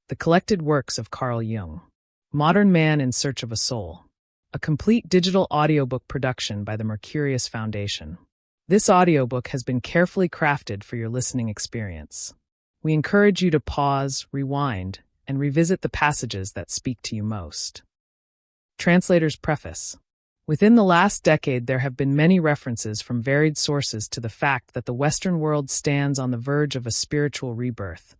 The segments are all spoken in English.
The Collected Works of Carl Jung. Modern Man in Search of a Soul. A complete digital audiobook production by the Mercurius Foundation. This audiobook has been carefully crafted for your listening experience. We encourage you to pause, rewind, and revisit the passages that speak to you most. Translator's Preface. Within the last decade, there have been many references from varied sources to the fact that the Western world stands on the verge of a spiritual rebirth.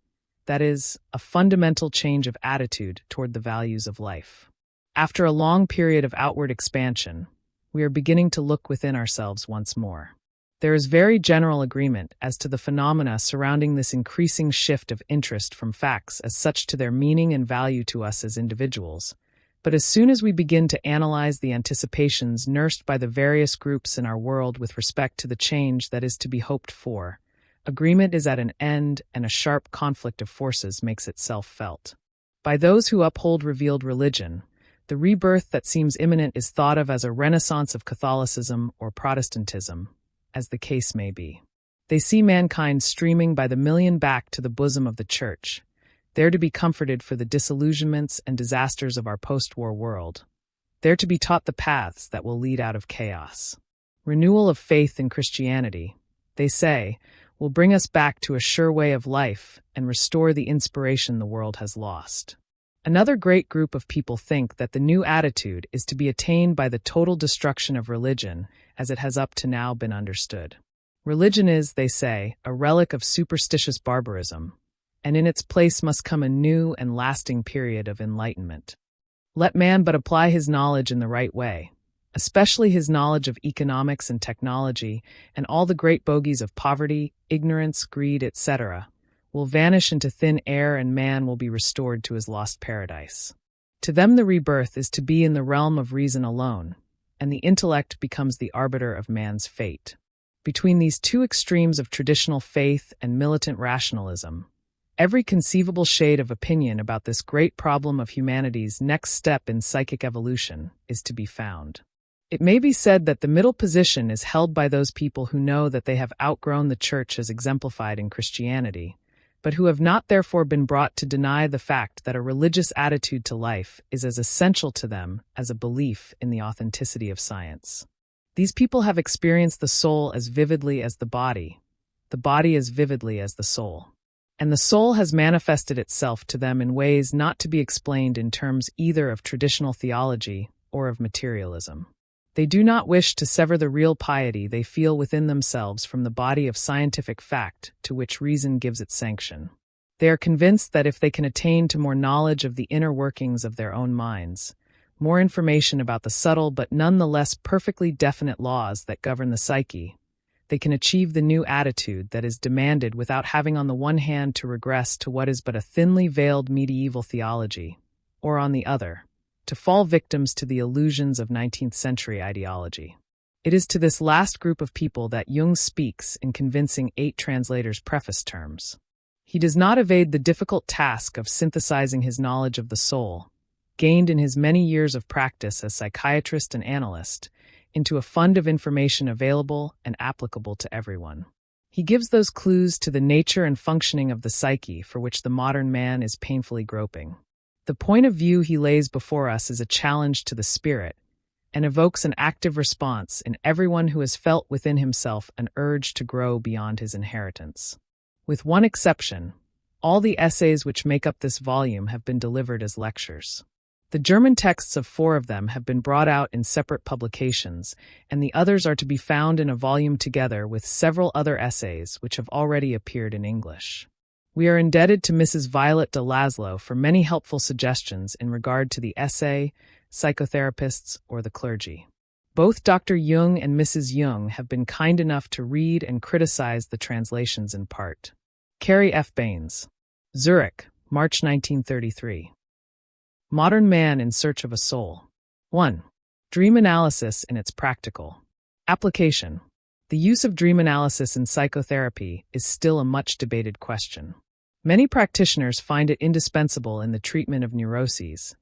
That is, a fundamental change of attitude toward the values of life. After a long period of outward expansion, we are beginning to look within ourselves once more. There is very general agreement as to the phenomena surrounding this increasing shift of interest from facts as such to their meaning and value to us as individuals. But as soon as we begin to analyze the anticipations nursed by the various groups in our world with respect to the change that is to be hoped for, agreement is at an end and a sharp conflict of forces makes itself felt. By those who uphold revealed religion, the rebirth that seems imminent is thought of as a renaissance of Catholicism or Protestantism, as the case may be. They see mankind streaming by the million back to the bosom of the Church, there to be comforted for the disillusionments and disasters of our post-war world, there to be taught the paths that will lead out of chaos. Renewal of faith in Christianity, they say, will bring us back to a sure way of life and restore the inspiration the world has lost. Another great group of people think that the new attitude is to be attained by the total destruction of religion as it has up to now been understood. Religion is, they say, a relic of superstitious barbarism, and in its place must come a new and lasting period of enlightenment. Let man but apply his knowledge in the right way, especially his knowledge of economics and technology, and all the great bogies of poverty, ignorance, greed, etc., will vanish into thin air and man will be restored to his lost paradise. To them the rebirth is to be in the realm of reason alone, and the intellect becomes the arbiter of man's fate. Between these two extremes of traditional faith and militant rationalism, every conceivable shade of opinion about this great problem of humanity's next step in psychic evolution is to be found. It may be said that the middle position is held by those people who know that they have outgrown the Church as exemplified in Christianity, but who have not therefore been brought to deny the fact that a religious attitude to life is as essential to them as a belief in the authenticity of science. These people have experienced the soul as vividly as the body as vividly as the soul. And the soul has manifested itself to them in ways not to be explained in terms either of traditional theology or of materialism. They do not wish to sever the real piety they feel within themselves from the body of scientific fact to which reason gives its sanction. They are convinced that if they can attain to more knowledge of the inner workings of their own minds, more information about the subtle but nonetheless perfectly definite laws that govern the psyche, they can achieve the new attitude that is demanded without having on the one hand to regress to what is but a thinly veiled medieval theology, or on the other, to fall victims to the illusions of 19th century ideology. It is to this last group of people that Jung speaks in convincing 8 translators' preface terms. He does not evade the difficult task of synthesizing his knowledge of the soul, gained in his many years of practice as psychiatrist and analyst, into a fund of information available and applicable to everyone. He gives those clues to the nature and functioning of the psyche for which the modern man is painfully groping. The point of view he lays before us is a challenge to the spirit, and evokes an active response in everyone who has felt within himself an urge to grow beyond his inheritance. With one exception, all the essays which make up this volume have been delivered as lectures. The German texts of 4 of them have been brought out in separate publications, and the others are to be found in a volume together with several other essays which have already appeared in English. We are indebted to Mrs. Violet de Laszlo for many helpful suggestions in regard to the essay, Psychotherapists, or the Clergy. Both Dr. Jung and Mrs. Jung have been kind enough to read and criticize the translations in part. Carrie F. Baines. Zurich, March 1933. Modern Man in Search of a Soul. 1. Dream-Analysis in its practical application. The use of dream-analysis in psychotherapy is still a much debated question. Many practitioners find it indispensable in the treatment of neuroses,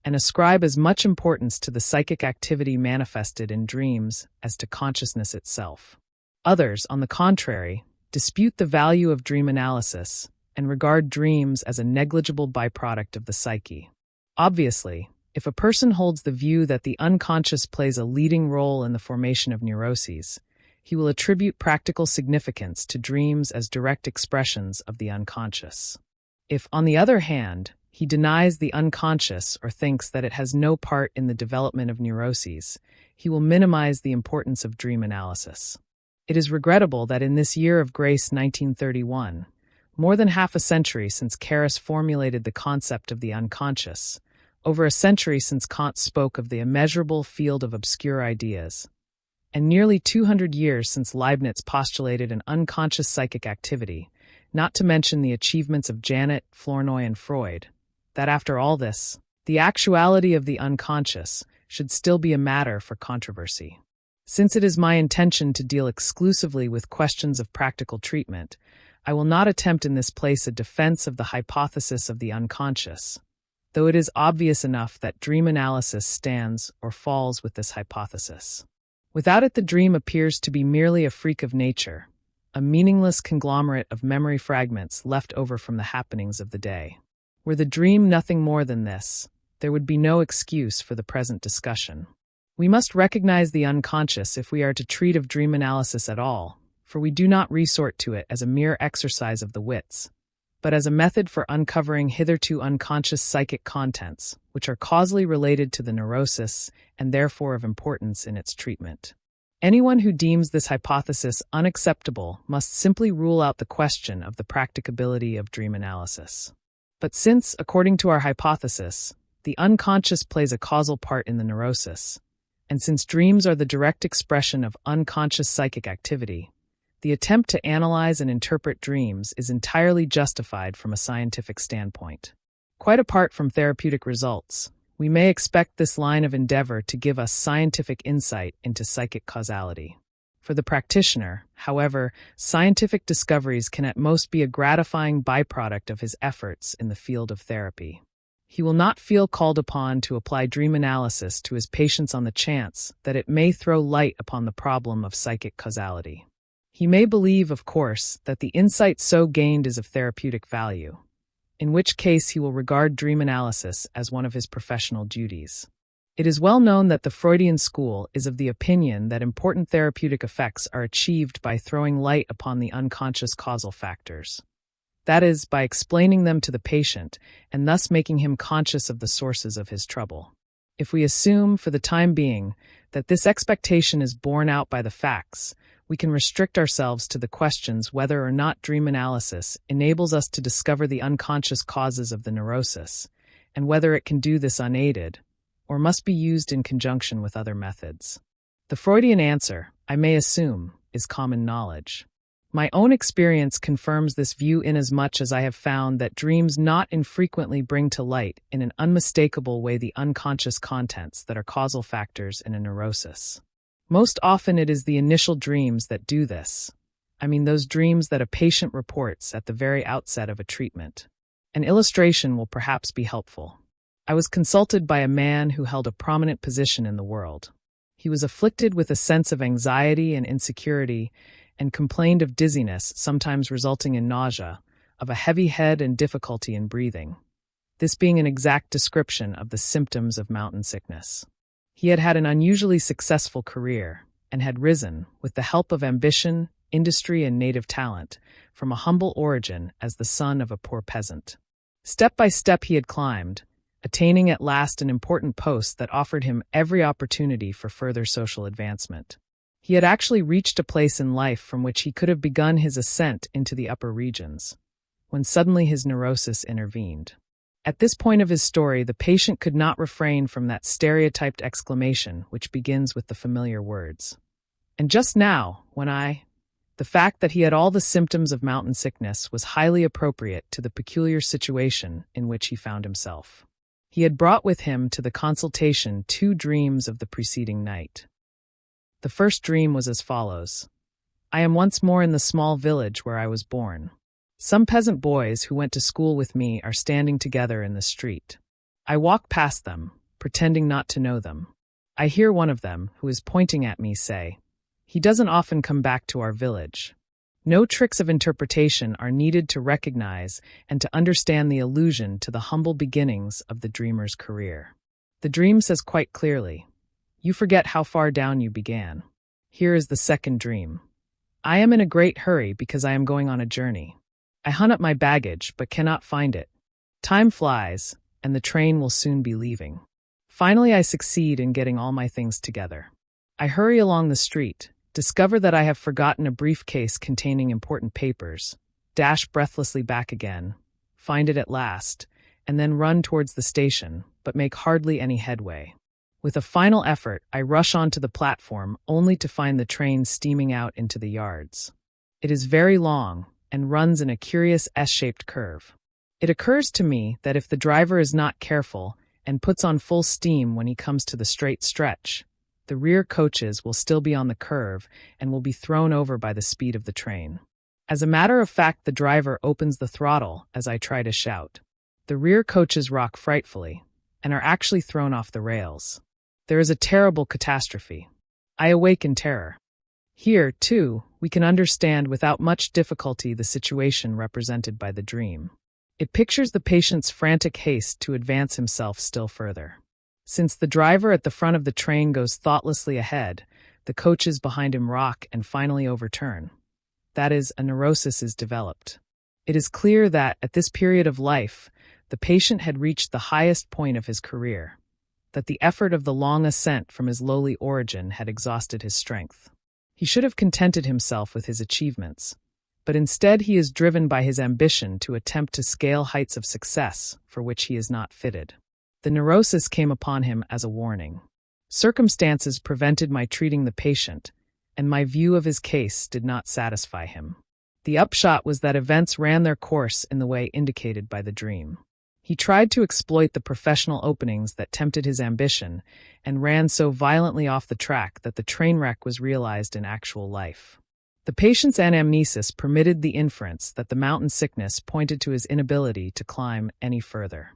and ascribe as much importance to the psychic activity manifested in dreams as to consciousness itself. Others, on the contrary, dispute the value of dream analysis and regard dreams as a negligible byproduct of the psyche. Obviously, if a person holds the view that the unconscious plays a leading role in the formation of neuroses, he will attribute practical significance to dreams as direct expressions of the unconscious. If, on the other hand, he denies the unconscious or thinks that it has no part in the development of neuroses, he will minimize the importance of dream analysis. It is regrettable that in this year of grace 1931, more than half a century since Carus formulated the concept of the unconscious, over a century since Kant spoke of the immeasurable field of obscure ideas, and nearly 200 years since Leibniz postulated an unconscious psychic activity, not to mention the achievements of Janet, Flournoy, and Freud, that after all this, the actuality of the unconscious should still be a matter for controversy. Since it is my intention to deal exclusively with questions of practical treatment, I will not attempt in this place a defense of the hypothesis of the unconscious, though it is obvious enough that dream analysis stands or falls with this hypothesis. Without it, the dream appears to be merely a freak of nature, a meaningless conglomerate of memory fragments left over from the happenings of the day. Were the dream nothing more than this, there would be no excuse for the present discussion. We must recognize the unconscious if we are to treat of dream analysis at all, for we do not resort to it as a mere exercise of the wits, but as a method for uncovering hitherto unconscious psychic contents, which are causally related to the neurosis and therefore of importance in its treatment. Anyone who deems this hypothesis unacceptable must simply rule out the question of the practicability of dream analysis. But since, according to our hypothesis, the unconscious plays a causal part in the neurosis, and since dreams are the direct expression of unconscious psychic activity, the attempt to analyze and interpret dreams is entirely justified from a scientific standpoint. Quite apart from therapeutic results, we may expect this line of endeavor to give us scientific insight into psychic causality. For the practitioner, however, scientific discoveries can at most be a gratifying byproduct of his efforts in the field of therapy. He will not feel called upon to apply dream analysis to his patients on the chance that it may throw light upon the problem of psychic causality. He may believe, of course, that the insight so gained is of therapeutic value, in which case he will regard dream analysis as one of his professional duties. It is well known that the Freudian school is of the opinion that important therapeutic effects are achieved by throwing light upon the unconscious causal factors. That is, by explaining them to the patient and thus making him conscious of the sources of his trouble. If we assume, for the time being, that this expectation is borne out by the facts, we can restrict ourselves to the questions whether or not dream analysis enables us to discover the unconscious causes of the neurosis, and whether it can do this unaided, or must be used in conjunction with other methods. The Freudian answer, I may assume, is common knowledge. My own experience confirms this view inasmuch as I have found that dreams not infrequently bring to light in an unmistakable way the unconscious contents that are causal factors in a neurosis. Most often it is the initial dreams that do this. I mean those dreams that a patient reports at the very outset of a treatment. An illustration will perhaps be helpful. I was consulted by a man who held a prominent position in the world. He was afflicted with a sense of anxiety and insecurity and complained of dizziness, sometimes resulting in nausea, of a heavy head and difficulty in breathing, this being an exact description of the symptoms of mountain sickness. He had had an unusually successful career and had risen, with the help of ambition, industry, and native talent, from a humble origin as the son of a poor peasant. Step by step he had climbed, attaining at last an important post that offered him every opportunity for further social advancement. He had actually reached a place in life from which he could have begun his ascent into the upper regions, when suddenly his neurosis intervened. At this point of his story, the patient could not refrain from that stereotyped exclamation which begins with the familiar words. And just now, the fact that he had all the symptoms of mountain sickness was highly appropriate to the peculiar situation in which he found himself. He had brought with him to the consultation 2 dreams of the preceding night. The first dream was as follows. I am once more in the small village where I was born. Some peasant boys who went to school with me are standing together in the street. I walk past them, pretending not to know them. I hear one of them, who is pointing at me, say, "He doesn't often come back to our village." No tricks of interpretation are needed to recognize and to understand the allusion to the humble beginnings of the dreamer's career. The dream says quite clearly, "You forget how far down you began." Here is the second dream. "I am in a great hurry because I am going on a journey. I hunt up my baggage but cannot find it. Time flies, and the train will soon be leaving. Finally, I succeed in getting all my things together. I hurry along the street, discover that I have forgotten a briefcase containing important papers, dash breathlessly back again, find it at last, and then run towards the station, but make hardly any headway. With a final effort, I rush onto the platform only to find the train steaming out into the yards. It is very long and runs in a curious S-shaped curve. It occurs to me that if the driver is not careful and puts on full steam when he comes to the straight stretch, the rear coaches will still be on the curve and will be thrown over by the speed of the train. As a matter of fact, the driver opens the throttle as I try to shout. The rear coaches rock frightfully and are actually thrown off the rails. There is a terrible catastrophe. I awake in terror. Here, too, we can understand without much difficulty the situation represented by the dream. It pictures the patient's frantic haste to advance himself still further. Since the driver at the front of the train goes thoughtlessly ahead, the coaches behind him rock and finally overturn. That is, a neurosis is developed. It is clear that, at this period of life, the patient had reached the highest point of his career, that the effort of the long ascent from his lowly origin had exhausted his strength. He should have contented himself with his achievements, but instead he is driven by his ambition to attempt to scale heights of success for which he is not fitted. The neurosis came upon him as a warning. Circumstances prevented my treating the patient, and my view of his case did not satisfy him. The upshot was that events ran their course in the way indicated by the dream. He tried to exploit the professional openings that tempted his ambition and ran so violently off the track that the train wreck was realized in actual life. The patient's anamnesis permitted the inference that the mountain sickness pointed to his inability to climb any further.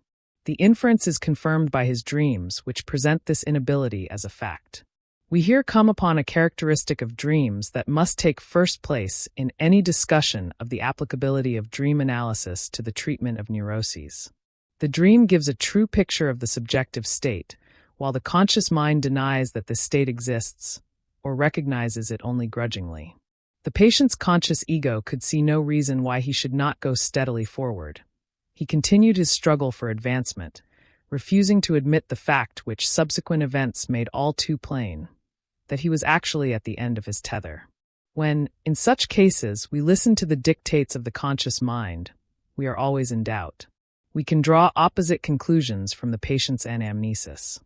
The inference is confirmed by his dreams, which present this inability as a fact. We here come upon a characteristic of dreams that must take first place in any discussion of the applicability of dream-analysis to the treatment of neuroses. The dream gives a true picture of the subjective state, while the conscious mind denies that this state exists, or recognizes it only grudgingly. The patient's conscious ego could see no reason why he should not go steadily forward. He continued his struggle for advancement, refusing to admit the fact which subsequent events made all too plain, that he was actually at the end of his tether. When, in such cases, we listen to the dictates of the conscious mind, we are always in doubt. We can draw opposite conclusions from the patient's anamnesis.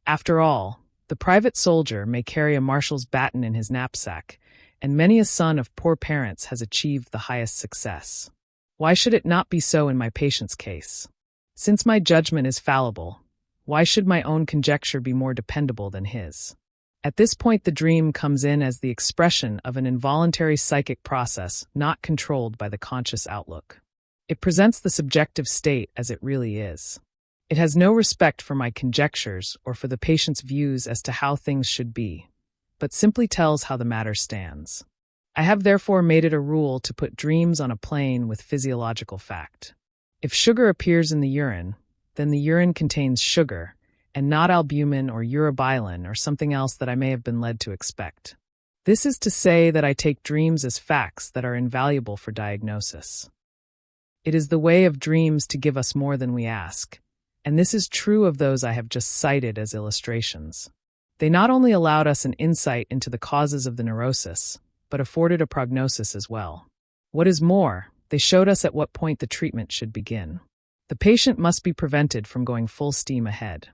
After all, the private soldier may carry a marshal's baton in his knapsack, and many a son of poor parents has achieved the highest success. Why should it not be so in my patient's case? Since my judgment is fallible, why should my own conjecture be more dependable than his? At this point, the dream comes in as the expression of an involuntary psychic process not controlled by the conscious outlook. It presents the subjective state as it really is. It has no respect for my conjectures or for the patient's views as to how things should be, but simply tells how the matter stands. I have therefore made it a rule to put dreams on a plane with physiological fact. If sugar appears in the urine, then the urine contains sugar, and not albumin or urobilin or something else that I may have been led to expect. This is to say that I take dreams as facts that are invaluable for diagnosis. It is the way of dreams to give us more than we ask, and this is true of those I have just cited as illustrations. They not only allowed us an insight into the causes of the neurosis, but afforded a prognosis as well. What is more, they showed us at what point the treatment should begin. The patient must be prevented from going full steam ahead.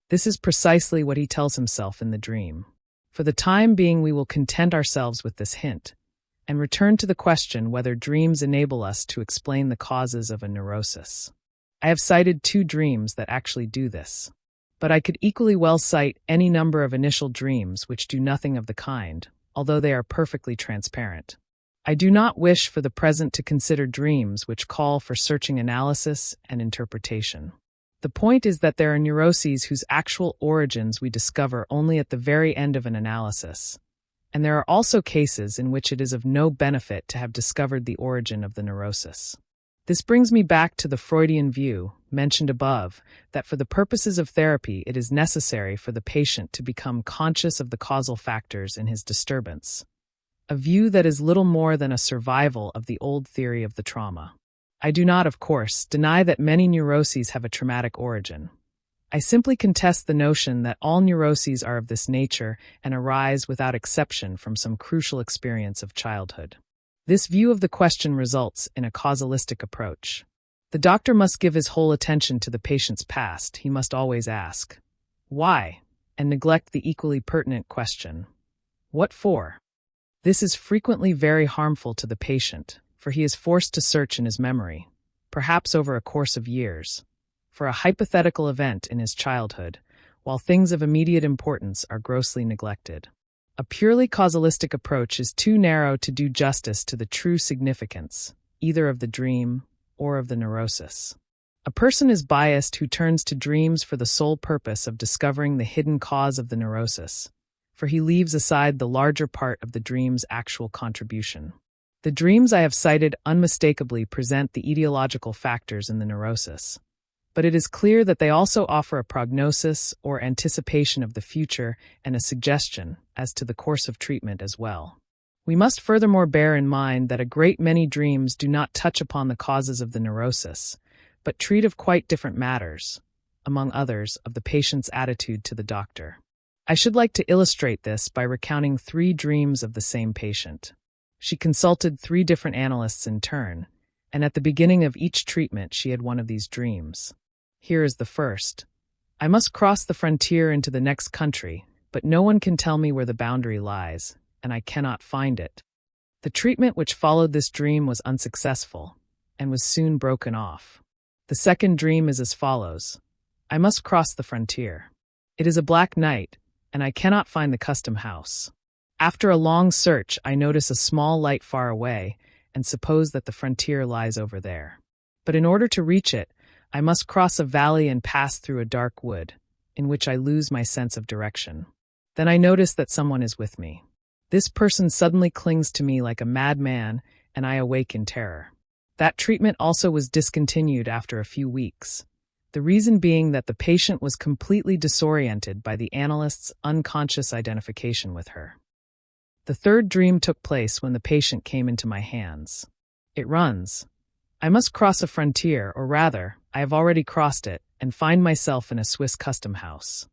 This is precisely what he tells himself in the dream. For the time being, we will content ourselves with this hint, and return to the question whether dreams enable us to explain the causes of a neurosis. I have cited 2 dreams that actually do this, but I could equally well cite any number of initial dreams which do nothing of the kind, although they are perfectly transparent. I do not wish for the present to consider dreams which call for searching analysis and interpretation. The point is that there are neuroses whose actual origins we discover only at the very end of an analysis, And there are also cases in which it is of no benefit to have discovered the origin of the neurosis. This brings me back to the Freudian view, mentioned above, that for the purposes of therapy it is necessary for the patient to become conscious of the causal factors in his disturbance, a view that is little more than a survival of the old theory of the trauma. I do not, of course, deny that many neuroses have a traumatic origin. I simply contest the notion that all neuroses are of this nature and arise without exception from some crucial experience of childhood. This view of the question results in a causalistic approach. The doctor must give his whole attention to the patient's past. He must always ask, why? And neglect the equally pertinent question, what for? This is frequently very harmful to the patient, for he is forced to search in his memory, perhaps over a course of years, for a hypothetical event in his childhood, while things of immediate importance are grossly neglected. A purely causalistic approach is too narrow to do justice to the true significance, either of the dream or of the neurosis. A person is biased who turns to dreams for the sole purpose of discovering the hidden cause of the neurosis, for he leaves aside the larger part of the dream's actual contribution. The dreams I have cited unmistakably present the etiological factors in the neurosis, but it is clear that they also offer a prognosis or anticipation of the future and a suggestion as to the course of treatment as well. We must furthermore bear in mind that a great many dreams do not touch upon the causes of the neurosis, but treat of quite different matters, among others of the patient's attitude to the doctor. I should like to illustrate this by recounting 3 dreams of the same patient. She consulted 3 different analysts in turn, and at the beginning of each treatment she had one of these dreams. Here is the first. I must cross the frontier into the next country, but no one can tell me where the boundary lies, and I cannot find it. The treatment which followed this dream was unsuccessful, and was soon broken off. The second dream is as follows. I must cross the frontier. It is a black night, and I cannot find the custom house. After a long search, I notice a small light far away, and suppose that the frontier lies over there. But in order to reach it, I must cross a valley and pass through a dark wood, in which I lose my sense of direction. Then I notice that someone is with me. This person suddenly clings to me like a madman, and I awake in terror. That treatment also was discontinued after a few weeks, the reason being that the patient was completely disoriented by the analyst's unconscious identification with her. The third dream took place when the patient came into my hands. It runs, I must cross a frontier, or rather, I have already crossed it, and find myself in a Swiss custom house.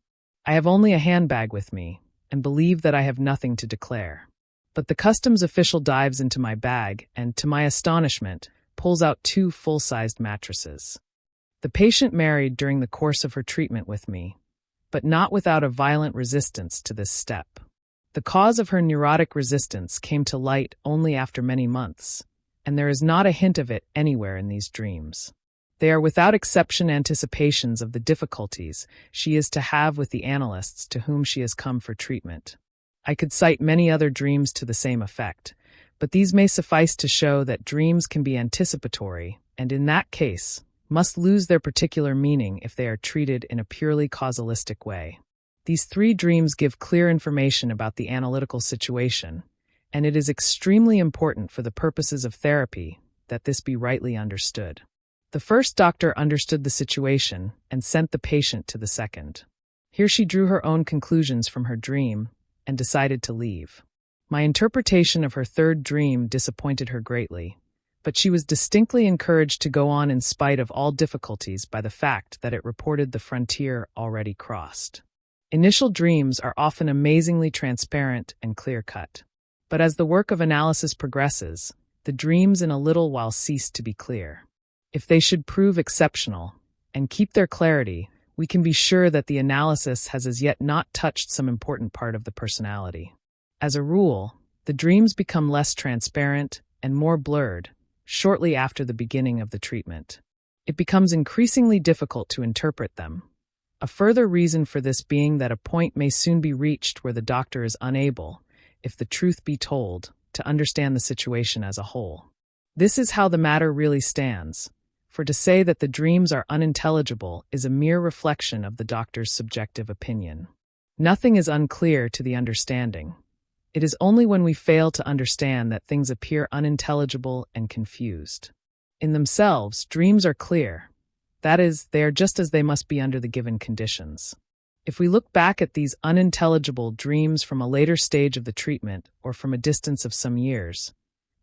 I have only a handbag with me, and believe that I have nothing to declare. But the customs official dives into my bag and, to my astonishment, pulls out 2 full-sized mattresses. The patient married during the course of her treatment with me, but not without a violent resistance to this step. The cause of her neurotic resistance came to light only after many months, and there is not a hint of it anywhere in these dreams. They are without exception anticipations of the difficulties she is to have with the analysts to whom she has come for treatment. I could cite many other dreams to the same effect, but these may suffice to show that dreams can be anticipatory, and in that case, must lose their particular meaning if they are treated in a purely causalistic way. These 3 dreams give clear information about the analytical situation, and it is extremely important for the purposes of therapy that this be rightly understood. The first doctor understood the situation and sent the patient to the second. Here she drew her own conclusions from her dream and decided to leave. My interpretation of her third dream disappointed her greatly, but she was distinctly encouraged to go on in spite of all difficulties by the fact that it reported the frontier already crossed. Initial dreams are often amazingly transparent and clear-cut. But as the work of analysis progresses, the dreams in a little while cease to be clear. If they should prove exceptional and keep their clarity, we can be sure that the analysis has as yet not touched some important part of the personality. As a rule, the dreams become less transparent and more blurred shortly after the beginning of the treatment. It becomes increasingly difficult to interpret them. A further reason for this being that a point may soon be reached where the doctor is unable, if the truth be told, to understand the situation as a whole. This is how the matter really stands, for to say that the dreams are unintelligible is a mere reflection of the doctor's subjective opinion. Nothing is unclear to the understanding. It is only when we fail to understand that things appear unintelligible and confused. In themselves, dreams are clear. That is, they are just as they must be under the given conditions. If we look back at these unintelligible dreams from a later stage of the treatment or from a distance of some years,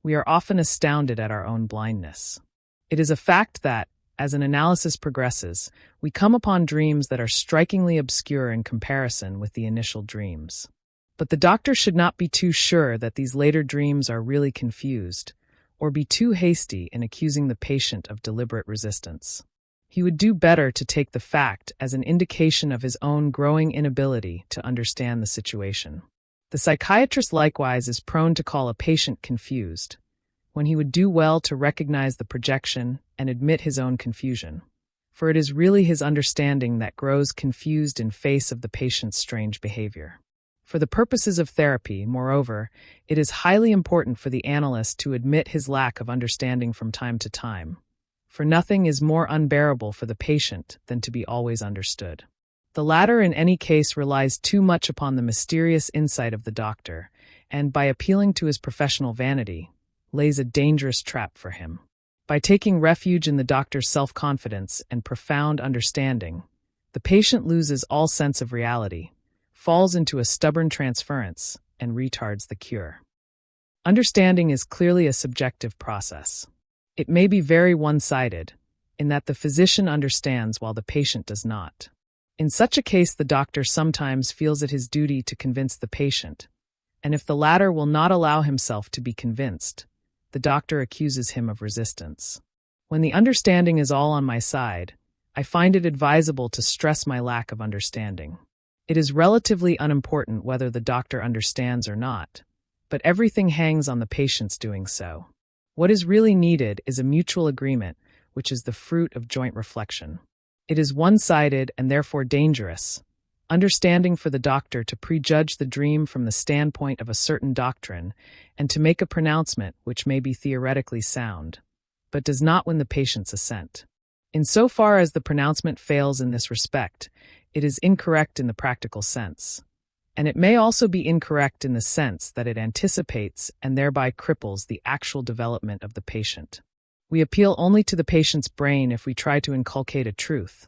we are often astounded at our own blindness. It is a fact that, as an analysis progresses, we come upon dreams that are strikingly obscure in comparison with the initial dreams. But the doctor should not be too sure that these later dreams are really confused, or be too hasty in accusing the patient of deliberate resistance. He would do better to take the fact as an indication of his own growing inability to understand the situation. The psychiatrist likewise is prone to call a patient confused, when he would do well to recognize the projection and admit his own confusion, for it is really his understanding that grows confused in face of the patient's strange behavior. For the purposes of therapy, moreover, it is highly important for the analyst to admit his lack of understanding from time to time, for nothing is more unbearable for the patient than to be always understood. The latter in any case relies too much upon the mysterious insight of the doctor, and by appealing to his professional vanity, lays a dangerous trap for him. By taking refuge in the doctor's self-confidence and profound understanding, the patient loses all sense of reality, falls into a stubborn transference, and retards the cure. Understanding is clearly a subjective process. It may be very one-sided, in that the physician understands while the patient does not. In such a case, the doctor sometimes feels it his duty to convince the patient, and if the latter will not allow himself to be convinced, the doctor accuses him of resistance. When the understanding is all on my side, I find it advisable to stress my lack of understanding. It is relatively unimportant whether the doctor understands or not, but everything hangs on the patient's doing so. What is really needed is a mutual agreement, which is the fruit of joint reflection. It is one-sided and therefore dangerous, understanding for the doctor to prejudge the dream from the standpoint of a certain doctrine and to make a pronouncement which may be theoretically sound, but does not win the patient's assent. Insofar as the pronouncement fails in this respect, it is incorrect in the practical sense, and it may also be incorrect in the sense that it anticipates and thereby cripples the actual development of the patient. We appeal only to the patient's brain if we try to inculcate a truth,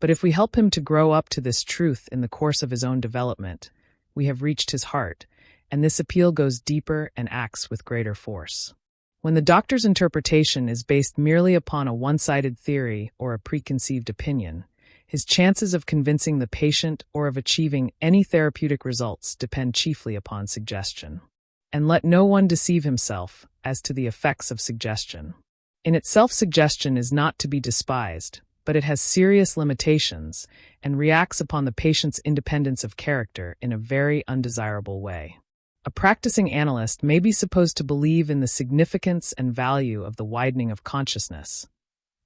but if we help him to grow up to this truth in the course of his own development, we have reached his heart, and this appeal goes deeper and acts with greater force. When the doctor's interpretation is based merely upon a one-sided theory or a preconceived opinion, his chances of convincing the patient or of achieving any therapeutic results depend chiefly upon suggestion. And let no one deceive himself as to the effects of suggestion. In itself, suggestion is not to be despised, but it has serious limitations and reacts upon the patient's independence of character in a very undesirable way. A practicing analyst may be supposed to believe in the significance and value of the widening of consciousness.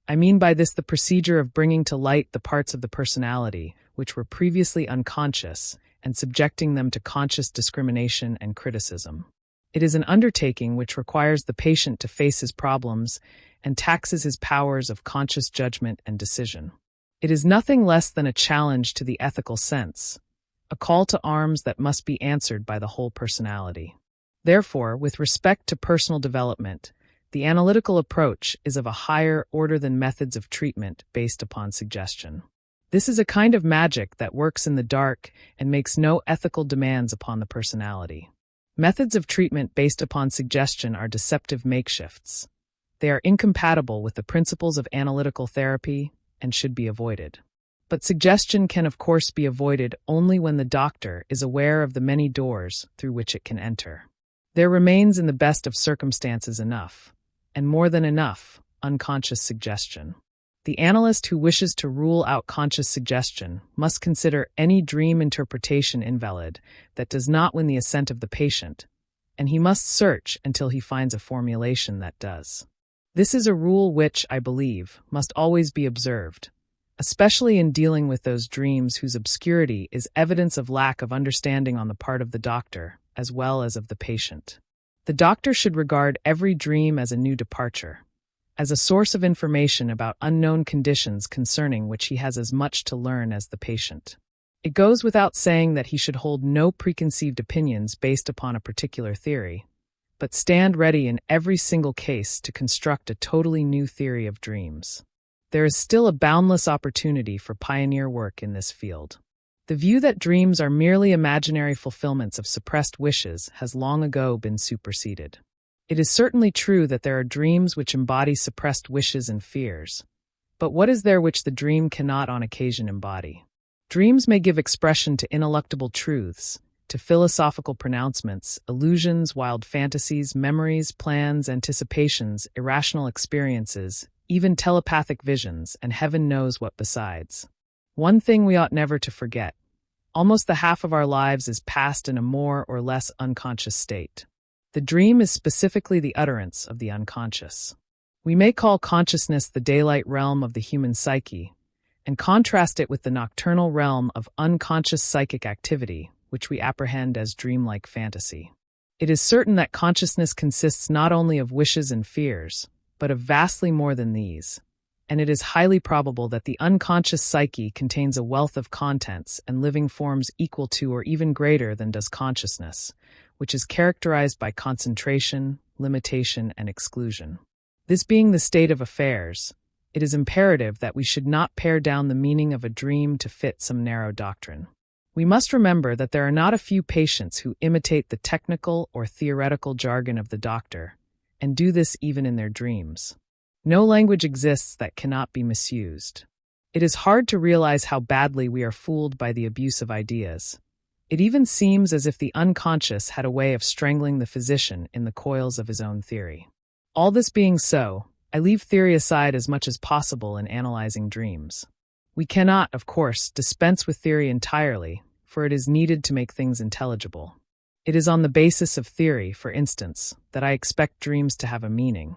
I mean by this the procedure of bringing to light the parts of the personality which were previously unconscious and subjecting them to conscious discrimination and criticism. It is an undertaking which requires the patient to face his problems and taxes his powers of conscious judgment and decision. It is nothing less than a challenge to the ethical sense, a call to arms that must be answered by the whole personality. Therefore, with respect to personal development, the analytical approach is of a higher order than methods of treatment based upon suggestion. This is a kind of magic that works in the dark and makes no ethical demands upon the personality. Methods of treatment based upon suggestion are deceptive makeshifts. They are incompatible with the principles of analytical therapy and should be avoided. But suggestion can of course be avoided only when the doctor is aware of the many doors through which it can enter. There remains in the best of circumstances enough, and more than enough, unconscious suggestion. The analyst who wishes to rule out conscious suggestion must consider any dream interpretation invalid that does not win the assent of the patient, and he must search until he finds a formulation that does. This is a rule which, I believe, must always be observed, especially in dealing with those dreams whose obscurity is evidence of lack of understanding on the part of the doctor as well as of the patient. The doctor should regard every dream as a new departure, as a source of information about unknown conditions concerning which he has as much to learn as the patient. It goes without saying that he should hold no preconceived opinions based upon a particular theory, but stand ready in every single case to construct a totally new theory of dreams. There is still a boundless opportunity for pioneer work in this field. The view that dreams are merely imaginary fulfillments of suppressed wishes has long ago been superseded. It is certainly true that there are dreams which embody suppressed wishes and fears, but what is there which the dream cannot on occasion embody? Dreams may give expression to ineluctable truths, to philosophical pronouncements, illusions, wild fantasies, memories, plans, anticipations, irrational experiences, even telepathic visions, and heaven knows what besides. One thing we ought never to forget: almost the half of our lives is passed in a more or less unconscious state. The dream is specifically the utterance of the unconscious. We may call consciousness the daylight realm of the human psyche, and contrast it with the nocturnal realm of unconscious psychic activity, which we apprehend as dreamlike fantasy. It is certain that consciousness consists not only of wishes and fears, but of vastly more than these, and it is highly probable that the unconscious psyche contains a wealth of contents and living forms equal to or even greater than does consciousness, which is characterized by concentration, limitation, and exclusion. This being the state of affairs, it is imperative that we should not pare down the meaning of a dream to fit some narrow doctrine. We must remember that there are not a few patients who imitate the technical or theoretical jargon of the doctor, and do this even in their dreams. No language exists that cannot be misused. It is hard to realize how badly we are fooled by the abuse of ideas. It even seems as if the unconscious had a way of strangling the physician in the coils of his own theory. All this being so, I leave theory aside as much as possible in analyzing dreams. We cannot, of course, dispense with theory entirely, for it is needed to make things intelligible. It is on the basis of theory, for instance, that I expect dreams to have a meaning.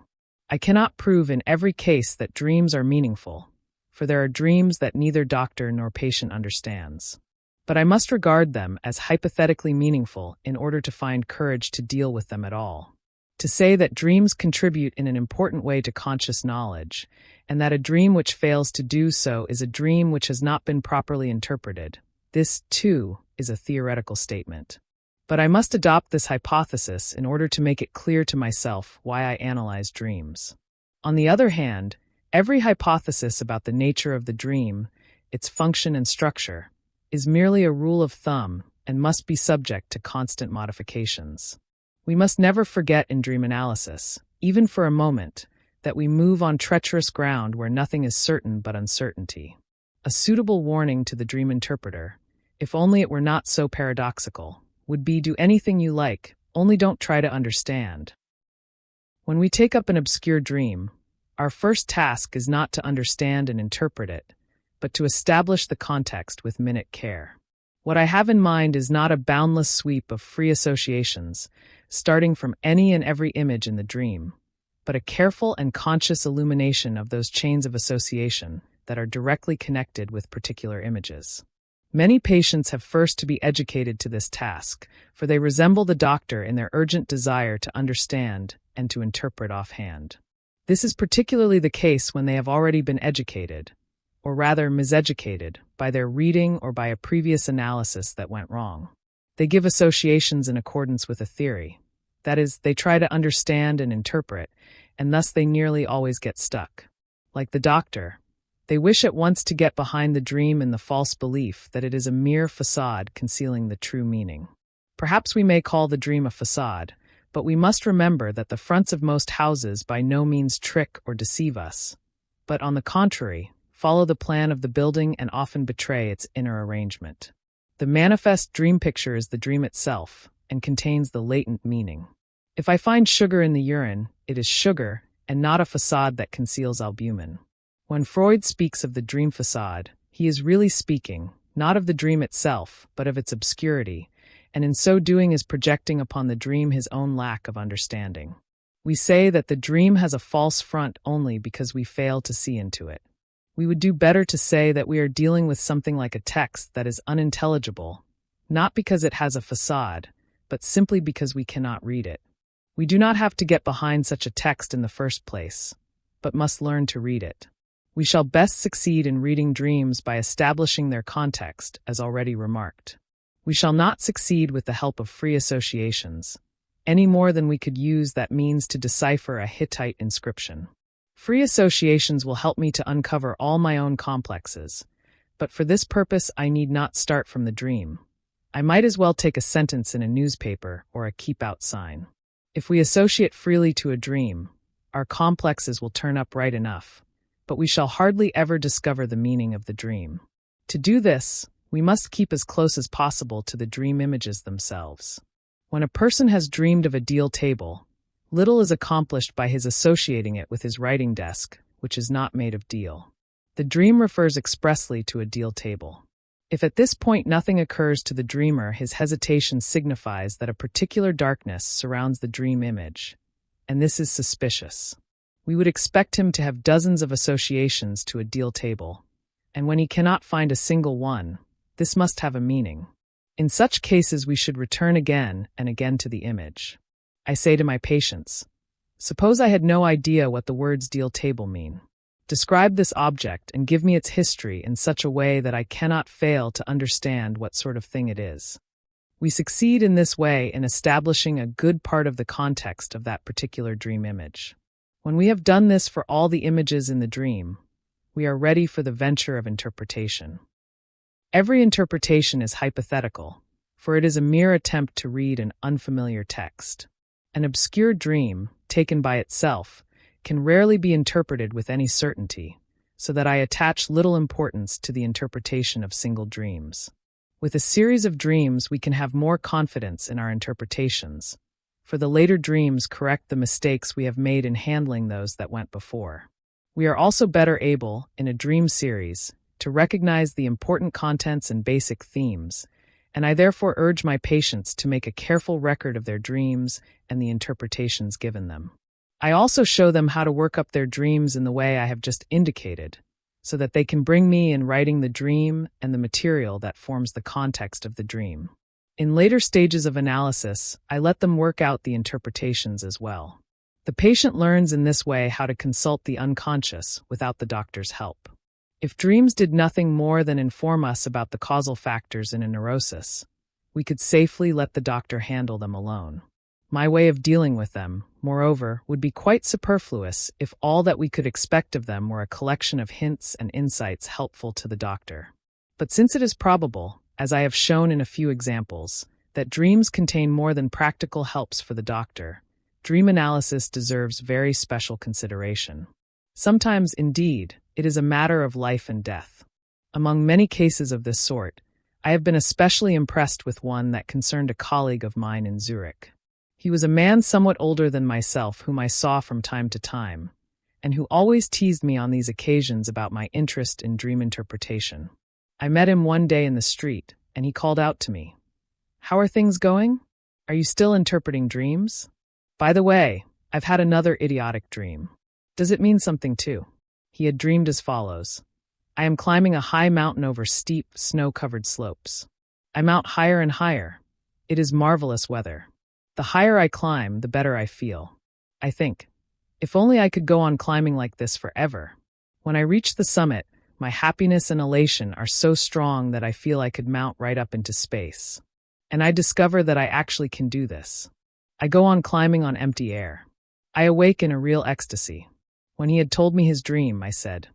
I cannot prove in every case that dreams are meaningful, for there are dreams that neither doctor nor patient understands. But I must regard them as hypothetically meaningful in order to find courage to deal with them at all. To say that dreams contribute in an important way to conscious knowledge, and that a dream which fails to do so is a dream which has not been properly interpreted, this, too, is a theoretical statement. But I must adopt this hypothesis in order to make it clear to myself why I analyze dreams. On the other hand, every hypothesis about the nature of the dream, its function and structure, is merely a rule of thumb and must be subject to constant modifications. We must never forget in dream analysis, even for a moment, that we move on treacherous ground where nothing is certain but uncertainty. A suitable warning to the dream interpreter, if only it were not so paradoxical, would be: do anything you like, only don't try to understand. When we take up an obscure dream, our first task is not to understand and interpret it, but to establish the context with minute care. What I have in mind is not a boundless sweep of free associations, starting from any and every image in the dream, but a careful and conscious illumination of those chains of association that are directly connected with particular images. Many patients have first to be educated to this task, for they resemble the doctor in their urgent desire to understand and to interpret offhand. This is particularly the case when they have already been educated, or rather miseducated, by their reading or by a previous analysis that went wrong. They give associations in accordance with a theory. That is, they try to understand and interpret, and thus they nearly always get stuck. Like the doctor, they wish at once to get behind the dream in the false belief that it is a mere facade concealing the true meaning. Perhaps we may call the dream a facade, but we must remember that the fronts of most houses by no means trick or deceive us, but on the contrary, follow the plan of the building and often betray its inner arrangement. The manifest dream picture is the dream itself, and contains the latent meaning. If I find sugar in the urine, it is sugar, and not a facade that conceals albumin. When Freud speaks of the dream facade, he is really speaking, not of the dream itself, but of its obscurity, and in so doing is projecting upon the dream his own lack of understanding. We say that the dream has a false front only because we fail to see into it. We would do better to say that we are dealing with something like a text that is unintelligible, not because it has a facade, but simply because we cannot read it. We do not have to get behind such a text in the first place, but must learn to read it. We shall best succeed in reading dreams by establishing their context, as already remarked. We shall not succeed with the help of free associations, any more than we could use that means to decipher a Hittite inscription. Free associations will help me to uncover all my own complexes, but for this purpose I need not start from the dream. I might as well take a sentence in a newspaper or a keep-out sign. If we associate freely to a dream, our complexes will turn up right enough, but we shall hardly ever discover the meaning of the dream. To do this, we must keep as close as possible to the dream images themselves. When a person has dreamed of a deal table, little is accomplished by his associating it with his writing desk, which is not made of deal. The dream refers expressly to a deal table. If at this point nothing occurs to the dreamer, his hesitation signifies that a particular darkness surrounds the dream image, and this is suspicious. We would expect him to have dozens of associations to a deal table, and when he cannot find a single one, this must have a meaning. In such cases we should return again and again to the image. I say to my patients, suppose I had no idea what the words deal table mean. Describe this object and give me its history in such a way that I cannot fail to understand what sort of thing it is. We succeed in this way in establishing a good part of the context of that particular dream image. When we have done this for all the images in the dream, we are ready for the venture of interpretation. Every interpretation is hypothetical, for it is a mere attempt to read an unfamiliar text. An obscure dream, taken by itself, can rarely be interpreted with any certainty, so that I attach little importance to the interpretation of single dreams. With a series of dreams, we can have more confidence in our interpretations, for the later dreams correct the mistakes we have made in handling those that went before. We are also better able, in a dream series, to recognize the important contents and basic themes, and I therefore urge my patients to make a careful record of their dreams and the interpretations given them. I also show them how to work up their dreams in the way I have just indicated, so that they can bring me in writing the dream and the material that forms the context of the dream. In later stages of analysis, I let them work out the interpretations as well. The patient learns in this way how to consult the unconscious without the doctor's help. If dreams did nothing more than inform us about the causal factors in a neurosis, we could safely let the doctor handle them alone. My way of dealing with them, moreover, would be quite superfluous if all that we could expect of them were a collection of hints and insights helpful to the doctor. But since it is probable, as I have shown in a few examples, that dreams contain more than practical helps for the doctor, dream analysis deserves very special consideration. Sometimes, indeed, it is a matter of life and death. Among many cases of this sort, I have been especially impressed with one that concerned a colleague of mine in Zurich. He was a man somewhat older than myself whom I saw from time to time, and who always teased me on these occasions about my interest in dream interpretation. I met him one day in the street, and he called out to me, "How are things going? Are you still interpreting dreams? By the way, I've had another idiotic dream. Does it mean something too?" He had dreamed as follows. I am climbing a high mountain over steep, snow-covered slopes. I mount higher and higher. It is marvelous weather. The higher I climb, the better I feel. I think, if only I could go on climbing like this forever. When I reach the summit, my happiness and elation are so strong that I feel I could mount right up into space. And I discover that I actually can do this. I go on climbing on empty air. I awake in a real ecstasy. When he had told me his dream, I said,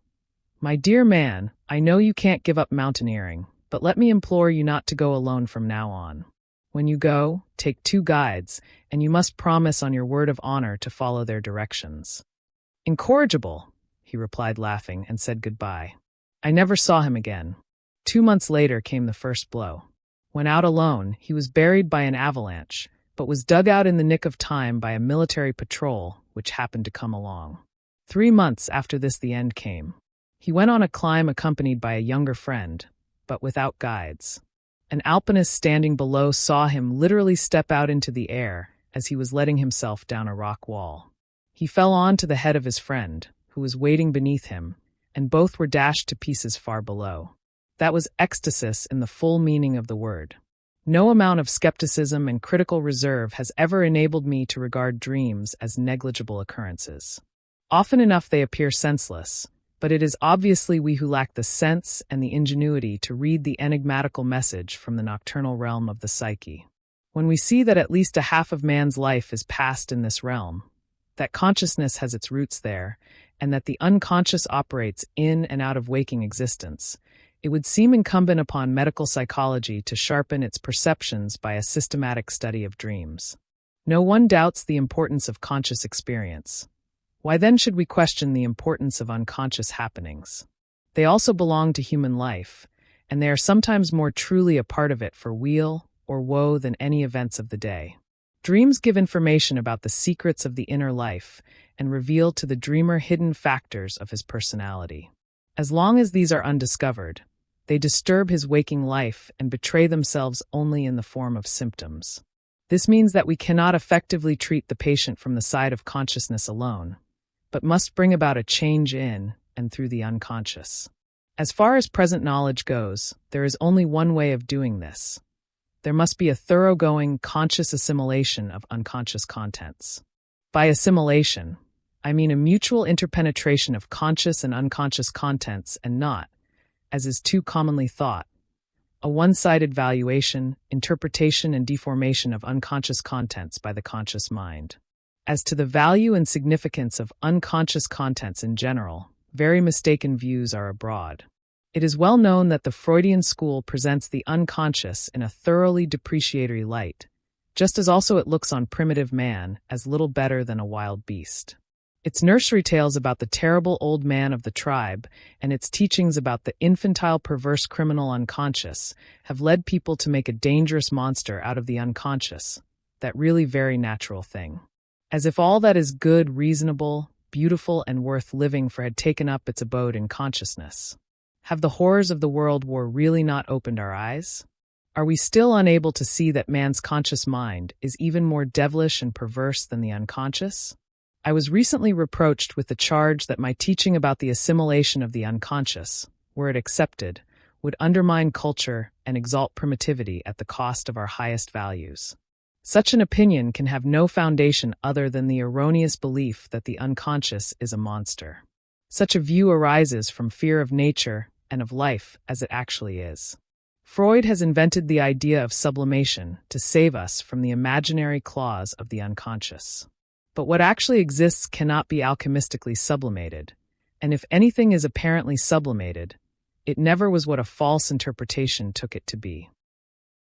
"My dear man, I know you can't give up mountaineering, but let me implore you not to go alone from now on. When you go, take 2 guides, and you must promise on your word of honor to follow their directions." "Incorrigible," he replied laughing, and said goodbye. I never saw him again. 2 months later came the first blow. When out alone, he was buried by an avalanche, but was dug out in the nick of time by a military patrol which happened to come along. 3 months after this the end came. He went on a climb accompanied by a younger friend, but without guides. An alpinist standing below saw him literally step out into the air as he was letting himself down a rock wall. He fell on to the head of his friend, who was waiting beneath him, and both were dashed to pieces far below. That was ecstasis in the full meaning of the word. No amount of skepticism and critical reserve has ever enabled me to regard dreams as negligible occurrences. Often enough they appear senseless, But it is obviously we who lack the sense and the ingenuity to read the enigmatical message from the nocturnal realm of the psyche. When we see that at least a half of man's life is passed in this realm, that consciousness has its roots there, and that the unconscious operates in and out of waking existence, it would seem incumbent upon medical psychology to sharpen its perceptions by a systematic study of dreams. No one doubts the importance of conscious experience. Why then should we question the importance of unconscious happenings? They also belong to human life, and they are sometimes more truly a part of it for weal or woe than any events of the day. Dreams give information about the secrets of the inner life and reveal to the dreamer hidden factors of his personality. As long as these are undiscovered, they disturb his waking life and betray themselves only in the form of symptoms. This means that we cannot effectively treat the patient from the side of consciousness alone, but must bring about a change in and through the unconscious. As far as present knowledge goes, there is only one way of doing this. There must be a thoroughgoing conscious assimilation of unconscious contents. By assimilation, I mean a mutual interpenetration of conscious and unconscious contents and not, as is too commonly thought, a one-sided valuation, interpretation, and deformation of unconscious contents by the conscious mind. As to the value and significance of unconscious contents in general, very mistaken views are abroad. It is well known that the Freudian school presents the unconscious in a thoroughly depreciatory light, just as also it looks on primitive man as little better than a wild beast. Its nursery tales about the terrible old man of the tribe and its teachings about the infantile perverse criminal unconscious have led people to make a dangerous monster out of the unconscious, that really very natural thing. As if all that is good, reasonable, beautiful, and worth living for had taken up its abode in consciousness. Have the horrors of the world war really not opened our eyes? Are we still unable to see that man's conscious mind is even more devilish and perverse than the unconscious? I was recently reproached with the charge that my teaching about the assimilation of the unconscious, were it accepted, would undermine culture and exalt primitivity at the cost of our highest values. Such an opinion can have no foundation other than the erroneous belief that the unconscious is a monster. Such a view arises from fear of nature and of life as it actually is. Freud has invented the idea of sublimation to save us from the imaginary claws of the unconscious. But what actually exists cannot be alchemistically sublimated, and if anything is apparently sublimated, it never was what a false interpretation took it to be.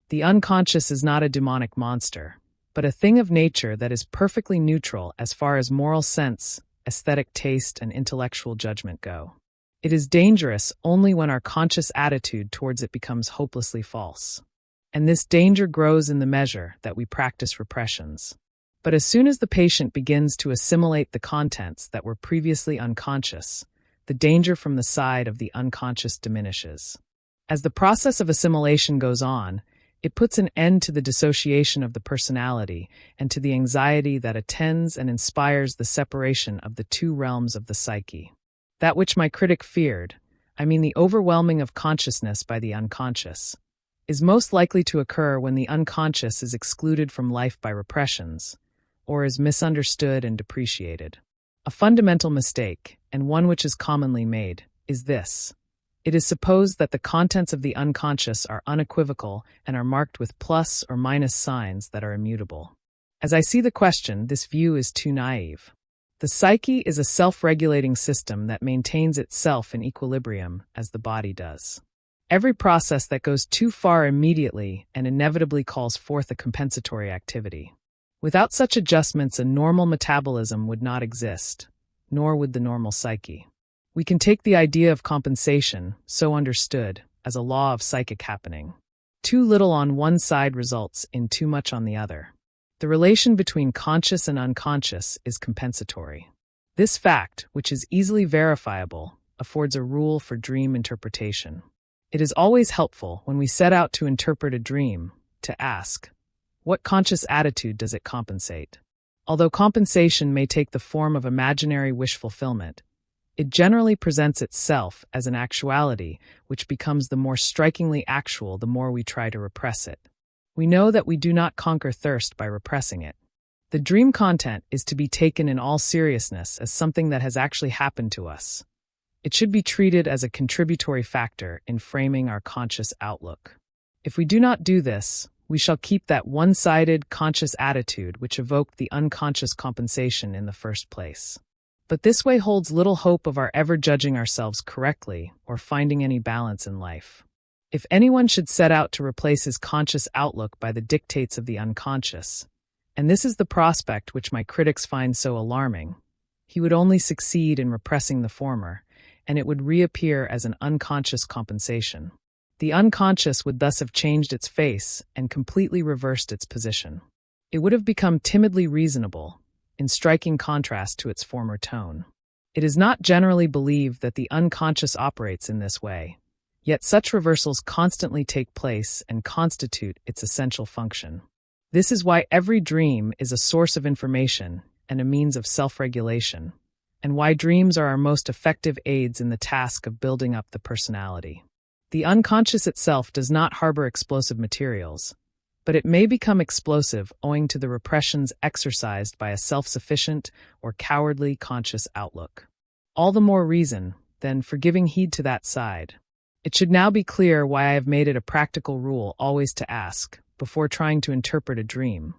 The unconscious is not a demonic monster, but a thing of nature that is perfectly neutral as far as moral sense, aesthetic taste, and intellectual judgment go. It is dangerous only when our conscious attitude towards it becomes hopelessly false. And this danger grows in the measure that we practice repressions. But as soon as the patient begins to assimilate the contents that were previously unconscious, the danger from the side of the unconscious diminishes. As the process of assimilation goes on, it puts an end to the dissociation of the personality and to the anxiety that attends and inspires the separation of the two realms of the psyche. That which my critic feared, I mean the overwhelming of consciousness by the unconscious, is most likely to occur when the unconscious is excluded from life by repressions, or is misunderstood and depreciated. A fundamental mistake, and one which is commonly made, is this. It is supposed that the contents of the unconscious are unequivocal and are marked with plus or minus signs that are immutable. As I see the question, this view is too naive. The psyche is a self-regulating system that maintains itself in equilibrium as the body does. Every process that goes too far immediately and inevitably calls forth a compensatory activity. Without such adjustments, a normal metabolism would not exist, nor would the normal psyche. We can take the idea of compensation, so understood, as a law of psychic happening. Too little on one side results in too much on the other. The relation between conscious and unconscious is compensatory. This fact, which is easily verifiable, affords a rule for dream interpretation. It is always helpful when we set out to interpret a dream to ask, what conscious attitude does it compensate? Although compensation may take the form of imaginary wish fulfillment, it generally presents itself as an actuality which becomes the more strikingly actual the more we try to repress it. We know that we do not conquer thirst by repressing it. The dream content is to be taken in all seriousness as something that has actually happened to us. It should be treated as a contributory factor in framing our conscious outlook. If we do not do this, we shall keep that one-sided, conscious attitude which evoked the unconscious compensation in the first place. But this way holds little hope of our ever judging ourselves correctly or finding any balance in life. If anyone should set out to replace his conscious outlook by the dictates of the unconscious, and this is the prospect which my critics find so alarming, he would only succeed in repressing the former, and it would reappear as an unconscious compensation. The unconscious would thus have changed its face and completely reversed its position. It would have become timidly reasonable, in striking contrast to its former tone. It is not generally believed that the unconscious operates in this way, yet such reversals constantly take place and constitute its essential function. This is why every dream is a source of information and a means of self-regulation, and why dreams are our most effective aids in the task of building up the personality. The unconscious itself does not harbor explosive materials, but it may become explosive owing to the repressions exercised by a self-sufficient or cowardly conscious outlook. All the more reason, then, for giving heed to that side. It should now be clear why I have made it a practical rule always to ask, before trying to interpret a dream,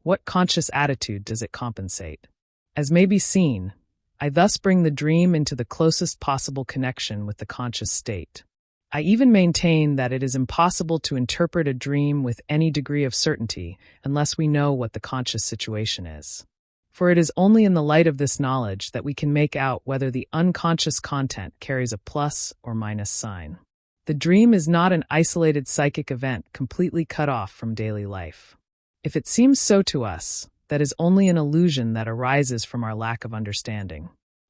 what conscious attitude does it compensate? As may be seen, I thus bring the dream into the closest possible connection with the conscious state. I even maintain that it is impossible to interpret a dream with any degree of certainty unless we know what the conscious situation is. For it is only in the light of this knowledge that we can make out whether the unconscious content carries a plus or minus sign. The dream is not an isolated psychic event completely cut off from daily life. If it seems so to us, that is only an illusion that arises from our lack of understanding.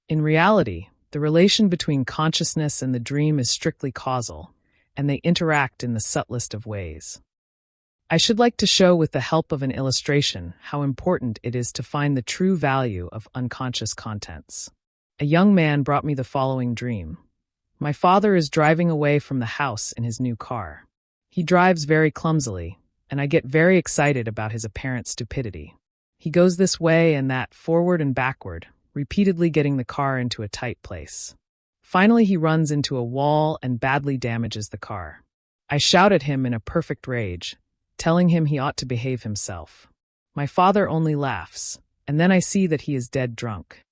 In reality, the relation between consciousness and the dream is strictly causal, and they interact in the subtlest of ways. I should like to show with the help of an illustration how important it is to find the true value of unconscious contents. A young man brought me the following dream. My father is driving away from the house in his new car. He drives very clumsily, and I get very excited about his apparent stupidity. He goes this way and that, forward and backward, repeatedly getting the car into a tight place. Finally, he runs into a wall and badly damages the car. I shout at him in a perfect rage, telling him he ought to behave himself. My father only laughs, and then I see that he is dead drunk.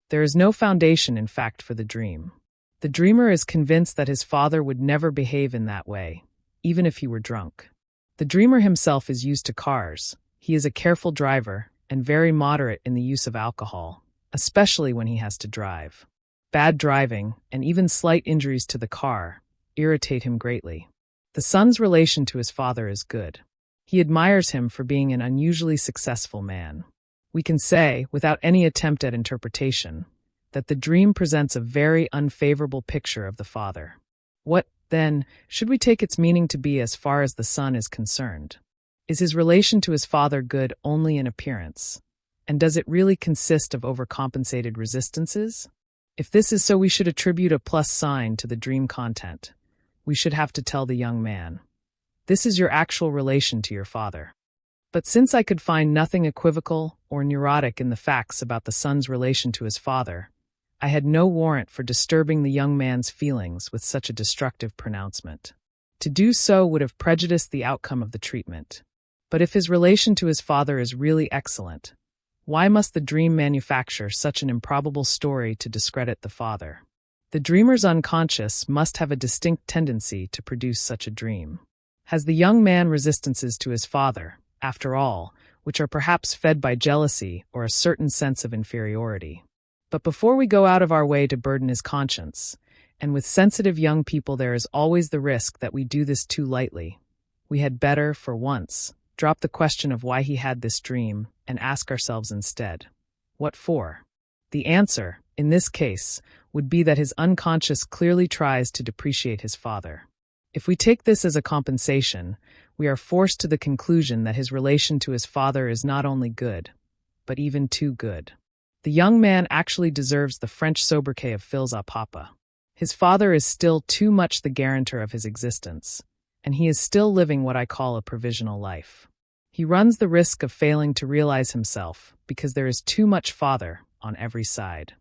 There is no foundation, in fact, for the dream. The dreamer is convinced that his father would never behave in that way, even if he were drunk. The dreamer himself is used to cars. He is a careful driver and very moderate in the use of alcohol, especially when he has to drive. Bad driving, and even slight injuries to the car, irritate him greatly. The son's relation to his father is good. He admires him for being an unusually successful man. We can say, without any attempt at interpretation, that the dream presents a very unfavorable picture of the father. What, then, should we take its meaning to be as far as the son is concerned? Is his relation to his father good only in appearance? And does it really consist of overcompensated resistances? If this is so, we should attribute a plus sign to the dream content. We should have to tell the young man, this is your actual relation to your father. But since I could find nothing equivocal or neurotic in the facts about the son's relation to his father, I had no warrant for disturbing the young man's feelings with such a destructive pronouncement. To do so would have prejudiced the outcome of the treatment. But if his relation to his father is really excellent, why must the dream manufacture such an improbable story to discredit the father? The dreamer's unconscious must have a distinct tendency to produce such a dream. Has the young man resistances to his father, after all, which are perhaps fed by jealousy or a certain sense of inferiority? But before we go out of our way to burden his conscience, and with sensitive young people there is always the risk that we do this too lightly, we had better, for once, drop the question of why he had this dream and ask ourselves instead, what for? The answer, in this case, would be that his unconscious clearly tries to depreciate his father. If we take this as a compensation, we are forced to the conclusion that his relation to his father is not only good, but even too good. The young man actually deserves the French sobriquet of fils à papa. His father is still too much the guarantor of his existence, and he is still living what I call a provisional life. He runs the risk of failing to realize himself because there is too much father on every side.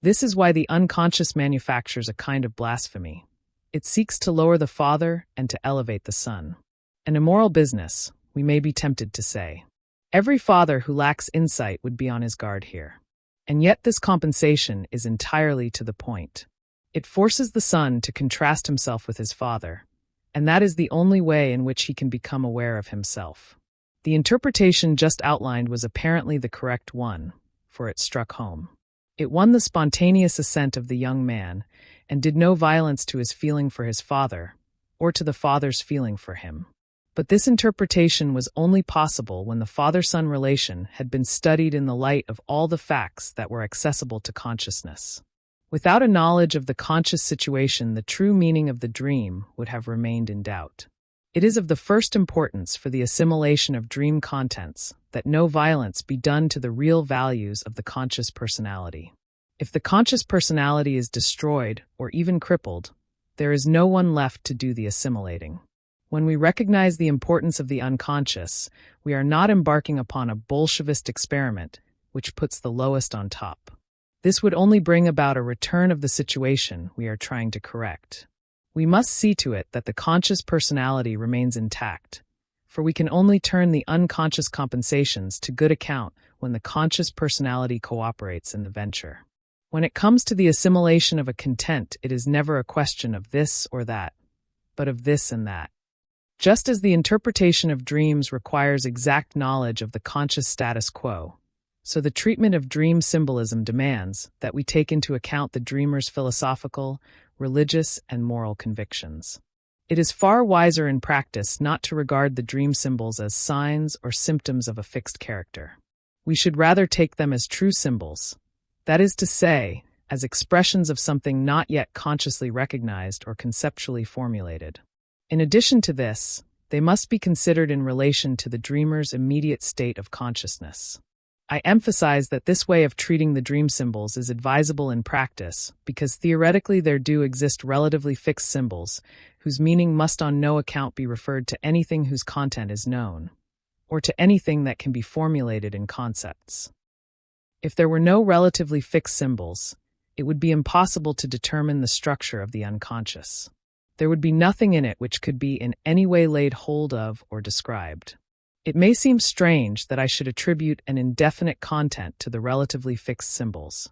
This is why the unconscious manufactures a kind of blasphemy. It seeks to lower the Father and to elevate the Son. An immoral business, we may be tempted to say. Every father who lacks insight would be on his guard here. And yet this compensation is entirely to the point. It forces the son to contrast himself with his father, and that is the only way in which he can become aware of himself. The interpretation just outlined was apparently the correct one, for it struck home. It won the spontaneous assent of the young man, and did no violence to his feeling for his father, or to the father's feeling for him. But this interpretation was only possible when the father-son relation had been studied in the light of all the facts that were accessible to consciousness. Without a knowledge of the conscious situation, the true meaning of the dream would have remained in doubt. It is of the first importance for the assimilation of dream contents that no violence be done to the real values of the conscious personality. If the conscious personality is destroyed or even crippled, there is no one left to do the assimilating. When we recognize the importance of the unconscious, we are not embarking upon a Bolshevist experiment which puts the lowest on top. This would only bring about a return of the situation we are trying to correct. We must see to it that the conscious personality remains intact, for we can only turn the unconscious compensations to good account when the conscious personality cooperates in the venture. When it comes to the assimilation of a content, it is never a question of this or that, but of this and that. Just as the interpretation of dreams requires exact knowledge of the conscious status quo, so the treatment of dream symbolism demands that we take into account the dreamer's philosophical, religious, and moral convictions. It is far wiser in practice not to regard the dream symbols as signs or symptoms of a fixed character. We should rather take them as true symbols, that is to say, as expressions of something not yet consciously recognized or conceptually formulated. In addition to this, they must be considered in relation to the dreamer's immediate state of consciousness. I emphasize that this way of treating the dream symbols is advisable in practice because theoretically there do exist relatively fixed symbols whose meaning must on no account be referred to anything whose content is known, or to anything that can be formulated in concepts. If there were no relatively fixed symbols, it would be impossible to determine the structure of the unconscious. There would be nothing in it which could be in any way laid hold of or described. It may seem strange that I should attribute an indefinite content to the relatively fixed symbols,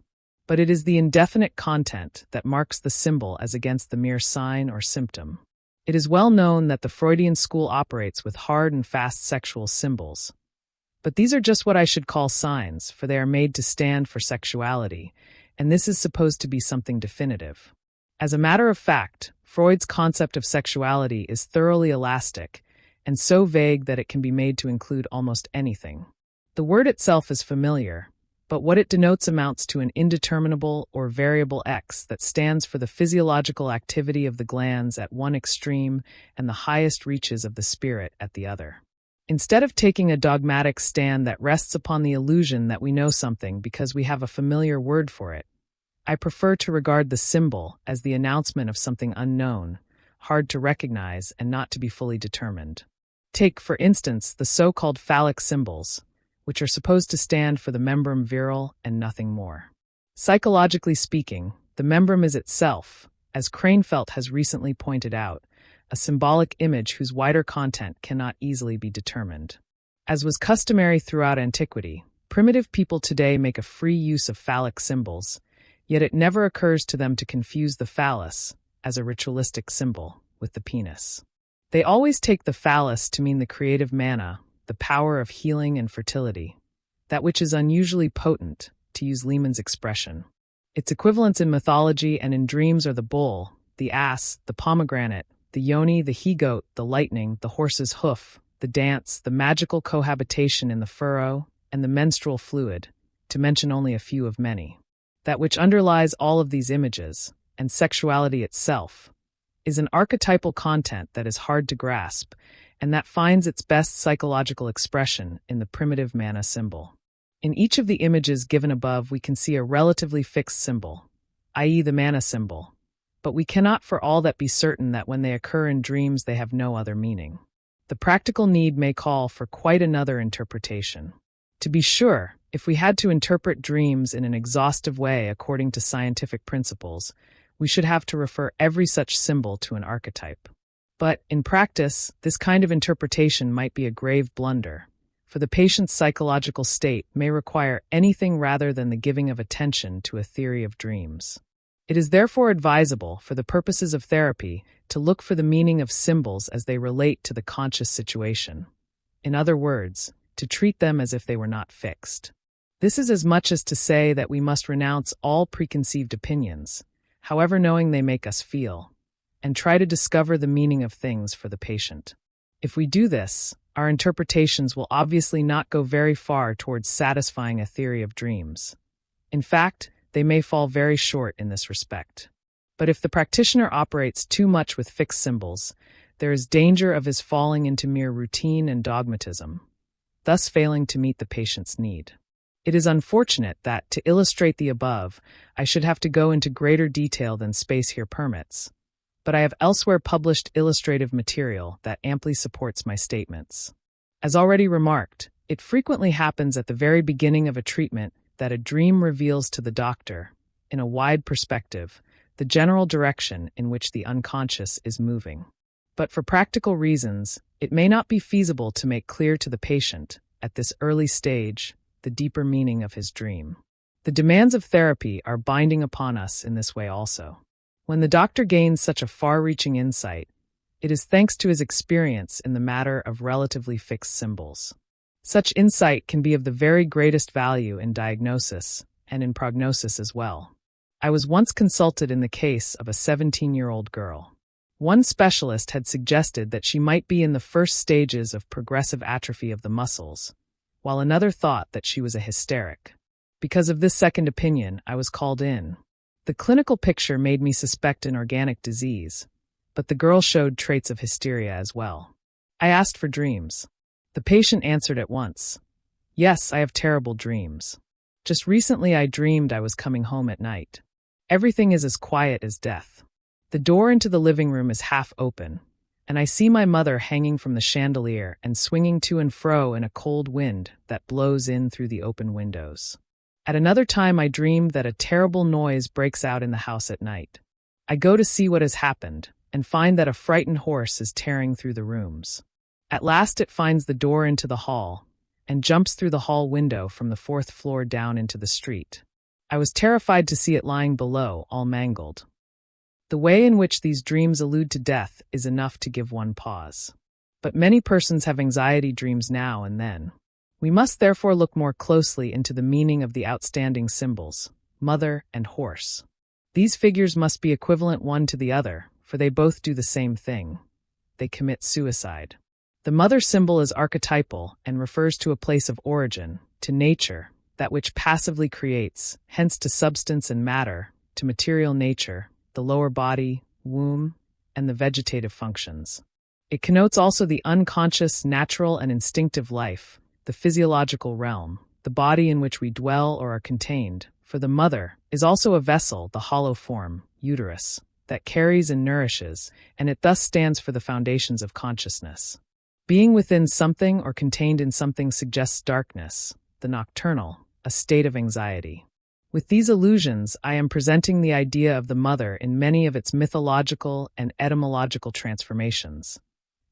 but it is the indefinite content that marks the symbol as against the mere sign or symptom. It is well known that the Freudian school operates with hard and fast sexual symbols, but these are just what I should call signs, for they are made to stand for sexuality, and this is supposed to be something definitive. As a matter of fact, Freud's concept of sexuality is thoroughly elastic and so vague that it can be made to include almost anything. The word itself is familiar, but what it denotes amounts to an indeterminable or variable X that stands for the physiological activity of the glands at one extreme and the highest reaches of the spirit at the other. Instead of taking a dogmatic stand that rests upon the illusion that we know something because we have a familiar word for it, I prefer to regard the symbol as the announcement of something unknown, hard to recognize and not to be fully determined. Take, for instance, the so-called phallic symbols, which are supposed to stand for the membrum virile and nothing more. Psychologically speaking, the membrum is itself, as Cranefelt has recently pointed out, a symbolic image whose wider content cannot easily be determined. As was customary throughout antiquity, primitive people today make a free use of phallic symbols, yet it never occurs to them to confuse the phallus, as a ritualistic symbol, with the penis. They always take the phallus to mean the creative mana, the power of healing and fertility, that which is unusually potent, to use Lehmann's expression. Its equivalents in mythology and in dreams are the bull, the ass, the pomegranate, the yoni, the he-goat, the lightning, the horse's hoof, the dance, the magical cohabitation in the furrow, and the menstrual fluid, to mention only a few of many. That which underlies all of these images, and sexuality itself, is an archetypal content that is hard to grasp, and that finds its best psychological expression in the primitive mana symbol. In each of the images given above we can see a relatively fixed symbol, i.e. the mana symbol, but we cannot for all that be certain that when they occur in dreams they have no other meaning. The practical need may call for quite another interpretation. To be sure, If we had to interpret dreams in an exhaustive way according to scientific principles, we should have to refer every such symbol to an archetype. But, in practice, this kind of interpretation might be a grave blunder, for the patient's psychological state may require anything rather than the giving of attention to a theory of dreams. It is therefore advisable, for the purposes of therapy, to look for the meaning of symbols as they relate to the conscious situation. In other words, to treat them as if they were not fixed. This is as much as to say that we must renounce all preconceived opinions, however knowing they make us feel, and try to discover the meaning of things for the patient. If we do this, our interpretations will obviously not go very far towards satisfying a theory of dreams. In fact, they may fall very short in this respect. But if the practitioner operates too much with fixed symbols, there is danger of his falling into mere routine and dogmatism, thus failing to meet the patient's need. It is unfortunate that, to illustrate the above, I should have to go into greater detail than space here permits, but I have elsewhere published illustrative material that amply supports my statements. As already remarked, it frequently happens at the very beginning of a treatment that a dream reveals to the doctor, in a wide perspective, the general direction in which the unconscious is moving. But for practical reasons, it may not be feasible to make clear to the patient, at this early stage, the deeper meaning of his dream. The demands of therapy are binding upon us in this way also. When the doctor gains such a far-reaching insight, it is thanks to his experience in the matter of relatively fixed symbols. Such insight can be of the very greatest value in diagnosis and in prognosis as well. I was once consulted in the case of a 17-year-old girl. One specialist had suggested that she might be in the first stages of progressive atrophy of the muscles, while another thought that she was a hysteric. Because of this second opinion, I was called in. The clinical picture made me suspect an organic disease, but the girl showed traits of hysteria as well. I asked for dreams. The patient answered at once, "Yes, I have terrible dreams. Just recently I dreamed I was coming home at night. Everything is as quiet as death. The door into the living room is half open, and I see my mother hanging from the chandelier and swinging to and fro in a cold wind that blows in through the open windows. At another time I dreamed that a terrible noise breaks out in the house at night. I go to see what has happened, and find that a frightened horse is tearing through the rooms. At last it finds the door into the hall, and jumps through the hall window from the 4th floor down into the street. I was terrified to see it lying below, all mangled." The way in which these dreams allude to death is enough to give one pause. But many persons have anxiety dreams now and then. We must therefore look more closely into the meaning of the outstanding symbols, mother and horse. These figures must be equivalent one to the other, for they both do the same thing. They commit suicide. The mother symbol is archetypal and refers to a place of origin, to nature, that which passively creates, hence to substance and matter, to material nature, the lower body, womb, and the vegetative functions. It connotes also the unconscious, natural, and instinctive life, the physiological realm, the body in which we dwell or are contained, for the mother is also a vessel, the hollow form, uterus, that carries and nourishes, and it thus stands for the foundations of consciousness. Being within something or contained in something suggests darkness, the nocturnal, a state of anxiety. With these allusions, I am presenting the idea of the mother in many of its mythological and etymological transformations.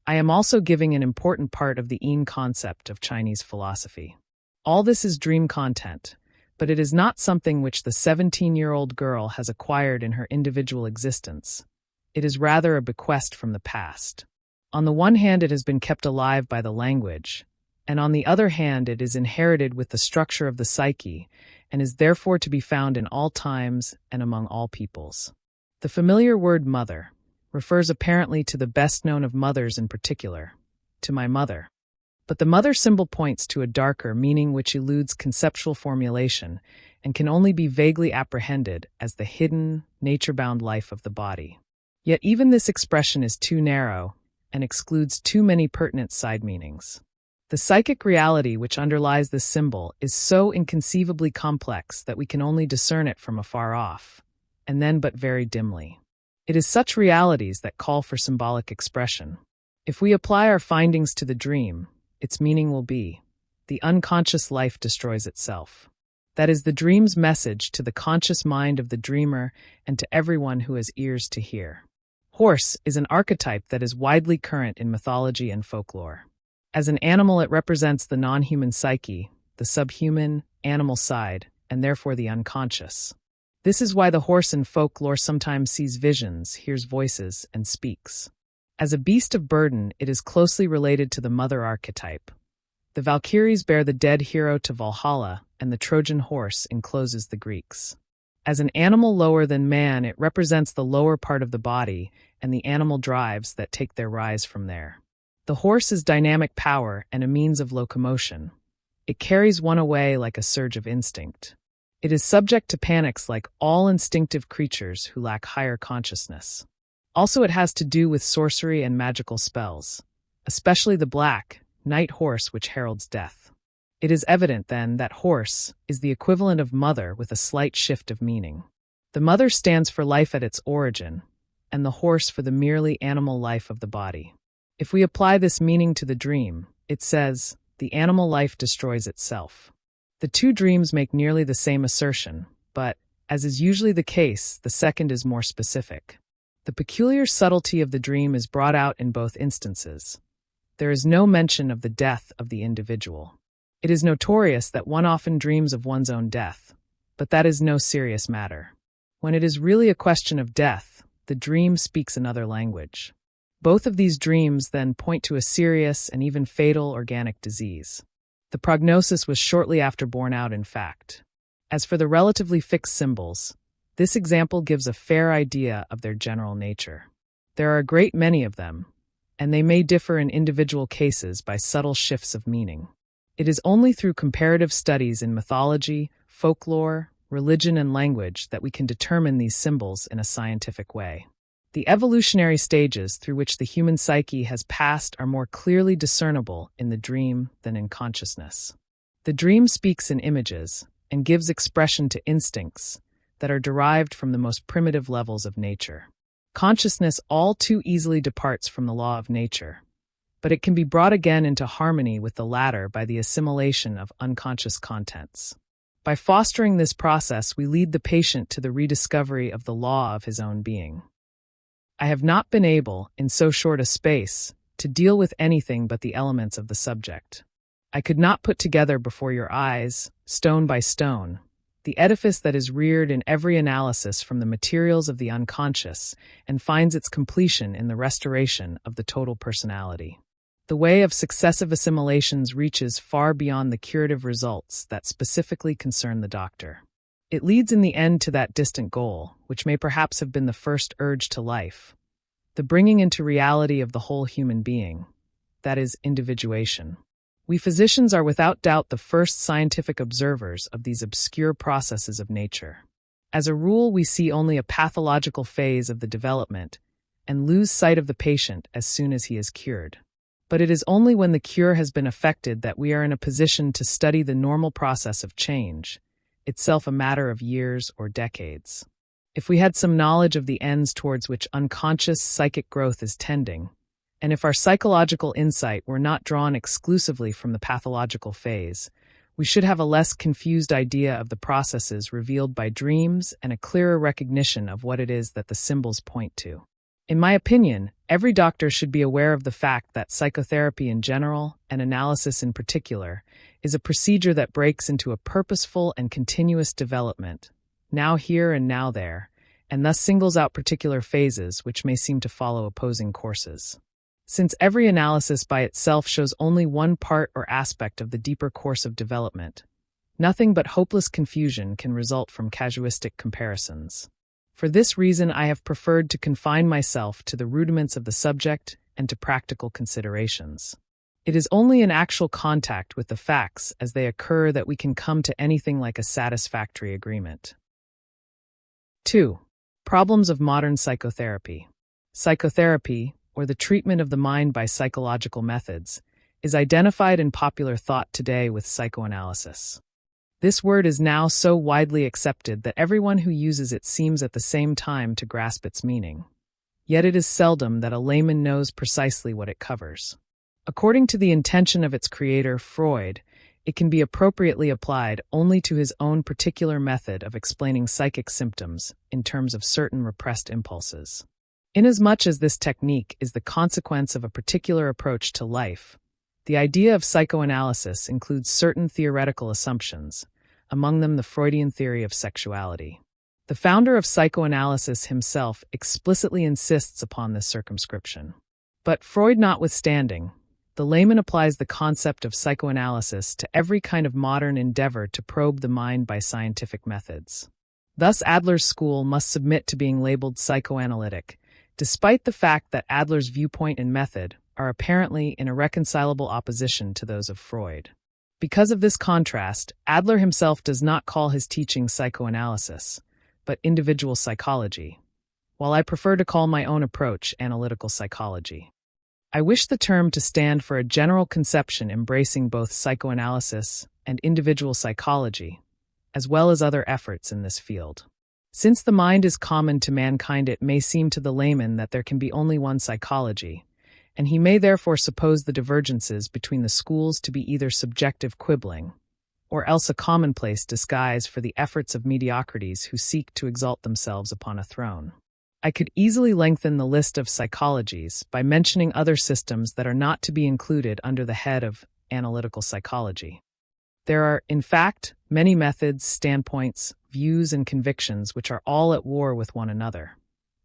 I am also giving an important part of the Yin concept of Chinese philosophy. All this is dream content, but it is not something which the 17-year-old girl has acquired in her individual existence. It is rather a bequest from the past. On the one hand, it has been kept alive by the language, and on the other hand, it is inherited with the structure of the psyche, and is therefore to be found in all times and among all peoples. The familiar word mother refers apparently to the best known of mothers in particular, to my mother. But the mother symbol points to a darker meaning which eludes conceptual formulation and can only be vaguely apprehended as the hidden, nature-bound life of the body. Yet even this expression is too narrow and excludes too many pertinent side meanings. The psychic reality which underlies this symbol is so inconceivably complex that we can only discern it from afar off, and then but very dimly. It is such realities that call for symbolic expression. If we apply our findings to the dream, its meaning will be, the unconscious life destroys itself. That is the dream's message to the conscious mind of the dreamer and to everyone who has ears to hear. Horse is an archetype that is widely current in mythology and folklore. As an animal, it represents the non-human psyche, the subhuman, animal side, and therefore the unconscious. This is why the horse in folklore sometimes sees visions, hears voices, and speaks. As a beast of burden, it is closely related to the mother archetype. The Valkyries bear the dead hero to Valhalla, and the Trojan horse encloses the Greeks. As an animal lower than man, it represents the lower part of the body and the animal drives that take their rise from there. The horse is dynamic power and a means of locomotion. It carries one away like a surge of instinct. It is subject to panics like all instinctive creatures who lack higher consciousness. Also, it has to do with sorcery and magical spells, especially the black, night horse which heralds death. It is evident, then, that horse is the equivalent of mother with a slight shift of meaning. The mother stands for life at its origin, and the horse for the merely animal life of the body. If we apply this meaning to the dream, it says, the animal life destroys itself. The two dreams make nearly the same assertion, but, as is usually the case, the second is more specific. The peculiar subtlety of the dream is brought out in both instances. There is no mention of the death of the individual. It is notorious that one often dreams of one's own death, but that is no serious matter. When it is really a question of death, the dream speaks another language. Both of these dreams then point to a serious and even fatal organic disease. The prognosis was shortly after borne out, in fact. As for the relatively fixed symbols, this example gives a fair idea of their general nature. There are a great many of them, and they may differ in individual cases by subtle shifts of meaning. It is only through comparative studies in mythology, folklore, religion, and language that we can determine these symbols in a scientific way. The evolutionary stages through which the human psyche has passed are more clearly discernible in the dream than in consciousness. The dream speaks in images and gives expression to instincts that are derived from the most primitive levels of nature. Consciousness all too easily departs from the law of nature, but it can be brought again into harmony with the latter by the assimilation of unconscious contents. By fostering this process, we lead the patient to the rediscovery of the law of his own being. I have not been able, in so short a space, to deal with anything but the elements of the subject. I could not put together before your eyes, stone by stone, the edifice that is reared in every analysis from the materials of the unconscious and finds its completion in the restoration of the total personality. The way of successive assimilations reaches far beyond the curative results that specifically concern the doctor. It leads in the end to that distant goal, which may perhaps have been the first urge to life, the bringing into reality of the whole human being, that is, individuation. We physicians are without doubt the first scientific observers of these obscure processes of nature. As a rule, we see only a pathological phase of the development and lose sight of the patient as soon as he is cured. But it is only when the cure has been effected that we are in a position to study the normal process of change, itself a matter of years or decades. If we had some knowledge of the ends towards which unconscious psychic growth is tending, and if our psychological insight were not drawn exclusively from the pathological phase, we should have a less confused idea of the processes revealed by dreams and a clearer recognition of what it is that the symbols point to. In my opinion, every doctor should be aware of the fact that psychotherapy in general, and analysis in particular, is a procedure that breaks into a purposeful and continuous development, now here and now there, and thus singles out particular phases which may seem to follow opposing courses. Since every analysis by itself shows only one part or aspect of the deeper course of development, nothing but hopeless confusion can result from casuistic comparisons. For this reason, I have preferred to confine myself to the rudiments of the subject and to practical considerations. It is only in actual contact with the facts as they occur that we can come to anything like a satisfactory agreement. 2. Problems of modern psychotherapy. Psychotherapy, or the treatment of the mind by psychological methods, is identified in popular thought today with psychoanalysis. This word is now so widely accepted that everyone who uses it seems at the same time to grasp its meaning. Yet it is seldom that a layman knows precisely what it covers. According to the intention of its creator, Freud, it can be appropriately applied only to his own particular method of explaining psychic symptoms in terms of certain repressed impulses. Inasmuch as this technique is the consequence of a particular approach to life, the idea of psychoanalysis includes certain theoretical assumptions, among them the Freudian theory of sexuality. The founder of psychoanalysis himself explicitly insists upon this circumscription. But Freud notwithstanding, the layman applies the concept of psychoanalysis to every kind of modern endeavor to probe the mind by scientific methods. Thus, Adler's school must submit to being labeled psychoanalytic, despite the fact that Adler's viewpoint and method are apparently in irreconcilable opposition to those of Freud. Because of this contrast, Adler himself does not call his teaching psychoanalysis, but individual psychology, while I prefer to call my own approach analytical psychology. I wish the term to stand for a general conception embracing both psychoanalysis and individual psychology, as well as other efforts in this field. Since the mind is common to mankind, it may seem to the layman that there can be only one psychology, and he may therefore suppose the divergences between the schools to be either subjective quibbling, or else a commonplace disguise for the efforts of mediocrities who seek to exalt themselves upon a throne. I could easily lengthen the list of psychologies by mentioning other systems that are not to be included under the head of analytical psychology. There are, in fact, many methods, standpoints, views, and convictions which are all at war with one another.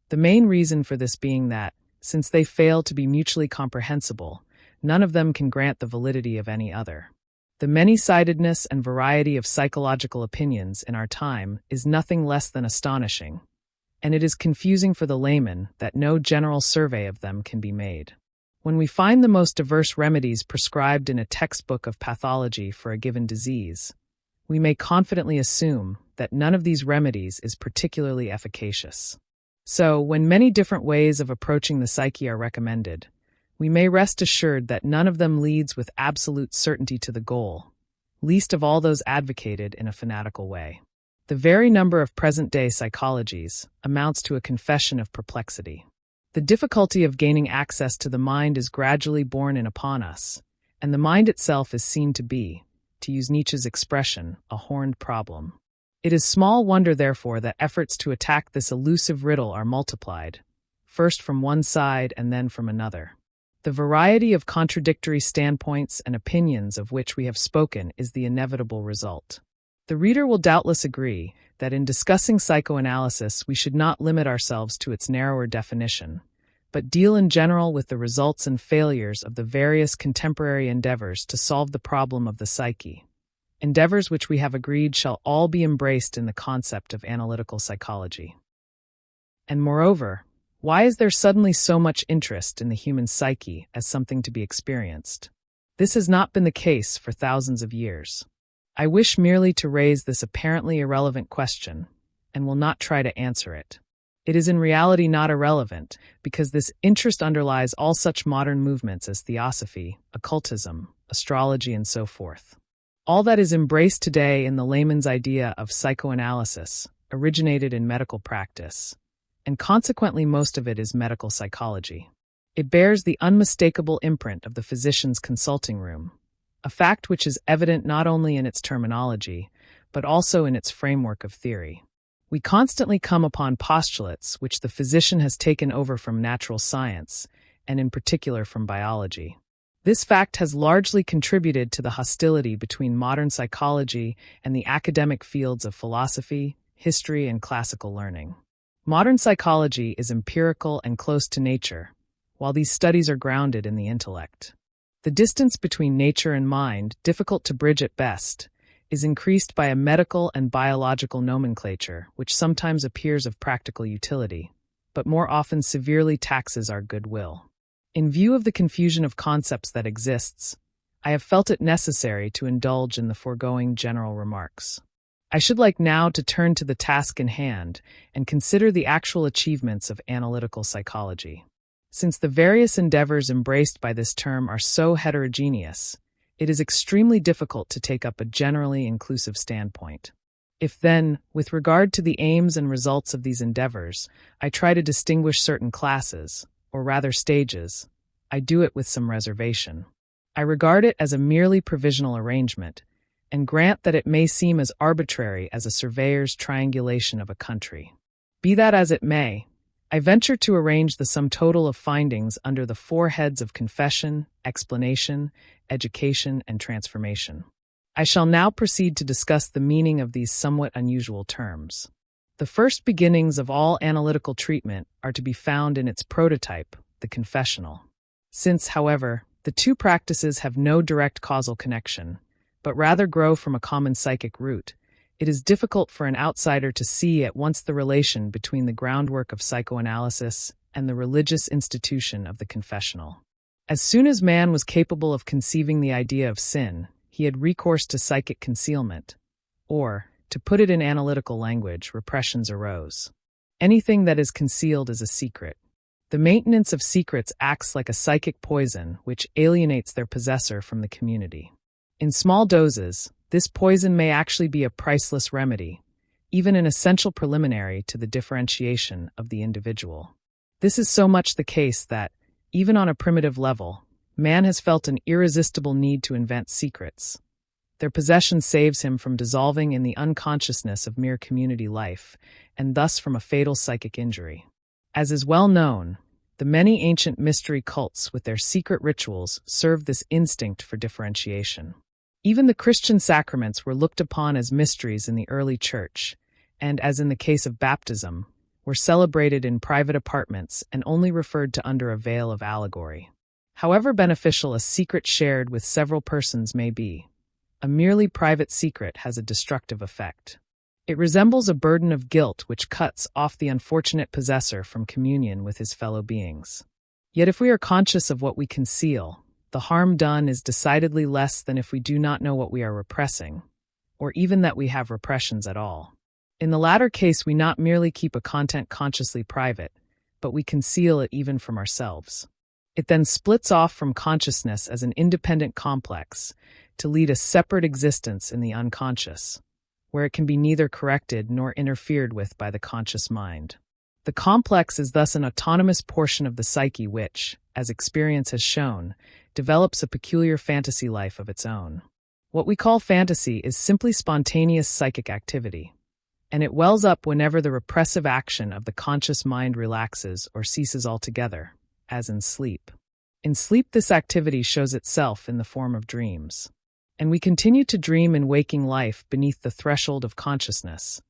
The main reason for this being that, since they fail to be mutually comprehensible, none of them can grant the validity of any other. The many-sidedness and variety of psychological opinions in our time is nothing less than astonishing, and it is confusing for the layman that no general survey of them can be made. When we find the most diverse remedies prescribed in a textbook of pathology for a given disease, we may confidently assume that none of these remedies is particularly efficacious. So, when many different ways of approaching the psyche are recommended, we may rest assured that none of them leads with absolute certainty to the goal, least of all those advocated in a fanatical way. The very number of present-day psychologies amounts to a confession of perplexity. The difficulty of gaining access to the mind is gradually borne in upon us, and the mind itself is seen to be, to use Nietzsche's expression, a horned problem. It is small wonder, therefore, that efforts to attack this elusive riddle are multiplied, first from one side and then from another. The variety of contradictory standpoints and opinions of which we have spoken is the inevitable result. The reader will doubtless agree that in discussing psychoanalysis we should not limit ourselves to its narrower definition, but deal in general with the results and failures of the various contemporary endeavors to solve the problem of the psyche, endeavors which we have agreed shall all be embraced in the concept of analytical psychology. And moreover, why is there suddenly so much interest in the human psyche as something to be experienced? This has not been the case for thousands of years. I wish merely to raise this apparently irrelevant question, and will not try to answer it. It is in reality not irrelevant, because this interest underlies all such modern movements as theosophy, occultism, astrology, and so forth. All that is embraced today in the layman's idea of psychoanalysis originated in medical practice, and consequently most of it is medical psychology. It bears the unmistakable imprint of the physician's consulting room, a fact which is evident not only in its terminology, but also in its framework of theory. We constantly come upon postulates which the physician has taken over from natural science, and in particular from biology. This fact has largely contributed to the hostility between modern psychology and the academic fields of philosophy, history, and classical learning. Modern psychology is empirical and close to nature, while these studies are grounded in the intellect. The distance between nature and mind, difficult to bridge at best, is increased by a medical and biological nomenclature which sometimes appears of practical utility, but more often severely taxes our goodwill. In view of the confusion of concepts that exists, I have felt it necessary to indulge in the foregoing general remarks. I should like now to turn to the task in hand and consider the actual achievements of analytical psychology. Since the various endeavors embraced by this term are so heterogeneous, it is extremely difficult to take up a generally inclusive standpoint. If then, with regard to the aims and results of these endeavors, I try to distinguish certain classes, or rather stages, I do it with some reservation. I regard it as a merely provisional arrangement, and grant that it may seem as arbitrary as a surveyor's triangulation of a country. Be that as it may, I venture to arrange the sum total of findings under the four heads of confession, explanation, education, and transformation. I shall now proceed to discuss the meaning of these somewhat unusual terms. The first beginnings of all analytical treatment are to be found in its prototype, the confessional. Since, however, the two practices have no direct causal connection, but rather grow from a common psychic root, it is difficult for an outsider to see at once the relation between the groundwork of psychoanalysis and the religious institution of the confessional. As soon as man was capable of conceiving the idea of sin, he had recourse to psychic concealment, or, to put it in analytical language, repressions arose. Anything that is concealed is a secret. The maintenance of secrets acts like a psychic poison which alienates their possessor from the community. In small doses, this poison may actually be a priceless remedy, even an essential preliminary to the differentiation of the individual. This is so much the case that, even on a primitive level, man has felt an irresistible need to invent secrets. Their possession saves him from dissolving in the unconsciousness of mere community life, and thus from a fatal psychic injury. As is well known, the many ancient mystery cults with their secret rituals serve this instinct for differentiation. Even the Christian sacraments were looked upon as mysteries in the early church, and, as in the case of baptism, were celebrated in private apartments and only referred to under a veil of allegory. However beneficial a secret shared with several persons may be, a merely private secret has a destructive effect. It resembles a burden of guilt which cuts off the unfortunate possessor from communion with his fellow beings. Yet if we are conscious of what we conceal, the harm done is decidedly less than if we do not know what we are repressing, or even that we have repressions at all. In the latter case, we not merely keep a content consciously private, but we conceal it even from ourselves. It then splits off from consciousness as an independent complex to lead a separate existence in the unconscious, where it can be neither corrected nor interfered with by the conscious mind. The complex is thus an autonomous portion of the psyche which, as experience has shown, develops a peculiar fantasy life of its own. What we call fantasy is simply spontaneous psychic activity, and it wells up whenever the repressive action of the conscious mind relaxes or ceases altogether, as in sleep. In sleep, this activity shows itself in the form of dreams. And we continue to dream in waking life beneath the threshold of consciousness,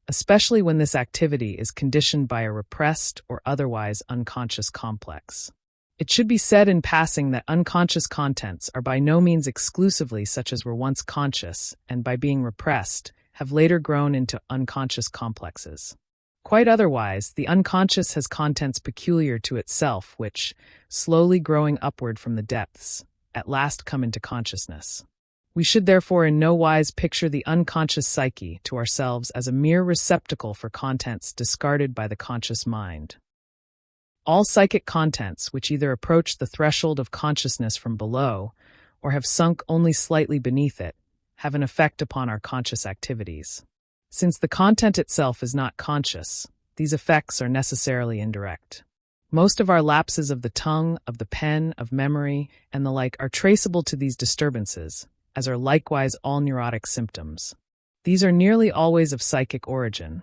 especially when this activity is conditioned by a repressed or otherwise unconscious complex. It should be said in passing that unconscious contents are by no means exclusively such as were once conscious, and by being repressed, have later grown into unconscious complexes. Quite otherwise, the unconscious has contents peculiar to itself which, slowly growing upward from the depths, at last come into consciousness. We should therefore in no wise picture the unconscious psyche to ourselves as a mere receptacle for contents discarded by the conscious mind. All psychic contents which either approach the threshold of consciousness from below or have sunk only slightly beneath it have an effect upon our conscious activities. Since the content itself is not conscious, these effects are necessarily indirect. Most of our lapses of the tongue, of the pen, of memory, and the like are traceable to these disturbances, as are likewise all neurotic symptoms. These are nearly always of psychic origin,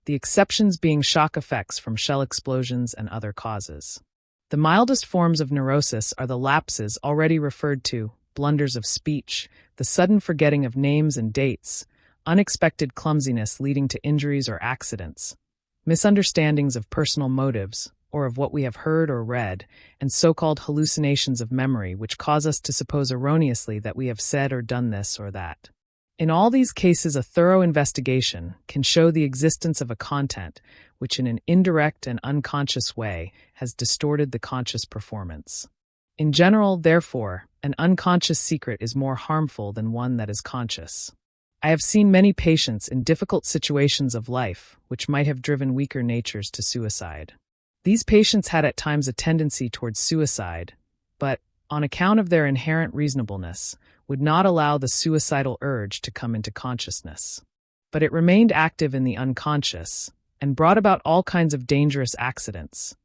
the exceptions being shock effects from shell explosions and other causes. The mildest forms of neurosis are the lapses already referred to, blunders of speech, the sudden forgetting of names and dates, unexpected clumsiness leading to injuries or accidents, misunderstandings of personal motives, or of what we have heard or read, and so-called hallucinations of memory which cause us to suppose erroneously that we have said or done this or that. In all these cases, a thorough investigation can show the existence of a content which in an indirect and unconscious way has distorted the conscious performance. In general, therefore, an unconscious secret is more harmful than one that is conscious. I have seen many patients in difficult situations of life which might have driven weaker natures to suicide. These patients had at times a tendency towards suicide, but, on account of their inherent reasonableness, would not allow the suicidal urge to come into consciousness. But it remained active in the unconscious, and brought about all kinds of dangerous accidents,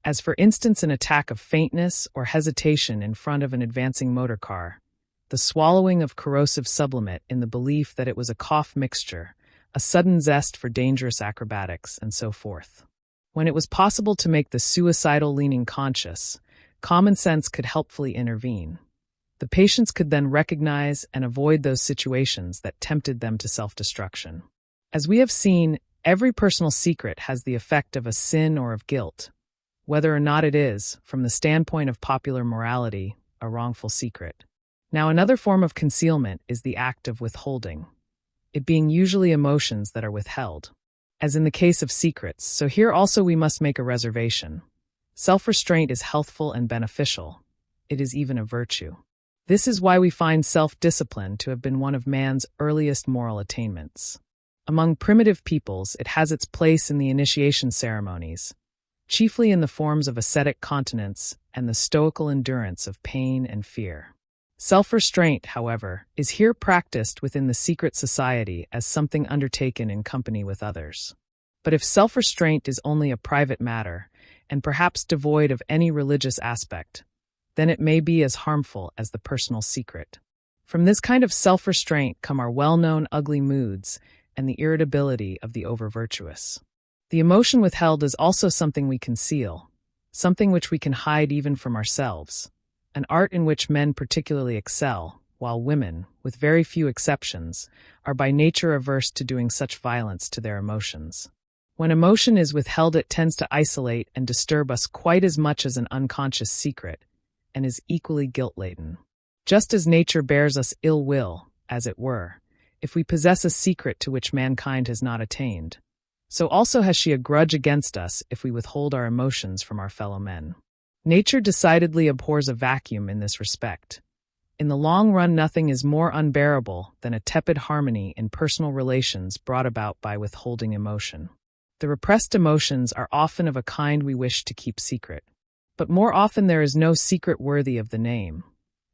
as for instance an attack of faintness or hesitation in front of an advancing motor car, the swallowing of corrosive sublimate in the belief that it was a cough mixture, a sudden zest for dangerous acrobatics, and so forth. When it was possible to make the suicidal leaning conscious, common sense could helpfully intervene. The patients could then recognize and avoid those situations that tempted them to self-destruction. As we have seen, every personal secret has the effect of a sin or of guilt, whether or not it is, from the standpoint of popular morality, a wrongful secret. Now, another form of concealment is the act of withholding, it being usually emotions that are withheld, as in the case of secrets, so here also we must make a reservation. Self-restraint is healthful and beneficial. It is even a virtue. This is why we find self-discipline to have been one of man's earliest moral attainments. Among primitive peoples, it has its place in the initiation ceremonies, chiefly in the forms of ascetic continence and the stoical endurance of pain and fear. Self-restraint, however, is here practiced within the secret society as something undertaken in company with others. But if self-restraint is only a private matter, and perhaps devoid of any religious aspect, then it may be as harmful as the personal secret. From this kind of self-restraint come our well-known ugly moods and the irritability of the over-virtuous. The emotion withheld is also something we conceal, something which we can hide even from ourselves, an art in which men particularly excel, while women, with very few exceptions, are by nature averse to doing such violence to their emotions. When emotion is withheld, it tends to isolate and disturb us quite as much as an unconscious secret, and is equally guilt-laden. Just as nature bears us ill will, as it were, if we possess a secret to which mankind has not attained, so also has she a grudge against us if we withhold our emotions from our fellow men. Nature decidedly abhors a vacuum in this respect. In the long run, nothing is more unbearable than a tepid harmony in personal relations brought about by withholding emotion. The repressed emotions are often of a kind we wish to keep secret. But more often there is no secret worthy of the name.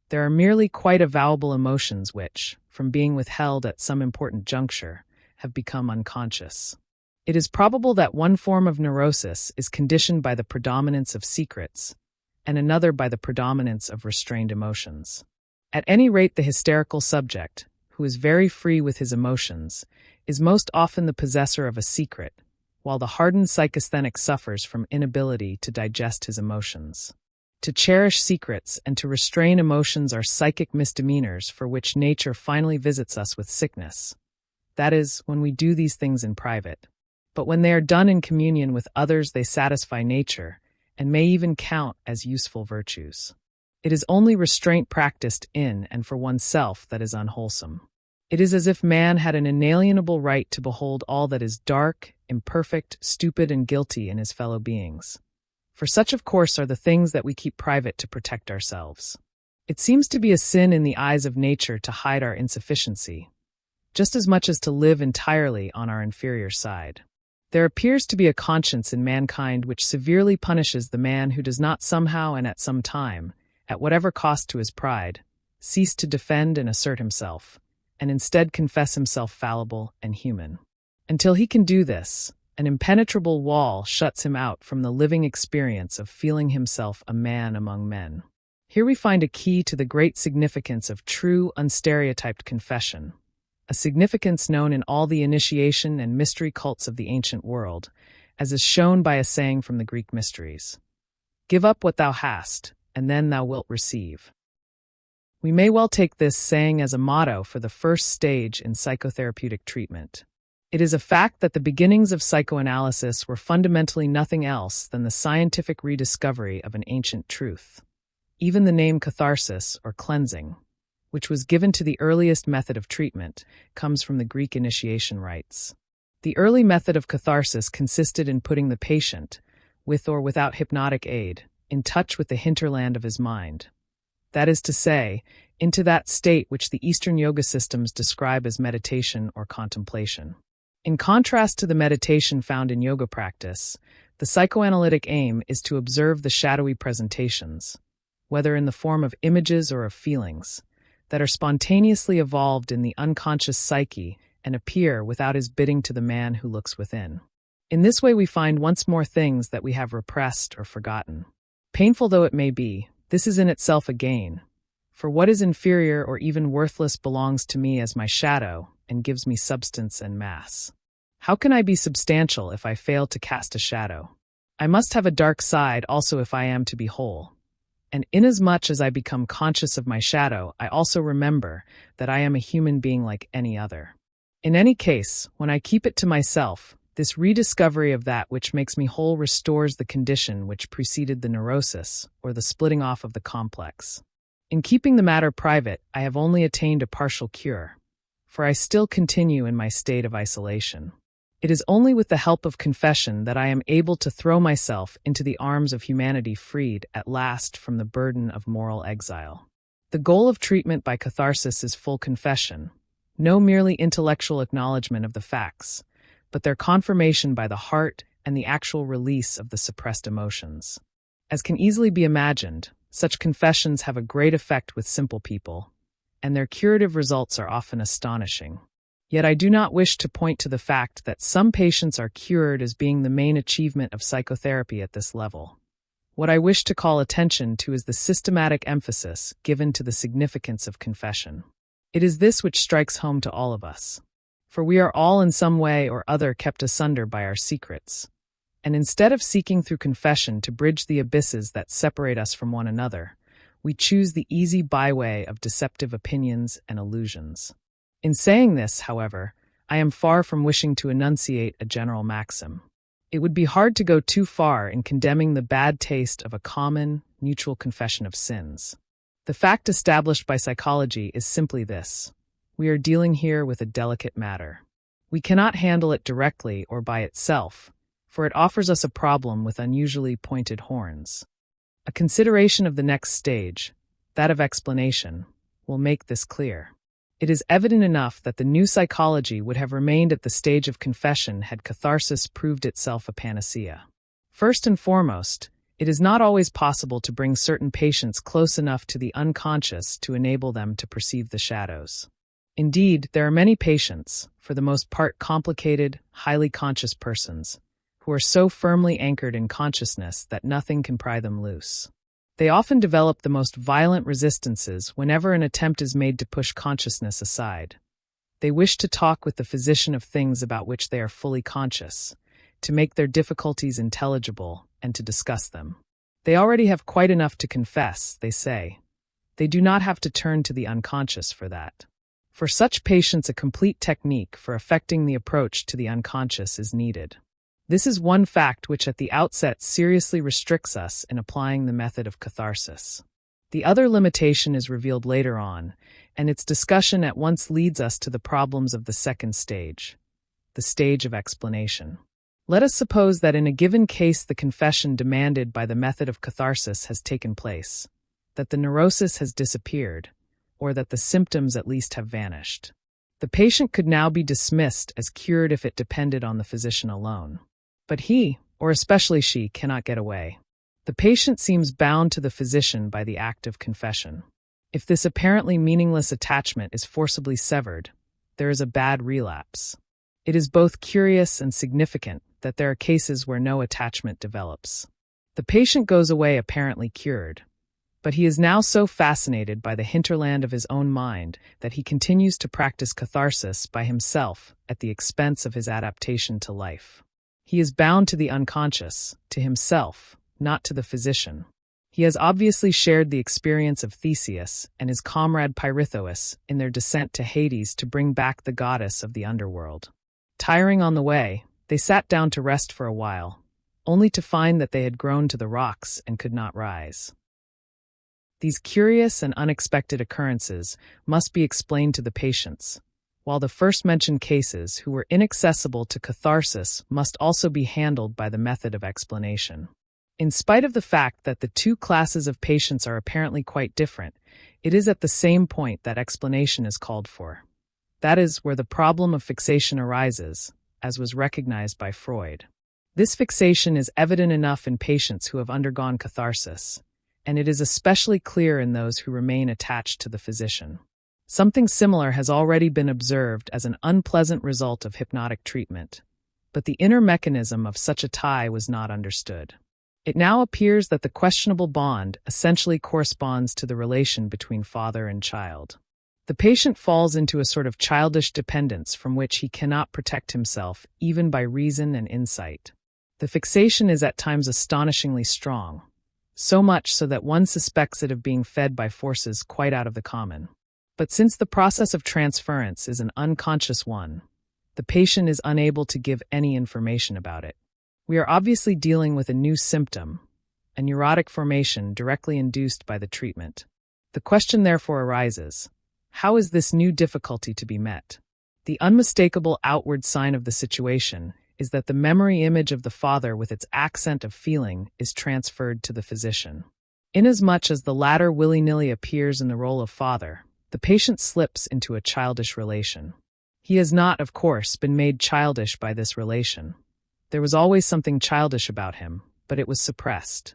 There are merely quite avowable emotions which, from being withheld at some important juncture, have become unconscious. It is probable that one form of neurosis is conditioned by the predominance of secrets, and another by the predominance of restrained emotions. At any rate, the hysterical subject, who is very free with his emotions, is most often the possessor of a secret, while the hardened psychasthenic suffers from inability to digest his emotions. To cherish secrets and to restrain emotions are psychic misdemeanors for which nature finally visits us with sickness. That is, when we do these things in private. But when they are done in communion with others, they satisfy nature, and may even count as useful virtues. It is only restraint practiced in and for oneself that is unwholesome. It is as if man had an inalienable right to behold all that is dark, imperfect, stupid, and guilty in his fellow beings. For such, of course, are the things that we keep private to protect ourselves. It seems to be a sin in the eyes of nature to hide our insufficiency, just as much as to live entirely on our inferior side. There appears to be a conscience in mankind which severely punishes the man who does not somehow and at some time, at whatever cost to his pride, cease to defend and assert himself, and instead confess himself fallible and human. Until he can do this, an impenetrable wall shuts him out from the living experience of feeling himself a man among men. Here we find a key to the great significance of true, unstereotyped confession, a significance known in all the initiation and mystery cults of the ancient world, as is shown by a saying from the Greek mysteries. Give up what thou hast, and then thou wilt receive. We may well take this saying as a motto for the first stage in psychotherapeutic treatment. It is a fact that the beginnings of psychoanalysis were fundamentally nothing else than the scientific rediscovery of an ancient truth. Even the name catharsis, or cleansing, which was given to the earliest method of treatment, comes from the Greek initiation rites. The early method of catharsis consisted in putting the patient, with or without hypnotic aid, in touch with the hinterland of his mind. That is to say, into that state which the Eastern yoga systems describe as meditation or contemplation. In contrast to the meditation found in yoga practice, the psychoanalytic aim is to observe the shadowy presentations, whether in the form of images or of feelings, that are spontaneously evolved in the unconscious psyche and appear without his bidding to the man who looks within. In this way, we find once more things that we have repressed or forgotten. Painful though it may be, this is in itself a gain. For what is inferior or even worthless belongs to me as my shadow and gives me substance and mass. How can I be substantial if I fail to cast a shadow? I must have a dark side also if I am to be whole. And inasmuch as I become conscious of my shadow, I also remember that I am a human being like any other. In any case, when I keep it to myself, this rediscovery of that which makes me whole restores the condition which preceded the neurosis, or the splitting off of the complex. In keeping the matter private, I have only attained a partial cure, for I still continue in my state of isolation. It is only with the help of confession that I am able to throw myself into the arms of humanity, freed at last from the burden of moral exile. The goal of treatment by catharsis is full confession, no merely intellectual acknowledgement of the facts, but their confirmation by the heart and the actual release of the suppressed emotions. As can easily be imagined, such confessions have a great effect with simple people, and their curative results are often astonishing. Yet I do not wish to point to the fact that some patients are cured as being the main achievement of psychotherapy at this level. What I wish to call attention to is the systematic emphasis given to the significance of confession. It is this which strikes home to all of us. For we are all in some way or other kept asunder by our secrets. And instead of seeking through confession to bridge the abysses that separate us from one another, we choose the easy byway of deceptive opinions and illusions. In saying this, however, I am far from wishing to enunciate a general maxim. It would be hard to go too far in condemning the bad taste of a common, mutual confession of sins. The fact established by psychology is simply this: we are dealing here with a delicate matter. We cannot handle it directly or by itself, for it offers us a problem with unusually pointed horns. A consideration of the next stage, that of explanation, will make this clear. It is evident enough that the new psychology would have remained at the stage of confession had catharsis proved itself a panacea. First and foremost, it is not always possible to bring certain patients close enough to the unconscious to enable them to perceive the shadows. Indeed, there are many patients, for the most part complicated, highly conscious persons, who are so firmly anchored in consciousness that nothing can pry them loose. They often develop the most violent resistances whenever an attempt is made to push consciousness aside. They wish to talk with the physician of things about which they are fully conscious, to make their difficulties intelligible, and to discuss them. They already have quite enough to confess, they say. They do not have to turn to the unconscious for that. For such patients, a complete technique for effecting the approach to the unconscious is needed. This is one fact which at the outset seriously restricts us in applying the method of catharsis. The other limitation is revealed later on, and its discussion at once leads us to the problems of the second stage, the stage of explanation. Let us suppose that in a given case the confession demanded by the method of catharsis has taken place, that the neurosis has disappeared, or that the symptoms at least have vanished. The patient could now be dismissed as cured if it depended on the physician alone. But he, or especially she, cannot get away. The patient seems bound to the physician by the act of confession. If this apparently meaningless attachment is forcibly severed, there is a bad relapse. It is both curious and significant that there are cases where no attachment develops. The patient goes away apparently cured, but he is now so fascinated by the hinterland of his own mind that he continues to practice catharsis by himself at the expense of his adaptation to life. He is bound to the unconscious, to himself, not to the physician. He has obviously shared the experience of Theseus and his comrade Pirithous in their descent to Hades to bring back the goddess of the underworld. Tiring on the way, they sat down to rest for a while, only to find that they had grown to the rocks and could not rise. These curious and unexpected occurrences must be explained to the patients, while the first-mentioned cases who were inaccessible to catharsis must also be handled by the method of explanation. In spite of the fact that the two classes of patients are apparently quite different, it is at the same point that explanation is called for. That is where the problem of fixation arises, as was recognized by Freud. This fixation is evident enough in patients who have undergone catharsis, and it is especially clear in those who remain attached to the physician. Something similar has already been observed as an unpleasant result of hypnotic treatment, but the inner mechanism of such a tie was not understood. It now appears that the questionable bond essentially corresponds to the relation between father and child. The patient falls into a sort of childish dependence from which he cannot protect himself even by reason and insight. The fixation is at times astonishingly strong, so much so that one suspects it of being fed by forces quite out of the common. But since the process of transference is an unconscious one, the patient is unable to give any information about it. We are obviously dealing with a new symptom, a neurotic formation directly induced by the treatment. The question therefore arises, how is this new difficulty to be met? The unmistakable outward sign of the situation is that the memory image of the father with its accent of feeling is transferred to the physician. Inasmuch as the latter willy-nilly appears in the role of father, the patient slips into a childish relation. He has not, of course, been made childish by this relation. There was always something childish about him, but it was suppressed.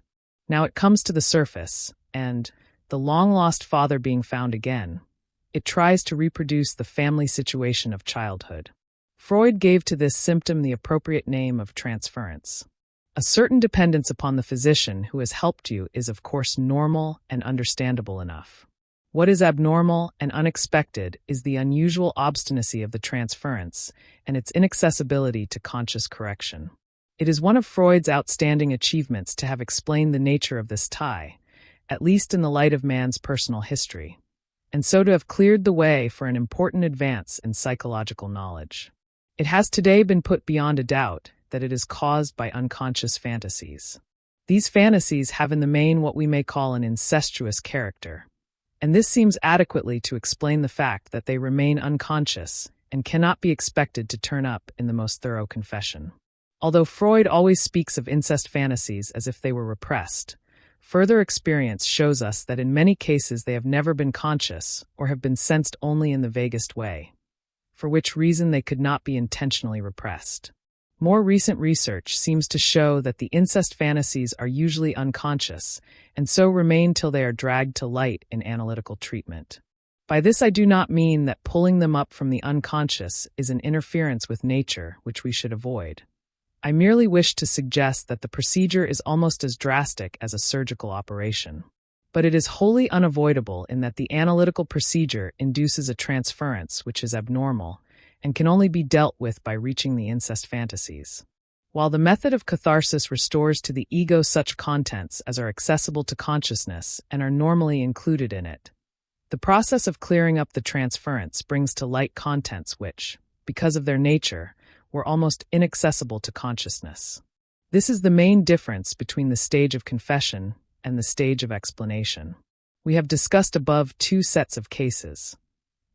Now it comes to the surface, and, the long-lost father being found again, it tries to reproduce the family situation of childhood. Freud gave to this symptom the appropriate name of transference. A certain dependence upon the physician who has helped you is of course normal and understandable enough. What is abnormal and unexpected is the unusual obstinacy of the transference and its inaccessibility to conscious correction. It is one of Freud's outstanding achievements to have explained the nature of this tie, at least in the light of man's personal history, and so to have cleared the way for an important advance in psychological knowledge. It has today been put beyond a doubt that it is caused by unconscious fantasies. These fantasies have in the main what we may call an incestuous character, and this seems adequately to explain the fact that they remain unconscious and cannot be expected to turn up in the most thorough confession. Although Freud always speaks of incest fantasies as if they were repressed, further experience shows us that in many cases they have never been conscious or have been sensed only in the vaguest way, for which reason they could not be intentionally repressed. More recent research seems to show that the incest fantasies are usually unconscious, and so remain till they are dragged to light in analytical treatment. By this I do not mean that pulling them up from the unconscious is an interference with nature which we should avoid. I merely wish to suggest that the procedure is almost as drastic as a surgical operation. But it is wholly unavoidable in that the analytical procedure induces a transference which is abnormal, and can only be dealt with by reaching the incest fantasies. While the method of catharsis restores to the ego such contents as are accessible to consciousness and are normally included in it, the process of clearing up the transference brings to light contents which, because of their nature, were almost inaccessible to consciousness. This is the main difference between the stage of confession and the stage of explanation. We have discussed above two sets of cases: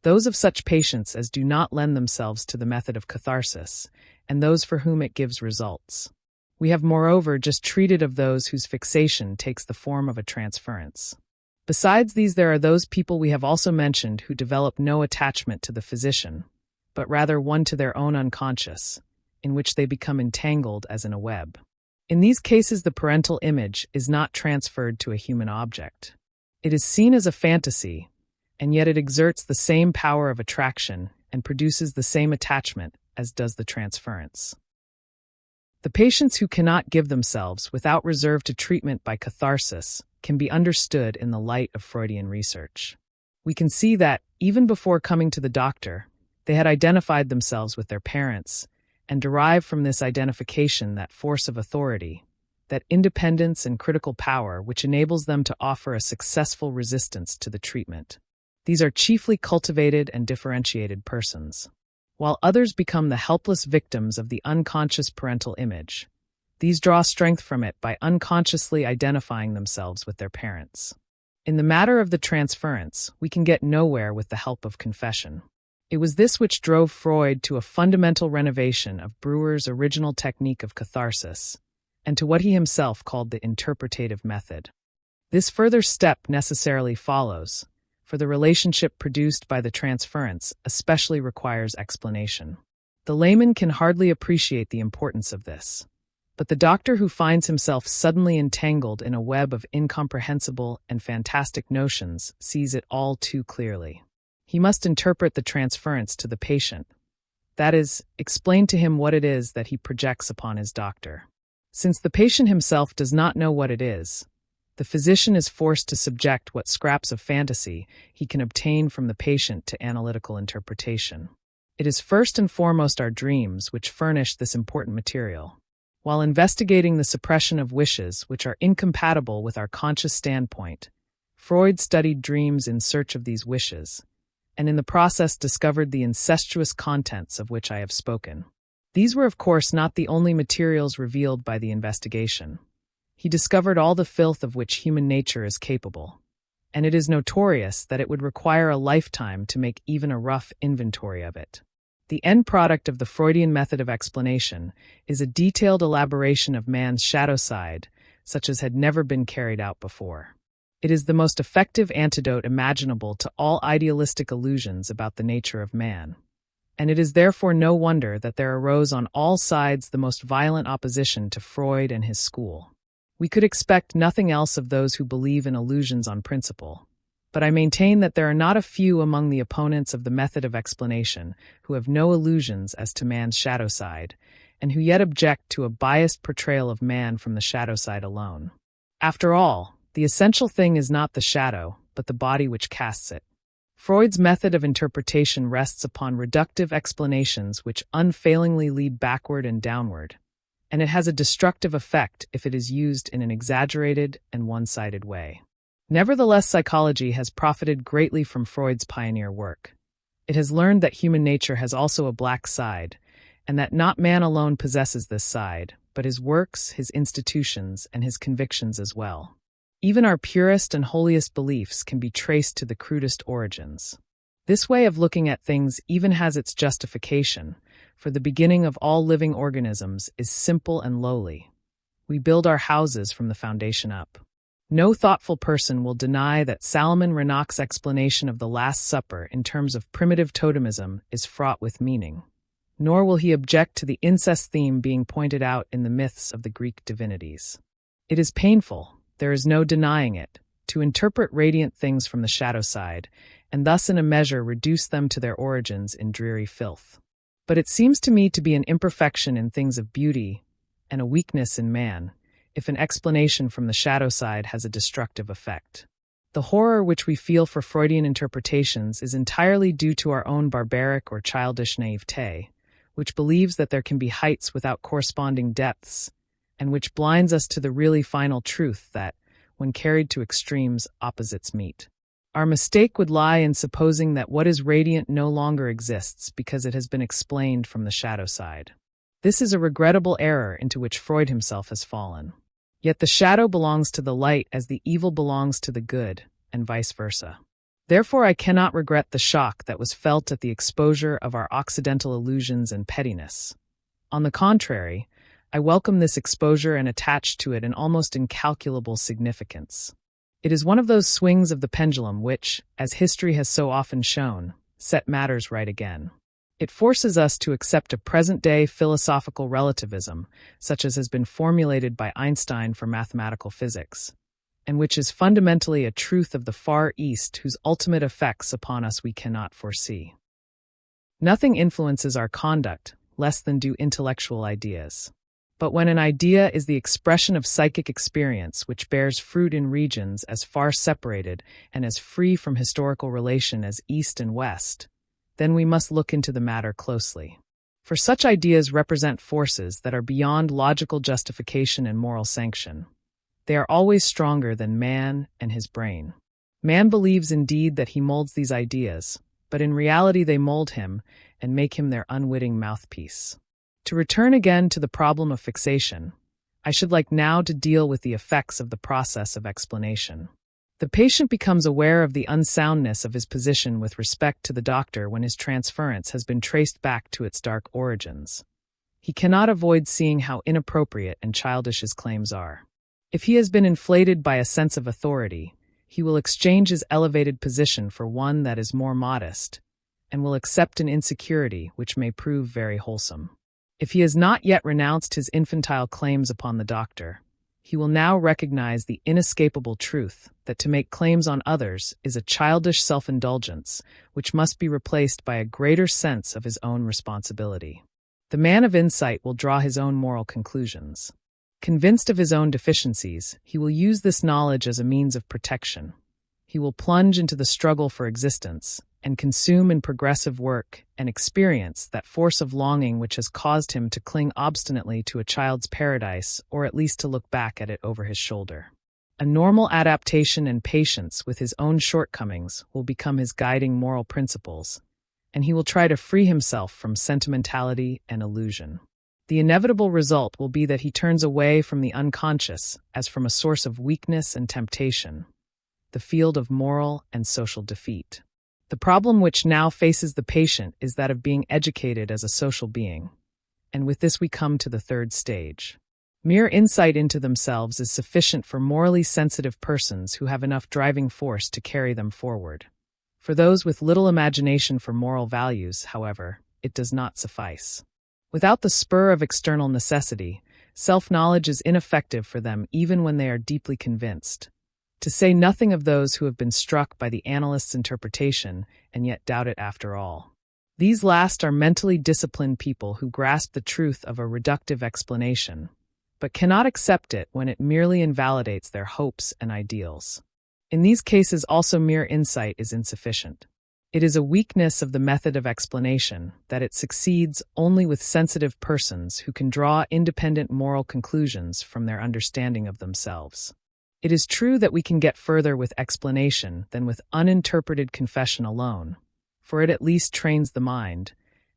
those of such patients as do not lend themselves to the method of catharsis, and those for whom it gives results. We have moreover just treated of those whose fixation takes the form of a transference. Besides these, there are those people we have also mentioned who develop no attachment to the physician, but rather one to their own unconscious, in which they become entangled as in a web. In these cases, the parental image is not transferred to a human object. It is seen as a fantasy, and yet it exerts the same power of attraction and produces the same attachment as does the transference. The patients who cannot give themselves without reserve to treatment by catharsis can be understood in the light of Freudian research. We can see that, even before coming to the doctor, they had identified themselves with their parents, and derived from this identification that force of authority, that independence and critical power which enables them to offer a successful resistance to the treatment. These are chiefly cultivated and differentiated persons. While others become the helpless victims of the unconscious parental image, these draw strength from it by unconsciously identifying themselves with their parents. In the matter of the transference, we can get nowhere with the help of confession. It was this which drove Freud to a fundamental renovation of Breuer's original technique of catharsis, and to what he himself called the interpretative method. This further step necessarily follows, for the relationship produced by the transference especially requires explanation. The layman can hardly appreciate the importance of this, but the doctor who finds himself suddenly entangled in a web of incomprehensible and fantastic notions sees it all too clearly. He must interpret the transference to the patient, That is, explain to him what it is that he projects upon his doctor. Since the patient himself does not know what it is, the physician is forced to subject what scraps of fantasy he can obtain from the patient to analytical interpretation. It is first and foremost our dreams which furnish this important material. While investigating the suppression of wishes which are incompatible with our conscious standpoint, Freud studied dreams in search of these wishes, and in the process discovered the incestuous contents of which I have spoken. These were, of course, not the only materials revealed by the investigation. He discovered all the filth of which human nature is capable, and it is notorious that it would require a lifetime to make even a rough inventory of it. The end product of the Freudian method of explanation is a detailed elaboration of man's shadow side, such as had never been carried out before. It is the most effective antidote imaginable to all idealistic illusions about the nature of man, and it is therefore no wonder that there arose on all sides the most violent opposition to Freud and his school. We could expect nothing else of those who believe in illusions on principle, but I maintain that there are not a few among the opponents of the method of explanation who have no illusions as to man's shadow side, and who yet object to a biased portrayal of man from the shadow side alone. After all, the essential thing is not the shadow, but the body which casts it. Freud's method of interpretation rests upon reductive explanations which unfailingly lead backward and downward, and it has a destructive effect if it is used in an exaggerated and one-sided way. Nevertheless, psychology has profited greatly from Freud's pioneer work. It has learned that human nature has also a black side, and that not man alone possesses this side, but his works, his institutions, and his convictions as well. Even our purest and holiest beliefs can be traced to the crudest origins. This way of looking at things even has its justification, for the beginning of all living organisms is simple and lowly. We build our houses from the foundation up. No thoughtful person will deny that Salomon Ranach's explanation of the Last Supper in terms of primitive totemism is fraught with meaning, nor will he object to the incest theme being pointed out in the myths of the Greek divinities. It is painful, there is no denying it, to interpret radiant things from the shadow side, and thus in a measure reduce them to their origins in dreary filth. But it seems to me to be an imperfection in things of beauty, and a weakness in man, if an explanation from the shadow side has a destructive effect. The horror which we feel for Freudian interpretations is entirely due to our own barbaric or childish naivete, which believes that there can be heights without corresponding depths, and which blinds us to the really final truth that, when carried to extremes, opposites meet. Our mistake would lie in supposing that what is radiant no longer exists because it has been explained from the shadow side. This is a regrettable error into which Freud himself has fallen. Yet the shadow belongs to the light as the evil belongs to the good, and vice versa. Therefore I cannot regret the shock that was felt at the exposure of our Occidental illusions and pettiness. On the contrary, I welcome this exposure and attach to it an almost incalculable significance. It is one of those swings of the pendulum which, as history has so often shown, set matters right again. It forces us to accept a present-day philosophical relativism, such as has been formulated by Einstein for mathematical physics, and which is fundamentally a truth of the Far East whose ultimate effects upon us we cannot foresee. Nothing influences our conduct less than do intellectual ideas. But when an idea is the expression of psychic experience which bears fruit in regions as far separated and as free from historical relation as East and West, then we must look into the matter closely. For such ideas represent forces that are beyond logical justification and moral sanction. They are always stronger than man and his brain. Man believes indeed that he molds these ideas, but in reality they mold him and make him their unwitting mouthpiece. To return again to the problem of fixation, I should like now to deal with the effects of the process of explanation. The patient becomes aware of the unsoundness of his position with respect to the doctor when his transference has been traced back to its dark origins. He cannot avoid seeing how inappropriate and childish his claims are. If he has been inflated by a sense of authority, he will exchange his elevated position for one that is more modest, and will accept an insecurity which may prove very wholesome. If he has not yet renounced his infantile claims upon the doctor, he will now recognize the inescapable truth that to make claims on others is a childish self-indulgence, which must be replaced by a greater sense of his own responsibility. The man of insight will draw his own moral conclusions. Convinced of his own deficiencies, he will use this knowledge as a means of protection. He will plunge into the struggle for existence and consume in progressive work and experience that force of longing which has caused him to cling obstinately to a child's paradise, or at least to look back at it over his shoulder. A normal adaptation and patience with his own shortcomings will become his guiding moral principles, and he will try to free himself from sentimentality and illusion. The inevitable result will be that he turns away from the unconscious as from a source of weakness and temptation, the field of moral and social defeat. The problem which now faces the patient is that of being educated as a social being, and with this we come to the third stage. Mere insight into themselves is sufficient for morally sensitive persons who have enough driving force to carry them forward. For those with little imagination for moral values, however, it does not suffice. Without the spur of external necessity, self-knowledge is ineffective for them even when they are deeply convinced. To say nothing of those who have been struck by the analyst's interpretation and yet doubt it after all. These last are mentally disciplined people who grasp the truth of a reductive explanation, but cannot accept it when it merely invalidates their hopes and ideals. In these cases also mere insight is insufficient. It is a weakness of the method of explanation that it succeeds only with sensitive persons who can draw independent moral conclusions from their understanding of themselves. It is true that we can get further with explanation than with uninterpreted confession alone, for it at least trains the mind,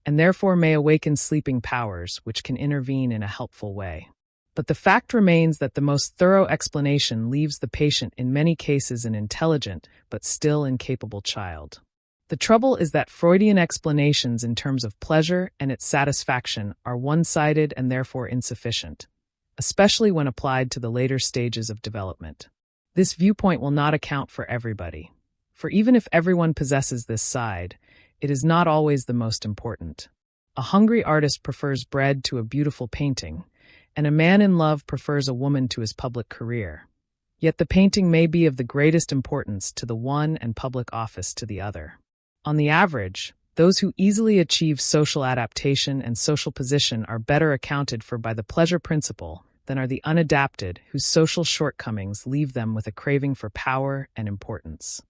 and therefore may awaken sleeping powers which can intervene in a helpful way. But the fact remains that the most thorough explanation leaves the patient in many cases an intelligent but still incapable child. The trouble is that Freudian explanations in terms of pleasure and its satisfaction are one-sided and therefore insufficient, especially when applied to the later stages of development. This viewpoint will not account for everybody, for even if everyone possesses this side, it is not always the most important. A hungry artist prefers bread to a beautiful painting, and a man in love prefers a woman to his public career. Yet the painting may be of the greatest importance to the one and public office to the other. On the average, those who easily achieve social adaptation and social position are better accounted for by the pleasure principle than are the unadapted whose social shortcomings leave them with a craving for power and importance.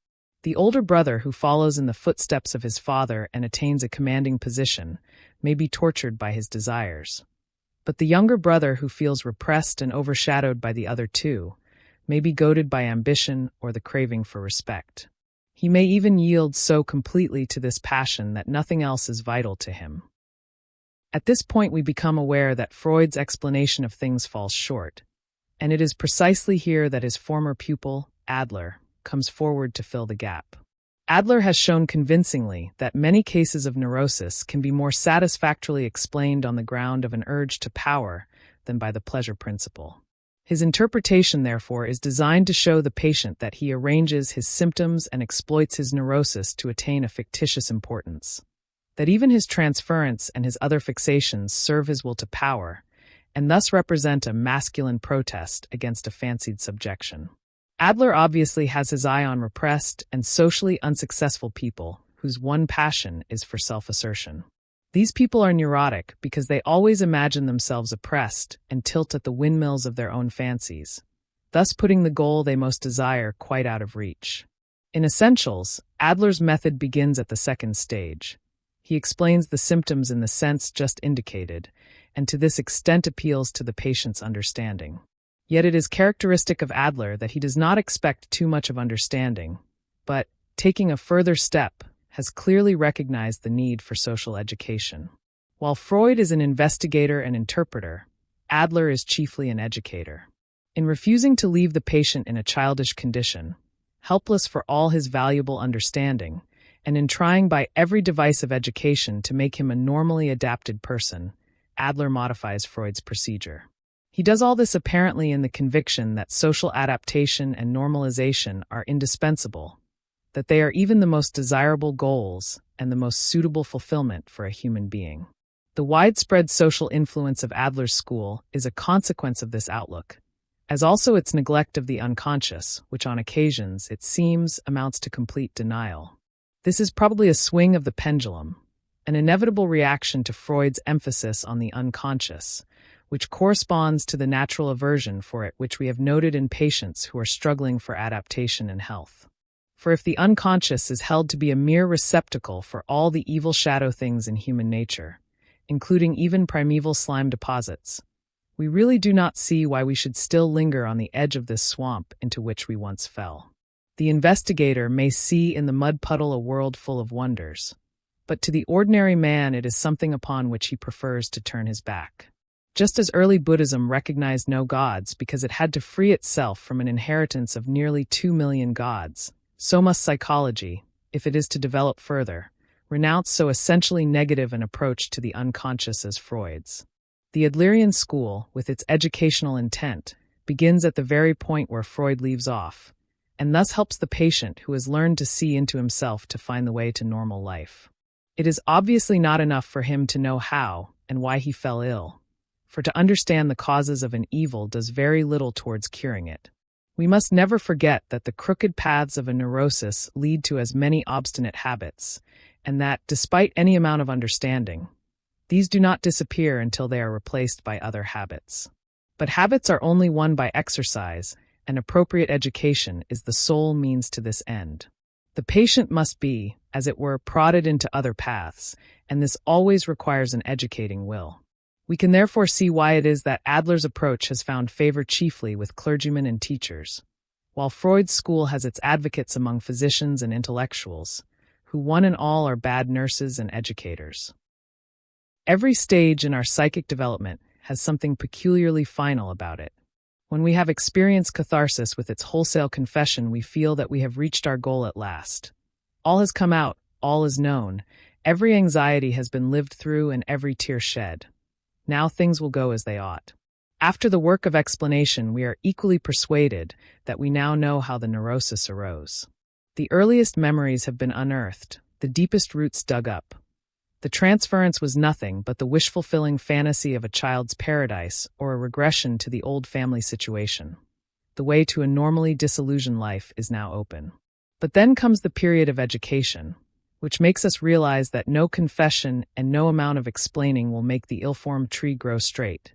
The older brother who follows in the footsteps of his father and attains a commanding position may be tortured by his desires. But the younger brother who feels repressed and overshadowed by the other two may be goaded by ambition or the craving for respect. He may even yield so completely to this passion that nothing else is vital to him. At this point we become aware that Freud's explanation of things falls short, and it is precisely here that his former pupil, Adler, comes forward to fill the gap. Adler has shown convincingly that many cases of neurosis can be more satisfactorily explained on the ground of an urge to power than by the pleasure principle. His interpretation, therefore, is designed to show the patient that he arranges his symptoms and exploits his neurosis to attain a fictitious importance, that even his transference and his other fixations serve his will to power, and thus represent a masculine protest against a fancied subjection. Adler obviously has his eye on repressed and socially unsuccessful people whose one passion is for self-assertion. These people are neurotic because they always imagine themselves oppressed and tilt at the windmills of their own fancies, thus putting the goal they most desire quite out of reach. In essentials, Adler's method begins at the second stage. He explains the symptoms in the sense just indicated, and to this extent appeals to the patient's understanding. Yet it is characteristic of Adler that he does not expect too much of understanding, but, taking a further step, has clearly recognized the need for social education. While Freud is an investigator and interpreter, Adler is chiefly an educator. In refusing to leave the patient in a childish condition, helpless for all his valuable understanding, and in trying by every device of education to make him a normally adapted person, Adler modifies Freud's procedure. He does all this apparently in the conviction that social adaptation and normalization are indispensable, that they are even the most desirable goals and the most suitable fulfillment for a human being. The widespread social influence of Adler's school is a consequence of this outlook, as also its neglect of the unconscious, which on occasions, it seems, amounts to complete denial. This is probably a swing of the pendulum, an inevitable reaction to Freud's emphasis on the unconscious, which corresponds to the natural aversion for it which we have noted in patients who are struggling for adaptation and health. For if the unconscious is held to be a mere receptacle for all the evil shadow things in human nature, including even primeval slime deposits, we really do not see why we should still linger on the edge of this swamp into which we once fell. The investigator may see in the mud puddle a world full of wonders, but to the ordinary man it is something upon which he prefers to turn his back. Just as early Buddhism recognized no gods because it had to free itself from an inheritance of nearly 2 million gods, so must psychology, if it is to develop further, renounce so essentially negative an approach to the unconscious as Freud's. The Adlerian school, with its educational intent, begins at the very point where Freud leaves off, and thus helps the patient who has learned to see into himself to find the way to normal life. It is obviously not enough for him to know how and why he fell ill, for to understand the causes of an evil does very little towards curing it. We must never forget that the crooked paths of a neurosis lead to as many obstinate habits, and that, despite any amount of understanding, these do not disappear until they are replaced by other habits. But habits are only won by exercise, and appropriate education is the sole means to this end. The patient must be, as it were, prodded into other paths, and this always requires an educating will. We can therefore see why it is that Adler's approach has found favor chiefly with clergymen and teachers, while Freud's school has its advocates among physicians and intellectuals, who one and all are bad nurses and educators. Every stage in our psychic development has something peculiarly final about it. When we have experienced catharsis with its wholesale confession, we feel that we have reached our goal at last. All has come out, all is known, every anxiety has been lived through and every tear shed. Now things will go as they ought. After the work of explanation, we are equally persuaded that we now know how the neurosis arose. The earliest memories have been unearthed, the deepest roots dug up. The transference was nothing but the wish-fulfilling fantasy of a child's paradise or a regression to the old family situation. The way to a normally disillusioned life is now open. But then comes the period of education, which makes us realize that no confession and no amount of explaining will make the ill-formed tree grow straight,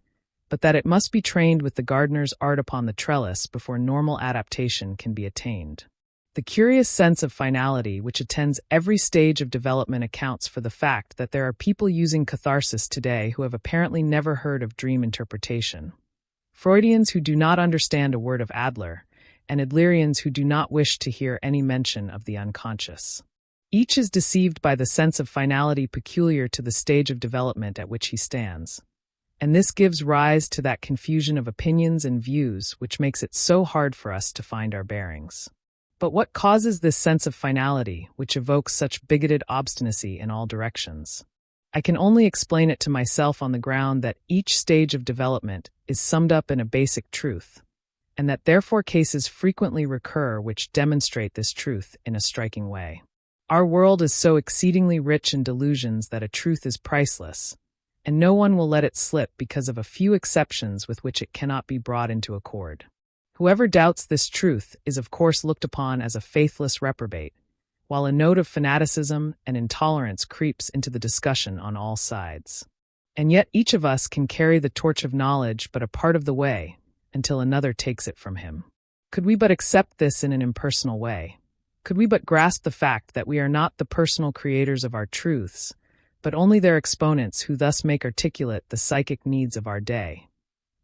but that it must be trained with the gardener's art upon the trellis before normal adaptation can be attained. The curious sense of finality which attends every stage of development accounts for the fact that there are people using catharsis today who have apparently never heard of dream interpretation. Freudians who do not understand a word of Adler, and Adlerians who do not wish to hear any mention of the unconscious. Each is deceived by the sense of finality peculiar to the stage of development at which he stands. And this gives rise to that confusion of opinions and views which makes it so hard for us to find our bearings. But what causes this sense of finality, which evokes such bigoted obstinacy in all directions? I can only explain it to myself on the ground that each stage of development is summed up in a basic truth, and that therefore cases frequently recur which demonstrate this truth in a striking way. Our world is so exceedingly rich in delusions that a truth is priceless, and no one will let it slip because of a few exceptions with which it cannot be brought into accord. Whoever doubts this truth is of course looked upon as a faithless reprobate, while a note of fanaticism and intolerance creeps into the discussion on all sides. And yet each of us can carry the torch of knowledge but a part of the way, until another takes it from him. Could we but accept this in an impersonal way? Could we but grasp the fact that we are not the personal creators of our truths, but only their exponents who thus make articulate the psychic needs of our day?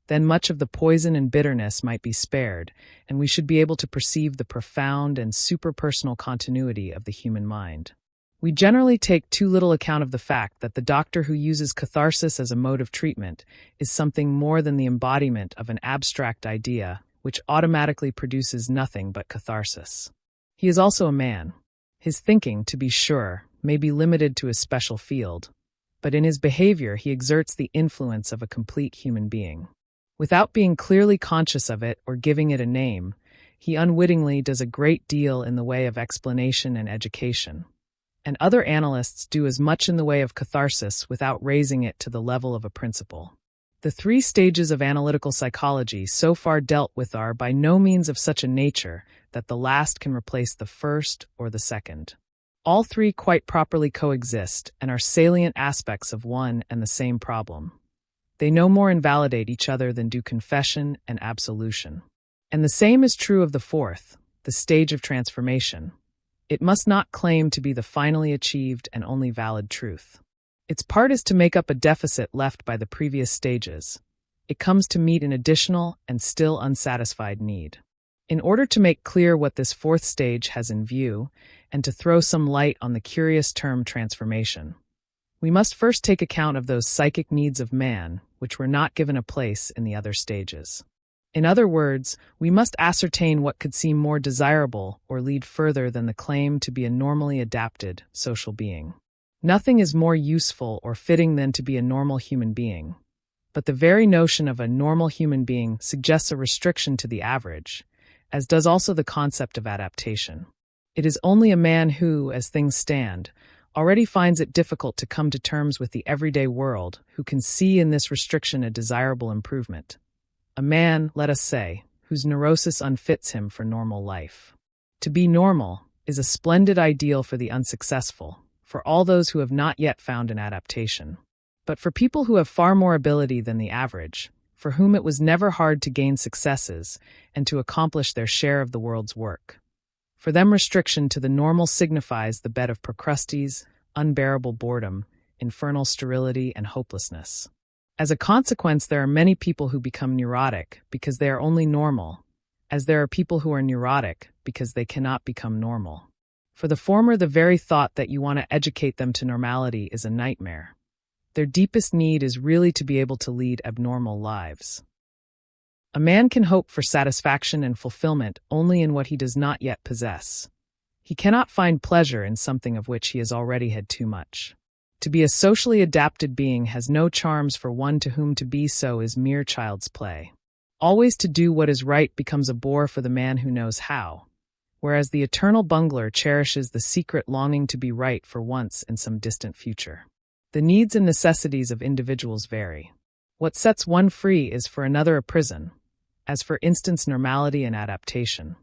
Then much of the poison and bitterness might be spared, and we should be able to perceive the profound and superpersonal continuity of the human mind. We generally take too little account of the fact that the doctor who uses catharsis as a mode of treatment is something more than the embodiment of an abstract idea which automatically produces nothing but catharsis. He is also a man. His thinking, to be sure, may be limited to his special field, but in his behavior he exerts the influence of a complete human being. Without being clearly conscious of it or giving it a name, he unwittingly does a great deal in the way of explanation and education. And other analysts do as much in the way of catharsis without raising it to the level of a principle. The 3 stages of analytical psychology so far dealt with are by no means of such a nature that the last can replace the first or the second. All 3 quite properly coexist and are salient aspects of one and the same problem. They no more invalidate each other than do confession and absolution. And the same is true of the 4th, the stage of transformation. It must not claim to be the finally achieved and only valid truth. Its part is to make up a deficit left by the previous stages. It comes to meet an additional and still unsatisfied need. In order to make clear what this 4th stage has in view, and to throw some light on the curious term transformation, we must first take account of those psychic needs of man which were not given a place in the other stages. In other words, we must ascertain what could seem more desirable or lead further than the claim to be a normally adapted social being. Nothing is more useful or fitting than to be a normal human being. But the very notion of a normal human being suggests a restriction to the average, as does also the concept of adaptation. It is only a man who, as things stand, already finds it difficult to come to terms with the everyday world who can see in this restriction a desirable improvement. A man, let us say, whose neurosis unfits him for normal life. To be normal is a splendid ideal for the unsuccessful, for all those who have not yet found an adaptation. But for people who have far more ability than the average, for whom it was never hard to gain successes and to accomplish their share of the world's work, for them restriction to the normal signifies the bed of procrustes, unbearable boredom, infernal sterility, and hopelessness. As a consequence, there are many people who become neurotic because they are only normal, as there are people who are neurotic because they cannot become normal. For the former, the very thought that you want to educate them to normality is a nightmare. Their deepest need is really to be able to lead abnormal lives. A man can hope for satisfaction and fulfillment only in what he does not yet possess. He cannot find pleasure in something of which he has already had too much. To be a socially adapted being has no charms for one to whom to be so is mere child's play. Always to do what is right becomes a bore for the man who knows how, whereas the eternal bungler cherishes the secret longing to be right for once in some distant future. The needs and necessities of individuals vary. What sets one free is for another a prison, as for instance normality and adaptation.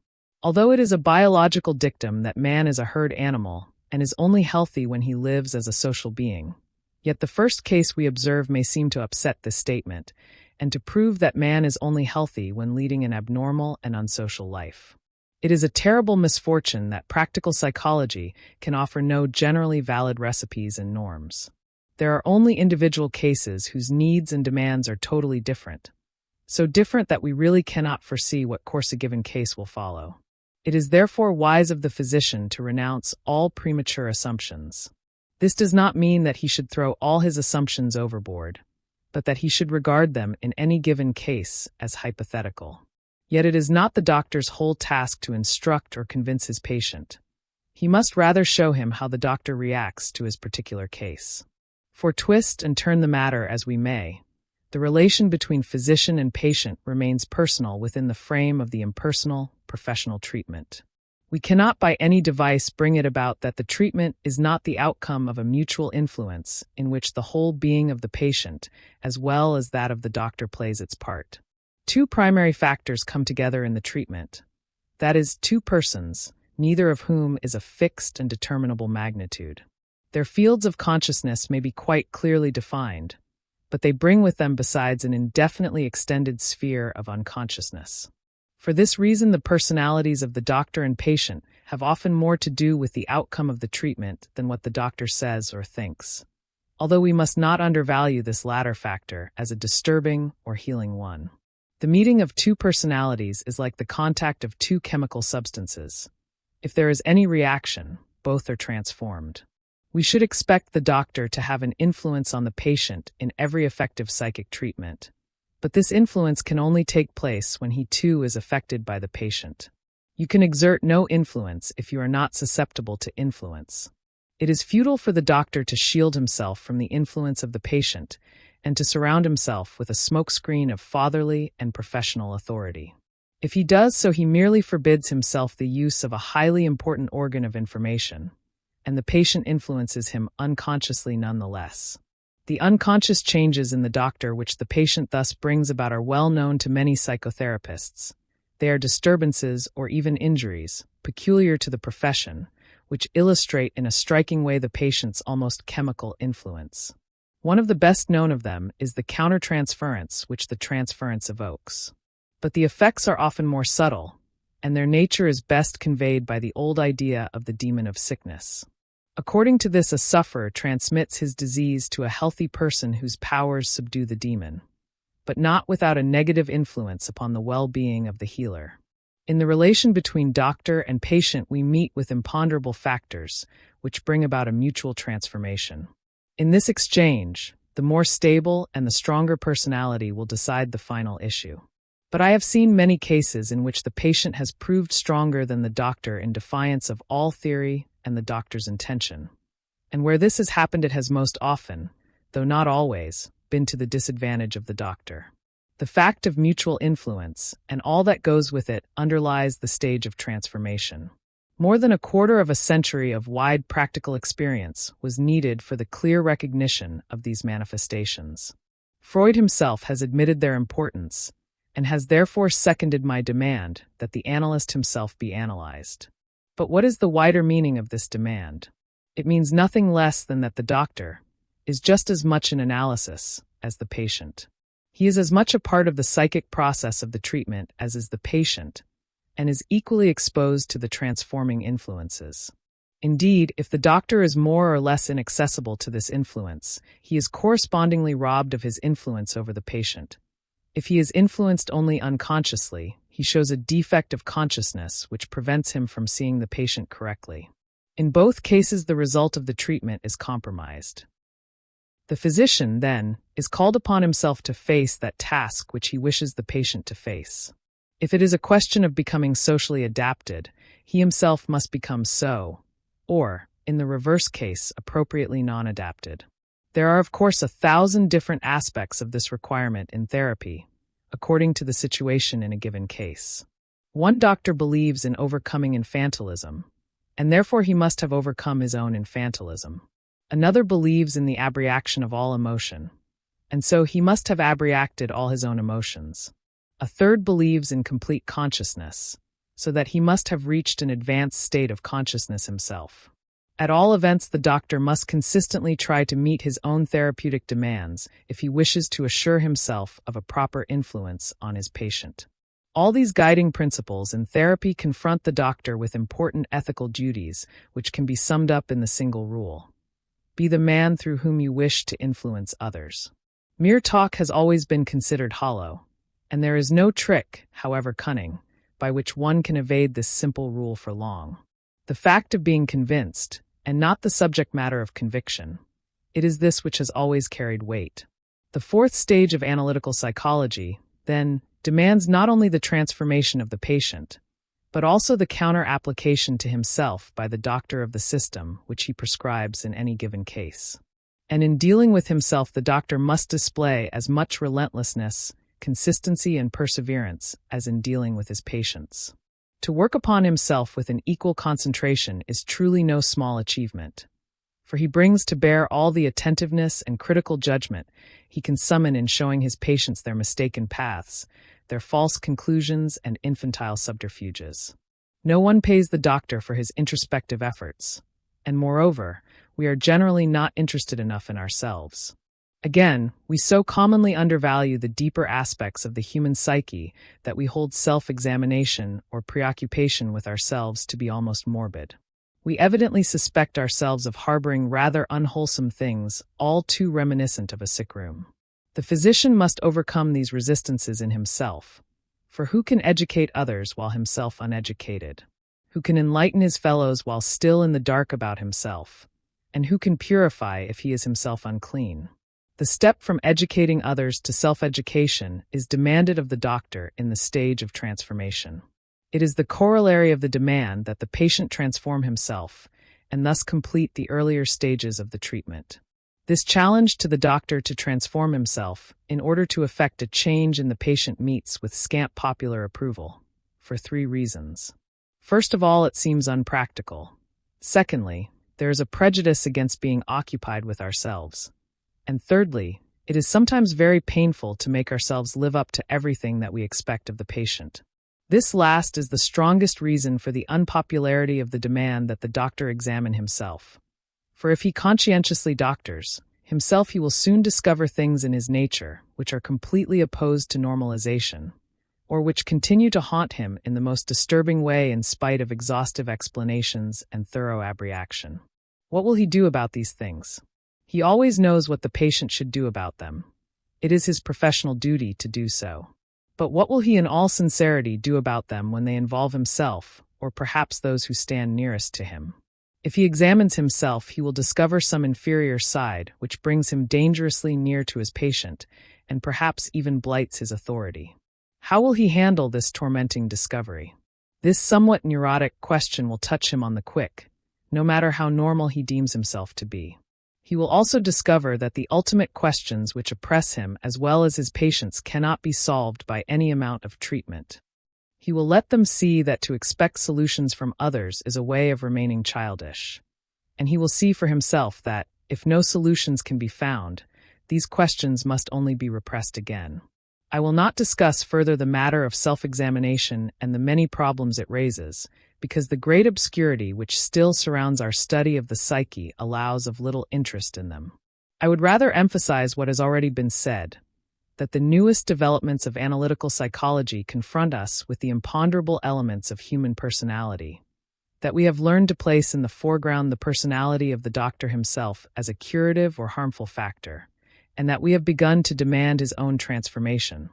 Although it is a biological dictum that man is a herd animal and is only healthy when he lives as a social being, yet the first case we observe may seem to upset this statement, and to prove that man is only healthy when leading an abnormal and unsocial life. It is a terrible misfortune that practical psychology can offer no generally valid recipes and norms. There are only individual cases whose needs and demands are totally different, so different that we really cannot foresee what course a given case will follow. It is therefore wise of the physician to renounce all premature assumptions. This does not mean that he should throw all his assumptions overboard, but that he should regard them in any given case as hypothetical. Yet it is not the doctor's whole task to instruct or convince his patient. He must rather show him how the doctor reacts to his particular case. For twist and turn the matter as we may, the relation between physician and patient remains personal within the frame of the impersonal, professional treatment. We cannot by any device bring it about that the treatment is not the outcome of a mutual influence in which the whole being of the patient, as well as that of the doctor, plays its part. 2 primary factors come together in the treatment. That is, 2 persons, neither of whom is a fixed and determinable magnitude. Their fields of consciousness may be quite clearly defined, but they bring with them besides an indefinitely extended sphere of unconsciousness. For this reason, the personalities of the doctor and patient have often more to do with the outcome of the treatment than what the doctor says or thinks, although we must not undervalue this latter factor as a disturbing or healing one. The meeting of 2 personalities is like the contact of 2 chemical substances. If there is any reaction, both are transformed. We should expect the doctor to have an influence on the patient in every effective psychic treatment, but this influence can only take place when he too is affected by the patient. You can exert no influence if you are not susceptible to influence. It is futile for the doctor to shield himself from the influence of the patient and to surround himself with a smokescreen of fatherly and professional authority. If he does so, he merely forbids himself the use of a highly important organ of information, and the patient influences him unconsciously nonetheless. The unconscious changes in the doctor which the patient thus brings about are well known to many psychotherapists. They are disturbances or even injuries, peculiar to the profession, which illustrate in a striking way the patient's almost chemical influence. One of the best known of them is the countertransference which the transference evokes. But the effects are often more subtle, and their nature is best conveyed by the old idea of the demon of sickness. According to this, a sufferer transmits his disease to a healthy person whose powers subdue the demon, but not without a negative influence upon the well-being of the healer. In the relation between doctor and patient, we meet with imponderable factors, which bring about a mutual transformation. In this exchange, the more stable and the stronger personality will decide the final issue. But I have seen many cases in which the patient has proved stronger than the doctor in defiance of all theory and the doctor's intention. And where this has happened, it has most often, though not always, been to the disadvantage of the doctor. The fact of mutual influence, and all that goes with it, underlies the stage of transformation. More than a quarter of a century of wide practical experience was needed for the clear recognition of these manifestations. Freud himself has admitted their importance, and has therefore seconded my demand that the analyst himself be analyzed. But what is the wider meaning of this demand? It means nothing less than that the doctor is just as much an analysis as the patient. He is as much a part of the psychic process of the treatment as is the patient, and is equally exposed to the transforming influences. Indeed, if the doctor is more or less inaccessible to this influence, he is correspondingly robbed of his influence over the patient. If he is influenced only unconsciously, he shows a defect of consciousness which prevents him from seeing the patient correctly. In both cases, the result of the treatment is compromised. The physician, then, is called upon himself to face that task which he wishes the patient to face. If it is a question of becoming socially adapted, he himself must become so, or, in the reverse case, appropriately non-adapted. There are, of course, 1,000 different aspects of this requirement in therapy, according to the situation in a given case. One doctor believes in overcoming infantilism, and therefore he must have overcome his own infantilism. Another believes in the abreaction of all emotion, and so he must have abreacted all his own emotions. A third believes in complete consciousness, so that he must have reached an advanced state of consciousness himself. At all events, the doctor must consistently try to meet his own therapeutic demands if he wishes to assure himself of a proper influence on his patient. All these guiding principles in therapy confront the doctor with important ethical duties, which can be summed up in the single rule: be the man through whom you wish to influence others. Mere talk has always been considered hollow, and there is no trick, however cunning, by which one can evade this simple rule for long. The fact of being convinced, and not the subject matter of conviction, it is this which has always carried weight. The fourth stage of analytical psychology, then, demands not only the transformation of the patient, but also the counter-application to himself by the doctor of the system which he prescribes in any given case. And in dealing with himself, the doctor must display as much relentlessness, consistency, and perseverance as in dealing with his patients. To work upon himself with an equal concentration is truly no small achievement, for he brings to bear all the attentiveness and critical judgment he can summon in showing his patients their mistaken paths, their false conclusions, and infantile subterfuges. No one pays the doctor for his introspective efforts, and moreover, we are generally not interested enough in ourselves. Again, we so commonly undervalue the deeper aspects of the human psyche that we hold self-examination or preoccupation with ourselves to be almost morbid. We evidently suspect ourselves of harboring rather unwholesome things, all too reminiscent of a sick room. The physician must overcome these resistances in himself, for who can educate others while himself uneducated? Who can enlighten his fellows while still in the dark about himself? And who can purify if he is himself unclean? The step from educating others to self-education is demanded of the doctor in the stage of transformation. It is the corollary of the demand that the patient transform himself, and thus complete the earlier stages of the treatment. This challenge to the doctor to transform himself, in order to effect a change in the patient, meets with scant popular approval, for 3 reasons. First of all, it seems unpractical. Secondly, there is a prejudice against being occupied with ourselves. And thirdly, it is sometimes very painful to make ourselves live up to everything that we expect of the patient. This last is the strongest reason for the unpopularity of the demand that the doctor examine himself. For if he conscientiously doctors himself, he will soon discover things in his nature which are completely opposed to normalization, or which continue to haunt him in the most disturbing way in spite of exhaustive explanations and thorough abreaction. What will he do about these things? He always knows what the patient should do about them. It is his professional duty to do so. But what will he in all sincerity do about them when they involve himself, or perhaps those who stand nearest to him? If he examines himself, he will discover some inferior side which brings him dangerously near to his patient, and perhaps even blights his authority. How will he handle this tormenting discovery? This somewhat neurotic question will touch him on the quick, no matter how normal he deems himself to be. He will also discover that the ultimate questions which oppress him as well as his patients cannot be solved by any amount of treatment. He will let them see that to expect solutions from others is a way of remaining childish. And he will see for himself that, if no solutions can be found, these questions must only be repressed again. I will not discuss further the matter of self-examination and the many problems it raises, because the great obscurity which still surrounds our study of the psyche allows of little interest in them. I would rather emphasize what has already been said, that the newest developments of analytical psychology confront us with the imponderable elements of human personality, that we have learned to place in the foreground the personality of the doctor himself as a curative or harmful factor, and that we have begun to demand his own transformation,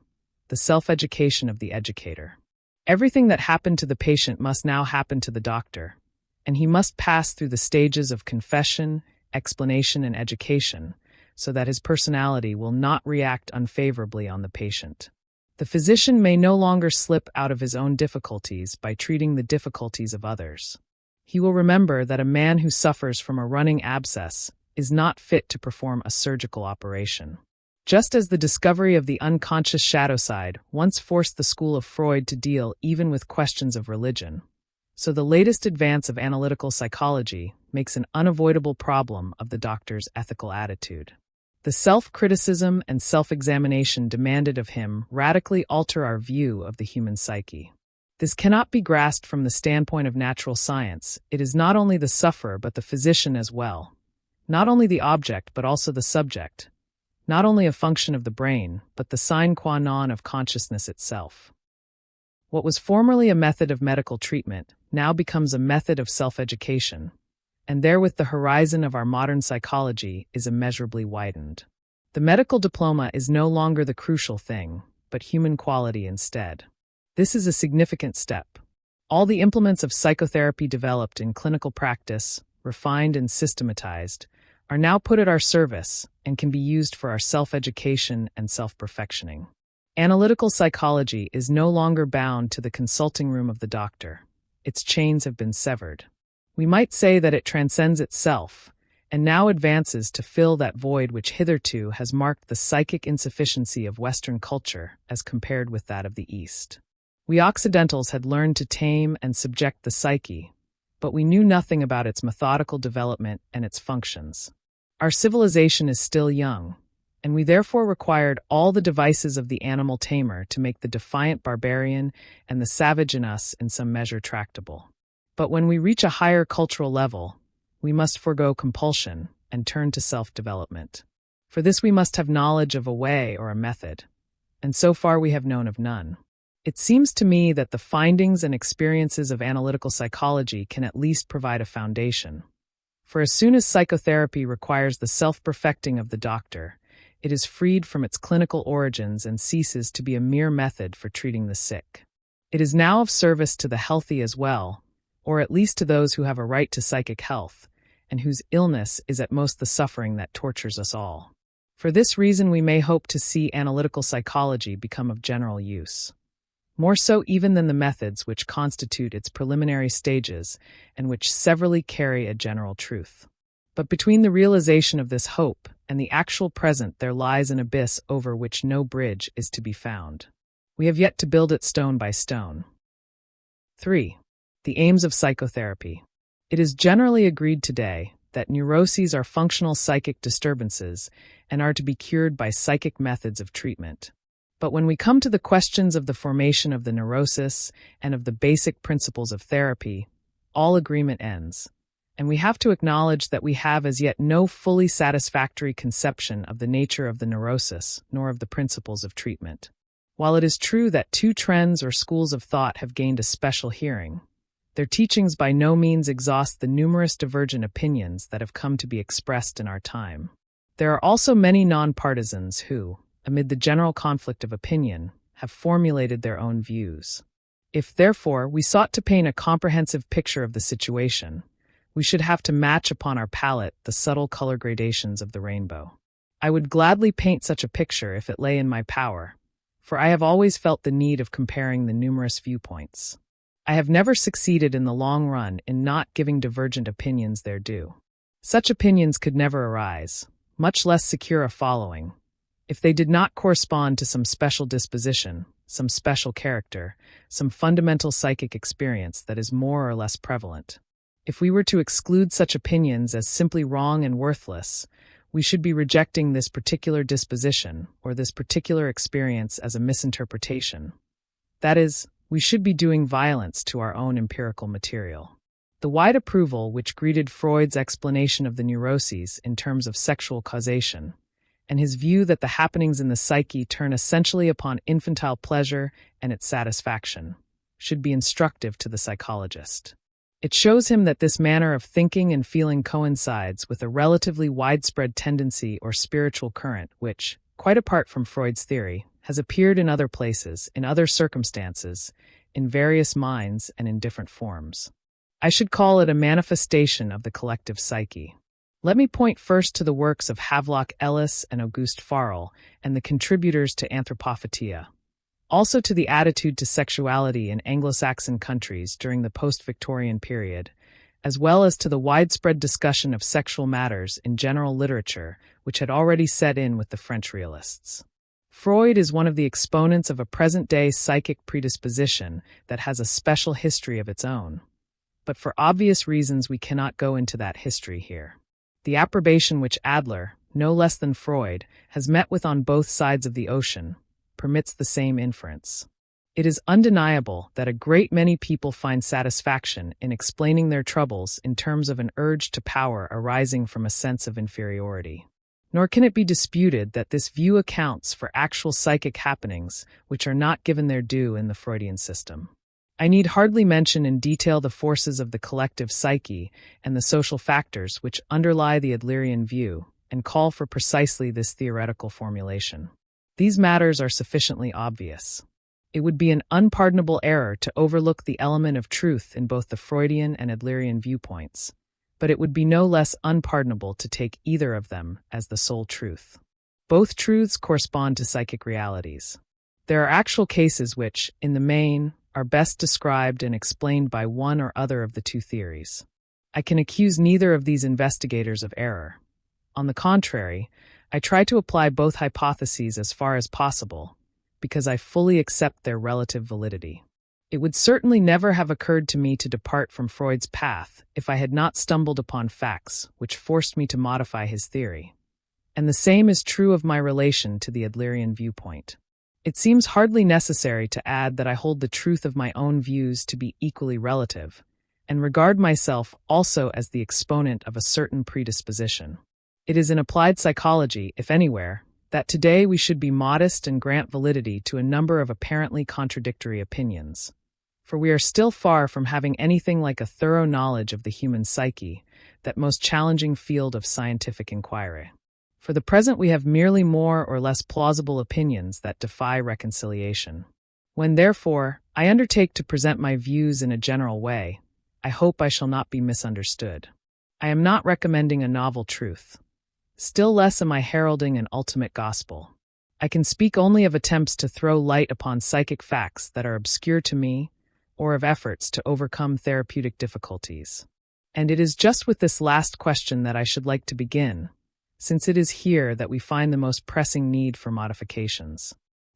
the self-education of the educator. Everything that happened to the patient must now happen to the doctor, and he must pass through the stages of confession, explanation, and education, so that his personality will not react unfavorably on the patient. The physician may no longer slip out of his own difficulties by treating the difficulties of others. He will remember that a man who suffers from a running abscess is not fit to perform a surgical operation. Just as the discovery of the unconscious shadow side once forced the school of Freud to deal even with questions of religion, so the latest advance of analytical psychology makes an unavoidable problem of the doctor's ethical attitude. The self-criticism and self-examination demanded of him radically alter our view of the human psyche. This cannot be grasped from the standpoint of natural science. It is not only the sufferer but the physician as well, not only the object but also the subject, not only a function of the brain, but the sine qua non of consciousness itself. What was formerly a method of medical treatment now becomes a method of self-education, and therewith the horizon of our modern psychology is immeasurably widened. The medical diploma is no longer the crucial thing, but human quality instead. This is a significant step. All the implements of psychotherapy developed in clinical practice, refined and systematized, are now put at our service and can be used for our self-education and self-perfectioning. Analytical psychology is no longer bound to the consulting room of the doctor. Its chains have been severed. We might say that it transcends itself, and now advances to fill that void which hitherto has marked the psychic insufficiency of Western culture as compared with that of the East. We Occidentals had learned to tame and subject the psyche, but we knew nothing about its methodical development and its functions. Our civilization is still young, and we therefore required all the devices of the animal tamer to make the defiant barbarian and the savage in us in some measure tractable. But when we reach a higher cultural level, we must forego compulsion and turn to self-development. For this we must have knowledge of a way or a method, and so far we have known of none. It seems to me that the findings and experiences of analytical psychology can at least provide a foundation. For as soon as psychotherapy requires the self-perfecting of the doctor, it is freed from its clinical origins and ceases to be a mere method for treating the sick. It is now of service to the healthy as well, or at least to those who have a right to psychic health, and whose illness is at most the suffering that tortures us all. For this reason we may hope to see analytical psychology become of general use. More so even than the methods which constitute its preliminary stages and which severally carry a general truth. But between the realization of this hope and the actual present there lies an abyss over which no bridge is to be found. We have yet to build it stone by stone. 3. The Aims of Psychotherapy. It is generally agreed today that neuroses are functional psychic disturbances and are to be cured by psychic methods of treatment. But when we come to the questions of the formation of the neurosis and of the basic principles of therapy, all agreement ends, and we have to acknowledge that we have as yet no fully satisfactory conception of the nature of the neurosis nor of the principles of treatment. While it is true that two trends or schools of thought have gained a special hearing, their teachings by no means exhaust the numerous divergent opinions that have come to be expressed in our time. There are also many non-partisans who, amid the general conflict of opinion, have formulated their own views. If, therefore, we sought to paint a comprehensive picture of the situation, we should have to match upon our palette the subtle color gradations of the rainbow. I would gladly paint such a picture if it lay in my power, for I have always felt the need of comparing the numerous viewpoints. I have never succeeded in the long run in not giving divergent opinions their due. Such opinions could never arise, much less secure a following, if they did not correspond to some special disposition, some special character, some fundamental psychic experience that is more or less prevalent. If we were to exclude such opinions as simply wrong and worthless, we should be rejecting this particular disposition or this particular experience as a misinterpretation. That is, we should be doing violence to our own empirical material. The wide approval which greeted Freud's explanation of the neuroses in terms of sexual causation, and his view that the happenings in the psyche turn essentially upon infantile pleasure and its satisfaction, should be instructive to the psychologist. It shows him that this manner of thinking and feeling coincides with a relatively widespread tendency or spiritual current which, quite apart from Freud's theory, has appeared in other places, in other circumstances, in various minds and in different forms. I should call it a manifestation of the collective psyche. Let me point first to the works of Havelock Ellis and Auguste Farrell and the contributors to Anthropophatia. Also to the attitude to sexuality in Anglo-Saxon countries during the post-Victorian period, as well as to the widespread discussion of sexual matters in general literature which had already set in with the French realists. Freud is one of the exponents of a present-day psychic predisposition that has a special history of its own. But for obvious reasons we cannot go into that history here. The approbation which Adler, no less than Freud, has met with on both sides of the ocean, permits the same inference. It is undeniable that a great many people find satisfaction in explaining their troubles in terms of an urge to power arising from a sense of inferiority. Nor can it be disputed that this view accounts for actual psychic happenings which are not given their due in the Freudian system. I need hardly mention in detail the forces of the collective psyche and the social factors which underlie the Adlerian view and call for precisely this theoretical formulation. These matters are sufficiently obvious. It would be an unpardonable error to overlook the element of truth in both the Freudian and Adlerian viewpoints, but it would be no less unpardonable to take either of them as the sole truth. Both truths correspond to psychic realities. There are actual cases which, in the main, are best described and explained by one or other of the two theories. I can accuse neither of these investigators of error. On the contrary, I try to apply both hypotheses as far as possible, because I fully accept their relative validity. It would certainly never have occurred to me to depart from Freud's path if I had not stumbled upon facts which forced me to modify his theory. And the same is true of my relation to the Adlerian viewpoint. It seems hardly necessary to add that I hold the truth of my own views to be equally relative, and regard myself also as the exponent of a certain predisposition. It is in applied psychology, if anywhere, that today we should be modest and grant validity to a number of apparently contradictory opinions. For we are still far from having anything like a thorough knowledge of the human psyche, that most challenging field of scientific inquiry. For the present we have merely more or less plausible opinions that defy reconciliation. When, therefore, I undertake to present my views in a general way, I hope I shall not be misunderstood. I am not recommending a novel truth. Still less am I heralding an ultimate gospel. I can speak only of attempts to throw light upon psychic facts that are obscure to me, or of efforts to overcome therapeutic difficulties. And it is just with this last question that I should like to begin, since it is here that we find the most pressing need for modifications.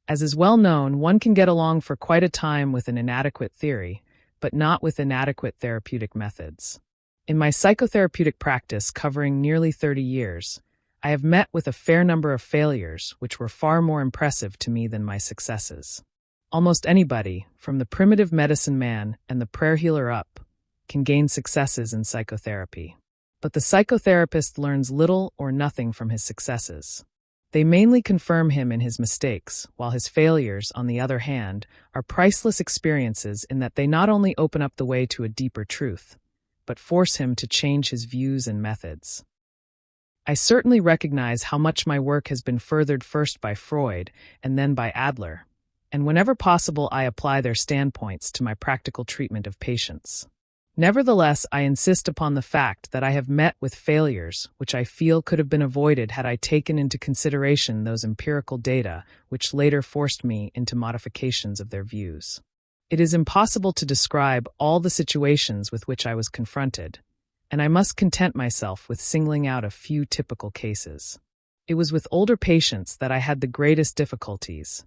As is well known, one can get along for quite a time with an inadequate theory, but not with inadequate therapeutic methods. In my psychotherapeutic practice covering nearly 30 years, I have met with a fair number of failures which were far more impressive to me than my successes. Almost anybody, from the primitive medicine man and the prayer healer up, can gain successes in psychotherapy. But the psychotherapist learns little or nothing from his successes. They mainly confirm him in his mistakes, while his failures, on the other hand, are priceless experiences in that they not only open up the way to a deeper truth, but force him to change his views and methods. I certainly recognize how much my work has been furthered first by Freud and then by Adler, and whenever possible I apply their standpoints to my practical treatment of patients. Nevertheless, I insist upon the fact that I have met with failures which I feel could have been avoided had I taken into consideration those empirical data which later forced me into modifications of their views. It is impossible to describe all the situations with which I was confronted, and I must content myself with singling out a few typical cases. It was with older patients that I had the greatest difficulties,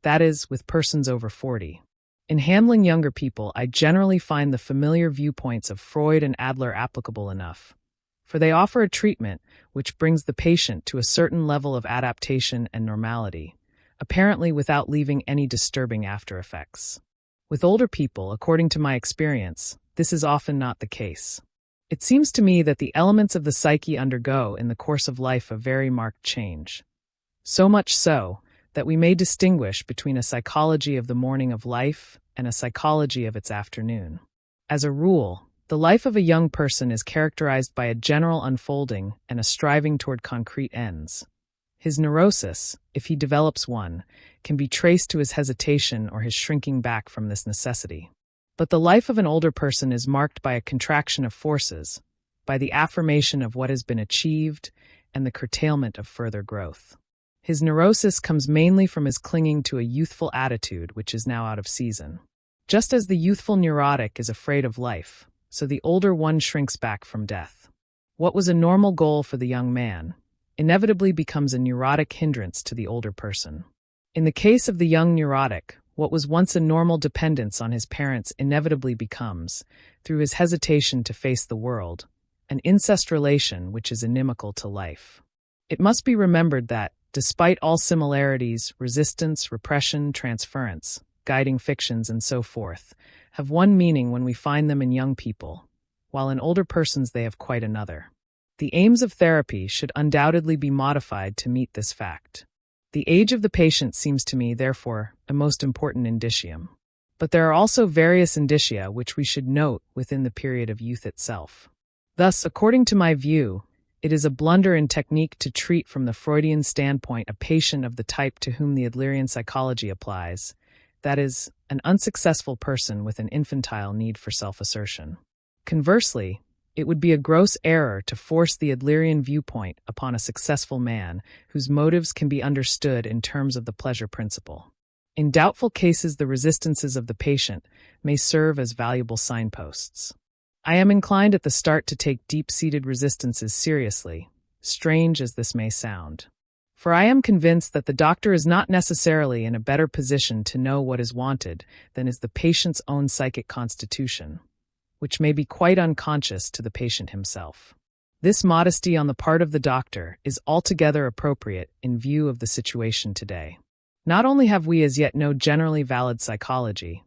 that is, with persons over 40. In handling younger people, I generally find the familiar viewpoints of Freud and Adler applicable enough, for they offer a treatment which brings the patient to a certain level of adaptation and normality, apparently without leaving any disturbing after-effects. With older people, according to my experience, this is often not the case. It seems to me that the elements of the psyche undergo in the course of life a very marked change. So much so that we may distinguish between a psychology of the morning of life and a psychology of its afternoon. As a rule, the life of a young person is characterized by a general unfolding and a striving toward concrete ends. His neurosis, if he develops one, can be traced to his hesitation or his shrinking back from this necessity. But the life of an older person is marked by a contraction of forces, by the affirmation of what has been achieved, and the curtailment of further growth. His neurosis comes mainly from his clinging to a youthful attitude which is now out of season. Just as the youthful neurotic is afraid of life, so the older one shrinks back from death. What was a normal goal for the young man inevitably becomes a neurotic hindrance to the older person. In the case of the young neurotic, what was once a normal dependence on his parents inevitably becomes, through his hesitation to face the world, an incest relation which is inimical to life. It must be remembered that, despite all similarities, resistance, repression, transference, guiding fictions, and so forth, have one meaning when we find them in young people, while in older persons they have quite another. The aims of therapy should undoubtedly be modified to meet this fact. The age of the patient seems to me, therefore, a most important indicium. But there are also various indicia which we should note within the period of youth itself. Thus, according to my view, it is a blunder in technique to treat from the Freudian standpoint a patient of the type to whom the Adlerian psychology applies, that is, an unsuccessful person with an infantile need for self-assertion. Conversely, it would be a gross error to force the Adlerian viewpoint upon a successful man whose motives can be understood in terms of the pleasure principle. In doubtful cases, the resistances of the patient may serve as valuable signposts. I am inclined at the start to take deep-seated resistances seriously, strange as this may sound. For I am convinced that the doctor is not necessarily in a better position to know what is wanted than is the patient's own psychic constitution, which may be quite unconscious to the patient himself. This modesty on the part of the doctor is altogether appropriate in view of the situation today. Not only have we as yet no generally valid psychology,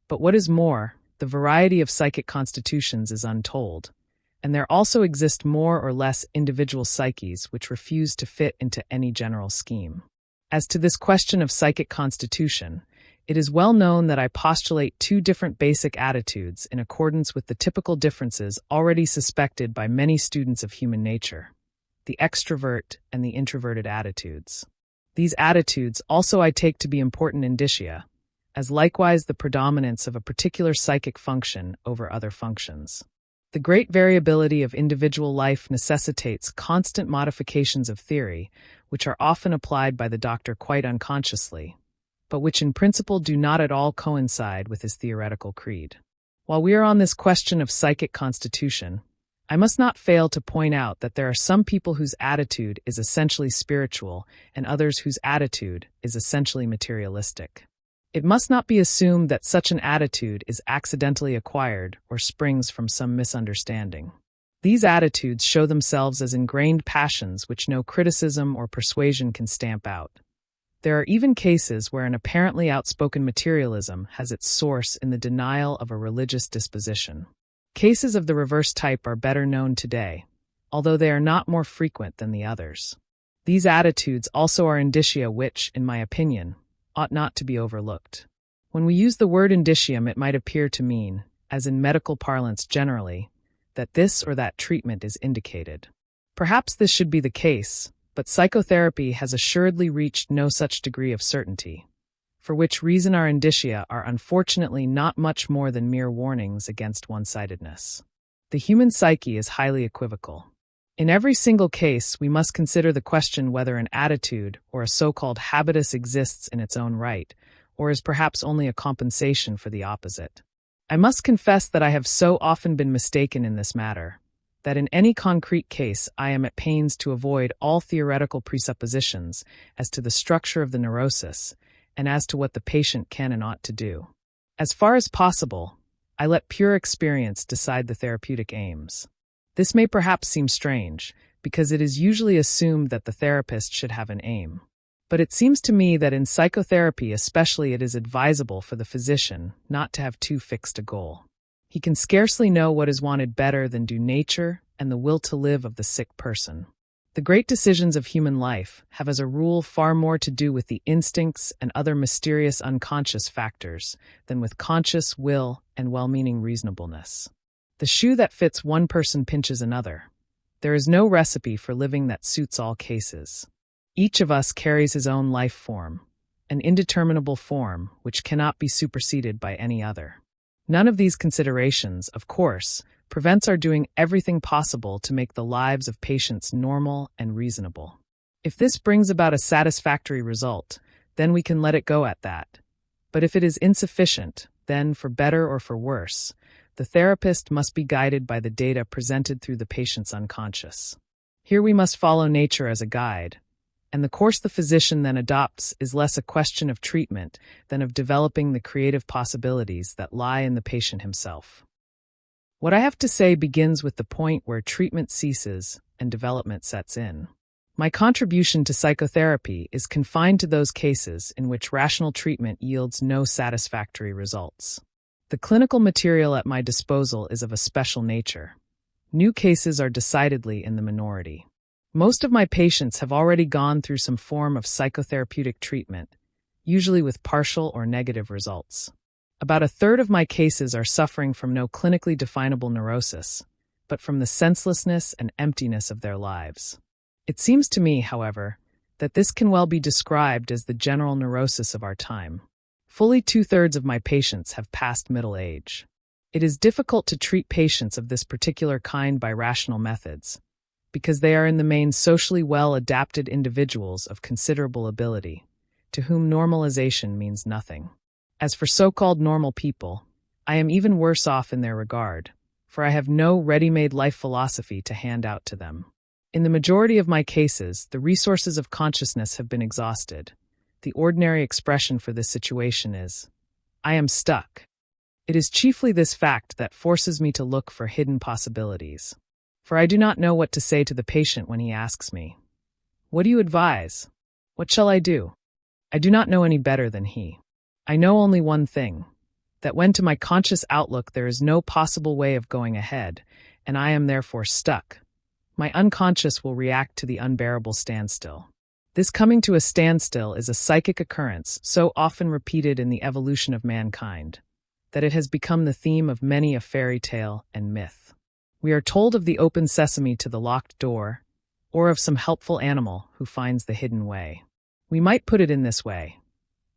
but what is more, the variety of psychic constitutions is untold, and there also exist more or less individual psyches which refuse to fit into any general scheme. As to this question of psychic constitution, it is well known that I postulate two different basic attitudes in accordance with the typical differences already suspected by many students of human nature, the extrovert and the introverted attitudes. These attitudes also I take to be important indicia, as likewise the predominance of a particular psychic function over other functions. The great variability of individual life necessitates constant modifications of theory, which are often applied by the doctor quite unconsciously, but which in principle do not at all coincide with his theoretical creed. While we are on this question of psychic constitution, I must not fail to point out that there are some people whose attitude is essentially spiritual and others whose attitude is essentially materialistic. It must not be assumed that such an attitude is accidentally acquired or springs from some misunderstanding. These attitudes show themselves as ingrained passions which no criticism or persuasion can stamp out. There are even cases where an apparently outspoken materialism has its source in the denial of a religious disposition. Cases of the reverse type are better known today, although they are not more frequent than the others. These attitudes also are indicia which, in my opinion, ought not to be overlooked. When we use the word indicium, it might appear to mean, as in medical parlance generally, that this or that treatment is indicated. Perhaps this should be the case, but psychotherapy has assuredly reached no such degree of certainty, for which reason our indicia are unfortunately not much more than mere warnings against one-sidedness. The human psyche is highly equivocal. In every single case, we must consider the question whether an attitude or a so-called habitus exists in its own right, or is perhaps only a compensation for the opposite. I must confess that I have so often been mistaken in this matter, that in any concrete case I am at pains to avoid all theoretical presuppositions as to the structure of the neurosis and as to what the patient can and ought to do. As far as possible, I let pure experience decide the therapeutic aims. This may perhaps seem strange, because it is usually assumed that the therapist should have an aim. But it seems to me that in psychotherapy especially it is advisable for the physician not to have too fixed a goal. He can scarcely know what is wanted better than do nature and the will to live of the sick person. The great decisions of human life have as a rule far more to do with the instincts and other mysterious unconscious factors than with conscious will and well-meaning reasonableness. The shoe that fits one person pinches another. There is no recipe for living that suits all cases. Each of us carries his own life form, an indeterminable form which cannot be superseded by any other. None of these considerations, of course, prevents our doing everything possible to make the lives of patients normal and reasonable. If this brings about a satisfactory result, then we can let it go at that. But if it is insufficient, then, for better or for worse, the therapist must be guided by the data presented through the patient's unconscious. Here we must follow nature as a guide, and the course the physician then adopts is less a question of treatment than of developing the creative possibilities that lie in the patient himself. What I have to say begins with the point where treatment ceases and development sets in. My contribution to psychotherapy is confined to those cases in which rational treatment yields no satisfactory results. The clinical material at my disposal is of a special nature. New cases are decidedly in the minority. Most of my patients have already gone through some form of psychotherapeutic treatment, usually with partial or negative results. About a third of my cases are suffering from no clinically definable neurosis, but from the senselessness and emptiness of their lives. It seems to me, however, that this can well be described as the general neurosis of our time. Fully 2/3 of my patients have passed middle age. It is difficult to treat patients of this particular kind by rational methods, because they are in the main socially well-adapted individuals of considerable ability, to whom normalization means nothing. As for so-called normal people, I am even worse off in their regard, for I have no ready-made life philosophy to hand out to them. In the majority of my cases, the resources of consciousness have been exhausted. The ordinary expression for this situation is, I am stuck. It is chiefly this fact that forces me to look for hidden possibilities. For I do not know what to say to the patient when he asks me, "What do you advise? What shall I do?" I do not know any better than he. I know only one thing, that when to my conscious outlook there is no possible way of going ahead, and I am therefore stuck, my unconscious will react to the unbearable standstill. This coming to a standstill is a psychic occurrence so often repeated in the evolution of mankind, that it has become the theme of many a fairy tale and myth. We are told of the open sesame to the locked door, or of some helpful animal who finds the hidden way. We might put it in this way.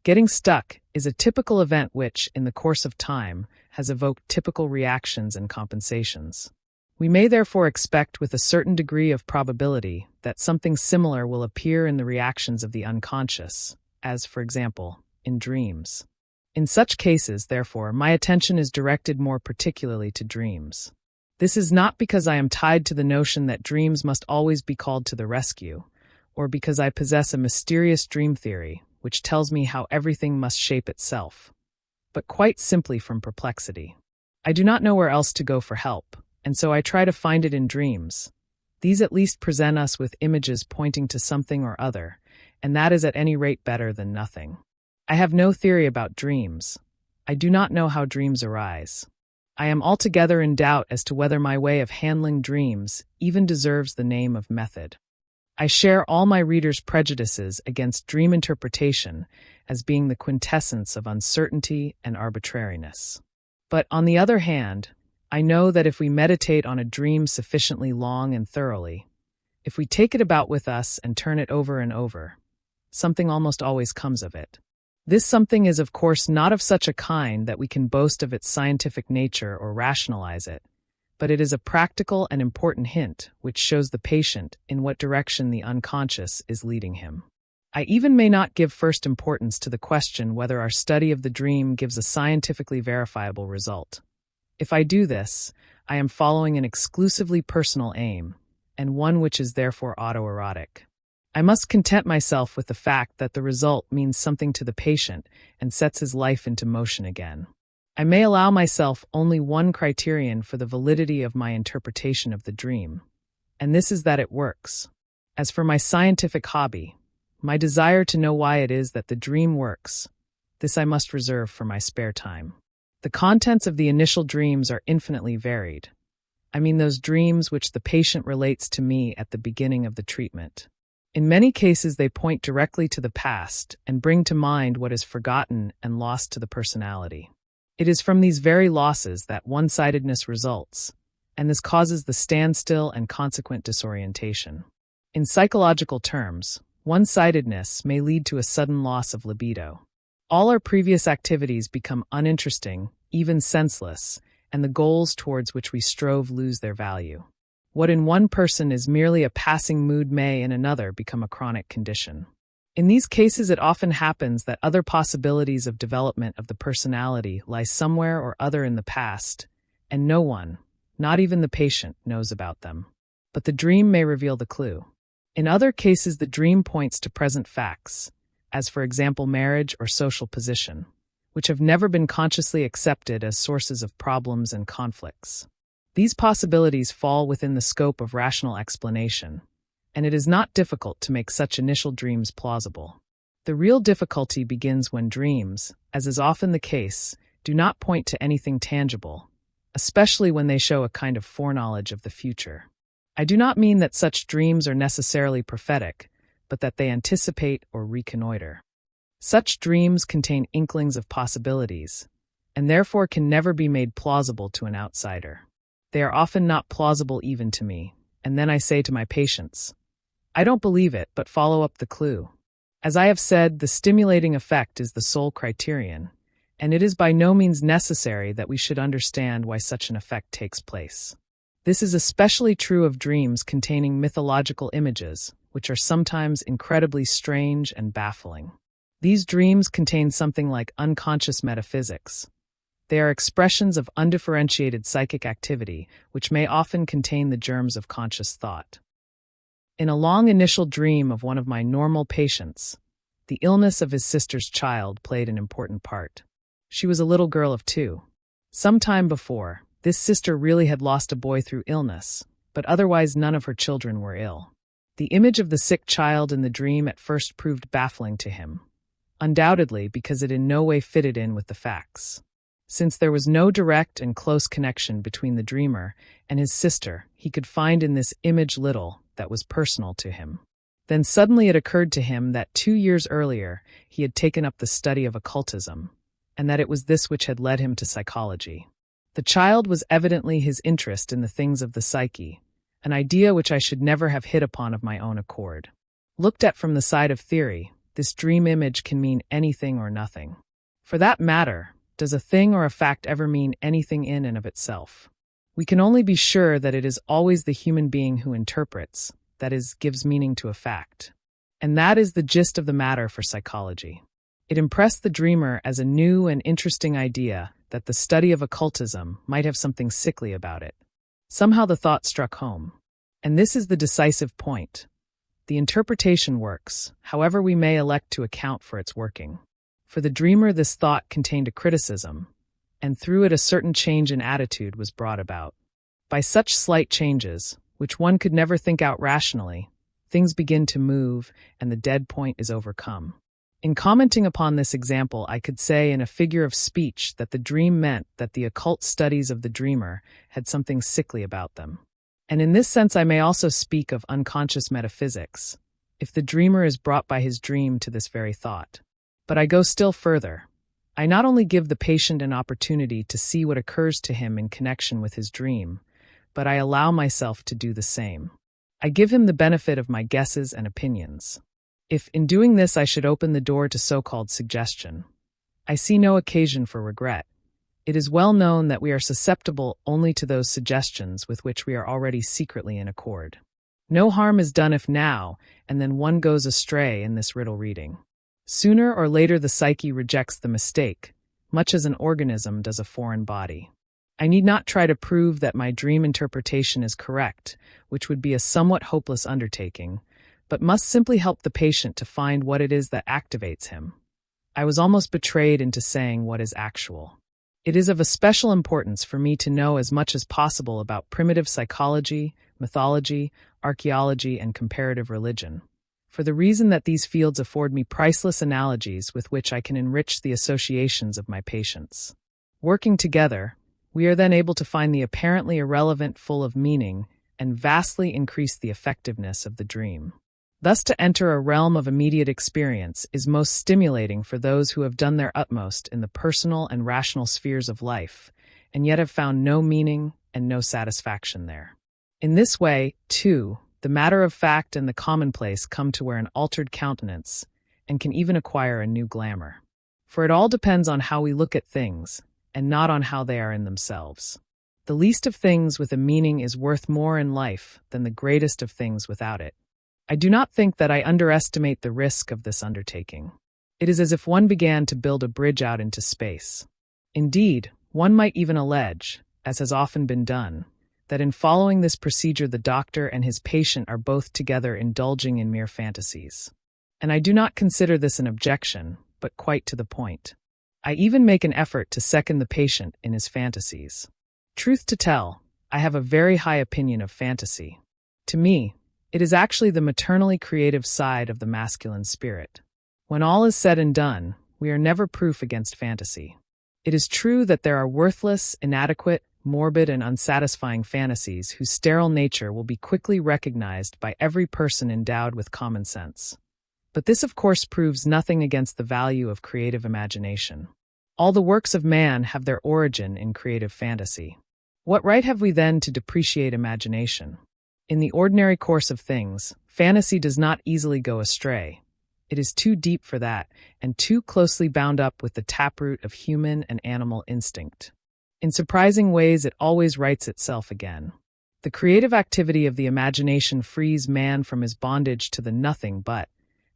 Getting stuck is a typical event which, in the course of time, has evoked typical reactions and compensations. We may therefore expect with a certain degree of probability that something similar will appear in the reactions of the unconscious, as, for example, in dreams. In such cases, therefore, my attention is directed more particularly to dreams. This is not because I am tied to the notion that dreams must always be called to the rescue, or because I possess a mysterious dream theory which tells me how everything must shape itself, but quite simply from perplexity. I do not know where else to go for help, and so I try to find it in dreams. These at least present us with images pointing to something or other, and that is at any rate better than nothing. I have no theory about dreams. I do not know how dreams arise. I am altogether in doubt as to whether my way of handling dreams even deserves the name of method. I share all my readers' prejudices against dream interpretation as being the quintessence of uncertainty and arbitrariness. But on the other hand, I know that if we meditate on a dream sufficiently long and thoroughly, if we take it about with us and turn it over and over, something almost always comes of it. This something is of course not of such a kind that we can boast of its scientific nature or rationalize it, but it is a practical and important hint which shows the patient in what direction the unconscious is leading him. I even may not give first importance to the question whether our study of the dream gives a scientifically verifiable result. If I do this, I am following an exclusively personal aim, and one which is therefore autoerotic. I must content myself with the fact that the result means something to the patient and sets his life into motion again. I may allow myself only one criterion for the validity of my interpretation of the dream, and this is that it works. As for my scientific hobby, my desire to know why it is that the dream works, this I must reserve for my spare time. The contents of the initial dreams are infinitely varied. I mean those dreams which the patient relates to me at the beginning of the treatment. In many cases, they point directly to the past and bring to mind what is forgotten and lost to the personality. It is from these very losses that one-sidedness results, and this causes the standstill and consequent disorientation. In psychological terms, one-sidedness may lead to a sudden loss of libido. All our previous activities become uninteresting, even senseless, and the goals towards which we strove lose their value. What in one person is merely a passing mood may in another become a chronic condition. In these cases, it often happens that other possibilities of development of the personality lie somewhere or other in the past, and no one, not even the patient, knows about them. But the dream may reveal the clue. In other cases, the dream points to present facts, as for example marriage or social position, which have never been consciously accepted as sources of problems and conflicts. These possibilities fall within the scope of rational explanation, and it is not difficult to make such initial dreams plausible. The real difficulty begins when dreams, as is often the case, do not point to anything tangible, especially when they show a kind of foreknowledge of the future. I do not mean that such dreams are necessarily prophetic, but that they anticipate or reconnoiter. Such dreams contain inklings of possibilities, and therefore can never be made plausible to an outsider. They are often not plausible even to me, and then I say to my patients, I don't believe it, but follow up the clue. As I have said, the stimulating effect is the sole criterion, and it is by no means necessary that we should understand why such an effect takes place. This is especially true of dreams containing mythological images, which are sometimes incredibly strange and baffling. These dreams contain something like unconscious metaphysics. They are expressions of undifferentiated psychic activity, which may often contain the germs of conscious thought. In a long initial dream of one of my normal patients, the illness of his sister's child played an important part. She was a little girl of 2. Some time before, this sister really had lost a boy through illness, but otherwise none of her children were ill. The image of the sick child in the dream at first proved baffling to him, undoubtedly because it in no way fitted in with the facts. Since there was no direct and close connection between the dreamer and his sister, he could find in this image little that was personal to him. Then suddenly it occurred to him that 2 years earlier he had taken up the study of occultism, and that it was this which had led him to psychology. The child was evidently his interest in the things of the psyche, an idea which I should never have hit upon of my own accord. Looked at from the side of theory, this dream image can mean anything or nothing. For that matter, does a thing or a fact ever mean anything in and of itself? We can only be sure that it is always the human being who interprets, that is, gives meaning to a fact. And that is the gist of the matter for psychology. It impressed the dreamer as a new and interesting idea that the study of occultism might have something sickly about it. Somehow the thought struck home. And this is the decisive point. The interpretation works, however we may elect to account for its working. For the dreamer, this thought contained a criticism, and through it a certain change in attitude was brought about. By such slight changes, which one could never think out rationally, things begin to move and the dead point is overcome. In commenting upon this example, I could say in a figure of speech that the dream meant that the occult studies of the dreamer had something sickly about them. And in this sense I may also speak of unconscious metaphysics, if the dreamer is brought by his dream to this very thought. But I go still further. I not only give the patient an opportunity to see what occurs to him in connection with his dream, but I allow myself to do the same. I give him the benefit of my guesses and opinions. If, in doing this, I should open the door to so-called suggestion, I see no occasion for regret. It is well known that we are susceptible only to those suggestions with which we are already secretly in accord. No harm is done if now and then one goes astray in this riddle reading. Sooner or later the psyche rejects the mistake, much as an organism does a foreign body. I need not try to prove that my dream interpretation is correct, which would be a somewhat hopeless undertaking, but must simply help the patient to find what it is that activates him. I was almost betrayed into saying what is actual. It is of a special importance for me to know as much as possible about primitive psychology, mythology, archaeology, and comparative religion, for the reason that these fields afford me priceless analogies with which I can enrich the associations of my patients. Working together, we are then able to find the apparently irrelevant full of meaning and vastly increase the effectiveness of the dream. Thus, to enter a realm of immediate experience is most stimulating for those who have done their utmost in the personal and rational spheres of life, and yet have found no meaning and no satisfaction there. In this way, too, the matter of fact and the commonplace come to wear an altered countenance, and can even acquire a new glamour. For it all depends on how we look at things, and not on how they are in themselves. The least of things with a meaning is worth more in life than the greatest of things without it. I do not think that I underestimate the risk of this undertaking. It is as if one began to build a bridge out into space. Indeed, one might even allege, as has often been done, that in following this procedure the doctor and his patient are both together indulging in mere fantasies. And I do not consider this an objection, but quite to the point. I even make an effort to second the patient in his fantasies. Truth to tell, I have a very high opinion of fantasy. To me, it is actually the maternally creative side of the masculine spirit. When all is said and done, we are never proof against fantasy. It is true that there are worthless, inadequate, morbid, and unsatisfying fantasies whose sterile nature will be quickly recognized by every person endowed with common sense. But this, of course, proves nothing against the value of creative imagination. All the works of man have their origin in creative fantasy. What right have we then to depreciate imagination? In the ordinary course of things, fantasy does not easily go astray. It is too deep for that, and too closely bound up with the taproot of human and animal instinct. In surprising ways, it always rights itself again. The creative activity of the imagination frees man from his bondage to the nothing but,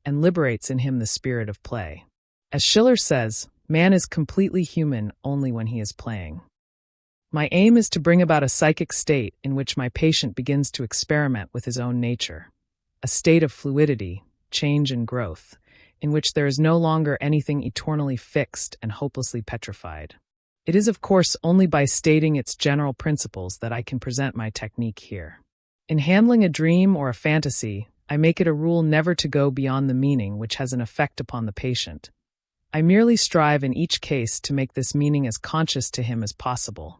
and liberates in him the spirit of play. As Schiller says, man is completely human only when he is playing. My aim is to bring about a psychic state in which my patient begins to experiment with his own nature, a state of fluidity, change and growth, in which there is no longer anything eternally fixed and hopelessly petrified. It is, of course, only by stating its general principles that I can present my technique here. In handling a dream or a fantasy, I make it a rule never to go beyond the meaning which has an effect upon the patient. I merely strive in each case to make this meaning as conscious to him as possible,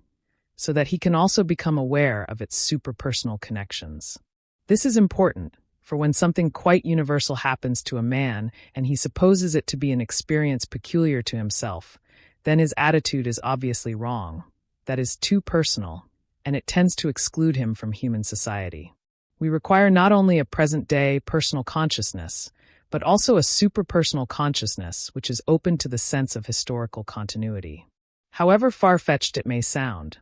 so that he can also become aware of its superpersonal connections. This is important, for when something quite universal happens to a man and he supposes it to be an experience peculiar to himself, then his attitude is obviously wrong, that is too personal, and it tends to exclude him from human society. We require not only a present-day personal consciousness, but also a superpersonal consciousness which is open to the sense of historical continuity. However far-fetched it may sound,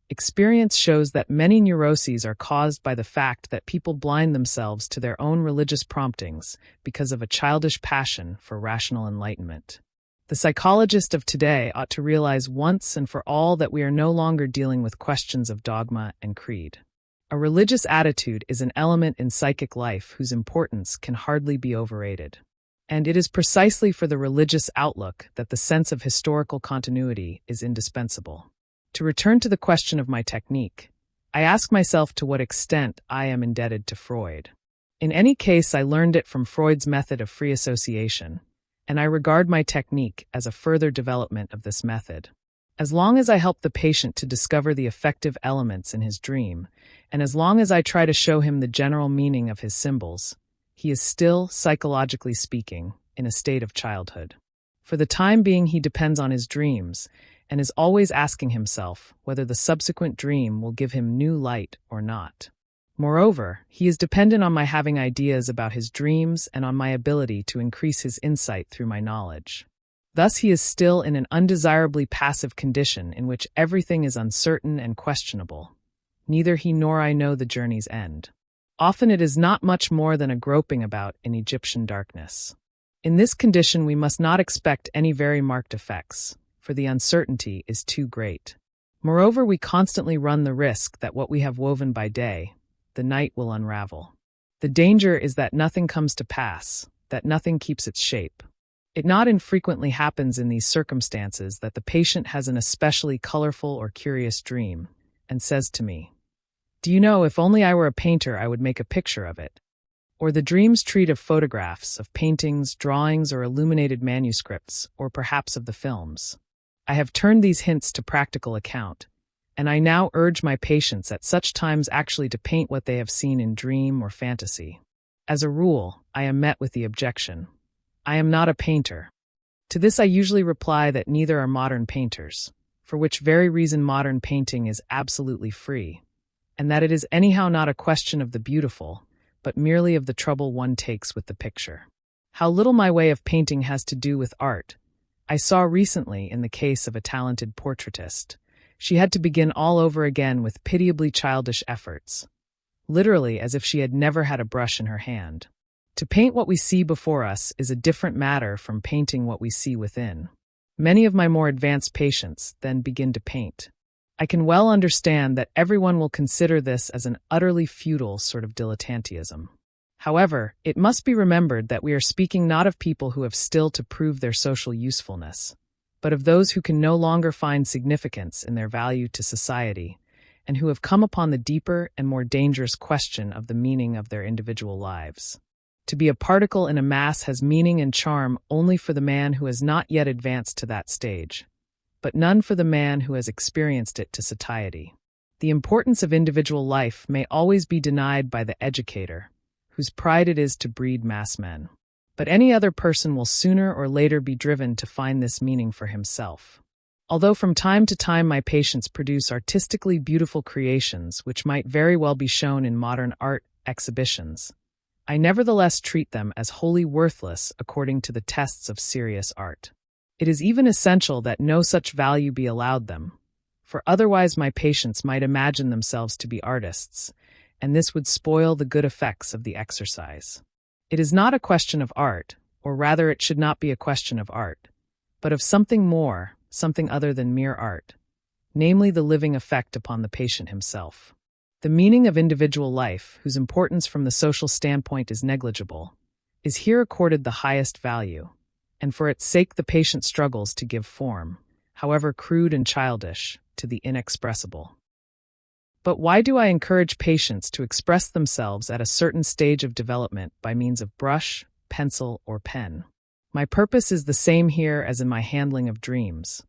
experience shows that many neuroses are caused by the fact that people blind themselves to their own religious promptings because of a childish passion for rational enlightenment. The psychologist of today ought to realize once and for all that we are no longer dealing with questions of dogma and creed. A religious attitude is an element in psychic life whose importance can hardly be overrated. And it is precisely for the religious outlook that the sense of historical continuity is indispensable. To return to the question of my technique, I ask myself to what extent I am indebted to Freud. In any case, I learned it from Freud's method of free association, and I regard my technique as a further development of this method. As long as I help the patient to discover the effective elements in his dream, and as long as I try to show him the general meaning of his symbols, he is still, psychologically speaking, in a state of childhood. For the time being, he depends on his dreams, and is always asking himself whether the subsequent dream will give him new light or not. Moreover, he is dependent on my having ideas about his dreams and on my ability to increase his insight through my knowledge. Thus he is still in an undesirably passive condition in which everything is uncertain and questionable. Neither he nor I know the journey's end. Often it is not much more than a groping about in Egyptian darkness. In this condition we must not expect any very marked effects, for the uncertainty is too great. Moreover, we constantly run the risk that what we have woven by day, the night will unravel. The danger is that nothing comes to pass, that nothing keeps its shape. It not infrequently happens in these circumstances that the patient has an especially colorful or curious dream, and says to me, "Do you know, if only I were a painter, I would make a picture of it." Or the dreams treat of photographs, of paintings, drawings, or illuminated manuscripts, or perhaps of the films. I have turned these hints to practical account, and I now urge my patients at such times actually to paint what they have seen in dream or fantasy. As a rule, I am met with the objection, "I am not a painter." To this I usually reply that neither are modern painters, for which very reason modern painting is absolutely free, and that it is anyhow not a question of the beautiful, but merely of the trouble one takes with the picture. How little my way of painting has to do with art, I saw recently in the case of a talented portraitist. She had to begin all over again with pitiably childish efforts, literally as if she had never had a brush in her hand. To paint what we see before us is a different matter from painting what we see within. Many of my more advanced patients then begin to paint. I can well understand that everyone will consider this as an utterly futile sort of dilettantism. However, it must be remembered that we are speaking not of people who have still to prove their social usefulness, but of those who can no longer find significance in their value to society, and who have come upon the deeper and more dangerous question of the meaning of their individual lives. To be a particle in a mass has meaning and charm only for the man who has not yet advanced to that stage, but none for the man who has experienced it to satiety. The importance of individual life may always be denied by the educator, whose pride it is to breed mass men. But any other person will sooner or later be driven to find this meaning for himself. Although from time to time my patients produce artistically beautiful creations which might very well be shown in modern art exhibitions, I nevertheless treat them as wholly worthless according to the tests of serious art. It is even essential that no such value be allowed them, for otherwise my patients might imagine themselves to be artists, and this would spoil the good effects of the exercise. It is not a question of art, or rather it should not be a question of art, but of something more, something other than mere art, namely the living effect upon the patient himself. The meaning of individual life, whose importance from the social standpoint is negligible, is here accorded the highest value, and for its sake the patient struggles to give form, however crude and childish, to the inexpressible. But why do I encourage patients to express themselves at a certain stage of development by means of brush, pencil, or pen? My purpose is the same here as in my handling of dreams.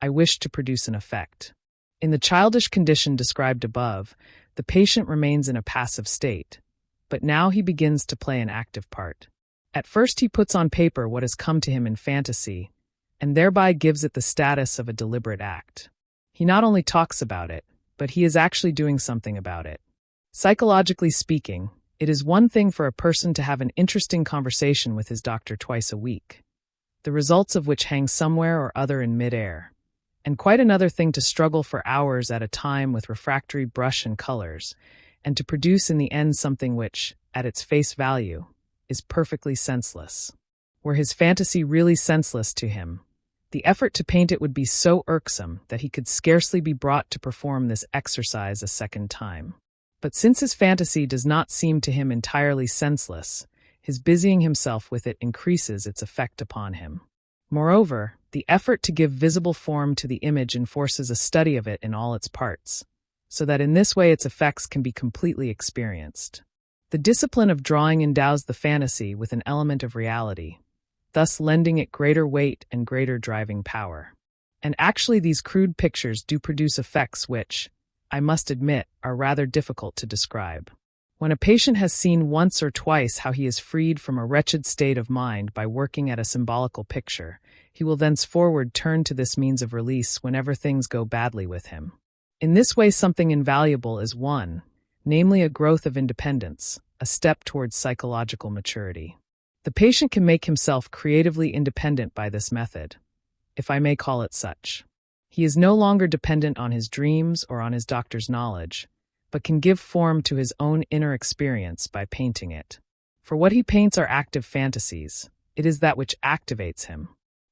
I wish to produce an effect. In the childish condition described above, the patient remains in a passive state, but now he begins to play an active part. At first he puts on paper what has come to him in fantasy, and thereby gives it the status of a deliberate act. He not only talks about it, but he is actually doing something about it. Psychologically speaking, it is one thing for a person to have an interesting conversation with his doctor twice a week, the results of which hang somewhere or other in mid-air, and quite another thing to struggle for hours at a time with refractory brush and colors, and to produce in the end something which, at its face value, is perfectly senseless. Were his fantasy really senseless to him, the effort to paint it would be so irksome that he could scarcely be brought to perform this exercise a second time. But since his fantasy does not seem to him entirely senseless, his busying himself with it increases its effect upon him. Moreover, the effort to give visible form to the image enforces a study of it in all its parts, so that in this way its effects can be completely experienced. The discipline of drawing endows the fantasy with an element of reality, thus lending it greater weight and greater driving power. And actually these crude pictures do produce effects which, I must admit, are rather difficult to describe. When a patient has seen once or twice how he is freed from a wretched state of mind by working at a symbolical picture, he will thenceforward turn to this means of release whenever things go badly with him. In this way something invaluable is won, namely a growth of independence, a step towards psychological maturity. The patient can make himself creatively independent by this method, if I may call it such. He is no longer dependent on his dreams or on his doctor's knowledge, but can give form to his own inner experience by painting it. For what he paints are active fantasies. It is that which activates him.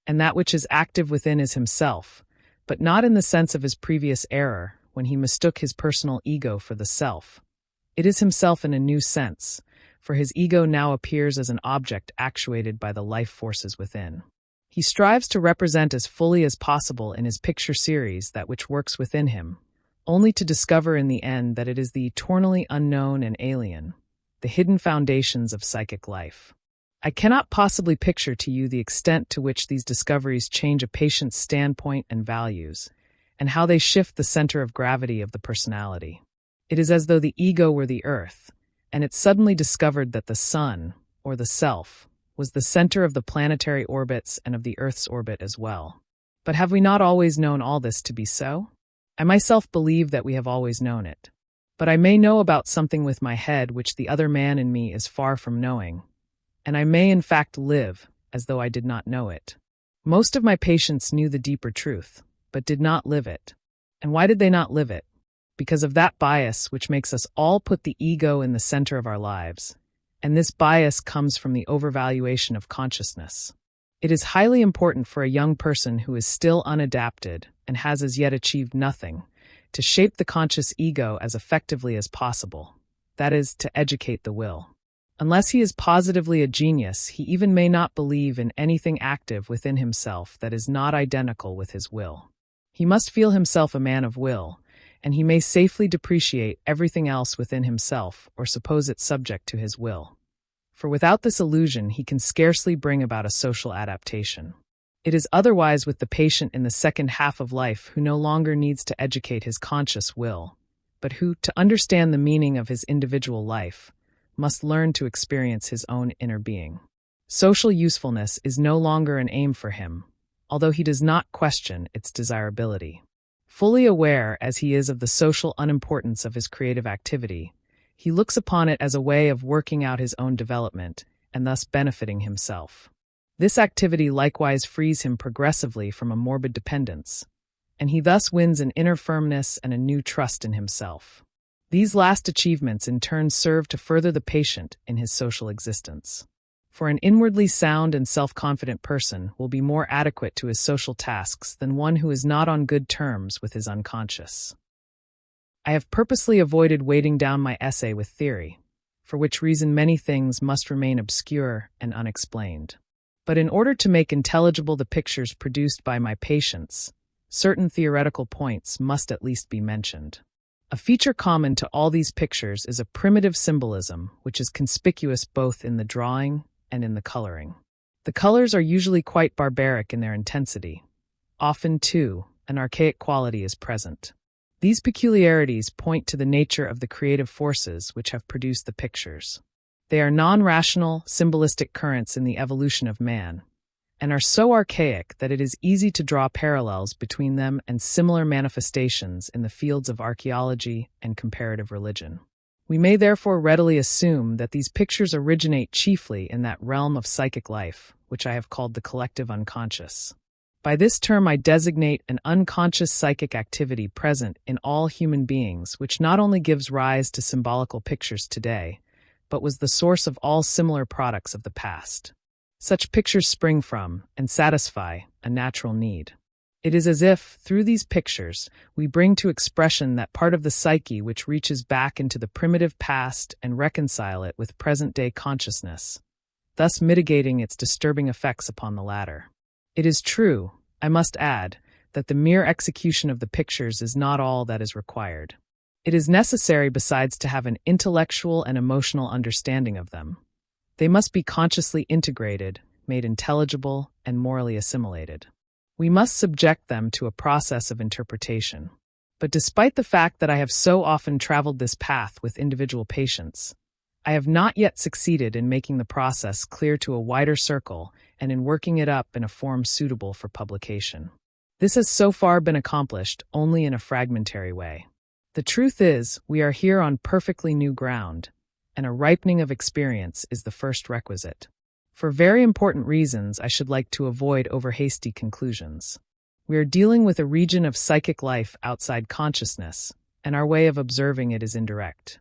And that which is active within is himself, but not in the sense of his previous error, when he mistook his personal ego for the self. It is himself in a new sense, for his ego now appears as an object actuated by the life forces within. He strives to represent as fully as possible in his picture series that which works within him, only to discover in the end that it is the eternally unknown and alien, the hidden foundations of psychic life. I cannot possibly picture to you the extent to which these discoveries change a patient's standpoint and values, and how they shift the center of gravity of the personality. It is as though the ego were the earth, and it suddenly discovered that the sun, or the self, was the center of the planetary orbits and of the Earth's orbit as well. But have we not always known all this to be so? I myself believe that we have always known it. But I may know about something with my head which the other man in me is far from knowing, and I may in fact live as though I did not know it. Most of my patients knew the deeper truth, but did not live it. And why did they not live it? Because of that bias which makes us all put the ego in the center of our lives. And this bias comes from the overvaluation of consciousness. It is highly important for a young person who is still unadapted and has as yet achieved nothing, to shape the conscious ego as effectively as possible, that is, to educate the will. Unless he is positively a genius, he even may not believe in anything active within himself that is not identical with his will. He must feel himself a man of will, and he may safely depreciate everything else within himself or suppose it subject to his will. For without this illusion, he can scarcely bring about a social adaptation. It is otherwise with the patient in the second half of life who no longer needs to educate his conscious will, but who, to understand the meaning of his individual life, must learn to experience his own inner being. Social usefulness is no longer an aim for him, although he does not question its desirability. Fully aware as he is of the social unimportance of his creative activity, he looks upon it as a way of working out his own development and thus benefiting himself. This activity likewise frees him progressively from a morbid dependence, and he thus wins an inner firmness and a new trust in himself. These last achievements in turn serve to further the patient in his social existence. For an inwardly sound and self-confident person will be more adequate to his social tasks than one who is not on good terms with his unconscious. I have purposely avoided weighting down my essay with theory, for which reason many things must remain obscure and unexplained. But in order to make intelligible the pictures produced by my patients, certain theoretical points must at least be mentioned. A feature common to all these pictures is a primitive symbolism which is conspicuous both in the drawing and in the coloring. The colors are usually quite barbaric in their intensity. Often, too, an archaic quality is present. These peculiarities point to the nature of the creative forces which have produced the pictures. They are non-rational, symbolistic currents in the evolution of man, and are so archaic that it is easy to draw parallels between them and similar manifestations in the fields of archaeology and comparative religion. We may therefore readily assume that these pictures originate chiefly in that realm of psychic life, which I have called the collective unconscious. By this term I designate an unconscious psychic activity present in all human beings which not only gives rise to symbolical pictures today, but was the source of all similar products of the past. Such pictures spring from and satisfy a natural need. It is as if, through these pictures, we bring to expression that part of the psyche which reaches back into the primitive past and reconcile it with present-day consciousness, thus mitigating its disturbing effects upon the latter. It is true, I must add, that the mere execution of the pictures is not all that is required. It is necessary besides to have an intellectual and emotional understanding of them. They must be consciously integrated, made intelligible, and morally assimilated. We must subject them to a process of interpretation. But despite the fact that I have so often traveled this path with individual patients, I have not yet succeeded in making the process clear to a wider circle and in working it up in a form suitable for publication. This has so far been accomplished only in a fragmentary way. The truth is, we are here on perfectly new ground, and a ripening of experience is the first requisite. For very important reasons, I should like to avoid over-hasty conclusions. We are dealing with a region of psychic life outside consciousness, and our way of observing it is indirect.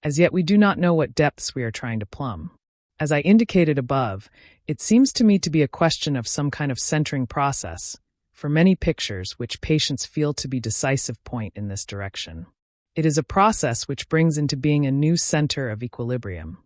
As yet, we do not know what depths we are trying to plumb. As I indicated above, it seems to me to be a question of some kind of centering process, for many pictures which patients feel to be a decisive point in this direction. It is a process which brings into being a new center of equilibrium,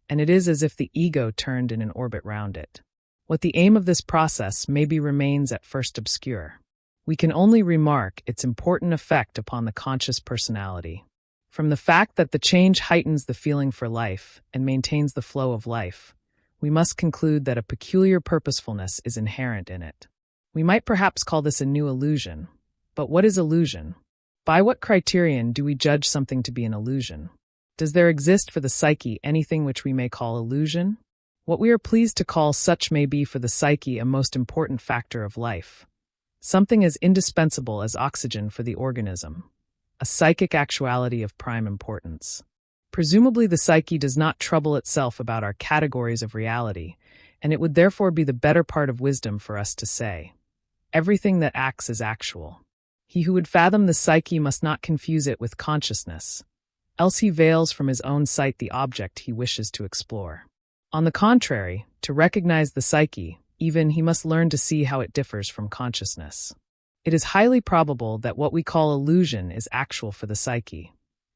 and it is as if the ego turned in an orbit round it. What the aim of this process maybe remains at first obscure. We can only remark its important effect upon the conscious personality. From the fact that the change heightens the feeling for life and maintains the flow of life, we must conclude that a peculiar purposefulness is inherent in it. We might perhaps call this a new illusion. But what is illusion? By what criterion do we judge something to be an illusion? Does there exist for the psyche anything which we may call illusion? What we are pleased to call such may be for the psyche a most important factor of life, something as indispensable as oxygen for the organism, a psychic actuality of prime importance. Presumably the psyche does not trouble itself about our categories of reality, and it would therefore be the better part of wisdom for us to say, everything that acts is actual. He who would fathom the psyche must not confuse it with consciousness, else he veils from his own sight the object he wishes to explore. On the contrary, to recognize the psyche, even he must learn to see how it differs from consciousness. It is highly probable that what we call illusion is actual for the psyche,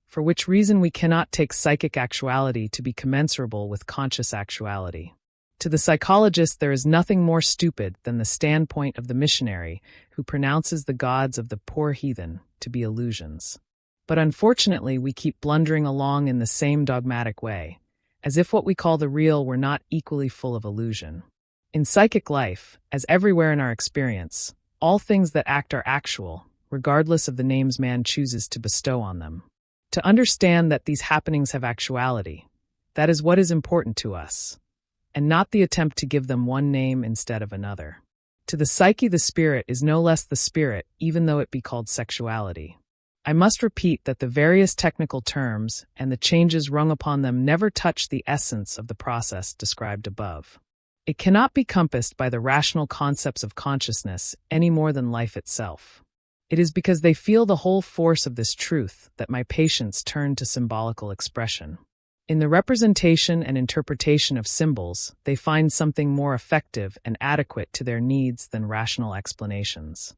for which reason we cannot take psychic actuality to be commensurable with conscious actuality. To the psychologist, there is nothing more stupid than the standpoint of the missionary who pronounces the gods of the poor heathen to be illusions. But unfortunately, we keep blundering along in the same dogmatic way, as if what we call the real were not equally full of illusion. In psychic life, as everywhere in our experience, all things that act are actual, regardless of the names man chooses to bestow on them. To understand that these happenings have actuality, that is what is important to us, and not the attempt to give them one name instead of another. To the psyche, the spirit is no less the spirit, even though it be called sexuality. I must repeat that the various technical terms and the changes rung upon them never touch the essence of the process described above. It cannot be compassed by the rational concepts of consciousness any more than life itself. It is because they feel the whole force of this truth that my patients turn to symbolical expression. In the representation and interpretation of symbols, they find something more effective and adequate to their needs than rational explanations.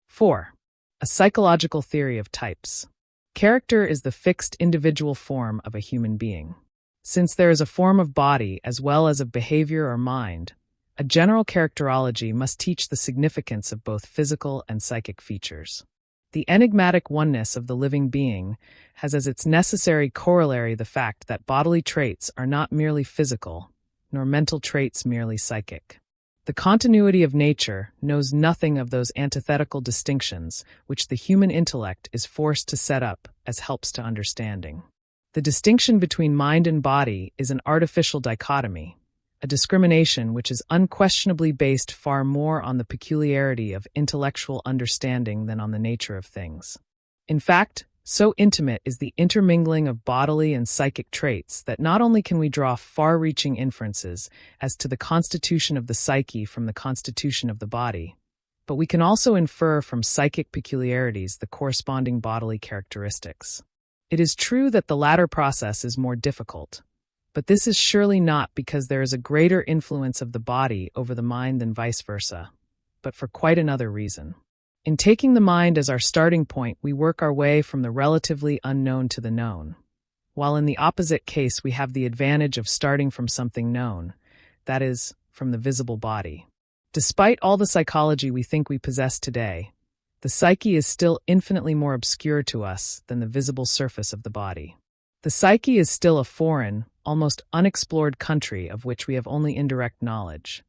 4. A psychological theory of types. Character is the fixed individual form of a human being. Since there is a form of body as well as of behavior or mind, a general characterology must teach the significance of both physical and psychic features. The enigmatic oneness of the living being has as its necessary corollary the fact that bodily traits are not merely physical, nor mental traits merely psychic. The continuity of nature knows nothing of those antithetical distinctions which the human intellect is forced to set up as helps to understanding. The distinction between mind and body is an artificial dichotomy, a discrimination which is unquestionably based far more on the peculiarity of intellectual understanding than on the nature of things. In fact, so intimate is the intermingling of bodily and psychic traits that not only can we draw far-reaching inferences as to the constitution of the psyche from the constitution of the body, but we can also infer from psychic peculiarities the corresponding bodily characteristics. It is true that the latter process is more difficult, but this is surely not because there is a greater influence of the body over the mind than vice versa, but for quite another reason. In taking the mind as our starting point, we work our way from the relatively unknown to the known, while in the opposite case we have the advantage of starting from something known, that is, from the visible body. Despite all the psychology we think we possess today, The psyche is still infinitely more obscure to us than the visible surface of the body. The psyche is still a foreign, almost unexplored country of which we have only indirect knowledge.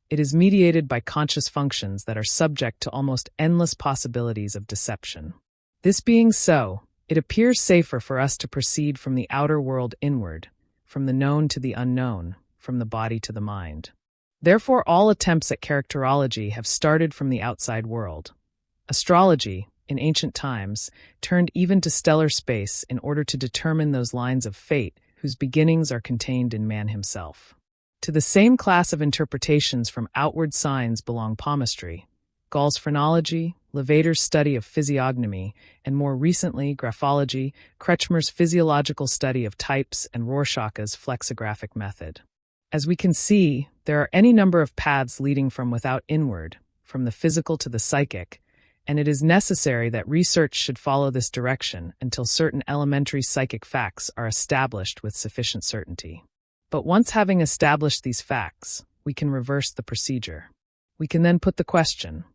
It is mediated by conscious functions that are subject to almost endless possibilities of deception. This being so, it appears safer for us to proceed from the outer world inward, from the known to the unknown, from the body to the mind. Therefore, all attempts at characterology have started from the outside world. Astrology, in ancient times, turned even to stellar space in order to determine those lines of fate whose beginnings are contained in man himself. To the same class of interpretations from outward signs belong palmistry, Gall's phrenology, Levater's study of physiognomy, and more recently, graphology, Kretschmer's physiological study of types, and Rorschach's flexographic method. As we can see, there are any number of paths leading from without inward, from the physical to the psychic, and it is necessary that research should follow this direction until certain elementary psychic facts are established with sufficient certainty. But once having established these facts, we can reverse the procedure. We can then put the question,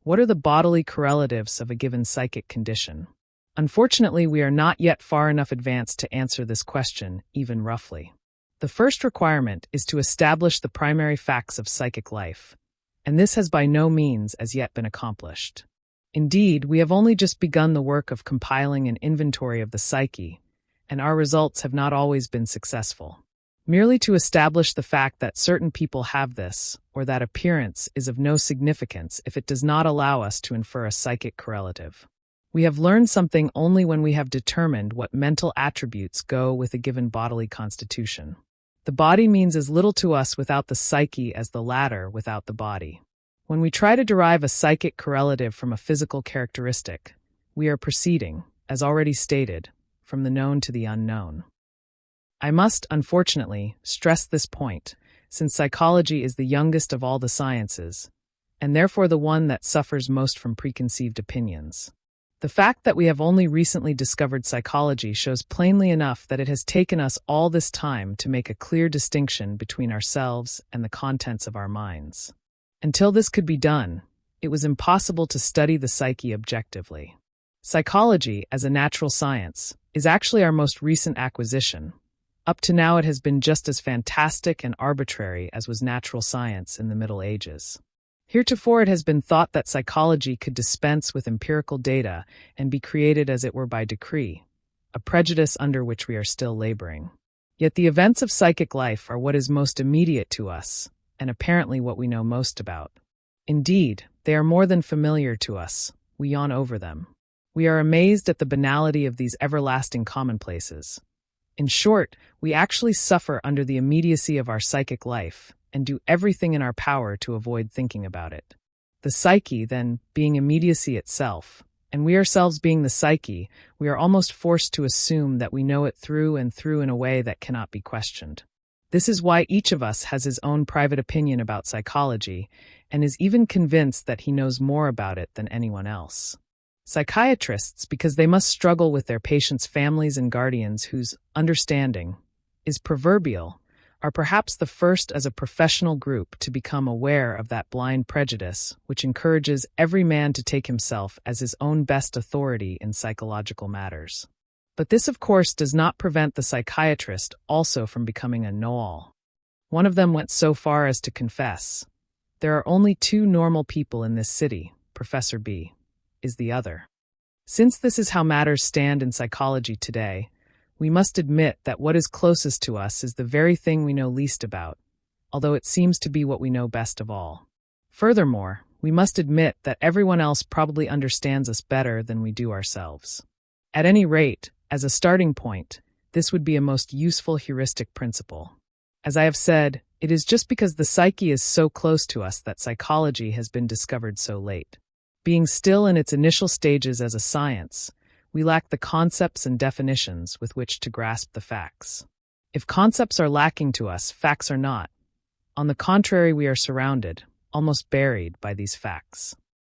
what are the bodily correlatives of a given psychic condition? Unfortunately, we are not yet far enough advanced to answer this question, even roughly. The first requirement is to establish the primary facts of psychic life, and this has by no means as yet been accomplished. Indeed, we have only just begun the work of compiling an inventory of the psyche, and our results have not always been successful. Merely to establish the fact that certain people have this, or that appearance, is of no significance if it does not allow us to infer a psychic correlative. We have learned something only when we have determined what mental attributes go with a given bodily constitution. The body means as little to us without the psyche as the latter without the body. When we try to derive a psychic correlative from a physical characteristic, we are proceeding, as already stated, from the known to the unknown. I must, unfortunately, stress this point, since psychology is the youngest of all the sciences, and therefore the one that suffers most from preconceived opinions. The fact that we have only recently discovered psychology shows plainly enough that it has taken us all this time to make a clear distinction between ourselves and the contents of our minds. Until this could be done, it was impossible to study the psyche objectively. Psychology, as a natural science, is actually our most recent acquisition. Up to now it has been just as fantastic and arbitrary as was natural science in the Middle Ages. Heretofore it has been thought that psychology could dispense with empirical data and be created as it were by decree, a prejudice under which we are still laboring. Yet the events of psychic life are what is most immediate to us, and apparently what we know most about. Indeed, they are more than familiar to us, we yawn over them. We are amazed at the banality of these everlasting commonplaces. In short, we actually suffer under the immediacy of our psychic life, and do everything in our power to avoid thinking about it. The psyche, then, being immediacy itself, and we ourselves being the psyche, we are almost forced to assume that we know it through and through in a way that cannot be questioned. This is why each of us has his own private opinion about psychology, and is even convinced that he knows more about it than anyone else. Psychiatrists, because they must struggle with their patients' families and guardians whose understanding is proverbial, are perhaps the first as a professional group to become aware of that blind prejudice which encourages every man to take himself as his own best authority in psychological matters. But this, of course, does not prevent the psychiatrist also from becoming a know-all. One of them went so far as to confess, "There are only two normal people in this city, Professor B. is the other." Since this is how matters stand in psychology today, we must admit that what is closest to us is the very thing we know least about, although it seems to be what we know best of all. Furthermore, we must admit that everyone else probably understands us better than we do ourselves. At any rate, as a starting point, this would be a most useful heuristic principle. As I have said, it is just because the psyche is so close to us that psychology has been discovered so late. Being still in its initial stages as a science, we lack the concepts and definitions with which to grasp the facts. If concepts are lacking to us, facts are not. On the contrary, we are surrounded, almost buried, by these facts.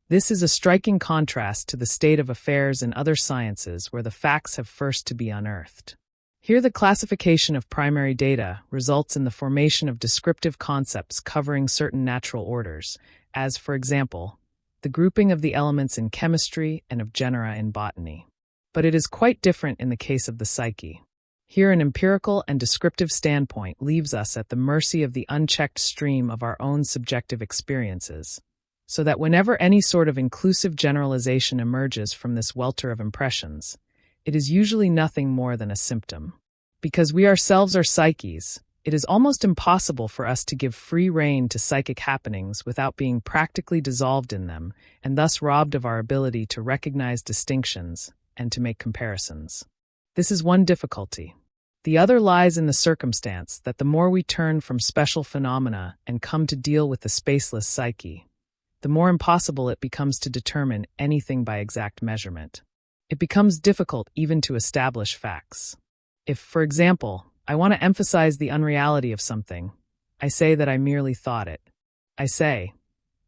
This is a striking contrast to the state of affairs in other sciences where the facts have first to be unearthed. Here the classification of primary data results in the formation of descriptive concepts covering certain natural orders, as, for example, the grouping of the elements in chemistry and of genera in botany. But it is quite different in the case of the psyche. Here, an empirical and descriptive standpoint leaves us at the mercy of the unchecked stream of our own subjective experiences, so that whenever any sort of inclusive generalization emerges from this welter of impressions, it is usually nothing more than a symptom. Because we ourselves are psyches, it is almost impossible for us to give free rein to psychic happenings without being practically dissolved in them, and thus robbed of our ability to recognize distinctions and to make comparisons. This is one difficulty. The other lies in the circumstance that the more we turn from special phenomena and come to deal with the spaceless psyche, the more impossible it becomes to determine anything by exact measurement. It becomes difficult even to establish facts. If, for example, I want to emphasize the unreality of something, I say that I merely thought it. I say,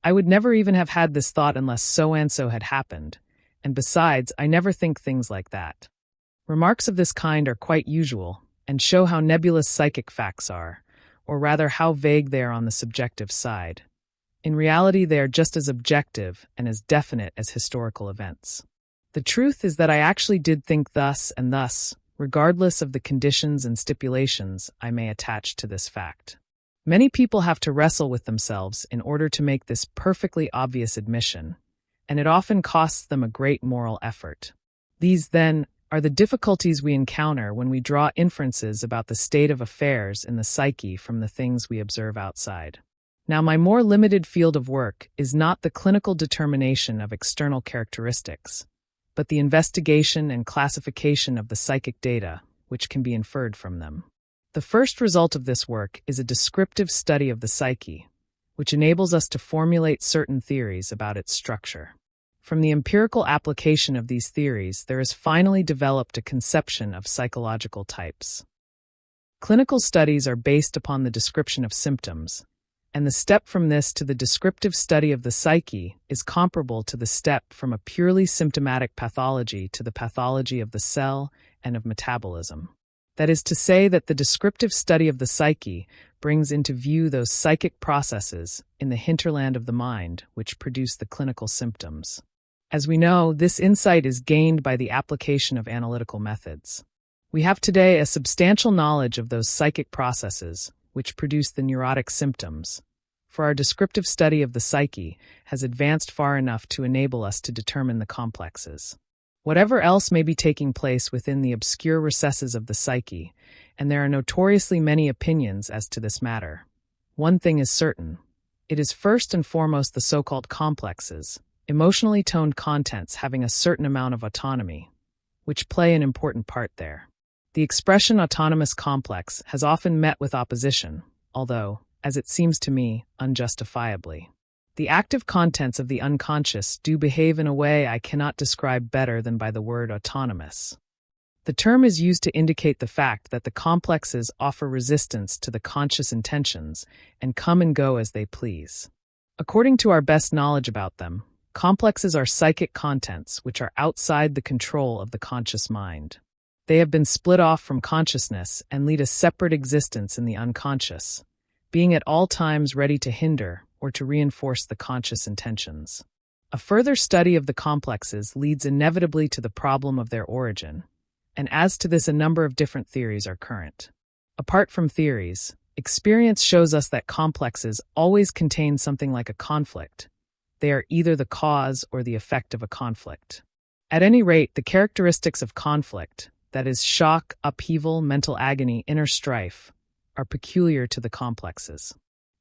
I would never even have had this thought unless so-and-so had happened, and besides, I never think things like that. Remarks of this kind are quite usual, and show how nebulous psychic facts are, or rather how vague they are on the subjective side. In reality, they are just as objective and as definite as historical events. The truth is that I actually did think thus and thus, regardless of the conditions and stipulations I may attach to this fact. Many people have to wrestle with themselves in order to make this perfectly obvious admission, and it often costs them a great moral effort. These, then, are the difficulties we encounter when we draw inferences about the state of affairs in the psyche from the things we observe outside. Now, my more limited field of work is not the clinical determination of external characteristics, but the investigation and classification of the psychic data, which can be inferred from them. The first result of this work is a descriptive study of the psyche, which enables us to formulate certain theories about its structure. From the empirical application of these theories, there is finally developed a conception of psychological types. Clinical studies are based upon the description of symptoms, and the step from this to the descriptive study of the psyche is comparable to the step from a purely symptomatic pathology to the pathology of the cell and of metabolism. That is to say that the descriptive study of the psyche brings into view those psychic processes in the hinterland of the mind which produce the clinical symptoms. As we know, this insight is gained by the application of analytical methods. We have today a substantial knowledge of those psychic processes which produce the neurotic symptoms, for our descriptive study of the psyche has advanced far enough to enable us to determine the complexes. Whatever else may be taking place within the obscure recesses of the psyche, and there are notoriously many opinions as to this matter, one thing is certain. It is first and foremost the so-called complexes, emotionally toned contents having a certain amount of autonomy, which play an important part there. The expression autonomous complex has often met with opposition, although, as it seems to me, unjustifiably. The active contents of the unconscious do behave in a way I cannot describe better than by the word autonomous. The term is used to indicate the fact that the complexes offer resistance to the conscious intentions and come and go as they please. According to our best knowledge about them, complexes are psychic contents which are outside the control of the conscious mind. They have been split off from consciousness and lead a separate existence in the unconscious, being at all times ready to hinder or to reinforce the conscious intentions. A further study of the complexes leads inevitably to the problem of their origin, and as to this a number of different theories are current. Apart from theories, experience shows us that complexes always contain something like a conflict. They are either the cause or the effect of a conflict. At any rate, the characteristics of conflict, that is, shock, upheaval, mental agony, inner strife, are peculiar to the complexes.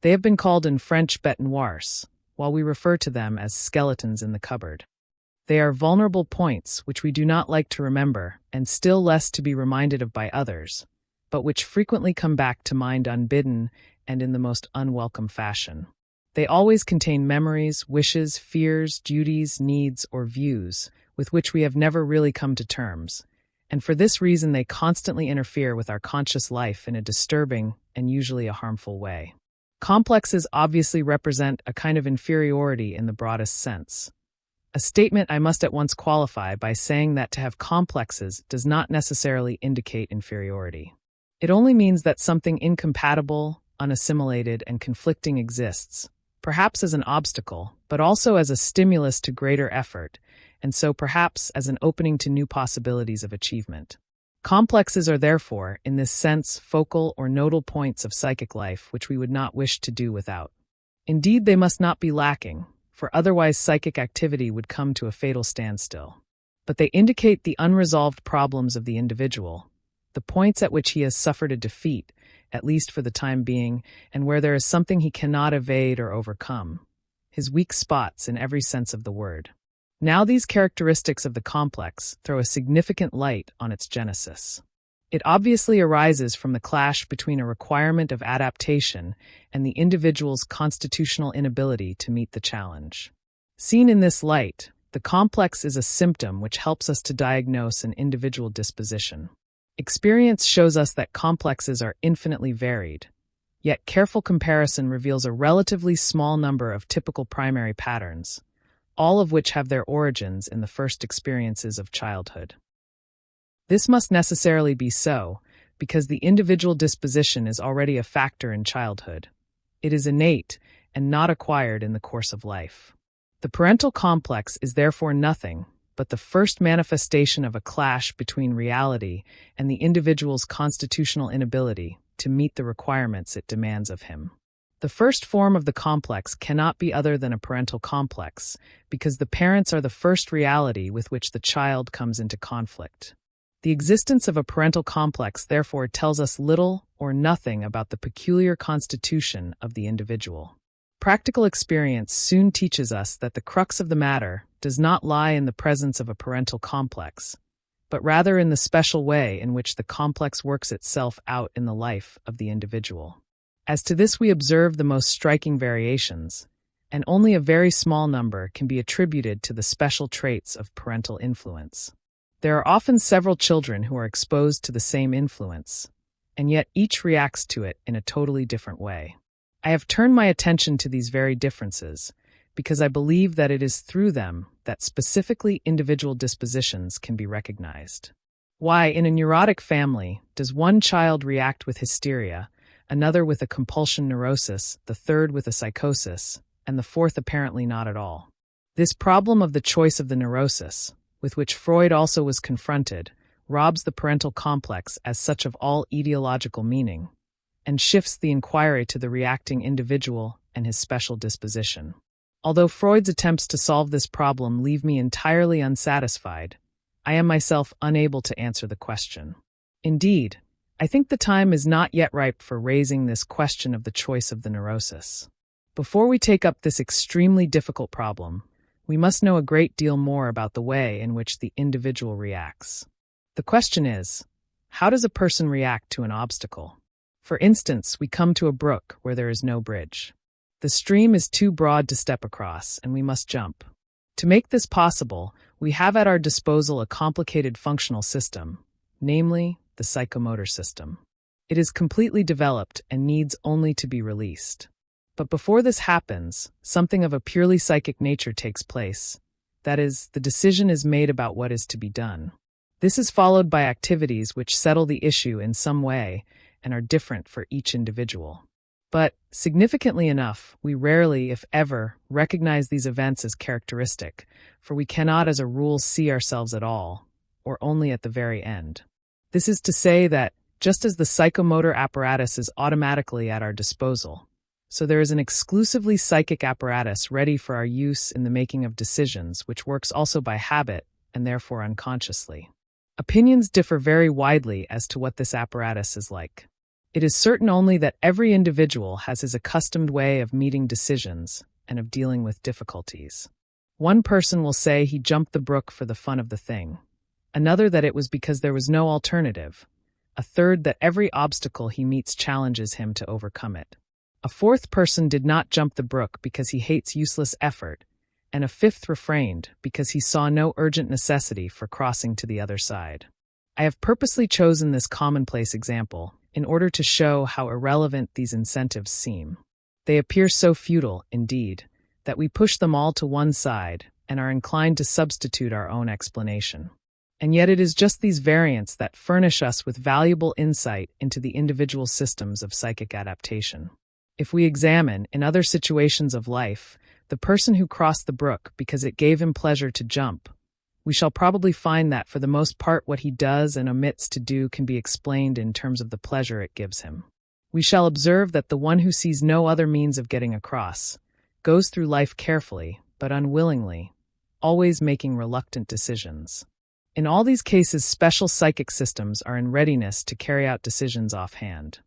They have been called in French bêtes noires, while we refer to them as skeletons in the cupboard. They are vulnerable points which we do not like to remember, and still less to be reminded of by others, but which frequently come back to mind unbidden and in the most unwelcome fashion. They always contain memories, wishes, fears, duties, needs, or views with which we have never really come to terms, and for this reason they constantly interfere with our conscious life in a disturbing and usually a harmful way. Complexes obviously represent a kind of inferiority in the broadest sense. A statement I must at once qualify by saying that to have complexes does not necessarily indicate inferiority. It only means that something incompatible, unassimilated, and conflicting exists, perhaps as an obstacle, but also as a stimulus to greater effort, and so perhaps as an opening to new possibilities of achievement. Complexes are therefore, in this sense, focal or nodal points of psychic life which we would not wish to do without. Indeed, they must not be lacking, for otherwise psychic activity would come to a fatal standstill. But they indicate the unresolved problems of the individual, the points at which he has suffered a defeat, at least for the time being, and where there is something he cannot evade or overcome, his weak spots in every sense of the word. Now these characteristics of the complex throw a significant light on its genesis. It obviously arises from the clash between a requirement of adaptation and the individual's constitutional inability to meet the challenge. Seen in this light, the complex is a symptom which helps us to diagnose an individual disposition. Experience shows us that complexes are infinitely varied, yet careful comparison reveals a relatively small number of typical primary patterns, all of which have their origins in the first experiences of childhood. This must necessarily be so, because the individual disposition is already a factor in childhood. It is innate and not acquired in the course of life. The parental complex is therefore nothing but the first manifestation of a clash between reality and the individual's constitutional inability to meet the requirements it demands of him. The first form of the complex cannot be other than a parental complex, because the parents are the first reality with which the child comes into conflict. The existence of a parental complex therefore tells us little or nothing about the peculiar constitution of the individual. Practical experience soon teaches us that the crux of the matter does not lie in the presence of a parental complex, but rather in the special way in which the complex works itself out in the life of the individual. As to this we observe the most striking variations, and only a very small number can be attributed to the special traits of parental influence. There are often several children who are exposed to the same influence, and yet each reacts to it in a totally different way. I have turned my attention to these very differences because I believe that it is through them that specifically individual dispositions can be recognized. Why, in a neurotic family, does one child react with hysteria, another with a compulsion neurosis, the third with a psychosis, and the fourth apparently not at all? This problem of the choice of the neurosis, with which Freud also was confronted, robs the parental complex as such of all etiological meaning, and shifts the inquiry to the reacting individual and his special disposition. Although Freud's attempts to solve this problem leave me entirely unsatisfied, I am myself unable to answer the question. Indeed, I think the time is not yet ripe for raising this question of the choice of the neurosis. Before we take up this extremely difficult problem, we must know a great deal more about the way in which the individual reacts. The question is, how does a person react to an obstacle? For instance, we come to a brook where there is no bridge. The stream is too broad to step across, and we must jump. To make this possible, we have at our disposal a complicated functional system, namely, the psychomotor system. It is completely developed and needs only to be released. But before this happens, something of a purely psychic nature takes place. That is, the decision is made about what is to be done. This is followed by activities which settle the issue in some way and are different for each individual. But, significantly enough, we rarely, if ever, recognize these events as characteristic, for we cannot as a rule see ourselves at all, or only at the very end. This is to say that, just as the psychomotor apparatus is automatically at our disposal, so there is an exclusively psychic apparatus ready for our use in the making of decisions which works also by habit and therefore unconsciously. Opinions differ very widely as to what this apparatus is like. It is certain only that every individual has his accustomed way of meeting decisions and of dealing with difficulties. One person will say he jumped the brook for the fun of the thing, another that it was because there was no alternative, a third that every obstacle he meets challenges him to overcome it. A fourth person did not jump the brook because he hates useless effort, and a fifth refrained because he saw no urgent necessity for crossing to the other side. I have purposely chosen this commonplace example in order to show how irrelevant these incentives seem. They appear so futile, indeed, that we push them all to one side and are inclined to substitute our own explanation. And yet it is just these variants that furnish us with valuable insight into the individual systems of psychic adaptation. If we examine, in other situations of life, the person who crossed the brook because it gave him pleasure to jump, we shall probably find that for the most part what he does and omits to do can be explained in terms of the pleasure it gives him. We shall observe that the one who sees no other means of getting across goes through life carefully, but unwillingly, always making reluctant decisions. In all these cases, special psychic systems are in readiness to carry out decisions offhand.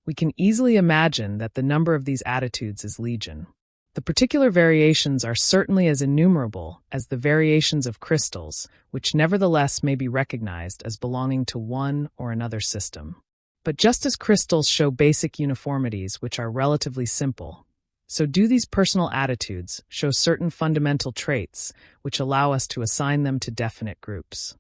We can easily imagine that the number of these attitudes is legion. The particular variations are certainly as innumerable as the variations of crystals, which nevertheless may be recognized as belonging to one or another system. But just as crystals show basic uniformities which are relatively simple, so do these personal attitudes show certain fundamental traits which allow us to assign them to definite groups.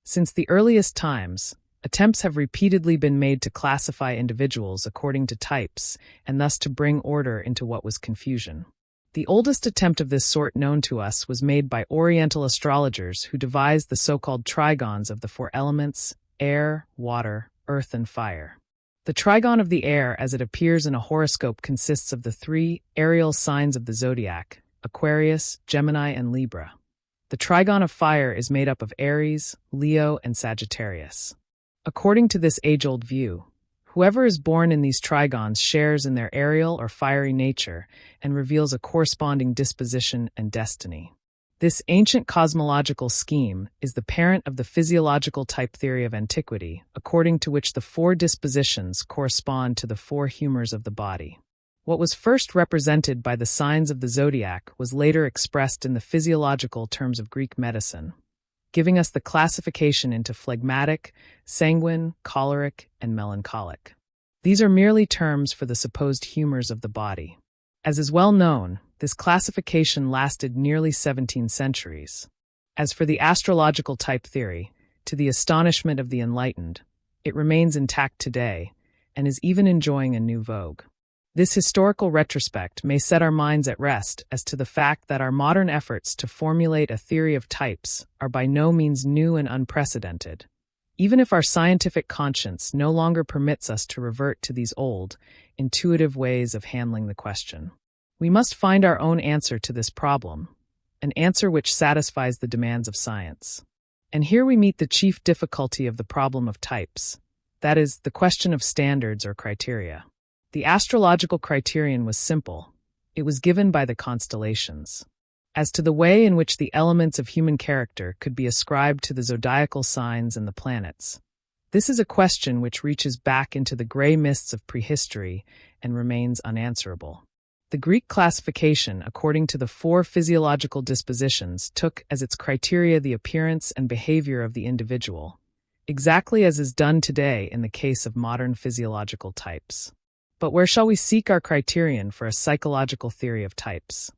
Since the earliest times, attempts have repeatedly been made to classify individuals according to types and thus to bring order into what was confusion. The oldest attempt of this sort known to us was made by Oriental astrologers who devised the so-called trigons of the four elements: air, water, earth, and fire. The trigon of the air, as it appears in a horoscope, consists of the three aerial signs of the zodiac: Aquarius, Gemini, and Libra. The trigon of fire is made up of Aries, Leo, and Sagittarius. According to this age-old view, whoever is born in these trigons shares in their aerial or fiery nature and reveals a corresponding disposition and destiny. This ancient cosmological scheme is the parent of the physiological type theory of antiquity, according to which the four dispositions correspond to the four humors of the body. What was first represented by the signs of the zodiac was later expressed in the physiological terms of Greek medicine, giving us the classification into phlegmatic, sanguine, choleric, and melancholic. These are merely terms for the supposed humors of the body. As is well known, this classification lasted nearly 17 centuries. As for the astrological type theory, to the astonishment of the enlightened, it remains intact today and is even enjoying a new vogue. This historical retrospect may set our minds at rest as to the fact that our modern efforts to formulate a theory of types are by no means new and unprecedented, even if our scientific conscience no longer permits us to revert to these old, intuitive ways of handling the question. We must find our own answer to this problem, an answer which satisfies the demands of science. And here we meet the chief difficulty of the problem of types, that is, the question of standards or criteria. The astrological criterion was simple. It was given by the constellations. As to the way in which the elements of human character could be ascribed to the zodiacal signs and the planets, this is a question which reaches back into the gray mists of prehistory and remains unanswerable. The Greek classification, according to the four physiological dispositions, took as its criteria the appearance and behavior of the individual, exactly as is done today in the case of modern physiological types. But where shall we seek our criterion for a psychological theory of types?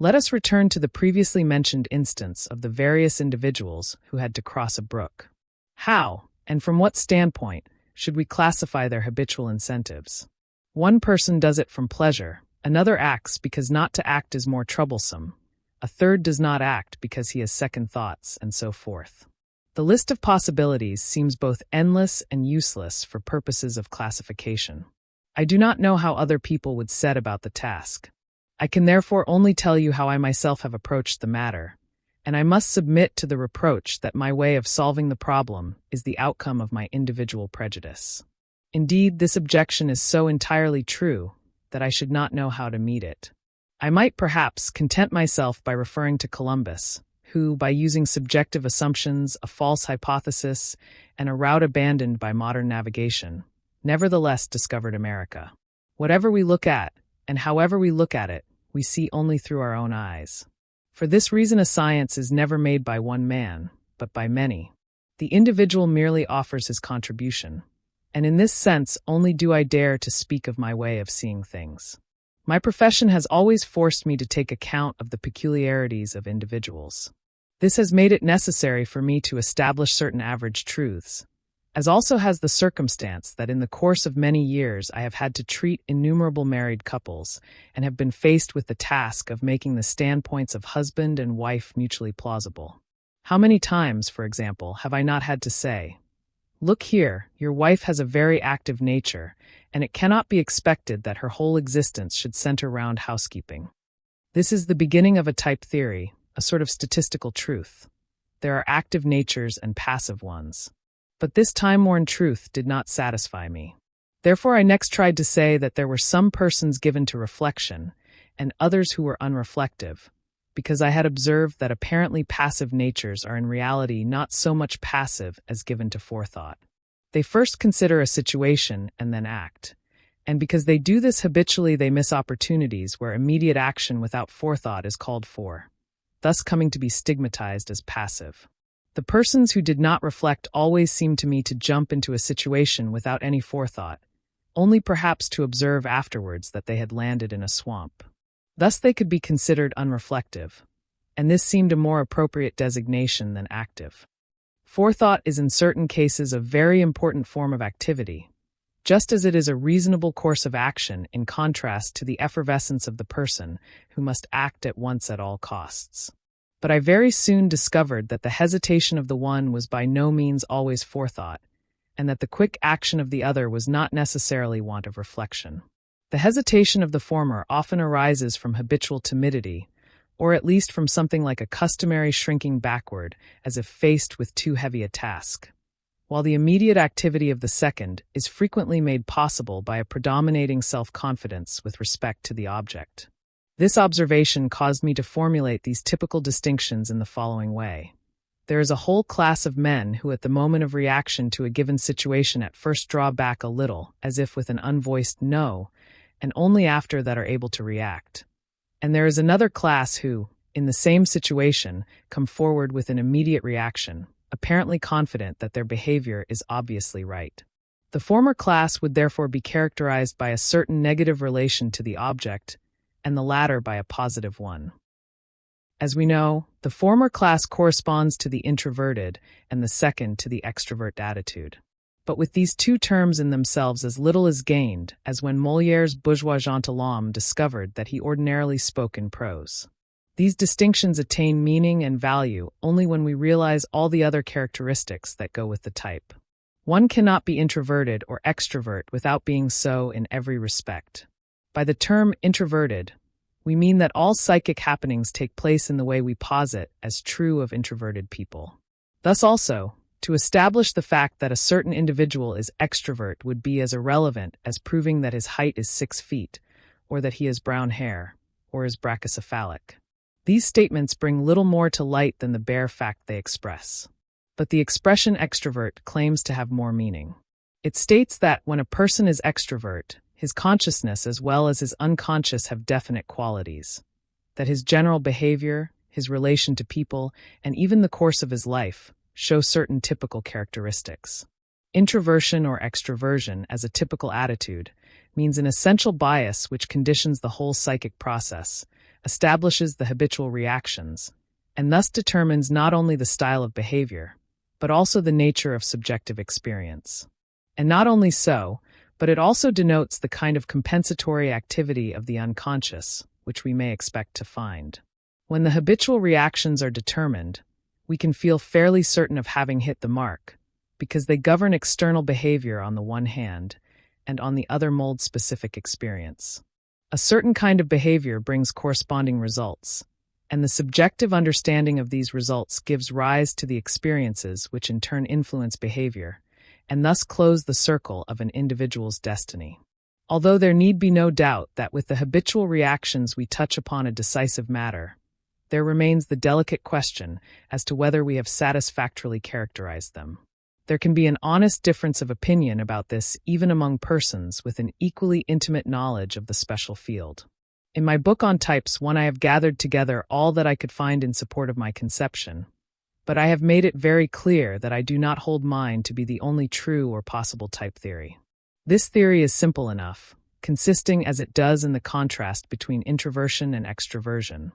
Let us return to the previously mentioned instance of the various individuals who had to cross a brook. How, and from what standpoint, should we classify their habitual incentives? One person does it from pleasure, another acts because not to act is more troublesome, a third does not act because he has second thoughts, and so forth. The list of possibilities seems both endless and useless for purposes of classification. I do not know how other people would set about the task. I can therefore only tell you how I myself have approached the matter, and I must submit to the reproach that my way of solving the problem is the outcome of my individual prejudice. Indeed, this objection is so entirely true that I should not know how to meet it. I might perhaps content myself by referring to Columbus, who, by using subjective assumptions, a false hypothesis, and a route abandoned by modern navigation, nevertheless discovered America. Whatever we look at, and however we look at it, we see only through our own eyes. For this reason, a science is never made by one man, but by many. The individual merely offers his contribution, and in this sense only do I dare to speak of my way of seeing things. My profession has always forced me to take account of the peculiarities of individuals. This has made it necessary for me to establish certain average truths, as also has the circumstance that in the course of many years I have had to treat innumerable married couples and have been faced with the task of making the standpoints of husband and wife mutually plausible. How many times, for example, have I not had to say, Look here, your wife has a very active nature, and it cannot be expected that her whole existence should center around housekeeping. This is the beginning of a type theory, a sort of statistical truth. There are active natures and passive ones. But this time-worn truth did not satisfy me. Therefore, I next tried to say that there were some persons given to reflection, and others who were unreflective, because I had observed that apparently passive natures are in reality not so much passive as given to forethought. They first consider a situation and then act, and because they do this habitually, they miss opportunities where immediate action without forethought is called for, thus coming to be stigmatized as passive. The persons who did not reflect always seemed to me to jump into a situation without any forethought, only perhaps to observe afterwards that they had landed in a swamp. Thus they could be considered unreflective, and this seemed a more appropriate designation than active. Forethought is in certain cases a very important form of activity, just as it is a reasonable course of action in contrast to the effervescence of the person who must act at once at all costs. But I very soon discovered that the hesitation of the one was by no means always forethought, and that the quick action of the other was not necessarily want of reflection. The hesitation of the former often arises from habitual timidity, or at least from something like a customary shrinking backward as if faced with too heavy a task, while the immediate activity of the second is frequently made possible by a predominating self-confidence with respect to the object. This observation caused me to formulate these typical distinctions in the following way. There is a whole class of men who at the moment of reaction to a given situation at first draw back a little, as if with an unvoiced no, and only after that are able to react. And there is another class who, in the same situation, come forward with an immediate reaction, apparently confident that their behavior is obviously right. The former class would therefore be characterized by a certain negative relation to the object, and the latter by a positive one. As we know, the former class corresponds to the introverted and the second to the extrovert attitude. But with these two terms in themselves as little is gained as when Molière's bourgeois gentilhomme discovered that he ordinarily spoke in prose. These distinctions attain meaning and value only when we realize all the other characteristics that go with the type. One cannot be introverted or extrovert without being so in every respect. By the term introverted, we mean that all psychic happenings take place in the way we posit as true of introverted people. Thus also, to establish the fact that a certain individual is extrovert would be as irrelevant as proving that his height is 6 feet, or that he has brown hair, or is brachycephalic. These statements bring little more to light than the bare fact they express. But the expression extrovert claims to have more meaning. It states that when a person is extrovert, his consciousness as well as his unconscious have definite qualities, that his general behavior, his relation to people, and even the course of his life show certain typical characteristics. Introversion or extroversion as a typical attitude means an essential bias which conditions the whole psychic process, establishes the habitual reactions, and thus determines not only the style of behavior, but also the nature of subjective experience. And not only so, but it also denotes the kind of compensatory activity of the unconscious, which we may expect to find. When the habitual reactions are determined, we can feel fairly certain of having hit the mark, because they govern external behavior on the one hand, and on the other mold specific experience. A certain kind of behavior brings corresponding results, and the subjective understanding of these results gives rise to the experiences which in turn influence behavior, and thus close the circle of an individual's destiny. Although there need be no doubt that with the habitual reactions we touch upon a decisive matter, there remains the delicate question as to whether we have satisfactorily characterized them. There can be an honest difference of opinion about this even among persons with an equally intimate knowledge of the special field. In my book on types, I have gathered together all that I could find in support of my conception, but I have made it very clear that I do not hold mine to be the only true or possible type theory. This theory is simple enough, consisting as it does in the contrast between introversion and extroversion.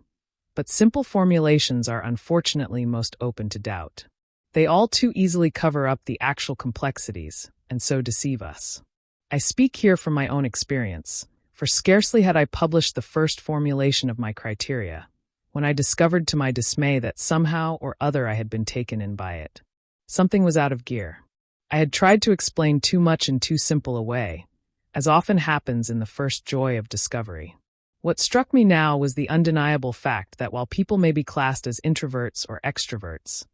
But simple formulations are unfortunately most open to doubt. They all too easily cover up the actual complexities, and so deceive us. I speak here from my own experience, for scarcely had I published the first formulation of my criteria, when I discovered to my dismay that somehow or other I had been taken in by it. Something was out of gear. I had tried to explain too much in too simple a way, as often happens in the first joy of discovery. What struck me now was the undeniable fact that while people may be classed as introverts or extroverts,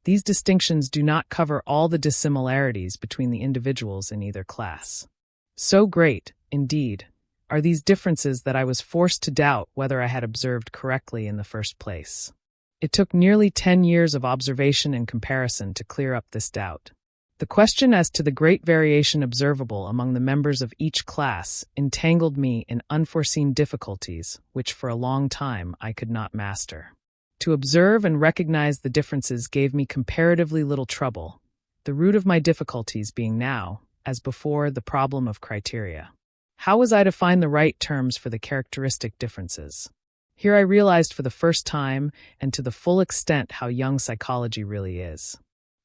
these distinctions do not cover all the dissimilarities between the individuals in either class. So great, indeed, are these differences that I was forced to doubt whether I had observed correctly in the first place. It took nearly 10 years of observation and comparison to clear up this doubt. The question as to the great variation observable among the members of each class entangled me in unforeseen difficulties which for a long time I could not master. To observe and recognize the differences gave me comparatively little trouble, the root of my difficulties being now, as before, the problem of criteria. How was I to find the right terms for the characteristic differences? Here I realized for the first time and to the full extent how young psychology really is.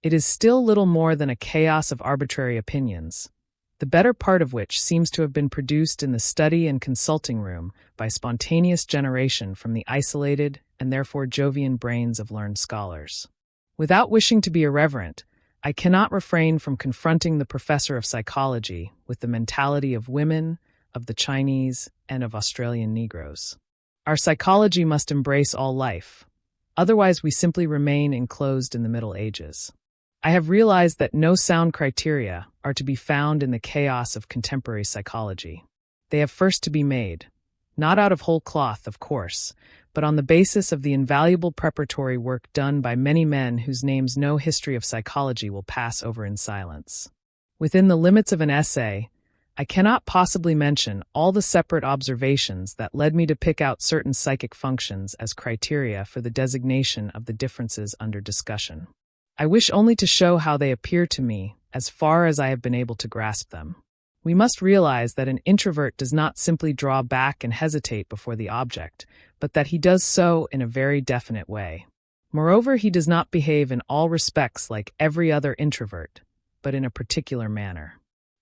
It is still little more than a chaos of arbitrary opinions, the better part of which seems to have been produced in the study and consulting room by spontaneous generation from the isolated and therefore Jovian brains of learned scholars. Without wishing to be irreverent, I cannot refrain from confronting the professor of psychology with the mentality of women, of the Chinese, and of Australian Negroes. Our psychology must embrace all life, otherwise we simply remain enclosed in the Middle Ages. I have realized that no sound criteria are to be found in the chaos of contemporary psychology. They have first to be made, not out of whole cloth, of course, but on the basis of the invaluable preparatory work done by many men whose names no history of psychology will pass over in silence. Within the limits of an essay, I cannot possibly mention all the separate observations that led me to pick out certain psychic functions as criteria for the designation of the differences under discussion. I wish only to show how they appear to me, as far as I have been able to grasp them. We must realize that an introvert does not simply draw back and hesitate before the object, but that he does so in a very definite way. Moreover, he does not behave in all respects like every other introvert, but in a particular manner.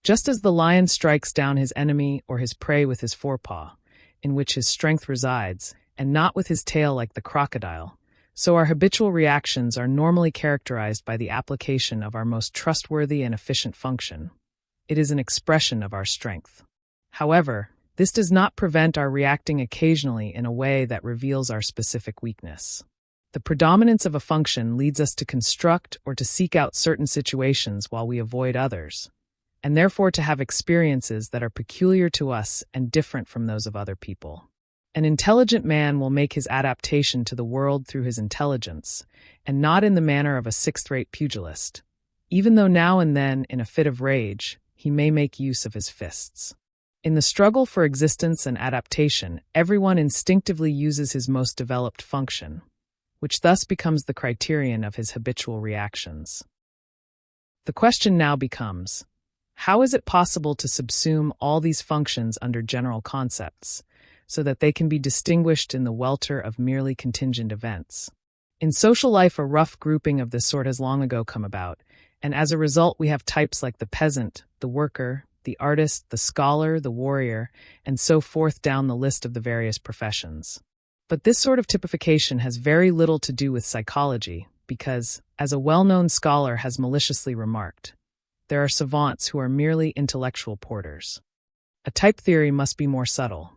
Just as the lion strikes down his enemy or his prey with his forepaw, in which his strength resides, and not with his tail like the crocodile, so our habitual reactions are normally characterized by the application of our most trustworthy and efficient function. It is an expression of our strength. However, this does not prevent our reacting occasionally in a way that reveals our specific weakness. The predominance of a function leads us to construct or to seek out certain situations while we avoid others, and therefore to have experiences that are peculiar to us and different from those of other people. An intelligent man will make his adaptation to the world through his intelligence, and not in the manner of a sixth-rate pugilist, even though now and then, in a fit of rage, he may make use of his fists. In the struggle for existence and adaptation, everyone instinctively uses his most developed function, which thus becomes the criterion of his habitual reactions. The question now becomes, how is it possible to subsume all these functions under general concepts, so that they can be distinguished in the welter of merely contingent events? In social life, a rough grouping of this sort has long ago come about, and as a result we have types like the peasant, the worker, the artist, the scholar, the warrior, and so forth down the list of the various professions. But this sort of typification has very little to do with psychology, because, as a well-known scholar has maliciously remarked, there are savants who are merely intellectual porters. A type theory must be more subtle.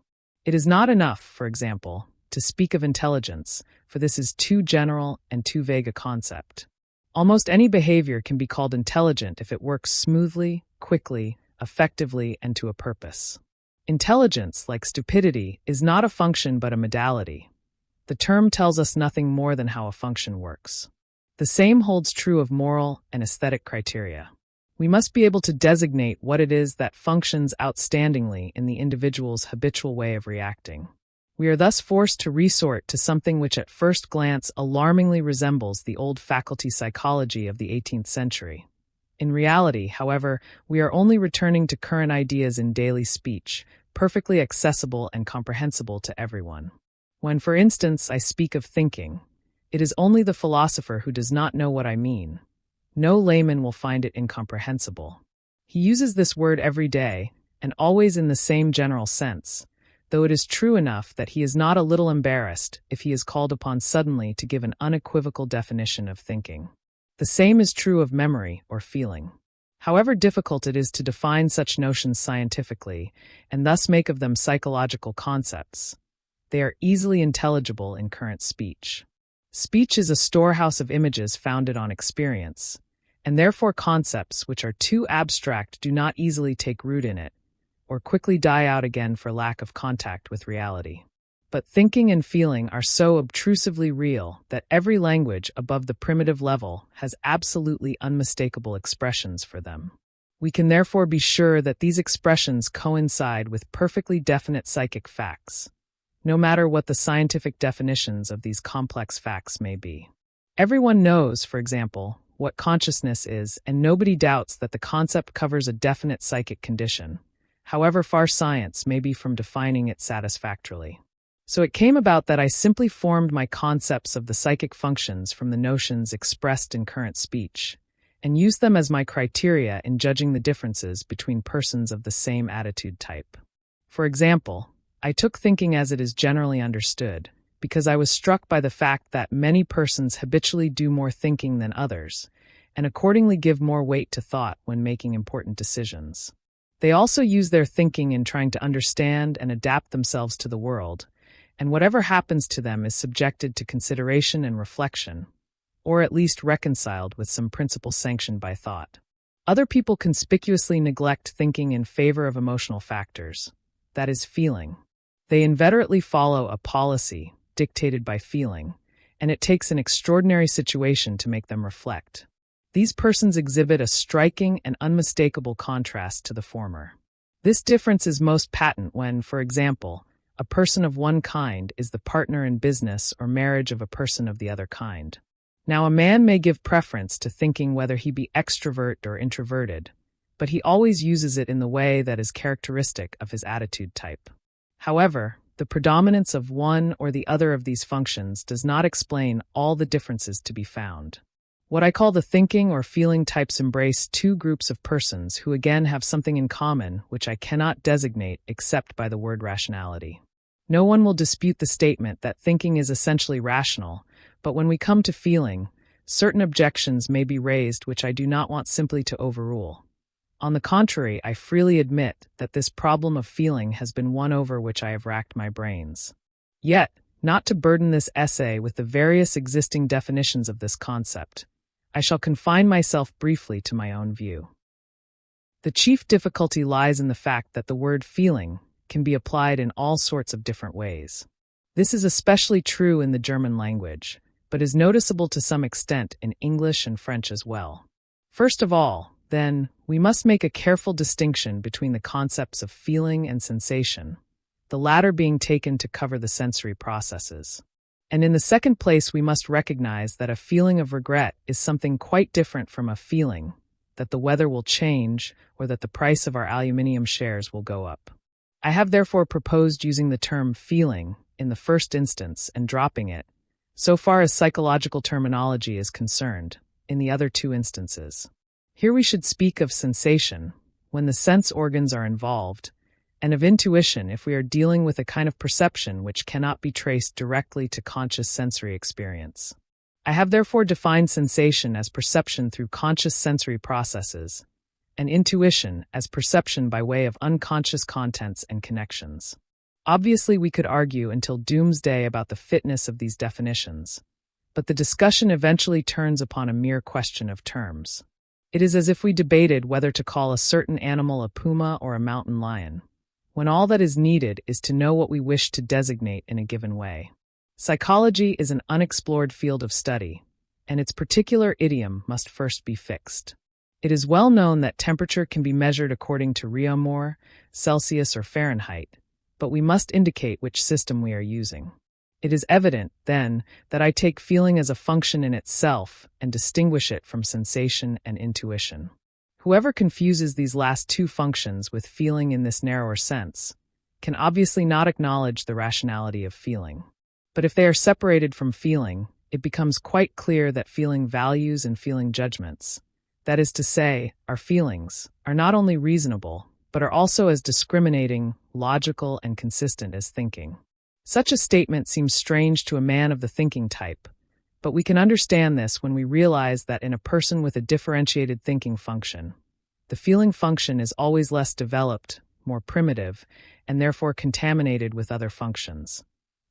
It is not enough, for example, to speak of intelligence, for this is too general and too vague a concept. Almost any behavior can be called intelligent if it works smoothly, quickly, effectively, and to a purpose. Intelligence, like stupidity, is not a function but a modality. The term tells us nothing more than how a function works. The same holds true of moral and aesthetic criteria. We must be able to designate what it is that functions outstandingly in the individual's habitual way of reacting. We are thus forced to resort to something which at first glance alarmingly resembles the old faculty psychology of the 18th century. In reality, however, we are only returning to current ideas in daily speech, perfectly accessible and comprehensible to everyone. When, for instance, I speak of thinking, it is only the philosopher who does not know what I mean. No layman will find it incomprehensible. He uses this word every day, and always in the same general sense, though it is true enough that he is not a little embarrassed if he is called upon suddenly to give an unequivocal definition of thinking. The same is true of memory or feeling. However difficult it is to define such notions scientifically, and thus make of them psychological concepts, they are easily intelligible in current speech. Speech is a storehouse of images founded on experience, and therefore concepts which are too abstract do not easily take root in it, or quickly die out again for lack of contact with reality. But thinking and feeling are so obtrusively real that every language above the primitive level has absolutely unmistakable expressions for them. We can therefore be sure that these expressions coincide with perfectly definite psychic facts, no matter what the scientific definitions of these complex facts may be. Everyone knows, for example, what consciousness is, and nobody doubts that the concept covers a definite psychic condition, however far science may be from defining it satisfactorily. So it came about that I simply formed my concepts of the psychic functions from the notions expressed in current speech, and used them as my criteria in judging the differences between persons of the same attitude type. For example, I took thinking as it is generally understood, because I was struck by the fact that many persons habitually do more thinking than others, and accordingly give more weight to thought when making important decisions. They also use their thinking in trying to understand and adapt themselves to the world, and whatever happens to them is subjected to consideration and reflection, or at least reconciled with some principle sanctioned by thought. Other people conspicuously neglect thinking in favor of emotional factors, that is, feeling. They inveterately follow a policy dictated by feeling, and it takes an extraordinary situation to make them reflect. These persons exhibit a striking and unmistakable contrast to the former. This difference is most patent when, for example, a person of one kind is the partner in business or marriage of a person of the other kind. Now, a man may give preference to thinking whether he be extrovert or introverted, but he always uses it in the way that is characteristic of his attitude type. However, the predominance of one or the other of these functions does not explain all the differences to be found. What I call the thinking or feeling types embrace two groups of persons who again have something in common which I cannot designate except by the word rationality. No one will dispute the statement that thinking is essentially rational, but when we come to feeling, certain objections may be raised which I do not want simply to overrule. On the contrary, I freely admit that this problem of feeling has been one over which I have racked my brains. Yet, not to burden this essay with the various existing definitions of this concept, I shall confine myself briefly to my own view. The chief difficulty lies in the fact that the word feeling can be applied in all sorts of different ways. This is especially true in the German language, but is noticeable to some extent in English and French as well. First of all, then, we must make a careful distinction between the concepts of feeling and sensation, the latter being taken to cover the sensory processes. And in the second place, we must recognize that a feeling of regret is something quite different from a feeling that the weather will change or that the price of our aluminium shares will go up. I have therefore proposed using the term feeling in the first instance and dropping it, so far as psychological terminology is concerned, in the other two instances. Here we should speak of sensation, when the sense organs are involved, and of intuition if we are dealing with a kind of perception which cannot be traced directly to conscious sensory experience. I have therefore defined sensation as perception through conscious sensory processes, and intuition as perception by way of unconscious contents and connections. Obviously, we could argue until doomsday about the fitness of these definitions, but the discussion eventually turns upon a mere question of terms. It is as if we debated whether to call a certain animal a puma or a mountain lion, when all that is needed is to know what we wish to designate in a given way. Psychology is an unexplored field of study, and its particular idiom must first be fixed. It is well known that temperature can be measured according to Réaumur, Celsius, or Fahrenheit, but we must indicate which system we are using. It is evident, then, that I take feeling as a function in itself and distinguish it from sensation and intuition. Whoever confuses these last two functions with feeling in this narrower sense can obviously not acknowledge the rationality of feeling. But if they are separated from feeling, it becomes quite clear that feeling values and feeling judgments, that is to say, our feelings, are not only reasonable, but are also as discriminating, logical, and consistent as thinking. Such a statement seems strange to a man of the thinking type, but we can understand this when we realize that in a person with a differentiated thinking function, The feeling function is always less developed, more primitive, and therefore contaminated with other functions.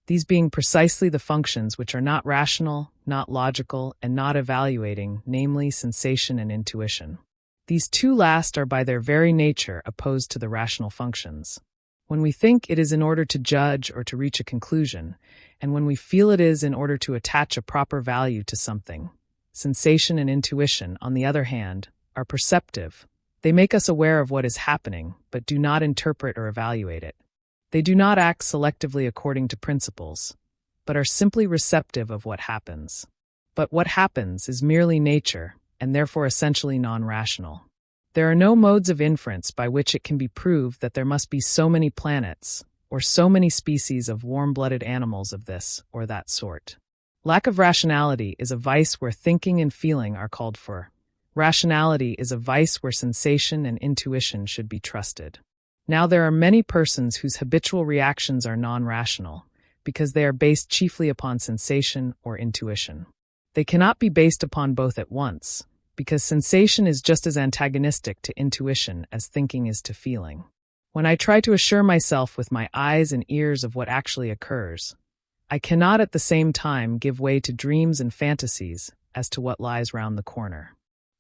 These being precisely the functions which are not rational, not logical, and not evaluating, namely sensation and intuition. These two last are by their very nature opposed to the rational functions. When we think, it is in order to judge or to reach a conclusion, and when we feel, it is in order to attach a proper value to something. Sensation and intuition, on the other hand, are perceptive. They make us aware of what is happening, but do not interpret or evaluate it. They do not act selectively according to principles, but are simply receptive of what happens. But what happens is merely nature, and therefore essentially non-rational. There are no modes of inference by which it can be proved that there must be so many planets, or so many species of warm-blooded animals of this or that sort. Lack of rationality is a vice where thinking and feeling are called for. Rationality is a vice where sensation and intuition should be trusted. Now there are many persons whose habitual reactions are non-rational, because they are based chiefly upon sensation or intuition. They cannot be based upon both at once, because sensation is just as antagonistic to intuition as thinking is to feeling. When I try to assure myself with my eyes and ears of what actually occurs, I cannot at the same time give way to dreams and fantasies as to what lies round the corner.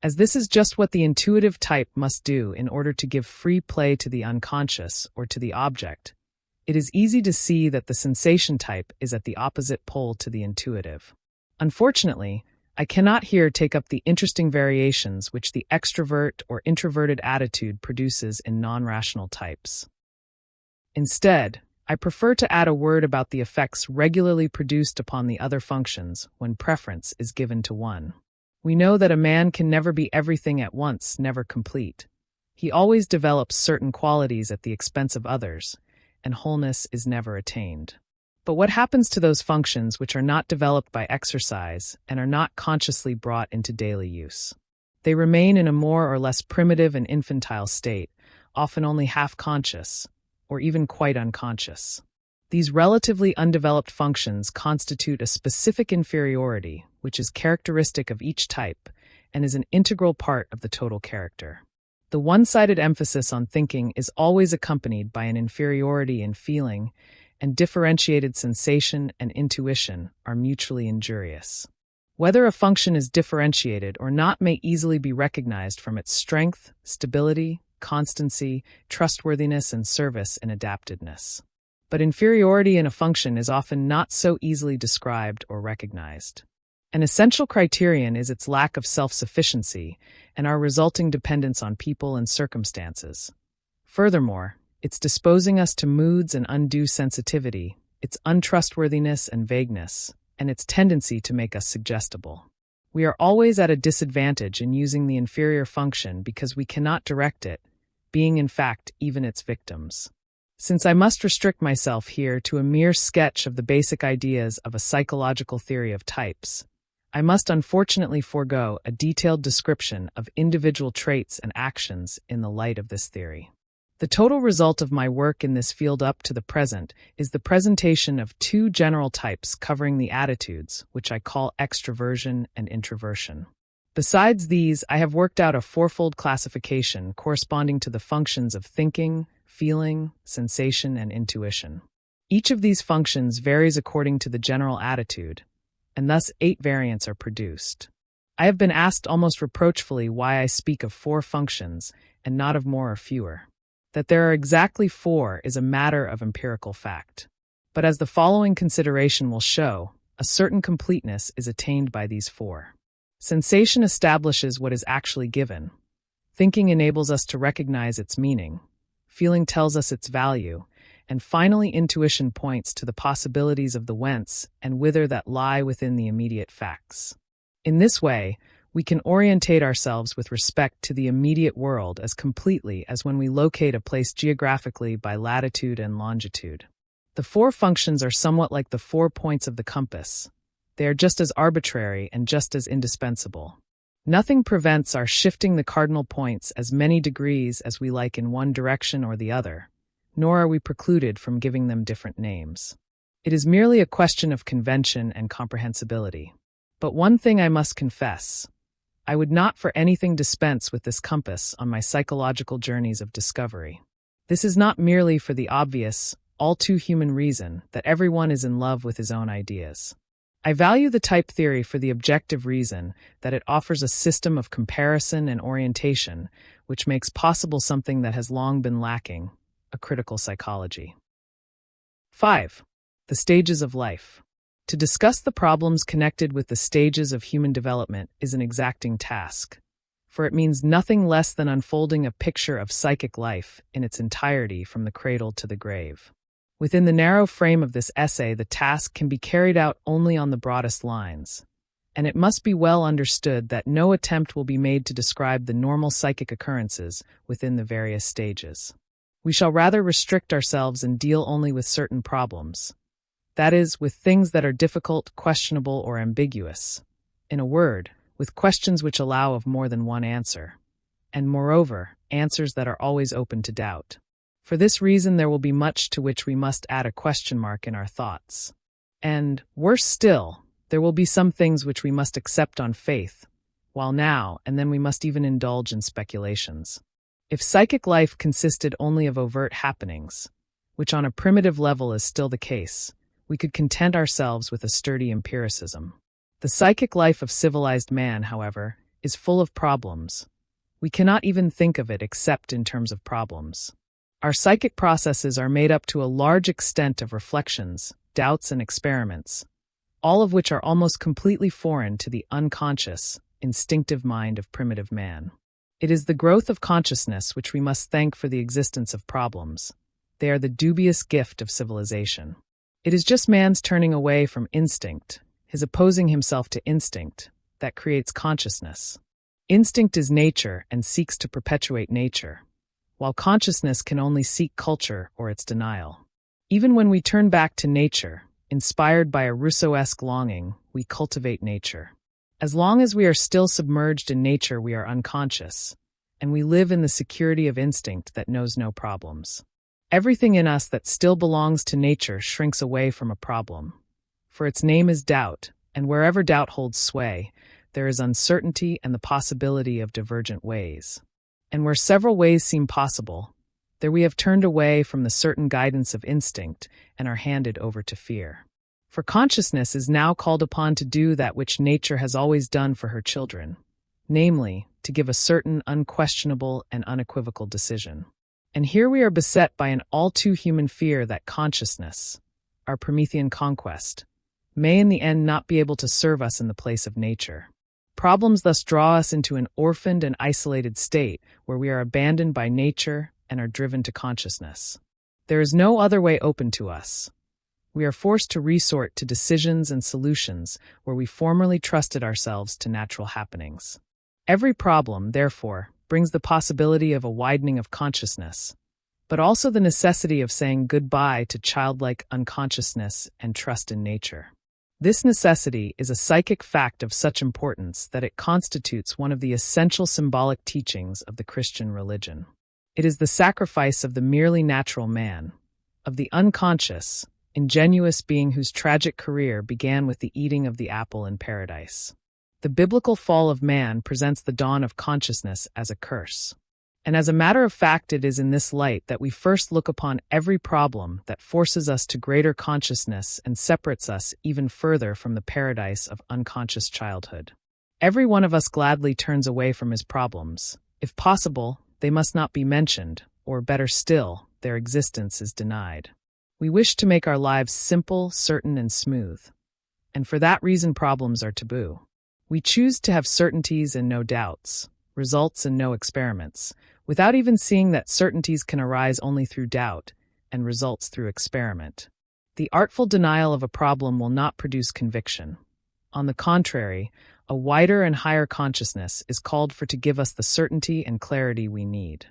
As this is just what the intuitive type must do in order to give free play to the unconscious or to the object, it is easy to see that the sensation type is at the opposite pole to the intuitive. Unfortunately, I cannot here take up the interesting variations which the extrovert or introverted attitude produces in non-rational types. Instead, I prefer to add a word about the effects regularly produced upon the other functions when preference is given to one. We know that a man can never be everything at once, never complete. He always develops certain qualities at the expense of others, and wholeness is never attained. But what happens to those functions which are not developed by exercise and are not consciously brought into daily use? They remain in a more or less primitive and infantile state, often only half-conscious, or even quite unconscious. These relatively undeveloped functions constitute a specific inferiority, which is characteristic of each type and is an integral part of the total character. The one-sided emphasis on thinking is always accompanied by an inferiority in feeling, and differentiated sensation and intuition are mutually injurious. Whether a function is differentiated or not may easily be recognized from its strength, stability, constancy, trustworthiness, and service and adaptedness. But inferiority in a function is often not so easily described or recognized. An essential criterion is its lack of self-sufficiency and our resulting dependence on people and circumstances. Furthermore, its disposing us to moods and undue sensitivity, its untrustworthiness and vagueness, and its tendency to make us suggestible. We are always at a disadvantage in using the inferior function because we cannot direct it, being in fact even its victims. Since I must restrict myself here to a mere sketch of the basic ideas of a psychological theory of types, I must unfortunately forego a detailed description of individual traits and actions in the light of this theory. The total result of my work in this field up to the present is the presentation of two general types covering the attitudes, which I call extroversion and introversion. Besides these, I have worked out a fourfold classification corresponding to the functions of thinking, feeling, sensation, and intuition. Each of these functions varies according to the general attitude, and thus 8 variants are produced. I have been asked almost reproachfully why I speak of 4 functions and not of more or fewer. That there are exactly 4 is a matter of empirical fact. But as the following consideration will show, a certain completeness is attained by these 4. Sensation establishes what is actually given. Thinking enables us to recognize its meaning. Feeling tells us its value. And finally, intuition points to the possibilities of the whence and whither that lie within the immediate facts. In this way, we can orientate ourselves with respect to the immediate world as completely as when we locate a place geographically by latitude and longitude. The 4 functions are somewhat like the 4 points of the compass. They are just as arbitrary and just as indispensable. Nothing prevents our shifting the cardinal points as many degrees as we like in one direction or the other, nor are we precluded from giving them different names. It is merely a question of convention and comprehensibility. But one thing I must confess. I would not for anything dispense with this compass on my psychological journeys of discovery. This is not merely for the obvious, all too human reason that everyone is in love with his own ideas. I value the type theory for the objective reason that it offers a system of comparison and orientation which makes possible something that has long been lacking, a critical psychology. 5. The stages of life. To discuss the problems connected with the stages of human development is an exacting task, for it means nothing less than unfolding a picture of psychic life in its entirety from the cradle to the grave. Within the narrow frame of this essay, the task can be carried out only on the broadest lines, and it must be well understood that no attempt will be made to describe the normal psychic occurrences within the various stages. We shall rather restrict ourselves and deal only with certain problems, that is, with things that are difficult, questionable, or ambiguous. In a word, with questions which allow of more than one answer, and moreover, answers that are always open to doubt. For this reason, there will be much to which we must add a question mark in our thoughts. And, worse still, there will be some things which we must accept on faith, while now and then we must even indulge in speculations. If psychic life consisted only of overt happenings, which on a primitive level is still the case, we could content ourselves with a sturdy empiricism. The psychic life of civilized man, however, is full of problems. We cannot even think of it except in terms of problems. Our psychic processes are made up to a large extent of reflections, doubts, and experiments, all of which are almost completely foreign to the unconscious, instinctive mind of primitive man. It is the growth of consciousness which we must thank for the existence of problems. They are the dubious gift of civilization. It is just man's turning away from instinct, his opposing himself to instinct, that creates consciousness. Instinct is nature and seeks to perpetuate nature, while consciousness can only seek culture or its denial. Even when we turn back to nature, inspired by a Rousseau-esque longing, we cultivate nature. As long as we are still submerged in nature, we are unconscious, and we live in the security of instinct that knows no problems. Everything in us that still belongs to nature shrinks away from a problem, for its name is doubt, and wherever doubt holds sway, there is uncertainty and the possibility of divergent ways. And where several ways seem possible, there we have turned away from the certain guidance of instinct and are handed over to fear. For consciousness is now called upon to do that which nature has always done for her children, namely, to give a certain unquestionable and unequivocal decision. And here we are beset by an all too human fear that consciousness, our Promethean conquest, may in the end not be able to serve us in the place of nature. Problems thus draw us into an orphaned and isolated state where we are abandoned by nature and are driven to consciousness. There is no other way open to us. We are forced to resort to decisions and solutions where we formerly trusted ourselves to natural happenings. Every problem, therefore, brings the possibility of a widening of consciousness, but also the necessity of saying goodbye to childlike unconsciousness and trust in nature. This necessity is a psychic fact of such importance that it constitutes one of the essential symbolic teachings of the Christian religion. It is the sacrifice of the merely natural man, of the unconscious, ingenuous being whose tragic career began with the eating of the apple in paradise. The biblical fall of man presents the dawn of consciousness as a curse. And as a matter of fact, it is in this light that we first look upon every problem that forces us to greater consciousness and separates us even further from the paradise of unconscious childhood. Every one of us gladly turns away from his problems. If possible, they must not be mentioned, or better still, their existence is denied. We wish to make our lives simple, certain, and smooth. And for that reason, problems are taboo. We choose to have certainties and no doubts, results and no experiments, without even seeing that certainties can arise only through doubt and results through experiment. The artful denial of a problem will not produce conviction. On the contrary, a wider and higher consciousness is called for to give us the certainty and clarity we need.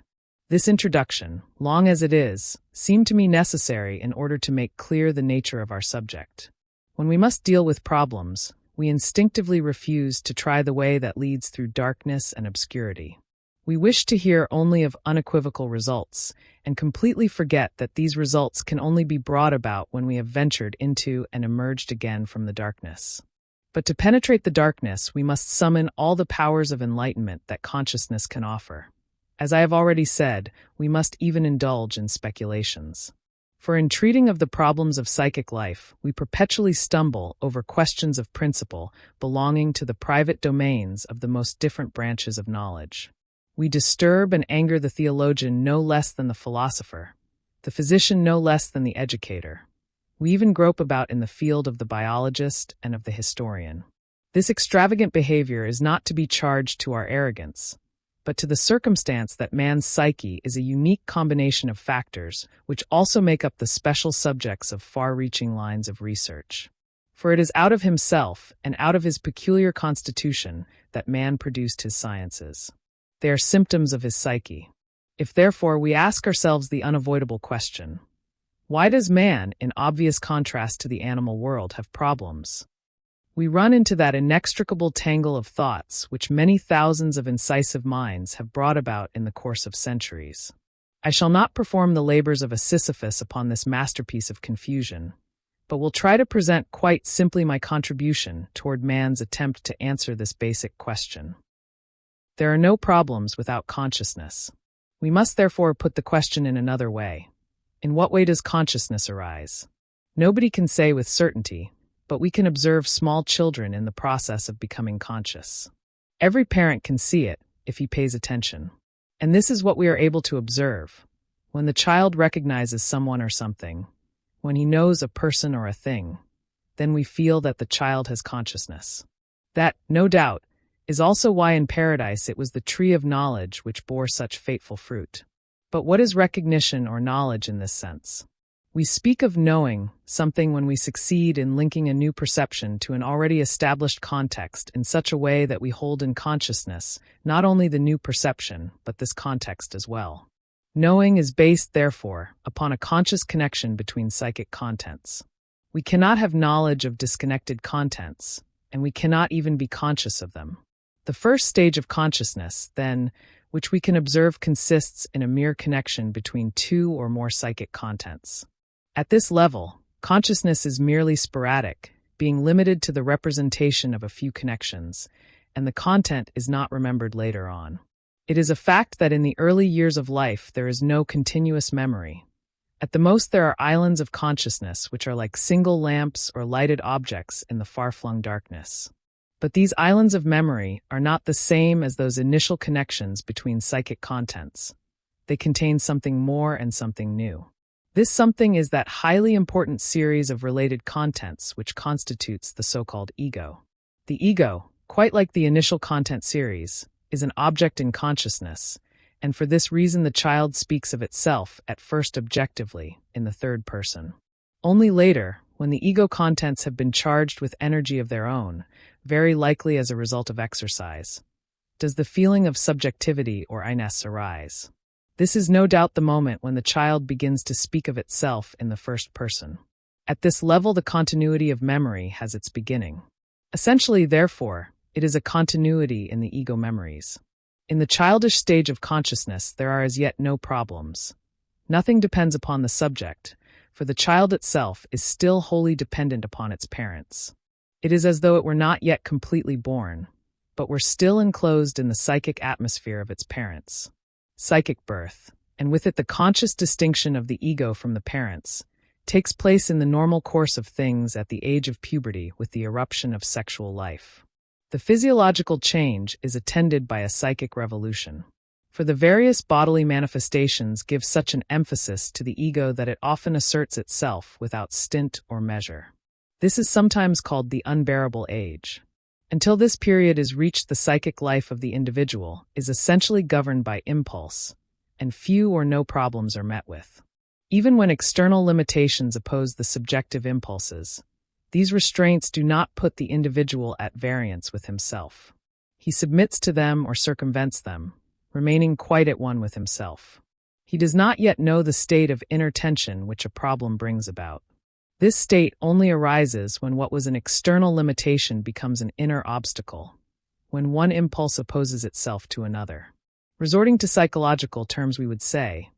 This introduction, long as it is, seemed to me necessary in order to make clear the nature of our subject. When we must deal with problems, we instinctively refuse to try the way that leads through darkness and obscurity. We wish to hear only of unequivocal results, and completely forget that these results can only be brought about when we have ventured into and emerged again from the darkness. But to penetrate the darkness, we must summon all the powers of enlightenment that consciousness can offer. As I have already said, we must even indulge in speculations. For in treating of the problems of psychic life, we perpetually stumble over questions of principle belonging to the private domains of the most different branches of knowledge. We disturb and anger the theologian no less than the philosopher, the physician no less than the educator. We even grope about in the field of the biologist and of the historian. This extravagant behavior is not to be charged to our arrogance, but to the circumstance that man's psyche is a unique combination of factors which also make up the special subjects of far-reaching lines of research. For it is out of himself and out of his peculiar constitution that man produced his sciences. They are symptoms of his psyche. If therefore we ask ourselves the unavoidable question, why does man, in obvious contrast to the animal world, have problems? We run into that inextricable tangle of thoughts which many thousands of incisive minds have brought about in the course of centuries. I shall not perform the labors of a Sisyphus upon this masterpiece of confusion, but will try to present quite simply my contribution toward man's attempt to answer this basic question. There are no problems without consciousness. We must therefore put the question in another way. In what way does consciousness arise? Nobody can say with certainty, but we can observe small children in the process of becoming conscious. Every parent can see it, if he pays attention. And this is what we are able to observe. When the child recognizes someone or something, when he knows a person or a thing, then we feel that the child has consciousness. That, no doubt, is also why in paradise it was the tree of knowledge which bore such fateful fruit. But what is recognition or knowledge in this sense? We speak of knowing something when we succeed in linking a new perception to an already established context in such a way that we hold in consciousness not only the new perception, but this context as well. Knowing is based, therefore, upon a conscious connection between psychic contents. We cannot have knowledge of disconnected contents, and we cannot even be conscious of them. The first stage of consciousness, then, which we can observe consists in a mere connection between two or more psychic contents. At this level, consciousness is merely sporadic, being limited to the representation of a few connections, and the content is not remembered later on. It is a fact that in the early years of life there is no continuous memory. At the most there are islands of consciousness which are like single lamps or lighted objects in the far-flung darkness. But these islands of memory are not the same as those initial connections between psychic contents. They contain something more and something new. This something is that highly important series of related contents which constitutes the so-called ego. The ego, quite like the initial content series, is an object in consciousness, and for this reason the child speaks of itself at first objectively, in the third person. Only later, when the ego contents have been charged with energy of their own, very likely as a result of exercise, does the feeling of subjectivity or I-ness arise. This is no doubt the moment when the child begins to speak of itself in the first person. At this level, the continuity of memory has its beginning. Essentially, therefore, it is a continuity in the ego memories. In the childish stage of consciousness, there are as yet no problems. Nothing depends upon the subject, for the child itself is still wholly dependent upon its parents. It is as though it were not yet completely born, but were still enclosed in the psychic atmosphere of its parents. Psychic birth, and with it the conscious distinction of the ego from the parents, takes place in the normal course of things at the age of puberty with the eruption of sexual life. The physiological change is attended by a psychic revolution. For the various bodily manifestations give such an emphasis to the ego that it often asserts itself without stint or measure. This is sometimes called the unbearable age. Until this period is reached, the psychic life of the individual is essentially governed by impulse, and few or no problems are met with. Even when external limitations oppose the subjective impulses, these restraints do not put the individual at variance with himself. He submits to them or circumvents them, remaining quite at one with himself. He does not yet know the state of inner tension which a problem brings about. This state only arises when what was an external limitation becomes an inner obstacle, when one impulse opposes itself to another. Resorting to psychological terms, we would say,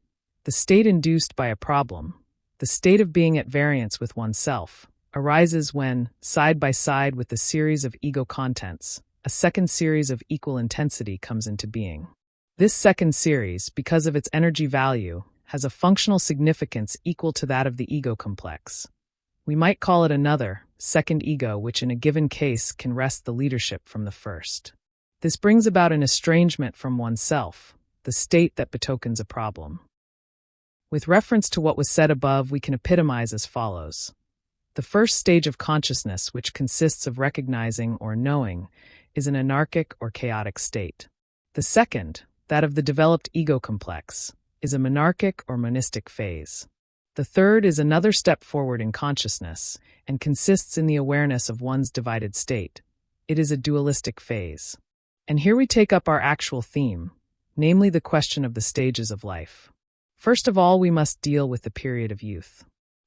the state induced by a problem, the state of being at variance with oneself, arises when, side by side with the series of ego contents, a second series of equal intensity comes into being. This second series, because of its energy value, has a functional significance equal to that of the ego complex. We might call it another, second ego, which in a given case can wrest the leadership from the first. This brings about an estrangement from oneself, the state that betokens a problem. With reference to what was said above, we can epitomize as follows. The first stage of consciousness, which consists of recognizing or knowing, is an anarchic or chaotic state. The second, that of the developed ego complex, is a monarchic or monistic phase. The third is another step forward in consciousness and consists in the awareness of one's divided state. It is a dualistic phase. And here we take up our actual theme, namely the question of the stages of life. First of all, we must deal with the period of youth.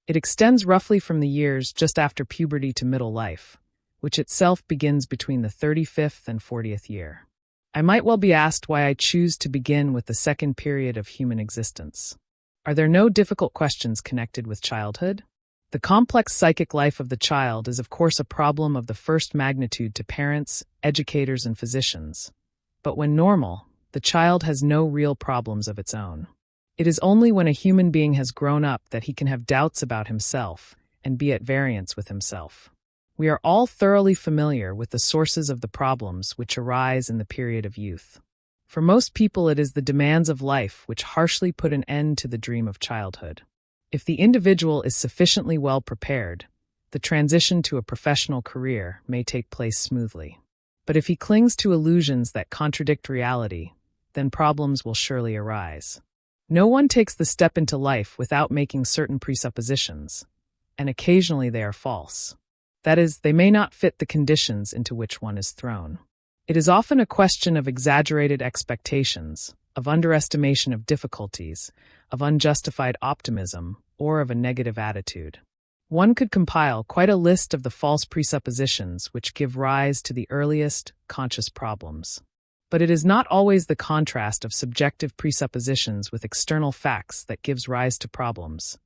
It extends roughly from the years just after puberty to middle life, which itself begins between the 35th and 40th year. I might well be asked why I choose to begin with the second period of human existence. Are there no difficult questions connected with childhood? The complex psychic life of the child is of course a problem of the first magnitude to parents, educators, and physicians. But when normal, the child has no real problems of its own. It is only when a human being has grown up that he can have doubts about himself and be at variance with himself. We are all thoroughly familiar with the sources of the problems which arise in the period of youth. For most people, it is the demands of life which harshly put an end to the dream of childhood. If the individual is sufficiently well prepared, the transition to a professional career may take place smoothly. But if he clings to illusions that contradict reality, then problems will surely arise. No one takes the step into life without making certain presuppositions, and occasionally they are false. That is, they may not fit the conditions into which one is thrown. It is often a question of exaggerated expectations, of underestimation of difficulties, of unjustified optimism, or of a negative attitude. One could compile quite a list of the false presuppositions which give rise to the earliest conscious problems. But it is not always the contrast of subjective presuppositions with external facts that gives rise to problems.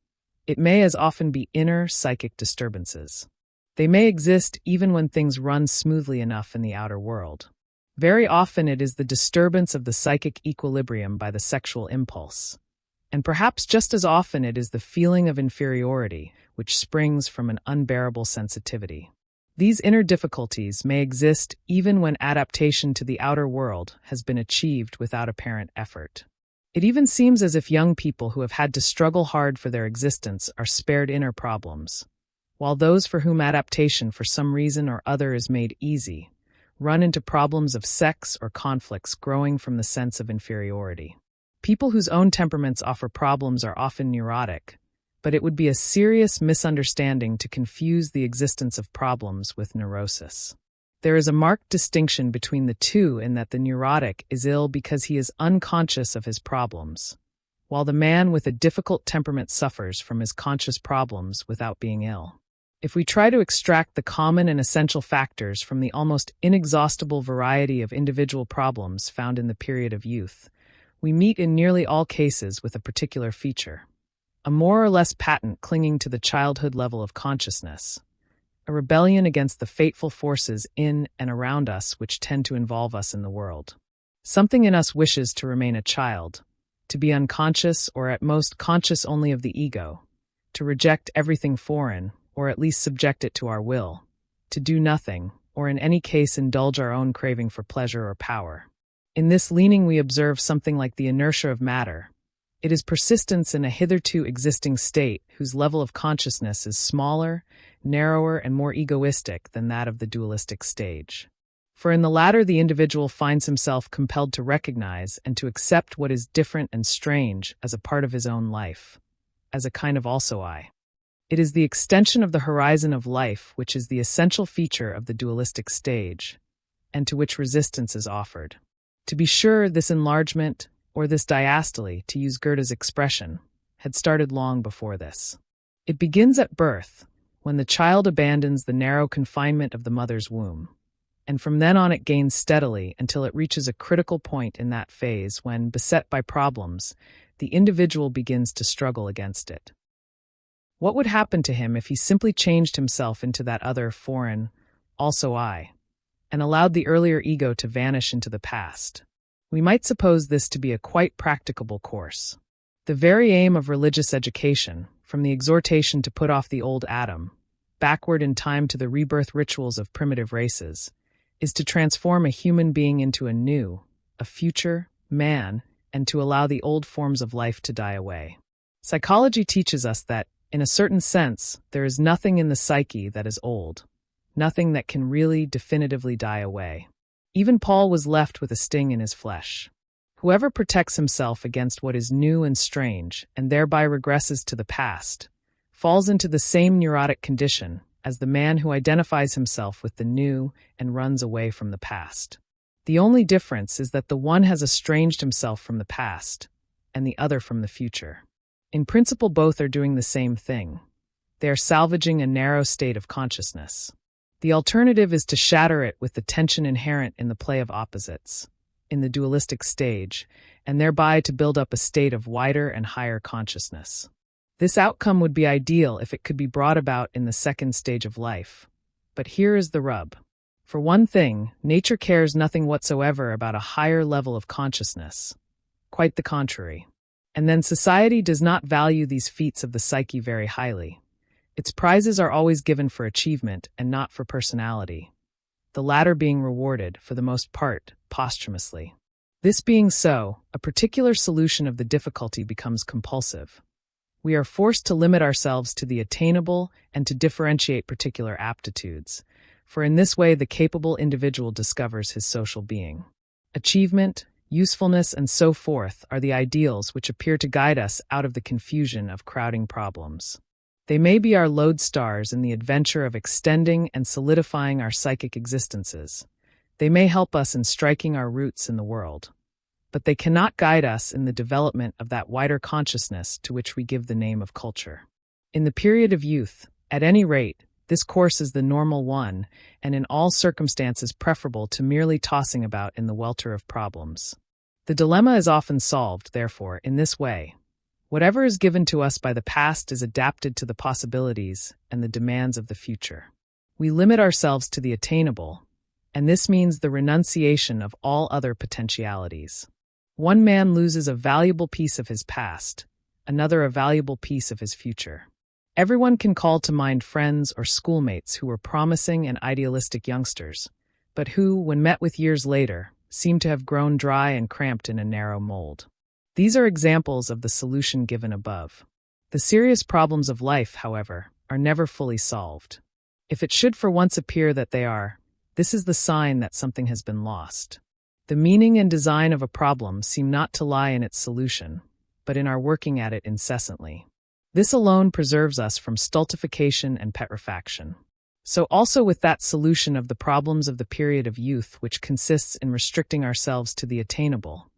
It may as often be inner psychic disturbances. They may exist even when things run smoothly enough in the outer world. Very often it is the disturbance of the psychic equilibrium by the sexual impulse. And perhaps just as often it is the feeling of inferiority which springs from an unbearable sensitivity. These inner difficulties may exist even when adaptation to the outer world has been achieved without apparent effort. It even seems as if young people who have had to struggle hard for their existence are spared inner problems, while those for whom adaptation for some reason or other is made easy run into problems of sex or conflicts growing from the sense of inferiority. People whose own temperaments offer problems are often neurotic, but it would be a serious misunderstanding to confuse the existence of problems with neurosis. There is a marked distinction between the two in that the neurotic is ill because he is unconscious of his problems, while the man with a difficult temperament suffers from his conscious problems without being ill. If we try to extract the common and essential factors from the almost inexhaustible variety of individual problems found in the period of youth, we meet in nearly all cases with a particular feature: a more or less patent clinging to the childhood level of consciousness, a rebellion against the fateful forces in and around us which tend to involve us in the world. Something in us wishes to remain a child, to be unconscious or at most conscious only of the ego, to reject everything foreign, or at least subject it to our will, to do nothing, or in any case indulge our own craving for pleasure or power. In this leaning we observe something like the inertia of matter. It is persistence in a hitherto existing state whose level of consciousness is smaller, narrower, and more egoistic than that of the dualistic stage. For in the latter the individual finds himself compelled to recognize and to accept what is different and strange as a part of his own life, as a kind of also-I. It is the extension of the horizon of life which is the essential feature of the dualistic stage, and to which resistance is offered. To be sure, this enlargement, or this diastole, to use Goethe's expression, had started long before this. It begins at birth, when the child abandons the narrow confinement of the mother's womb, and from then on it gains steadily until it reaches a critical point in that phase when, beset by problems, the individual begins to struggle against it. What would happen to him if he simply changed himself into that other, foreign, also I, and allowed the earlier ego to vanish into the past? We might suppose this to be a quite practicable course. The very aim of religious education, from the exhortation to put off the old Adam, backward in time to the rebirth rituals of primitive races, is to transform a human being into a future, man, and to allow the old forms of life to die away. Psychology teaches us that, in a certain sense, there is nothing in the psyche that is old, nothing that can really definitively die away. Even Paul was left with a sting in his flesh. Whoever protects himself against what is new and strange, and thereby regresses to the past, falls into the same neurotic condition as the man who identifies himself with the new and runs away from the past. The only difference is that the one has estranged himself from the past, and the other from the future. In principle, both are doing the same thing. They are salvaging a narrow state of consciousness. The alternative is to shatter it with the tension inherent in the play of opposites, in the dualistic stage, and thereby to build up a state of wider and higher consciousness. This outcome would be ideal if it could be brought about in the second stage of life. But here is the rub. For one thing, nature cares nothing whatsoever about a higher level of consciousness. Quite the contrary. And then society does not value these feats of the psyche very highly. Its prizes are always given for achievement and not for personality, the latter being rewarded, for the most part, posthumously. This being so, a particular solution of the difficulty becomes compulsive. We are forced to limit ourselves to the attainable and to differentiate particular aptitudes, for in this way the capable individual discovers his social being. Achievement, usefulness, and so forth are the ideals which appear to guide us out of the confusion of crowding problems. They may be our lodestars in the adventure of extending and solidifying our psychic existences. They may help us in striking our roots in the world. But they cannot guide us in the development of that wider consciousness to which we give the name of culture. In the period of youth, at any rate, this course is the normal one, and in all circumstances preferable to merely tossing about in the welter of problems. The dilemma is often solved, therefore, in this way. Whatever is given to us by the past is adapted to the possibilities and the demands of the future. We limit ourselves to the attainable, and this means the renunciation of all other potentialities. One man loses a valuable piece of his past, another a valuable piece of his future. Everyone can call to mind friends or schoolmates who were promising and idealistic youngsters, but who, when met with years later, seem to have grown dry and cramped in a narrow mold. These are examples of the solution given above. The serious problems of life, however, are never fully solved. If it should for once appear that they are, this is the sign that something has been lost. The meaning and design of a problem seem not to lie in its solution, but in our working at it incessantly. This alone preserves us from stultification and petrifaction. So also with that solution of the problems of the period of youth which consists in restricting ourselves to the attainable.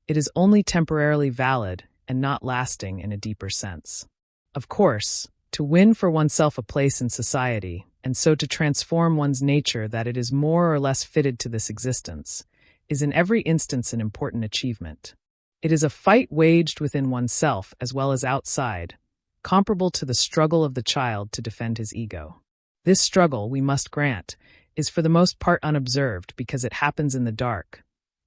It is only temporarily valid and not lasting in a deeper sense. Of course, to win for oneself a place in society, and so to transform one's nature that it is more or less fitted to this existence, is in every instance an important achievement. It is a fight waged within oneself as well as outside, comparable to the struggle of the child to defend his ego. This struggle, we must grant, is for the most part unobserved because it happens in the dark.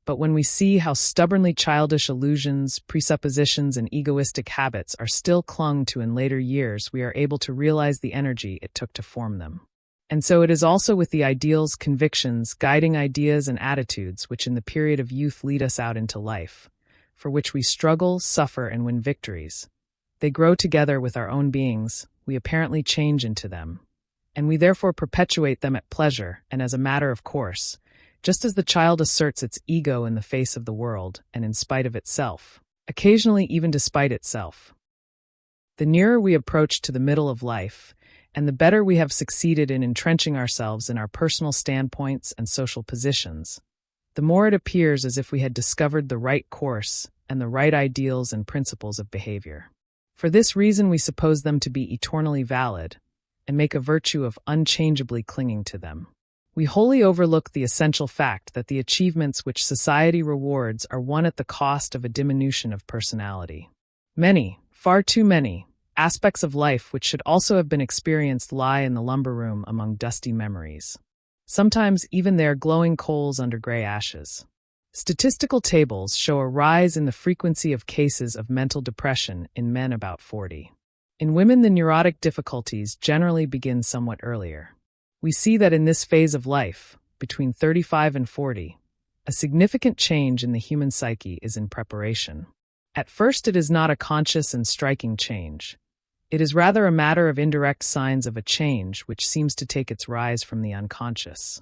But when we see how stubbornly childish illusions, presuppositions, and egoistic habits are still clung to in later years, we are able to realize the energy it took to form them. And so it is also with the ideals, convictions, guiding ideas, and attitudes which in the period of youth lead us out into life, for which we struggle, suffer, and win victories. They grow together with our own beings, we apparently change into them, and we therefore perpetuate them at pleasure and as a matter of course, just as the child asserts its ego in the face of the world and in spite of itself, occasionally even despite itself. The nearer we approach to the middle of life, and the better we have succeeded in entrenching ourselves in our personal standpoints and social positions, the more it appears as if we had discovered the right course and the right ideals and principles of behavior. For this reason we suppose them to be eternally valid, and make a virtue of unchangeably clinging to them. We wholly overlook the essential fact that the achievements which society rewards are won at the cost of a diminution of personality. Many, far too many, aspects of life which should also have been experienced lie in the lumber room among dusty memories. Sometimes even they are glowing coals under gray ashes. Statistical tables show a rise in the frequency of cases of mental depression in men about 40. In women, the neurotic difficulties generally begin somewhat earlier. We see that in this phase of life, between 35 and 40, a significant change in the human psyche is in preparation. At first, it is not a conscious and striking change. It is rather a matter of indirect signs of a change which seems to take its rise from the unconscious.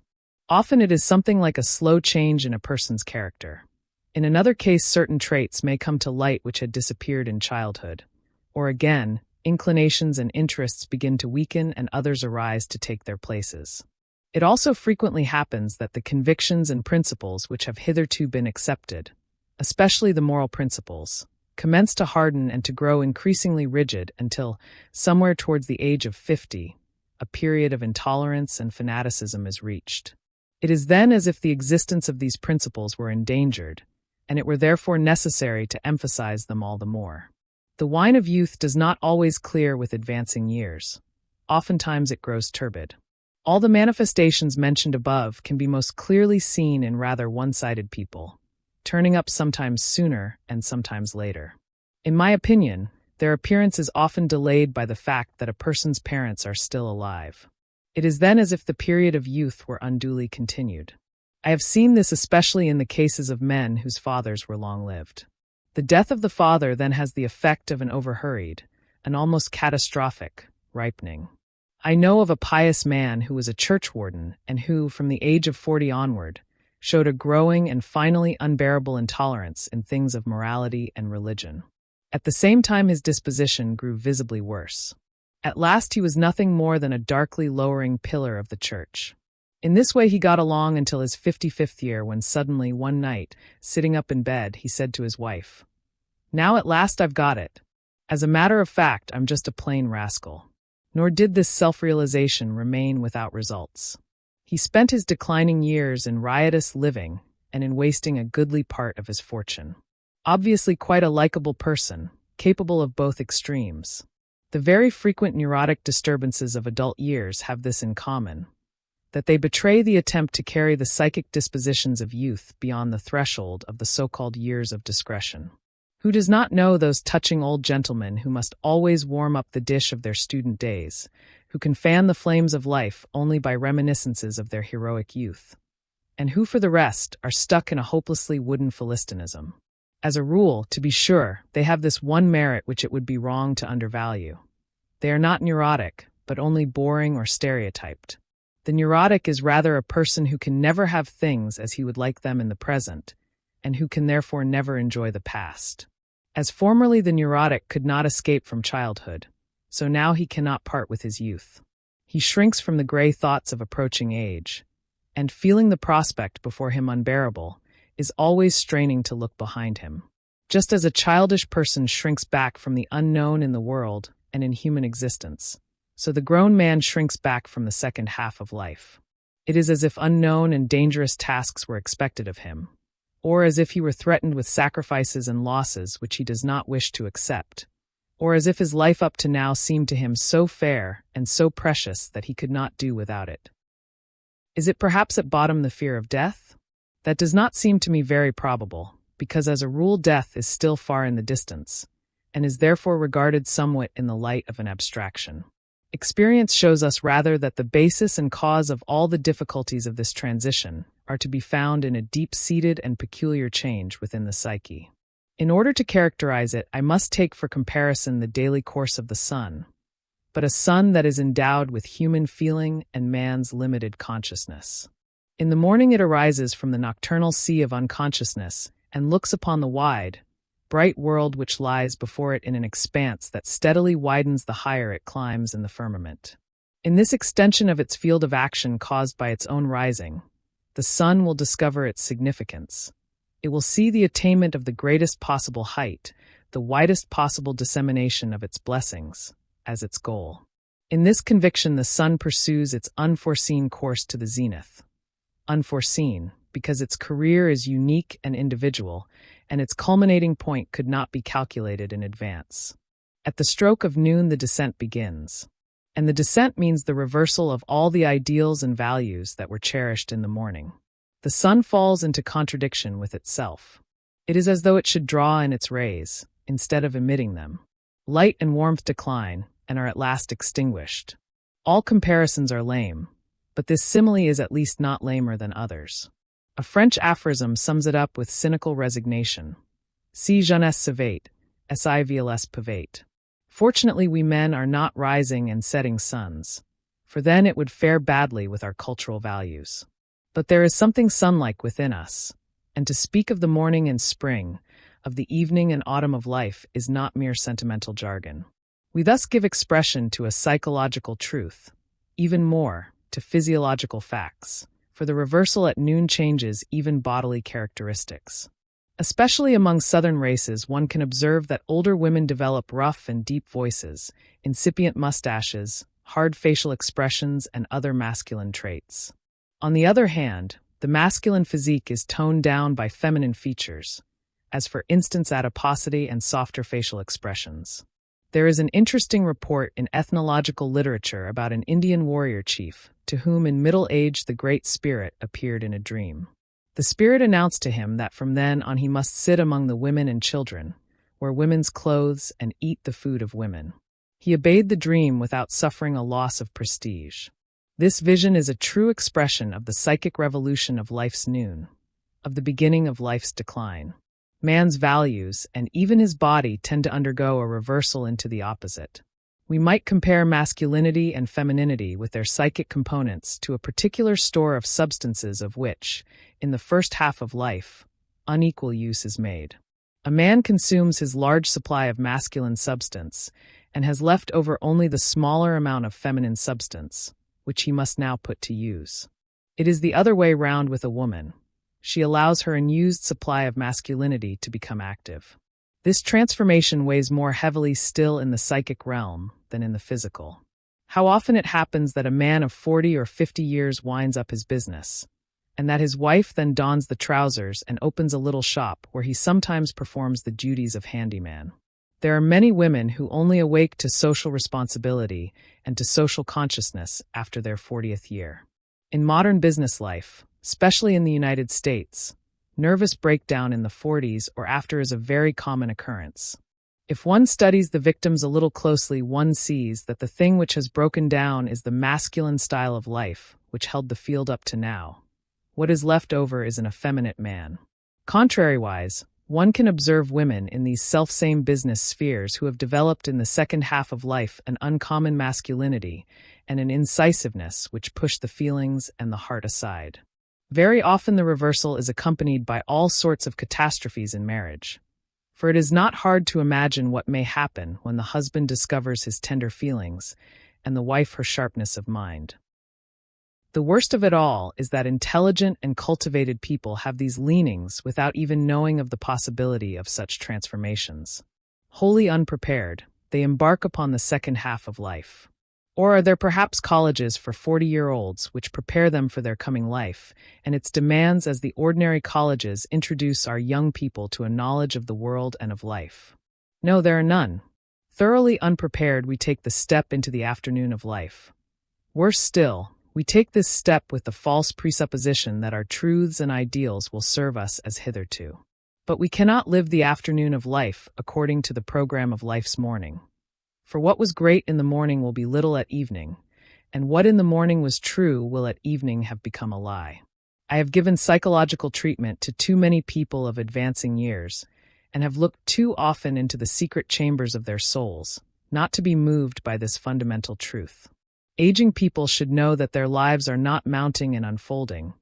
Often it is something like a slow change in a person's character. In another case, certain traits may come to light which had disappeared in childhood. Or again, inclinations and interests begin to weaken and others arise to take their places. It also frequently happens that the convictions and principles which have hitherto been accepted, especially the moral principles, commence to harden and to grow increasingly rigid until, somewhere towards the age of 50, a period of intolerance and fanaticism is reached. It is then as if the existence of these principles were endangered, and it were therefore necessary to emphasize them all the more. The wine of youth does not always clear with advancing years. Oftentimes it grows turbid. All the manifestations mentioned above can be most clearly seen in rather one-sided people, turning up sometimes sooner and sometimes later. In my opinion, their appearance is often delayed by the fact that a person's parents are still alive. It is then as if the period of youth were unduly continued. I have seen this especially in the cases of men whose fathers were long-lived. The death of the father then has the effect of an overhurried, an almost catastrophic, ripening. I know of a pious man who was a churchwarden and who, from the age of 40 onward, showed a growing and finally unbearable intolerance in things of morality and religion. At the same time, his disposition grew visibly worse. At last he was nothing more than a darkly lowering pillar of the church. In this way he got along until his 55th year, when suddenly, one night, sitting up in bed, he said to his wife, "Now at last I've got it. As a matter of fact, I'm just a plain rascal." Nor did this self-realization remain without results. He spent his declining years in riotous living and in wasting a goodly part of his fortune. Obviously quite a likable person, capable of both extremes. The very frequent neurotic disturbances of adult years have this in common, that they betray the attempt to carry the psychic dispositions of youth beyond the threshold of the so-called years of discretion. Who does not know those touching old gentlemen who must always warm up the dish of their student days, who can fan the flames of life only by reminiscences of their heroic youth, and who, for the rest, are stuck in a hopelessly wooden Philistinism? As a rule, to be sure, they have this one merit which it would be wrong to undervalue. They are not neurotic, but only boring or stereotyped. The neurotic is rather a person who can never have things as he would like them in the present, and who can therefore never enjoy the past. As formerly the neurotic could not escape from childhood, so now he cannot part with his youth. He shrinks from the gray thoughts of approaching age, and, feeling the prospect before him unbearable, is always straining to look behind him. Just as a childish person shrinks back from the unknown in the world and in human existence, so the grown man shrinks back from the second half of life. It is as if unknown and dangerous tasks were expected of him, or as if he were threatened with sacrifices and losses which he does not wish to accept, or as if his life up to now seemed to him so fair and so precious that he could not do without it. Is it perhaps at bottom the fear of death? That does not seem to me very probable, because as a rule death is still far in the distance, and is therefore regarded somewhat in the light of an abstraction. Experience shows us rather that the basis and cause of all the difficulties of this transition are to be found in a deep-seated and peculiar change within the psyche. In order to characterize it, I must take for comparison the daily course of the sun, but a sun that is endowed with human feeling and man's limited consciousness. In the morning it arises from the nocturnal sea of unconsciousness and looks upon the wide, bright world which lies before it in an expanse that steadily widens the higher it climbs in the firmament. In this extension of its field of action caused by its own rising, the sun will discover its significance. It will see the attainment of the greatest possible height, the widest possible dissemination of its blessings, as its goal. In this conviction the sun pursues its unforeseen course to the zenith. Unforeseen, because its career is unique and individual, and its culminating point could not be calculated in advance. At the stroke of noon, the descent begins. And the descent means the reversal of all the ideals and values that were cherished in the morning. The sun falls into contradiction with itself. It is as though it should draw in its rays, instead of emitting them. Light and warmth decline, and are at last extinguished. All comparisons are lame, but this simile is at least not lamer than others. A French aphorism sums it up with cynical resignation. Si jeunesse s'éveille, si vieillesse pavate. Fortunately, we men are not rising and setting suns, for then it would fare badly with our cultural values. But there is something sun-like within us, and to speak of the morning and spring, of the evening and autumn of life, is not mere sentimental jargon. We thus give expression to a psychological truth, even more, to physiological facts, for the reversal at noon changes even bodily characteristics. Especially among southern races, one can observe that older women develop rough and deep voices, incipient mustaches, hard facial expressions, and other masculine traits. On the other hand, the masculine physique is toned down by feminine features, as for instance adiposity and softer facial expressions. There is an interesting report in ethnological literature about an Indian warrior chief, to whom in middle age the Great Spirit appeared in a dream. The spirit announced to him that from then on he must sit among the women and children, wear women's clothes, and eat the food of women. He obeyed the dream without suffering a loss of prestige. This vision is a true expression of the psychic revolution of life's noon, of the beginning of life's decline. Man's values, and even his body, tend to undergo a reversal into the opposite. We might compare masculinity and femininity with their psychic components to a particular store of substances of which, in the first half of life, unequal use is made. A man consumes his large supply of masculine substance and has left over only the smaller amount of feminine substance, which he must now put to use. It is the other way round with a woman. She allows her unused supply of masculinity to become active. This transformation weighs more heavily still in the psychic realm than in the physical. How often it happens that a man of 40 or 50 years winds up his business, and that his wife then dons the trousers and opens a little shop where he sometimes performs the duties of handyman. There are many women who only awake to social responsibility and to social consciousness after their 40th year. In modern business life, especially in the United States, nervous breakdown in the 40s or after is a very common occurrence. If one studies the victims a little closely, one sees that the thing which has broken down is the masculine style of life, which held the field up to now. What is left over is an effeminate man. Contrariwise, one can observe women in these self-same business spheres who have developed in the second half of life an uncommon masculinity and an incisiveness which push the feelings and the heart aside. Very often the reversal is accompanied by all sorts of catastrophes in marriage. For it is not hard to imagine what may happen when the husband discovers his tender feelings and the wife her sharpness of mind. The worst of it all is that intelligent and cultivated people have these leanings without even knowing of the possibility of such transformations. Wholly unprepared, they embark upon the second half of life. Or are there perhaps colleges for 40-year-olds which prepare them for their coming life, and its demands as the ordinary colleges introduce our young people to a knowledge of the world and of life? No, there are none. Thoroughly unprepared, we take the step into the afternoon of life. Worse still, we take this step with the false presupposition that our truths and ideals will serve us as hitherto. But we cannot live the afternoon of life according to the program of life's morning. For what was great in the morning will be little at evening, and what in the morning was true will at evening have become a lie. I have given psychological treatment to too many people of advancing years, and have looked too often into the secret chambers of their souls, not to be moved by this fundamental truth. Aging people should know that their lives are not mounting and unfolding,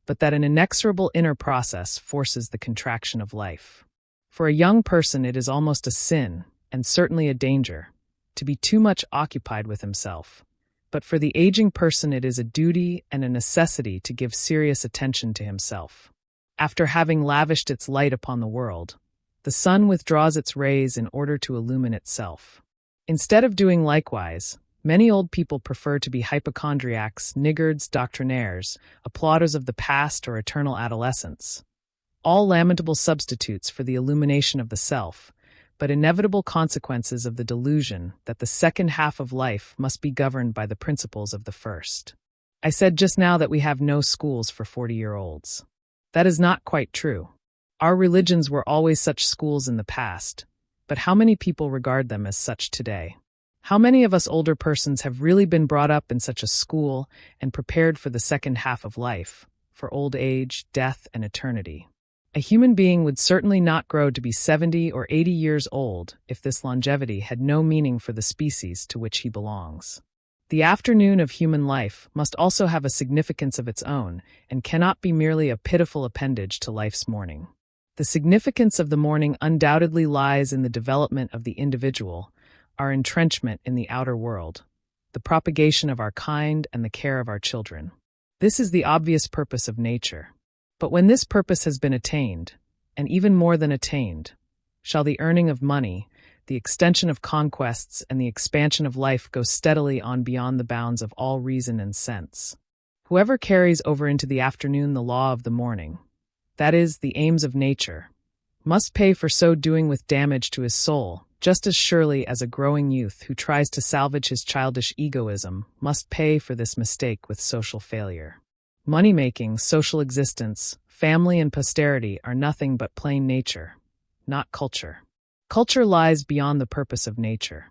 but that an inexorable inner process forces the contraction of life. For a young person it is almost a sin, and certainly a danger, to be too much occupied with himself. But for the aging person it is a duty and a necessity to give serious attention to himself. After having lavished its light upon the world, the sun withdraws its rays in order to illumine itself. Instead of doing likewise, many old people prefer to be hypochondriacs, niggards, doctrinaires, applauders of the past or eternal adolescence. All lamentable substitutes for the illumination of the self, but inevitable consequences of the delusion that the second half of life must be governed by the principles of the first. I said just now that we have no schools for 40-year-olds. That is not quite true. Our religions were always such schools in the past, but how many people regard them as such today? How many of us older persons have really been brought up in such a school and prepared for the second half of life, for old age, death, and eternity? A human being would certainly not grow to be 70 or 80 years old if this longevity had no meaning for the species to which he belongs. The afternoon of human life must also have a significance of its own and cannot be merely a pitiful appendage to life's morning. The significance of the morning undoubtedly lies in the development of the individual, our entrenchment in the outer world, the propagation of our kind and the care of our children. This is the obvious purpose of nature. But when this purpose has been attained, and even more than attained, shall the earning of money, the extension of conquests, and the expansion of life go steadily on beyond the bounds of all reason and sense. Whoever carries over into the afternoon the law of the morning, that is, the aims of nature, must pay for so doing with damage to his soul, just as surely as a growing youth who tries to salvage his childish egoism must pay for this mistake with social failure. Money-making, social existence, family and posterity are nothing but plain nature, not culture. Culture lies beyond the purpose of nature.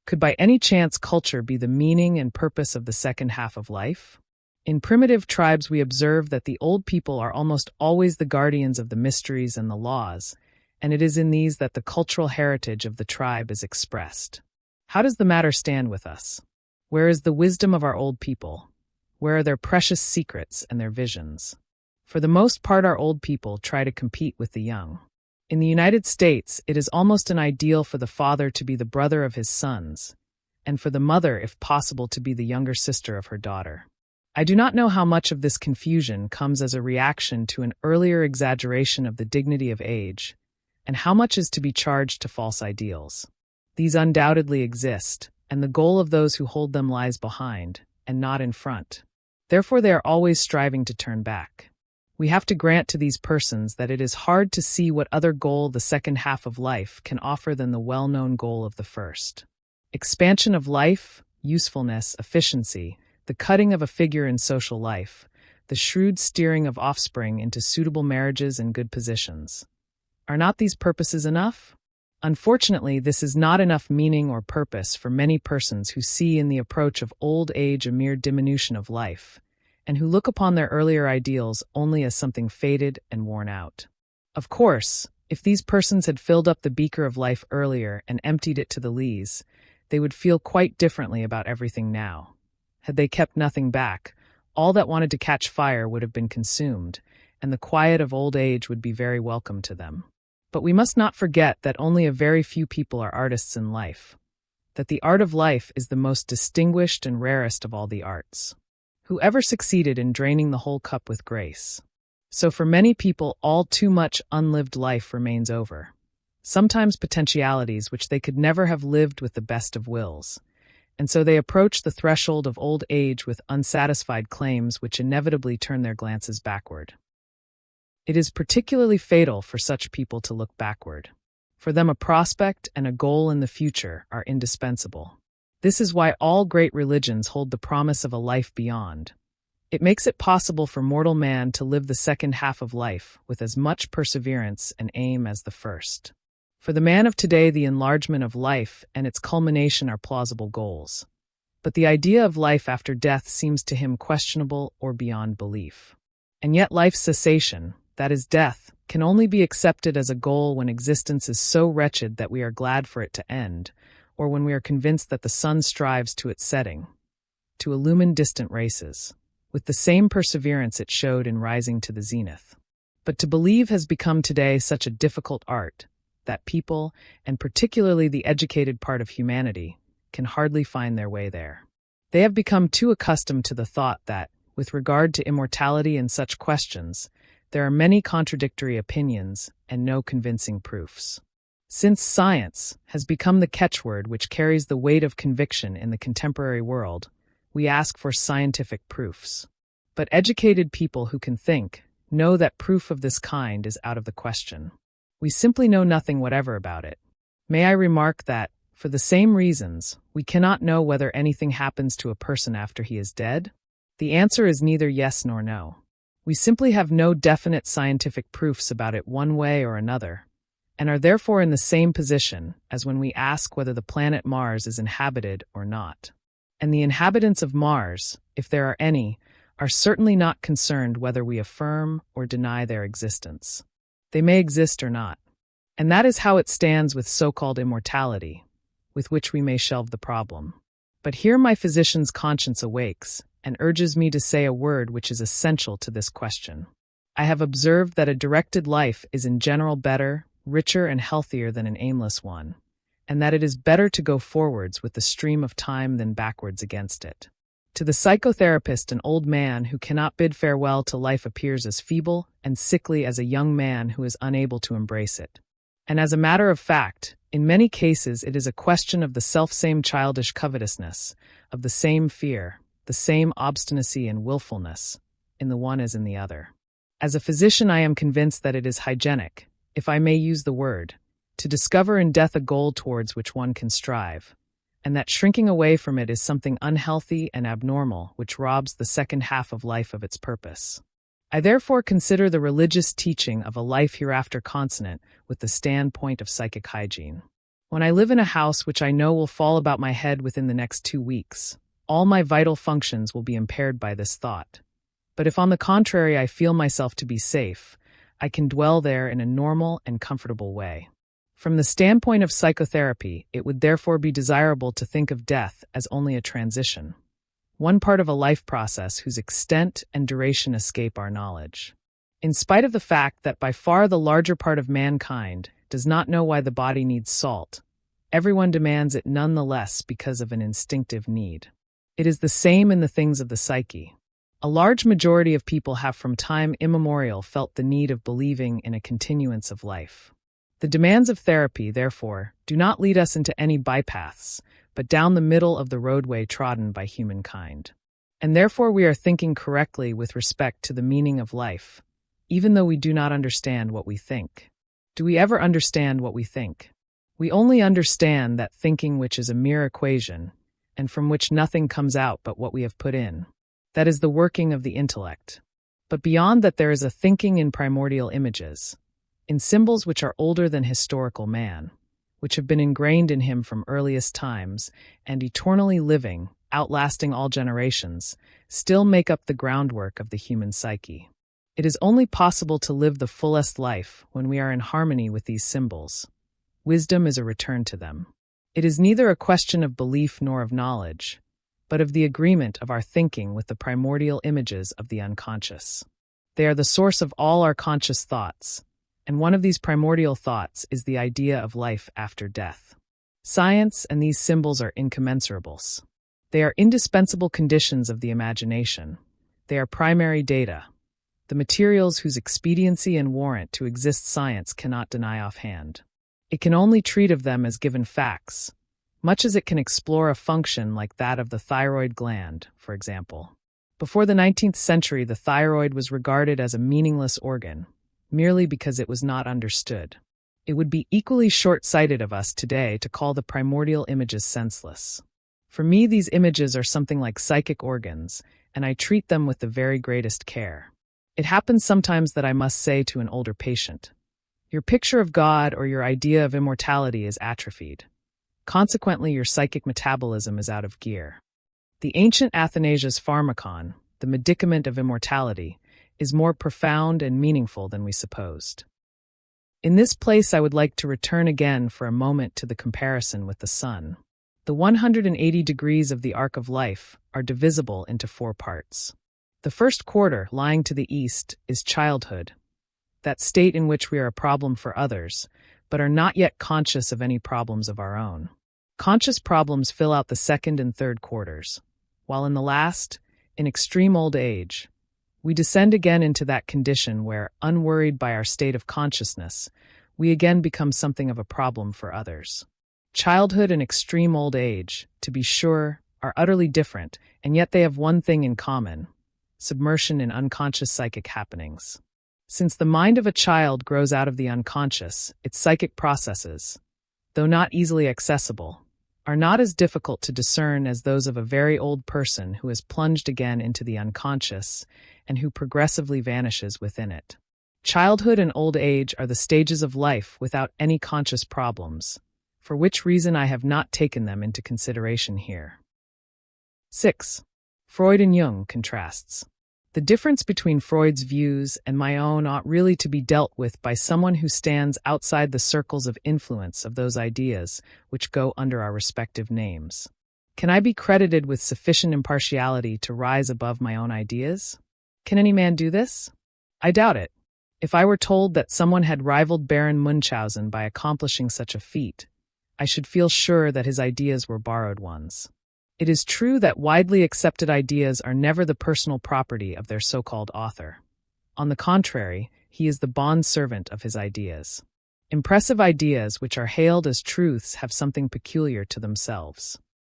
Could by any chance culture be the meaning and purpose of the second half of life? In primitive tribes we observe that the old people are almost always the guardians of the mysteries and the laws, and it is in these that the cultural heritage of the tribe is expressed. How does the matter stand with us? Where is the wisdom of our old people? Where are their precious secrets and their visions? For the most part, our old people try to compete with the young. In the United States, it is almost an ideal for the father to be the brother of his sons, and for the mother, if possible, to be the younger sister of her daughter. I do not know how much of this confusion comes as a reaction to an earlier exaggeration of the dignity of age, and how much is to be charged to false ideals. These undoubtedly exist, and the goal of those who hold them lies behind, and not in front. Therefore they are always striving to turn back. We have to grant to these persons that it is hard to see what other goal the second half of life can offer than the well-known goal of the first. Expansion of life, usefulness, efficiency, the cutting of a figure in social life, the shrewd steering of offspring into suitable marriages and good positions. Are not these purposes enough? Unfortunately, this is not enough meaning or purpose for many persons who see in the approach of old age a mere diminution of life, and who look upon their earlier ideals only as something faded and worn out. Of course, if these persons had filled up the beaker of life earlier and emptied it to the lees, they would feel quite differently about everything now. Had they kept nothing back, all that wanted to catch fire would have been consumed, and the quiet of old age would be very welcome to them. But we must not forget that only a very few people are artists in life, that the art of life is the most distinguished and rarest of all the arts. Whoever succeeded in draining the whole cup with grace? So for many people, all too much unlived life remains over, sometimes potentialities which they could never have lived with the best of wills, and so they approach the threshold of old age with unsatisfied claims which inevitably turn their glances backward. It is particularly fatal for such people to look backward. For them, a prospect and a goal in the future are indispensable. This is why all great religions hold the promise of a life beyond. It makes it possible for mortal man to live the second half of life with as much perseverance and aim as the first. For the man of today, the enlargement of life and its culmination are plausible goals. But the idea of life after death seems to him questionable or beyond belief. And yet life's cessation, that is death, can only be accepted as a goal when existence is so wretched that we are glad for it to end, or when we are convinced that the sun strives to its setting, to illumine distant races, with the same perseverance it showed in rising to the zenith. But to believe has become today such a difficult art that people, and particularly the educated part of humanity, can hardly find their way there. They have become too accustomed to the thought that, with regard to immortality and such questions, there are many contradictory opinions and no convincing proofs. Since science has become the catchword which carries the weight of conviction in the contemporary world, we ask for scientific proofs. But educated people who can think know that proof of this kind is out of the question. We simply know nothing whatever about it. May I remark that, for the same reasons, we cannot know whether anything happens to a person after he is dead? The answer is neither yes nor no. We simply have no definite scientific proofs about it one way or another, and are therefore in the same position as when we ask whether the planet Mars is inhabited or not. And the inhabitants of Mars, if there are any, are certainly not concerned whether we affirm or deny their existence. They may exist or not. And that is how it stands with so-called immortality, with which we may shelve the problem. But here my physician's conscience awakes and urges me to say a word which is essential to this question. I have observed that a directed life is in general better, richer, and healthier than an aimless one, and that it is better to go forwards with the stream of time than backwards against it. To the psychotherapist, an old man who cannot bid farewell to life appears as feeble and sickly as a young man who is unable to embrace it. And as a matter of fact, in many cases it is a question of the selfsame childish covetousness, of the same fear, the same obstinacy and willfulness, in the one as in the other. As a physician, I am convinced that it is hygienic, if I may use the word, to discover in death a goal towards which one can strive, and that shrinking away from it is something unhealthy and abnormal which robs the second half of life of its purpose. I therefore consider the religious teaching of a life hereafter consonant with the standpoint of psychic hygiene. When I live in a house which I know will fall about my head within the next 2 weeks, all my vital functions will be impaired by this thought. But if on the contrary I feel myself to be safe, I can dwell there in a normal and comfortable way. From the standpoint of psychotherapy, it would therefore be desirable to think of death as only a transition, one part of a life process whose extent and duration escape our knowledge. In spite of the fact that by far the larger part of mankind does not know why the body needs salt, everyone demands it nonetheless because of an instinctive need. It is the same in the things of the psyche. A large majority of people have from time immemorial felt the need of believing in a continuance of life. The demands of therapy, therefore, do not lead us into any bypaths, but down the middle of the roadway trodden by humankind. And therefore we are thinking correctly with respect to the meaning of life, even though we do not understand what we think. Do we ever understand what we think? We only understand that thinking which is a mere equation, and from which nothing comes out but what we have put in. That is the working of the intellect. But beyond that there is a thinking in primordial images, in symbols which are older than historical man, which have been ingrained in him from earliest times, and eternally living, outlasting all generations, still make up the groundwork of the human psyche. It is only possible to live the fullest life when we are in harmony with these symbols. Wisdom is a return to them. It is neither a question of belief nor of knowledge, but of the agreement of our thinking with the primordial images of the unconscious. They are the source of all our conscious thoughts, and one of these primordial thoughts is the idea of life after death. Science and these symbols are incommensurables. They are indispensable conditions of the imagination. They are primary data, the materials whose expediency and warrant to exist science cannot deny offhand. It can only treat of them as given facts, much as it can explore a function like that of the thyroid gland, for example. Before the 19th century, the thyroid was regarded as a meaningless organ, merely because it was not understood. It would be equally short-sighted of us today to call the primordial images senseless. For me, these images are something like psychic organs, and I treat them with the very greatest care. It happens sometimes that I must say to an older patient, "Your picture of God or your idea of immortality is atrophied. Consequently, your psychic metabolism is out of gear." The ancient Athanasius' pharmakon, the medicament of immortality, is more profound and meaningful than we supposed. In this place I would like to return again for a moment to the comparison with the sun. The 180 degrees of the arc of life are divisible into 4 parts. The first quarter, lying to the east, is childhood, that state in which we are a problem for others, but are not yet conscious of any problems of our own. Conscious problems fill out the second and third quarters, while in the last, in extreme old age, we descend again into that condition where, unworried by our state of consciousness, we again become something of a problem for others. Childhood and extreme old age, to be sure, are utterly different, and yet they have one thing in common: submersion in unconscious psychic happenings. Since the mind of a child grows out of the unconscious, its psychic processes, though not easily accessible, are not as difficult to discern as those of a very old person who has plunged again into the unconscious and who progressively vanishes within it. Childhood and old age are the stages of life without any conscious problems, for which reason I have not taken them into consideration here. 6. Freud and Jung contrasts. The difference between Freud's views and my own ought really to be dealt with by someone who stands outside the circles of influence of those ideas which go under our respective names. Can I be credited with sufficient impartiality to rise above my own ideas? Can any man do this? I doubt it. If I were told that someone had rivaled Baron Munchausen by accomplishing such a feat, I should feel sure that his ideas were borrowed ones. It is true that widely accepted ideas are never the personal property of their so-called author. On the contrary, he is the bond-servant of his ideas. Impressive ideas which are hailed as truths have something peculiar to themselves.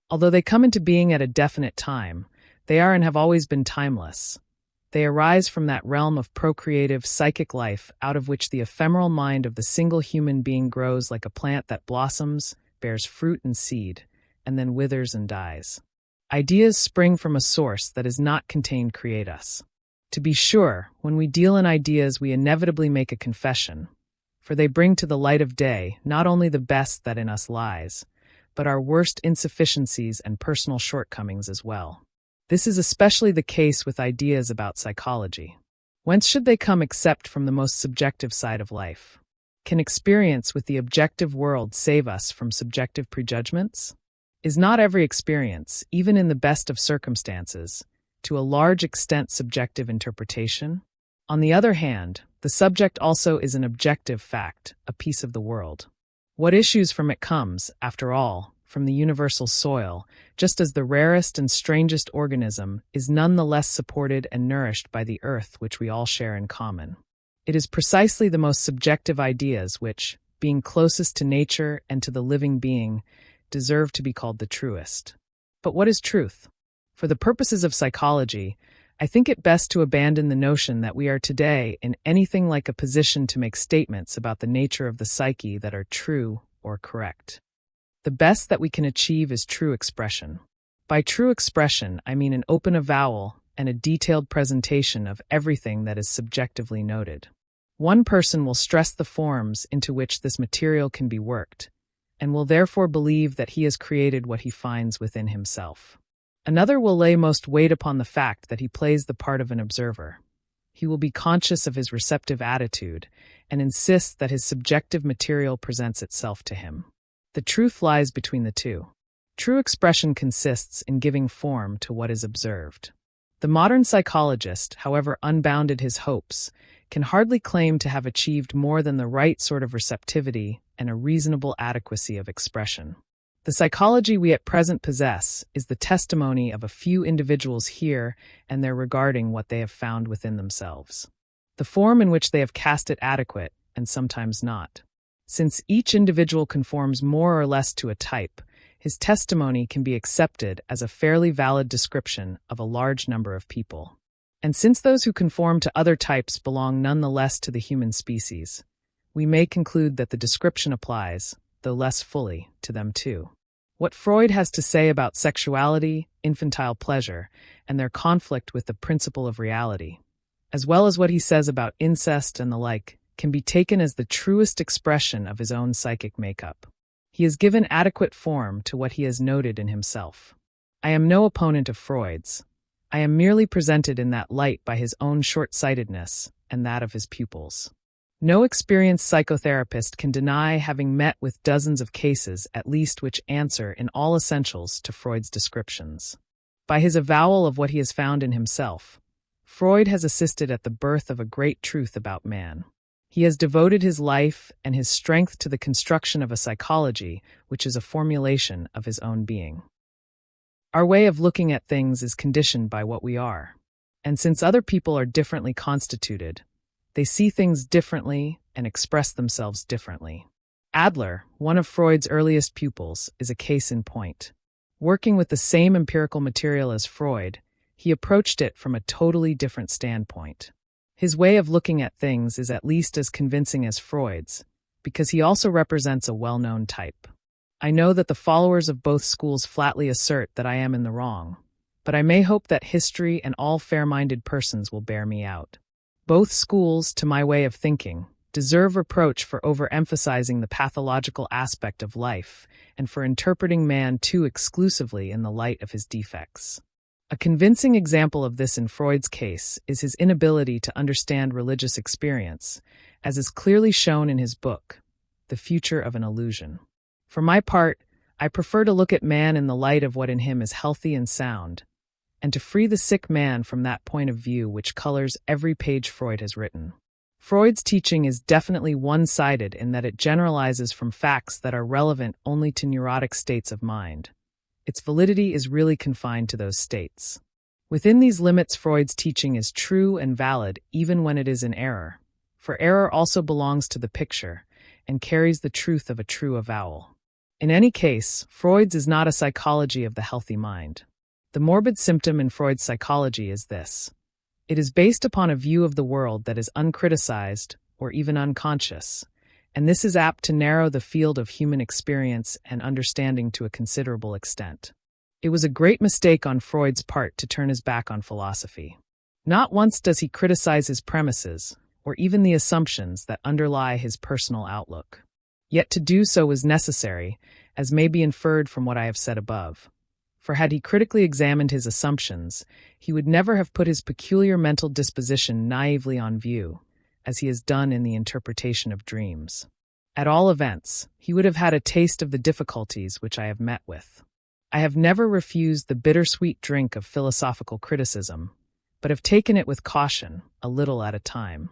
Although they come into being at a definite time, they are and have always been timeless. They arise from that realm of procreative, psychic life out of which the ephemeral mind of the single human being grows like a plant that blossoms, bears fruit and seed, and then withers and dies. Ideas spring from a source that is not contained create us. To be sure, when we deal in ideas we inevitably make a confession, for they bring to the light of day not only the best that in us lies, but our worst insufficiencies and personal shortcomings as well. This is especially the case with ideas about psychology. Whence should they come except from the most subjective side of life? Can experience with the objective world save us from subjective prejudgments? Is not every experience, even in the best of circumstances, to a large extent subjective interpretation? On the other hand, the subject also is an objective fact, a piece of the world. What issues from it comes, after all, from the universal soil, just as the rarest and strangest organism is none the less supported and nourished by the earth which we all share in common. It is precisely the most subjective ideas which, being closest to nature and to the living being, deserve to be called the truest. But what is truth? For the purposes of psychology, I think it best to abandon the notion that we are today in anything like a position to make statements about the nature of the psyche that are true or correct. The best that we can achieve is true expression. By true expression, I mean an open avowal and a detailed presentation of everything that is subjectively noted. One person will stress the forms into which this material can be worked, and will therefore believe that he has created what he finds within himself. Another will lay most weight upon the fact that he plays the part of an observer. He will be conscious of his receptive attitude and insist that his subjective material presents itself to him. The truth lies between the two. True expression consists in giving form to what is observed. The modern psychologist, however unbounded his hopes, can hardly claim to have achieved more than the right sort of receptivity and a reasonable adequacy of expression. The psychology we at present possess is the testimony of a few individuals here and there regarding what they have found within themselves. The form in which they have cast it adequate, and sometimes not. Since each individual conforms more or less to a type, his testimony can be accepted as a fairly valid description of a large number of people. And since those who conform to other types belong none the less to the human species, we may conclude that the description applies, though less fully, to them too. What Freud has to say about sexuality, infantile pleasure, and their conflict with the principle of reality, as well as what he says about incest and the like, can be taken as the truest expression of his own psychic makeup. He has given adequate form to what he has noted in himself. I am no opponent of Freud's. I am merely presented in that light by his own short-sightedness and that of his pupils. No experienced psychotherapist can deny having met with dozens of cases at least which answer in all essentials to Freud's descriptions. By his avowal of what he has found in himself, Freud has assisted at the birth of a great truth about man. He has devoted his life and his strength to the construction of a psychology which is a formulation of his own being. Our way of looking at things is conditioned by what we are. And since other people are differently constituted, they see things differently and express themselves differently. Adler, one of Freud's earliest pupils, is a case in point. Working with the same empirical material as Freud, he approached it from a totally different standpoint. His way of looking at things is at least as convincing as Freud's, because he also represents a well-known type. I know that the followers of both schools flatly assert that I am in the wrong, but I may hope that history and all fair-minded persons will bear me out. Both schools, to my way of thinking, deserve reproach for overemphasizing the pathological aspect of life and for interpreting man too exclusively in the light of his defects. A convincing example of this in Freud's case is his inability to understand religious experience, as is clearly shown in his book, The Future of an Illusion. For my part, I prefer to look at man in the light of what in him is healthy and sound, and to free the sick man from that point of view which colors every page Freud has written. Freud's teaching is definitely one-sided in that it generalizes from facts that are relevant only to neurotic states of mind. Its validity is really confined to those states. Within these limits, Freud's teaching is true and valid even when it is in error, for error also belongs to the picture and carries the truth of a true avowal. In any case, Freud's is not a psychology of the healthy mind. The morbid symptom in Freud's psychology is this. It is based upon a view of the world that is uncriticized or even unconscious, and this is apt to narrow the field of human experience and understanding to a considerable extent. It was a great mistake on Freud's part to turn his back on philosophy. Not once does he criticize his premises, or even the assumptions that underlie his personal outlook. Yet to do so was necessary, as may be inferred from what I have said above. For had he critically examined his assumptions, he would never have put his peculiar mental disposition naively on view, as he has done in the interpretation of dreams. At all events, he would have had a taste of the difficulties which I have met with. I have never refused the bittersweet drink of philosophical criticism, but have taken it with caution, a little at a time.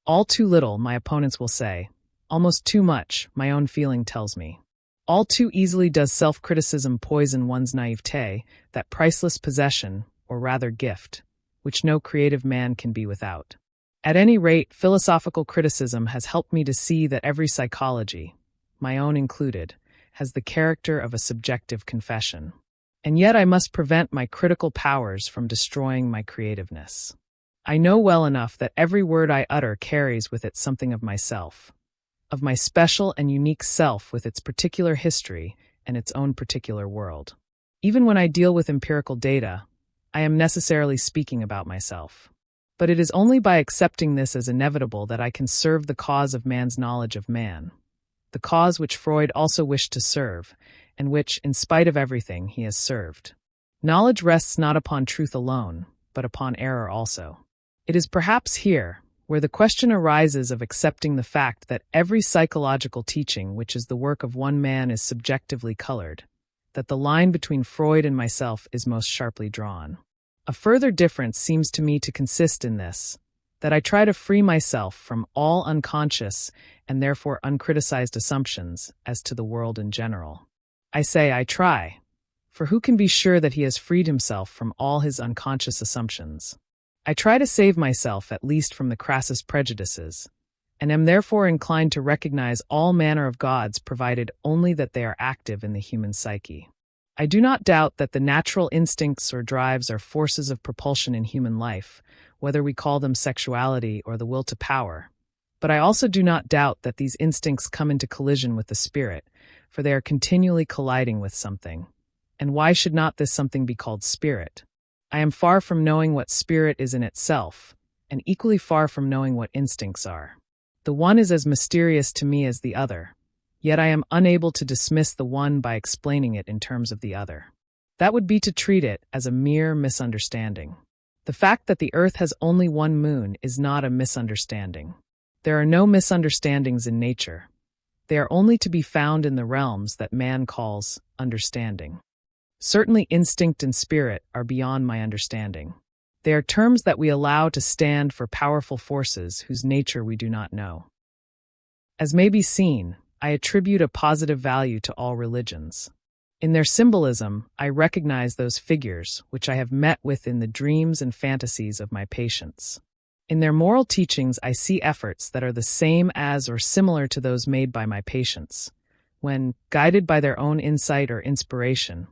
All too little, my opponents will say. Almost too much, my own feeling tells me. All too easily does self-criticism poison one's naivete, that priceless possession, or rather gift, which no creative man can be without. At any rate, philosophical criticism has helped me to see that every psychology, my own included, has the character of a subjective confession. And yet I must prevent my critical powers from destroying my creativeness. I know well enough that every word I utter carries with it something of myself, of my special and unique self with its particular history and its own particular world. Even when I deal with empirical data, I am necessarily speaking about myself. But it is only by accepting this as inevitable that I can serve the cause of man's knowledge of man, the cause which Freud also wished to serve, and which, in spite of everything, he has served. Knowledge rests not upon truth alone, but upon error also. It is perhaps here where the question arises of accepting the fact that every psychological teaching which is the work of one man is subjectively colored, that the line between Freud and myself is most sharply drawn. A further difference seems to me to consist in this, that I try to free myself from all unconscious and therefore uncriticized assumptions as to the world in general. I say I try, for who can be sure that he has freed himself from all his unconscious assumptions? I try to save myself at least from the crassest prejudices, and am therefore inclined to recognize all manner of gods provided only that they are active in the human psyche. I do not doubt that the natural instincts or drives are forces of propulsion in human life, whether we call them sexuality or the will to power. But I also do not doubt that these instincts come into collision with the spirit, for they are continually colliding with something. And why should not this something be called spirit? I am far from knowing what spirit is in itself, and equally far from knowing what instincts are. The one is as mysterious to me as the other, yet I am unable to dismiss the one by explaining it in terms of the other. That would be to treat it as a mere misunderstanding. The fact that the earth has only one moon is not a misunderstanding. There are no misunderstandings in nature. They are only to be found in the realms that man calls understanding. Certainly instinct and spirit are beyond my understanding. They are terms that we allow to stand for powerful forces whose nature we do not know. As may be seen, I attribute a positive value to all religions. In their symbolism, I recognize those figures which I have met with in the dreams and fantasies of my patients. In their moral teachings, I see efforts that are the same as or similar to those made by my patients, when, guided by their own insight or inspiration,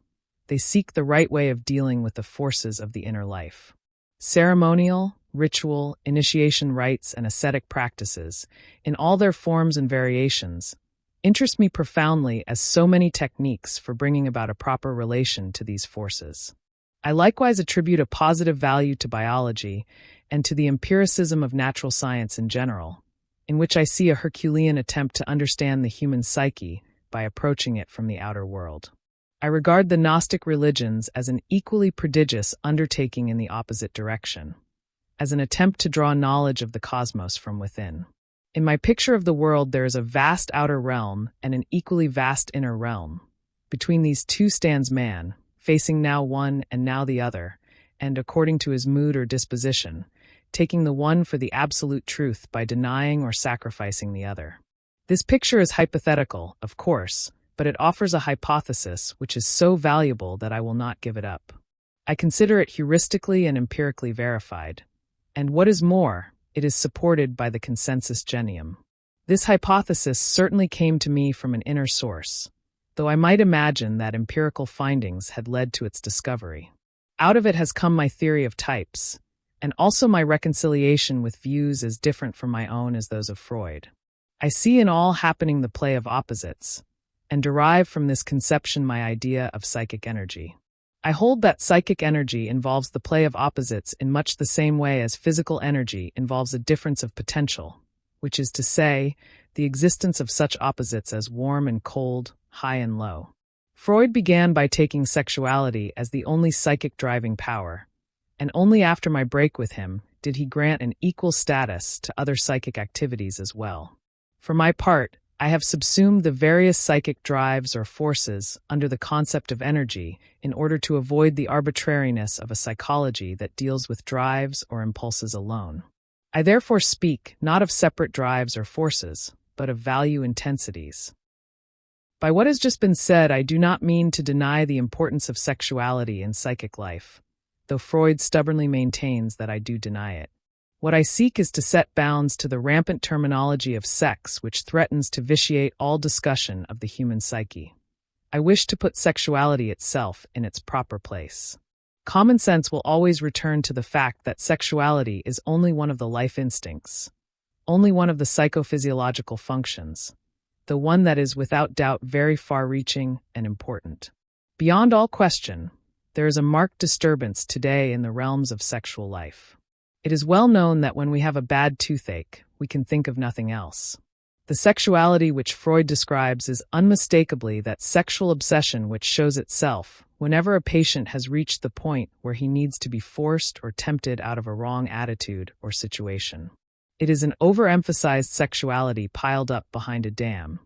they seek the right way of dealing with the forces of the inner life. Ceremonial, ritual, initiation rites, and ascetic practices, in all their forms and variations, interest me profoundly as so many techniques for bringing about a proper relation to these forces. I likewise attribute a positive value to biology and to the empiricism of natural science in general, in which I see a Herculean attempt to understand the human psyche by approaching it from the outer world. I regard the Gnostic religions as an equally prodigious undertaking in the opposite direction, as an attempt to draw knowledge of the cosmos from within. In my picture of the world, there is a vast outer realm and an equally vast inner realm. Between these two stands man, facing now one and now the other, and, according to his mood or disposition, taking the one for the absolute truth by denying or sacrificing the other. This picture is hypothetical, of course, but it offers a hypothesis which is so valuable that I will not give it up. I consider it heuristically and empirically verified, and what is more, it is supported by the consensus genium. This hypothesis certainly came to me from an inner source, though I might imagine that empirical findings had led to its discovery. Out of it has come my theory of types, and also my reconciliation with views as different from my own as those of Freud. I see in all happening the play of opposites, and derive from this conception my idea of psychic energy. I hold that psychic energy involves the play of opposites in much the same way as physical energy involves a difference of potential, which is to say, the existence of such opposites as warm and cold, high and low. Freud began by taking sexuality as the only psychic driving power, and only after my break with him did he grant an equal status to other psychic activities as well. For my part, I have subsumed the various psychic drives or forces under the concept of energy in order to avoid the arbitrariness of a psychology that deals with drives or impulses alone. I therefore speak not of separate drives or forces, but of value intensities. By what has just been said, I do not mean to deny the importance of sexuality in psychic life, though Freud stubbornly maintains that I do deny it. What I seek is to set bounds to the rampant terminology of sex which threatens to vitiate all discussion of the human psyche. I wish to put sexuality itself in its proper place. Common sense will always return to the fact that sexuality is only one of the life instincts, only one of the psychophysiological functions, the one that is without doubt very far-reaching and important. Beyond all question, there is a marked disturbance today in the realms of sexual life. It is well known that when we have a bad toothache, we can think of nothing else. The sexuality which Freud describes is unmistakably that sexual obsession which shows itself whenever a patient has reached the point where he needs to be forced or tempted out of a wrong attitude or situation. It is an overemphasized sexuality piled up behind a dam,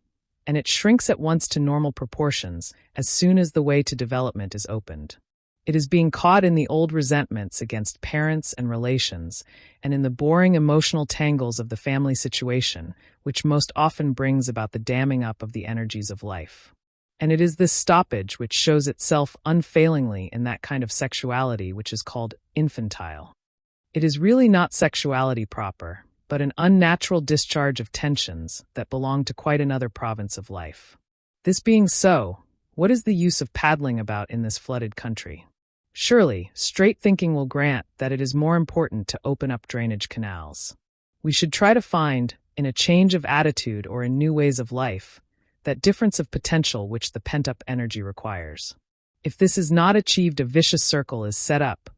and it shrinks at once to normal proportions as soon as the way to development is opened. It is being caught in the old resentments against parents and relations, and in the boring emotional tangles of the family situation, which most often brings about the damming up of the energies of life. And it is this stoppage which shows itself unfailingly in that kind of sexuality which is called infantile. It is really not sexuality proper, but an unnatural discharge of tensions that belong to quite another province of life. This being so, what is the use of paddling about in this flooded country? Surely, straight thinking will grant that it is more important to open up drainage canals. We should try to find, in a change of attitude or in new ways of life, that difference of potential which the pent-up energy requires. If this is not achieved, a vicious circle is set up,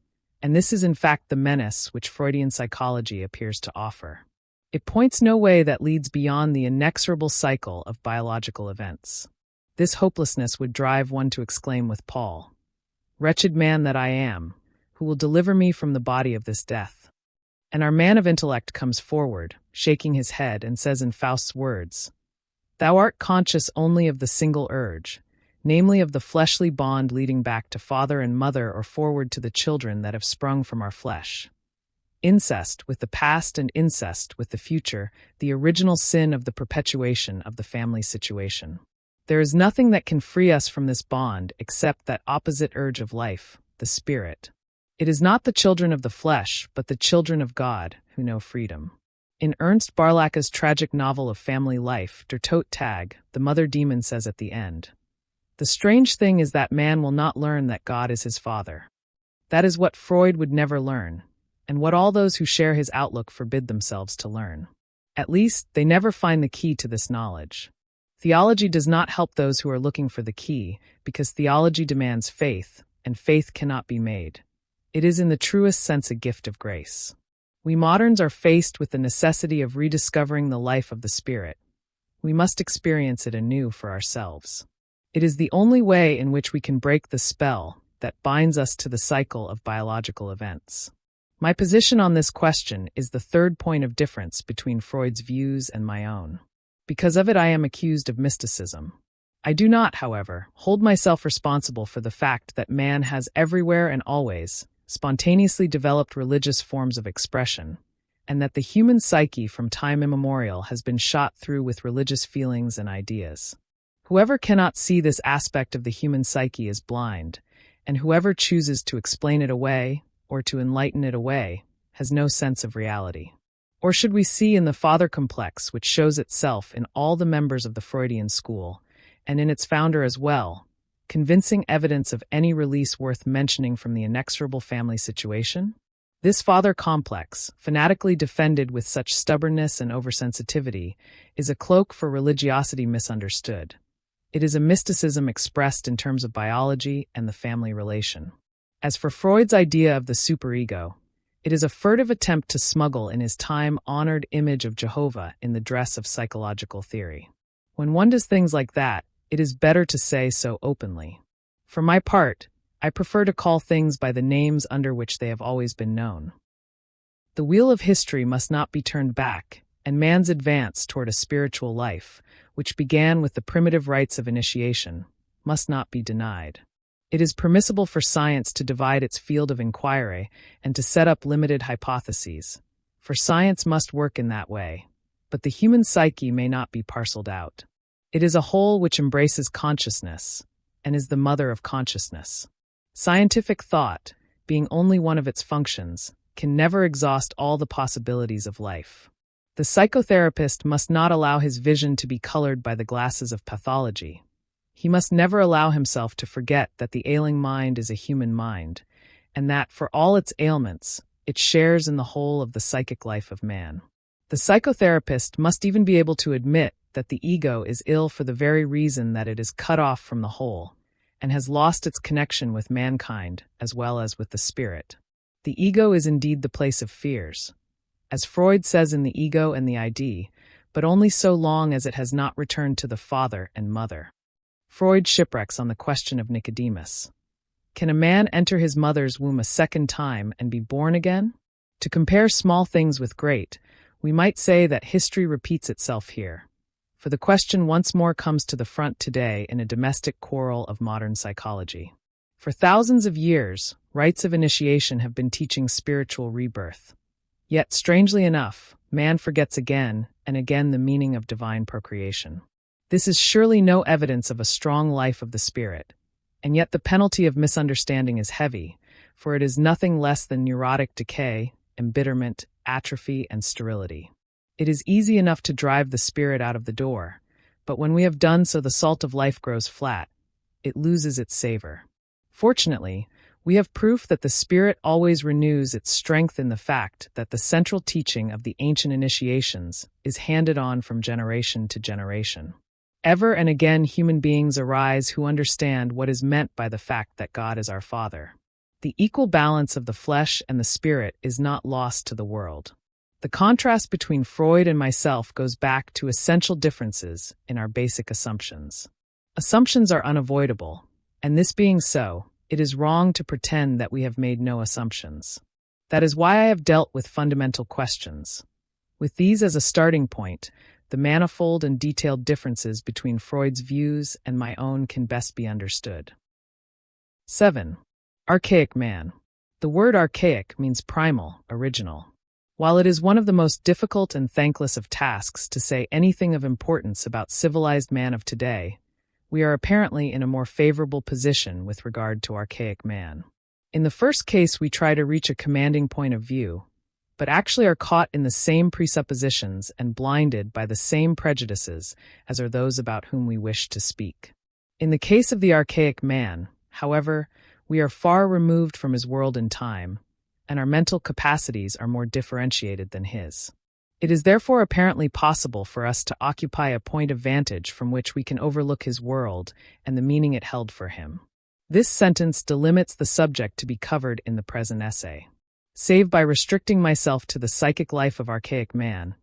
and this is in fact the menace which Freudian psychology appears to offer. It points no way that leads beyond the inexorable cycle of biological events. This hopelessness would drive one to exclaim with Paul, "Wretched man that I am, who will deliver me from the body of this death?" And our man of intellect comes forward, shaking his head, and says in Faust's words, "Thou art conscious only of the single urge, namely of the fleshly bond leading back to father and mother or forward to the children that have sprung from our flesh. Incest with the past and incest with the future, the original sin of the perpetuation of the family situation. There is nothing that can free us from this bond except that opposite urge of life, the spirit. It is not the children of the flesh, but the children of God, who know freedom." In Ernst Barlach's tragic novel of family life, Der Tod Tag, the mother demon says at the end, "The strange thing is that man will not learn that God is his father." That is what Freud would never learn, and what all those who share his outlook forbid themselves to learn. At least, they never find the key to this knowledge. Theology does not help those who are looking for the key, because theology demands faith, and faith cannot be made. It is in the truest sense a gift of grace. We moderns are faced with the necessity of rediscovering the life of the Spirit. We must experience it anew for ourselves. It is the only way in which we can break the spell that binds us to the cycle of biological events. My position on this question is the third point of difference between Freud's views and my own. Because of it, I am accused of mysticism. I do not, however, hold myself responsible for the fact that man has everywhere and always spontaneously developed religious forms of expression, and that the human psyche from time immemorial has been shot through with religious feelings and ideas. Whoever cannot see this aspect of the human psyche is blind, and whoever chooses to explain it away or to enlighten it away has no sense of reality. Or should we see in the father complex, which shows itself in all the members of the Freudian school, and in its founder as well, convincing evidence of any release worth mentioning from the inexorable family situation? This father complex, fanatically defended with such stubbornness and oversensitivity, is a cloak for religiosity misunderstood. It is a mysticism expressed in terms of biology and the family relation. As for Freud's idea of the superego, it is a furtive attempt to smuggle in his time-honored image of Jehovah in the dress of psychological theory. When one does things like that, it is better to say so openly. For my part, I prefer to call things by the names under which they have always been known. The wheel of history must not be turned back, and man's advance toward a spiritual life, which began with the primitive rites of initiation, must not be denied. It is permissible for science to divide its field of inquiry and to set up limited hypotheses, for science must work in that way, but the human psyche may not be parceled out. It is a whole which embraces consciousness, and is the mother of consciousness. Scientific thought, being only one of its functions, can never exhaust all the possibilities of life. The psychotherapist must not allow his vision to be colored by the glasses of pathology. He must never allow himself to forget that the ailing mind is a human mind, and that, for all its ailments, it shares in the whole of the psychic life of man. The psychotherapist must even be able to admit that the ego is ill for the very reason that it is cut off from the whole, and has lost its connection with mankind as well as with the spirit. The ego is indeed the place of fears, as Freud says in The Ego and the ID, but only so long as it has not returned to the father and mother. Freud shipwrecks on the question of Nicodemus. Can a man enter his mother's womb a second time and be born again? To compare small things with great, we might say that history repeats itself here, for the question once more comes to the front today in a domestic quarrel of modern psychology. For thousands of years, rites of initiation have been teaching spiritual rebirth. Yet, strangely enough, man forgets again and again the meaning of divine procreation. This is surely no evidence of a strong life of the spirit, and yet the penalty of misunderstanding is heavy, for it is nothing less than neurotic decay, embitterment, atrophy, and sterility. It is easy enough to drive the spirit out of the door, but when we have done so, the salt of life grows flat. It loses its savor. Fortunately, we have proof that the spirit always renews its strength in the fact that the central teaching of the ancient initiations is handed on from generation to generation. Ever and again, human beings arise who understand what is meant by the fact that God is our Father. The equal balance of the flesh and the spirit is not lost to the world. The contrast between Freud and myself goes back to essential differences in our basic assumptions. Assumptions are unavoidable, and this being so, it is wrong to pretend that we have made no assumptions. That is why I have dealt with fundamental questions. With these as a starting point, the manifold and detailed differences between Freud's views and my own can best be understood. 7. Archaic Man. The word archaic means primal, original. While it is one of the most difficult and thankless of tasks to say anything of importance about civilized man of today, we are apparently in a more favorable position with regard to archaic man. In the first case, we try to reach a commanding point of view, but actually are caught in the same presuppositions and blinded by the same prejudices as are those about whom we wish to speak. In the case of the archaic man, however, we are far removed from his world and time, and our mental capacities are more differentiated than his. It is therefore apparently possible for us to occupy a point of vantage from which we can overlook his world and the meaning it held for him. This sentence delimits the subject to be covered in the present essay. Save by restricting myself to the psychic life of Archaic Man,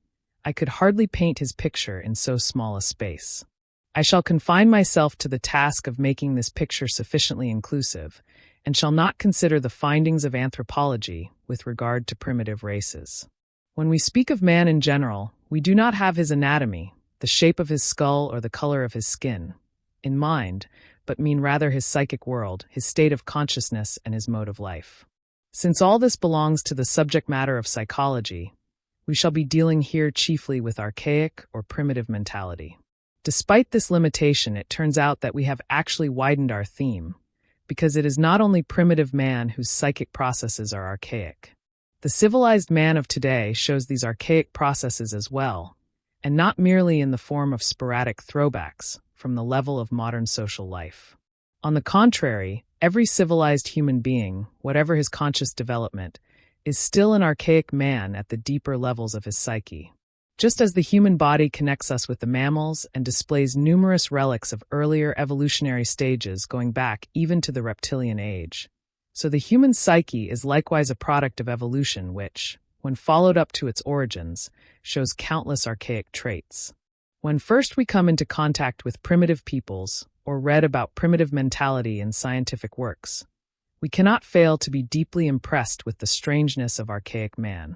I could hardly paint his picture in so small a space. I shall confine myself to the task of making this picture sufficiently inclusive, and shall not consider the findings of anthropology with regard to primitive races. When we speak of man in general, we do not have his anatomy, the shape of his skull or the color of his skin, in mind, but mean rather his psychic world, his state of consciousness, and his mode of life. Since all this belongs to the subject matter of psychology, we shall be dealing here chiefly with archaic or primitive mentality. Despite this limitation, it turns out that we have actually widened our theme, because it is not only primitive man whose psychic processes are archaic. The civilized man of today shows these archaic processes as well, and not merely in the form of sporadic throwbacks from the level of modern social life. On the contrary, every civilized human being, whatever his conscious development, is still an archaic man at the deeper levels of his psyche. Just as the human body connects us with the mammals and displays numerous relics of earlier evolutionary stages going back even to the reptilian age, so the human psyche is likewise a product of evolution which, when followed up to its origins, shows countless archaic traits. When first we come into contact with primitive peoples, or read about primitive mentality in scientific works, we cannot fail to be deeply impressed with the strangeness of archaic man.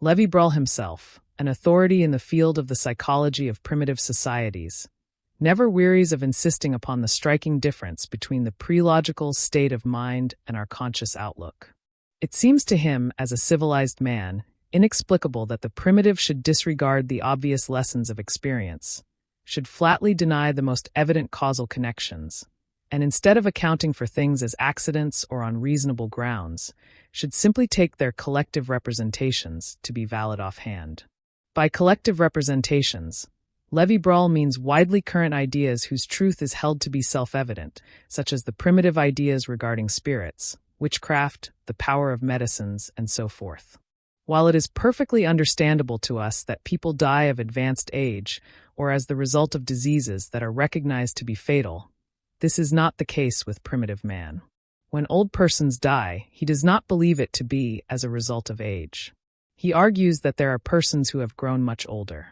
Lévi-Brühl himself, an authority in the field of the psychology of primitive societies, never wearies of insisting upon the striking difference between the pre-logical state of mind and our conscious outlook. It seems to him, as a civilized man, inexplicable that the primitive should disregard the obvious lessons of experience, should flatly deny the most evident causal connections, and instead of accounting for things as accidents or on reasonable grounds, should simply take their collective representations to be valid offhand. By collective representations, Lévi-Brühl means widely current ideas whose truth is held to be self-evident, such as the primitive ideas regarding spirits, witchcraft, the power of medicines, and so forth. While it is perfectly understandable to us that people die of advanced age or as the result of diseases that are recognized to be fatal, this is not the case with primitive man. When old persons die, he does not believe it to be as a result of age. He argues that there are persons who have grown much older.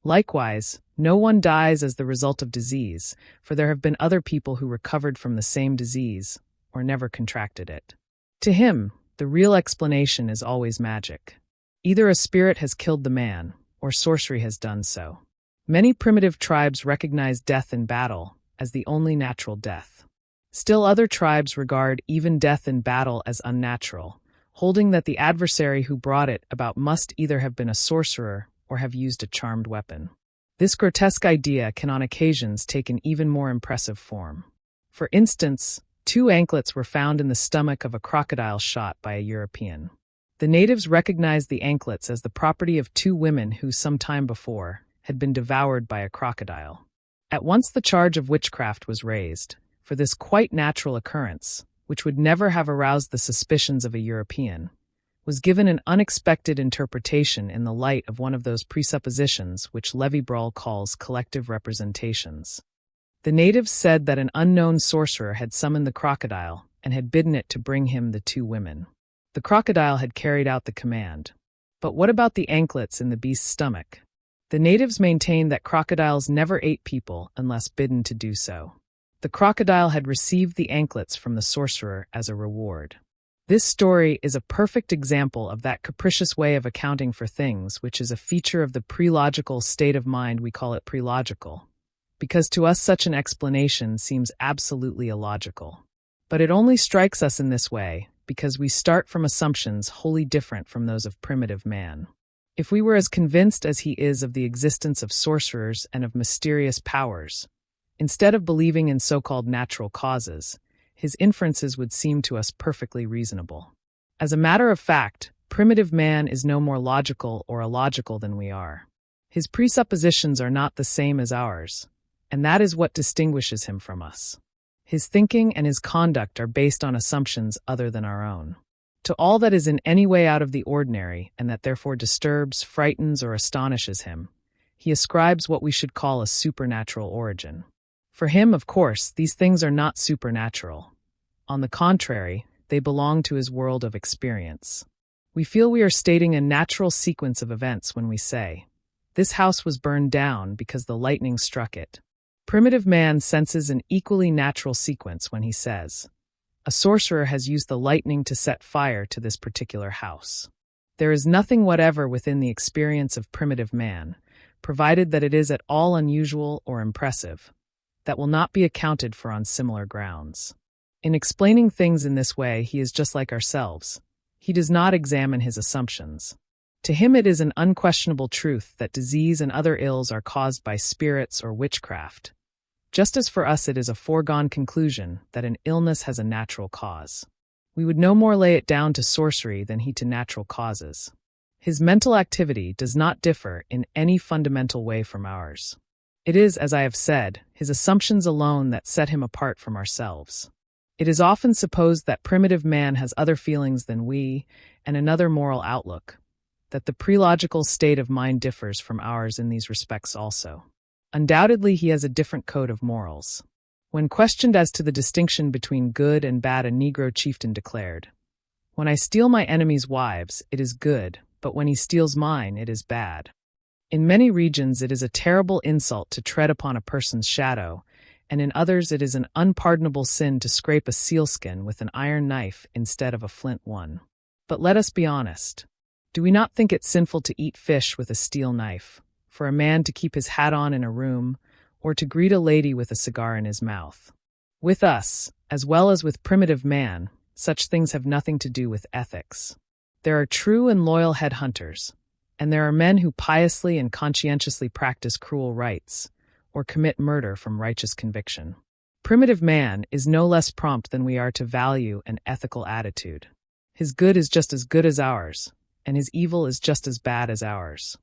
Likewise, no one dies as the result of disease, for there have been other people who recovered from the same disease, or never contracted it. To him, the real explanation is always magic. Either a spirit has killed the man, or sorcery has done so. Many primitive tribes recognize death in battle as the only natural death. Still other tribes regard even death in battle as unnatural, holding that the adversary who brought it about must either have been a sorcerer or have used a charmed weapon. This grotesque idea can on occasions take an even more impressive form. For instance, 2 anklets were found in the stomach of a crocodile shot by a European. The natives recognized the anklets as the property of 2 women who some time before had been devoured by a crocodile. At once the charge of witchcraft was raised, for this quite natural occurrence, which would never have aroused the suspicions of a European, was given an unexpected interpretation in the light of one of those presuppositions which Lévi-Brühl calls collective representations. The natives said that an unknown sorcerer had summoned the crocodile and had bidden it to bring him the 2 women. The crocodile had carried out the command. But what about the anklets in the beast's stomach? The natives maintained that crocodiles never ate people unless bidden to do so. The crocodile had received the anklets from the sorcerer as a reward. This story is a perfect example of that capricious way of accounting for things which is a feature of the pre-logical state of mind. We call it pre-logical, because to us such an explanation seems absolutely illogical. But it only strikes us in this way because we start from assumptions wholly different from those of primitive man. If we were as convinced as he is of the existence of sorcerers and of mysterious powers, instead of believing in so-called natural causes, his inferences would seem to us perfectly reasonable. As a matter of fact, primitive man is no more logical or illogical than we are. His presuppositions are not the same as ours, and that is what distinguishes him from us. His thinking and his conduct are based on assumptions other than our own. To all that is in any way out of the ordinary and that therefore disturbs, frightens, or astonishes him, he ascribes what we should call a supernatural origin. For him, of course, these things are not supernatural. On the contrary, they belong to his world of experience. We feel we are stating a natural sequence of events when we say, "This house was burned down because the lightning struck it." Primitive man senses an equally natural sequence when he says, "A sorcerer has used the lightning to set fire to this particular house." There is nothing whatever within the experience of primitive man, provided that it is at all unusual or impressive, that will not be accounted for on similar grounds. In explaining things in this way, he is just like ourselves. He does not examine his assumptions. To him it is an unquestionable truth that disease and other ills are caused by spirits or witchcraft, just as for us it is a foregone conclusion that an illness has a natural cause. We would no more lay it down to sorcery than he to natural causes. His mental activity does not differ in any fundamental way from ours. It is, as I have said, his assumptions alone that set him apart from ourselves. It is often supposed that primitive man has other feelings than we, and another moral outlook, that the prelogical state of mind differs from ours in these respects also. Undoubtedly, he has a different code of morals. When questioned as to the distinction between good and bad, a Negro chieftain declared, "When I steal my enemies' wives, it is good, but when he steals mine, it is bad." In many regions, it is a terrible insult to tread upon a person's shadow, and in others it is an unpardonable sin to scrape a sealskin with an iron knife instead of a flint one. But let us be honest. Do we not think it sinful to eat fish with a steel knife, for a man to keep his hat on in a room, or to greet a lady with a cigar in his mouth? With us, as well as with primitive man, such things have nothing to do with ethics. There are true and loyal headhunters, and there are men who piously and conscientiously practice cruel rites, or commit murder from righteous conviction. Primitive man is no less prompt than we are to value an ethical attitude. His good is just as good as ours, and his evil is just as bad as ours.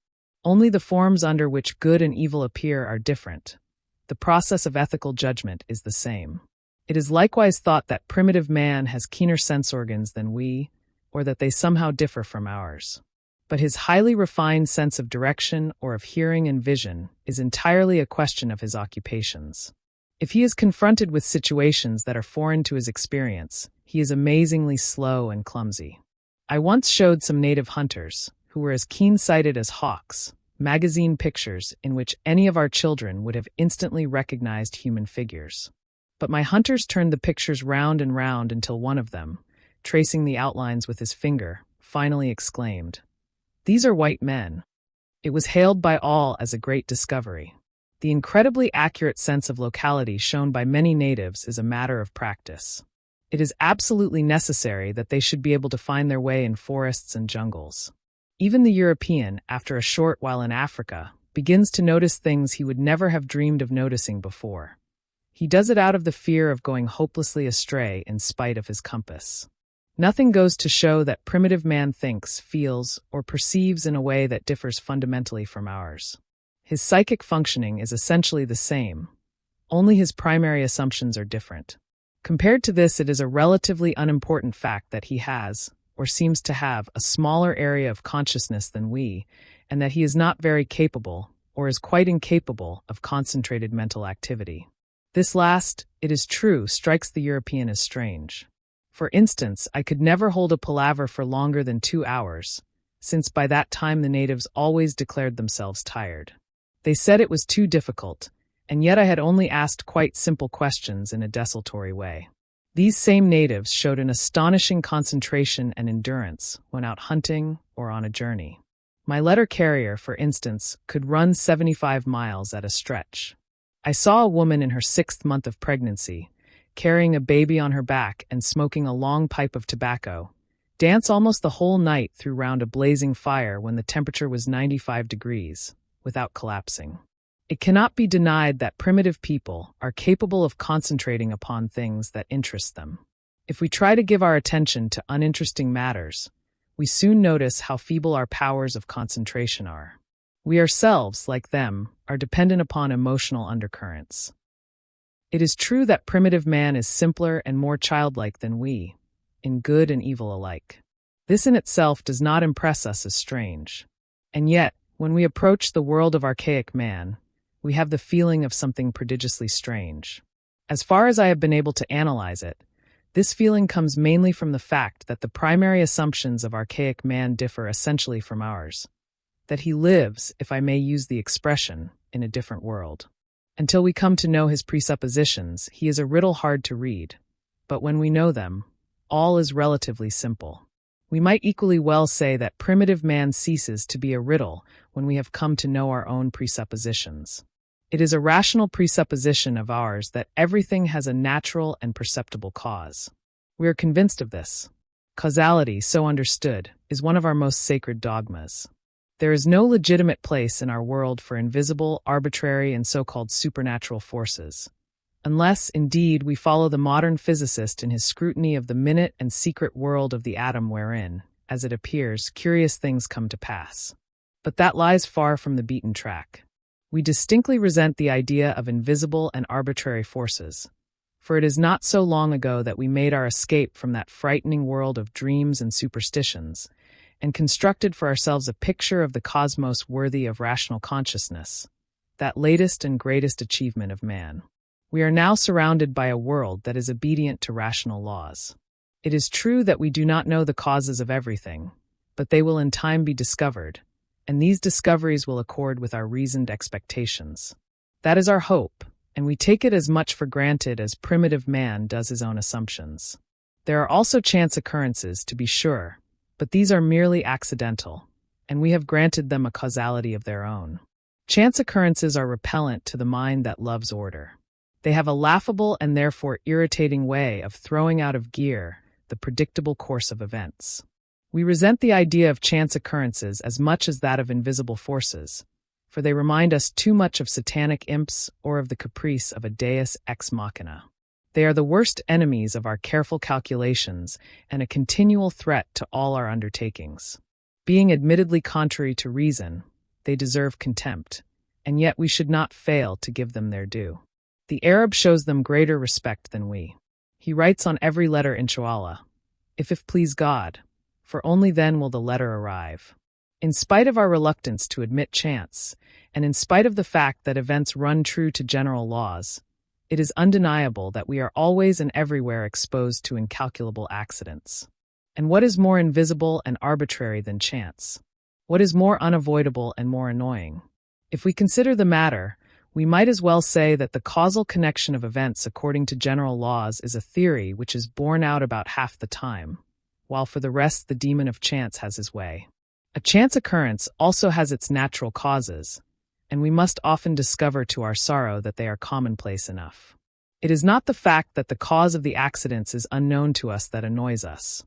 Only the forms under which good and evil appear are different. The process of ethical judgment is the same. It is likewise thought that primitive man has keener sense organs than we, or that they somehow differ from ours. But his highly refined sense of direction or of hearing and vision is entirely a question of his occupations. If he is confronted with situations that are foreign to his experience, he is amazingly slow and clumsy. I once showed some native hunters, who were as keen-sighted as hawks, magazine pictures in which any of our children would have instantly recognized human figures. But my hunters turned the pictures round and round until one of them, tracing the outlines with his finger, finally exclaimed, "These are white men." It was hailed by all as a great discovery. The incredibly accurate sense of locality shown by many natives is a matter of practice. It is absolutely necessary that they should be able to find their way in forests and jungles. Even the European, after a short while in Africa, begins to notice things he would never have dreamed of noticing before. He does it out of the fear of going hopelessly astray in spite of his compass. Nothing goes to show that primitive man thinks, feels, or perceives in a way that differs fundamentally from ours. His psychic functioning is essentially the same, only his primary assumptions are different. Compared to this, it is a relatively unimportant fact that he has, or seems to have, a smaller area of consciousness than we, and that he is not very capable, or is quite incapable, of concentrated mental activity. This last, it is true, strikes the European as strange. For instance, I could never hold a palaver for longer than 2 hours, since by that time the natives always declared themselves tired. They said it was too difficult, and yet I had only asked quite simple questions in a desultory way. These same natives showed an astonishing concentration and endurance when out hunting or on a journey. My letter carrier, for instance, could run 75 miles at a stretch. I saw a woman in her 6th month of pregnancy, carrying a baby on her back and smoking a long pipe of tobacco, dance almost the whole night through round a blazing fire when the temperature was 95 degrees, without collapsing. It cannot be denied that primitive people are capable of concentrating upon things that interest them. If we try to give our attention to uninteresting matters, we soon notice how feeble our powers of concentration are. We ourselves, like them, are dependent upon emotional undercurrents. It is true that primitive man is simpler and more childlike than we, in good and evil alike. This in itself does not impress us as strange. And yet, when we approach the world of Archaic Man, we have the feeling of something prodigiously strange. As far as I have been able to analyze it, this feeling comes mainly from the fact that the primary assumptions of Archaic Man differ essentially from ours. That he lives, if I may use the expression, in a different world. Until we come to know his presuppositions, he is a riddle hard to read. But when we know them, all is relatively simple. We might equally well say that primitive man ceases to be a riddle when we have come to know our own presuppositions. It is a rational presupposition of ours that everything has a natural and perceptible cause. We are convinced of this. Causality, so understood, is one of our most sacred dogmas. There is no legitimate place in our world for invisible, arbitrary, and so-called supernatural forces. Unless, indeed, we follow the modern physicist in his scrutiny of the minute and secret world of the atom wherein, as it appears, curious things come to pass. But that lies far from the beaten track. We distinctly resent the idea of invisible and arbitrary forces, for it is not so long ago that we made our escape from that frightening world of dreams and superstitions, and constructed for ourselves a picture of the cosmos worthy of rational consciousness, that latest and greatest achievement of man. We are now surrounded by a world that is obedient to rational laws. It is true that we do not know the causes of everything, but they will in time be discovered, and these discoveries will accord with our reasoned expectations. That is our hope, and we take it as much for granted as primitive man does his own assumptions. There are also chance occurrences, to be sure, but these are merely accidental, and we have granted them a causality of their own. Chance occurrences are repellent to the mind that loves order. They have a laughable and therefore irritating way of throwing out of gear the predictable course of events. We resent the idea of chance occurrences as much as that of invisible forces, for they remind us too much of satanic imps or of the caprice of a deus ex machina. They are the worst enemies of our careful calculations and a continual threat to all our undertakings. Being admittedly contrary to reason, they deserve contempt, and yet we should not fail to give them their due. The Arab shows them greater respect than we. He writes on every letter inshallah, if please God, for only then will the letter arrive. In spite of our reluctance to admit chance, and in spite of the fact that events run true to general laws, it is undeniable that we are always and everywhere exposed to incalculable accidents. And what is more invisible and arbitrary than chance? What is more unavoidable and more annoying? If we consider the matter, we might as well say that the causal connection of events according to general laws is a theory which is borne out about half the time, while for the rest the demon of chance has his way. A chance occurrence also has its natural causes, and we must often discover to our sorrow that they are commonplace enough. It is not the fact that the cause of the accidents is unknown to us that annoys us.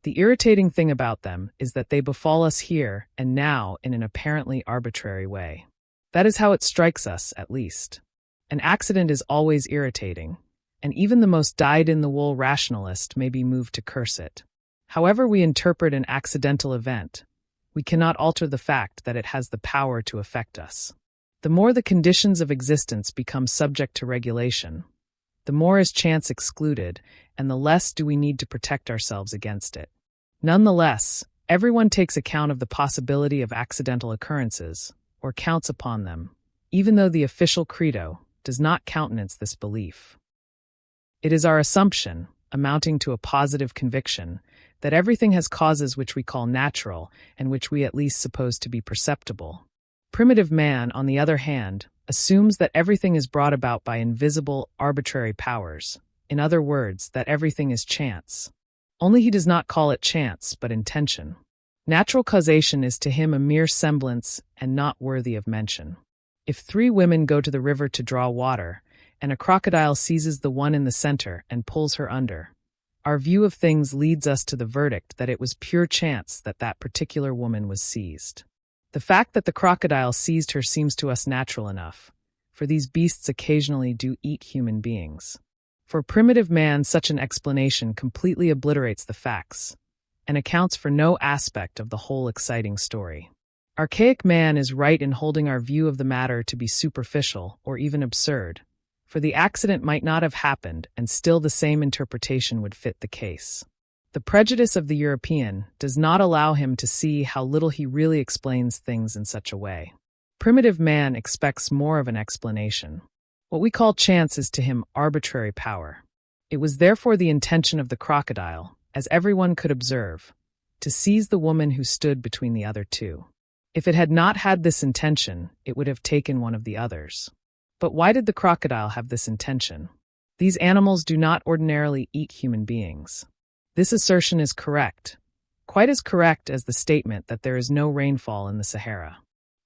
The irritating thing about them is that they befall us here and now in an apparently arbitrary way. That is how it strikes us, at least. An accident is always irritating, and even the most dyed-in-the-wool rationalist may be moved to curse it. However we interpret an accidental event, we cannot alter the fact that it has the power to affect us. The more the conditions of existence become subject to regulation, the more is chance excluded, and the less do we need to protect ourselves against it. Nonetheless, everyone takes account of the possibility of accidental occurrences, or counts upon them, even though the official credo does not countenance this belief. It is our assumption, amounting to a positive conviction, that everything has causes which we call natural and which we at least suppose to be perceptible. Primitive man, on the other hand, assumes that everything is brought about by invisible, arbitrary powers, in other words, that everything is chance. Only he does not call it chance, but intention. Natural causation is to him a mere semblance and not worthy of mention. If 3 women go to the river to draw water, and a crocodile seizes the one in the center and pulls her under, our view of things leads us to the verdict that it was pure chance that that particular woman was seized. The fact that the crocodile seized her seems to us natural enough, for these beasts occasionally do eat human beings. For primitive man, such an explanation completely obliterates the facts, and accounts for no aspect of the whole exciting story. Archaic man is right in holding our view of the matter to be superficial or even absurd, for the accident might not have happened and still the same interpretation would fit the case. The prejudice of the European does not allow him to see how little he really explains things in such a way. Primitive man expects more of an explanation. What we call chance is to him arbitrary power. It was therefore the intention of the crocodile, as everyone could observe, to seize the woman who stood between the other two. If it had not had this intention, it would have taken one of the others. But why did the crocodile have this intention? These animals do not ordinarily eat human beings. This assertion is correct, quite as correct as the statement that there is no rainfall in the Sahara.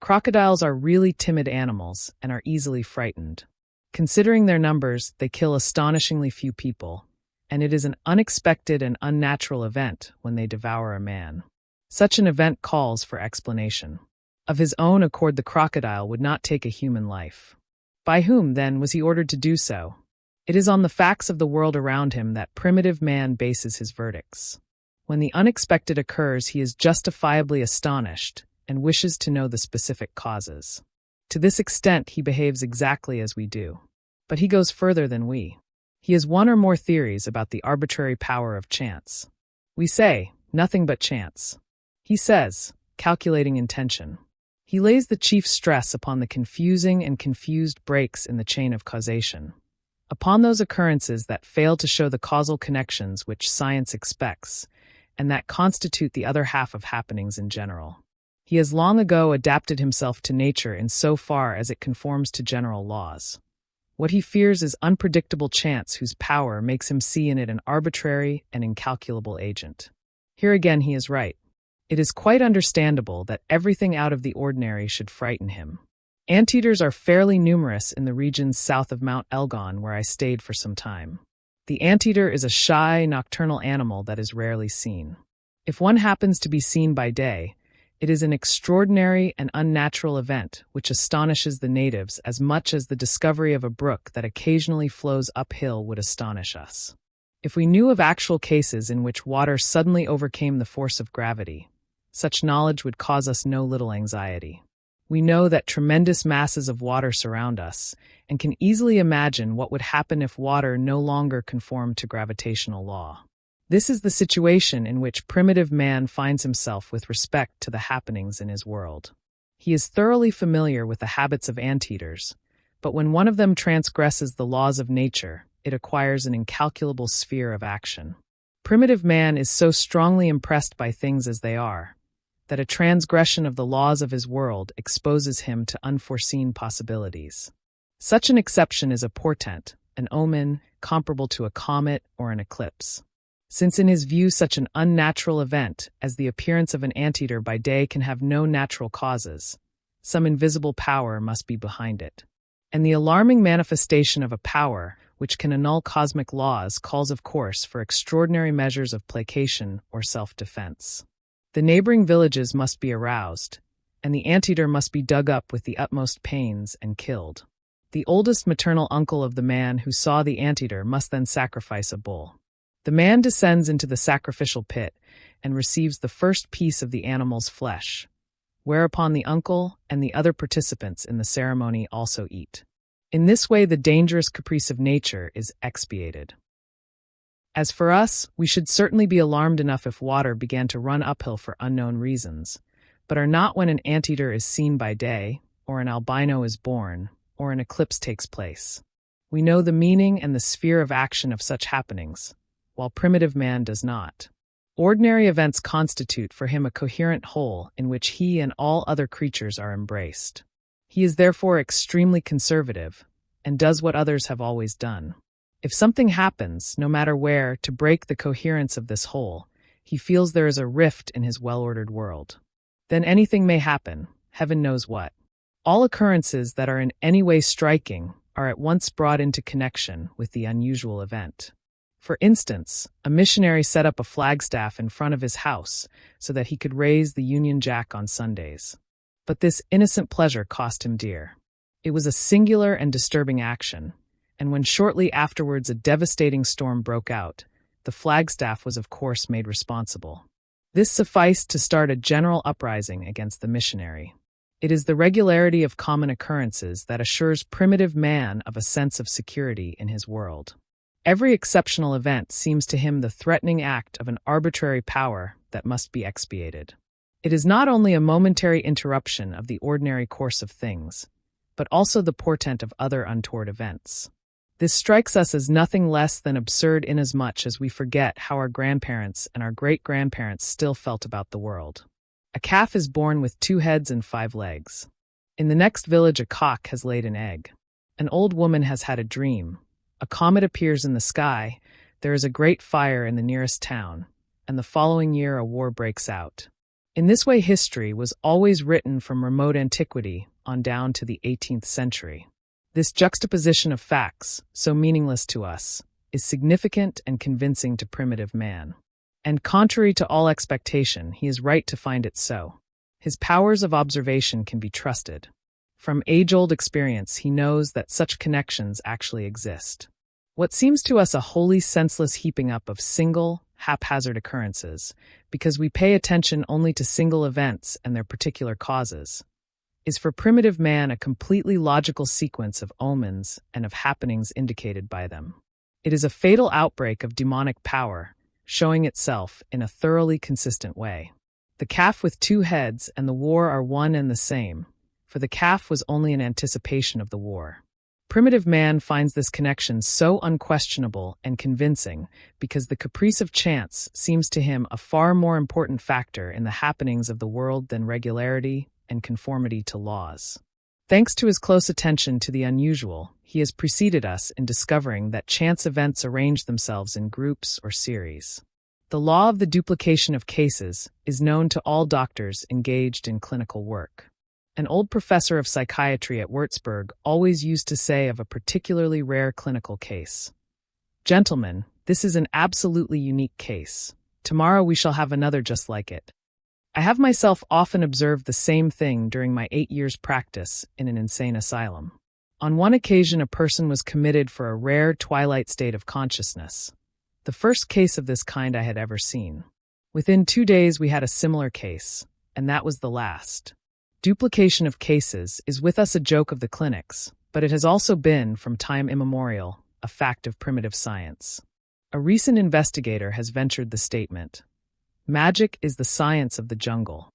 Crocodiles are really timid animals and are easily frightened. Considering their numbers, they kill astonishingly few people, and it is an unexpected and unnatural event when they devour a man. Such an event calls for explanation. Of his own accord, the crocodile would not take a human life. By whom, then, was he ordered to do so? It is on the facts of the world around him that primitive man bases his verdicts. When the unexpected occurs, he is justifiably astonished and wishes to know the specific causes. To this extent, he behaves exactly as we do. But he goes further than we. He has one or more theories about the arbitrary power of chance. We say, nothing but chance. He says, calculating intention. He lays the chief stress upon the confusing and confused breaks in the chain of causation, upon those occurrences that fail to show the causal connections which science expects, and that constitute the other half of happenings in general. He has long ago adapted himself to nature in so far as it conforms to general laws. What he fears is unpredictable chance, whose power makes him see in it an arbitrary and incalculable agent. Here again he is right. It is quite understandable that everything out of the ordinary should frighten him. Anteaters are fairly numerous in the regions south of Mount Elgon, where I stayed for some time. The anteater is a shy, nocturnal animal that is rarely seen. If one happens to be seen by day, it is an extraordinary and unnatural event which astonishes the natives as much as the discovery of a brook that occasionally flows uphill would astonish us. If we knew of actual cases in which water suddenly overcame the force of gravity, such knowledge would cause us no little anxiety. We know that tremendous masses of water surround us, and can easily imagine what would happen if water no longer conformed to gravitational law. This is the situation in which primitive man finds himself with respect to the happenings in his world. He is thoroughly familiar with the habits of anteaters, but when one of them transgresses the laws of nature, it acquires an incalculable sphere of action. Primitive man is so strongly impressed by things as they are, that a transgression of the laws of his world exposes him to unforeseen possibilities. Such an exception is a portent, an omen, comparable to a comet or an eclipse. Since in his view such an unnatural event as the appearance of an anteater by day can have no natural causes, some invisible power must be behind it. And the alarming manifestation of a power which can annul cosmic laws calls, of course, for extraordinary measures of placation or self-defense. The neighboring villages must be aroused, and the anteater must be dug up with the utmost pains and killed. The oldest maternal uncle of the man who saw the anteater must then sacrifice a bull. The man descends into the sacrificial pit and receives the first piece of the animal's flesh, whereupon the uncle and the other participants in the ceremony also eat. In this way, the dangerous caprice of nature is expiated. As for us, we should certainly be alarmed enough if water began to run uphill for unknown reasons, but are not when an anteater is seen by day, or an albino is born, or an eclipse takes place. We know the meaning and the sphere of action of such happenings, while primitive man does not. Ordinary events constitute for him a coherent whole in which he and all other creatures are embraced. He is therefore extremely conservative, and does what others have always done. If something happens, no matter where, to break the coherence of this whole, he feels there is a rift in his well-ordered world. Then anything may happen, heaven knows what. All occurrences that are in any way striking are at once brought into connection with the unusual event. For instance, a missionary set up a flagstaff in front of his house so that he could raise the Union Jack on Sundays. But this innocent pleasure cost him dear. It was a singular and disturbing action, and when shortly afterwards a devastating storm broke out, the flagstaff was of course made responsible. This sufficed to start a general uprising against the missionary. It is the regularity of common occurrences that assures primitive man of a sense of security in his world. Every exceptional event seems to him the threatening act of an arbitrary power that must be expiated. It is not only a momentary interruption of the ordinary course of things, but also the portent of other untoward events. This strikes us as nothing less than absurd inasmuch as we forget how our grandparents and our great-grandparents still felt about the world. A calf is born with 2 heads and 5 legs. In the next village, a cock has laid an egg. An old woman has had a dream. A comet appears in the sky, there is a great fire in the nearest town, and the following year a war breaks out. In this way, history was always written from remote antiquity on down to the 18th century. This juxtaposition of facts, so meaningless to us, is significant and convincing to primitive man. And contrary to all expectation, he is right to find it so. His powers of observation can be trusted. From age-old experience, he knows that such connections actually exist. What seems to us a wholly senseless heaping up of single, haphazard occurrences, because we pay attention only to single events and their particular causes, is for primitive man a completely logical sequence of omens and of happenings indicated by them. It is a fatal outbreak of demonic power, showing itself in a thoroughly consistent way. The calf with 2 heads and the war are one and the same, for the calf was only an anticipation of the war. Primitive man finds this connection so unquestionable and convincing because the caprice of chance seems to him a far more important factor in the happenings of the world than regularity and conformity to laws. Thanks to his close attention to the unusual, he has preceded us in discovering that chance events arrange themselves in groups or series. The law of the duplication of cases is known to all doctors engaged in clinical work. An old professor of psychiatry at Würzburg always used to say of a particularly rare clinical case, "Gentlemen, this is an absolutely unique case. Tomorrow we shall have another just like it." I have myself often observed the same thing during my 8 years' practice in an insane asylum. On one occasion, a person was committed for a rare twilight state of consciousness, the first case of this kind I had ever seen. Within 2 days we had a similar case, and that was the last. Duplication of cases is with us a joke of the clinics, but it has also been, from time immemorial, a fact of primitive science. A recent investigator has ventured the statement, "Magic is the science of the jungle."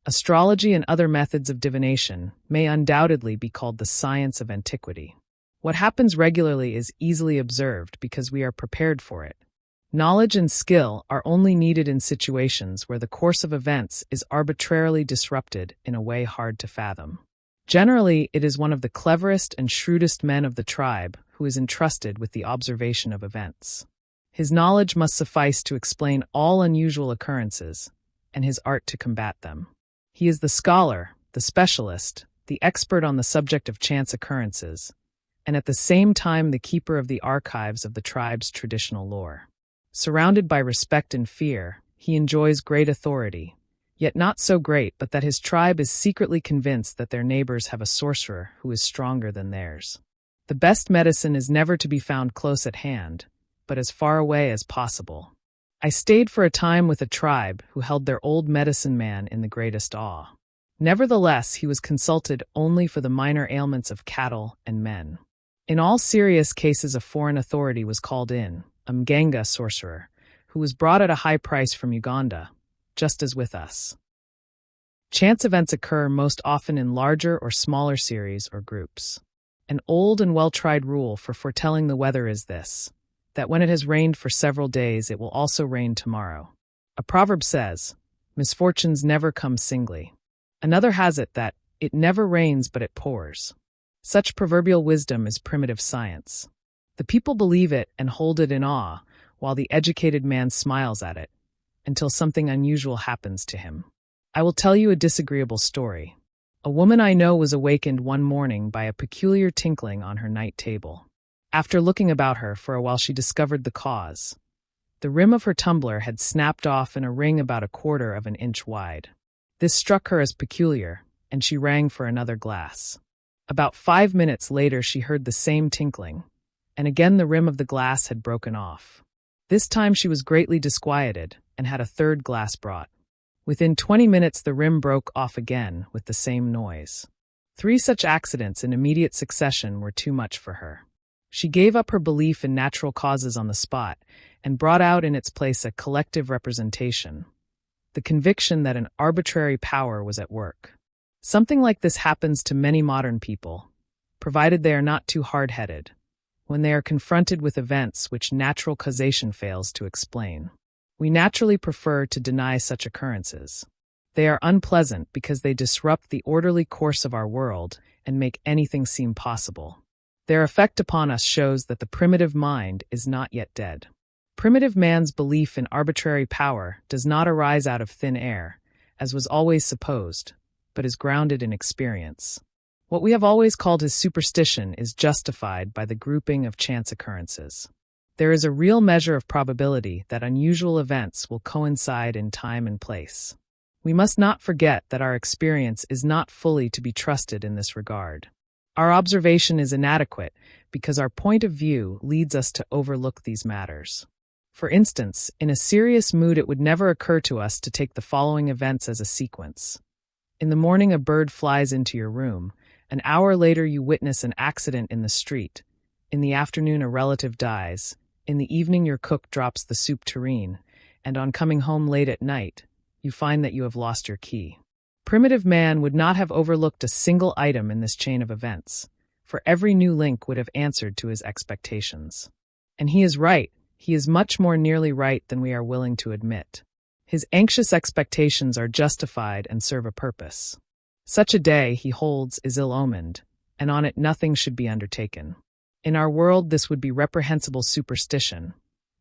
Astrology and other methods of divination may undoubtedly be called the science of antiquity. What happens regularly is easily observed because we are prepared for it. Knowledge and skill are only needed in situations where the course of events is arbitrarily disrupted in a way hard to fathom. Generally, it is one of the cleverest and shrewdest men of the tribe who is entrusted with the observation of events. His knowledge must suffice to explain all unusual occurrences, and his art to combat them. He is the scholar, the specialist, the expert on the subject of chance occurrences, and at the same time the keeper of the archives of the tribe's traditional lore. Surrounded by respect and fear, he enjoys great authority, yet not so great but that his tribe is secretly convinced that their neighbors have a sorcerer who is stronger than theirs. The best medicine is never to be found close at hand, but as far away as possible. I stayed for a time with a tribe who held their old medicine man in the greatest awe. Nevertheless, he was consulted only for the minor ailments of cattle and men. In all serious cases, a foreign authority was called in, a mganga sorcerer, who was brought at a high price from Uganda, just as with us. Chance events occur most often in larger or smaller series or groups. An old and well-tried rule for foretelling the weather is this, that when it has rained for several days, it will also rain tomorrow. A proverb says, "Misfortunes never come singly." Another has it that, "It never rains but it pours." Such proverbial wisdom is primitive science. The people believe it and hold it in awe, while the educated man smiles at it, until something unusual happens to him. I will tell you a disagreeable story. A woman I know was awakened one morning by a peculiar tinkling on her night table. After looking about her for a while, she discovered the cause. The rim of her tumbler had snapped off in a ring about 1/4 of an inch wide. This struck her as peculiar, and she rang for another glass. About 5 minutes later, she heard the same tinkling, and again the rim of the glass had broken off. This time she was greatly disquieted and had a 3rd glass brought. Within 20 minutes the rim broke off again with the same noise. 3 such accidents in immediate succession were too much for her. She gave up her belief in natural causes on the spot and brought out in its place a collective representation, the conviction that an arbitrary power was at work. Something like this happens to many modern people, provided they are not too hard-headed, when they are confronted with events which natural causation fails to explain. We naturally prefer to deny such occurrences. They are unpleasant because they disrupt the orderly course of our world and make anything seem possible. Their effect upon us shows that the primitive mind is not yet dead. Primitive man's belief in arbitrary power does not arise out of thin air, as was always supposed, but is grounded in experience. What we have always called his superstition is justified by the grouping of chance occurrences. There is a real measure of probability that unusual events will coincide in time and place. We must not forget that our experience is not fully to be trusted in this regard. Our observation is inadequate because our point of view leads us to overlook these matters. For instance, in a serious mood it would never occur to us to take the following events as a sequence. In the morning a bird flies into your room. An hour later you witness an accident in the street. In the afternoon a relative dies. In the evening your cook drops the soup tureen. And on coming home late at night, you find that you have lost your key. Primitive man would not have overlooked a single item in this chain of events, for every new link would have answered to his expectations. And he is right. He is much more nearly right than we are willing to admit. His anxious expectations are justified and serve a purpose. Such a day, he holds, is ill-omened, and on it nothing should be undertaken. In our world this would be reprehensible superstition,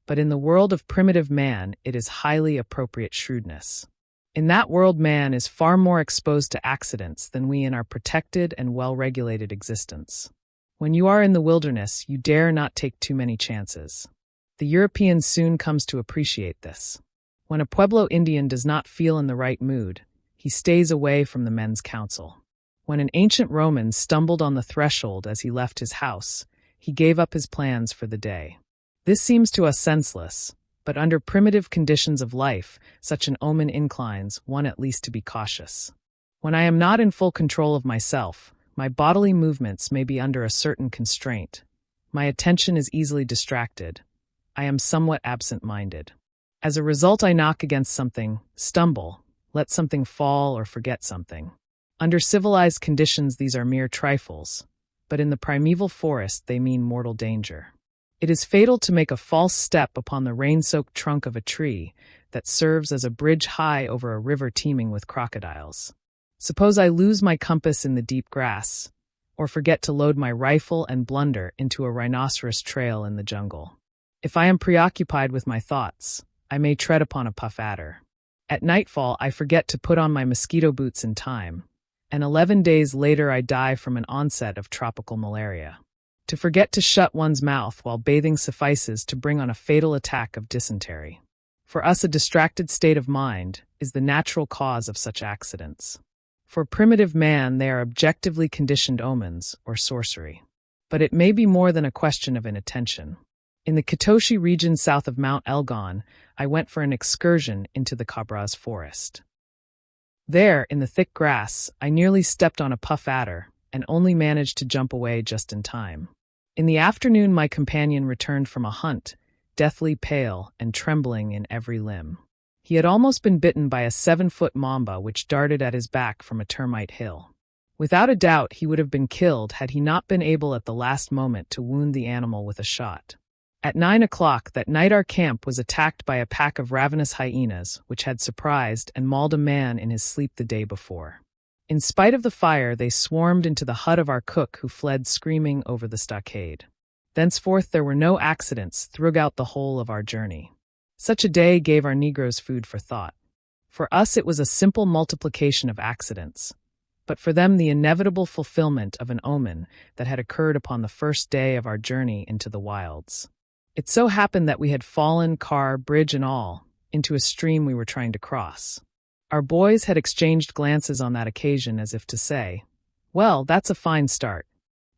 but in the world of primitive man it is highly appropriate shrewdness. In that world man is far more exposed to accidents than we in our protected and well-regulated existence. When you are in the wilderness, you dare not take too many chances. The European soon comes to appreciate this. When a Pueblo Indian does not feel in the right mood, he stays away from the men's council. When an ancient Roman stumbled on the threshold as he left his house, he gave up his plans for the day. This seems to us senseless, but under primitive conditions of life, such an omen inclines one at least to be cautious. When I am not in full control of myself, my bodily movements may be under a certain constraint. My attention is easily distracted. I am somewhat absent-minded. As a result, I knock against something, stumble, let something fall, or forget something. Under civilized conditions, these are mere trifles, but in the primeval forest, they mean mortal danger. It is fatal to make a false step upon the rain-soaked trunk of a tree that serves as a bridge high over a river teeming with crocodiles. Suppose I lose my compass in the deep grass, or forget to load my rifle and blunder into a rhinoceros trail in the jungle. If I am preoccupied with my thoughts, I may tread upon a puff adder. At nightfall, I forget to put on my mosquito boots in time, and 11 days later I die from an onset of tropical malaria. To forget to shut one's mouth while bathing suffices to bring on a fatal attack of dysentery. For us, a distracted state of mind is the natural cause of such accidents. For primitive man, they are objectively conditioned omens or sorcery. But it may be more than a question of inattention. In the Kitoshi region south of Mount Elgon, I went for an excursion into the Cabras forest. There, in the thick grass, I nearly stepped on a puff adder and only managed to jump away just in time. In the afternoon, my companion returned from a hunt, deathly pale and trembling in every limb. He had almost been bitten by a 7-foot mamba which darted at his back from a termite hill. Without a doubt, he would have been killed had he not been able at the last moment to wound the animal with a shot. At 9 o'clock that night our camp was attacked by a pack of ravenous hyenas which had surprised and mauled a man in his sleep the day before. In spite of the fire, they swarmed into the hut of our cook, who fled screaming over the stockade. Thenceforth there were no accidents throughout the whole of our journey. Such a day gave our Negroes food for thought. For us it was a simple multiplication of accidents, but for them the inevitable fulfillment of an omen that had occurred upon the first day of our journey into the wilds. It so happened that we had fallen, car, bridge and all, into a stream we were trying to cross. Our boys had exchanged glances on that occasion as if to say, "Well, that's a fine start."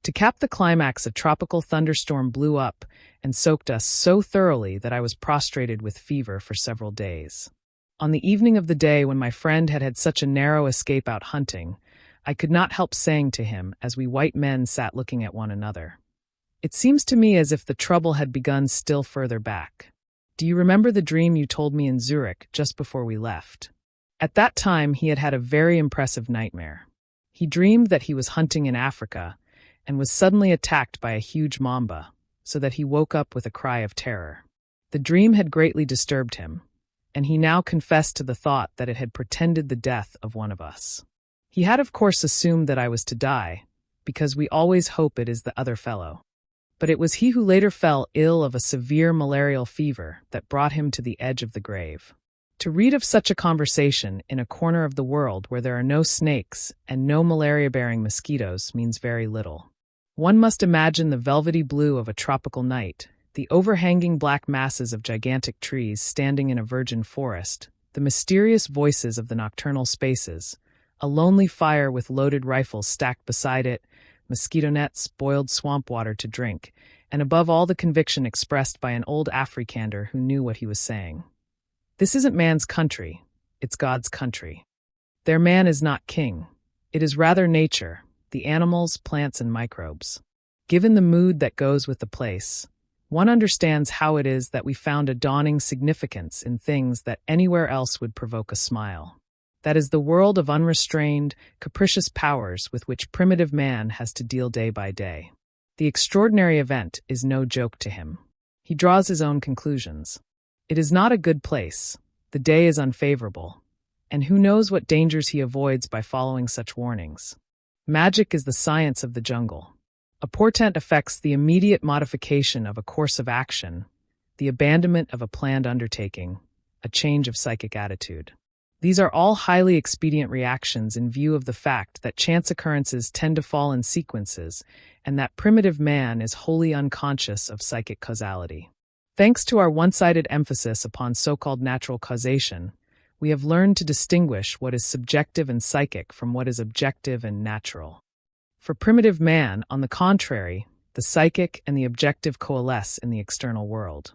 To cap the climax, a tropical thunderstorm blew up and soaked us so thoroughly that I was prostrated with fever for several days. On the evening of the day when my friend had had such a narrow escape out hunting, I could not help saying to him, as we white men sat looking at one another, It seems to me as if the trouble had begun still further back. Do you remember the dream you told me in Zurich just before we left? At that time, he had had a very impressive nightmare. He dreamed that he was hunting in Africa and was suddenly attacked by a huge mamba, so that he woke up with a cry of terror. The dream had greatly disturbed him, and he now confessed to the thought that it had portended the death of one of us. He had of course assumed that I was to die, because we always hope it is the other fellow. But it was he who later fell ill of a severe malarial fever that brought him to the edge of the grave. To read of such a conversation in a corner of the world where there are no snakes and no malaria-bearing mosquitoes means very little. One must imagine the velvety blue of a tropical night, the overhanging black masses of gigantic trees standing in a virgin forest, the mysterious voices of the nocturnal spaces, a lonely fire with loaded rifles stacked beside it, mosquito nets, boiled swamp water to drink, and above all the conviction expressed by an old Afrikander who knew what he was saying. This isn't man's country, it's God's country. Their man is not king. It is rather nature, the animals, plants, and microbes. Given the mood that goes with the place, one understands how it is that we found a dawning significance in things that anywhere else would provoke a smile. That is the world of unrestrained, capricious powers with which primitive man has to deal day by day. The extraordinary event is no joke to him. He draws his own conclusions. It is not a good place, the day is unfavorable, and who knows what dangers he avoids by following such warnings. Magic is the science of the jungle. A portent affects the immediate modification of a course of action, the abandonment of a planned undertaking, a change of psychic attitude. These are all highly expedient reactions in view of the fact that chance occurrences tend to fall in sequences and that primitive man is wholly unconscious of psychic causality. Thanks to our one-sided emphasis upon so-called natural causation, we have learned to distinguish what is subjective and psychic from what is objective and natural. For primitive man, on the contrary, the psychic and the objective coalesce in the external world.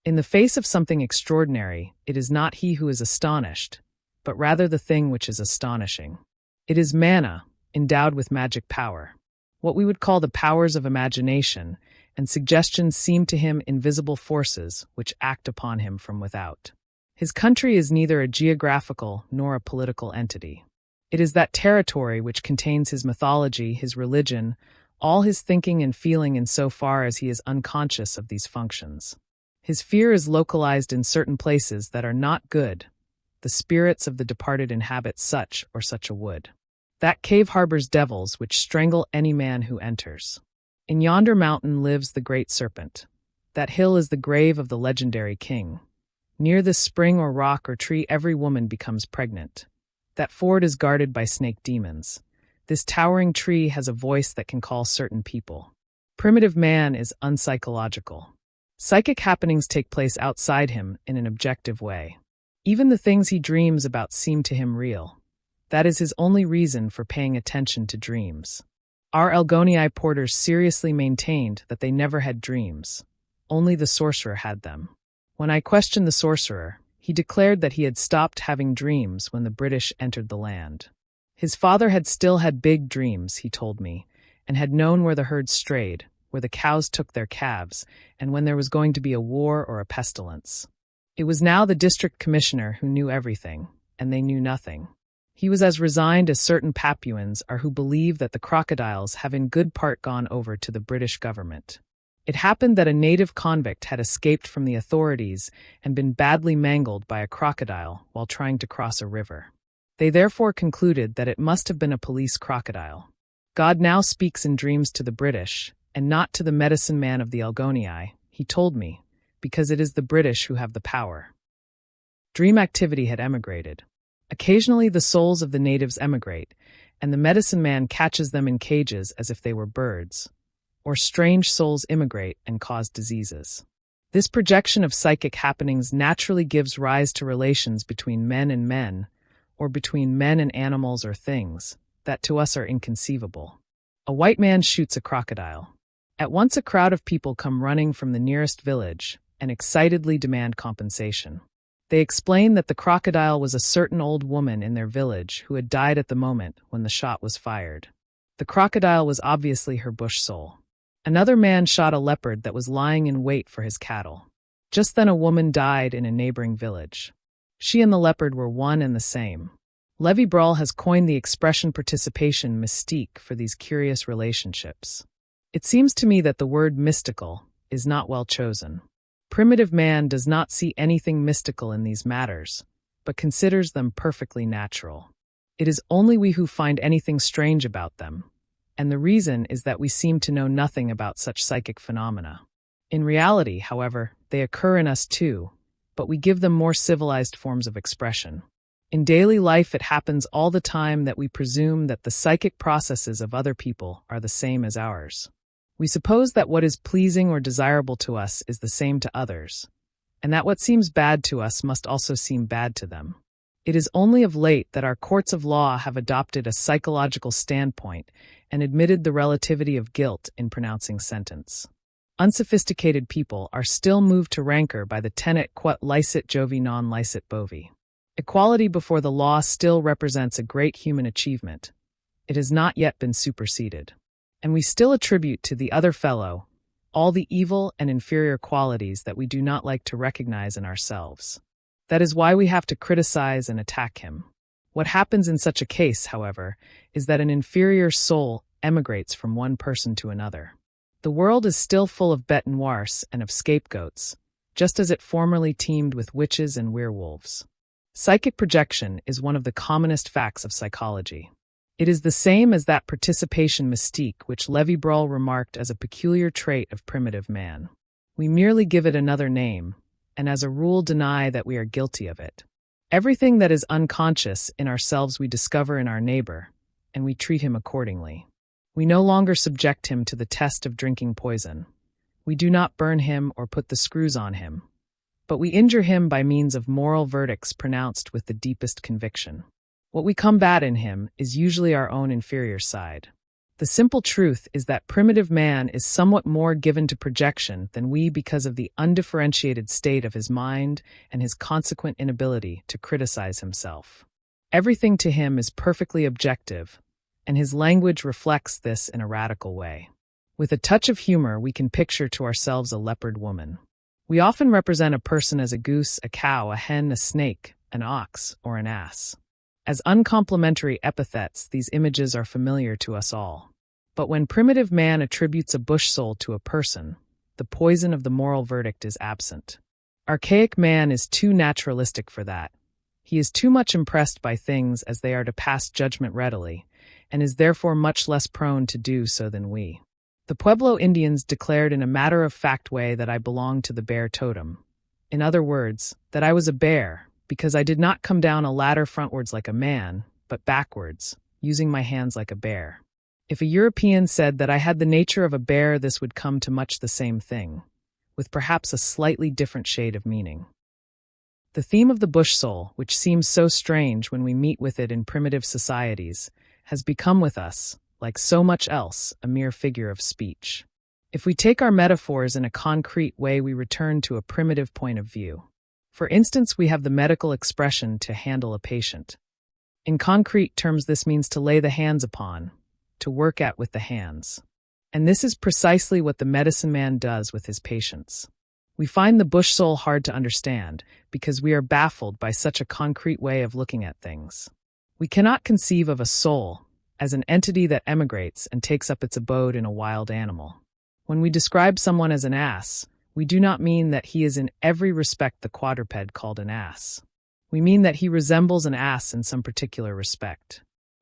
In the face of something extraordinary, it is not he who is astonished, but rather the thing which is astonishing. It is manna, endowed with magic power. What we would call the powers of imagination, and suggestions seem to him invisible forces which act upon him from without. His country is neither a geographical nor a political entity. It is that territory which contains his mythology, his religion, all his thinking and feeling in so far as he is unconscious of these functions. His fear is localized in certain places that are not good. The spirits of the departed inhabit such or such a wood. That cave harbors devils which strangle any man who enters. In yonder mountain lives the great serpent. That hill is the grave of the legendary king. Near this spring or rock or tree every woman becomes pregnant. That ford is guarded by snake demons. This towering tree has a voice that can call certain people. Primitive man is unpsychological. Psychic happenings take place outside him in an objective way. Even the things he dreams about seem to him real. That is his only reason for paying attention to dreams. Our Elgonii porters seriously maintained that they never had dreams. Only the sorcerer had them. When I questioned the sorcerer, he declared that he had stopped having dreams when the British entered the land. His father had still had big dreams, he told me, and had known where the herds strayed, where the cows took their calves, and when there was going to be a war or a pestilence. It was now the district commissioner who knew everything, and they knew nothing. He was as resigned as certain Papuans are who believe that the crocodiles have in good part gone over to the British government. It happened that a native convict had escaped from the authorities and been badly mangled by a crocodile while trying to cross a river. They therefore concluded that it must have been a police crocodile. God now speaks in dreams to the British, and not to the medicine man of the Elgonii, he told me, because it is the British who have the power. Dream activity had emigrated. Occasionally the souls of the natives emigrate, and the medicine man catches them in cages as if they were birds. Or strange souls immigrate and cause diseases. This projection of psychic happenings naturally gives rise to relations between men, or between men and animals or things, that to us are inconceivable. A white man shoots a crocodile. At once a crowd of people come running from the nearest village and excitedly demand compensation. They explain that the crocodile was a certain old woman in their village who had died at the moment when the shot was fired. The crocodile was obviously her bush soul. Another man shot a leopard that was lying in wait for his cattle. Just then a woman died in a neighboring village. She and the leopard were one and the same. Levi-Brawl has coined the expression participation mystique for these curious relationships. It seems to me that the word mystical is not well chosen. Primitive man does not see anything mystical in these matters, but considers them perfectly natural. It is only we who find anything strange about them, and the reason is that we seem to know nothing about such psychic phenomena. In reality, however, they occur in us too, but we give them more civilized forms of expression. In daily life, it happens all the time that we presume that the psychic processes of other people are the same as ours. We suppose that what is pleasing or desirable to us is the same to others, and that what seems bad to us must also seem bad to them. It is only of late that our courts of law have adopted a psychological standpoint and admitted the relativity of guilt in pronouncing sentence. Unsophisticated people are still moved to rancor by the tenet quod licet Jovi non licet bovi. Equality before the law still represents a great human achievement. It has not yet been superseded. And we still attribute to the other fellow all the evil and inferior qualities that we do not like to recognize in ourselves. That is why we have to criticize and attack him. What happens in such a case, however, is that an inferior soul emigrates from one person to another. The world is still full of bêtes noires and of scapegoats, just as it formerly teemed with witches and werewolves. Psychic projection is one of the commonest facts of psychology. It is the same as that participation mystique which Levi-Brawl remarked as a peculiar trait of primitive man. We merely give it another name, and as a rule deny that we are guilty of it. Everything that is unconscious in ourselves we discover in our neighbor, and we treat him accordingly. We no longer subject him to the test of drinking poison. We do not burn him or put the screws on him, but we injure him by means of moral verdicts pronounced with the deepest conviction. What we combat in him is usually our own inferior side. The simple truth is that primitive man is somewhat more given to projection than we because of the undifferentiated state of his mind and his consequent inability to criticize himself. Everything to him is perfectly objective, and his language reflects this in a radical way. With a touch of humor, we can picture to ourselves a leopard woman. We often represent a person as a goose, a cow, a hen, a snake, an ox, or an ass. As uncomplimentary epithets, these images are familiar to us all. But when primitive man attributes a bush soul to a person, the poison of the moral verdict is absent. Archaic man is too naturalistic for that. He is too much impressed by things as they are to pass judgment readily, and is therefore much less prone to do so than we. The Pueblo Indians declared in a matter-of-fact way that I belonged to the bear totem. In other words, that I was a bear, because I did not come down a ladder frontwards like a man, but backwards, using my hands like a bear. If a European said that I had the nature of a bear, this would come to much the same thing, with perhaps a slightly different shade of meaning. The theme of the bush soul, which seems so strange when we meet with it in primitive societies, has become with us, like so much else, a mere figure of speech. If we take our metaphors in a concrete way, we return to a primitive point of view. For instance, we have the medical expression to handle a patient. In concrete terms, this means to lay the hands upon, to work at with the hands. And this is precisely what the medicine man does with his patients. We find the bush soul hard to understand because we are baffled by such a concrete way of looking at things. We cannot conceive of a soul as an entity that emigrates and takes up its abode in a wild animal. When we describe someone as an ass, we do not mean that he is in every respect the quadruped called an ass. We mean that he resembles an ass in some particular respect.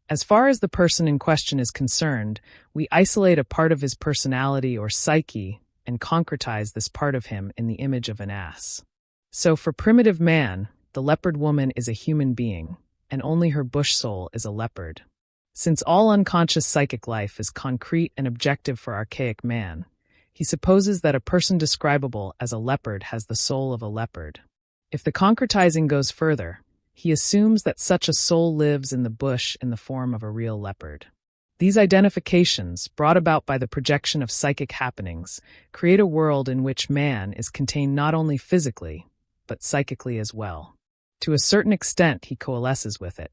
As far as the person in question is concerned, we isolate a part of his personality or psyche and concretize this part of him in the image of an ass. So for primitive man, the leopard woman is a human being, and only her bush soul is a leopard. Since all unconscious psychic life is concrete and objective for archaic man, he supposes that a person describable as a leopard has the soul of a leopard. If the concretizing goes further, he assumes that such a soul lives in the bush in the form of a real leopard. These identifications, brought about by the projection of psychic happenings, create a world in which man is contained not only physically, but psychically as well. To a certain extent, he coalesces with it.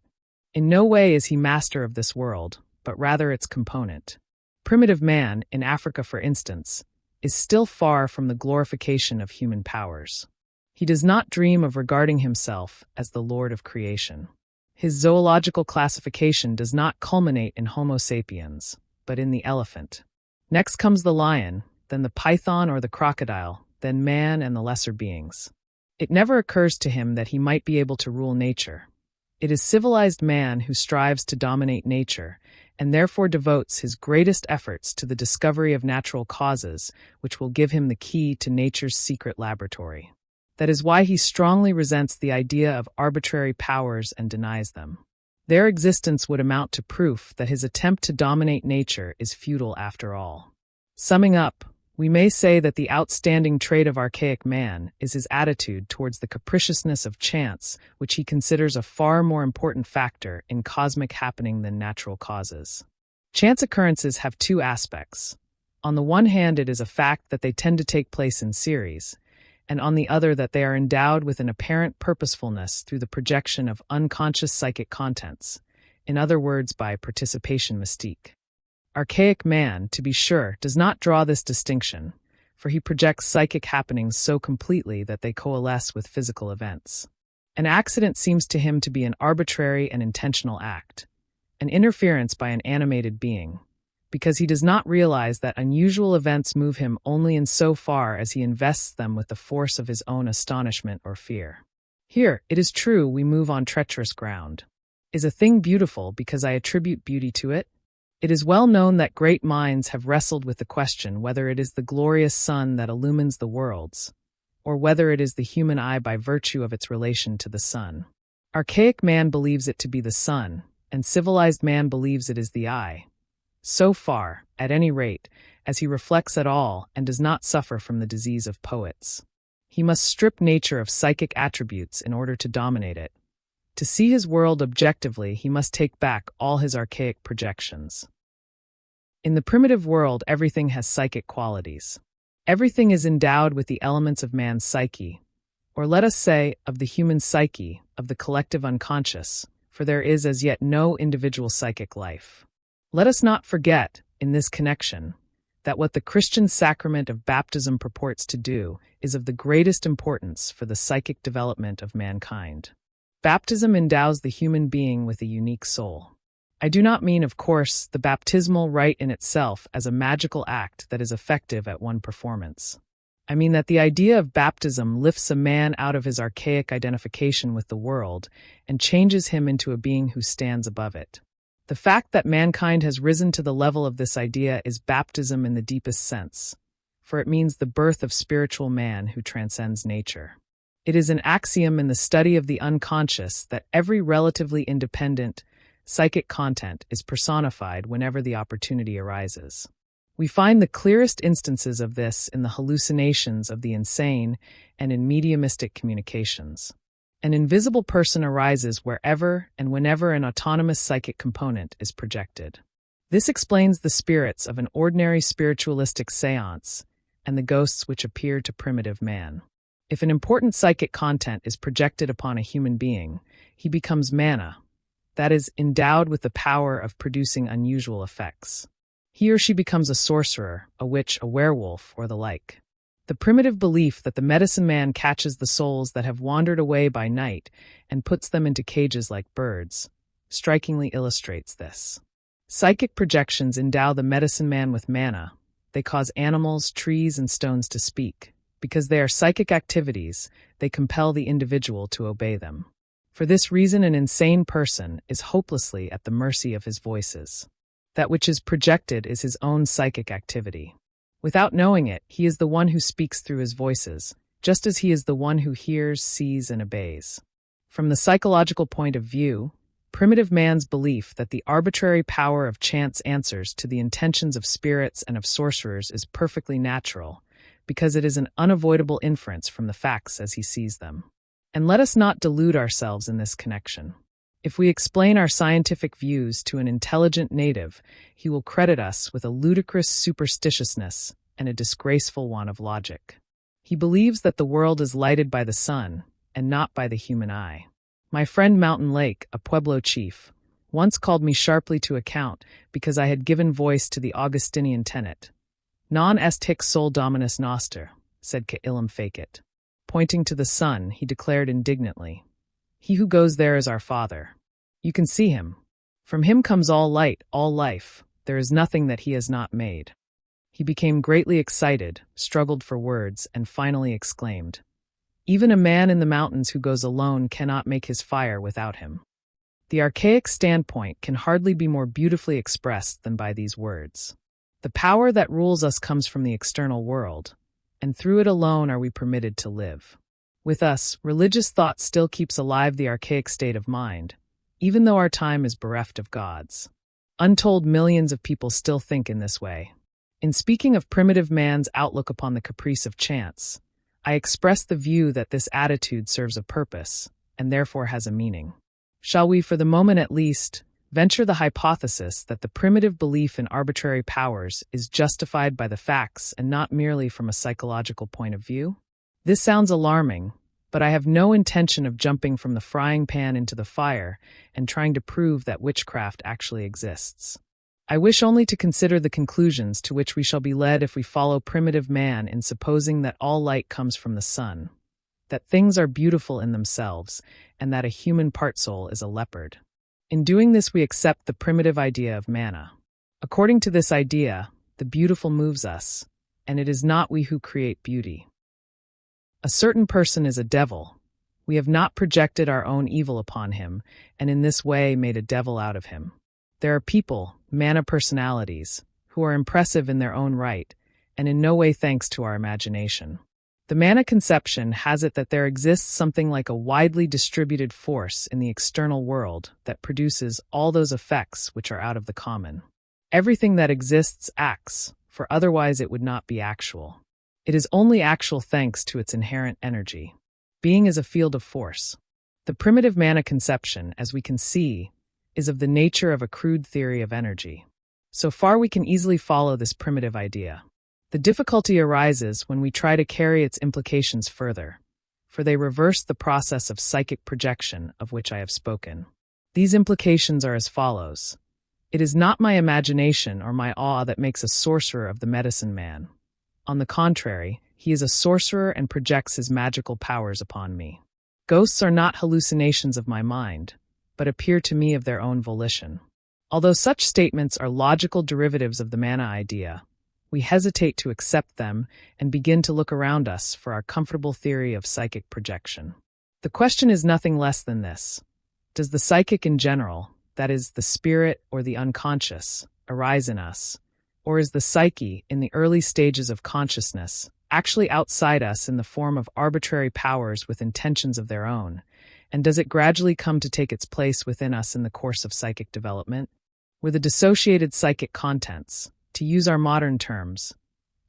In no way is he master of this world, but rather its component. Primitive man, in Africa for instance, is still far from the glorification of human powers. He does not dream of regarding himself as the lord of creation. His zoological classification does not culminate in Homo sapiens, but in the elephant. Next comes the lion, then the python or the crocodile, then man and the lesser beings. It never occurs to him that he might be able to rule nature. It is civilized man who strives to dominate nature, and therefore devotes his greatest efforts to the discovery of natural causes, which will give him the key to nature's secret laboratory. That is why he strongly resents the idea of arbitrary powers and denies them. Their existence would amount to proof that his attempt to dominate nature is futile after all. Summing up, we may say that the outstanding trait of archaic man is his attitude towards the capriciousness of chance, which he considers a far more important factor in cosmic happening than natural causes. Chance occurrences have two aspects. On the one hand, it is a fact that they tend to take place in series, and on the other that they are endowed with an apparent purposefulness through the projection of unconscious psychic contents, in other words by participation mystique. Archaic man, to be sure, does not draw this distinction, for he projects psychic happenings so completely that they coalesce with physical events. An accident seems to him to be an arbitrary and intentional act, an interference by an animated being, because he does not realize that unusual events move him only in so far as he invests them with the force of his own astonishment or fear. Here, it is true, we move on treacherous ground. Is a thing beautiful because I attribute beauty to it? It is well known that great minds have wrestled with the question whether it is the glorious sun that illumines the worlds, or whether it is the human eye by virtue of its relation to the sun. Archaic man believes it to be the sun, and civilized man believes it is the eye. So far, at any rate, as he reflects at all and does not suffer from the disease of poets. He must strip nature of psychic attributes in order to dominate it. To see his world objectively, he must take back all his archaic projections. In the primitive world, everything has psychic qualities. Everything is endowed with the elements of man's psyche, or let us say, of the human psyche, of the collective unconscious, for there is as yet no individual psychic life. Let us not forget, in this connection, that what the Christian sacrament of baptism purports to do is of the greatest importance for the psychic development of mankind. Baptism endows the human being with a unique soul. I do not mean, of course, the baptismal rite in itself as a magical act that is effective at one performance. I mean that the idea of baptism lifts a man out of his archaic identification with the world and changes him into a being who stands above it. The fact that mankind has risen to the level of this idea is baptism in the deepest sense, for it means the birth of spiritual man who transcends nature. It is an axiom in the study of the unconscious that every relatively independent, psychic content is personified whenever the opportunity arises. We find the clearest instances of this in the hallucinations of the insane and in mediumistic communications. An invisible person arises wherever and whenever an autonomous psychic component is projected. This explains the spirits of an ordinary spiritualistic séance and the ghosts which appear to primitive man. If an important psychic content is projected upon a human being, he becomes mana, that is, endowed with the power of producing unusual effects. He or she becomes a sorcerer, a witch, a werewolf, or the like. The primitive belief that the medicine man catches the souls that have wandered away by night and puts them into cages like birds strikingly illustrates this. Psychic projections endow the medicine man with mana. They cause animals, trees, and stones to speak. Because they are psychic activities, they compel the individual to obey them. For this reason, an insane person is hopelessly at the mercy of his voices. That which is projected is his own psychic activity. Without knowing it, he is the one who speaks through his voices, just as he is the one who hears, sees, and obeys. From the psychological point of view, primitive man's belief that the arbitrary power of chance answers to the intentions of spirits and of sorcerers is perfectly natural, because it is an unavoidable inference from the facts as he sees them. And let us not delude ourselves in this connection. If we explain our scientific views to an intelligent native, he will credit us with a ludicrous superstitiousness and a disgraceful want of logic. He believes that the world is lighted by the sun and not by the human eye. My friend Mountain Lake, a Pueblo chief, once called me sharply to account because I had given voice to the Augustinian tenet. Non est hic sol dominus noster, said que illum facit. Pointing to the sun, he declared indignantly, He who goes there is our Father. You can see him. From him comes all light, all life. There is nothing that he has not made. He became greatly excited, struggled for words, and finally exclaimed, Even a man in the mountains who goes alone cannot make his fire without him. The archaic standpoint can hardly be more beautifully expressed than by these words. The power that rules us comes from the external world, and through it alone are we permitted to live. With us, religious thought still keeps alive the archaic state of mind, even though our time is bereft of gods. Untold millions of people still think in this way. In speaking of primitive man's outlook upon the caprice of chance, I express the view that this attitude serves a purpose, and therefore has a meaning. Shall we, for the moment at least, venture the hypothesis that the primitive belief in arbitrary powers is justified by the facts and not merely from a psychological point of view? This sounds alarming, but I have no intention of jumping from the frying pan into the fire and trying to prove that witchcraft actually exists. I wish only to consider the conclusions to which we shall be led if we follow primitive man in supposing that all light comes from the sun, that things are beautiful in themselves, and that a human part soul is a leopard. In doing this, we accept the primitive idea of manna. According to this idea, the beautiful moves us, and it is not we who create beauty. A certain person is a devil. We have not projected our own evil upon him, and in this way made a devil out of him. There are people, manna personalities, who are impressive in their own right, and in no way thanks to our imagination. The manna conception has it that there exists something like a widely distributed force in the external world that produces all those effects which are out of the common. Everything that exists acts, for otherwise it would not be actual. It is only actual thanks to its inherent energy. Being is a field of force. The primitive manna conception, as we can see, is of the nature of a crude theory of energy. So far we can easily follow this primitive idea. The difficulty arises when we try to carry its implications further, for they reverse the process of psychic projection of which I have spoken. These implications are as follows. It is not my imagination or my awe that makes a sorcerer of the medicine man. On the contrary, he is a sorcerer and projects his magical powers upon me. Ghosts are not hallucinations of my mind, but appear to me of their own volition. Although such statements are logical derivatives of the manna idea, we hesitate to accept them and begin to look around us for our comfortable theory of psychic projection. The question is nothing less than this. Does the psychic in general, that is, the spirit or the unconscious, arise in us? Or is the psyche, in the early stages of consciousness, actually outside us in the form of arbitrary powers with intentions of their own? And does it gradually come to take its place within us in the course of psychic development? Were the dissociated psychic contents, to use our modern terms,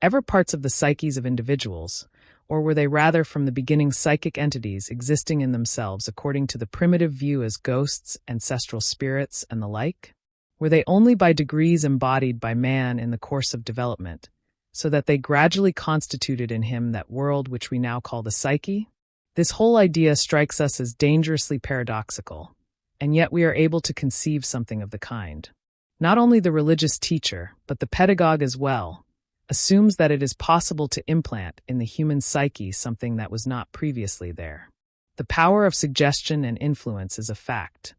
ever parts of the psyches of individuals, or were they rather from the beginning psychic entities existing in themselves according to the primitive view as ghosts, ancestral spirits, and the like? Were they only by degrees embodied by man in the course of development, so that they gradually constituted in him that world which we now call the psyche? This whole idea strikes us as dangerously paradoxical, and yet we are able to conceive something of the kind. Not only the religious teacher, but the pedagogue as well, assumes that it is possible to implant in the human psyche something that was not previously there. The power of suggestion and influence is a fact.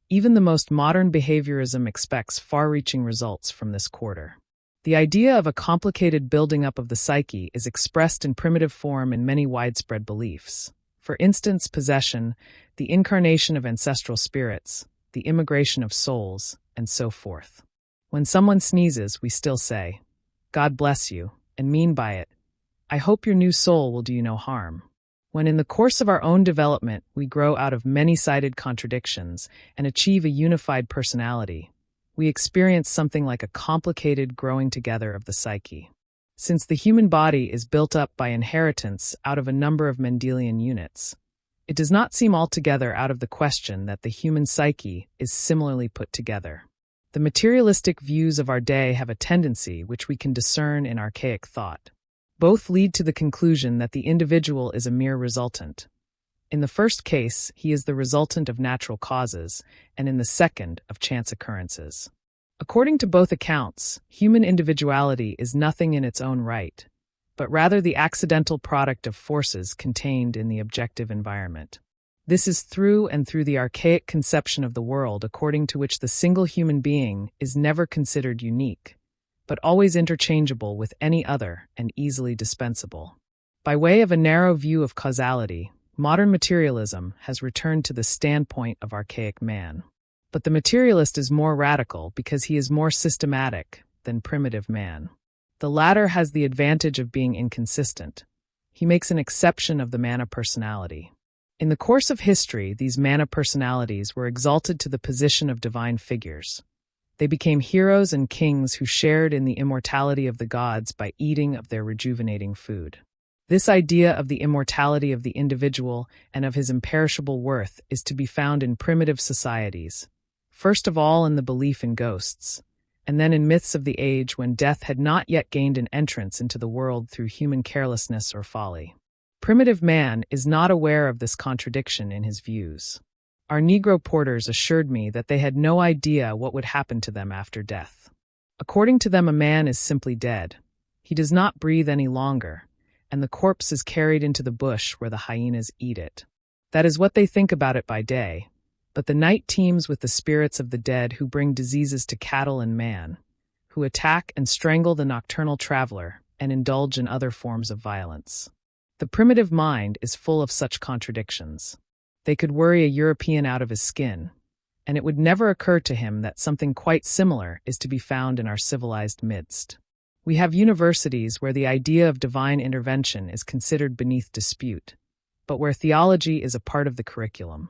Even the most modern behaviorism expects far-reaching results from this quarter. The idea of a complicated building up of the psyche is expressed in primitive form in many widespread beliefs. For instance, possession, the incarnation of ancestral spirits, the immigration of souls, and so forth. When someone sneezes, we still say, God bless you, and mean by it, I hope your new soul will do you no harm. When in the course of our own development we grow out of many-sided contradictions and achieve a unified personality, we experience something like a complicated growing together of the psyche. Since the human body is built up by inheritance out of a number of Mendelian units, it does not seem altogether out of the question that the human psyche is similarly put together. The materialistic views of our day have a tendency which we can discern in archaic thought. Both lead to the conclusion that the individual is a mere resultant. In the first case, he is the resultant of natural causes, and in the second, of chance occurrences. According to both accounts, human individuality is nothing in its own right, but rather the accidental product of forces contained in the objective environment. This is through and through the archaic conception of the world according to which the single human being is never considered unique, but always interchangeable with any other and easily dispensable. By way of a narrow view of causality, modern materialism has returned to the standpoint of archaic man. But the materialist is more radical because he is more systematic than primitive man. The latter has the advantage of being inconsistent. He makes an exception of the mana personality. In the course of history, these mana personalities were exalted to the position of divine figures. They became heroes and kings who shared in the immortality of the gods by eating of their rejuvenating food. This idea of the immortality of the individual and of his imperishable worth is to be found in primitive societies, first of all in the belief in ghosts, and then in myths of the age when death had not yet gained an entrance into the world through human carelessness or folly. Primitive man is not aware of this contradiction in his views. Our Negro porters assured me that they had no idea what would happen to them after death. According to them, a man is simply dead. He does not breathe any longer, and the corpse is carried into the bush where the hyenas eat it. That is what they think about it by day, but the night teems with the spirits of the dead who bring diseases to cattle and man, who attack and strangle the nocturnal traveler and indulge in other forms of violence. The primitive mind is full of such contradictions. They could worry a European out of his skin, and it would never occur to him that something quite similar is to be found in our civilized midst. We have universities where the idea of divine intervention is considered beneath dispute, but where theology is a part of the curriculum.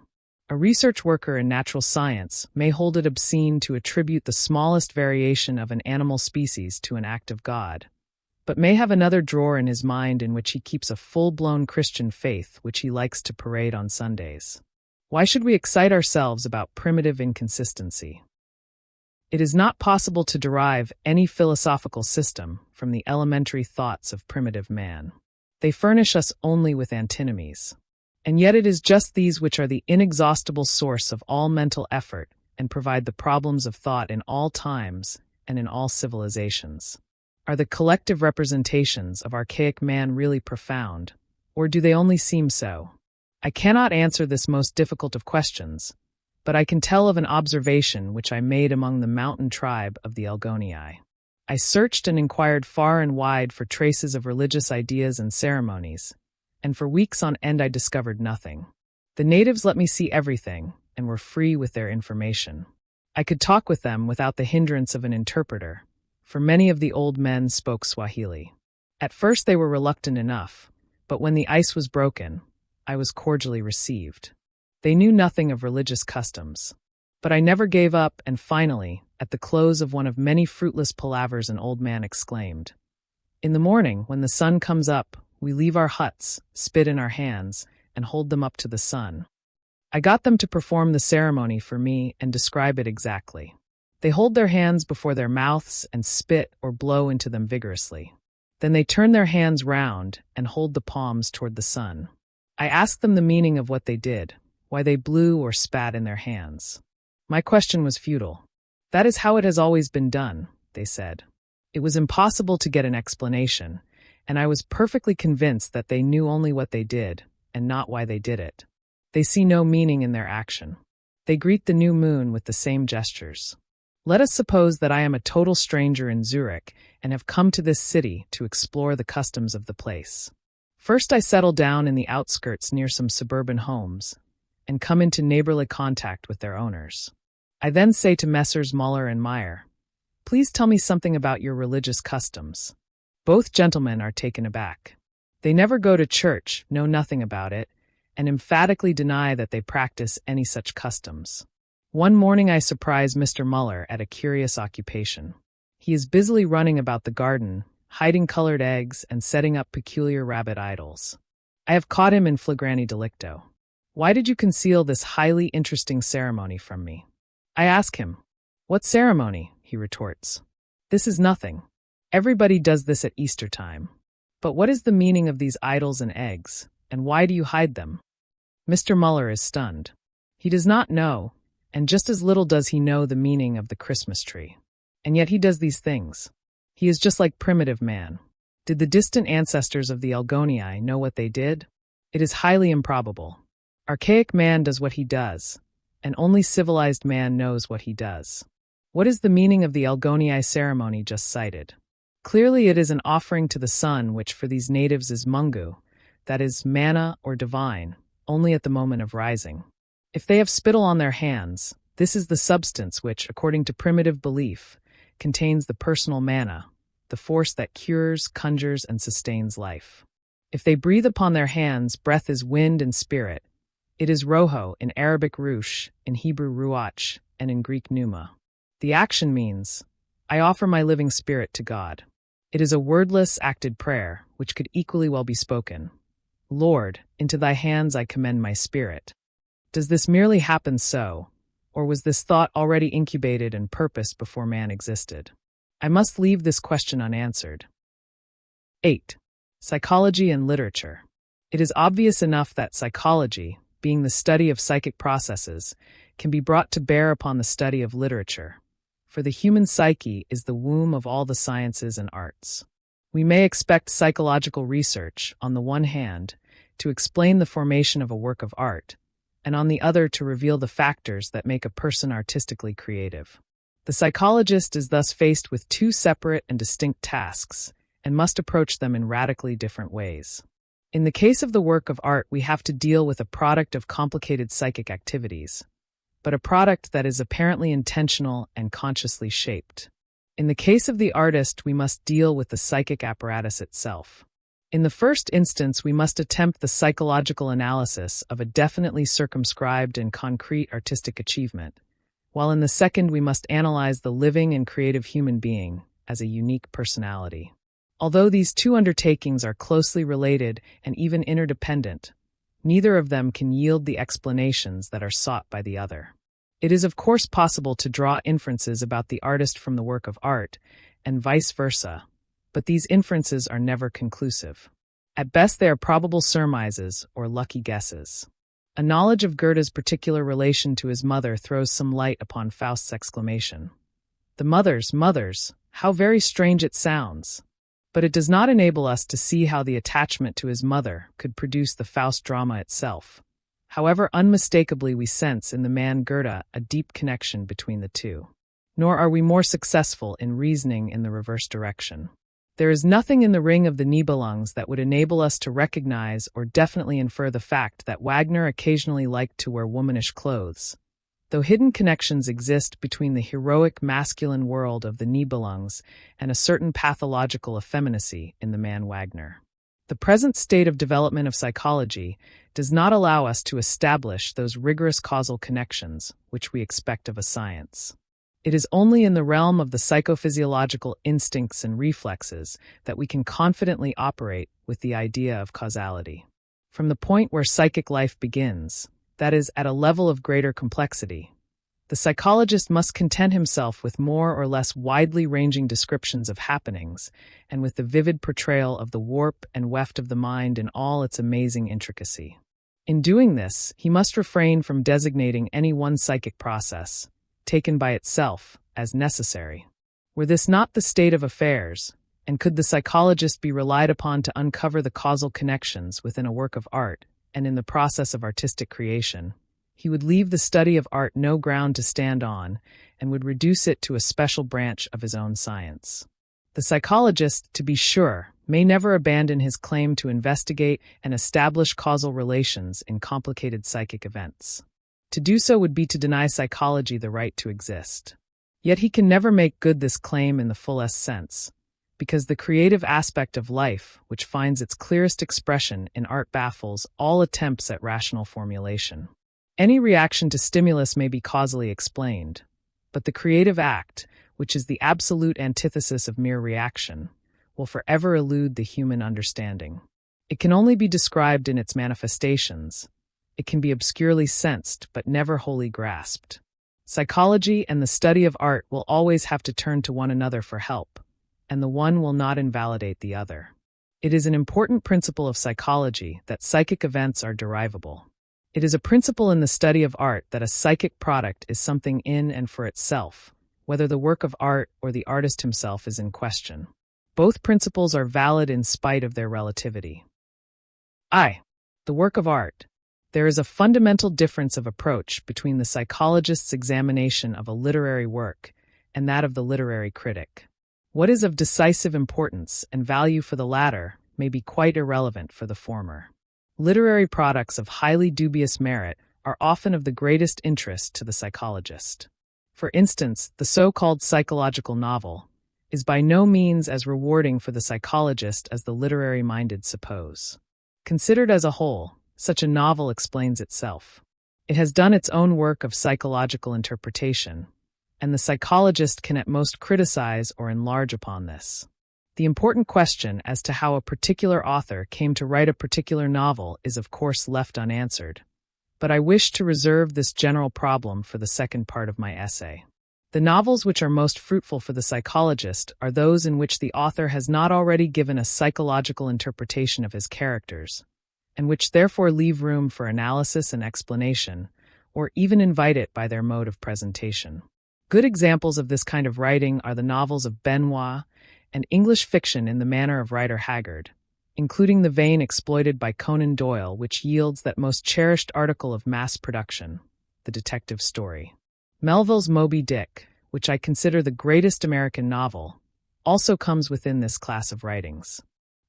A research worker in natural science may hold it obscene to attribute the smallest variation of an animal species to an act of God, but may have another drawer in his mind in which he keeps a full-blown Christian faith which he likes to parade on Sundays. Why should we excite ourselves about primitive inconsistency? It is not possible to derive any philosophical system from the elementary thoughts of primitive man. They furnish us only with antinomies. And yet it is just these which are the inexhaustible source of all mental effort and provide the problems of thought in all times and in all civilizations. Are the collective representations of archaic man really profound, or do they only seem so? I cannot answer this most difficult of questions, but I can tell of an observation which I made among the mountain tribe of the Elgonii. I searched and inquired far and wide for traces of religious ideas and ceremonies, and for weeks on end I discovered nothing. The natives let me see everything, and were free with their information. I could talk with them without the hindrance of an interpreter, for many of the old men spoke Swahili. At first they were reluctant enough, but when the ice was broken, I was cordially received. They knew nothing of religious customs. But I never gave up, and finally, at the close of one of many fruitless palavers, an old man exclaimed, "In the morning, when the sun comes up, we leave our huts, spit in our hands, and hold them up to the sun." I got them to perform the ceremony for me and describe it exactly. They hold their hands before their mouths and spit or blow into them vigorously. Then they turn their hands round and hold the palms toward the sun. I asked them the meaning of what they did, why they blew or spat in their hands. My question was futile. "That is how it has always been done," they said. It was impossible to get an explanation, and I was perfectly convinced that they knew only what they did, and not why they did it. They see no meaning in their action. They greet the new moon with the same gestures. Let us suppose that I am a total stranger in Zurich and have come to this city to explore the customs of the place. First I settle down in the outskirts near some suburban homes and come into neighborly contact with their owners. I then say to Messrs. Muller and Meyer, "Please tell me something about your religious customs." Both gentlemen are taken aback. They never go to church, know nothing about it, and emphatically deny that they practice any such customs. One morning I surprise Mr. Muller at a curious occupation. He is busily running about the garden, hiding colored eggs and setting up peculiar rabbit idols. I have caught him in flagrante delicto. "Why did you conceal this highly interesting ceremony from me?" I ask him. "What ceremony?" he retorts. "This is nothing. Everybody does this at Easter time. But what is the meaning of these idols and eggs, and why do you hide them?" Mr. Muller is stunned. He does not know, and just as little does he know the meaning of the Christmas tree. And yet he does these things. He is just like primitive man. Did the distant ancestors of the Elgonii know what they did? It is highly improbable. Archaic man does what he does, and only civilized man knows what he does. What is the meaning of the Elgonii ceremony just cited? Clearly it is an offering to the sun, which for these natives is mungu, that is, manna or divine, only at the moment of rising. If they have spittle on their hands, this is the substance which, according to primitive belief, contains the personal manna, the force that cures, conjures, and sustains life. If they breathe upon their hands, breath is wind and spirit. It is roho, in Arabic rush, in Hebrew ruach, and in Greek pneuma. The action means, I offer my living spirit to God. It is a wordless, acted prayer, which could equally well be spoken. Lord, into thy hands I commend my spirit. Does this merely happen so, or was this thought already incubated and purposed before man existed? I must leave this question unanswered. 8. Psychology and literature. It is obvious enough that psychology, being the study of psychic processes, can be brought to bear upon the study of literature. For the human psyche is the womb of all the sciences and arts. We may expect psychological research, on the one hand, to explain the formation of a work of art, and on the other to reveal the factors that make a person artistically creative. The psychologist is thus faced with two separate and distinct tasks, and must approach them in radically different ways. In the case of the work of art, we have to deal with a product of complicated psychic activities, but a product that is apparently intentional and consciously shaped. In the case of the artist, we must deal with the psychic apparatus itself. In the first instance, we must attempt the psychological analysis of a definitely circumscribed and concrete artistic achievement, while in the second we must analyze the living and creative human being as a unique personality. Although these two undertakings are closely related and even interdependent, neither of them can yield the explanations that are sought by the other. It is of course possible to draw inferences about the artist from the work of art, and vice versa, but these inferences are never conclusive. At best they are probable surmises or lucky guesses. A knowledge of Goethe's particular relation to his mother throws some light upon Faust's exclamation. The mothers, how very strange it sounds! But it does not enable us to see how the attachment to his mother could produce the Faust drama itself. However, unmistakably we sense in the man Goethe a deep connection between the two. Nor are we more successful in reasoning in the reverse direction. There is nothing in the Ring of the Nibelungs that would enable us to recognize or definitely infer the fact that Wagner occasionally liked to wear womanish clothes, though hidden connections exist between the heroic masculine world of the Nibelungs and a certain pathological effeminacy in the man Wagner. The present state of development of psychology does not allow us to establish those rigorous causal connections which we expect of a science. It is only in the realm of the psychophysiological instincts and reflexes that we can confidently operate with the idea of causality. From the point where psychic life begins, that is, at a level of greater complexity, the psychologist must content himself with more or less widely ranging descriptions of happenings and with the vivid portrayal of the warp and weft of the mind in all its amazing intricacy. In doing this, he must refrain from designating any one psychic process, taken by itself, as necessary. Were this not the state of affairs, and could the psychologist be relied upon to uncover the causal connections within a work of art and in the process of artistic creation, he would leave the study of art no ground to stand on and would reduce it to a special branch of his own science. The psychologist, to be sure, may never abandon his claim to investigate and establish causal relations in complicated psychic events. To do so would be to deny psychology the right to exist. Yet he can never make good this claim in the fullest sense, because the creative aspect of life, which finds its clearest expression in art, baffles all attempts at rational formulation. Any reaction to stimulus may be causally explained, but the creative act, which is the absolute antithesis of mere reaction, will forever elude the human understanding. It can only be described in its manifestations. It can be obscurely sensed, but never wholly grasped. Psychology and the study of art will always have to turn to one another for help, and the one will not invalidate the other. It is an important principle of psychology that psychic events are derivable. It is a principle in the study of art that a psychic product is something in and for itself, whether the work of art or the artist himself is in question. Both principles are valid in spite of their relativity. The work of art. There is a fundamental difference of approach between the psychologist's examination of a literary work and that of the literary critic. What is of decisive importance and value for the latter may be quite irrelevant for the former. Literary products of highly dubious merit are often of the greatest interest to the psychologist. For instance, the so-called psychological novel is by no means as rewarding for the psychologist as the literary-minded suppose. Considered as a whole, such a novel explains itself. It has done its own work of psychological interpretation, and the psychologist can at most criticize or enlarge upon this. The important question as to how a particular author came to write a particular novel is of course left unanswered, but I wish to reserve this general problem for the second part of my essay. The novels which are most fruitful for the psychologist are those in which the author has not already given a psychological interpretation of his characters, and which therefore leave room for analysis and explanation, or even invite it by their mode of presentation. Good examples of this kind of writing are the novels of Benoit and English fiction in the manner of Rider Haggard, including the vein exploited by Conan Doyle, which yields that most cherished article of mass production, the detective story. Melville's Moby Dick, which I consider the greatest American novel, also comes within this class of writings.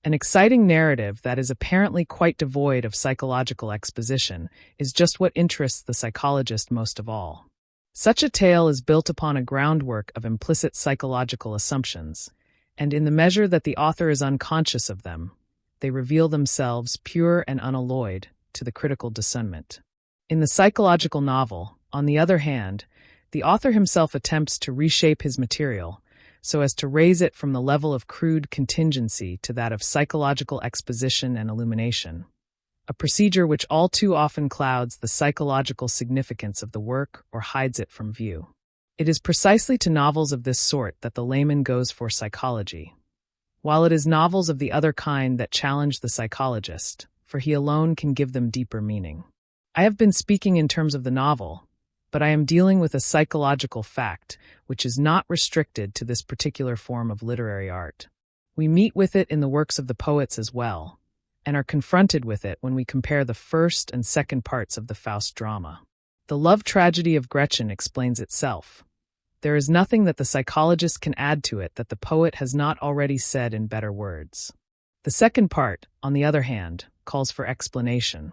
An exciting narrative that is apparently quite devoid of psychological exposition is just what interests the psychologist most of all. Such a tale is built upon a groundwork of implicit psychological assumptions, and in the measure that the author is unconscious of them, they reveal themselves pure and unalloyed to the critical discernment. In the psychological novel, on the other hand, the author himself attempts to reshape his material so as to raise it from the level of crude contingency to that of psychological exposition and illumination, a procedure which all too often clouds the psychological significance of the work or hides it from view. It is precisely to novels of this sort that the layman goes for psychology, while it is novels of the other kind that challenge the psychologist, for he alone can give them deeper meaning. I have been speaking in terms of the novel, but I am dealing with a psychological fact which is not restricted to this particular form of literary art. We meet with it in the works of the poets as well, and are confronted with it when we compare the first and second parts of the Faust drama. The love tragedy of Gretchen explains itself. There is nothing that the psychologist can add to it that the poet has not already said in better words. The second part, on the other hand, calls for explanation.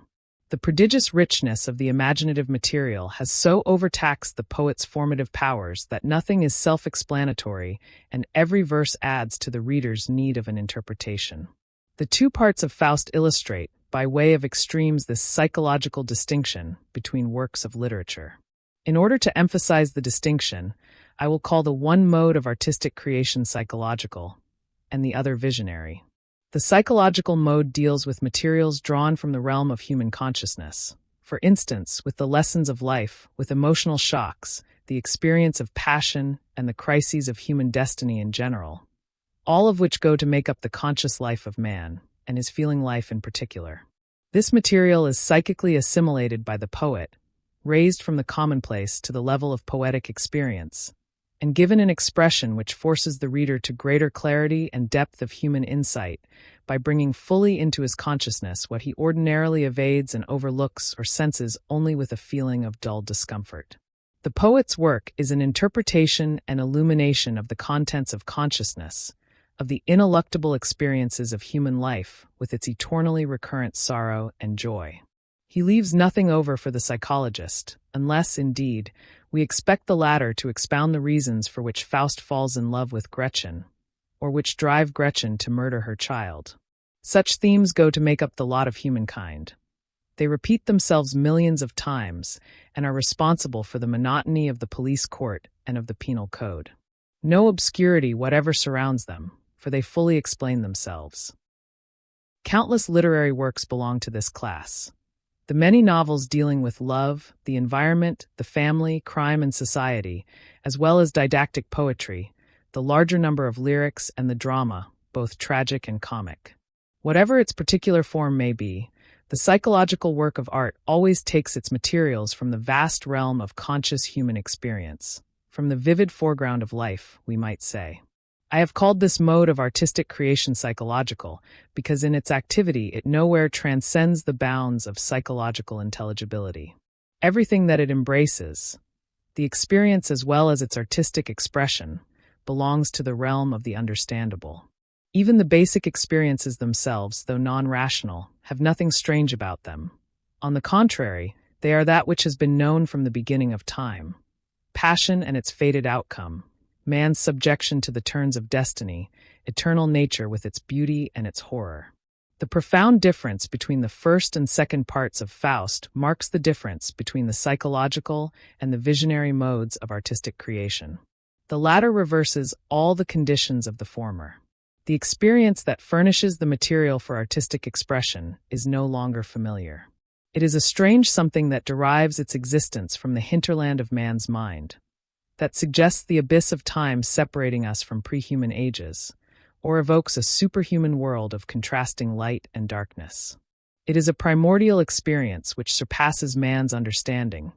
The prodigious richness of the imaginative material has so overtaxed the poet's formative powers that nothing is self-explanatory, and every verse adds to the reader's need of an interpretation. The two parts of Faust illustrate, by way of extremes, this psychological distinction between works of literature. In order to emphasize the distinction, I will call the one mode of artistic creation psychological, and the other visionary. The psychological mode deals with materials drawn from the realm of human consciousness. For instance, with the lessons of life, with emotional shocks, the experience of passion, and the crises of human destiny in general, all of which go to make up the conscious life of man, and his feeling life in particular. This material is psychically assimilated by the poet, raised from the commonplace to the level of poetic experience, and given an expression which forces the reader to greater clarity and depth of human insight by bringing fully into his consciousness what he ordinarily evades and overlooks or senses only with a feeling of dull discomfort. The poet's work is an interpretation and illumination of the contents of consciousness, of the ineluctable experiences of human life with its eternally recurrent sorrow and joy. He leaves nothing over for the psychologist, unless, indeed, we expect the latter to expound the reasons for which Faust falls in love with Gretchen, or which drive Gretchen to murder her child. Such themes go to make up the lot of humankind. They repeat themselves millions of times and are responsible for the monotony of the police court and of the penal code. No obscurity whatever surrounds them, for they fully explain themselves. Countless literary works belong to this class. The many novels dealing with love, the environment, the family, crime, and society, as well as didactic poetry, the larger number of lyrics, and the drama, both tragic and comic. Whatever its particular form may be, The psychological work of art always takes its materials from the vast realm of conscious human experience, from the vivid foreground of life, we might say. I have called this mode of artistic creation psychological because in its activity it nowhere transcends the bounds of psychological intelligibility. Everything that it embraces, the experience as well as its artistic expression, belongs to the realm of the understandable. Even the basic experiences themselves, though non-rational, have nothing strange about them. On the contrary, they are that which has been known from the beginning of time. Passion and its fated outcome, man's subjection to the turns of destiny, eternal nature with its beauty and its horror. The profound difference between the first and second parts of Faust marks the difference between the psychological and the visionary modes of artistic creation. The latter reverses all the conditions of the former. The experience that furnishes the material for artistic expression is no longer familiar. It is a strange something that derives its existence from the hinterland of man's mind, that suggests the abyss of time separating us from pre-human ages, or evokes a superhuman world of contrasting light and darkness. It is a primordial experience which surpasses man's understanding,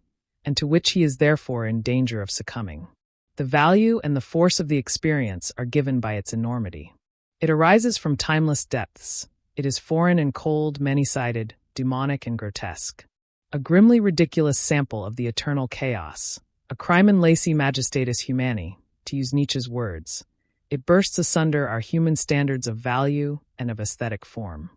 and to which he is therefore in danger of succumbing. The value and the force of the experience are given by its enormity. It arises from timeless depths. It is foreign and cold, many-sided, demonic and grotesque. A grimly ridiculous sample of the eternal chaos. A crimen lesi majestatis humani, to use Nietzsche's words. It bursts asunder our human standards of value and of aesthetic form.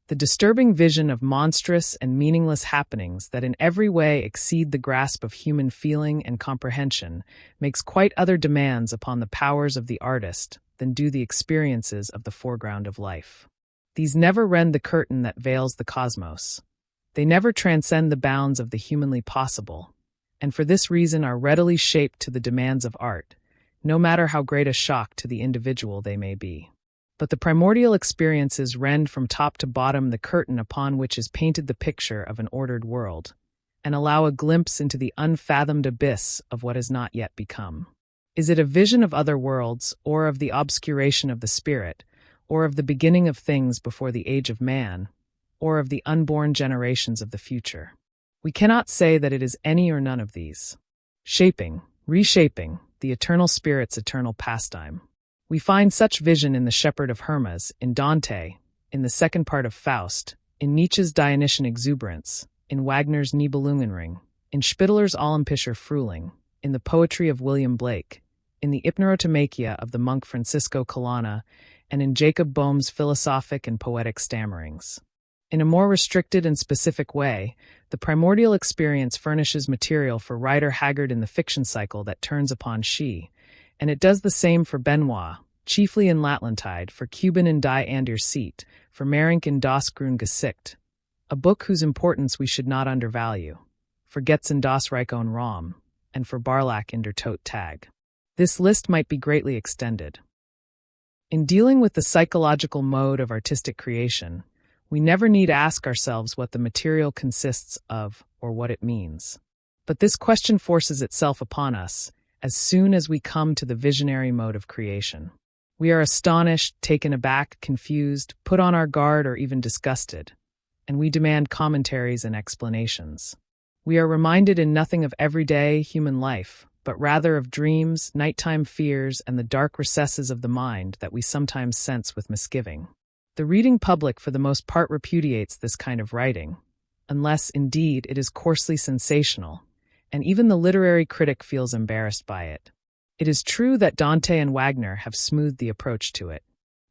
The disturbing vision of monstrous and meaningless happenings that in every way exceed the grasp of human feeling and comprehension makes quite other demands upon the powers of the artist than do the experiences of the foreground of life. These never rend the curtain that veils the cosmos. They never transcend the bounds of the humanly possible, and for this reason are readily shaped to the demands of art, no matter how great a shock to the individual they may be. But the primordial experiences rend from top to bottom the curtain upon which is painted the picture of an ordered world, and allow a glimpse into the unfathomed abyss of what has not yet become. Is it a vision of other worlds, or of the obscuration of the spirit, or of the beginning of things before the age of man, or of the unborn generations of the future? We cannot say that it is any or none of these. Shaping, reshaping, the eternal spirit's eternal pastime. We find such vision in The Shepherd of Hermas, in Dante, in the second part of Faust, in Nietzsche's Dionysian exuberance, in Wagner's Nibelungenring, in Spitteler's Olympischer Frühling, in the poetry of William Blake, in the Hypnerotomachia of the monk Francisco Colonna, and in Jacob Boehm's philosophic and poetic stammerings. In a more restricted and specific way, the primordial experience furnishes material for Rider Haggard in the fiction cycle that turns upon she, and it does the same for Benoit, chiefly in Latlantide, for Cuban in Die an der Seat, for Merink in Das grüne Gesicht, a book whose importance we should not undervalue, for Goetz in Das Reich ohne Raum, and for Barlach in Der Tote Tag. This list might be greatly extended. In dealing with the psychological mode of artistic creation, we never need ask ourselves what the material consists of or what it means. But this question forces itself upon us as soon as we come to the visionary mode of creation. We are astonished, taken aback, confused, put on our guard, or even disgusted, and we demand commentaries and explanations. We are reminded in nothing of everyday human life, but rather of dreams, nighttime fears, and the dark recesses of the mind that we sometimes sense with misgiving. The reading public for the most part repudiates this kind of writing, unless, indeed, it is coarsely sensational, and even the literary critic feels embarrassed by it. It is true that Dante and Wagner have smoothed the approach to it.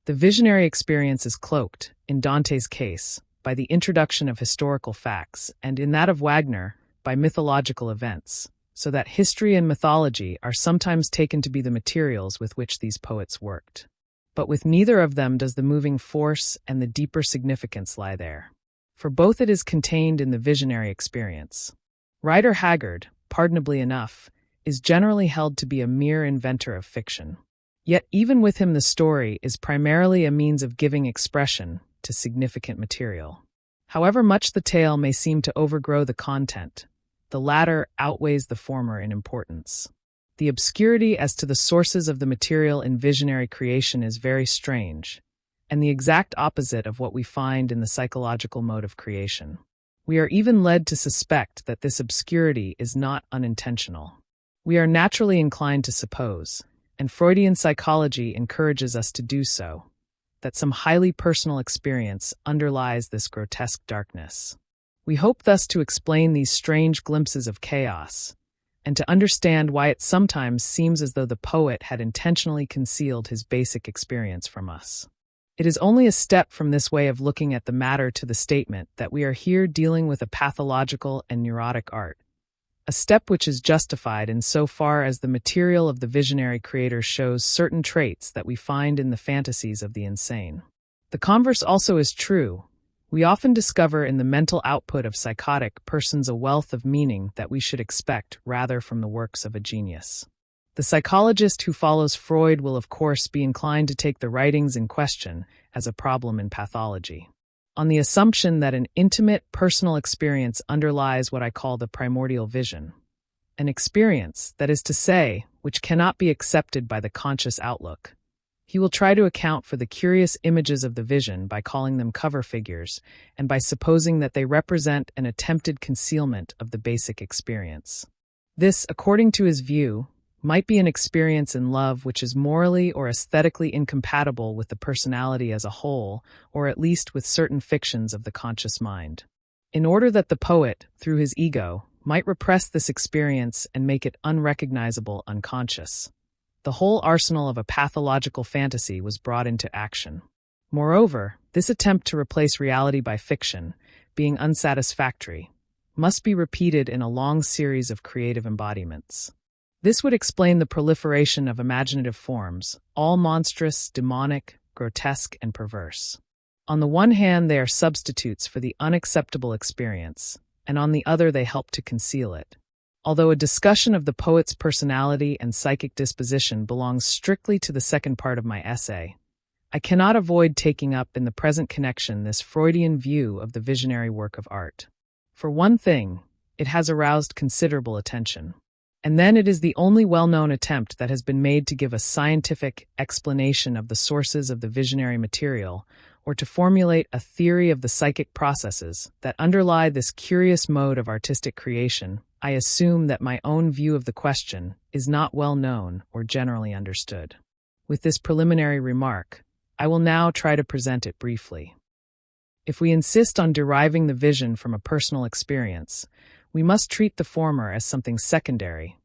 The visionary experience is cloaked, in Dante's case, by the introduction of historical facts, and in that of Wagner, by mythological events, so that history and mythology are sometimes taken to be the materials with which these poets worked. But with neither of them does the moving force and the deeper significance lie there. For both it is contained in the visionary experience. Rider Haggard, pardonably enough, is generally held to be a mere inventor of fiction. Yet even with him the story is primarily a means of giving expression to significant material. However much the tale may seem to overgrow the content, the latter outweighs the former in importance. The obscurity as to the sources of the material in visionary creation is very strange, and the exact opposite of what we find in the psychological mode of creation. We are even led to suspect that this obscurity is not unintentional. We are naturally inclined to suppose, and Freudian psychology encourages us to do so, that some highly personal experience underlies this grotesque darkness. We hope thus to explain these strange glimpses of chaos, and to understand why it sometimes seems as though the poet had intentionally concealed his basic experience from us. It is only a step from this way of looking at the matter to the statement that we are here dealing with a pathological and neurotic art, a step which is justified in so far as the material of the visionary creator shows certain traits that we find in the fantasies of the insane. The converse also is true. We often discover in the mental output of psychotic persons a wealth of meaning that we should expect rather from the works of a genius. The psychologist who follows Freud will of course be inclined to take the writings in question as a problem in pathology, on the assumption that an intimate personal experience underlies what I call the primordial vision, an experience, that is to say, which cannot be accepted by the conscious outlook. He will try to account for the curious images of the vision by calling them cover figures and by supposing that they represent an attempted concealment of the basic experience. This, according to his view, might be an experience in love which is morally or aesthetically incompatible with the personality as a whole, or at least with certain fictions of the conscious mind. In order that the poet, through his ego, might repress this experience and make it unrecognizable unconscious, the whole arsenal of a pathological fantasy was brought into action. Moreover, this attempt to replace reality by fiction, being unsatisfactory, must be repeated in a long series of creative embodiments. This would explain the proliferation of imaginative forms, all monstrous, demonic, grotesque, and perverse. On the one hand, they are substitutes for the unacceptable experience, and on the other they help to conceal it. Although a discussion of the poet's personality and psychic disposition belongs strictly to the second part of my essay, I cannot avoid taking up in the present connection this Freudian view of the visionary work of art. For one thing, it has aroused considerable attention. And then it is the only well-known attempt that has been made to give a scientific explanation of the sources of the visionary material, or to formulate a theory of the psychic processes that underlie this curious mode of artistic creation. I assume that my own view of the question is not well known or generally understood. With this preliminary remark, I will now try to present it briefly. If we insist on deriving the vision from a personal experience, we must treat the former as something secondary,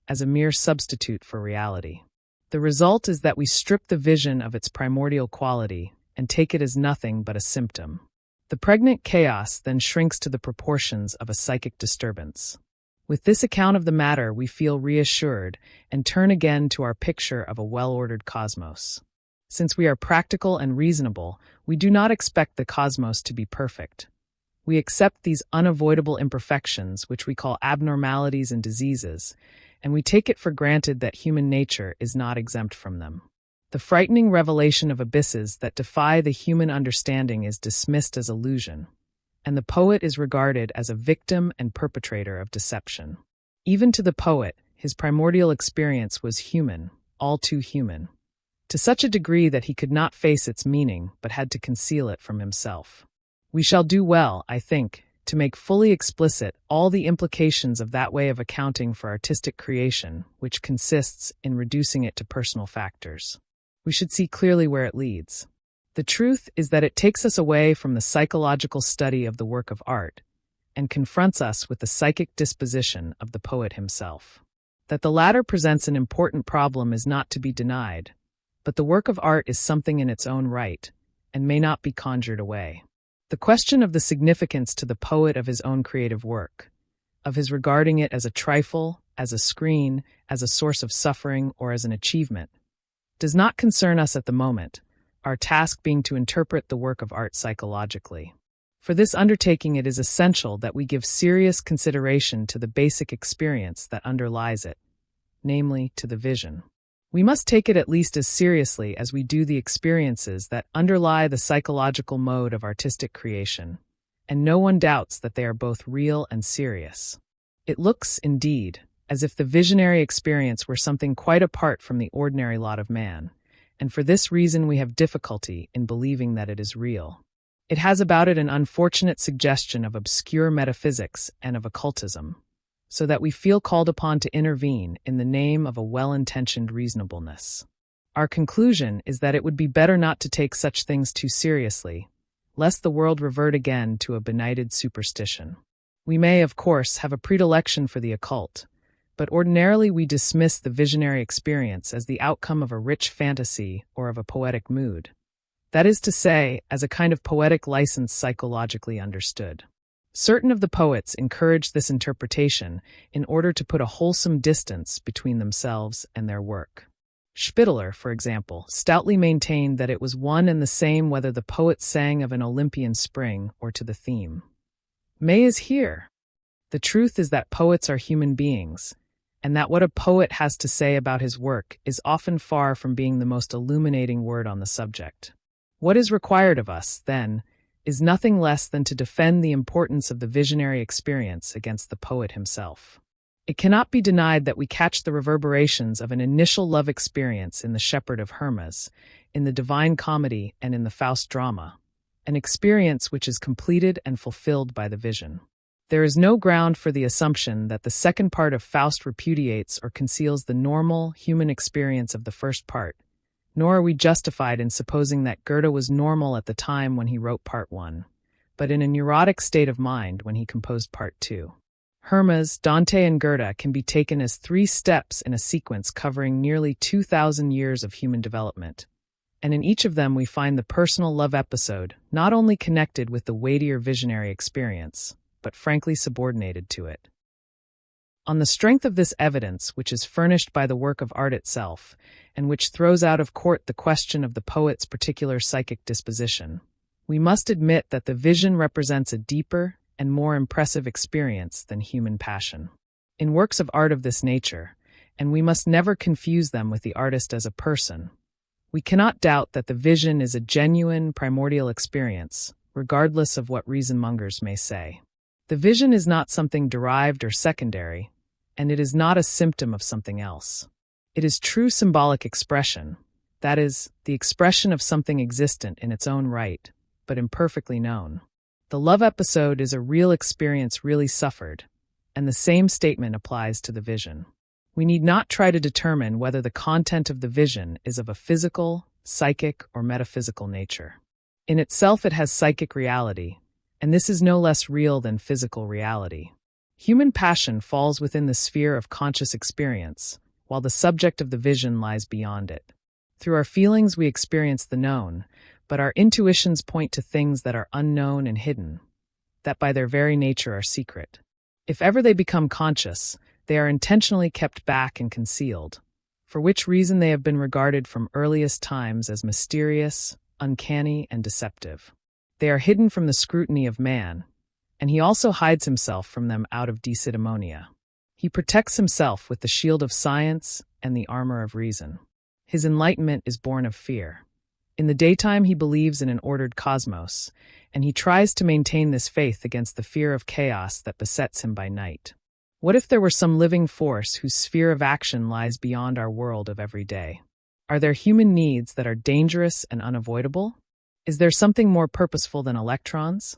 as a mere substitute for reality. The result is that we strip the vision of its primordial quality and take it as nothing but a symptom. The pregnant chaos then shrinks to the proportions of a psychic disturbance. With this account of the matter, we feel reassured and turn again to our picture of a well-ordered cosmos. Since we are practical and reasonable, we do not expect the cosmos to be perfect. We accept these unavoidable imperfections, which we call abnormalities and diseases, and we take it for granted that human nature is not exempt from them. The frightening revelation of abysses that defy the human understanding is dismissed as illusion, and the poet is regarded as a victim and perpetrator of deception. Even to the poet, his primordial experience was human, all too human, to such a degree that he could not face its meaning but had to conceal it from himself. We shall do well, I think, to make fully explicit all the implications of that way of accounting for artistic creation, which consists in reducing it to personal factors. We should see clearly where it leads. The truth is that it takes us away from the psychological study of the work of art and confronts us with the psychic disposition of the poet himself. That the latter presents an important problem is not to be denied, but the work of art is something in its own right and may not be conjured away. The question of the significance to the poet of his own creative work, of his regarding it as a trifle, as a screen, as a source of suffering, or as an achievement, does not concern us at the moment, our task being to interpret the work of art psychologically. For this undertaking it is essential that we give serious consideration to the basic experience that underlies it, namely to the vision. We must take it at least as seriously as we do the experiences that underlie the psychological mode of artistic creation, and no one doubts that they are both real and serious. It looks, indeed, as if the visionary experience were something quite apart from the ordinary lot of man, and for this reason we have difficulty in believing that it is real. It has about it an unfortunate suggestion of obscure metaphysics and of occultism, so that we feel called upon to intervene in the name of a well-intentioned reasonableness. Our conclusion is that it would be better not to take such things too seriously, lest the world revert again to a benighted superstition. We may, of course, have a predilection for the occult, but ordinarily we dismiss the visionary experience as the outcome of a rich fantasy or of a poetic mood. That is to say, as a kind of poetic license psychologically understood. Certain of the poets encouraged this interpretation in order to put a wholesome distance between themselves and their work. Spitaler, for example, stoutly maintained that it was one and the same whether the poet sang of an Olympian spring or to the theme. May is here. The truth is that poets are human beings, and that what a poet has to say about his work is often far from being the most illuminating word on the subject. What is required of us, then, is nothing less than to defend the importance of the visionary experience against the poet himself. It cannot be denied that we catch the reverberations of an initial love experience in the Shepherd of Hermas, in the Divine Comedy, and in the Faust drama, an experience which is completed and fulfilled by the vision. There is no ground for the assumption that the second part of Faust repudiates or conceals the normal, human experience of the first part, nor are we justified in supposing that Goethe was normal at the time when he wrote Part 1, but in a neurotic state of mind when he composed Part 2. Hermas, Dante, and Goethe can be taken as 3 steps in a sequence covering nearly 2,000 years of human development, and in each of them we find the personal love episode not only connected with the weightier visionary experience, but frankly subordinated to it. On the strength of this evidence, which is furnished by the work of art itself, and which throws out of court the question of the poet's particular psychic disposition, we must admit that the vision represents a deeper and more impressive experience than human passion. In works of art of this nature, and we must never confuse them with the artist as a person, we cannot doubt that the vision is a genuine, primordial experience, regardless of what reasonmongers may say. The vision is not something derived or secondary, and it is not a symptom of something else. It is true symbolic expression, that is, the expression of something existent in its own right, but imperfectly known. The love episode is a real experience really suffered, and the same statement applies to the vision. We need not try to determine whether the content of the vision is of a physical, psychic, or metaphysical nature. In itself it has psychic reality, and this is no less real than physical reality. Human passion falls within the sphere of conscious experience, while the subject of the vision lies beyond it. Through our feelings we experience the known, but our intuitions point to things that are unknown and hidden, that by their very nature are secret. If ever they become conscious, they are intentionally kept back and concealed, for which reason they have been regarded from earliest times as mysterious, uncanny, and deceptive. They are hidden from the scrutiny of man, and he also hides himself from them out of desimonia. He protects himself with the shield of science and the armor of reason. His enlightenment is born of fear. In the daytime he believes in an ordered cosmos, and he tries to maintain this faith against the fear of chaos that besets him by night. What if there were some living force whose sphere of action lies beyond our world of every day? Are there human needs that are dangerous and unavoidable? Is there something more purposeful than electrons?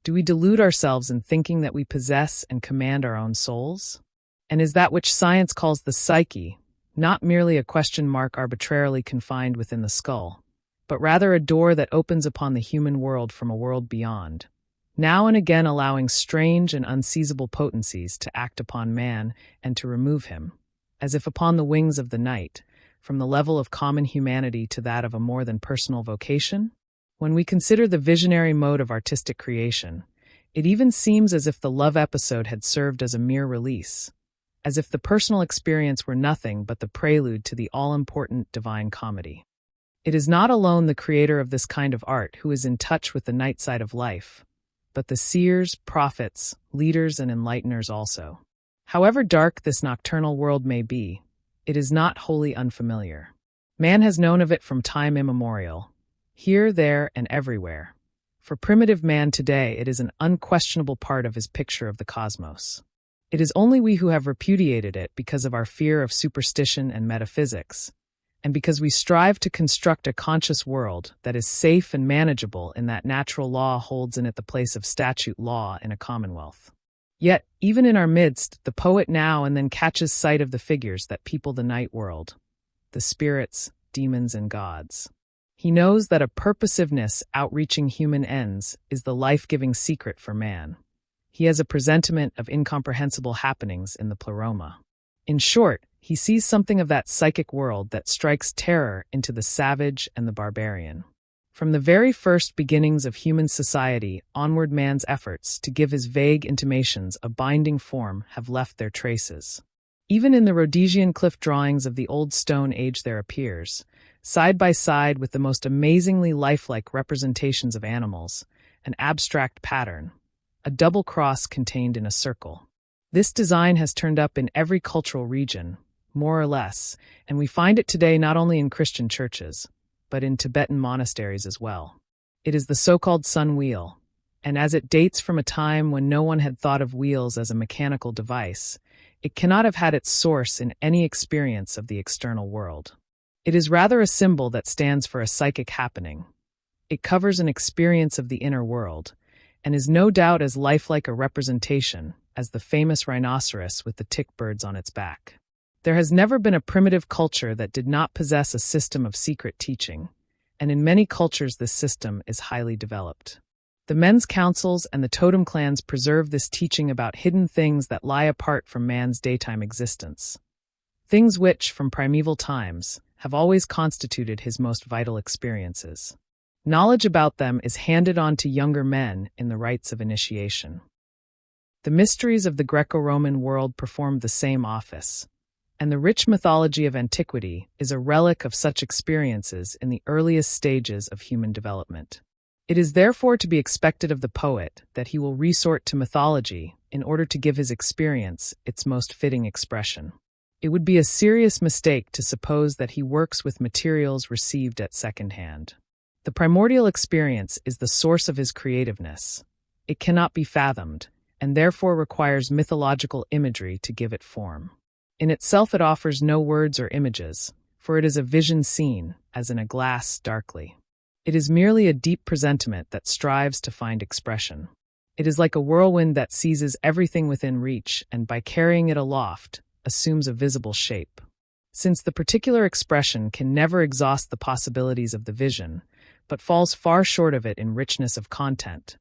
Do we delude ourselves in thinking that we possess and command our own souls? And is that which science calls the psyche not merely a question mark arbitrarily confined within the skull, but rather a door that opens upon the human world from a world beyond, now and again allowing strange and unseizable potencies to act upon man and to remove him, as if upon the wings of the night, from the level of common humanity to that of a more than personal vocation? When we consider the visionary mode of artistic creation, it even seems as if the love episode had served as a mere release, as if the personal experience were nothing but the prelude to the all-important Divine Comedy. It is not alone the creator of this kind of art who is in touch with the night side of life, but the seers, prophets, leaders, and enlighteners also. However dark this nocturnal world may be, it is not wholly unfamiliar. Man has known of it from time immemorial, here, there, and everywhere. For primitive man today, it is an unquestionable part of his picture of the cosmos. It is only we who have repudiated it because of our fear of superstition and metaphysics, and because we strive to construct a conscious world that is safe and manageable in that natural law holds in it the place of statute law in a commonwealth. Yet, even in our midst, the poet now and then catches sight of the figures that people the night world, the spirits, demons, and gods. He knows that a purposiveness outreaching human ends is the life-giving secret for man. He has a presentiment of incomprehensible happenings in the pleroma. In short, he sees something of that psychic world that strikes terror into the savage and the barbarian. From the very first beginnings of human society onward, man's efforts to give his vague intimations a binding form have left their traces. Even in the Rhodesian cliff drawings of the Old Stone Age there appears, side by side with the most amazingly lifelike representations of animals, an abstract pattern, a double cross contained in a circle. This design has turned up in every cultural region, more or less, and we find it today not only in Christian churches, but in Tibetan monasteries as well. It is the so-called sun wheel, and as it dates from a time when no one had thought of wheels as a mechanical device, it cannot have had its source in any experience of the external world. It is rather a symbol that stands for a psychic happening. It covers an experience of the inner world, and is no doubt as lifelike a representation as the famous rhinoceros with the tick birds on its back. There has never been a primitive culture that did not possess a system of secret teaching, and in many cultures this system is highly developed. The men's councils and the totem clans preserve this teaching about hidden things that lie apart from man's daytime existence. Things which, from primeval times, have always constituted his most vital experiences. Knowledge about them is handed on to younger men in the rites of initiation. The mysteries of the Greco-Roman world performed the same office, and the rich mythology of antiquity is a relic of such experiences in the earliest stages of human development. It is therefore to be expected of the poet that he will resort to mythology in order to give his experience its most fitting expression. It would be a serious mistake to suppose that he works with materials received at second hand. The primordial experience is the source of his creativeness. It cannot be fathomed, and therefore requires mythological imagery to give it form. In itself it offers no words or images, for it is a vision seen, as in a glass, darkly. It is merely a deep presentiment that strives to find expression. It is like a whirlwind that seizes everything within reach and, by carrying it aloft, assumes a visible shape. Since the particular expression can never exhaust the possibilities of the vision, but falls far short of it in richness of content,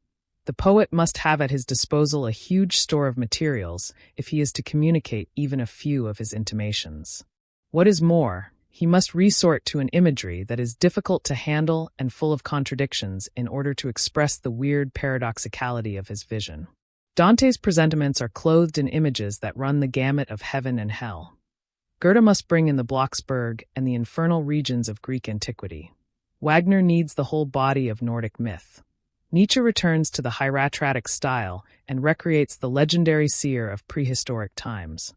the poet must have at his disposal a huge store of materials if he is to communicate even a few of his intimations. What is more, he must resort to an imagery that is difficult to handle and full of contradictions in order to express the weird paradoxicality of his vision. Dante's presentiments are clothed in images that run the gamut of heaven and hell. Goethe must bring in the Blocksberg and the infernal regions of Greek antiquity. Wagner needs the whole body of Nordic myth. Nietzsche returns to the hieratratic style and recreates the legendary seer of prehistoric times.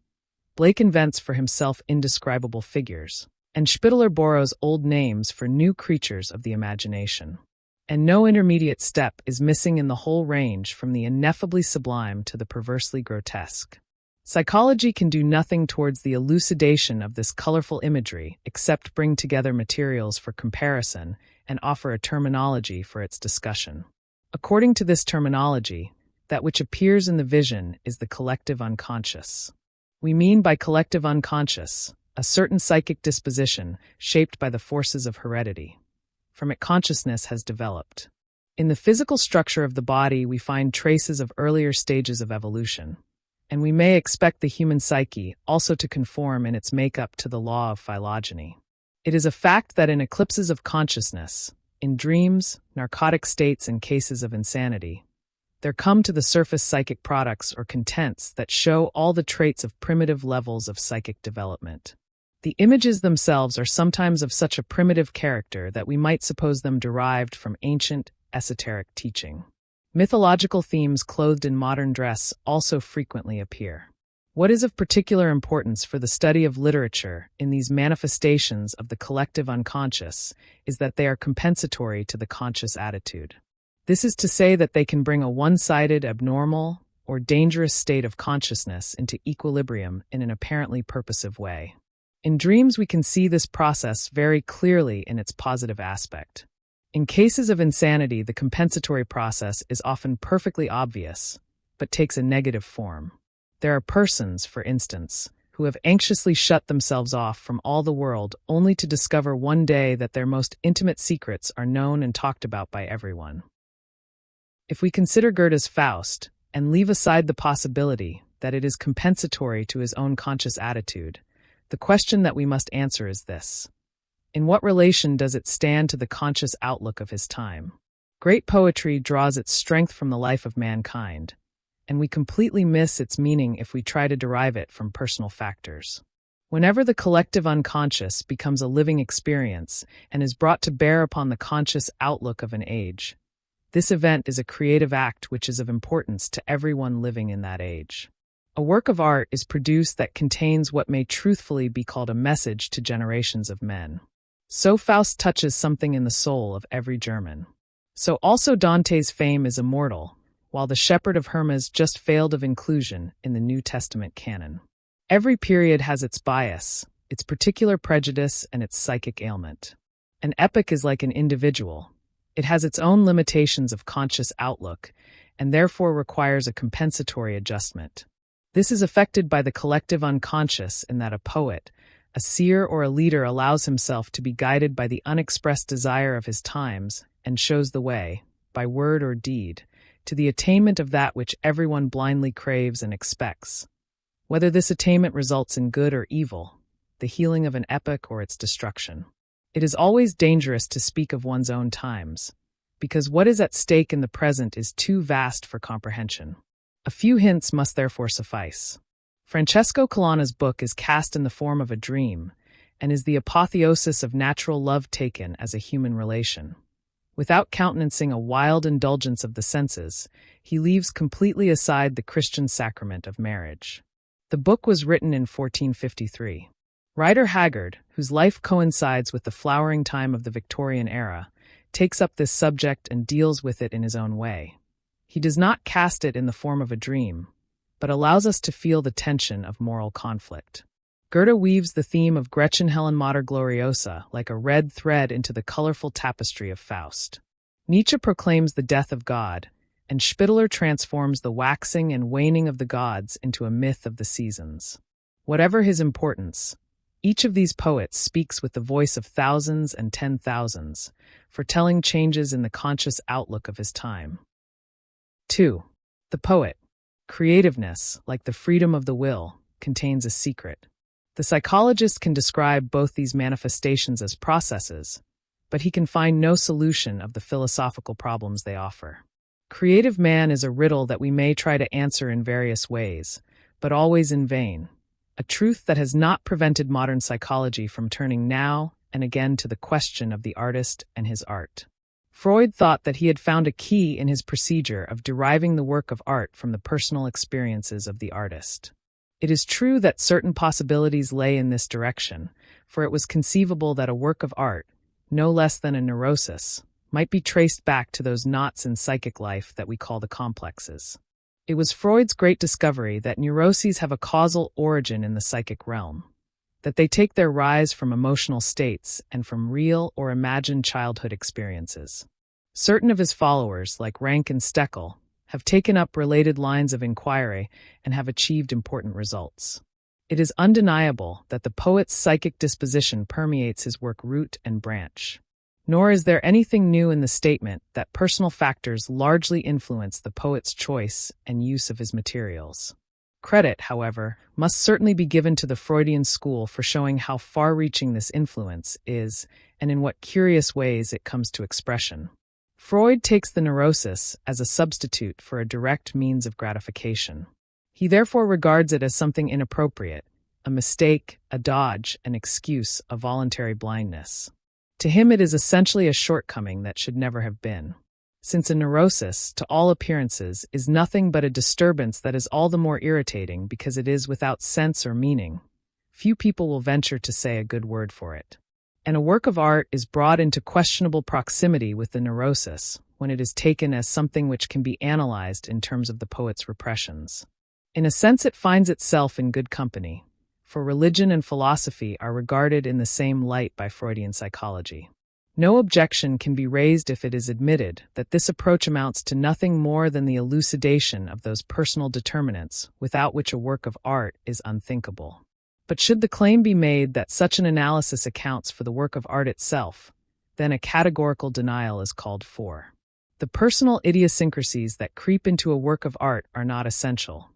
Blake invents for himself indescribable figures, and Spitaler borrows old names for new creatures of the imagination. And no intermediate step is missing in the whole range from the ineffably sublime to the perversely grotesque. Psychology can do nothing towards the elucidation of this colorful imagery except bring together materials for comparison and offer a terminology for its discussion. According to this terminology, that which appears in the vision is the collective unconscious. We mean by collective unconscious a certain psychic disposition shaped by the forces of heredity. From it consciousness has developed. In the physical structure of the body we find traces of earlier stages of evolution, and we may expect the human psyche also to conform in its makeup to the law of phylogeny. It is a fact that in eclipses of consciousness, in dreams, narcotic states, and cases of insanity, there come to the surface psychic products or contents that show all the traits of primitive levels of psychic development. The images themselves are sometimes of such a primitive character that we might suppose them derived from ancient, esoteric teaching. Mythological themes clothed in modern dress also frequently appear. What is of particular importance for the study of literature in these manifestations of the collective unconscious is that they are compensatory to the conscious attitude. This is to say that they can bring a one-sided, abnormal, or dangerous state of consciousness into equilibrium in an apparently purposive way. In dreams, we can see this process very clearly in its positive aspect. In cases of insanity, the compensatory process is often perfectly obvious, but takes a negative form. There are persons, for instance, who have anxiously shut themselves off from all the world only to discover one day that their most intimate secrets are known and talked about by everyone. If we consider Goethe's Faust, and leave aside the possibility that it is compensatory to his own conscious attitude, the question that we must answer is this: in what relation does it stand to the conscious outlook of his time? Great poetry draws its strength from the life of mankind, and we completely miss its meaning if we try to derive it from personal factors. Whenever the collective unconscious becomes a living experience and is brought to bear upon the conscious outlook of an age, this event is a creative act which is of importance to everyone living in that age. A work of art is produced that contains what may truthfully be called a message to generations of men. So Faust touches something in the soul of every German. So also Dante's fame is immortal, while the Shepherd of Hermas just failed of inclusion in the New Testament canon. Every period has its bias, its particular prejudice, and its psychic ailment. An epoch is like an individual. It has its own limitations of conscious outlook, and therefore requires a compensatory adjustment. This is affected by the collective unconscious in that a poet, a seer, or a leader allows himself to be guided by the unexpressed desire of his times and shows the way, by word or deed, to the attainment of that which everyone blindly craves and expects. Whether this attainment results in good or evil, the healing of an epoch or its destruction. It is always dangerous to speak of one's own times, because what is at stake in the present is too vast for comprehension. A few hints must therefore suffice. Francesco Colonna's book is cast in the form of a dream, and is the apotheosis of natural love taken as a human relation. Without countenancing a wild indulgence of the senses, he leaves completely aside the Christian sacrament of marriage. The book was written in 1453. Rider Haggard, whose life coincides with the flowering time of the Victorian era, takes up this subject and deals with it in his own way. He does not cast it in the form of a dream, but allows us to feel the tension of moral conflict. Goethe weaves the theme of Gretchen Helen Mater Gloriosa like a red thread into the colorful tapestry of Faust. Nietzsche proclaims the death of God, and Spitaler transforms the waxing and waning of the gods into a myth of the seasons. Whatever his importance, each of these poets speaks with the voice of thousands and 10,000s, foretelling changes in the conscious outlook of his time. 2. The poet. Creativeness, like the freedom of the will, contains a secret. The psychologist can describe both these manifestations as processes, but he can find no solution of the philosophical problems they offer. Creative man is a riddle that we may try to answer in various ways, but always in vain, a truth that has not prevented modern psychology from turning now and again to the question of the artist and his art. Freud thought that he had found a key in his procedure of deriving the work of art from the personal experiences of the artist. It is true that certain possibilities lay in this direction, for it was conceivable that a work of art, no less than a neurosis, might be traced back to those knots in psychic life that we call the complexes. It was Freud's great discovery that neuroses have a causal origin in the psychic realm, that they take their rise from emotional states and from real or imagined childhood experiences. Certain of his followers, like Rank and Steckel, have taken up related lines of inquiry and have achieved important results. It is undeniable that the poet's psychic disposition permeates his work root and branch. Nor is there anything new in the statement that personal factors largely influence the poet's choice and use of his materials. Credit, however, must certainly be given to the Freudian school for showing how far-reaching this influence is and in what curious ways it comes to expression. Freud takes the neurosis as a substitute for a direct means of gratification. He therefore regards it as something inappropriate, a mistake, a dodge, an excuse, a voluntary blindness. To him it is essentially a shortcoming that should never have been. Since a neurosis, to all appearances, is nothing but a disturbance that is all the more irritating because it is without sense or meaning, few people will venture to say a good word for it. And a work of art is brought into questionable proximity with the neurosis when it is taken as something which can be analyzed in terms of the poet's repressions. In a sense, it finds itself in good company, for religion and philosophy are regarded in the same light by Freudian psychology. No objection can be raised if it is admitted that this approach amounts to nothing more than the elucidation of those personal determinants without which a work of art is unthinkable. But should the claim be made that such an analysis accounts for the work of art itself, then a categorical denial is called for. The personal idiosyncrasies that creep into a work of art are not essential.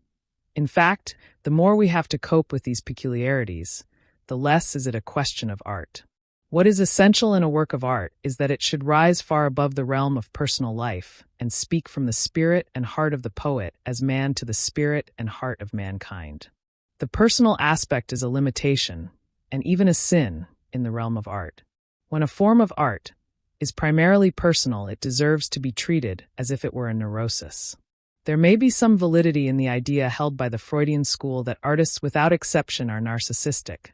In fact, the more we have to cope with these peculiarities, the less is it a question of art. What is essential in a work of art is that it should rise far above the realm of personal life and speak from the spirit and heart of the poet as man to the spirit and heart of mankind. The personal aspect is a limitation, and even a sin, in the realm of art. When a form of art is primarily personal, it deserves to be treated as if it were a neurosis. There may be some validity in the idea held by the Freudian school that artists without exception are narcissistic,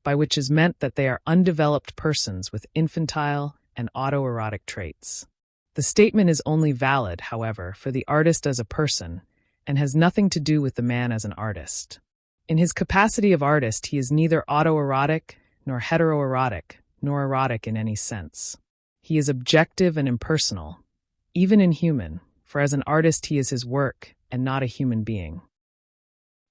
by which is meant that they are undeveloped persons with infantile and autoerotic traits. The statement is only valid, however, for the artist as a person, and has nothing to do with the man as an artist. In his capacity of artist, he is neither autoerotic, nor heteroerotic, nor erotic in any sense. He is objective and impersonal, even inhuman, for as an artist he is his work and not a human being.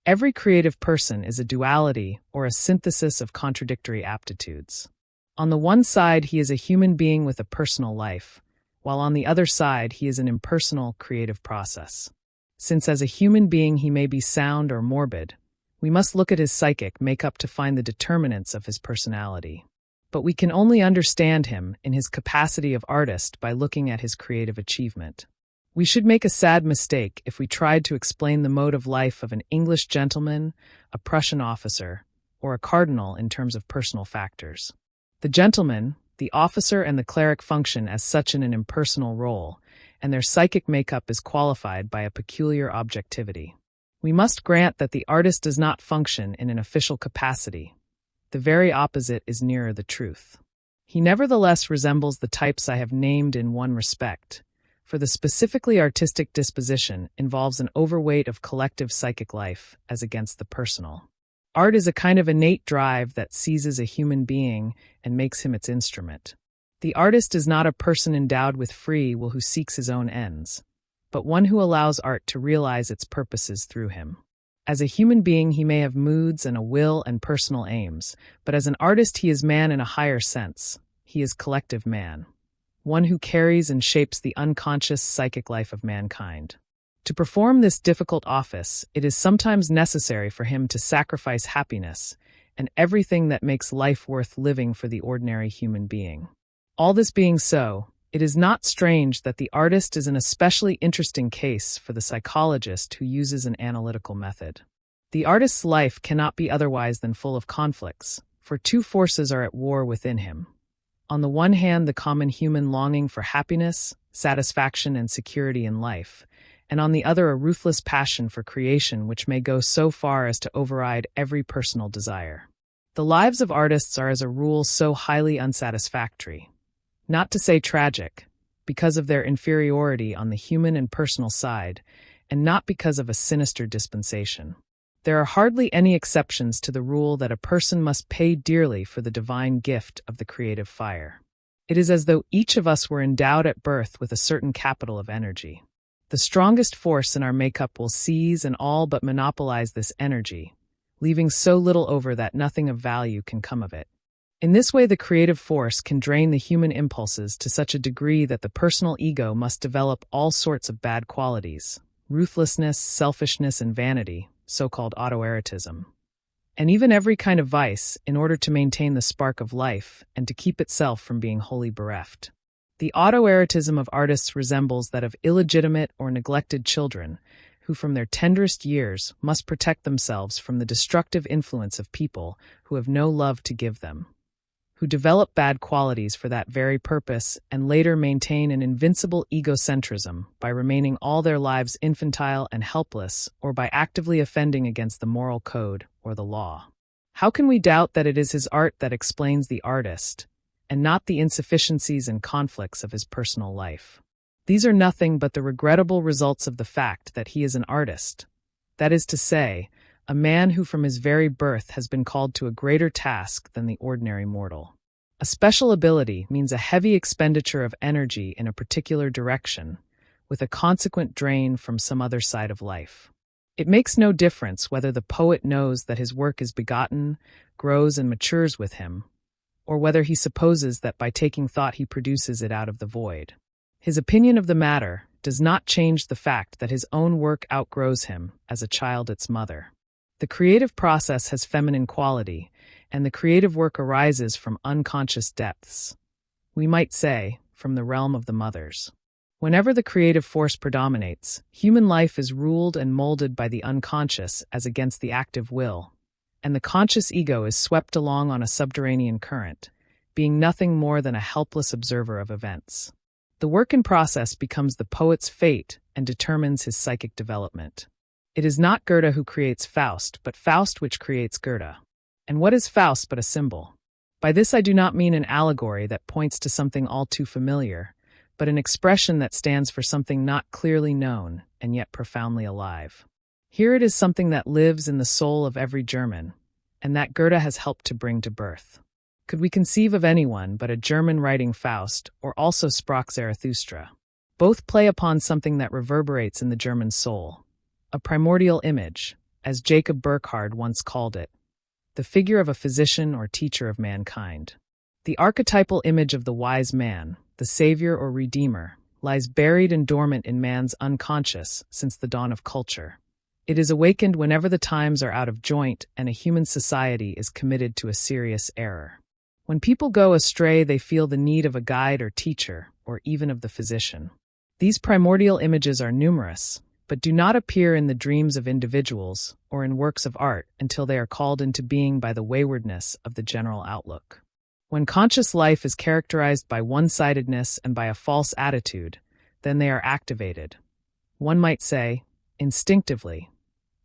Every creative person is a duality or a synthesis of contradictory aptitudes. On the one side, he is a human being with a personal life, while on the other side, he is an impersonal creative process. Since as a human being he may be sound or morbid, we must look at his psychic makeup to find the determinants of his personality. But we can only understand him in his capacity of artist by looking at his creative achievement. We should make a sad mistake if we tried to explain the mode of life of an English gentleman, a Prussian officer, or a cardinal in terms of personal factors. The gentleman, the officer, and the cleric function as such in an impersonal role, and their psychic makeup is qualified by a peculiar objectivity. We must grant that the artist does not function in an official capacity. The very opposite is nearer the truth. He nevertheless resembles the types I have named in one respect, for the specifically artistic disposition involves an overweight of collective psychic life as against the personal. Art is a kind of innate drive that seizes a human being and makes him its instrument. The artist is not a person endowed with free will who seeks his own ends, but one who allows art to realize its purposes through him. As a human being, he may have moods and a will and personal aims, but as an artist he is man in a higher sense. He is collective man, one who carries and shapes the unconscious psychic life of mankind. To perform this difficult office, it is sometimes necessary for him to sacrifice happiness and everything that makes life worth living for the ordinary human being. All this being so, it is not strange that the artist is an especially interesting case for the psychologist who uses an analytical method. The artist's life cannot be otherwise than full of conflicts, for two forces are at war within him. On the one hand, the common human longing for happiness, satisfaction, and security in life, and on the other, a ruthless passion for creation which may go so far as to override every personal desire. The lives of artists are as a rule so highly unsatisfactory, not to say tragic, because of their inferiority on the human and personal side, and not because of a sinister dispensation. There are hardly any exceptions to the rule that a person must pay dearly for the divine gift of the creative fire. It is as though each of us were endowed at birth with a certain capital of energy. The strongest force in our makeup will seize and all but monopolize this energy, leaving so little over that nothing of value can come of it. In this way, the creative force can drain the human impulses to such a degree that the personal ego must develop all sorts of bad qualities, ruthlessness, selfishness, and vanity, so-called autoerotism, and even every kind of vice in order to maintain the spark of life and to keep itself from being wholly bereft. The autoerotism of artists resembles that of illegitimate or neglected children, who from their tenderest years must protect themselves from the destructive influence of people who have no love to give them, who develop bad qualities for that very purpose and later maintain an invincible egocentrism by remaining all their lives infantile and helpless or by actively offending against the moral code or the law. How can we doubt that it is his art that explains the artist, and not the insufficiencies and conflicts of his personal life? These are nothing but the regrettable results of the fact that he is an artist, that is to say, a man who from his very birth has been called to a greater task than the ordinary mortal. A special ability means a heavy expenditure of energy in a particular direction, with a consequent drain from some other side of life. It makes no difference whether the poet knows that his work is begotten, grows and matures with him, or whether he supposes that by taking thought he produces it out of the void. His opinion of the matter does not change the fact that his own work outgrows him, as a child its mother. The creative process has feminine quality, and the creative work arises from unconscious depths. We might say, from the realm of the mothers. Whenever the creative force predominates, human life is ruled and molded by the unconscious as against the active will, and the conscious ego is swept along on a subterranean current, being nothing more than a helpless observer of events. The work in process becomes the poet's fate and determines his psychic development. It is not Goethe who creates Faust, but Faust which creates Goethe. And what is Faust but a symbol? By this I do not mean an allegory that points to something all too familiar, but an expression that stands for something not clearly known and yet profoundly alive. Here it is something that lives in the soul of every German, and that Goethe has helped to bring to birth. Could we conceive of anyone but a German writing Faust, or also Sprach Zarathustra? Both play upon something that reverberates in the German soul, a primordial image, as Jacob Burckhardt once called it, the figure of a physician or teacher of mankind. The archetypal image of the wise man, the savior or redeemer, lies buried and dormant in man's unconscious since the dawn of culture. It is awakened whenever the times are out of joint and a human society is committed to a serious error. When people go astray, they feel the need of a guide or teacher, or even of the physician. These primordial images are numerous, but do not appear in the dreams of individuals or in works of art until they are called into being by the waywardness of the general outlook. When conscious life is characterized by one-sidedness and by a false attitude, then they are activated, one might say, instinctively,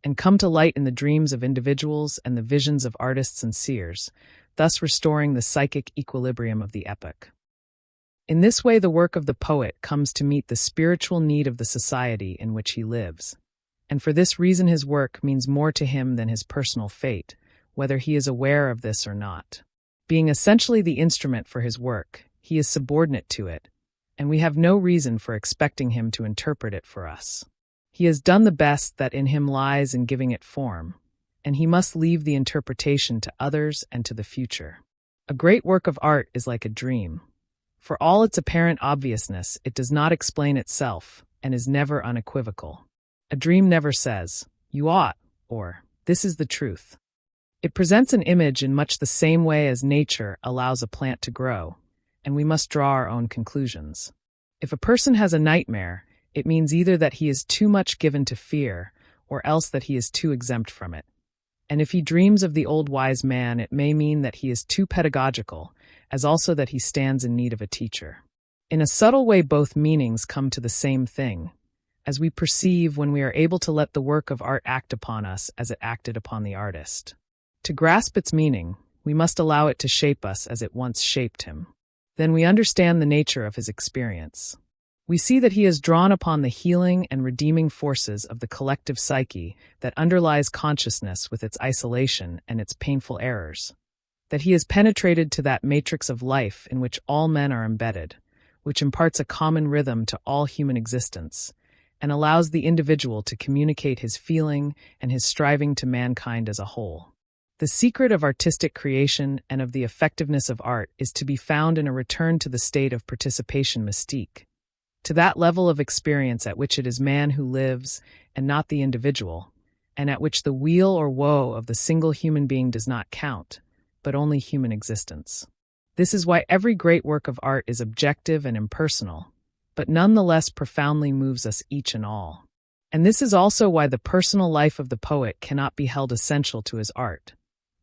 and come to light in the dreams of individuals and the visions of artists and seers, thus restoring the psychic equilibrium of the epoch. In this way, the work of the poet comes to meet the spiritual need of the society in which he lives, and for this reason his work means more to him than his personal fate, whether he is aware of this or not. Being essentially the instrument for his work, he is subordinate to it, and we have no reason for expecting him to interpret it for us. He has done the best that in him lies in giving it form, and he must leave the interpretation to others and to the future. A great work of art is like a dream. For all its apparent obviousness, it does not explain itself and is never unequivocal. A dream never says, "You ought," or "This is the truth." It presents an image in much the same way as nature allows a plant to grow, and we must draw our own conclusions. If a person has a nightmare, it means either that he is too much given to fear, or else that he is too exempt from it. And if he dreams of the old wise man, it may mean that he is too pedagogical, as also that he stands in need of a teacher. In a subtle way, both meanings come to the same thing, as we perceive when we are able to let the work of art act upon us as it acted upon the artist. To grasp its meaning, we must allow it to shape us as it once shaped him. Then we understand the nature of his experience. We see that he has drawn upon the healing and redeeming forces of the collective psyche that underlies consciousness with its isolation and its painful errors. That he has penetrated to that matrix of life in which all men are embedded, which imparts a common rhythm to all human existence, and allows the individual to communicate his feeling and his striving to mankind as a whole. The secret of artistic creation and of the effectiveness of art is to be found in a return to the state of participation mystique, to that level of experience at which it is man who lives and not the individual, and at which the weal or woe of the single human being does not count, but only human existence. This is why every great work of art is objective and impersonal, but nonetheless profoundly moves us each and all. And this is also why the personal life of the poet cannot be held essential to his art,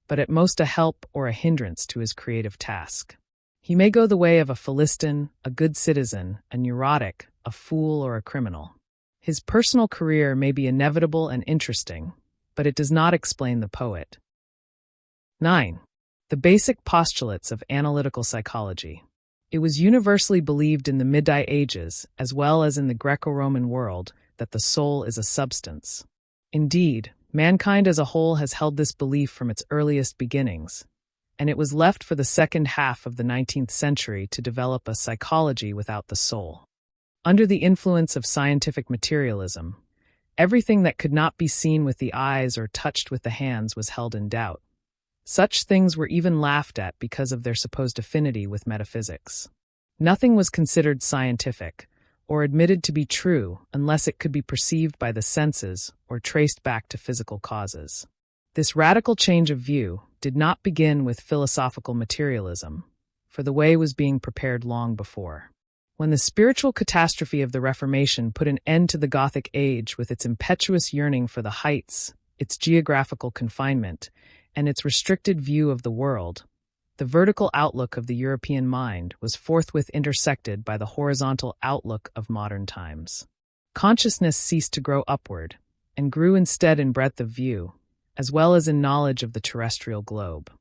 but at most a help or a hindrance to his creative task. He may go the way of a Philistin, a good citizen, a neurotic, a fool, or a criminal. His personal career may be inevitable and interesting, but it does not explain the poet. 9. The basic postulates of analytical psychology. It was universally believed in the Middle Ages, as well as in the Greco-Roman world, that the soul is a substance. Indeed, Mankind as a whole has held this belief from its earliest beginnings, and it was left for the second half of the 19th century to develop a psychology without the soul. Under the influence of scientific materialism, everything that could not be seen with the eyes or touched with the hands was held in doubt. Such things were even laughed at because of their supposed affinity with metaphysics. Nothing was considered scientific or admitted to be true unless it could be perceived by the senses or traced back to physical causes. This radical change of view did not begin with philosophical materialism, for the way was being prepared long before. When the spiritual catastrophe of the Reformation put an end to the Gothic age with its impetuous yearning for the heights, its geographical confinement, and its restricted view of the world, the vertical outlook of the European mind was forthwith intersected by the horizontal outlook of modern times. Consciousness ceased to grow upward, and grew instead in breadth of view, as well as in knowledge of the terrestrial globe.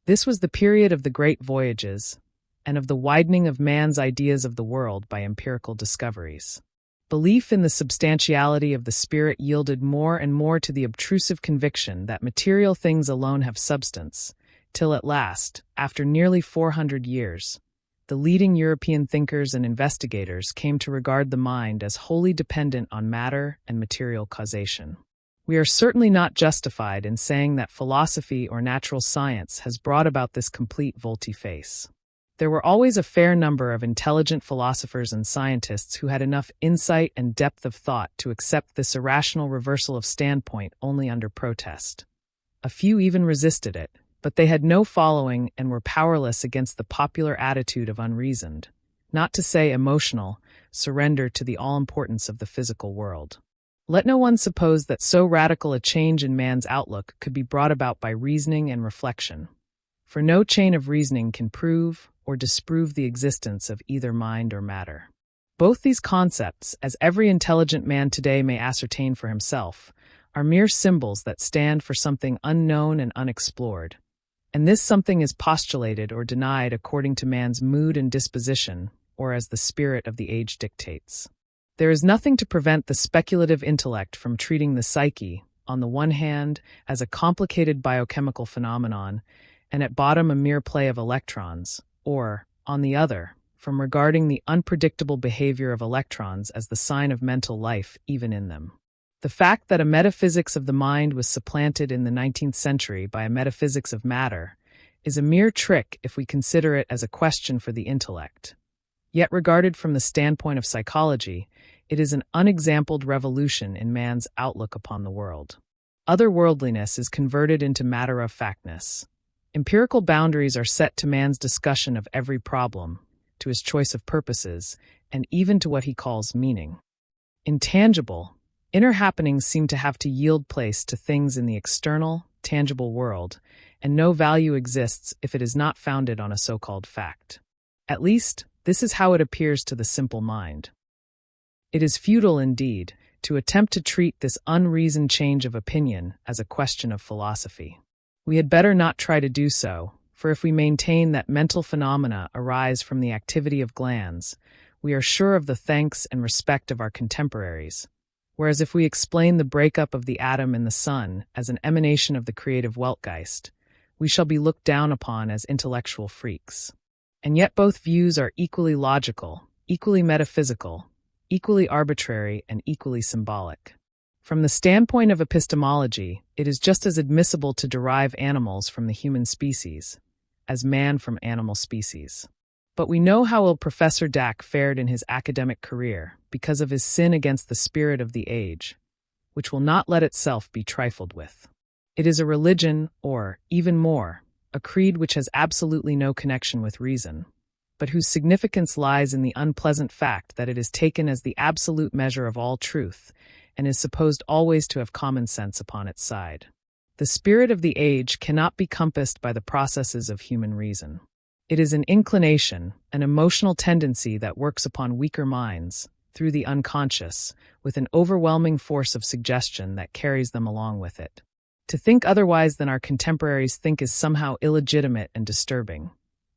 This was the period of the great voyages, and of the widening of man's ideas of the world by empirical discoveries. Belief in the substantiality of the spirit yielded more and more to the obtrusive conviction that material things alone have substance, till at last, after nearly 400 years, the leading European thinkers and investigators came to regard the mind as wholly dependent on matter and material causation. We are certainly not justified in saying that philosophy or natural science has brought about this complete volte-face. There were always a fair number of intelligent philosophers and scientists who had enough insight and depth of thought to accept this irrational reversal of standpoint only under protest. A few even resisted it, but they had no following and were powerless against the popular attitude of unreasoned, not to say emotional, surrender to the all-importance of the physical world. Let no one suppose that so radical a change in man's outlook could be brought about by reasoning and reflection, for no chain of reasoning can prove or disprove the existence of either mind or matter. Both these concepts, as every intelligent man today may ascertain for himself, are mere symbols that stand for something unknown and unexplored, and this something is postulated or denied according to man's mood and disposition, or as the spirit of the age dictates. There is nothing to prevent the speculative intellect from treating the psyche, on the one hand, as a complicated biochemical phenomenon, and at bottom a mere play of electrons, or, on the other, from regarding the unpredictable behavior of electrons as the sign of mental life even in them. The fact that a metaphysics of the mind was supplanted in the 19th century by a metaphysics of matter is a mere trick if we consider it as a question for the intellect. Yet regarded from the standpoint of psychology, it is an unexampled revolution in man's outlook upon the world. Otherworldliness is converted into matter-of-factness. Empirical boundaries are set to man's discussion of every problem, to his choice of purposes, and even to what he calls meaning. Intangible, inner happenings seem to have to yield place to things in the external, tangible world, and no value exists if it is not founded on a so-called fact. At least, this is how it appears to the simple mind. It is futile indeed to attempt to treat this unreasoned change of opinion as a question of philosophy. We had better not try to do so, for if we maintain that mental phenomena arise from the activity of glands, we are sure of the thanks and respect of our contemporaries, whereas if we explain the breakup of the atom in the sun as an emanation of the creative Weltgeist, we shall be looked down upon as intellectual freaks. And yet both views are equally logical, equally metaphysical, equally arbitrary, and equally symbolic. From the standpoint of epistemology, it is just as admissible to derive animals from the human species as man from animal species. But we know how ill Professor Dack fared in his academic career because of his sin against the spirit of the age, which will not let itself be trifled with. It is a religion, or, even more, a creed which has absolutely no connection with reason, but whose significance lies in the unpleasant fact that it is taken as the absolute measure of all truth, and is supposed always to have common sense upon its side. The spirit of the age cannot be compassed by the processes of human reason. It is an inclination, an emotional tendency that works upon weaker minds, through the unconscious, with an overwhelming force of suggestion that carries them along with it. To think otherwise than our contemporaries think is somehow illegitimate and disturbing.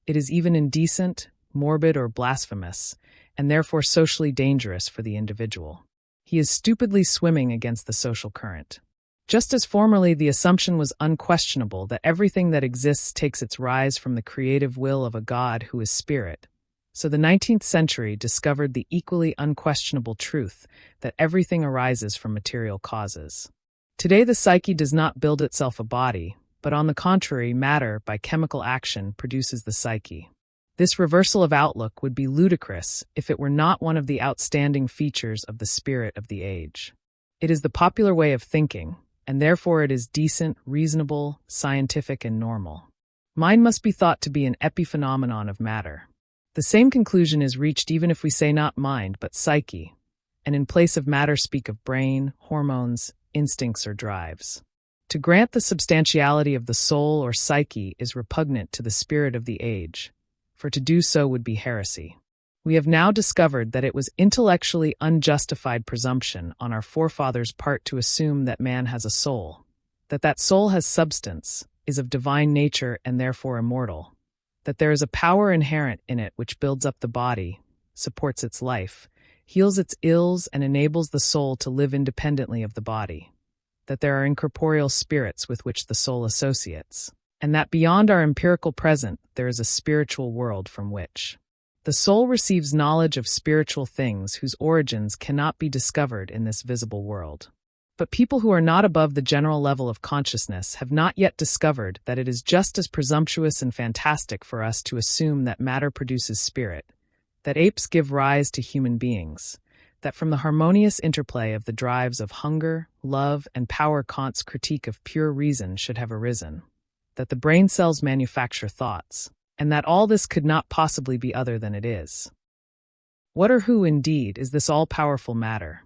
It is even indecent, morbid, or blasphemous, and therefore socially dangerous for the individual. He is stupidly swimming against the social current. Just as formerly the assumption was unquestionable that everything that exists takes its rise from the creative will of a God who is spirit, so the 19th century discovered the equally unquestionable truth that everything arises from material causes. Today the psyche does not build itself a body, but on the contrary, matter, by chemical action, produces the psyche. This reversal of outlook would be ludicrous if it were not one of the outstanding features of the spirit of the age. It is the popular way of thinking, and therefore it is decent, reasonable, scientific, and normal. Mind must be thought to be an epiphenomenon of matter. The same conclusion is reached even if we say not mind, but psyche, and in place of matter speak of brain, hormones, instincts, or drives. To grant the substantiality of the soul or psyche is repugnant to the spirit of the age, for to do so would be heresy. We have now discovered that it was intellectually unjustified presumption on our forefathers' part to assume that man has a soul, that soul has substance, is of divine nature and therefore immortal, that there is a power inherent in it which builds up the body, supports its life, heals its ills, and enables the soul to live independently of the body, that there are incorporeal spirits with which the soul associates, and that beyond our empirical present there is a spiritual world from which the soul receives knowledge of spiritual things whose origins cannot be discovered in this visible world. But people who are not above the general level of consciousness have not yet discovered that it is just as presumptuous and fantastic for us to assume that matter produces spirit, that apes give rise to human beings, that from the harmonious interplay of the drives of hunger, love, and power Kant's critique of pure reason should have arisen, that the brain cells manufacture thoughts, and that all this could not possibly be other than it is. What or who, indeed, is this all-powerful matter?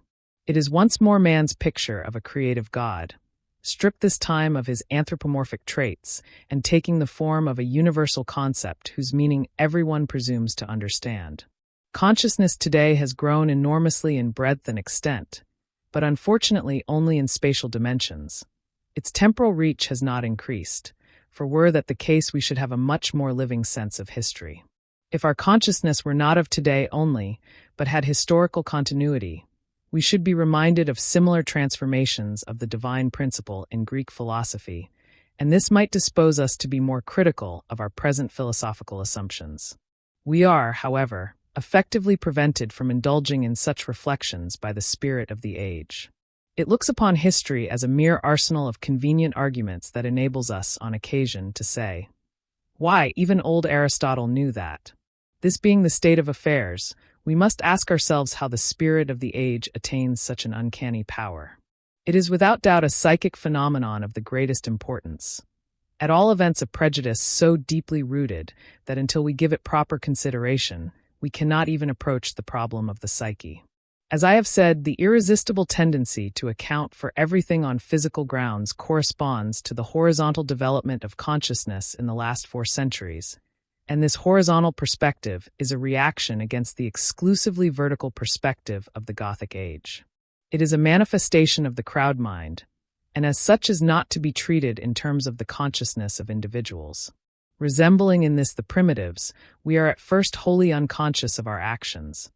It is once more man's picture of a creative God, stripped this time of his anthropomorphic traits and taking the form of a universal concept whose meaning everyone presumes to understand. Consciousness today has grown enormously in breadth and extent, but unfortunately only in spatial dimensions. Its temporal reach has not increased, for were that the case we should have a much more living sense of history. If our consciousness were not of today only, but had historical continuity, we should be reminded of similar transformations of the divine principle in Greek philosophy, and this might dispose us to be more critical of our present philosophical assumptions. We are, however, effectively prevented from indulging in such reflections by the spirit of the age. It looks upon history as a mere arsenal of convenient arguments that enables us, on occasion, to say, "Why, even old Aristotle knew that." This being the state of affairs, we must ask ourselves how the spirit of the age attains such an uncanny power. It is without doubt a psychic phenomenon of the greatest importance. At all events, a prejudice so deeply rooted that until we give it proper consideration, we cannot even approach the problem of the psyche. As I have said, the irresistible tendency to account for everything on physical grounds corresponds to the horizontal development of consciousness in the last 4 centuries, and this horizontal perspective is a reaction against the exclusively vertical perspective of the Gothic age. It is a manifestation of the crowd mind, and as such is not to be treated in terms of the consciousness of individuals. Resembling in this the primitives, we are at first wholly unconscious of our actions,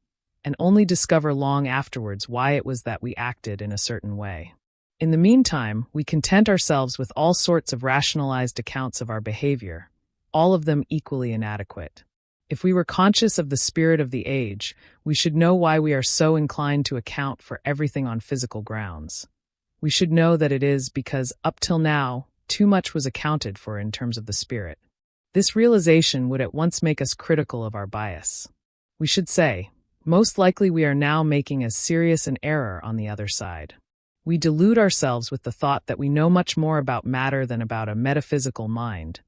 and only discover long afterwards why it was that we acted in a certain way. In the meantime, we content ourselves with all sorts of rationalized accounts of our behavior, all of them equally inadequate. If we were conscious of the spirit of the age, we should know why we are so inclined to account for everything on physical grounds. We should know that it is because, up till now, too much was accounted for in terms of the spirit. This realization would at once make us critical of our bias. We should say, most likely we are now making as serious an error on the other side. We delude ourselves with the thought that we know much more about matter than about a metaphysical mind,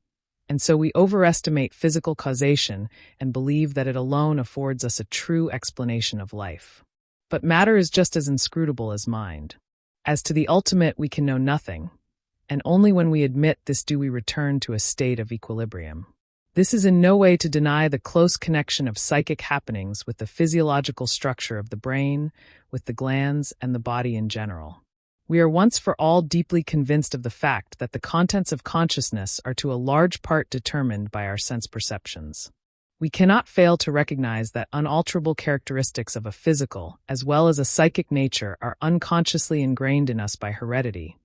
and so we overestimate physical causation and believe that it alone affords us a true explanation of life. But matter is just as inscrutable as mind. As to the ultimate, we can know nothing, and only when we admit this do we return to a state of equilibrium. This is in no way to deny the close connection of psychic happenings with the physiological structure of the brain, with the glands, and the body in general. We are once for all deeply convinced of the fact that the contents of consciousness are to a large part determined by our sense perceptions. We cannot fail to recognize that unalterable characteristics of a physical as well as a psychic nature are unconsciously ingrained in us by heredity,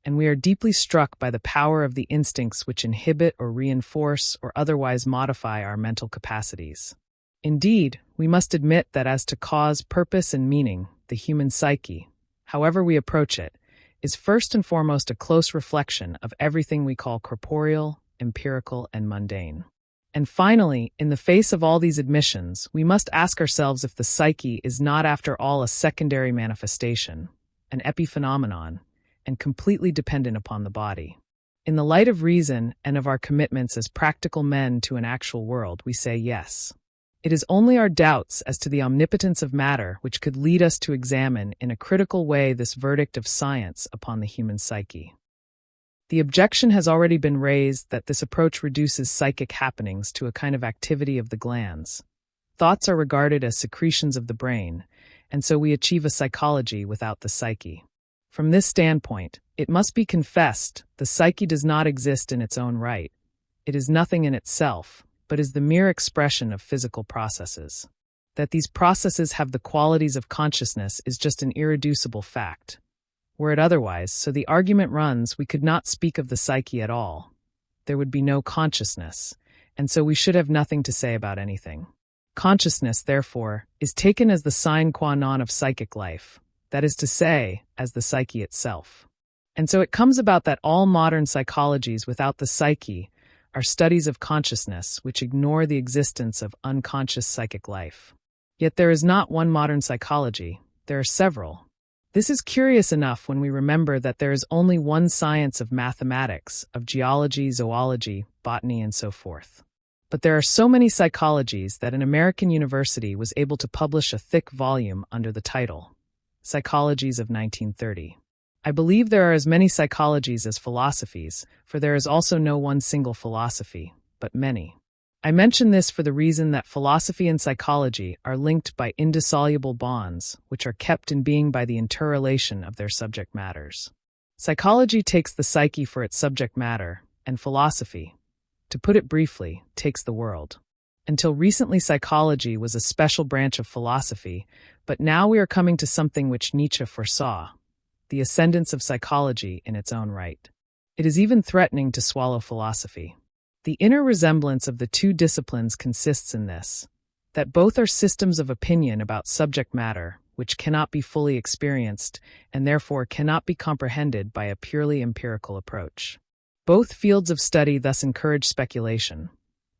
and we are deeply struck by the power of the instincts which inhibit or reinforce or otherwise modify our mental capacities. Indeed, we must admit that as to cause, purpose, and meaning, the human psyche, however we approach it, is first and foremost a close reflection of everything we call corporeal, empirical, and mundane. And finally, in the face of all these admissions, we must ask ourselves if the psyche is not after all a secondary manifestation, an epiphenomenon, and completely dependent upon the body. In the light of reason and of our commitments as practical men to an actual world, we say yes. It is only our doubts as to the omnipotence of matter which could lead us to examine in a critical way this verdict of science upon the human psyche. The objection has already been raised that this approach reduces psychic happenings to a kind of activity of the glands. Thoughts are regarded as secretions of the brain, and so we achieve a psychology without the psyche. From this standpoint, it must be confessed, the psyche does not exist in its own right. It is nothing in itself, but is the mere expression of physical processes. That these processes have the qualities of consciousness is just an irreducible fact. Were it otherwise, so the argument runs, we could not speak of the psyche at all. There would be no consciousness, and so we should have nothing to say about anything. Consciousness, therefore, is taken as the sine qua non of psychic life, that is to say, as the psyche itself. And so it comes about that all modern psychologies without the psyche are studies of consciousness which ignore the existence of unconscious psychic life. Yet there is not one modern psychology, there are several. This is curious enough when we remember that there is only one science of mathematics, of geology, zoology, botany, and so forth. But there are so many psychologies that an American university was able to publish a thick volume under the title, Psychologies of 1930. I believe there are as many psychologies as philosophies, for there is also no one single philosophy, but many. I mention this for the reason that philosophy and psychology are linked by indissoluble bonds, which are kept in being by the interrelation of their subject matters. Psychology takes the psyche for its subject matter, and philosophy, to put it briefly, takes the world. Until recently, psychology was a special branch of philosophy, but now we are coming to something which Nietzsche foresaw, the ascendance of psychology in its own right. It is even threatening to swallow philosophy. The inner resemblance of the two disciplines consists in this, that both are systems of opinion about subject matter, which cannot be fully experienced and therefore cannot be comprehended by a purely empirical approach. Both fields of study thus encourage speculation,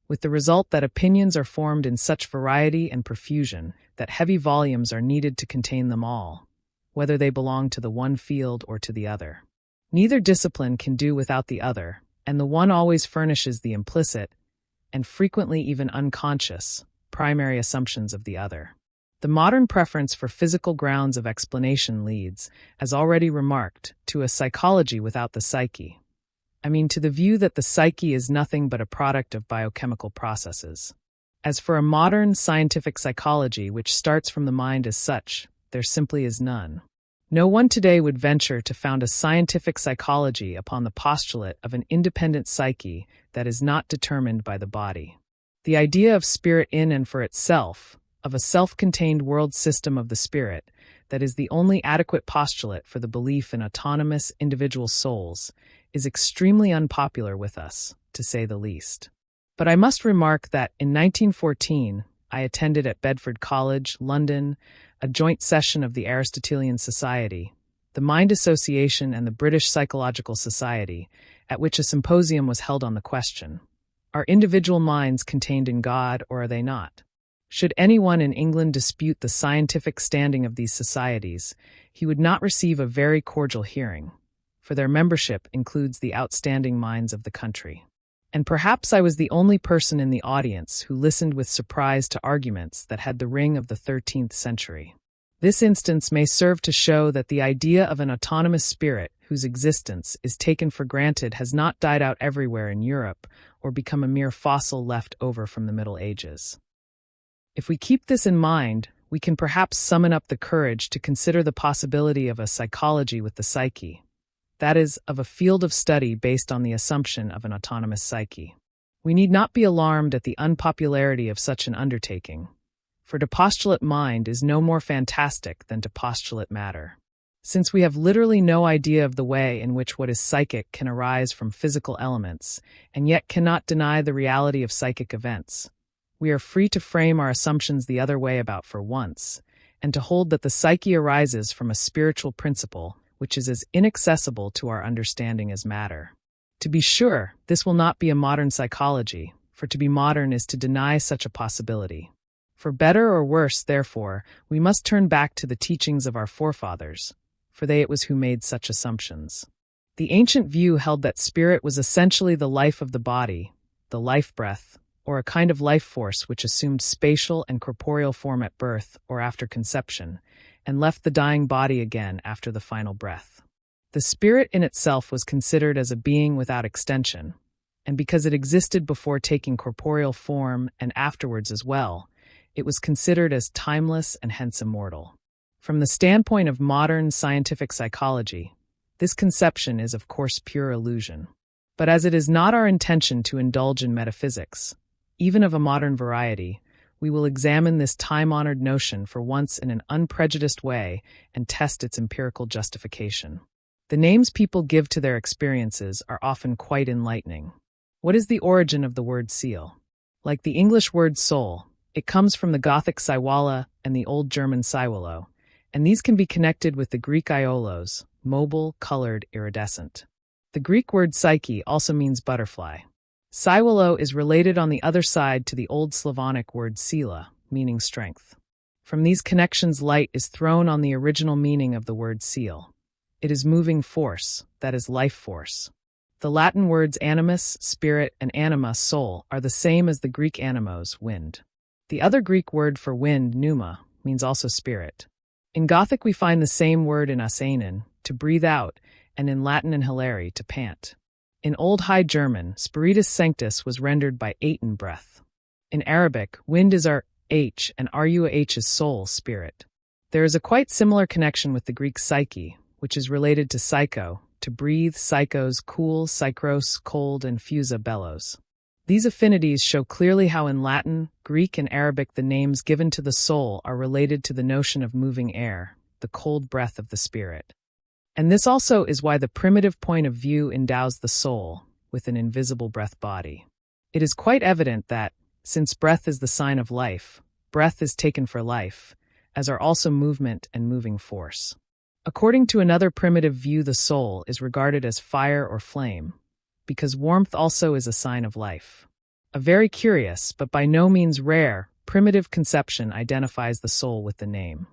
with the result that opinions are formed in such variety and profusion that heavy volumes are needed to contain them all, whether they belong to the one field or to the other. Neither discipline can do without the other, and the one always furnishes the implicit, and frequently even unconscious, primary assumptions of the other. The modern preference for physical grounds of explanation leads, as already remarked, to a psychology without the psyche. I mean to the view that the psyche is nothing but a product of biochemical processes. As for a modern scientific psychology which starts from the mind as such, there simply is none. No one today would venture to found a scientific psychology upon the postulate of an independent psyche that is not determined by the body. The idea of spirit in and for itself, of a self-contained world system of the spirit, that is the only adequate postulate for the belief in autonomous individual souls, is extremely unpopular with us, to say the least. But I must remark that in 1914, I attended at Bedford College, London, a joint session of the Aristotelian Society, the Mind Association, and the British Psychological Society, at which a symposium was held on the question, are individual minds contained in God or are they not? Should anyone in England dispute the scientific standing of these societies, he would not receive a very cordial hearing, for their membership includes the outstanding minds of the country. And perhaps I was the only person in the audience who listened with surprise to arguments that had the ring of the 13th century. This instance may serve to show that the idea of an autonomous spirit whose existence is taken for granted has not died out everywhere in Europe or become a mere fossil left over from the Middle Ages. If we keep this in mind, we can perhaps summon up the courage to consider the possibility of a psychology with the psyche. That is, of a field of study based on the assumption of an autonomous psyche. We need not be alarmed at the unpopularity of such an undertaking, for to postulate mind is no more fantastic than to postulate matter. Since we have literally no idea of the way in which what is psychic can arise from physical elements, and yet cannot deny the reality of psychic events, we are free to frame our assumptions the other way about for once, and to hold that the psyche arises from a spiritual principle which is as inaccessible to our understanding as matter. To be sure, this will not be a modern psychology, for to be modern is to deny such a possibility. For better or worse, therefore, we must turn back to the teachings of our forefathers, for they it was who made such assumptions. The ancient view held that spirit was essentially the life of the body, the life breath, or a kind of life force which assumed spatial and corporeal form at birth or after conception, and left the dying body again after the final breath. The spirit in itself was considered as a being without extension, and because it existed before taking corporeal form and afterwards as well, it was considered as timeless and hence immortal. From the standpoint of modern scientific psychology, this conception is of course pure illusion. But as it is not our intention to indulge in metaphysics, even of a modern variety, we will examine this time-honored notion for once in an unprejudiced way and test its empirical justification. The names people give to their experiences are often quite enlightening. What is the origin of the word seal? Like the English word soul, it comes from the Gothic Saiwala and the Old German Saiwalo, and these can be connected with the Greek iolos, mobile, colored, iridescent. The Greek word psyche also means butterfly. Saiwalo is related on the other side to the Old Slavonic word sila, meaning strength. From these connections, light is thrown on the original meaning of the word seal. It is moving force, that is life force. The Latin words animus, spirit, and anima, soul, are the same as the Greek animos, wind. The other Greek word for wind, pneuma, means also spirit. In Gothic we find the same word in aseinen, to breathe out, and in Latin and hilare, to pant. In Old High German, spiritus sanctus was rendered by aten, breath. In Arabic, wind is h and ruh is soul, spirit. There is a quite similar connection with the Greek psyche, which is related to psycho, to breathe, psychos, cool, psychros, cold, and fusa, bellows. These affinities show clearly how in Latin, Greek, and Arabic the names given to the soul are related to the notion of moving air, the cold breath of the spirit. And this also is why the primitive point of view endows the soul with an invisible breath body. It is quite evident that, since breath is the sign of life, breath is taken for life, as are also movement and moving force. According to another primitive view, the soul is regarded as fire or flame, because warmth also is a sign of life. A very curious, but by no means rare, primitive conception identifies the soul with the name.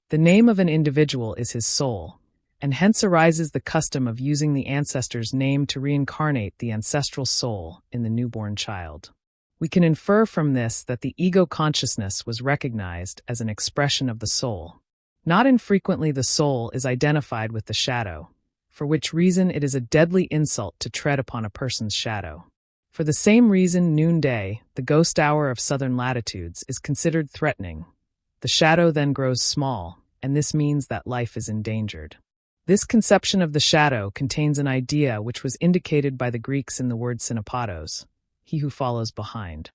The name of an individual is his soul, and hence arises the custom of using the ancestor's name to reincarnate the ancestral soul in the newborn child. We can infer from this that the ego consciousness was recognized as an expression of the soul. Not infrequently the soul is identified with the shadow, for which reason it is a deadly insult to tread upon a person's shadow. For the same reason, noonday, the ghost hour of southern latitudes, is considered threatening. The shadow then grows small, and this means that life is endangered. This conception of the shadow contains an idea which was indicated by the Greeks in the word synopatos, he who follows behind.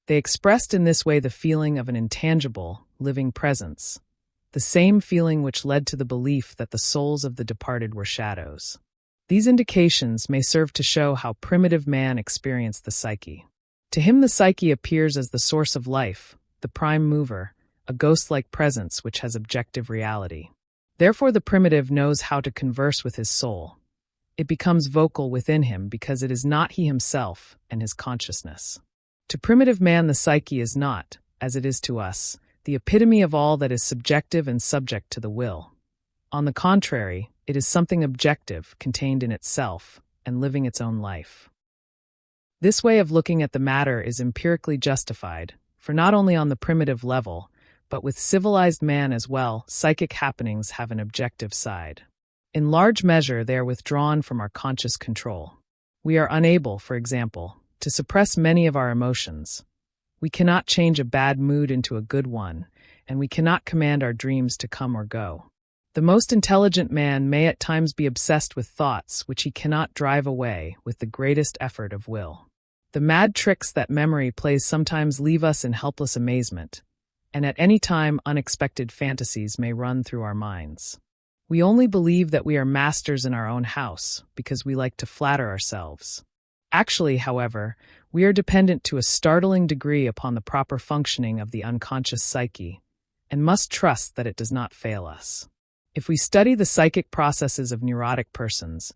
They expressed in this way the feeling of an intangible, living presence, the same feeling which led to the belief that the souls of the departed were shadows. These indications may serve to show how primitive man experienced the psyche. To him the psyche appears as the source of life, the prime mover, a ghost-like presence which has objective reality. Therefore the primitive knows how to converse with his soul. It becomes vocal within him because it is not he himself and his consciousness. To primitive man the psyche is not, as it is to us, the epitome of all that is subjective and subject to the will. On the contrary, it is something objective, contained in itself, and living its own life. This way of looking at the matter is empirically justified, for not only on the primitive level, but with civilized man as well, psychic happenings have an objective side. In large measure, they are withdrawn from our conscious control. We are unable, for example, to suppress many of our emotions. We cannot change a bad mood into a good one, and we cannot command our dreams to come or go. The most intelligent man may at times be obsessed with thoughts which he cannot drive away with the greatest effort of will. The mad tricks that memory plays sometimes leave us in helpless amazement, and at any time unexpected fantasies may run through our minds. We only believe that we are masters in our own house because we like to flatter ourselves. Actually, however, we are dependent to a startling degree upon the proper functioning of the unconscious psyche, and must trust that it does not fail us. If we study the psychic processes of neurotic persons,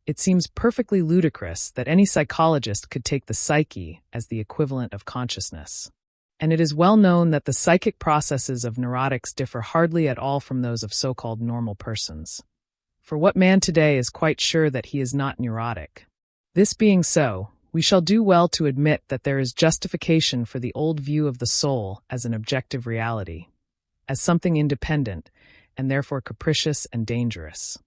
it seems perfectly ludicrous that any psychologist could take the psyche as the equivalent of consciousness. And it is well known that the psychic processes of neurotics differ hardly at all from those of so-called normal persons. For what man today is quite sure that he is not neurotic? This being so, we shall do well to admit that there is justification for the old view of the soul as an objective reality, as something independent, and therefore capricious and dangerous.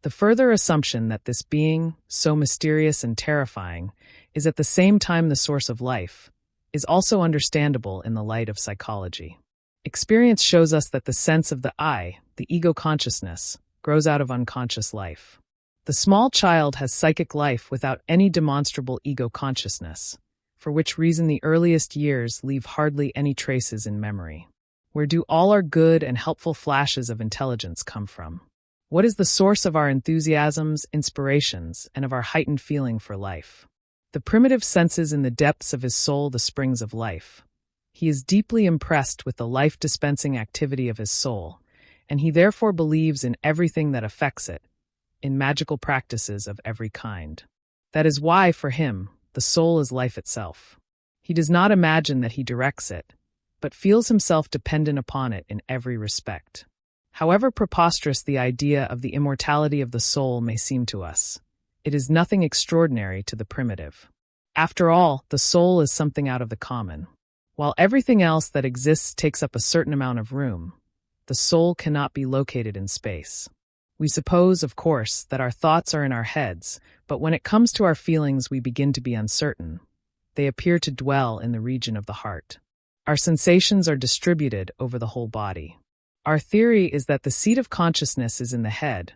The further assumption that this being, so mysterious and terrifying, is at the same time the source of life, is also understandable in the light of psychology. Experience shows us that the sense of the I, the ego consciousness, grows out of unconscious life. The small child has psychic life without any demonstrable ego consciousness, for which reason the earliest years leave hardly any traces in memory. Where do all our good and helpful flashes of intelligence come from? What is the source of our enthusiasms, inspirations, and of our heightened feeling for life? The primitive senses in the depths of his soul the springs of life. He is deeply impressed with the life-dispensing activity of his soul, and he therefore believes in everything that affects it, in magical practices of every kind. That is why, for him, the soul is life itself. He does not imagine that he directs it, but feels himself dependent upon it in every respect. However preposterous the idea of the immortality of the soul may seem to us, it is nothing extraordinary to the primitive. After all, the soul is something out of the common. While everything else that exists takes up a certain amount of room, the soul cannot be located in space. We suppose, of course, that our thoughts are in our heads, but when it comes to our feelings we begin to be uncertain. They appear to dwell in the region of the heart. Our sensations are distributed over the whole body. Our theory is that the seat of consciousness is in the head,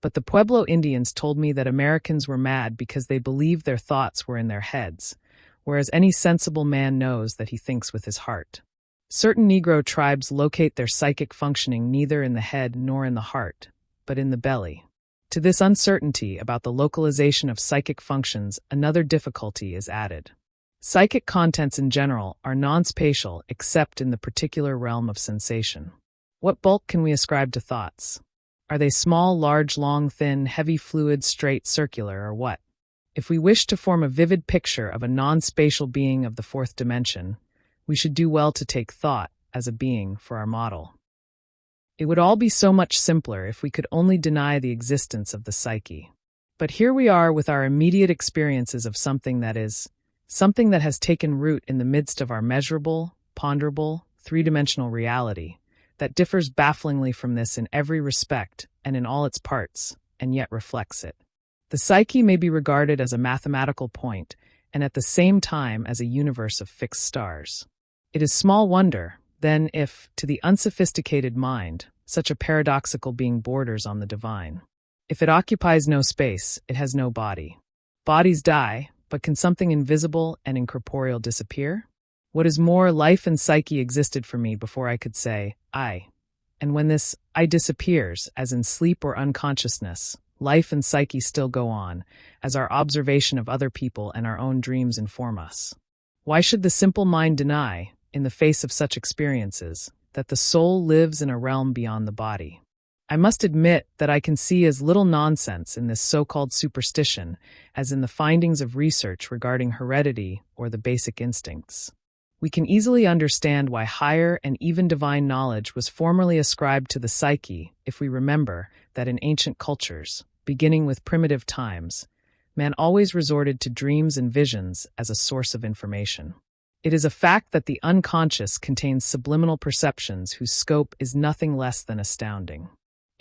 but the Pueblo Indians told me that Americans were mad because they believed their thoughts were in their heads, whereas any sensible man knows that he thinks with his heart. Certain Negro tribes locate their psychic functioning neither in the head nor in the heart, but in the belly. To this uncertainty about the localization of psychic functions, another difficulty is added. Psychic contents in general are non-spatial except in the particular realm of sensation. What bulk can we ascribe to thoughts? Are they small, large, long, thin, heavy, fluid, straight, circular, or what? If we wish to form a vivid picture of a non-spatial being of the fourth dimension, we should do well to take thought as a being for our model. It would all be so much simpler if we could only deny the existence of the psyche. But here we are with our immediate experiences of something that has taken root in the midst of our measurable, ponderable, three-dimensional reality, that differs bafflingly from this in every respect and in all its parts, and yet reflects it. The psyche may be regarded as a mathematical point, and at the same time as a universe of fixed stars. It is small wonder, then, if, to the unsophisticated mind, such a paradoxical being borders on the divine. If it occupies no space, it has no body. Bodies die, but can something invisible and incorporeal disappear? What is more, life and psyche existed for me before I could say, I. And when this I disappears, as in sleep or unconsciousness, life and psyche still go on, as our observation of other people and our own dreams inform us. Why should the simple mind deny, in the face of such experiences, that the soul lives in a realm beyond the body? I must admit that I can see as little nonsense in this so-called superstition as in the findings of research regarding heredity or the basic instincts. We can easily understand why higher and even divine knowledge was formerly ascribed to the psyche if we remember that in ancient cultures, beginning with primitive times, man always resorted to dreams and visions as a source of information. It is a fact that the unconscious contains subliminal perceptions whose scope is nothing less than astounding.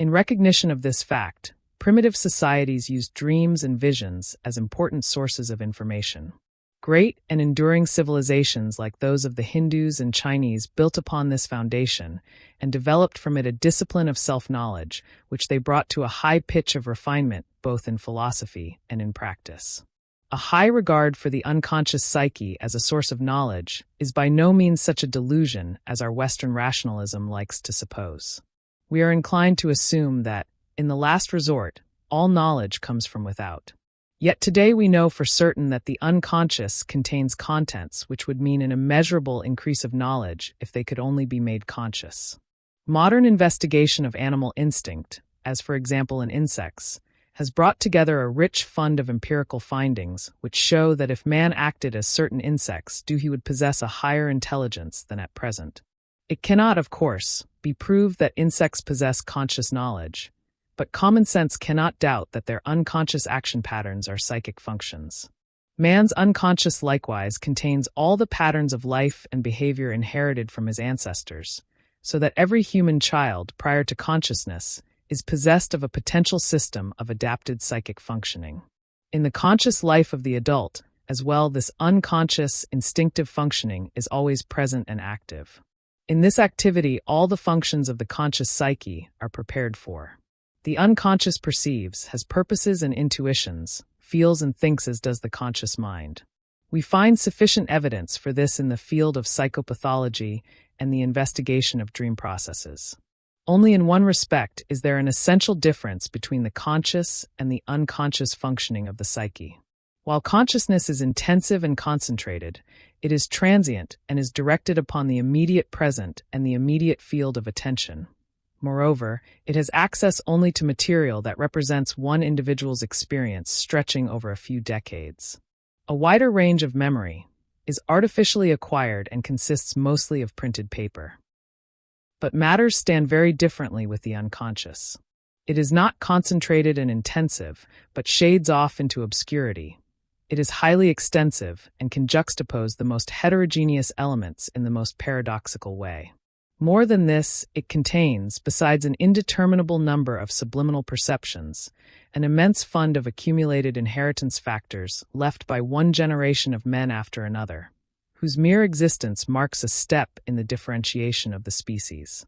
In recognition of this fact, primitive societies used dreams and visions as important sources of information. Great and enduring civilizations like those of the Hindus and Chinese built upon this foundation and developed from it a discipline of self-knowledge, which they brought to a high pitch of refinement both in philosophy and in practice. A high regard for the unconscious psyche as a source of knowledge is by no means such a delusion as our Western rationalism likes to suppose. We are inclined to assume that, In the last resort, all knowledge comes from without. Yet today we know for certain that the unconscious contains contents which would mean an immeasurable increase of knowledge if they could only be made conscious. Modern investigation of animal instinct, as for example in insects, has brought together a rich fund of empirical findings which show that if man acted as certain insects do, he would possess a higher intelligence than at present. It cannot, of course, be proved that insects possess conscious knowledge, but common sense cannot doubt that their unconscious action patterns are psychic functions. Man's unconscious likewise contains all the patterns of life and behavior inherited from his ancestors, so that every human child, prior to consciousness, is possessed of a potential system of adapted psychic functioning. In the conscious life of the adult, as well, this unconscious, instinctive functioning is always present and active. In this activity, all the functions of the conscious psyche are prepared for. The unconscious perceives, has purposes and intuitions, feels and thinks as does the conscious mind. We find sufficient evidence for this in the field of psychopathology and the investigation of dream processes. Only in one respect is there an essential difference between the conscious and the unconscious functioning of the psyche. While consciousness is intensive and concentrated, it is transient and is directed upon the immediate present and the immediate field of attention. Moreover, it has access only to material that represents one individual's experience stretching over a few decades. A wider range of memory is artificially acquired and consists mostly of printed paper. But matters stand very differently with the unconscious. It is not concentrated and intensive, but shades off into obscurity. It is highly extensive and can juxtapose the most heterogeneous elements in the most paradoxical way. More than this, it contains, besides an indeterminable number of subliminal perceptions, an immense fund of accumulated inheritance factors left by one generation of men after another, whose mere existence marks a step in the differentiation of the species.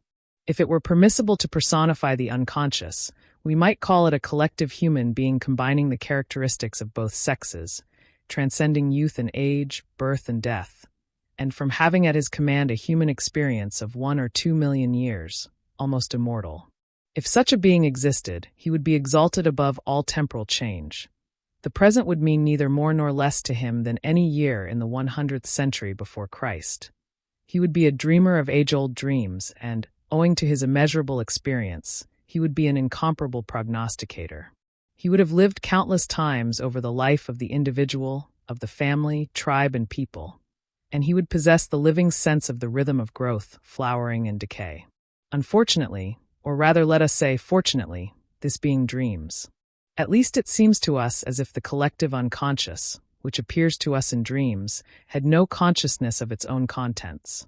If it were permissible to personify the unconscious, we might call it a collective human being combining the characteristics of both sexes, transcending youth and age, birth and death, and from having at his command a human experience of 1 or 2 million years, almost immortal. If such a being existed, he would be exalted above all temporal change. The present would mean neither more nor less to him than any year in the 100th century before Christ. He would be a dreamer of age-old dreams, and, owing to his immeasurable experience, he would be an incomparable prognosticator. He would have lived countless times over the life of the individual, of the family, tribe, and people, and he would possess the living sense of the rhythm of growth, flowering, and decay. Unfortunately, or rather let us say fortunately, this being dreams. At least it seems to us as if the collective unconscious, which appears to us in dreams, had no consciousness of its own contents.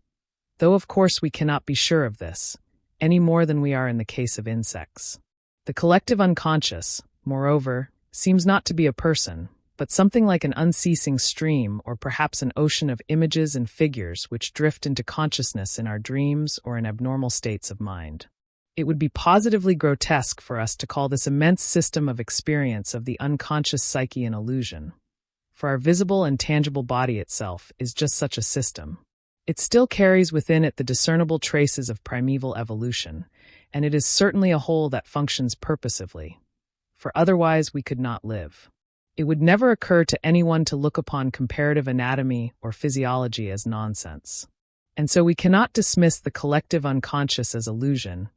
Though of course we cannot be sure of this, any more than we are in the case of insects. The collective unconscious, moreover, seems not to be a person, but something like an unceasing stream or perhaps an ocean of images and figures which drift into consciousness in our dreams or in abnormal states of mind. It would be positively grotesque for us to call this immense system of experience of the unconscious psyche an illusion, for our visible and tangible body itself is just such a system. It still carries within it the discernible traces of primeval evolution, and it is certainly a whole that functions purposively, for otherwise we could not live. It would never occur to anyone to look upon comparative anatomy or physiology as nonsense. And so we cannot dismiss the collective unconscious as illusion,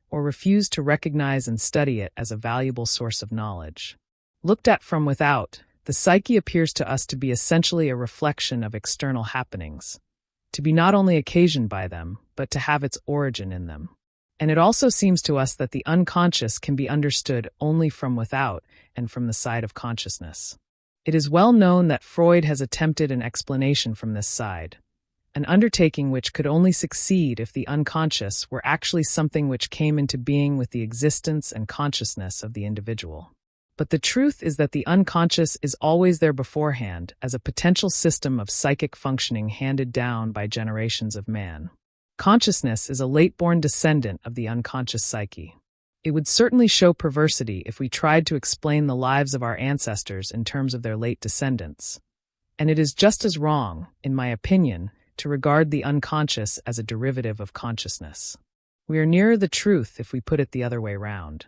or refuse to recognize and study it as a valuable source of knowledge. Looked at from without, the psyche appears to us to be essentially a reflection of external happenings, to be not only occasioned by them, but to have its origin in them. And it also seems to us that the unconscious can be understood only from without and from the side of consciousness. It is well known that Freud has attempted an explanation from this side, an undertaking which could only succeed if the unconscious were actually something which came into being with the existence and consciousness of the individual. But the truth is that the unconscious is always there beforehand as a potential system of psychic functioning handed down by generations of man. Consciousness is a late-born descendant of the unconscious psyche. It would certainly show perversity if we tried to explain the lives of our ancestors in terms of their late descendants. And it is just as wrong, in my opinion, to regard the unconscious as a derivative of consciousness. We are nearer the truth if we put it the other way round.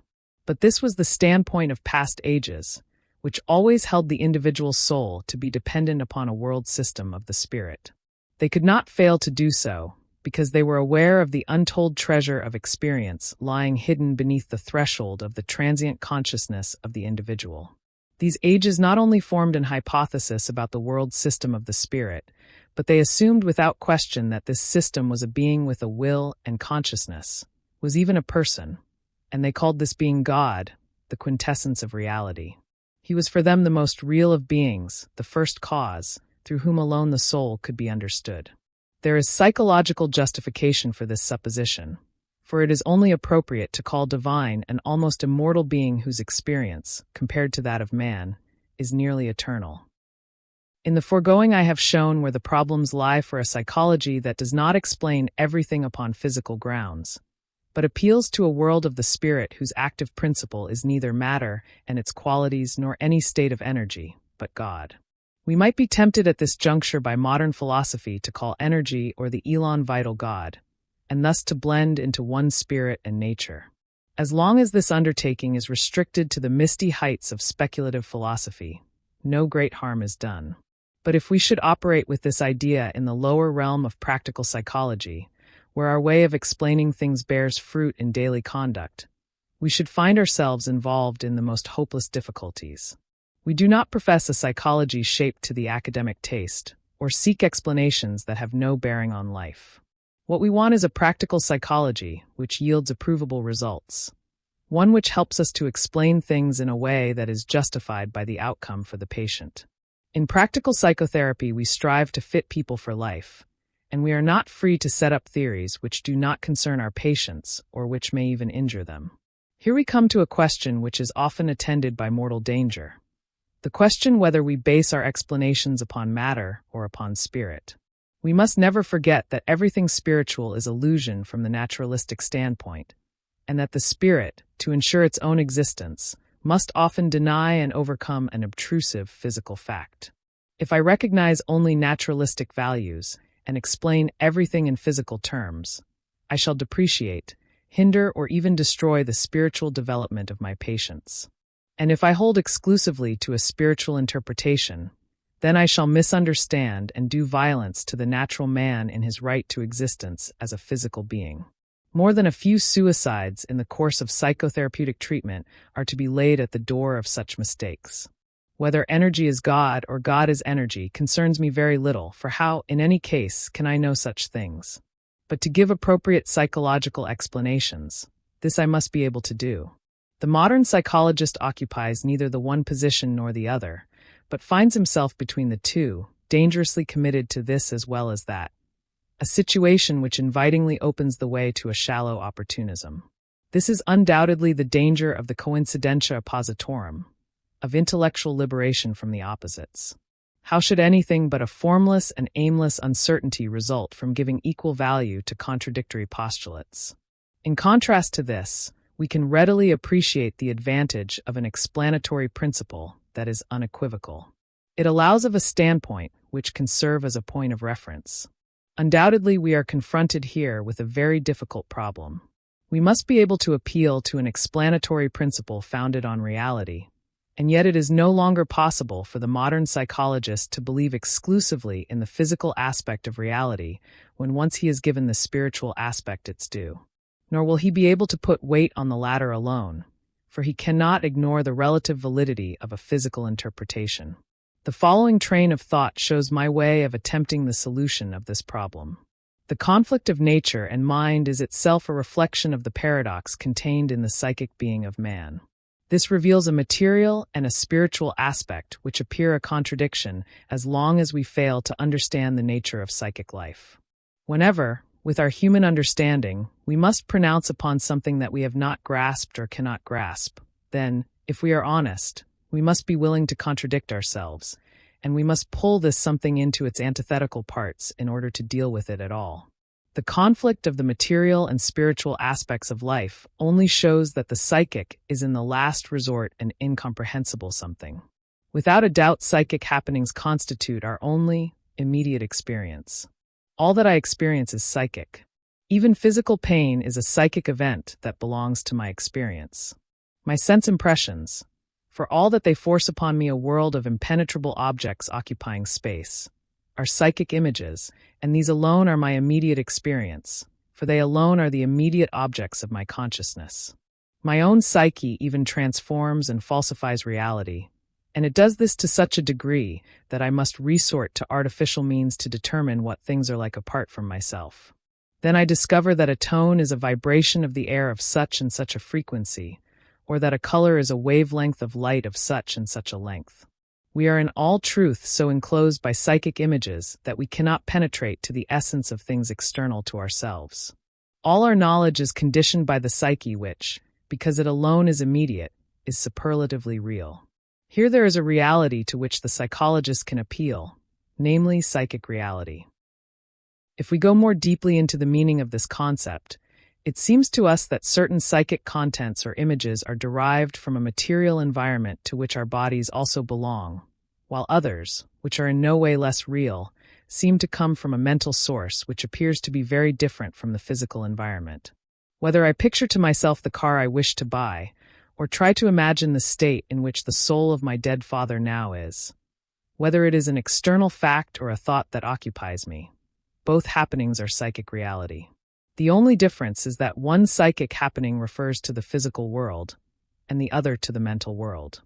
But this was the standpoint of past ages, which always held the individual soul to be dependent upon a world system of the spirit. They could not fail to do so, because they were aware of the untold treasure of experience lying hidden beneath the threshold of the transient consciousness of the individual. These ages not only formed an hypothesis about the world system of the spirit, but they assumed without question that this system was a being with a will and consciousness, was even a person, and they called this being God, the quintessence of reality. He was for them the most real of beings, the first cause, through whom alone the soul could be understood. There is psychological justification for this supposition, for it is only appropriate to call divine an almost immortal being whose experience, compared to that of man, is nearly eternal. In the foregoing I have shown where the problems lie for a psychology that does not explain everything upon physical grounds, but appeals to a world of the spirit whose active principle is neither matter and its qualities nor any state of energy, but God. We might be tempted at this juncture by modern philosophy to call energy or the elan vital God, and thus to blend into one spirit and nature. As long as this undertaking is restricted to the misty heights of speculative philosophy, no great harm is done. But if we should operate with this idea in the lower realm of practical psychology, where our way of explaining things bears fruit in daily conduct, we should find ourselves involved in the most hopeless difficulties. We do not profess a psychology shaped to the academic taste, or seek explanations that have no bearing on life. What we want is a practical psychology which yields approvable results, one which helps us to explain things in a way that is justified by the outcome for the patient. In practical psychotherapy, we strive to fit people for life, and we are not free to set up theories which do not concern our patients or which may even injure them. Here we come to a question which is often attended by mortal danger: the question whether we base our explanations upon matter or upon spirit. We must never forget that everything spiritual is illusion from the naturalistic standpoint, and that the spirit, to ensure its own existence, must often deny and overcome an obtrusive physical fact. If I recognize only naturalistic values and explain everything in physical terms, I shall depreciate, hinder, or even destroy the spiritual development of my patients. And if I hold exclusively to a spiritual interpretation, then I shall misunderstand and do violence to the natural man in his right to existence as a physical being. More than a few suicides in the course of psychotherapeutic treatment are to be laid at the door of such mistakes. Whether energy is God or God is energy concerns me very little, for how, in any case, can I know such things? But to give appropriate psychological explanations, this I must be able to do. The modern psychologist occupies neither the one position nor the other, but finds himself between the two, dangerously committed to this as well as that. A situation which invitingly opens the way to a shallow opportunism. This is undoubtedly the danger of the coincidentia oppositorum, of intellectual liberation from the opposites. How should anything but a formless and aimless uncertainty result from giving equal value to contradictory postulates? In contrast to this, we can readily appreciate the advantage of an explanatory principle that is unequivocal. It allows of a standpoint which can serve as a point of reference. Undoubtedly, we are confronted here with a very difficult problem. We must be able to appeal to an explanatory principle founded on reality, and yet it is no longer possible for the modern psychologist to believe exclusively in the physical aspect of reality when once he has given the spiritual aspect its due. Nor will he be able to put weight on the latter alone, for he cannot ignore the relative validity of a physical interpretation. The following train of thought shows my way of attempting the solution of this problem. The conflict of nature and mind is itself a reflection of the paradox contained in the psychic being of man. This reveals a material and a spiritual aspect which appear a contradiction as long as we fail to understand the nature of psychic life. Whenever, with our human understanding, we must pronounce upon something that we have not grasped or cannot grasp, then, if we are honest, we must be willing to contradict ourselves, and we must pull this something into its antithetical parts in order to deal with it at all. The conflict of the material and spiritual aspects of life only shows that the psychic is in the last resort an incomprehensible something. Without a doubt, psychic happenings constitute our only immediate experience. All that I experience is psychic. Even physical pain is a psychic event that belongs to my experience. My sense impressions, for all that they force upon me a world of impenetrable objects occupying space, are psychic images, and these alone are my immediate experience, for they alone are the immediate objects of my consciousness. My own psyche even transforms and falsifies reality, and it does this to such a degree that I must resort to artificial means to determine what things are like apart from myself. Then I discover that a tone is a vibration of the air of such and such a frequency, or that a color is a wavelength of light of such and such a length. We are in all truth so enclosed by psychic images that we cannot penetrate to the essence of things external to ourselves. All our knowledge is conditioned by the psyche which, because it alone is immediate, is superlatively real. Here there is a reality to which the psychologist can appeal, namely psychic reality. If we go more deeply into the meaning of this concept, it seems to us that certain psychic contents or images are derived from a material environment to which our bodies also belong, while others, which are in no way less real, seem to come from a mental source which appears to be very different from the physical environment. Whether I picture to myself the car I wish to buy, or try to imagine the state in which the soul of my dead father now is, whether it is an external fact or a thought that occupies me, both happenings are psychic reality. The only difference is that one psychic happening refers to the physical world, and the other to the mental world.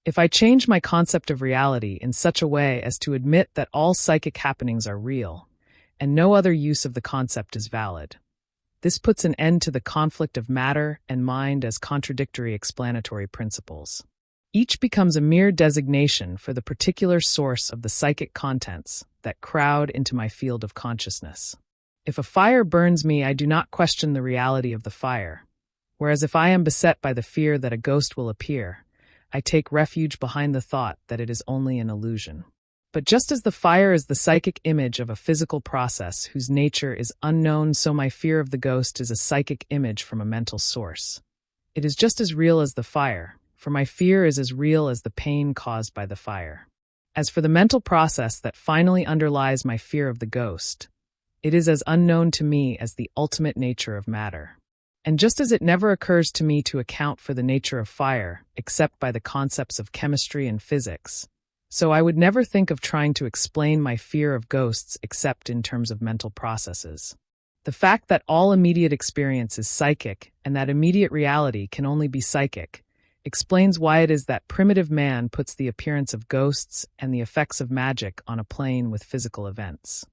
If I change my concept of reality in such a way as to admit that all psychic happenings are real, and no other use of the concept is valid, this puts an end to the conflict of matter and mind as contradictory explanatory principles. Each becomes a mere designation for the particular source of the psychic contents that crowd into my field of consciousness. If a fire burns me, I do not question the reality of the fire, whereas if I am beset by the fear that a ghost will appear, I take refuge behind the thought that it is only an illusion. But just as the fire is the psychic image of a physical process whose nature is unknown, so my fear of the ghost is a psychic image from a mental source. It is just as real as the fire, for my fear is as real as the pain caused by the fire. As for the mental process that finally underlies my fear of the ghost, it is as unknown to me as the ultimate nature of matter. And just as it never occurs to me to account for the nature of fire except by the concepts of chemistry and physics, so I would never think of trying to explain my fear of ghosts except in terms of mental processes. The fact that all immediate experience is psychic and that immediate reality can only be psychic explains why it is that primitive man puts the appearance of ghosts and the effects of magic on a plane with physical events.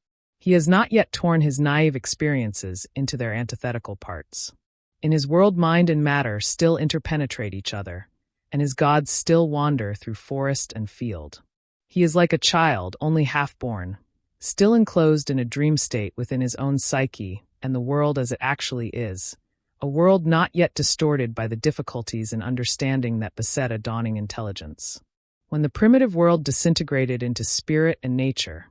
He has not yet torn his naive experiences into their antithetical parts. In his world, mind and matter still interpenetrate each other, and his gods still wander through forest and field. He is like a child, only half-born, still enclosed in a dream state within his own psyche and the world as it actually is, a world not yet distorted by the difficulties in understanding that beset a dawning intelligence. When the primitive world disintegrated into spirit and nature,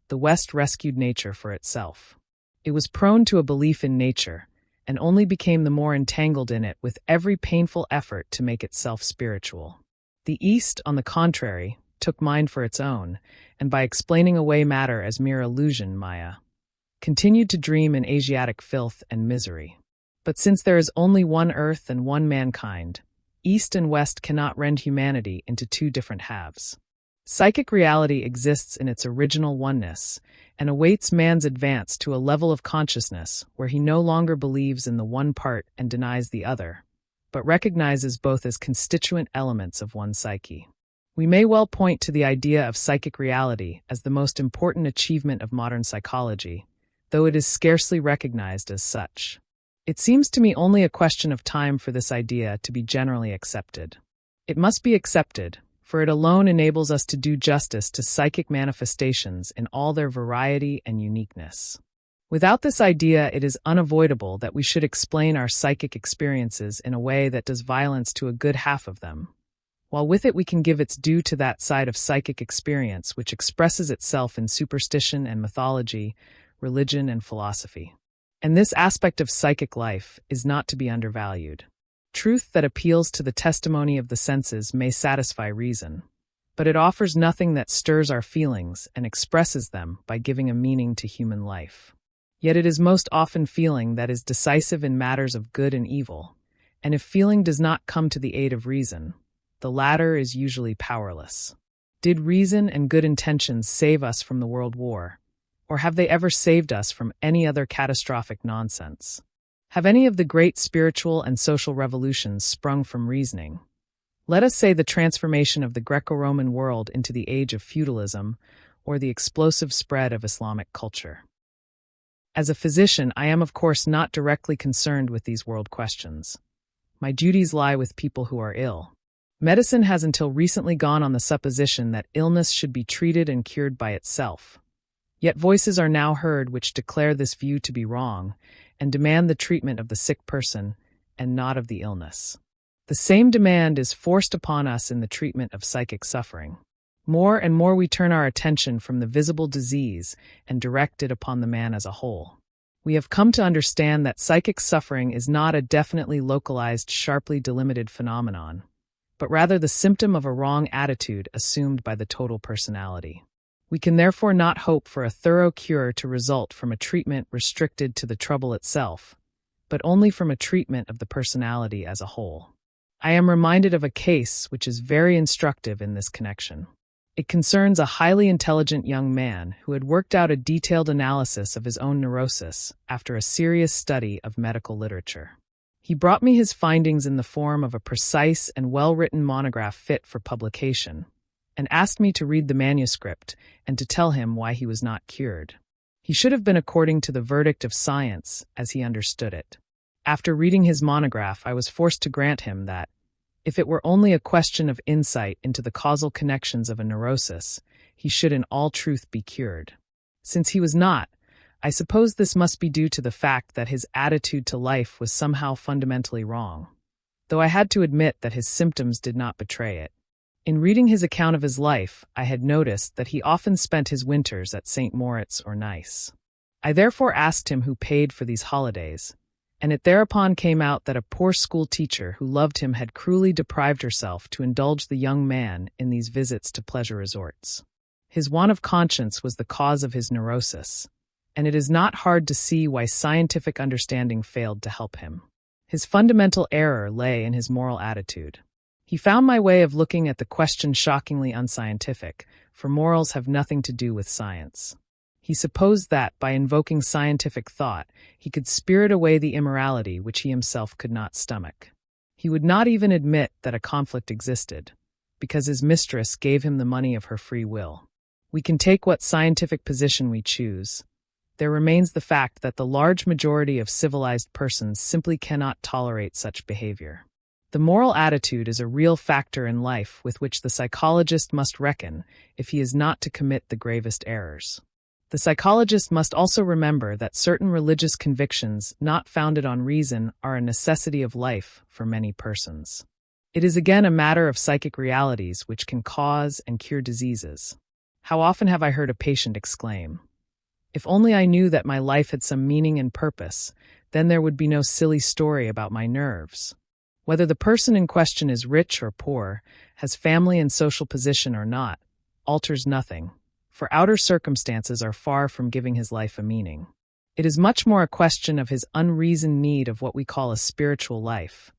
the West rescued nature for itself. It was prone to a belief in nature, and only became the more entangled in it with every painful effort to make itself spiritual. The East, on the contrary, took mind for its own, and by explaining away matter as mere illusion, Maya, continued to dream in Asiatic filth and misery. But since there is only one earth and one mankind, East and West cannot rend humanity into two different halves. Psychic reality exists in its original oneness and awaits man's advance to a level of consciousness where he no longer believes in the one part and denies the other, but recognizes both as constituent elements of one psyche. We may well point to the idea of psychic reality as the most important achievement of modern psychology, though it is scarcely recognized as such. It seems to me only a question of time for this idea to be generally accepted. It must be accepted, for it alone enables us to do justice to psychic manifestations in all their variety and uniqueness. Without this idea, it is unavoidable that we should explain our psychic experiences in a way that does violence to a good half of them, while with it we can give its due to that side of psychic experience which expresses itself in superstition and mythology, religion and philosophy. And this aspect of psychic life is not to be undervalued. Truth that appeals to the testimony of the senses may satisfy reason, but it offers nothing that stirs our feelings and expresses them by giving a meaning to human life. Yet it is most often feeling that is decisive in matters of good and evil, and if feeling does not come to the aid of reason, the latter is usually powerless. Did reason and good intentions save us from the World War, or have they ever saved us from any other catastrophic nonsense? Have any of the great spiritual and social revolutions sprung from reasoning? Let us say the transformation of the Greco-Roman world into the age of feudalism, or the explosive spread of Islamic culture. As a physician, I am of course not directly concerned with these world questions. My duties lie with people who are ill. Medicine has until recently gone on the supposition that illness should be treated and cured by itself. Yet voices are now heard which declare this view to be wrong and demand the treatment of the sick person and not of the illness. The same demand is forced upon us in the treatment of psychic suffering. More and more we turn our attention from the visible disease and direct it upon the man as a whole. We have come to understand that psychic suffering is not a definitely localized, sharply delimited phenomenon, but rather the symptom of a wrong attitude assumed by the total personality. We can therefore not hope for a thorough cure to result from a treatment restricted to the trouble itself, but only from a treatment of the personality as a whole. I am reminded of a case which is very instructive in this connection. It concerns a highly intelligent young man who had worked out a detailed analysis of his own neurosis after a serious study of medical literature. He brought me his findings in the form of a precise and well-written monograph fit for publication, and asked me to read the manuscript and to tell him why he was not cured. He should have been according to the verdict of science as he understood it. After reading his monograph, I was forced to grant him that, if it were only a question of insight into the causal connections of a neurosis, he should in all truth be cured. Since he was not, I suppose this must be due to the fact that his attitude to life was somehow fundamentally wrong, though I had to admit that his symptoms did not betray it. In reading his account of his life, I had noticed that he often spent his winters at St. Moritz or Nice. I therefore asked him who paid for these holidays, and it thereupon came out that a poor school teacher who loved him had cruelly deprived herself to indulge the young man in these visits to pleasure resorts. His want of conscience was the cause of his neurosis, and it is not hard to see why scientific understanding failed to help him. His fundamental error lay in his moral attitude. He found my way of looking at the question shockingly unscientific, for morals have nothing to do with science. He supposed that, by invoking scientific thought, he could spirit away the immorality which he himself could not stomach. He would not even admit that a conflict existed, because his mistress gave him the money of her free will. We can take what scientific position we choose. There remains the fact that the large majority of civilized persons simply cannot tolerate such behavior. The moral attitude is a real factor in life with which the psychologist must reckon if he is not to commit the gravest errors. The psychologist must also remember that certain religious convictions not founded on reason are a necessity of life for many persons. It is again a matter of psychic realities which can cause and cure diseases. How often have I heard a patient exclaim, "If only I knew that my life had some meaning and purpose, then there would be no silly story about my nerves." Whether the person in question is rich or poor, has family and social position or not, alters nothing, for outer circumstances are far from giving his life a meaning. It is much more a question of his unreasoned need of what we call a spiritual life,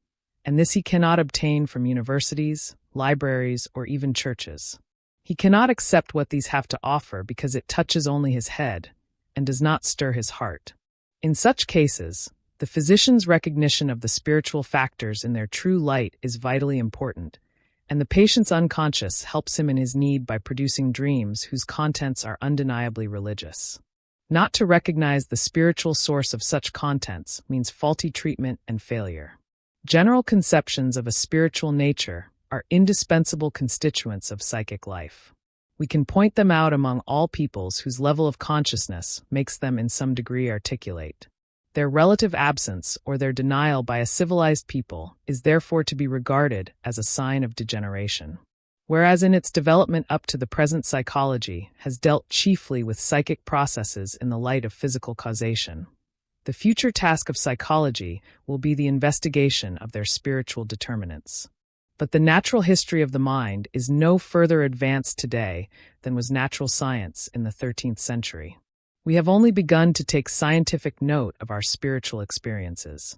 and this he cannot obtain from universities, libraries, or even churches. He cannot accept what these have to offer because it touches only his head and does not stir his heart. In such cases, the physician's recognition of the spiritual factors in their true light is vitally important, and the patient's unconscious helps him in his need by producing dreams whose contents are undeniably religious. Not to recognize the spiritual source of such contents means faulty treatment and failure. General conceptions of a spiritual nature are indispensable constituents of psychic life. We can point them out among all peoples whose level of consciousness makes them in some degree articulate. Their relative absence or their denial by a civilized people is therefore to be regarded as a sign of degeneration. Whereas in its development up to the present psychology has dealt chiefly with psychic processes in the light of physical causation, the future task of psychology will be the investigation of their spiritual determinants. But the natural history of the mind is no further advanced today than was natural science in the 13th century. We have only begun to take scientific note of our spiritual experiences.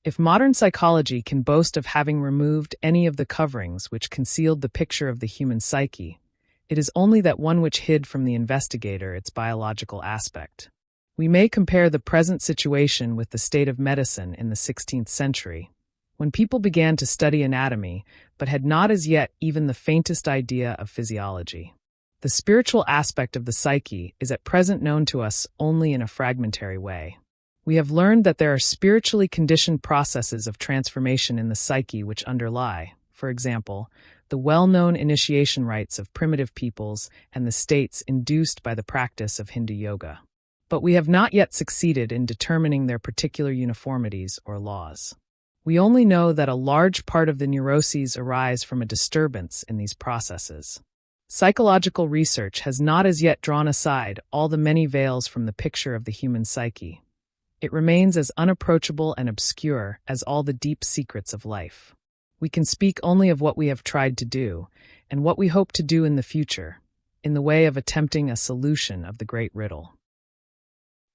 If modern psychology can boast of having removed any of the coverings which concealed the picture of the human psyche, it is only that one which hid from the investigator its biological aspect. We may compare the present situation with the state of medicine in the 16th century, when people began to study anatomy but had not as yet even the faintest idea of physiology. The spiritual aspect of the psyche is at present known to us only in a fragmentary way. We have learned that there are spiritually conditioned processes of transformation in the psyche which underlie, for example, the well-known initiation rites of primitive peoples and the states induced by the practice of Hindu yoga. But we have not yet succeeded in determining their particular uniformities or laws. We only know that a large part of the neuroses arise from a disturbance in these processes. Psychological research has not as yet drawn aside all the many veils from the picture of the human psyche. It remains as unapproachable and obscure as all the deep secrets of life. We can speak only of what we have tried to do, and what we hope to do in the future, in the way of attempting a solution of the great riddle.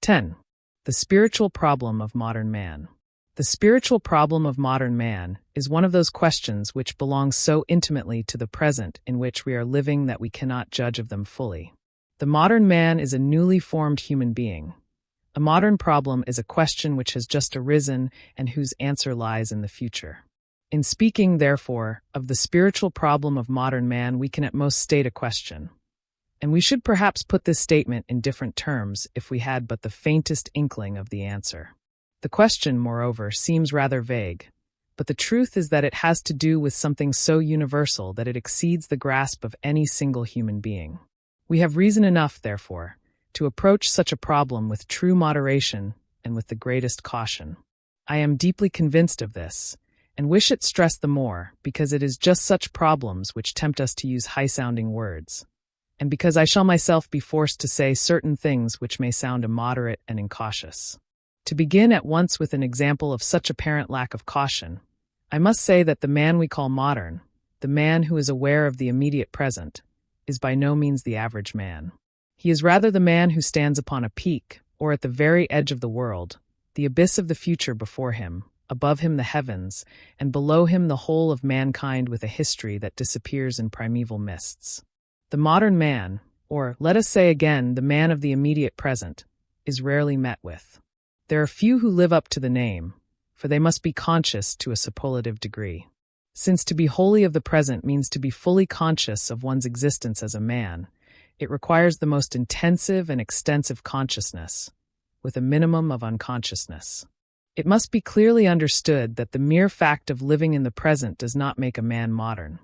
10. The spiritual problem of modern man. The spiritual problem of modern man is one of those questions which belong so intimately to the present in which we are living that we cannot judge of them fully. The modern man is a newly formed human being. A modern problem is a question which has just arisen and whose answer lies in the future. In speaking, therefore, of the spiritual problem of modern man, we can at most state a question. And we should perhaps put this statement in different terms if we had but the faintest inkling of the answer. The question, moreover, seems rather vague, but the truth is that it has to do with something so universal that it exceeds the grasp of any single human being. We have reason enough, therefore, to approach such a problem with true moderation and with the greatest caution. I am deeply convinced of this, and wish it stressed the more because it is just such problems which tempt us to use high-sounding words, and because I shall myself be forced to say certain things which may sound immoderate and incautious. To begin at once with an example of such apparent lack of caution, I must say that the man we call modern, the man who is aware of the immediate present, is by no means the average man. He is rather the man who stands upon a peak, or at the very edge of the world, the abyss of the future before him, above him the heavens, and below him the whole of mankind with a history that disappears in primeval mists. The modern man, or let us say again the man of the immediate present, is rarely met with. There are few who live up to the name, for they must be conscious to a superlative degree. Since to be wholly of the present means to be fully conscious of one's existence as a man, it requires the most intensive and extensive consciousness, with a minimum of unconsciousness. It must be clearly understood that the mere fact of living in the present does not make a man modern,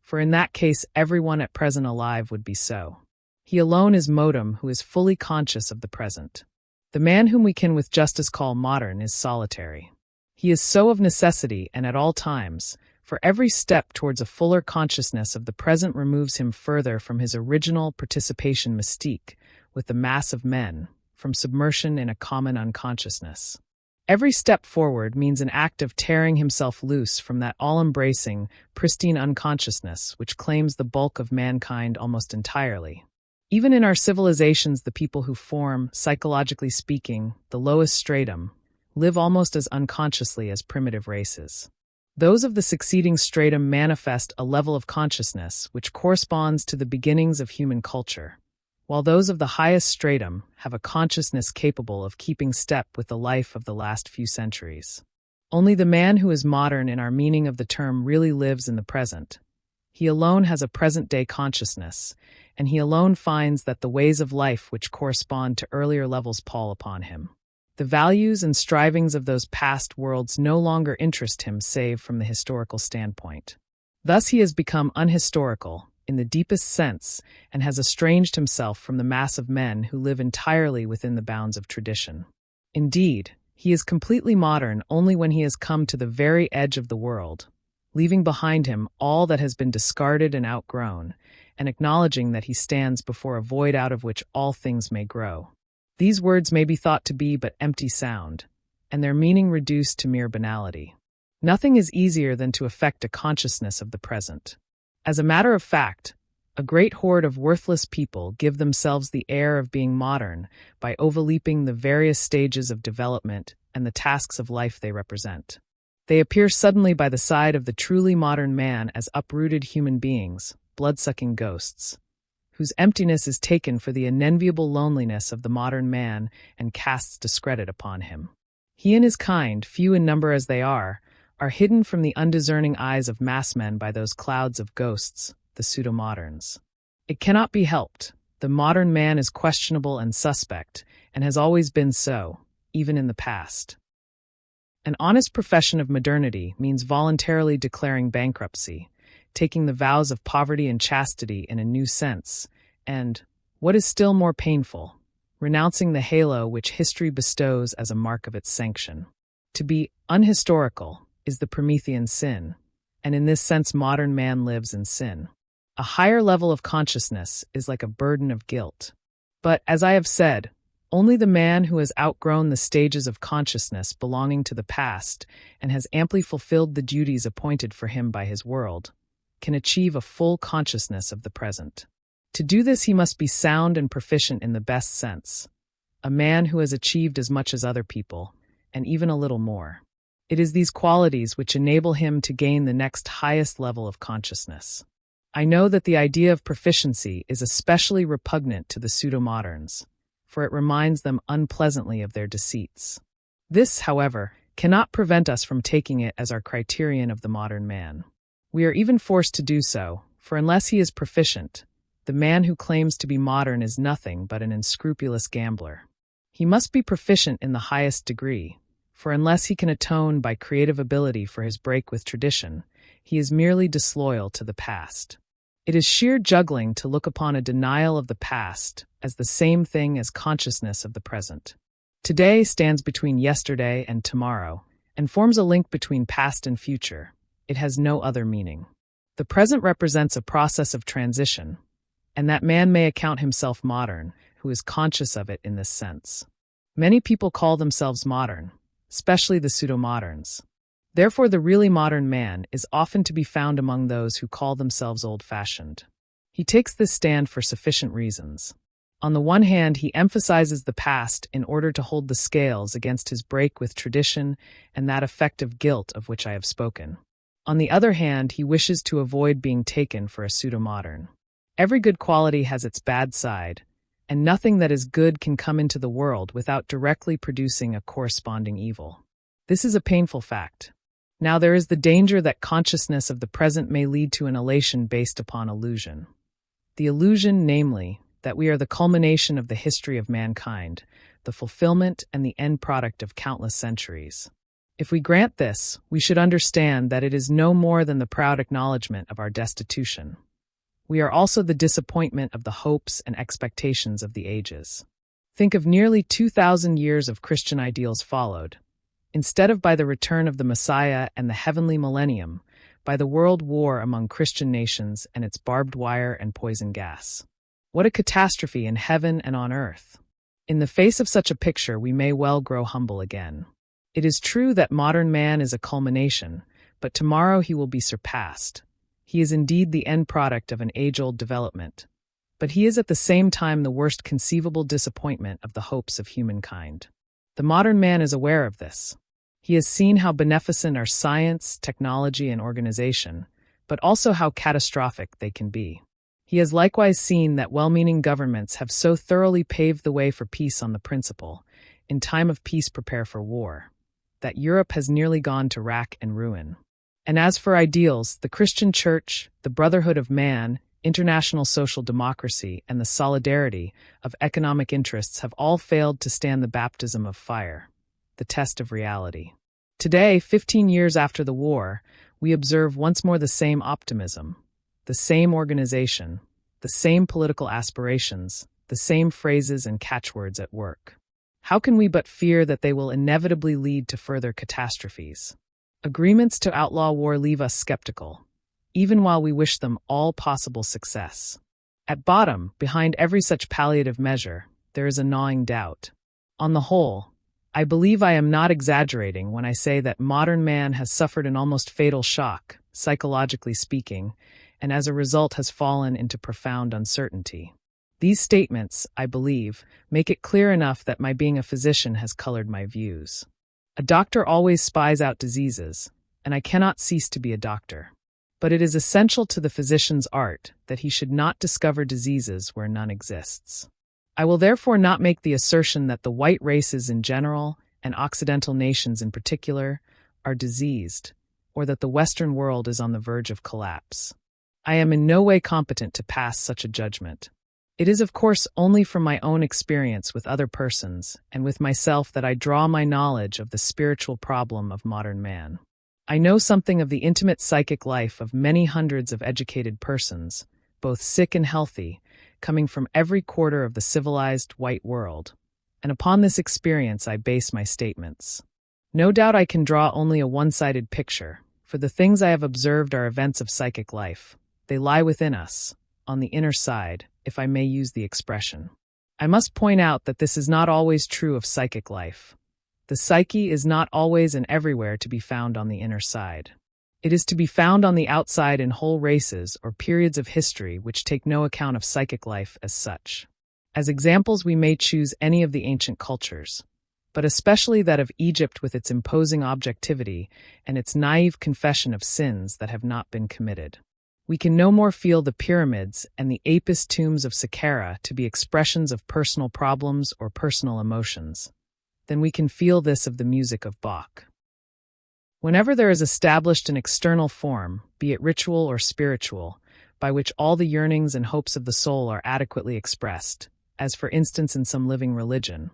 for in that case everyone at present alive would be so. He alone is modem who is fully conscious of the present. The man whom we can with justice call modern is solitary. He is so of necessity and at all times, for every step towards a fuller consciousness of the present removes him further from his original participation mystique with the mass of men, from submersion in a common unconsciousness. Every step forward means an act of tearing himself loose from that all-embracing, pristine unconsciousness which claims the bulk of mankind almost entirely. Even in our civilizations, the people who form, psychologically speaking, the lowest stratum, live almost as unconsciously as primitive races. Those of the succeeding stratum manifest a level of consciousness which corresponds to the beginnings of human culture, while those of the highest stratum have a consciousness capable of keeping step with the life of the last few centuries. Only the man who is modern in our meaning of the term really lives in the present. He alone has a present-day consciousness, and he alone finds that the ways of life which correspond to earlier levels pall upon him. The values and strivings of those past worlds no longer interest him save from the historical standpoint. Thus he has become unhistorical, in the deepest sense, and has estranged himself from the mass of men who live entirely within the bounds of tradition. Indeed, he is completely modern only when he has come to the very edge of the world, leaving behind him all that has been discarded and outgrown, and acknowledging that he stands before a void out of which all things may grow. These words may be thought to be but empty sound, and their meaning reduced to mere banality. Nothing is easier than to affect a consciousness of the present. As a matter of fact, a great horde of worthless people give themselves the air of being modern by overleaping the various stages of development and the tasks of life they represent. They appear suddenly by the side of the truly modern man as uprooted human beings, blood-sucking ghosts, whose emptiness is taken for the unenviable loneliness of the modern man and casts discredit upon him. He and his kind, few in number as they are hidden from the undiscerning eyes of mass men by those clouds of ghosts, the pseudo-moderns. It cannot be helped. The modern man is questionable and suspect, and has always been so, even in the past. An honest profession of modernity means voluntarily declaring bankruptcy, taking the vows of poverty and chastity in a new sense, and, what is still more painful, renouncing the halo which history bestows as a mark of its sanction. To be unhistorical is the Promethean sin, and in this sense modern man lives in sin. A higher level of consciousness is like a burden of guilt. But, as I have said, only the man who has outgrown the stages of consciousness belonging to the past and has amply fulfilled the duties appointed for him by his world can achieve a full consciousness of the present. To do this he must be sound and proficient in the best sense, a man who has achieved as much as other people, and even a little more. It is these qualities which enable him to gain the next highest level of consciousness. I know that the idea of proficiency is especially repugnant to the pseudo-moderns, for it reminds them unpleasantly of their deceits. This, however, cannot prevent us from taking it as our criterion of the modern man. We are even forced to do so, for unless he is proficient, the man who claims to be modern is nothing but an unscrupulous gambler. He must be proficient in the highest degree, for unless he can atone by creative ability for his break with tradition, he is merely disloyal to the past. It is sheer juggling to look upon a denial of the past as the same thing as consciousness of the present. Today stands between yesterday and tomorrow, and forms a link between past and future. It has no other meaning. The present represents a process of transition, and that man may account himself modern, who is conscious of it in this sense. Many people call themselves modern, especially the pseudo-moderns. Therefore, the really modern man is often to be found among those who call themselves old-fashioned. He takes this stand for sufficient reasons. On the one hand, he emphasizes the past in order to hold the scales against his break with tradition and that effect of guilt of which I have spoken. On the other hand, he wishes to avoid being taken for a pseudo-modern. Every good quality has its bad side, and nothing that is good can come into the world without directly producing a corresponding evil. This is a painful fact. Now there is the danger that consciousness of the present may lead to an elation based upon illusion. The illusion, namely, that we are the culmination of the history of mankind, the fulfillment and the end product of countless centuries. If we grant this, we should understand that it is no more than the proud acknowledgement of our destitution. We are also the disappointment of the hopes and expectations of the ages. Think of nearly 2,000 years of Christian ideals followed, instead of by the return of the Messiah and the heavenly millennium, by the world war among Christian nations and its barbed wire and poison gas. What a catastrophe in heaven and on earth! In the face of such a picture, we may well grow humble again. It is true that modern man is a culmination, but tomorrow he will be surpassed. He is indeed the end product of an age-old development, but he is at the same time the worst conceivable disappointment of the hopes of humankind. The modern man is aware of this. He has seen how beneficent are science, technology, and organization, but also how catastrophic they can be. He has likewise seen that well-meaning governments have so thoroughly paved the way for peace on the principle, in time of peace prepare for war, that Europe has nearly gone to rack and ruin. And as for ideals, the Christian Church, the brotherhood of man, international social democracy, and the solidarity of economic interests have all failed to stand the baptism of fire, the test of reality. Today, 15 years after the war, we observe once more the same optimism, the same organization, the same political aspirations, the same phrases and catchwords at work. How can we but fear that they will inevitably lead to further catastrophes? Agreements to outlaw war leave us skeptical, even while we wish them all possible success. At bottom, behind every such palliative measure, there is a gnawing doubt. On the whole, I believe I am not exaggerating when I say that modern man has suffered an almost fatal shock, psychologically speaking, and as a result has fallen into profound uncertainty. These statements, I believe, make it clear enough that my being a physician has colored my views. A doctor always spies out diseases, and I cannot cease to be a doctor. But it is essential to the physician's art that he should not discover diseases where none exists. I will therefore not make the assertion that the white races in general, and Occidental nations in particular, are diseased, or that the Western world is on the verge of collapse. I am in no way competent to pass such a judgment. It is of course only from my own experience with other persons and with myself that I draw my knowledge of the spiritual problem of modern man. I know something of the intimate psychic life of many hundreds of educated persons, both sick and healthy, coming from every quarter of the civilized white world, and upon this experience I base my statements. No doubt I can draw only a one-sided picture, for the things I have observed are events of psychic life. They lie within us, on the inner side, if I may use the expression. I must point out that this is not always true of psychic life. The psyche is not always and everywhere to be found on the inner side. It is to be found on the outside in whole races or periods of history which take no account of psychic life as such. As examples we may choose any of the ancient cultures, but especially that of Egypt with its imposing objectivity and its naive confession of sins that have not been committed. We can no more feel the pyramids and the Apis tombs of Saqqara to be expressions of personal problems or personal emotions than we can feel this of the music of Bach. Whenever there is established an external form, be it ritual or spiritual, by which all the yearnings and hopes of the soul are adequately expressed, as for instance in some living religion,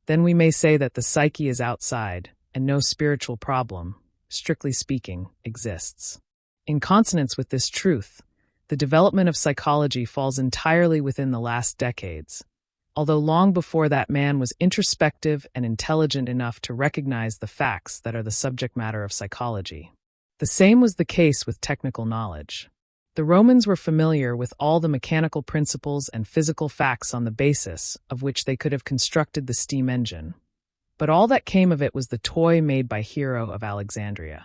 then we may say that the psyche is outside, and no spiritual problem, strictly speaking, exists. In consonance with this truth, the development of psychology falls entirely within the last decades, although long before that man was introspective and intelligent enough to recognize the facts that are the subject matter of psychology. The same was the case with technical knowledge. The Romans were familiar with all the mechanical principles and physical facts on the basis of which they could have constructed the steam engine, but all that came of it was the toy made by Hero of Alexandria.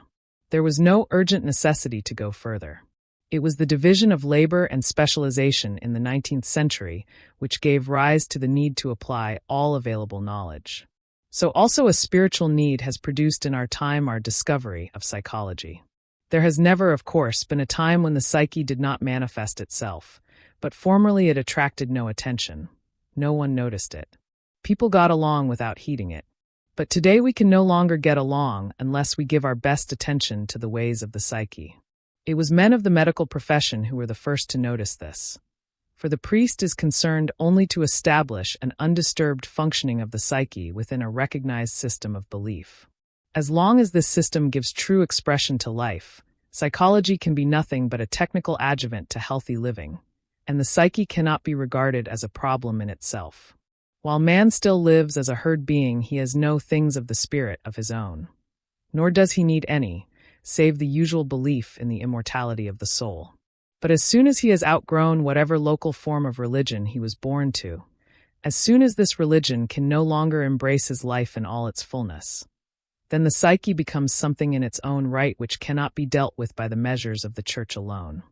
There was no urgent necessity to go further. It was the division of labor and specialization in the 19th century which gave rise to the need to apply all available knowledge. So also a spiritual need has produced in our time our discovery of psychology. There has never, of course, been a time when the psyche did not manifest itself, but formerly it attracted no attention. No one noticed it. People got along without heeding it. But today we can no longer get along unless we give our best attention to the ways of the psyche. It was men of the medical profession who were the first to notice this. For the priest is concerned only to establish an undisturbed functioning of the psyche within a recognized system of belief. As long as this system gives true expression to life, psychology can be nothing but a technical adjuvant to healthy living, and the psyche cannot be regarded as a problem in itself. While man still lives as a herd being, he has no things of the spirit of his own. Nor does he need any, save the usual belief in the immortality of the soul. But as soon as he has outgrown whatever local form of religion he was born to, as soon as this religion can no longer embrace his life in all its fullness, then the psyche becomes something in its own right which cannot be dealt with by the measures of the Church alone.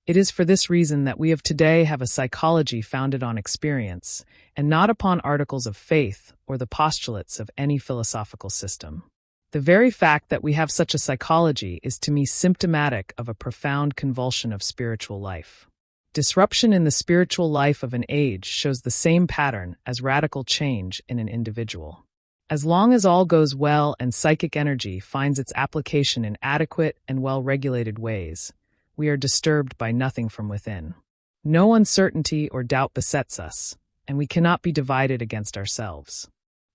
It is for this reason that we of today have a psychology founded on experience, and not upon articles of faith or the postulates of any philosophical system. The very fact that we have such a psychology is to me symptomatic of a profound convulsion of spiritual life. Disruption in the spiritual life of an age shows the same pattern as radical change in an individual. As long as all goes well and psychic energy finds its application in adequate and well-regulated ways, we are disturbed by nothing from within. No uncertainty or doubt besets us, and we cannot be divided against ourselves.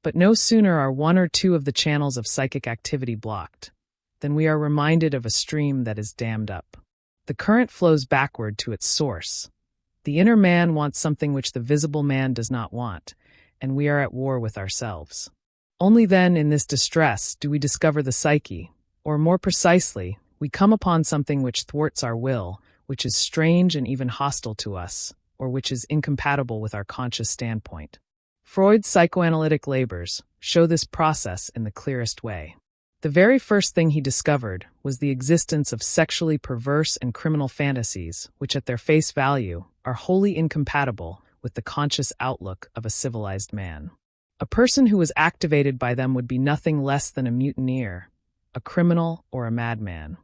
But no sooner are one or two of the channels of psychic activity blocked than we are reminded of a stream that is dammed up. The current flows backward to its source. The inner man wants something which the visible man does not want, and we are at war with ourselves. Only then, in this distress, do we discover the psyche, or more precisely, we come upon something which thwarts our will, which is strange and even hostile to us, or which is incompatible with our conscious standpoint. Freud's psychoanalytic labors show this process in the clearest way. The very first thing he discovered was the existence of sexually perverse and criminal fantasies, which at their face value are wholly incompatible with the conscious outlook of a civilized man. A person who was activated by them would be nothing less than a mutineer, a criminal, or a madman.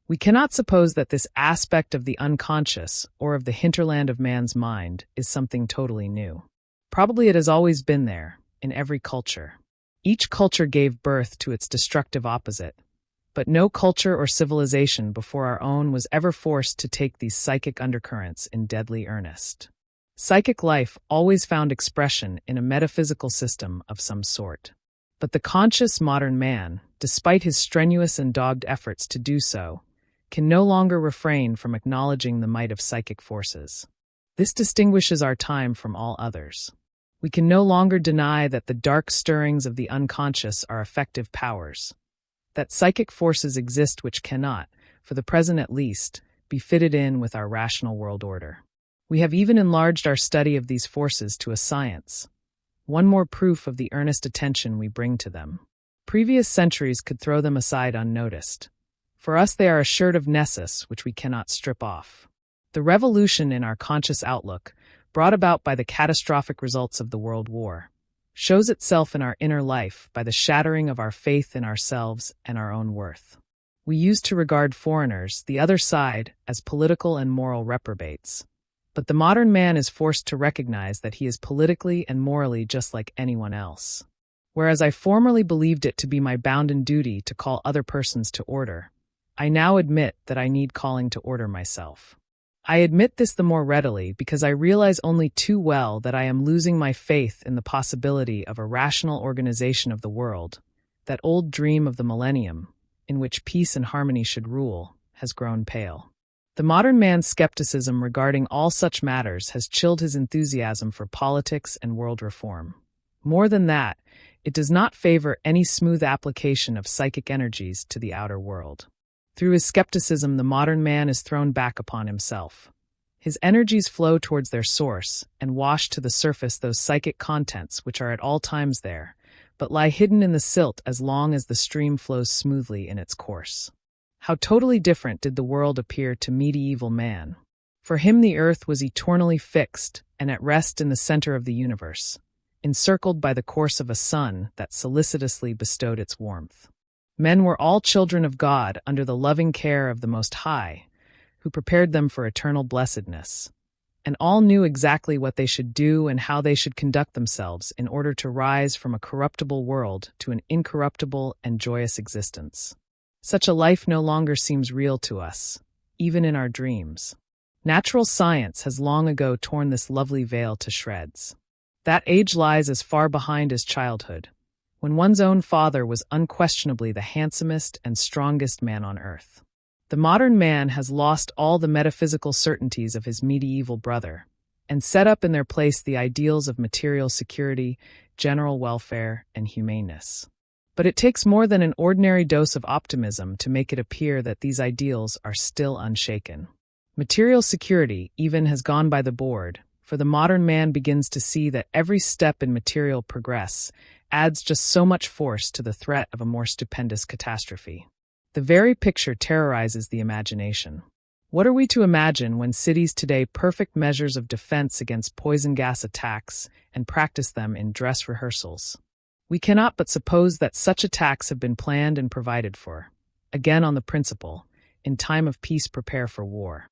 We cannot suppose that this aspect of the unconscious, or of the hinterland of man's mind, is something totally new. Probably it has always been there, in every culture. Each culture gave birth to its destructive opposite, but no culture or civilization before our own was ever forced to take these psychic undercurrents in deadly earnest. Psychic life always found expression in a metaphysical system of some sort. But the conscious modern man, despite his strenuous and dogged efforts to do so, can no longer refrain from acknowledging the might of psychic forces. This distinguishes our time from all others. We can no longer deny that the dark stirrings of the unconscious are effective powers, that psychic forces exist which cannot, for the present at least, be fitted in with our rational world order. We have even enlarged our study of these forces to a science, one more proof of the earnest attention we bring to them. Previous centuries could throw them aside unnoticed. For us they are a shirt of Nessus which we cannot strip off. The revolution in our conscious outlook, brought about by the catastrophic results of the World War, shows itself in our inner life by the shattering of our faith in ourselves and our own worth. We used to regard foreigners, the other side, as political and moral reprobates. But the modern man is forced to recognize that he is politically and morally just like anyone else. Whereas I formerly believed it to be my bounden duty to call other persons to order, I now admit that I need calling to order myself. I admit this the more readily because I realize only too well that I am losing my faith in the possibility of a rational organization of the world. That old dream of the millennium, in which peace and harmony should rule, has grown pale. The modern man's skepticism regarding all such matters has chilled his enthusiasm for politics and world reform. More than that, it does not favor any smooth application of psychic energies to the outer world. Through his skepticism, the modern man is thrown back upon himself. His energies flow towards their source and wash to the surface those psychic contents which are at all times there, but lie hidden in the silt as long as the stream flows smoothly in its course. How totally different did the world appear to medieval man. For him the earth was eternally fixed and at rest in the center of the universe, encircled by the course of a sun that solicitously bestowed its warmth. Men were all children of God under the loving care of the Most High, who prepared them for eternal blessedness, and all knew exactly what they should do and how they should conduct themselves in order to rise from a corruptible world to an incorruptible and joyous existence. Such a life no longer seems real to us, even in our dreams. Natural science has long ago torn this lovely veil to shreds. That age lies as far behind as childhood, when one's own father was unquestionably the handsomest and strongest man on earth. The modern man has lost all the metaphysical certainties of his medieval brother, and set up in their place the ideals of material security, general welfare, and humaneness. But it takes more than an ordinary dose of optimism to make it appear that these ideals are still unshaken. Material security even has gone by the board, for the modern man begins to see that every step in material progress adds just so much force to the threat of a more stupendous catastrophe. The very picture terrorizes the imagination. What are we to imagine when cities today perfect measures of defense against poison gas attacks and practice them in dress rehearsals? We cannot but suppose that such attacks have been planned and provided for, again on the principle, in time of peace prepare for war.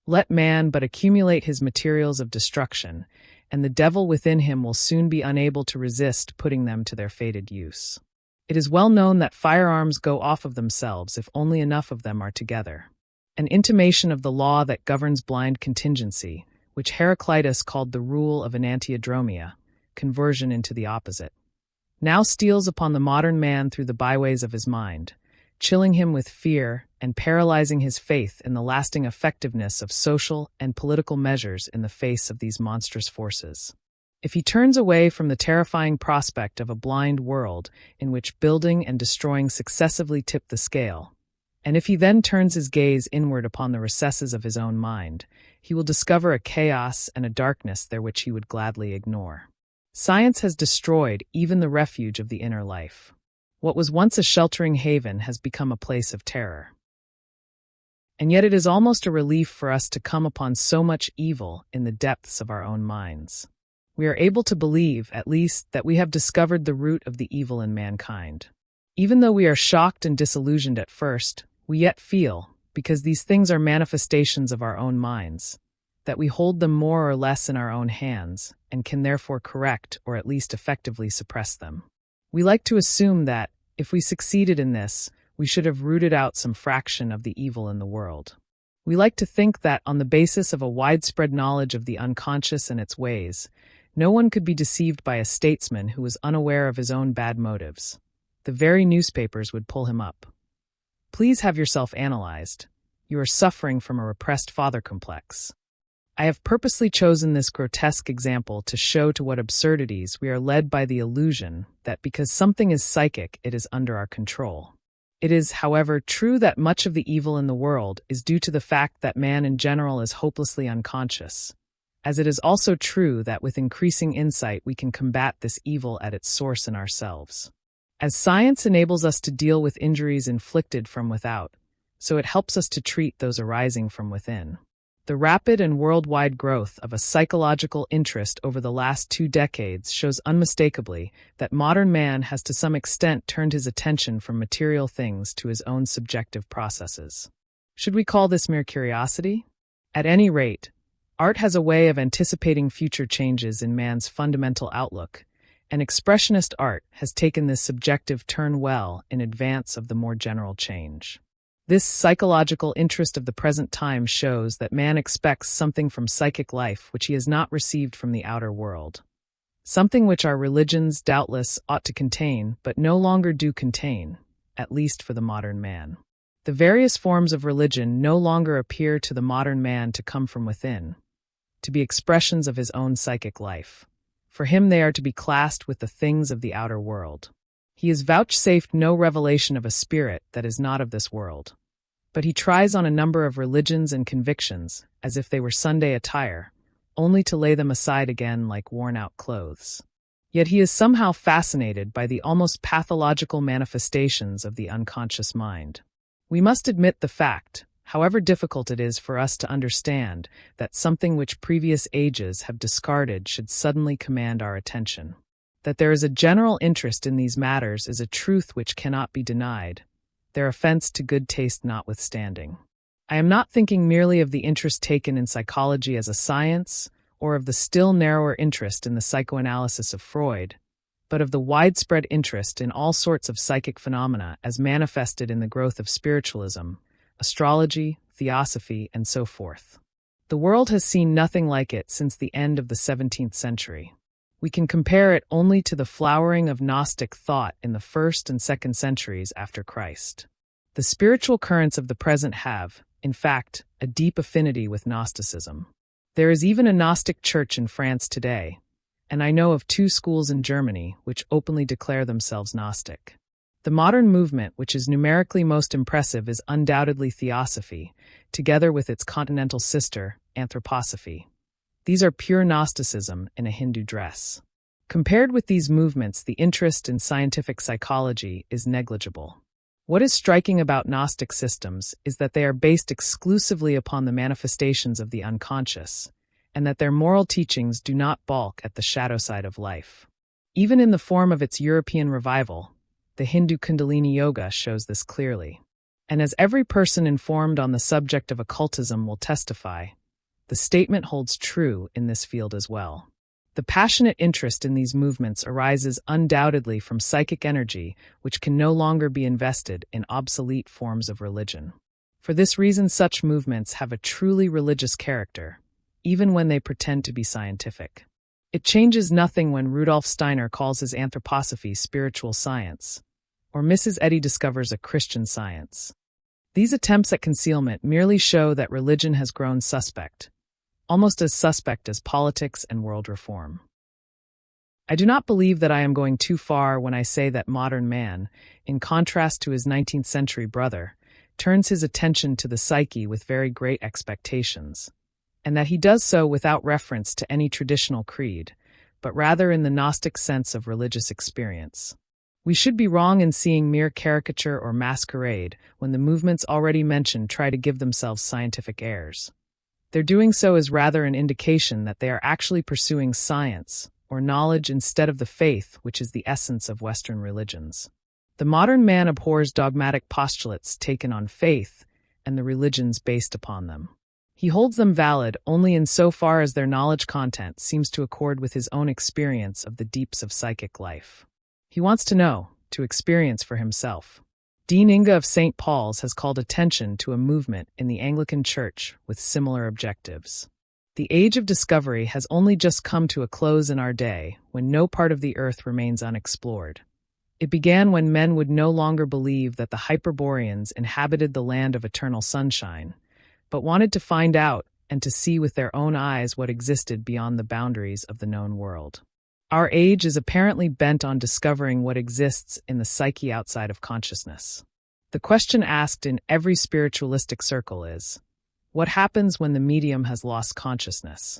Let man but accumulate his materials of destruction, and the devil within him will soon be unable to resist putting them to their fated use. It is well known that firearms go off of themselves if only enough of them are together. An intimation of the law that governs blind contingency, which Heraclitus called the rule of enantiodromia, conversion into the opposite, now steals upon the modern man through the byways of his mind, chilling him with fear and paralyzing his faith in the lasting effectiveness of social and political measures in the face of these monstrous forces. If he turns away from the terrifying prospect of a blind world in which building and destroying successively tip the scale, and if he then turns his gaze inward upon the recesses of his own mind, he will discover a chaos and a darkness there which he would gladly ignore. Science has destroyed even the refuge of the inner life. What was once a sheltering haven has become a place of terror. And yet it is almost a relief for us to come upon so much evil in the depths of our own minds. We are able to believe, at least, that we have discovered the root of the evil in mankind. Even though we are shocked and disillusioned at first, we yet feel, because these things are manifestations of our own minds, that we hold them more or less in our own hands, and can therefore correct or at least effectively suppress them. We like to assume that, if we succeeded in this, we should have rooted out some fraction of the evil in the world. We like to think that, on the basis of a widespread knowledge of the unconscious and its ways, no one could be deceived by a statesman who was unaware of his own bad motives. The very newspapers would pull him up. Please have yourself analyzed. You are suffering from a repressed father complex. I have purposely chosen this grotesque example to show to what absurdities we are led by the illusion that because something is psychic, it is under our control. It is, however, true that much of the evil in the world is due to the fact that man in general is hopelessly unconscious, as it is also true that with increasing insight we can combat this evil at its source in ourselves. As science enables us to deal with injuries inflicted from without, so it helps us to treat those arising from within. The rapid and worldwide growth of a psychological interest over the last 2 decades shows unmistakably that modern man has to some extent turned his attention from material things to his own subjective processes. Should we call this mere curiosity? At any rate, art has a way of anticipating future changes in man's fundamental outlook, and expressionist art has taken this subjective turn well in advance of the more general change. This psychological interest of the present time shows that man expects something from psychic life which he has not received from the outer world. Something which our religions, doubtless, ought to contain, but no longer do contain, at least for the modern man. The various forms of religion no longer appear to the modern man to come from within, to be expressions of his own psychic life. For him they are to be classed with the things of the outer world. He is vouchsafed no revelation of a spirit that is not of this world. But he tries on a number of religions and convictions, as if they were Sunday attire, only to lay them aside again like worn-out clothes. Yet he is somehow fascinated by the almost pathological manifestations of the unconscious mind. We must admit the fact, however difficult it is for us to understand, that something which previous ages have discarded should suddenly command our attention. That there is a general interest in these matters is a truth which cannot be denied, their offense to good taste notwithstanding. I am not thinking merely of the interest taken in psychology as a science, or of the still narrower interest in the psychoanalysis of Freud, but of the widespread interest in all sorts of psychic phenomena as manifested in the growth of spiritualism, astrology, theosophy, and so forth. The world has seen nothing like it since the end of the 17th century. We can compare it only to the flowering of Gnostic thought in the 1st and 2nd centuries after Christ. The spiritual currents of the present have, in fact, a deep affinity with Gnosticism. There is even a Gnostic church in France today, and I know of 2 schools in Germany which openly declare themselves Gnostic. The modern movement which is numerically most impressive is undoubtedly Theosophy, together with its continental sister, Anthroposophy. These are pure Gnosticism in a Hindu dress. Compared with these movements, the interest in scientific psychology is negligible. What is striking about Gnostic systems is that they are based exclusively upon the manifestations of the unconscious, and that their moral teachings do not balk at the shadow side of life. Even in the form of its European revival, the Hindu Kundalini Yoga shows this clearly. And as every person informed on the subject of occultism will testify, the statement holds true in this field as well. The passionate interest in these movements arises undoubtedly from psychic energy which can no longer be invested in obsolete forms of religion. For this reason, such movements have a truly religious character, even when they pretend to be scientific. It changes nothing when Rudolf Steiner calls his anthroposophy spiritual science, or Mrs. Eddy discovers a Christian science. These attempts at concealment merely show that religion has grown suspect, almost as suspect as politics and world reform. I do not believe that I am going too far when I say that modern man, in contrast to his 19th century brother, turns his attention to the psyche with very great expectations, and that he does so without reference to any traditional creed, but rather in the Gnostic sense of religious experience. We should be wrong in seeing mere caricature or masquerade when the movements already mentioned try to give themselves scientific airs. Their doing so is rather an indication that they are actually pursuing science, or knowledge instead of the faith, which is the essence of Western religions. The modern man abhors dogmatic postulates taken on faith and the religions based upon them. He holds them valid only insofar as their knowledge content seems to accord with his own experience of the deeps of psychic life. He wants to know, to experience for himself. Dean Inga of St. Paul's has called attention to a movement in the Anglican Church with similar objectives. The age of discovery has only just come to a close in our day, when no part of the earth remains unexplored. It began when men would no longer believe that the Hyperboreans inhabited the land of eternal sunshine, but wanted to find out and to see with their own eyes what existed beyond the boundaries of the known world. Our age is apparently bent on discovering what exists in the psyche outside of consciousness. The question asked in every spiritualistic circle is, what happens when the medium has lost consciousness?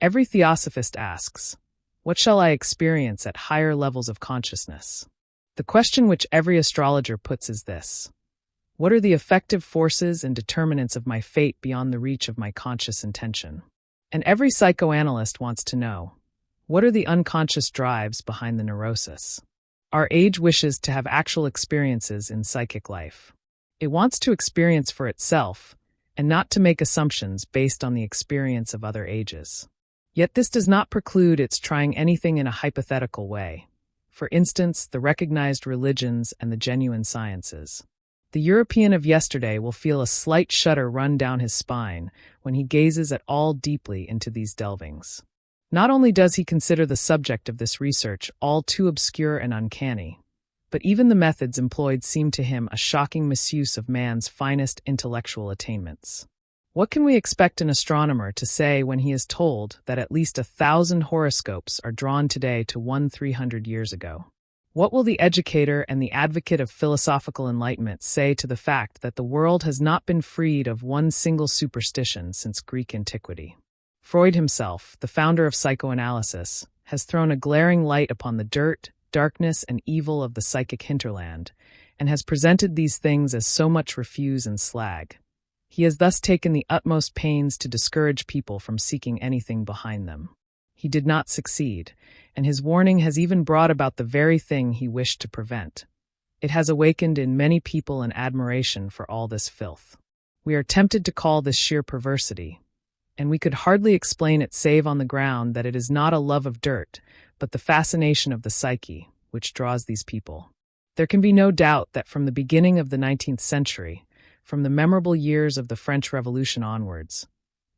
Every theosophist asks, what shall I experience at higher levels of consciousness? The question which every astrologer puts is this: what are the effective forces and determinants of my fate beyond the reach of my conscious intention? And every psychoanalyst wants to know, what are the unconscious drives behind the neurosis? Our age wishes to have actual experiences in psychic life. It wants to experience for itself, and not to make assumptions based on the experience of other ages. Yet this does not preclude its trying anything in a hypothetical way. For instance, the recognized religions and the genuine sciences. The European of yesterday will feel a slight shudder run down his spine when he gazes at all deeply into these delvings. Not only does he consider the subject of this research all too obscure and uncanny, but even the methods employed seem to him a shocking misuse of man's finest intellectual attainments. What can we expect an astronomer to say when he is told that at least 1,000 horoscopes are drawn today to one 300 years ago? What will the educator and the advocate of philosophical enlightenment say to the fact that the world has not been freed of one single superstition since Greek antiquity? Freud himself, the founder of psychoanalysis, has thrown a glaring light upon the dirt, darkness, and evil of the psychic hinterland, and has presented these things as so much refuse and slag. He has thus taken the utmost pains to discourage people from seeking anything behind them. He did not succeed, and his warning has even brought about the very thing he wished to prevent. It has awakened in many people an admiration for all this filth. We are tempted to call this sheer perversity, and we could hardly explain it save on the ground that it is not a love of dirt, but the fascination of the psyche, which draws these people. There can be no doubt that from the beginning of the 19th century, from the memorable years of the French Revolution onwards,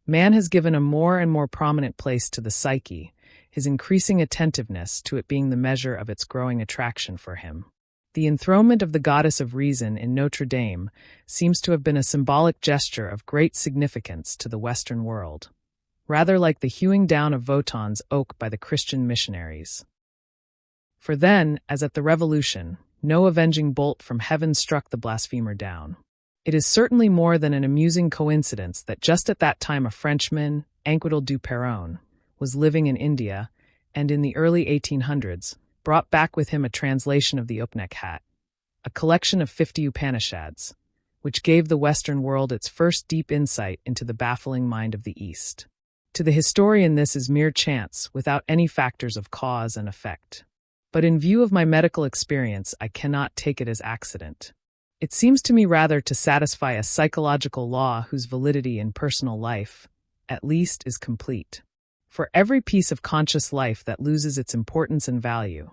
man has given a more and more prominent place to the psyche, his increasing attentiveness to it being the measure of its growing attraction for him. The enthronement of the goddess of reason in Notre Dame seems to have been a symbolic gesture of great significance to the Western world, rather like the hewing down of Wotan's oak by the Christian missionaries. For then, as at the Revolution, no avenging bolt from heaven struck the blasphemer down. It is certainly more than an amusing coincidence that just at that time a Frenchman, Anquetil du Perron, was living in India, and in the early 1800s, brought back with him a translation of the Upnech hat, a collection of 50 Upanishads, which gave the Western world its first deep insight into the baffling mind of the East. To the historian this is mere chance, without any factors of cause and effect. But in view of my medical experience, I cannot take it as accident. It seems to me rather to satisfy a psychological law whose validity in personal life, at least, is complete. For every piece of conscious life that loses its importance and value,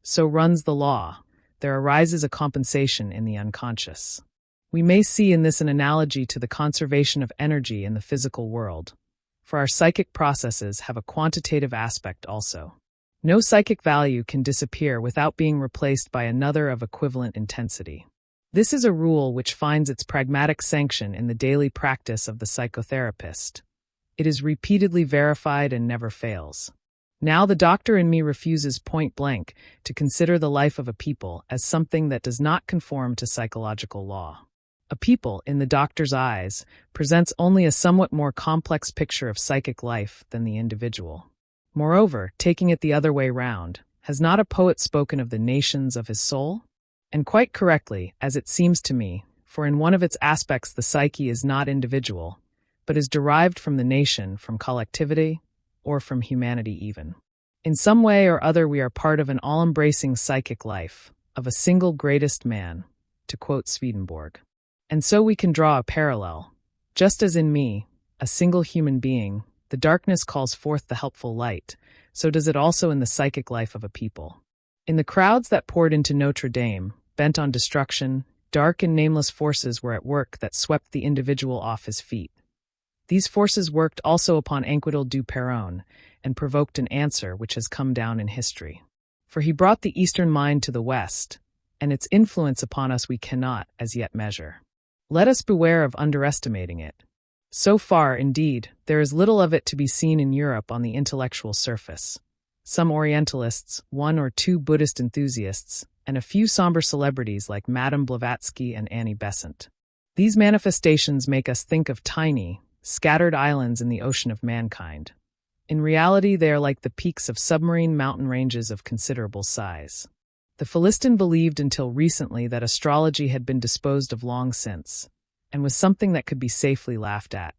so runs the law, there arises a compensation in the unconscious. We may see in this an analogy to the conservation of energy in the physical world, for our psychic processes have a quantitative aspect also. No psychic value can disappear without being replaced by another of equivalent intensity. This is a rule which finds its pragmatic sanction in the daily practice of the psychotherapist. It is repeatedly verified and never fails. Now the doctor in me refuses point blank to consider the life of a people as something that does not conform to psychological law. A people, in the doctor's eyes, presents only a somewhat more complex picture of psychic life than the individual. Moreover, taking it the other way round, has not a poet spoken of the nations of his soul? And quite correctly, as it seems to me, for in one of its aspects the psyche is not individual, but is derived from the nation, from collectivity, or from humanity even. In some way or other we are part of an all-embracing psychic life, of a single greatest man, to quote Swedenborg. And so we can draw a parallel. Just as in me, a single human being, the darkness calls forth the helpful light, so does it also in the psychic life of a people. In the crowds that poured into Notre Dame, bent on destruction, dark and nameless forces were at work that swept the individual off his feet. These forces worked also upon Anquetil du Perron, and provoked an answer which has come down in history. For he brought the Eastern mind to the West, and its influence upon us we cannot as yet measure. Let us beware of underestimating it. So far, indeed, there is little of it to be seen in Europe on the intellectual surface. Some Orientalists, one or two Buddhist enthusiasts, and a few somber celebrities like Madame Blavatsky and Annie Besant. These manifestations make us think of tiny, scattered islands in the ocean of mankind. In reality, they are like the peaks of submarine mountain ranges of considerable size. The Philistin believed until recently that astrology had been disposed of long since, and was something that could be safely laughed at.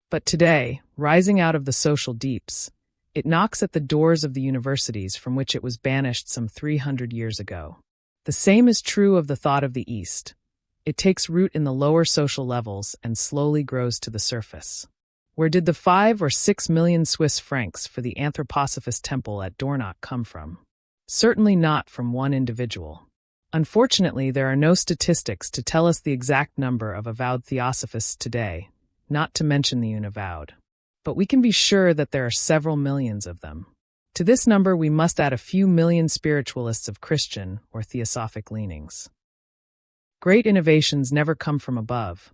But today, rising out of the social deeps, it knocks at the doors of the universities from which it was banished some 300 years ago. The same is true of the thought of the East. It takes root in the lower social levels and slowly grows to the surface. Where did the 5 or 6 million Swiss francs for the Anthroposophist temple at Dornach come from? Certainly not from one individual. Unfortunately, there are no statistics to tell us the exact number of avowed theosophists today, not to mention the unavowed. But we can be sure that there are several millions of them. To this number we must add a few million spiritualists of Christian or theosophic leanings. Great innovations never come from above.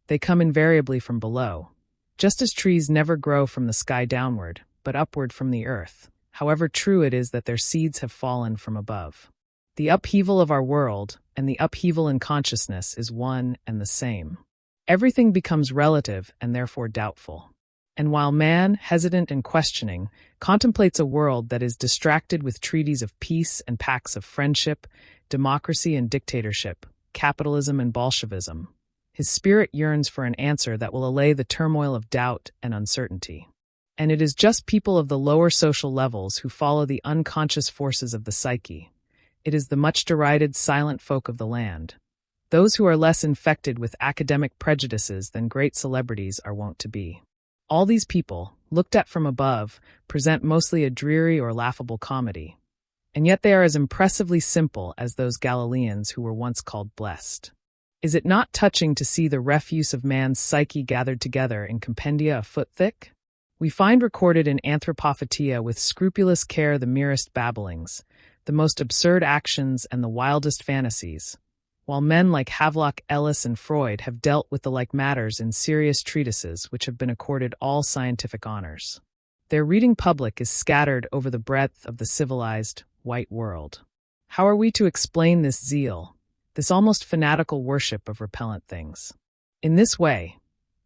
They come invariably from below. Just as trees never grow from the sky downward, but upward from the earth, however true it is that their seeds have fallen from above. The upheaval of our world and the upheaval in consciousness is one and the same. Everything becomes relative and therefore doubtful. And while man, hesitant and questioning, contemplates a world that is distracted with treaties of peace and pacts of friendship, democracy and dictatorship, capitalism and Bolshevism, his spirit yearns for an answer that will allay the turmoil of doubt and uncertainty. And it is just people of the lower social levels who follow the unconscious forces of the psyche. It is the much derided silent folk of the land, those who are less infected with academic prejudices than great celebrities are wont to be. All these people, looked at from above, present mostly a dreary or laughable comedy, and yet they are as impressively simple as those Galileans who were once called blessed. Is it not touching to see the refuse of man's psyche gathered together in compendia a foot thick? We find recorded in Anthropophatia with scrupulous care the merest babblings, the most absurd actions and the wildest fantasies, while men like Havelock Ellis and Freud have dealt with the like matters in serious treatises which have been accorded all scientific honors. Their reading public is scattered over the breadth of the civilized, white world. How are we to explain this zeal, this almost fanatical worship of repellent things? In this way,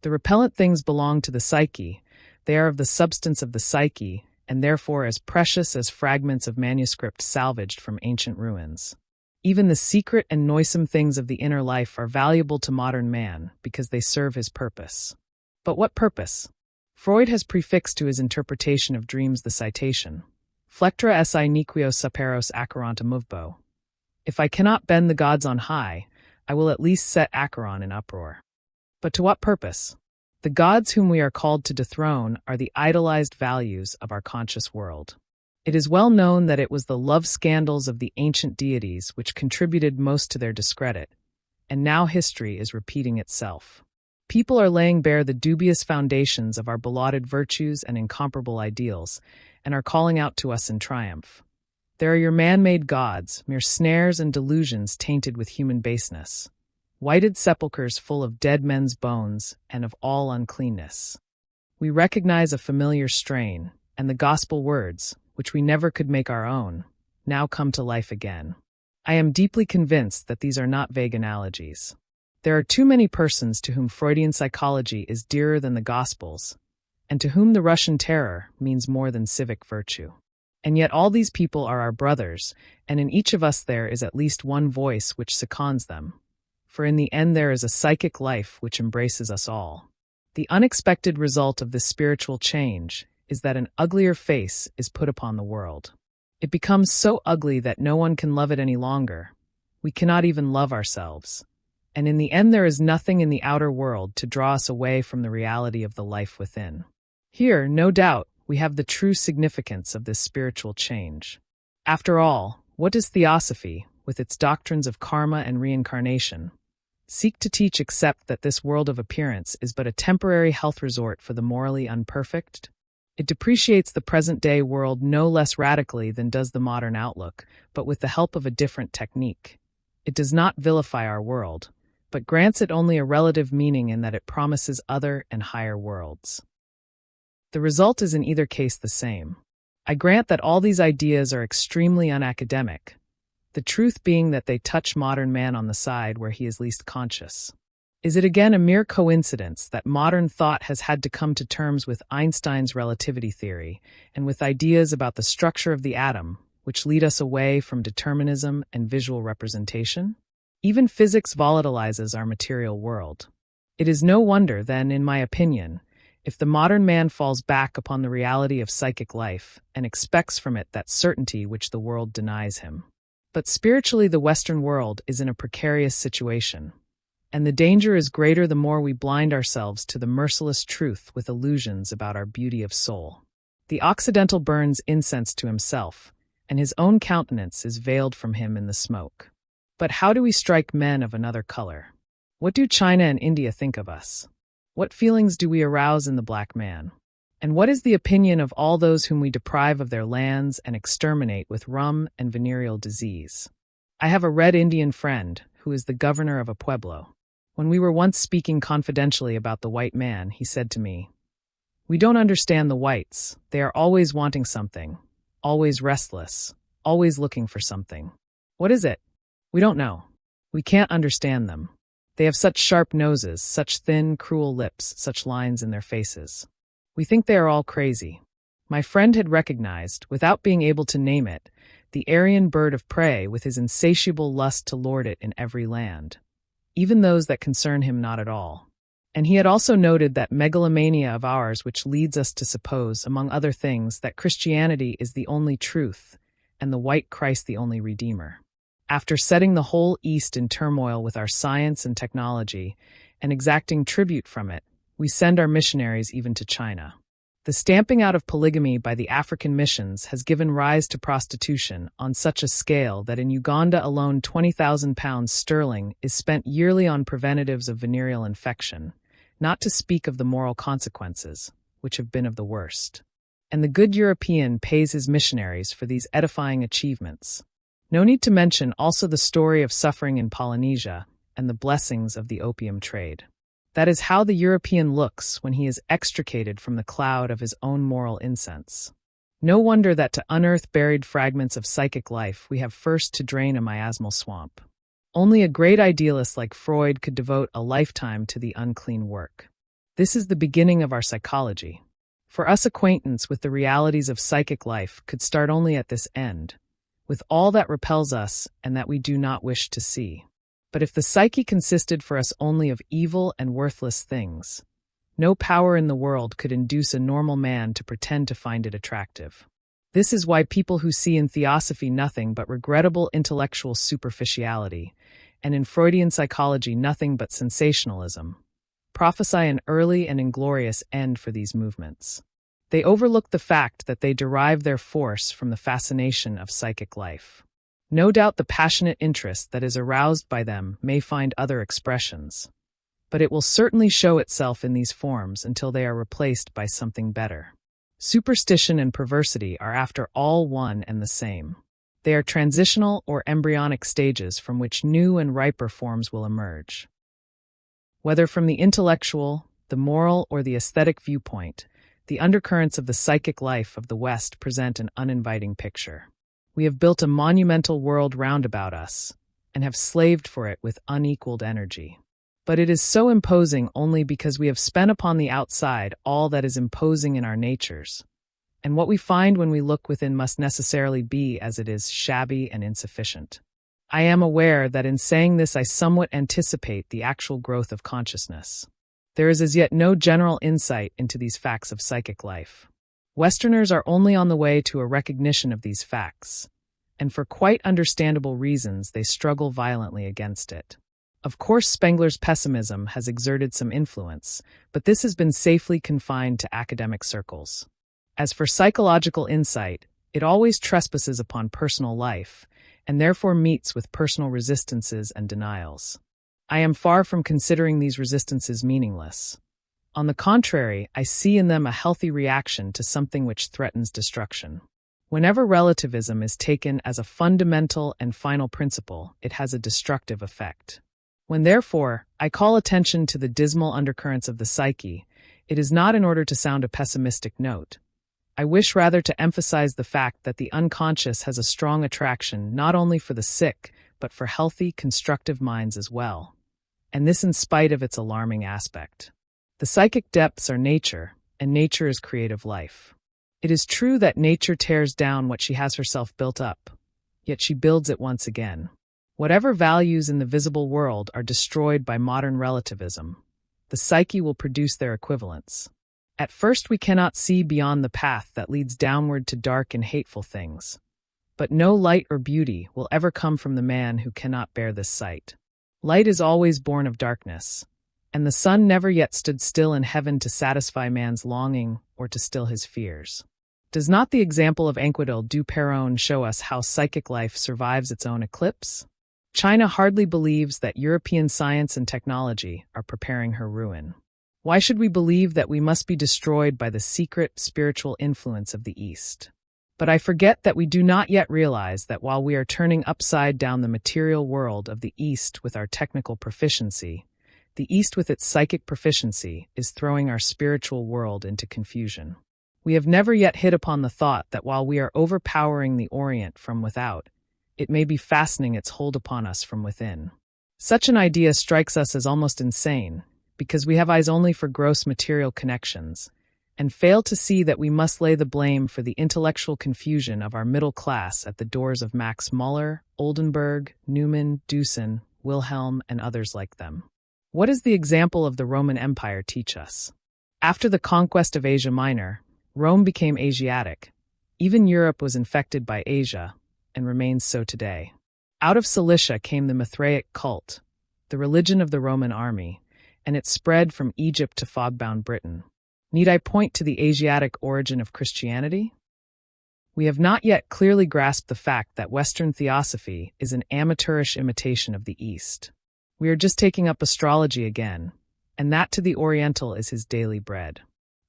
the repellent things belong to the psyche, they are of the substance of the psyche, and therefore as precious as fragments of manuscript salvaged from ancient ruins. Even the secret and noisome things of the inner life are valuable to modern man because they serve his purpose. But what purpose? Freud has prefixed to his interpretation of dreams the citation, Flectra esse nequio saperos Acheronta movbo. If I cannot bend the gods on high, I will at least set Acheron in uproar. But to what purpose? The gods whom we are called to dethrone are the idolized values of our conscious world. It is well known that it was the love scandals of the ancient deities which contributed most to their discredit, and now history is repeating itself. People are laying bare the dubious foundations of our belauded virtues and incomparable ideals, and are calling out to us in triumph. There are your man-made gods, mere snares and delusions tainted with human baseness. Whited sepulchres full of dead men's bones and of all uncleanness. We recognize a familiar strain, and the gospel words, which we never could make our own, now come to life again. I am deeply convinced that these are not vague analogies. There are too many persons to whom Freudian psychology is dearer than the Gospels, and to whom the Russian terror means more than civic virtue. And yet all these people are our brothers, and in each of us there is at least one voice which seconds them. For in the end there is a psychic life which embraces us all. The unexpected result of this spiritual change is that an uglier face is put upon the world. It becomes so ugly that no one can love it any longer. We cannot even love ourselves. And in the end, there is nothing in the outer world to draw us away from the reality of the life within. Here, no doubt, we have the true significance of this spiritual change. After all, what does Theosophy, with its doctrines of karma and reincarnation, seek to teach except that this world of appearance is but a temporary health resort for the morally unperfect? It depreciates the present-day world no less radically than does the modern outlook, but with the help of a different technique. It does not vilify our world, but grants it only a relative meaning in that it promises other and higher worlds. The result is in either case the same. I grant that all these ideas are extremely unacademic, the truth being that they touch modern man on the side where he is least conscious. Is it again a mere coincidence that modern thought has had to come to terms with Einstein's relativity theory and with ideas about the structure of the atom, which lead us away from determinism and visual representation? Even physics volatilizes our material world. It is no wonder, then, in my opinion, if the modern man falls back upon the reality of psychic life and expects from it that certainty which the world denies him. But spiritually, the Western world is in a precarious situation, and the danger is greater the more we blind ourselves to the merciless truth with illusions about our beauty of soul. The Occidental burns incense to himself, and his own countenance is veiled from him in the smoke. But how do we strike men of another color? What do China and India think of us? What feelings do we arouse in the black man? And what is the opinion of all those whom we deprive of their lands and exterminate with rum and venereal disease? I have a red Indian friend who is the governor of a pueblo. When we were once speaking confidentially about the white man, he said to me, "We don't understand the whites. They are always wanting something, always restless, always looking for something. What is it? We don't know. We can't understand them. They have such sharp noses, such thin, cruel lips, such lines in their faces. We think they are all crazy." My friend had recognized, without being able to name it, the Aryan bird of prey with his insatiable lust to lord it in every land, even those that concern him not at all. And he had also noted that megalomania of ours which leads us to suppose, among other things, that Christianity is the only truth and the white Christ the only Redeemer. After setting the whole East in turmoil with our science and technology and exacting tribute from it, we send our missionaries even to China. The stamping out of polygamy by the African missions has given rise to prostitution on such a scale that in Uganda alone £20,000 sterling is spent yearly on preventatives of venereal infection, not to speak of the moral consequences, which have been of the worst. And the good European pays his missionaries for these edifying achievements. No need to mention also the story of suffering in Polynesia and the blessings of the opium trade. That is how the European looks when he is extricated from the cloud of his own moral incense. No wonder that to unearth buried fragments of psychic life we have first to drain a miasmal swamp. Only a great idealist like Freud could devote a lifetime to the unclean work. This is the beginning of our psychology. For us, acquaintance with the realities of psychic life could start only at this end, with all that repels us and that we do not wish to see. But if the psyche consisted for us only of evil and worthless things, no power in the world could induce a normal man to pretend to find it attractive. This is why people who see in Theosophy nothing but regrettable intellectual superficiality, and in Freudian psychology nothing but sensationalism, prophesy an early and inglorious end for these movements. They overlook the fact that they derive their force from the fascination of psychic life. No doubt the passionate interest that is aroused by them may find other expressions, but it will certainly show itself in these forms until they are replaced by something better. Superstition and perversity are after all one and the same. They are transitional or embryonic stages from which new and riper forms will emerge. Whether from the intellectual, the moral, or the aesthetic viewpoint, the undercurrents of the psychic life of the West present an uninviting picture. We have built a monumental world round about us, and have slaved for it with unequaled energy. But it is so imposing only because we have spent upon the outside all that is imposing in our natures, and what we find when we look within must necessarily be, as it is, shabby and insufficient. I am aware that in saying this I somewhat anticipate the actual growth of consciousness. There is as yet no general insight into these facts of psychic life. Westerners are only on the way to a recognition of these facts, and for quite understandable reasons they struggle violently against it. Of course, Spengler's pessimism has exerted some influence, but this has been safely confined to academic circles. As for psychological insight, it always trespasses upon personal life, and therefore meets with personal resistances and denials. I am far from considering these resistances meaningless. On the contrary, I see in them a healthy reaction to something which threatens destruction. Whenever relativism is taken as a fundamental and final principle, it has a destructive effect. When, therefore, I call attention to the dismal undercurrents of the psyche, it is not in order to sound a pessimistic note. I wish rather to emphasize the fact that the unconscious has a strong attraction not only for the sick, but for healthy, constructive minds as well. And this in spite of its alarming aspect. The psychic depths are nature, and nature is creative life. It is true that nature tears down what she has herself built up, yet she builds it once again. Whatever values in the visible world are destroyed by modern relativism, the psyche will produce their equivalents. At first we cannot see beyond the path that leads downward to dark and hateful things. But no light or beauty will ever come from the man who cannot bear this sight. Light is always born of darkness, and the sun never yet stood still in heaven to satisfy man's longing or to still his fears. Does not the example of Enquedel du Perron show us how psychic life survives its own eclipse? China hardly believes that European science and technology are preparing her ruin. Why should we believe that we must be destroyed by the secret spiritual influence of the East? But I forget that we do not yet realize that while we are turning upside down the material world of the East with our technical proficiency, the East with its psychic proficiency is throwing our spiritual world into confusion. We have never yet hit upon the thought that while we are overpowering the Orient from without, it may be fastening its hold upon us from within. Such an idea strikes us as almost insane, because we have eyes only for gross material connections, and fail to see that we must lay the blame for the intellectual confusion of our middle class at the doors of Max Muller, Oldenburg, Newman, Deussen, Wilhelm, and others like them. What does the example of the Roman Empire teach us? After the conquest of Asia Minor, Rome became Asiatic. Even Europe was infected by Asia, and remains so today. Out of Cilicia came the Mithraic cult, the religion of the Roman army, and it spread from Egypt to fog-bound Britain. Need I point to the Asiatic origin of Christianity? We have not yet clearly grasped the fact that Western theosophy is an amateurish imitation of the East. We are just taking up astrology again, and that to the Oriental is his daily bread.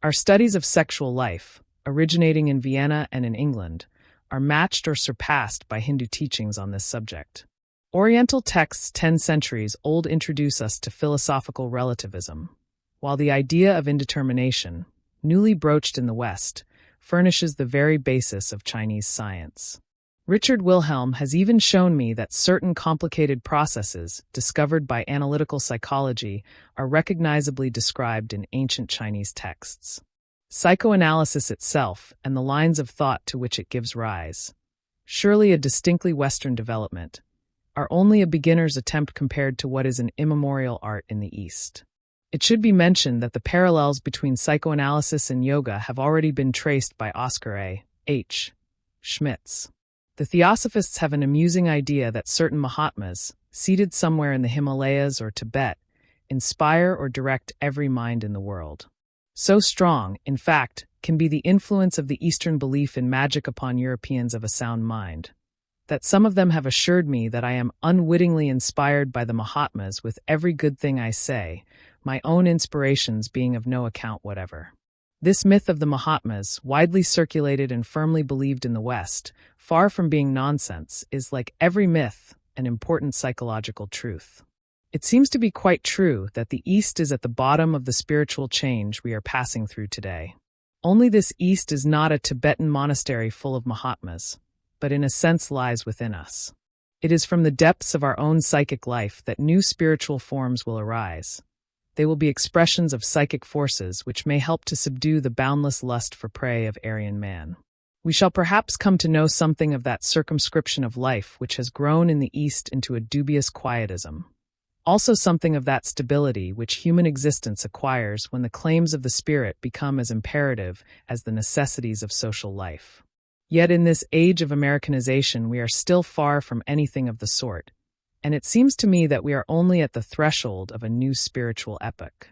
Our studies of sexual life, originating in Vienna and in England, are matched or surpassed by Hindu teachings on this subject. Oriental texts 10 centuries old introduce us to philosophical relativism, while the idea of indetermination, newly broached in the West, furnishes the very basis of Chinese science. Richard Wilhelm has even shown me that certain complicated processes discovered by analytical psychology are recognizably described in ancient Chinese texts. Psychoanalysis itself, and the lines of thought to which it gives rise, surely a distinctly Western development, are only a beginner's attempt compared to what is an immemorial art in the East. It should be mentioned that the parallels between psychoanalysis and yoga have already been traced by Oscar A. H. Schmitz. The Theosophists have an amusing idea that certain Mahatmas, seated somewhere in the Himalayas or Tibet, inspire or direct every mind in the world. So strong, in fact, can be the influence of the Eastern belief in magic upon Europeans of a sound mind, that some of them have assured me that I am unwittingly inspired by the Mahatmas with every good thing I say, my own inspirations being of no account whatever. This myth of the Mahatmas, widely circulated and firmly believed in the West, far from being nonsense, is, like every myth, an important psychological truth. It seems to be quite true that the East is at the bottom of the spiritual change we are passing through today. Only this East is not a Tibetan monastery full of Mahatmas, but in a sense lies within us. It is from the depths of our own psychic life that new spiritual forms will arise. They will be expressions of psychic forces which may help to subdue the boundless lust for prey of Aryan man. We shall perhaps come to know something of that circumscription of life which has grown in the East into a dubious quietism, Also something of that stability which human existence acquires when the claims of the spirit become as imperative as the necessities of social life. Yet in this age of Americanization, we are still far from anything of the sort, and it seems to me that we are only at the threshold of a new spiritual epoch.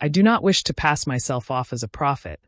I do not wish to pass myself off as a prophet,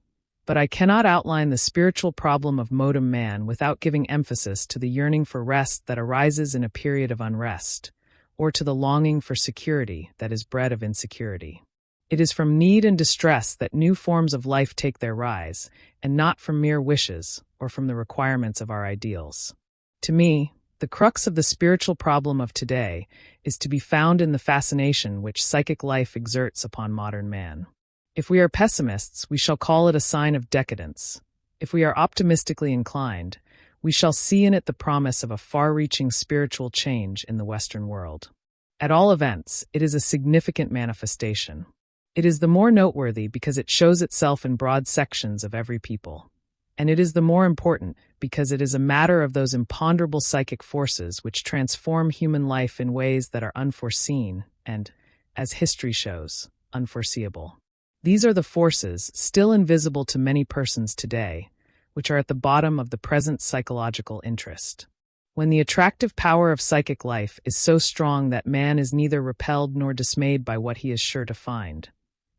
but I cannot outline the spiritual problem of modern man without giving emphasis to the yearning for rest that arises in a period of unrest, or to the longing for security that is bred of insecurity. It is from need and distress that new forms of life take their rise, and not from mere wishes or from the requirements of our ideals. To me, the crux of the spiritual problem of today is to be found in the fascination which psychic life exerts upon modern man. If we are pessimists, we shall call it a sign of decadence. If we are optimistically inclined, we shall see in it the promise of a far-reaching spiritual change in the Western world. At all events, it is a significant manifestation. It is the more noteworthy because it shows itself in broad sections of every people. And it is the more important because it is a matter of those imponderable psychic forces which transform human life in ways that are unforeseen and, as history shows, unforeseeable. These are the forces, still invisible to many persons today, which are at the bottom of the present psychological interest. When the attractive power of psychic life is so strong that man is neither repelled nor dismayed by what he is sure to find,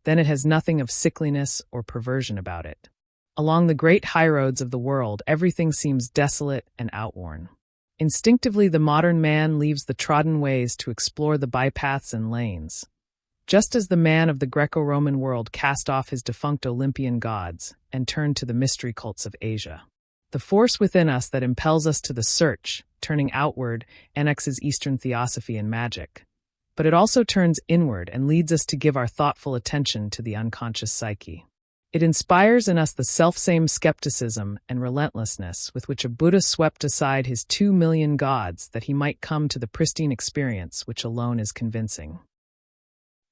then it has nothing of sickliness or perversion about it. Along the great highroads of the world, everything seems desolate and outworn. Instinctively, the modern man leaves the trodden ways to explore the bypaths and lanes. Just as the man of the Greco-Roman world cast off his defunct Olympian gods and turned to the mystery cults of Asia. The force within us that impels us to the search, turning outward, annexes Eastern theosophy and magic. But it also turns inward and leads us to give our thoughtful attention to the unconscious psyche. It inspires in us the selfsame skepticism and relentlessness with which a Buddha swept aside his 2 million gods that he might come to the pristine experience which alone is convincing.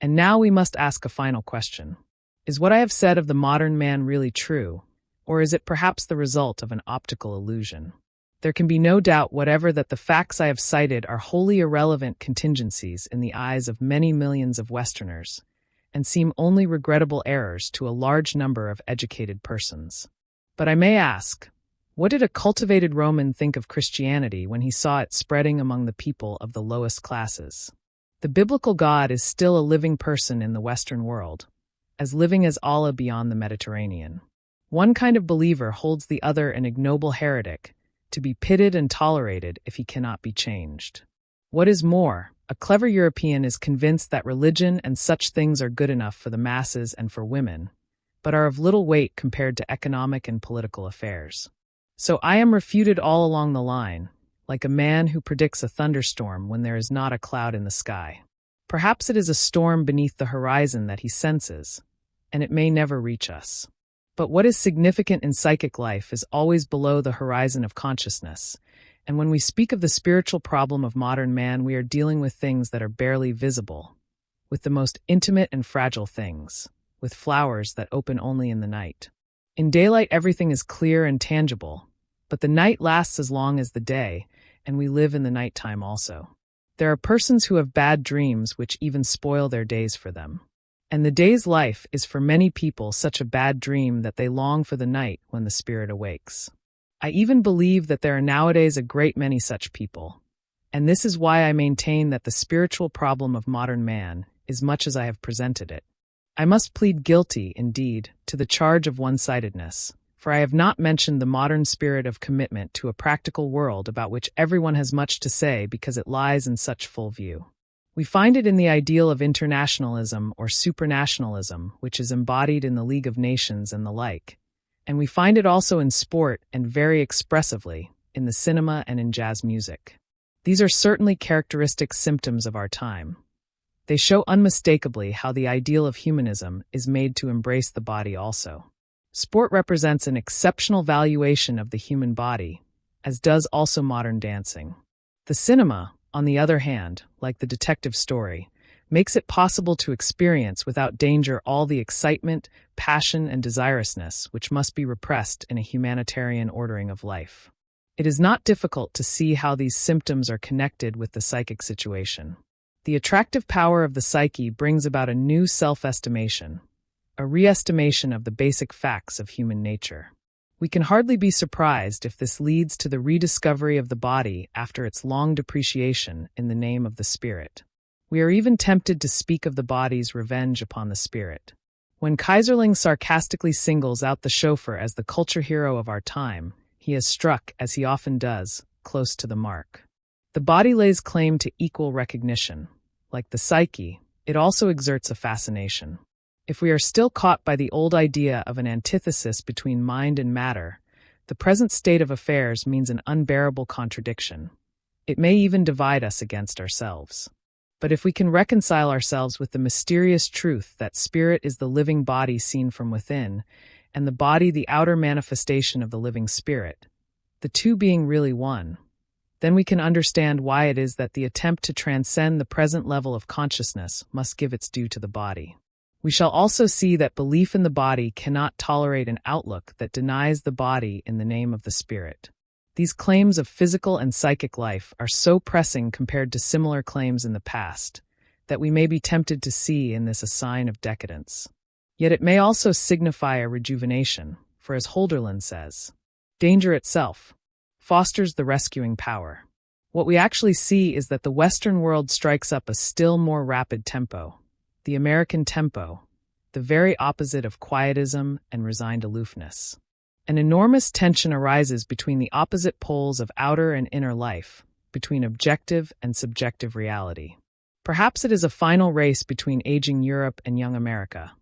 And now we must ask a final question. Is what I have said of the modern man really true, or is it perhaps the result of an optical illusion? There can be no doubt whatever that the facts I have cited are wholly irrelevant contingencies in the eyes of many millions of Westerners, and seem only regrettable errors to a large number of educated persons. But I may ask, what did a cultivated Roman think of Christianity when he saw it spreading among the people of the lowest classes? The biblical God is still a living person in the Western world, as living as Allah beyond the Mediterranean. One kind of believer holds the other an ignoble heretic, to be pitied and tolerated if he cannot be changed. What is more, a clever European is convinced that religion and such things are good enough for the masses and for women, but are of little weight compared to economic and political affairs. So I am refuted all along the line, like a man who predicts a thunderstorm when there is not a cloud in the sky. Perhaps it is a storm beneath the horizon that he senses, and it may never reach us. But what is significant in psychic life is always below the horizon of consciousness, and when we speak of the spiritual problem of modern man, we are dealing with things that are barely visible, with the most intimate and fragile things, with flowers that open only in the night. In daylight, everything is clear and tangible, but the night lasts as long as the day, and we live in the nighttime also. There are persons who have bad dreams which even spoil their days for them. And the day's life is for many people such a bad dream that they long for the night when the spirit awakes. I even believe that there are nowadays a great many such people, and this is why I maintain that the spiritual problem of modern man is much as I have presented it. I must plead guilty, indeed, to the charge of one-sidedness, for I have not mentioned the modern spirit of commitment to a practical world about which everyone has much to say because it lies in such full view. We find it in the ideal of internationalism or supranationalism, which is embodied in the League of Nations and the like, and we find it also in sport and very expressively in the cinema and in jazz music. These are certainly characteristic symptoms of our time. They show unmistakably how the ideal of humanism is made to embrace the body also. Sport represents an exceptional valuation of the human body, as does also modern dancing. The cinema, on the other hand, like the detective story, makes it possible to experience without danger all the excitement, passion, and desirousness which must be repressed in a humanitarian ordering of life. It is not difficult to see how these symptoms are connected with the psychic situation. The attractive power of the psyche brings about a new self-estimation, a re-estimation of the basic facts of human nature. We can hardly be surprised if this leads to the rediscovery of the body after its long depreciation in the name of the spirit. We are even tempted to speak of the body's revenge upon the spirit. When Kaiserling sarcastically singles out the chauffeur as the culture hero of our time, he has struck, as he often does, close to the mark. The body lays claim to equal recognition. Like the psyche, it also exerts a fascination. If we are still caught by the old idea of an antithesis between mind and matter, the present state of affairs means an unbearable contradiction. It may even divide us against ourselves. But if we can reconcile ourselves with the mysterious truth that spirit is the living body seen from within, and the body the outer manifestation of the living spirit, the two being really one, then we can understand why it is that the attempt to transcend the present level of consciousness must give its due to the body. We shall also see that belief in the body cannot tolerate an outlook that denies the body in the name of the spirit. These claims of physical and psychic life are so pressing compared to similar claims in the past, that we may be tempted to see in this a sign of decadence. Yet it may also signify a rejuvenation, for as Holderlin says, danger itself fosters the rescuing power. What we actually see is that the Western world strikes up a still more rapid tempo, the American tempo, the very opposite of quietism and resigned aloofness. An enormous tension arises between the opposite poles of outer and inner life, between objective and subjective reality. Perhaps it is a final race between aging Europe and young America.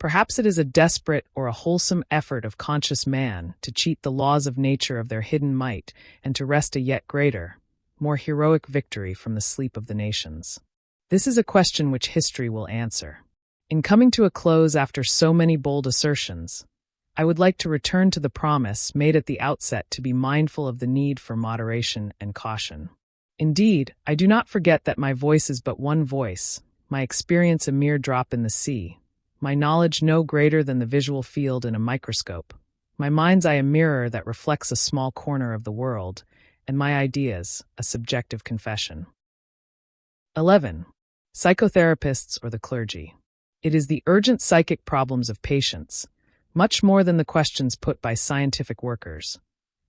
Perhaps it is a desperate or a wholesome effort of conscious man to cheat the laws of nature of their hidden might and to wrest a yet greater, more heroic victory from the sleep of the nations. This is a question which history will answer. In coming to a close after so many bold assertions, I would like to return to the promise made at the outset to be mindful of the need for moderation and caution. Indeed, I do not forget that my voice is but one voice, my experience a mere drop in the sea, my knowledge no greater than the visual field in a microscope, my mind's eye a mirror that reflects a small corner of the world, and my ideas a subjective confession. 11. Psychotherapists or the clergy. It is the urgent psychic problems of patients, much more than the questions put by scientific workers,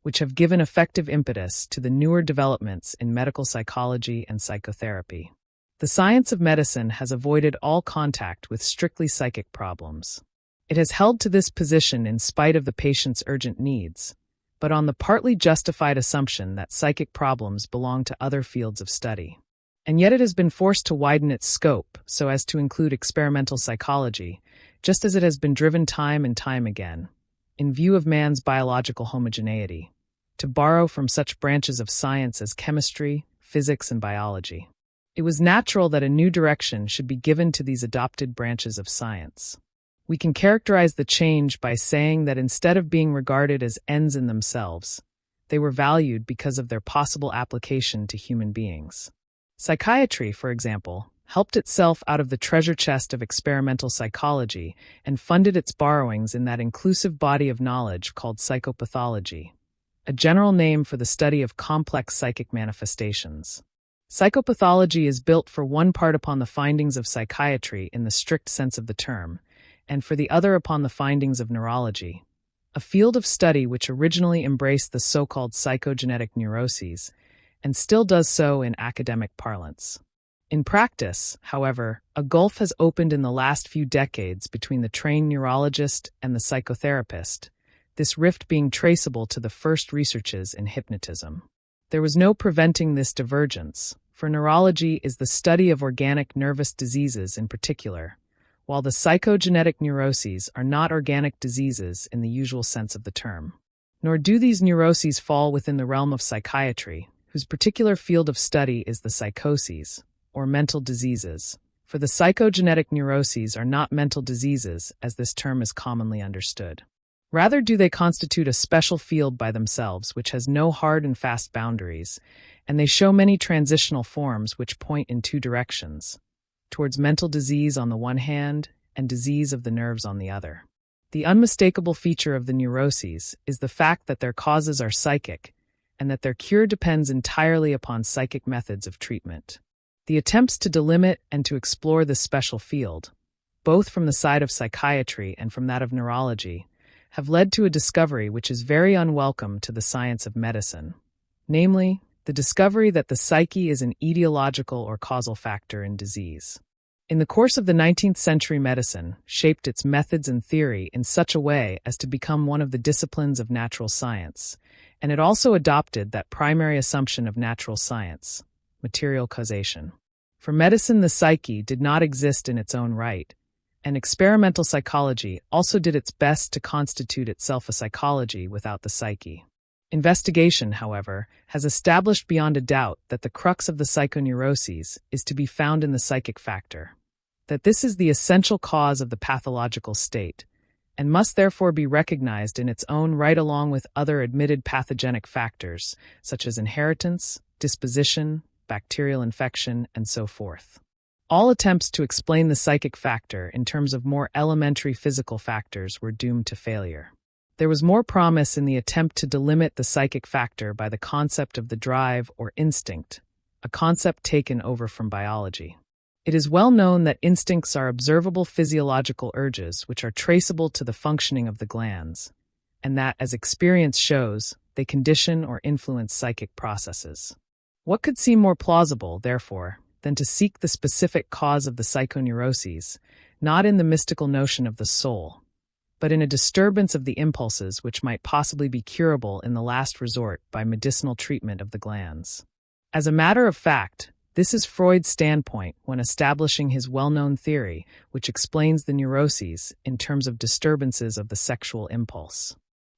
which have given effective impetus to the newer developments in medical psychology and psychotherapy. The science of medicine has avoided all contact with strictly psychic problems. It has held to this position in spite of the patient's urgent needs, but on the partly justified assumption that psychic problems belong to other fields of study. And yet it has been forced to widen its scope so as to include experimental psychology, just as it has been driven time and time again, in view of man's biological homogeneity, to borrow from such branches of science as chemistry, physics, and biology. It was natural that a new direction should be given to these adopted branches of science. We can characterize the change by saying that instead of being regarded as ends in themselves, they were valued because of their possible application to human beings. Psychiatry, for example, helped itself out of the treasure chest of experimental psychology and funded its borrowings in that inclusive body of knowledge called psychopathology, a general name for the study of complex psychic manifestations. Psychopathology is built for one part upon the findings of psychiatry in the strict sense of the term, and for the other upon the findings of neurology, a field of study which originally embraced the so-called psychogenetic neuroses, and still does so in academic parlance. In practice, however, a gulf has opened in the last few decades between the trained neurologist and the psychotherapist, this rift being traceable to the first researches in hypnotism. There was no preventing this divergence, for neurology is the study of organic nervous diseases in particular, while the psychogenetic neuroses are not organic diseases in the usual sense of the term. Nor do these neuroses fall within the realm of psychiatry, whose particular field of study is the psychoses, or mental diseases, for the psychogenetic neuroses are not mental diseases as this term is commonly understood. Rather do they constitute a special field by themselves which has no hard and fast boundaries, and they show many transitional forms which point in two directions, towards mental disease on the one hand and disease of the nerves on the other. The unmistakable feature of the neuroses is the fact that their causes are psychic, and that their cure depends entirely upon psychic methods of treatment. The attempts to delimit and to explore this special field, both from the side of psychiatry and from that of neurology, have led to a discovery which is very unwelcome to the science of medicine, namely, the discovery that the psyche is an etiological or causal factor in disease. In the course of the 19th century, medicine shaped its methods and theory in such a way as to become one of the disciplines of natural science, and it also adopted that primary assumption of natural science, material causation. For medicine, the psyche did not exist in its own right, and experimental psychology also did its best to constitute itself a psychology without the psyche. Investigation, however, has established beyond a doubt that the crux of the psychoneuroses is to be found in the psychic factor, that this is the essential cause of the pathological state, and must therefore be recognized in its own right along with other admitted pathogenic factors, such as inheritance, disposition, bacterial infection, and so forth. All attempts to explain the psychic factor in terms of more elementary physical factors were doomed to failure. There was more promise in the attempt to delimit the psychic factor by the concept of the drive or instinct, a concept taken over from biology. It is well known that instincts are observable physiological urges which are traceable to the functioning of the glands, and that, as experience shows, they condition or influence psychic processes. What could seem more plausible, therefore, than to seek the specific cause of the psychoneuroses, not in the mystical notion of the soul, but in a disturbance of the impulses which might possibly be curable in the last resort by medicinal treatment of the glands. As a matter of fact, this is Freud's standpoint when establishing his well-known theory, which explains the neuroses in terms of disturbances of the sexual impulse.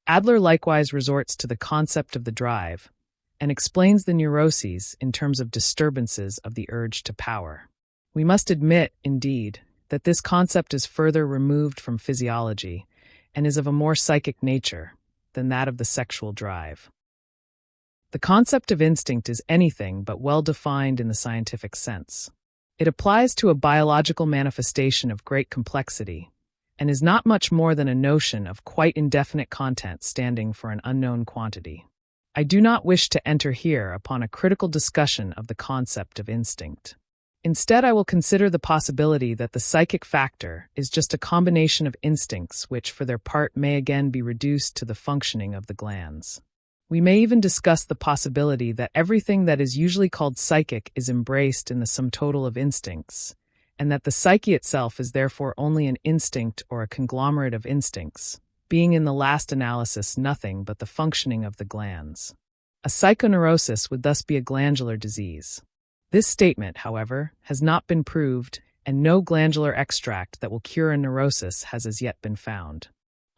Adler likewise resorts to the concept of the drive, and explains the neuroses in terms of disturbances of the urge to power. We must admit, indeed, that this concept is further removed from physiology and is of a more psychic nature than that of the sexual drive. The concept of instinct is anything but well defined in the scientific sense. It applies to a biological manifestation of great complexity and is not much more than a notion of quite indefinite content standing for an unknown quantity. I do not wish to enter here upon a critical discussion of the concept of instinct. Instead, I will consider the possibility that the psychic factor is just a combination of instincts which, for their part, may again be reduced to the functioning of the glands. We may even discuss the possibility that everything that is usually called psychic is embraced in the sum total of instincts, and that the psyche itself is therefore only an instinct or a conglomerate of instincts, being in the last analysis nothing but the functioning of the glands. A psychoneurosis would thus be a glandular disease. This statement, however, has not been proved, and no glandular extract that will cure a neurosis has as yet been found.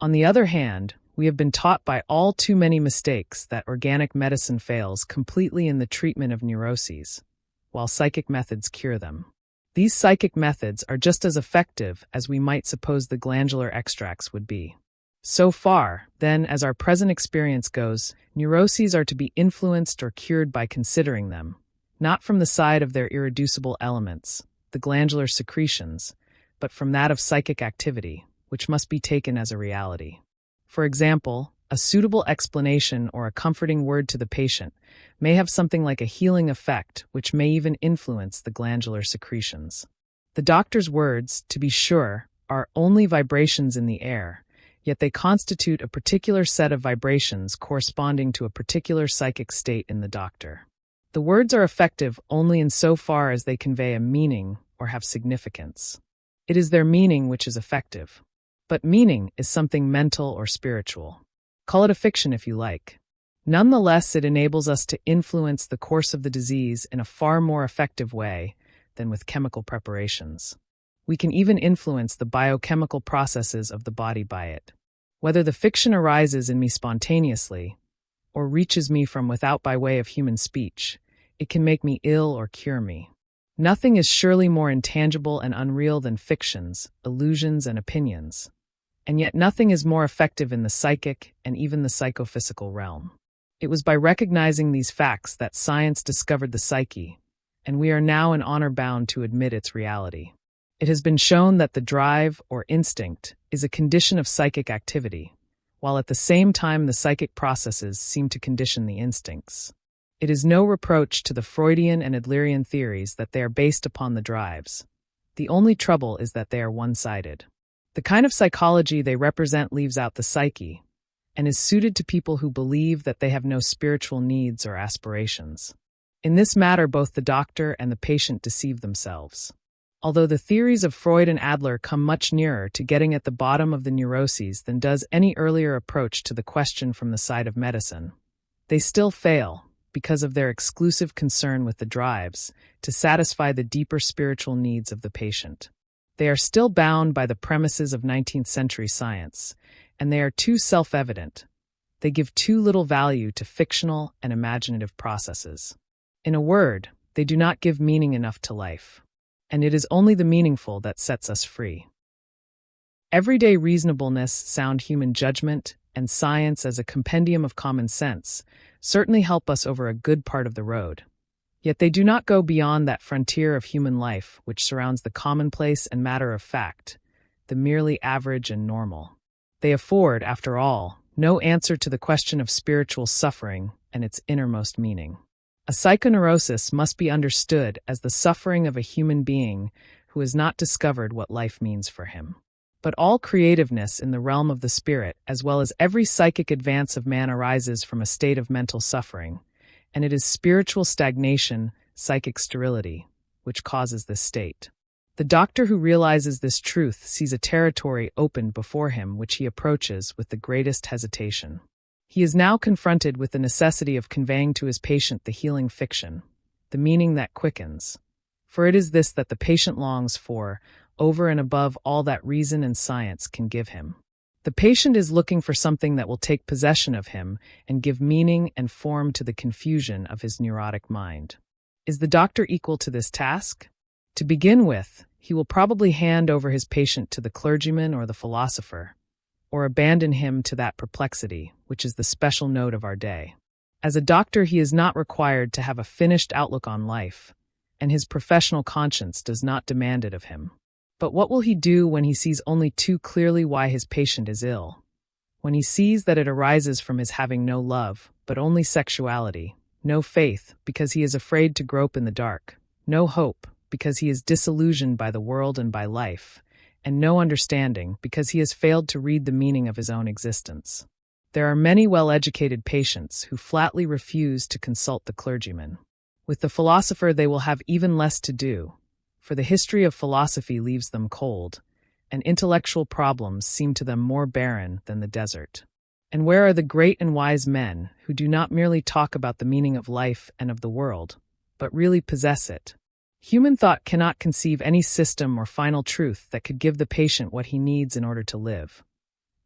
On the other hand, we have been taught by all too many mistakes that organic medicine fails completely in the treatment of neuroses, while psychic methods cure them. These psychic methods are just as effective as we might suppose the glandular extracts would be. So far, then, as our present experience goes, neuroses are to be influenced or cured by considering them, not from the side of their irreducible elements, the glandular secretions, but from that of psychic activity, which must be taken as a reality. For example, a suitable explanation or a comforting word to the patient may have something like a healing effect which may even influence the glandular secretions. The doctor's words, to be sure, are only vibrations in the air, yet they constitute a particular set of vibrations corresponding to a particular psychic state in the doctor. The words are effective only in so far as they convey a meaning or have significance. It is their meaning which is effective. But meaning is something mental or spiritual. Call it a fiction if you like. Nonetheless, it enables us to influence the course of the disease in a far more effective way than with chemical preparations. We can even influence the biochemical processes of the body by it. Whether the fiction arises in me spontaneously, or reaches me from without by way of human speech, it can make me ill or cure me. Nothing is surely more intangible and unreal than fictions, illusions, and opinions. And yet nothing is more effective in the psychic and even the psychophysical realm. It was by recognizing these facts that science discovered the psyche, and we are now in honor bound to admit its reality. It has been shown that the drive, or instinct, is a condition of psychic activity, while at the same time the psychic processes seem to condition the instincts. It is no reproach to the Freudian and Adlerian theories that they are based upon the drives. The only trouble is that they are one-sided. The kind of psychology they represent leaves out the psyche, and is suited to people who believe that they have no spiritual needs or aspirations. In this matter, both the doctor and the patient deceive themselves. Although the theories of Freud and Adler come much nearer to getting at the bottom of the neuroses than does any earlier approach to the question from the side of medicine, they still fail, because of their exclusive concern with the drives, to satisfy the deeper spiritual needs of the patient. They are still bound by the premises of 19th century science, and they are too self-evident. They give too little value to fictional and imaginative processes. In a word, they do not give meaning enough to life. And it is only the meaningful that sets us free. Everyday reasonableness, sound human judgment, and science as a compendium of common sense certainly help us over a good part of the road. Yet they do not go beyond that frontier of human life which surrounds the commonplace and matter of fact, the merely average and normal. They afford, after all, no answer to the question of spiritual suffering and its innermost meaning. A psychoneurosis must be understood as the suffering of a human being who has not discovered what life means for him. But all creativeness in the realm of the spirit, as well as every psychic advance of man, arises from a state of mental suffering, and it is spiritual stagnation, psychic sterility, which causes this state. The doctor who realizes this truth sees a territory opened before him which he approaches with the greatest hesitation. He is now confronted with the necessity of conveying to his patient the healing fiction, the meaning that quickens. For it is this that the patient longs for, over and above all that reason and science can give him. The patient is looking for something that will take possession of him and give meaning and form to the confusion of his neurotic mind. Is the doctor equal to this task? To begin with, he will probably hand over his patient to the clergyman or the philosopher, or abandon him to that perplexity, which is the special note of our day. As a doctor, he is not required to have a finished outlook on life, and his professional conscience does not demand it of him. But what will he do when he sees only too clearly why his patient is ill? When he sees that it arises from his having no love, but only sexuality, no faith, because he is afraid to grope in the dark, no hope, because he is disillusioned by the world and by life, and no understanding, because he has failed to read the meaning of his own existence. There are many well-educated patients who flatly refuse to consult the clergyman. With the philosopher they will have even less to do, for the history of philosophy leaves them cold, and intellectual problems seem to them more barren than the desert. And where are the great and wise men who do not merely talk about the meaning of life and of the world, but really possess it? Human thought cannot conceive any system or final truth that could give the patient what he needs in order to live.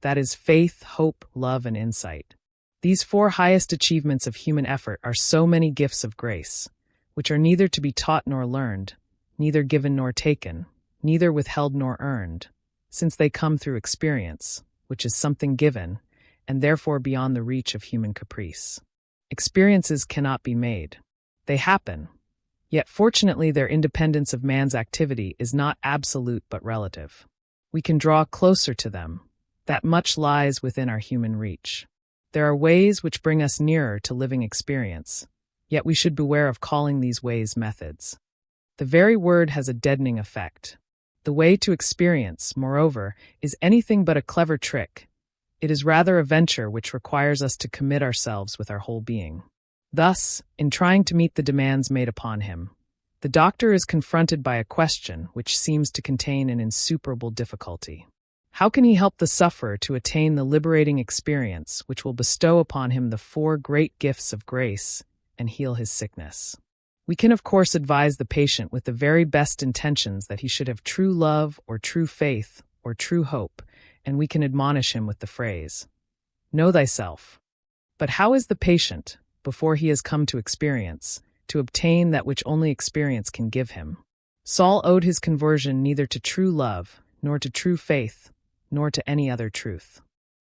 That is faith, hope, love, and insight. These four highest achievements of human effort are so many gifts of grace, which are neither to be taught nor learned, neither given nor taken, neither withheld nor earned, since they come through experience, which is something given, and therefore beyond the reach of human caprice. Experiences cannot be made. They happen. Yet fortunately their independence of man's activity is not absolute but relative. We can draw closer to them. That much lies within our human reach. There are ways which bring us nearer to living experience, yet we should beware of calling these ways methods. The very word has a deadening effect. The way to experience, moreover, is anything but a clever trick. It is rather a venture which requires us to commit ourselves with our whole being. Thus, in trying to meet the demands made upon him, the doctor is confronted by a question which seems to contain an insuperable difficulty. How can he help the sufferer to attain the liberating experience which will bestow upon him the four great gifts of grace and heal his sickness? We can of course advise the patient with the very best intentions that he should have true love or true faith or true hope, and we can admonish him with the phrase, "Know thyself." But how is the patient, before he has come to experience, to obtain that which only experience can give him? Saul owed his conversion neither to true love, nor to true faith, nor to any other truth.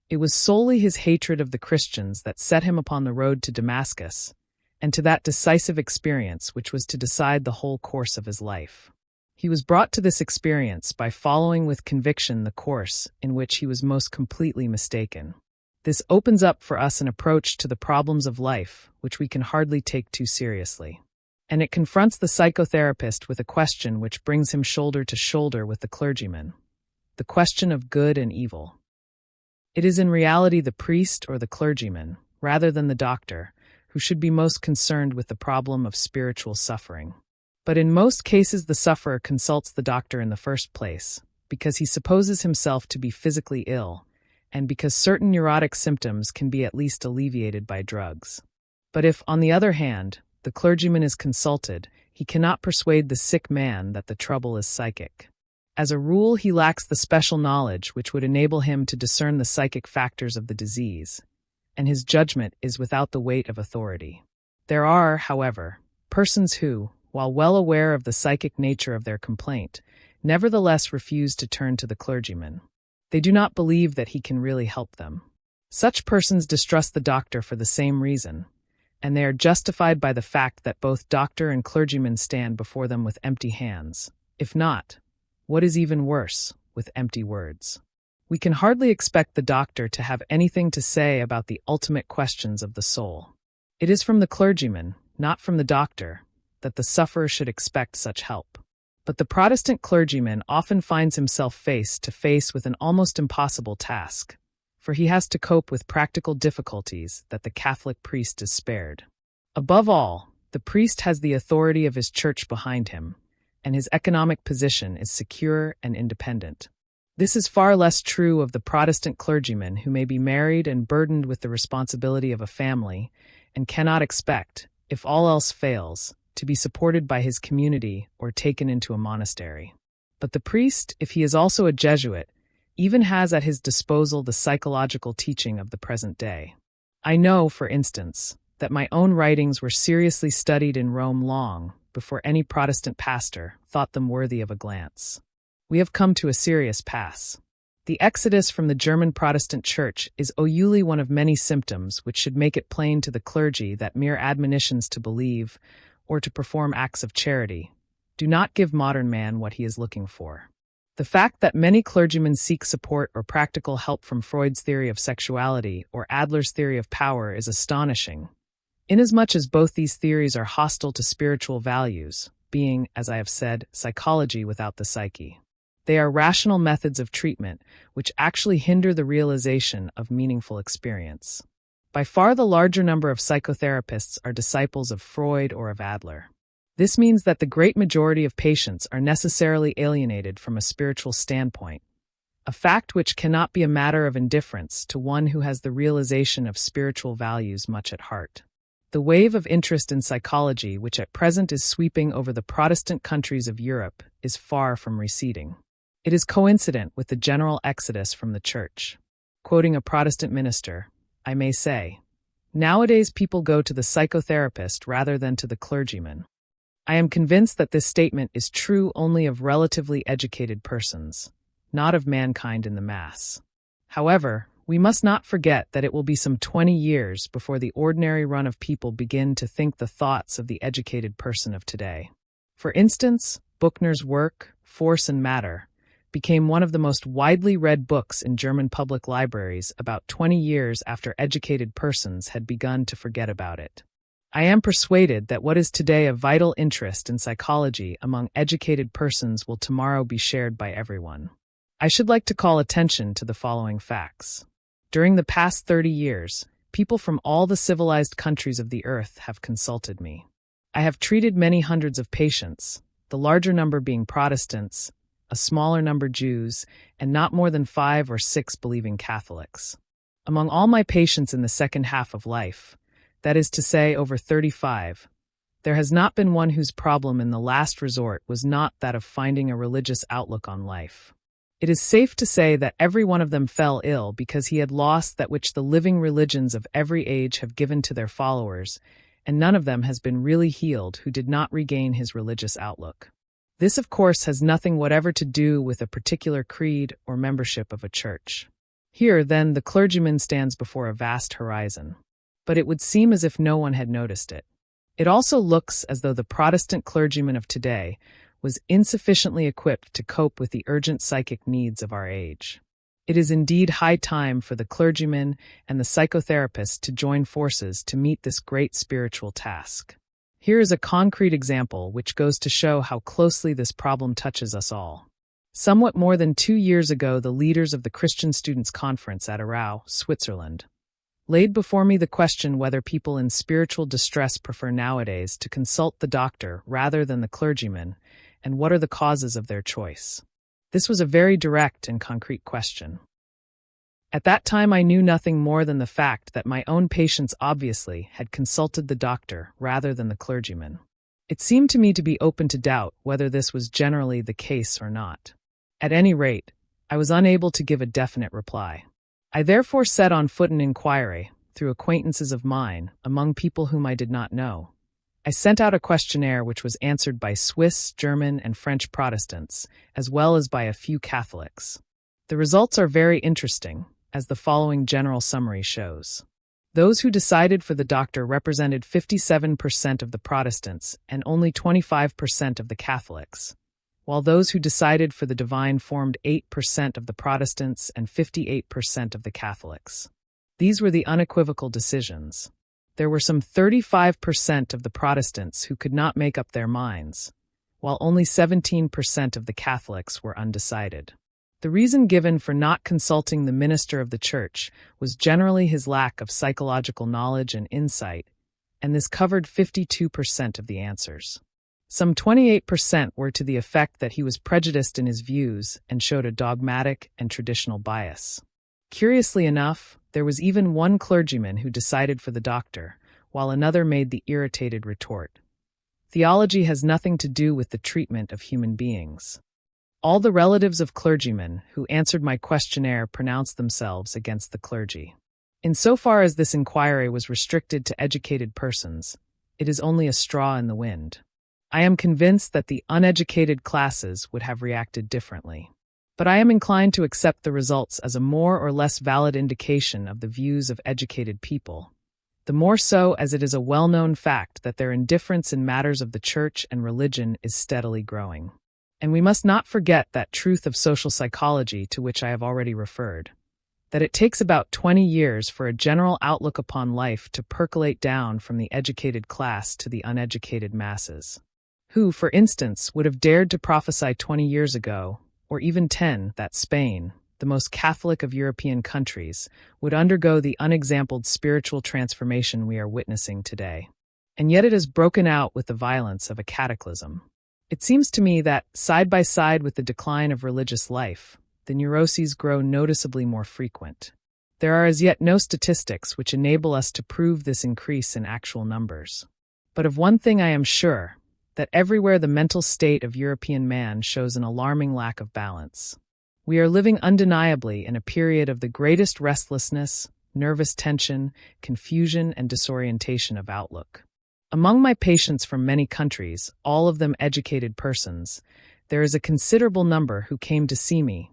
It was solely his hatred of the Christians that set him upon the road to Damascus, and to that decisive experience which was to decide the whole course of his life. He was brought to this experience by following with conviction the course in which he was most completely mistaken. This opens up for us an approach to the problems of life which we can hardly take too seriously. And it confronts the psychotherapist with a question which brings him shoulder to shoulder with the clergyman: the question of good and evil. It is in reality the priest or the clergyman, rather than the doctor, who should be most concerned with the problem of spiritual suffering. But in most cases the sufferer consults the doctor in the first place, because he supposes himself to be physically ill, and because certain neurotic symptoms can be at least alleviated by drugs. But if, on the other hand, the clergyman is consulted, he cannot persuade the sick man that the trouble is psychic. As a rule, he lacks the special knowledge which would enable him to discern the psychic factors of the disease, and his judgment is without the weight of authority. There are, however, persons who, while well aware of the psychic nature of their complaint, nevertheless refuse to turn to the clergyman. They do not believe that he can really help them. Such persons distrust the doctor for the same reason, and they are justified by the fact that both doctor and clergyman stand before them with empty hands, if not, what is even worse, with empty words. We can hardly expect the doctor to have anything to say about the ultimate questions of the soul. It is from the clergyman, not from the doctor, that the sufferer should expect such help. But the Protestant clergyman often finds himself face to face with an almost impossible task, for he has to cope with practical difficulties that the Catholic priest is spared. Above all, the priest has the authority of his church behind him, and his economic position is secure and independent. This is far less true of the Protestant clergyman, who may be married and burdened with the responsibility of a family, and cannot expect, if all else fails, to be supported by his community or taken into a monastery. But the priest, if he is also a Jesuit, even has at his disposal the psychological teaching of the present day. I know, for instance, that my own writings were seriously studied in Rome long before any Protestant pastor thought them worthy of a glance. We have come to a serious pass. The exodus from the German Protestant Church is only one of many symptoms which should make it plain to the clergy that mere admonitions to believe, or to perform acts of charity, do not give modern man what he is looking for. The fact that many clergymen seek support or practical help from Freud's theory of sexuality or Adler's theory of power is astonishing, inasmuch as both these theories are hostile to spiritual values, being, as I have said, psychology without the psyche. They are rational methods of treatment which actually hinder the realization of meaningful experience. By far the larger number of psychotherapists are disciples of Freud or of Adler. This means that the great majority of patients are necessarily alienated from a spiritual standpoint, a fact which cannot be a matter of indifference to one who has the realization of spiritual values much at heart. The wave of interest in psychology which at present is sweeping over the Protestant countries of Europe is far from receding. It is coincident with the general exodus from the Church. Quoting a Protestant minister, I may say, "Nowadays people go to the psychotherapist rather than to the clergyman." I am convinced that this statement is true only of relatively educated persons, not of mankind in the mass. However, we must not forget that it will be some 20 years before the ordinary run of people begin to think the thoughts of the educated person of today. For instance, Buchner's work, Force and Matter, became one of the most widely read books in German public libraries about 20 years after educated persons had begun to forget about it. I am persuaded that what is today a vital interest in psychology among educated persons will tomorrow be shared by everyone. I should like to call attention to the following facts. During the past 30 years, people from all the civilized countries of the earth have consulted me. I have treated many hundreds of patients, the larger number being Protestants, a smaller number Jews, and not more than 5 or 6 believing Catholics. Among all my patients in the second half of life, that is to say over 35, there has not been one whose problem in the last resort was not that of finding a religious outlook on life. It is safe to say that every one of them fell ill because he had lost that which the living religions of every age have given to their followers, and none of them has been really healed who did not regain his religious outlook. This, of course, has nothing whatever to do with a particular creed or membership of a church. Here, then, the clergyman stands before a vast horizon. But it would seem as if no one had noticed it. It also looks as though the Protestant clergyman of today was insufficiently equipped to cope with the urgent psychic needs of our age. It is indeed high time for the clergyman and the psychotherapist to join forces to meet this great spiritual task. Here is a concrete example which goes to show how closely this problem touches us all. Somewhat more than 2 years ago, the leaders of the Christian Students' Conference at Aarau, Switzerland, laid before me the question whether people in spiritual distress prefer nowadays to consult the doctor rather than the clergyman, and what are the causes of their choice. This was a very direct and concrete question. At that time, I knew nothing more than the fact that my own patients obviously had consulted the doctor rather than the clergyman. It seemed to me to be open to doubt whether this was generally the case or not. At any rate, I was unable to give a definite reply. I therefore set on foot an inquiry, through acquaintances of mine, among people whom I did not know. I sent out a questionnaire which was answered by Swiss, German, and French Protestants, as well as by a few Catholics. The results are very interesting, as the following general summary shows. Those who decided for the doctor represented 57% of the Protestants and only 25% of the Catholics, while those who decided for the divine formed 8% of the Protestants and 58% of the Catholics. These were the unequivocal decisions. There were some 35% of the Protestants who could not make up their minds, while only 17% of the Catholics were undecided. The reason given for not consulting the minister of the Church was generally his lack of psychological knowledge and insight, and this covered 52% of the answers. Some 28% were to the effect that he was prejudiced in his views and showed a dogmatic and traditional bias. Curiously enough, there was even one clergyman who decided for the doctor, while another made the irritated retort. Theology has nothing to do with the treatment of human beings. All the relatives of clergymen who answered my questionnaire pronounced themselves against the clergy. Insofar as this inquiry was restricted to educated persons, it is only a straw in the wind. I am convinced that the uneducated classes would have reacted differently. But I am inclined to accept the results as a more or less valid indication of the views of educated people, the more so as it is a well-known fact that their indifference in matters of the church and religion is steadily growing. And we must not forget that truth of social psychology to which I have already referred, that it takes about 20 years for a general outlook upon life to percolate down from the educated class to the uneducated masses. Who, for instance, would have dared to prophesy 20 years ago, or even 10, that Spain, the most Catholic of European countries, would undergo the unexampled spiritual transformation we are witnessing today? And yet it has broken out with the violence of a cataclysm. It seems to me that, side by side with the decline of religious life, the neuroses grow noticeably more frequent. There are as yet no statistics which enable us to prove this increase in actual numbers. But of one thing I am sure, that everywhere the mental state of European man shows an alarming lack of balance. We are living undeniably in a period of the greatest restlessness, nervous tension, confusion, and disorientation of outlook. Among my patients from many countries, all of them educated persons, there is a considerable number who came to see me,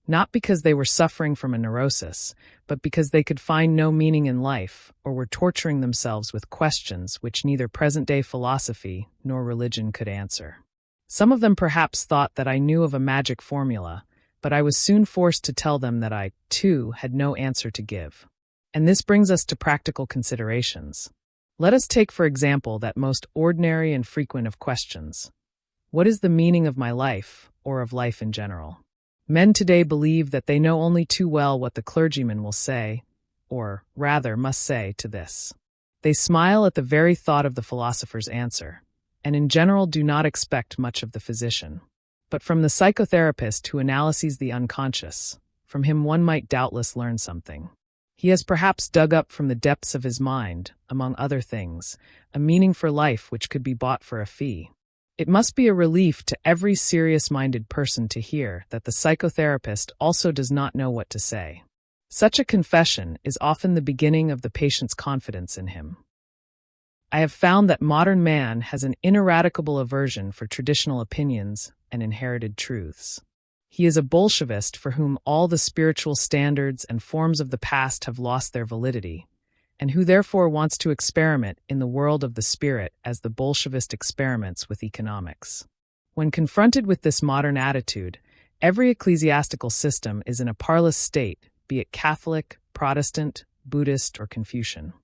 not because they were suffering from a neurosis, but because they could find no meaning in life or were torturing themselves with questions which neither present-day philosophy nor religion could answer. Some of them perhaps thought that I knew of a magic formula, but I was soon forced to tell them that I, too, had no answer to give. And this brings us to practical considerations. Let us take for example that most ordinary and frequent of questions. What is the meaning of my life, or of life in general? Men today believe that they know only too well what the clergyman will say, or, rather, must say to this. They smile at the very thought of the philosopher's answer, and in general do not expect much of the physician. But from the psychotherapist who analyses the unconscious, from him one might doubtless learn something. He has perhaps dug up from the depths of his mind, among other things, a meaning for life which could be bought for a fee. It must be a relief to every serious-minded person to hear that the psychotherapist also does not know what to say. Such a confession is often the beginning of the patient's confidence in him. I have found that modern man has an ineradicable aversion for traditional opinions and inherited truths. He is a Bolshevist for whom all the spiritual standards and forms of the past have lost their validity, and who therefore wants to experiment in the world of the spirit as the Bolshevist experiments with economics. When confronted with this modern attitude, Every ecclesiastical system is in a parlous state, be it Catholic, Protestant, Buddhist, or Confucian.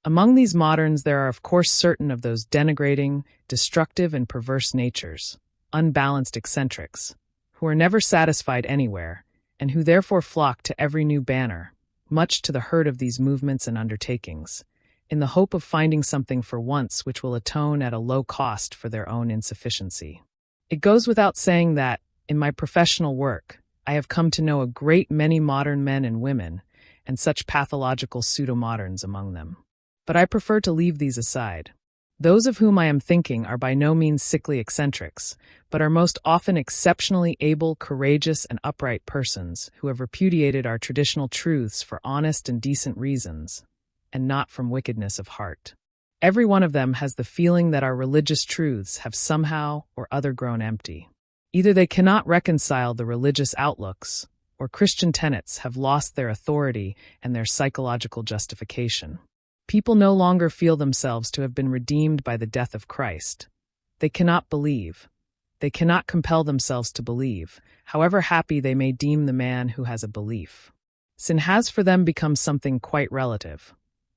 Among these moderns there are of course certain of those denigrating, destructive, and perverse natures, unbalanced eccentrics, who are never satisfied anywhere, and who therefore flock to every new banner, much to the hurt of these movements and undertakings, in the hope of finding something for once which will atone at a low cost for their own insufficiency. It goes without saying that, in my professional work, I have come to know a great many modern men and women, and such pathological pseudo-moderns among them. But I prefer to leave these aside. Those of whom I am thinking are by no means sickly eccentrics, but are most often exceptionally able, courageous, and upright persons who have repudiated our traditional truths for honest and decent reasons, and not from wickedness of heart. Every one of them has the feeling that our religious truths have somehow or other grown empty. Either they cannot reconcile the religious outlooks, or Christian tenets have lost their authority and their psychological justification. People no longer feel themselves to have been redeemed by the death of Christ. They cannot believe. They cannot compel themselves to believe, however happy they may deem the man who has a belief. Sin has for them become something quite relative.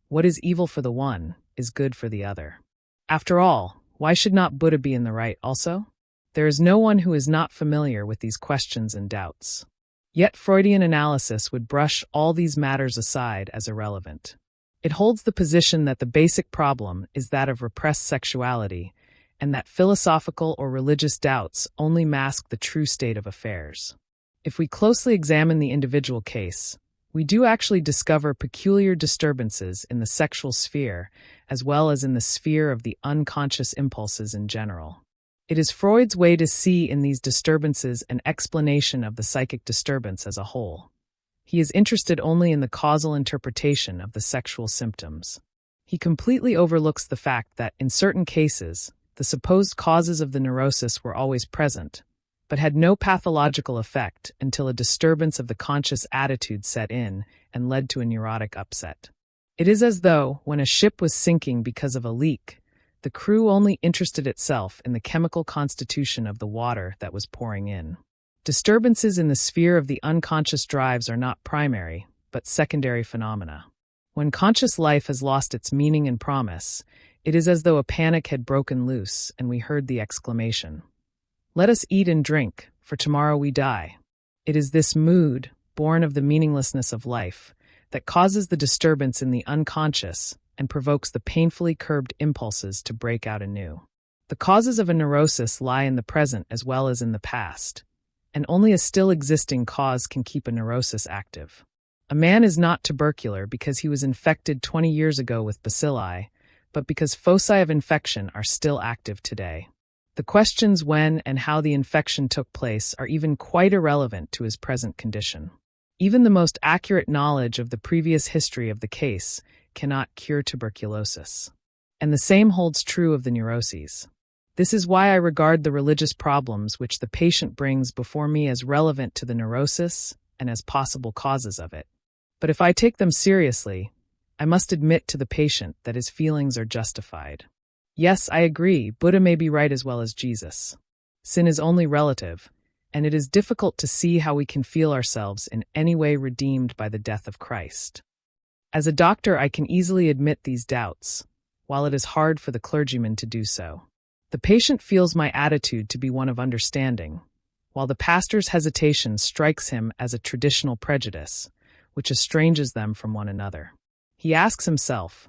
What is evil for the one is good for the other. After all, why should not Buddha be in the right also? There is no one who is not familiar with these questions and doubts. Yet Freudian analysis would brush all these matters aside as irrelevant. It holds the position that the basic problem is that of repressed sexuality, and that philosophical or religious doubts only mask the true state of affairs. If we closely examine the individual case, we do actually discover peculiar disturbances in the sexual sphere, as well as in the sphere of the unconscious impulses in general. It is Freud's way to see in these disturbances an explanation of the psychic disturbance as a whole. He is interested only in the causal interpretation of the sexual symptoms. He completely overlooks the fact that, in certain cases, the supposed causes of the neurosis were always present, but had no pathological effect until a disturbance of the conscious attitude set in and led to a neurotic upset. It is as though, when a ship was sinking because of a leak, the crew only interested itself in the chemical constitution of the water that was pouring in. Disturbances in the sphere of the unconscious drives are not primary, but secondary phenomena. When conscious life has lost its meaning and promise, it is as though a panic had broken loose and we heard the exclamation, "Let us eat and drink, for tomorrow we die." It is this mood, born of the meaninglessness of life, that causes the disturbance in the unconscious and provokes the painfully curbed impulses to break out anew. The causes of a neurosis lie in the present as well as in the past, and only a still existing cause can keep a neurosis active. A man is not tubercular because he was infected 20 years ago with bacilli, but because foci of infection are still active today. The questions when and how the infection took place are even quite irrelevant to his present condition. Even the most accurate knowledge of the previous history of the case cannot cure tuberculosis. And the same holds true of the neuroses. This is why I regard the religious problems which the patient brings before me as relevant to the neurosis and as possible causes of it. But if I take them seriously, I must admit to the patient that his feelings are justified. Yes, I agree, Buddha may be right as well as Jesus. Sin is only relative, and it is difficult to see how we can feel ourselves in any way redeemed by the death of Christ. As a doctor, I can easily admit these doubts, while it is hard for the clergyman to do so. The patient feels my attitude to be one of understanding, while the pastor's hesitation strikes him as a traditional prejudice, which estranges them from one another. He asks himself,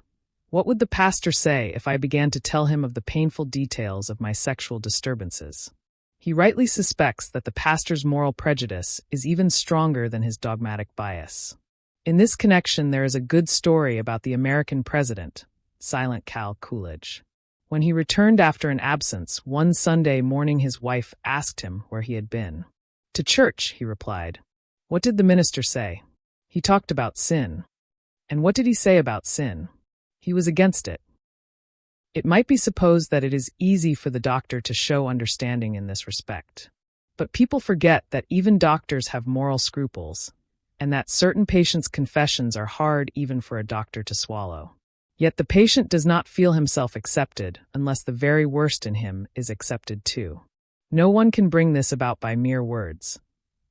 what would the pastor say if I began to tell him of the painful details of my sexual disturbances? He rightly suspects that the pastor's moral prejudice is even stronger than his dogmatic bias. In this connection, there is a good story about the American president, Silent Cal Coolidge. When he returned after an absence, one Sunday morning his wife asked him where he had been. "To church," he replied. "What did the minister say?" "He talked about sin." "And what did he say about sin?" "He was against it." It might be supposed that it is easy for the doctor to show understanding in this respect. But people forget that even doctors have moral scruples, and that certain patients' confessions are hard even for a doctor to swallow. Yet the patient does not feel himself accepted unless the very worst in him is accepted too. No one can bring this about by mere words.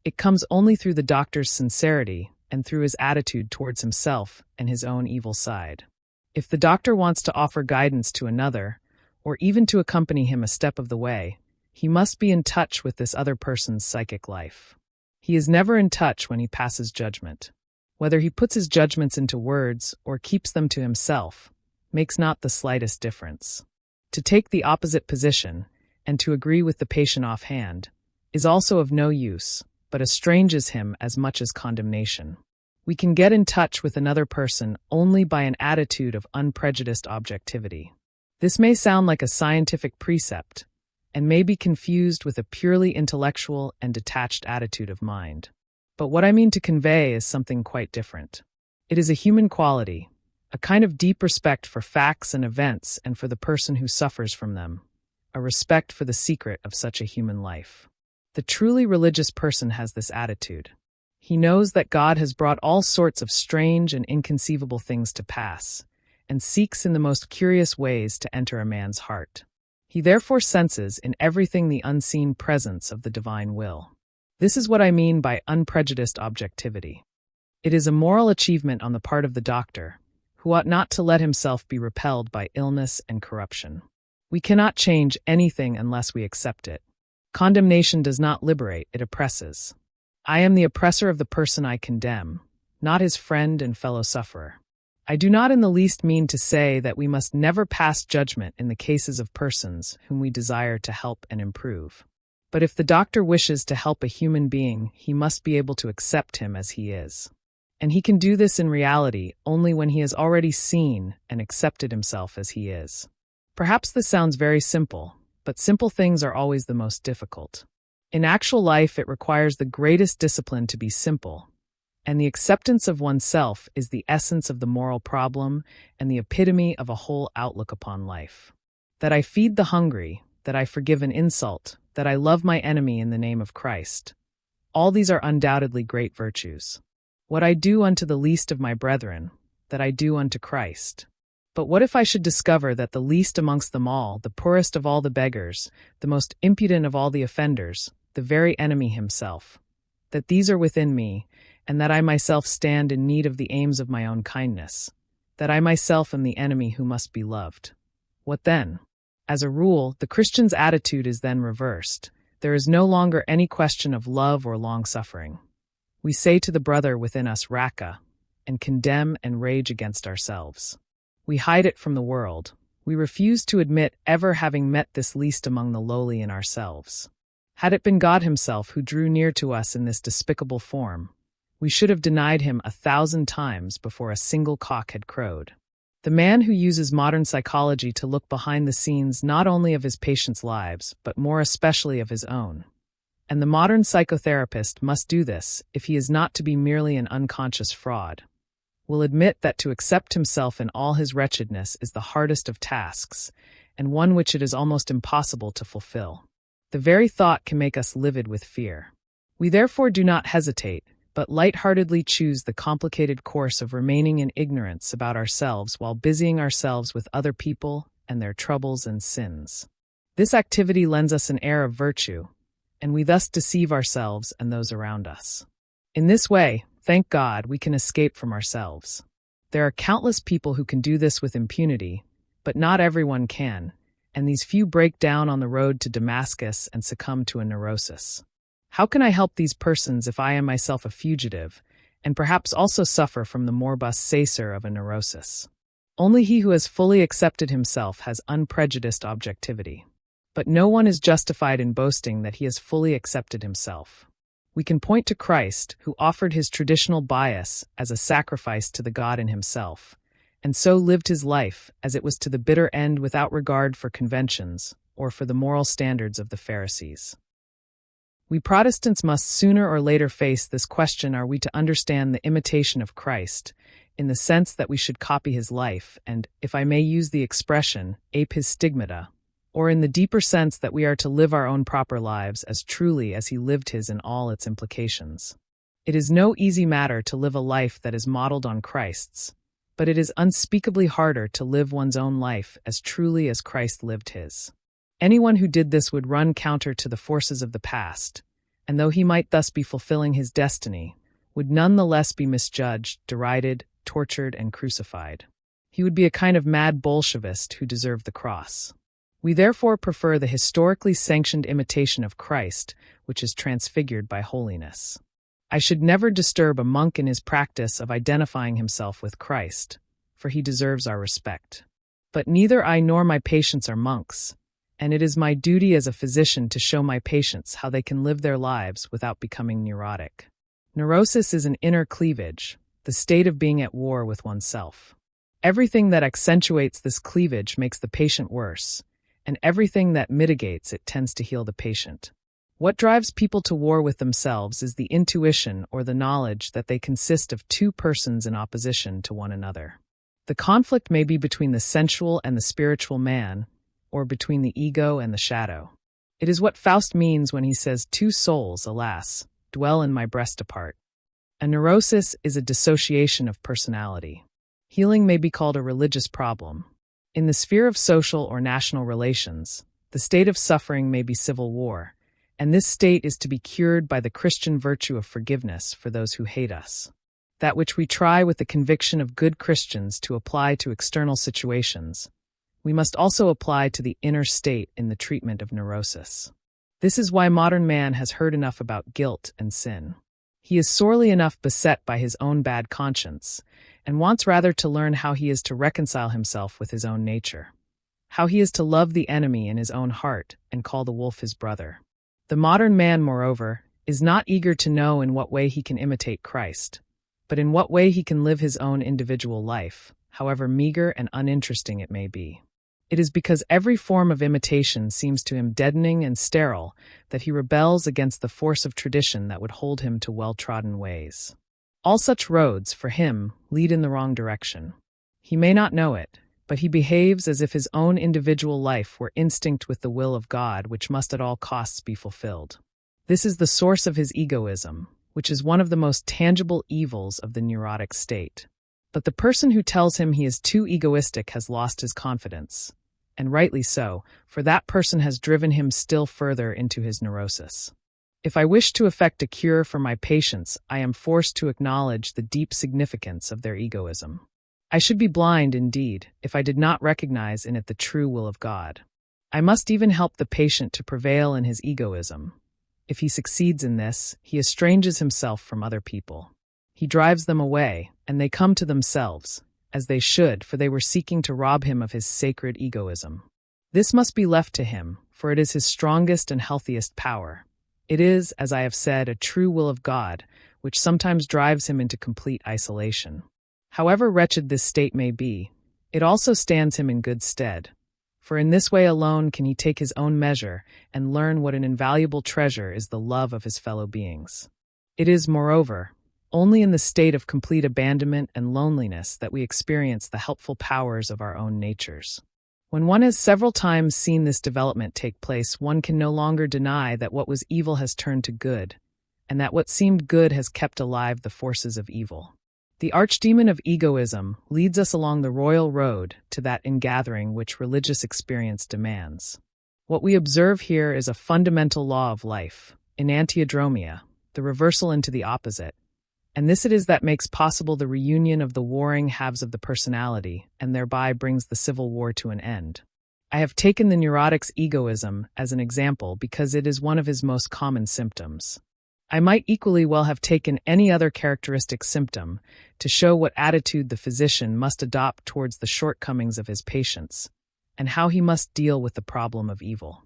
It comes only through the doctor's sincerity and through his attitude towards himself and his own evil side. If the doctor wants to offer guidance to another, or even to accompany him a step of the way, he must be in touch with this other person's psychic life. He is never in touch when he passes judgment. Whether he puts his judgments into words or keeps them to himself makes not the slightest difference. To take the opposite position and to agree with the patient offhand is also of no use, but estranges him as much as condemnation. We can get in touch with another person only by an attitude of unprejudiced objectivity. This may sound like a scientific precept, and may be confused with a purely intellectual and detached attitude of mind. But what I mean to convey is something quite different. It is a human quality, a kind of deep respect for facts and events and for the person who suffers from them, a respect for the secret of such a human life. The truly religious person has this attitude. He knows that God has brought all sorts of strange and inconceivable things to pass, and seeks in the most curious ways to enter a man's heart. He therefore senses in everything the unseen presence of the divine will. This is what I mean by unprejudiced objectivity. It is a moral achievement on the part of the doctor, who ought not to let himself be repelled by illness and corruption. We cannot change anything unless we accept it. Condemnation does not liberate, it oppresses. I am the oppressor of the person I condemn, not his friend and fellow sufferer. I do not in the least mean to say that we must never pass judgment in the cases of persons whom we desire to help and improve. But if the doctor wishes to help a human being, he must be able to accept him as he is. And he can do this in reality only when he has already seen and accepted himself as he is. Perhaps this sounds very simple, but simple things are always the most difficult. In actual life, it requires the greatest discipline to be simple, and the acceptance of oneself is the essence of the moral problem and the epitome of a whole outlook upon life. That I feed the hungry, that I forgive an insult, that I love my enemy in the name of Christ. All these are undoubtedly great virtues. What I do unto the least of my brethren, that I do unto Christ. But what if I should discover that the least amongst them all, the poorest of all the beggars, the most impudent of all the offenders, the very enemy himself, that these are within me, and that I myself stand in need of the aims of my own kindness, that I myself am the enemy who must be loved? What then? As a rule, the Christian's attitude is then reversed. There is no longer any question of love or long-suffering. We say to the brother within us, Raka, and condemn and rage against ourselves. We hide it from the world. We refuse to admit ever having met this least among the lowly in ourselves. Had it been God himself who drew near to us in this despicable form, we should have denied him 1,000 times before a single cock had crowed. The man who uses modern psychology to look behind the scenes not only of his patients' lives, but more especially of his own. And the modern psychotherapist must do this if he is not to be merely an unconscious fraud. Will admit that to accept himself in all his wretchedness is the hardest of tasks, and one which it is almost impossible to fulfill. The very thought can make us livid with fear. We therefore do not hesitate, but light-heartedly choose the complicated course of remaining in ignorance about ourselves while busying ourselves with other people and their troubles and sins. This activity lends us an air of virtue, and we thus deceive ourselves and those around us. In this way, thank God, we can escape from ourselves. There are countless people who can do this with impunity, but not everyone can, and these few break down on the road to Damascus and succumb to a neurosis. How can I help these persons if I am myself a fugitive, and perhaps also suffer from the morbus sacer of a neurosis? Only he who has fully accepted himself has unprejudiced objectivity. But no one is justified in boasting that he has fully accepted himself. We can point to Christ, who offered his traditional bias as a sacrifice to the God in himself, and so lived his life as it was to the bitter end without regard for conventions or for the moral standards of the Pharisees. We Protestants must sooner or later face this question: are we to understand the imitation of Christ, in the sense that we should copy his life and, if I may use the expression, ape his stigmata, or in the deeper sense that we are to live our own proper lives as truly as he lived his in all its implications? It is no easy matter to live a life that is modeled on Christ's, but it is unspeakably harder to live one's own life as truly as Christ lived his. Anyone who did this would run counter to the forces of the past, and though he might thus be fulfilling his destiny, would nonetheless be misjudged, derided, tortured, and crucified. He would be a kind of mad Bolshevist who deserved the cross. We therefore prefer the historically sanctioned imitation of Christ, which is transfigured by holiness. I should never disturb a monk in his practice of identifying himself with Christ, for he deserves our respect. But neither I nor my patients are monks, and it is my duty as a physician to show my patients how they can live their lives without becoming neurotic. Neurosis is an inner cleavage, the state of being at war with oneself. Everything that accentuates this cleavage makes the patient worse, and everything that mitigates it tends to heal the patient. What drives people to war with themselves is the intuition or the knowledge that they consist of two persons in opposition to one another. The conflict may be between the sensual and the spiritual man, or between the ego and the shadow. It is what Faust means when he says, "Two souls, alas, dwell in my breast apart." A neurosis is a dissociation of personality. Healing may be called a religious problem. In the sphere of social or national relations, the state of suffering may be civil war, and this state is to be cured by the Christian virtue of forgiveness for those who hate us. That which we try with the conviction of good Christians to apply to external situations, we must also apply to the inner state in the treatment of neurosis. This is why modern man has heard enough about guilt and sin. He is sorely enough beset by his own bad conscience, and wants rather to learn how he is to reconcile himself with his own nature, how he is to love the enemy in his own heart and call the wolf his brother. The modern man, moreover, is not eager to know in what way he can imitate Christ, but in what way he can live his own individual life, however meager and uninteresting it may be. It is because every form of imitation seems to him deadening and sterile that he rebels against the force of tradition that would hold him to well-trodden ways. All such roads, for him, lead in the wrong direction. He may not know it, but he behaves as if his own individual life were instinct with the will of God, which must at all costs be fulfilled. This is the source of his egoism, which is one of the most tangible evils of the neurotic state. But the person who tells him he is too egoistic has lost his confidence, and rightly so, for that person has driven him still further into his neurosis. If I wish to effect a cure for my patients, I am forced to acknowledge the deep significance of their egoism. I should be blind, indeed, if I did not recognize in it the true will of God. I must even help the patient to prevail in his egoism. If he succeeds in this, he estranges himself from other people. He drives them away, and they come to themselves, as they should, for they were seeking to rob him of his sacred egoism. This must be left to him, for it is his strongest and healthiest power. It is, as I have said, a true will of God, which sometimes drives him into complete isolation. However wretched this state may be, it also stands him in good stead, for in this way alone can he take his own measure and learn what an invaluable treasure is the love of his fellow beings. It is, moreover, only in the state of complete abandonment and loneliness that we experience the helpful powers of our own natures. When one has several times seen this development take place, one can no longer deny that what was evil has turned to good, and that what seemed good has kept alive the forces of evil. The archdemon of egoism leads us along the royal road to that ingathering which religious experience demands. What we observe here is a fundamental law of life, enantiodromia, the reversal into the opposite, and this it is that makes possible the reunion of the warring halves of the personality, and thereby brings the civil war to an end. I have taken the neurotic's egoism as an example because it is one of his most common symptoms. I might equally well have taken any other characteristic symptom to show what attitude the physician must adopt towards the shortcomings of his patients, and how he must deal with the problem of evil.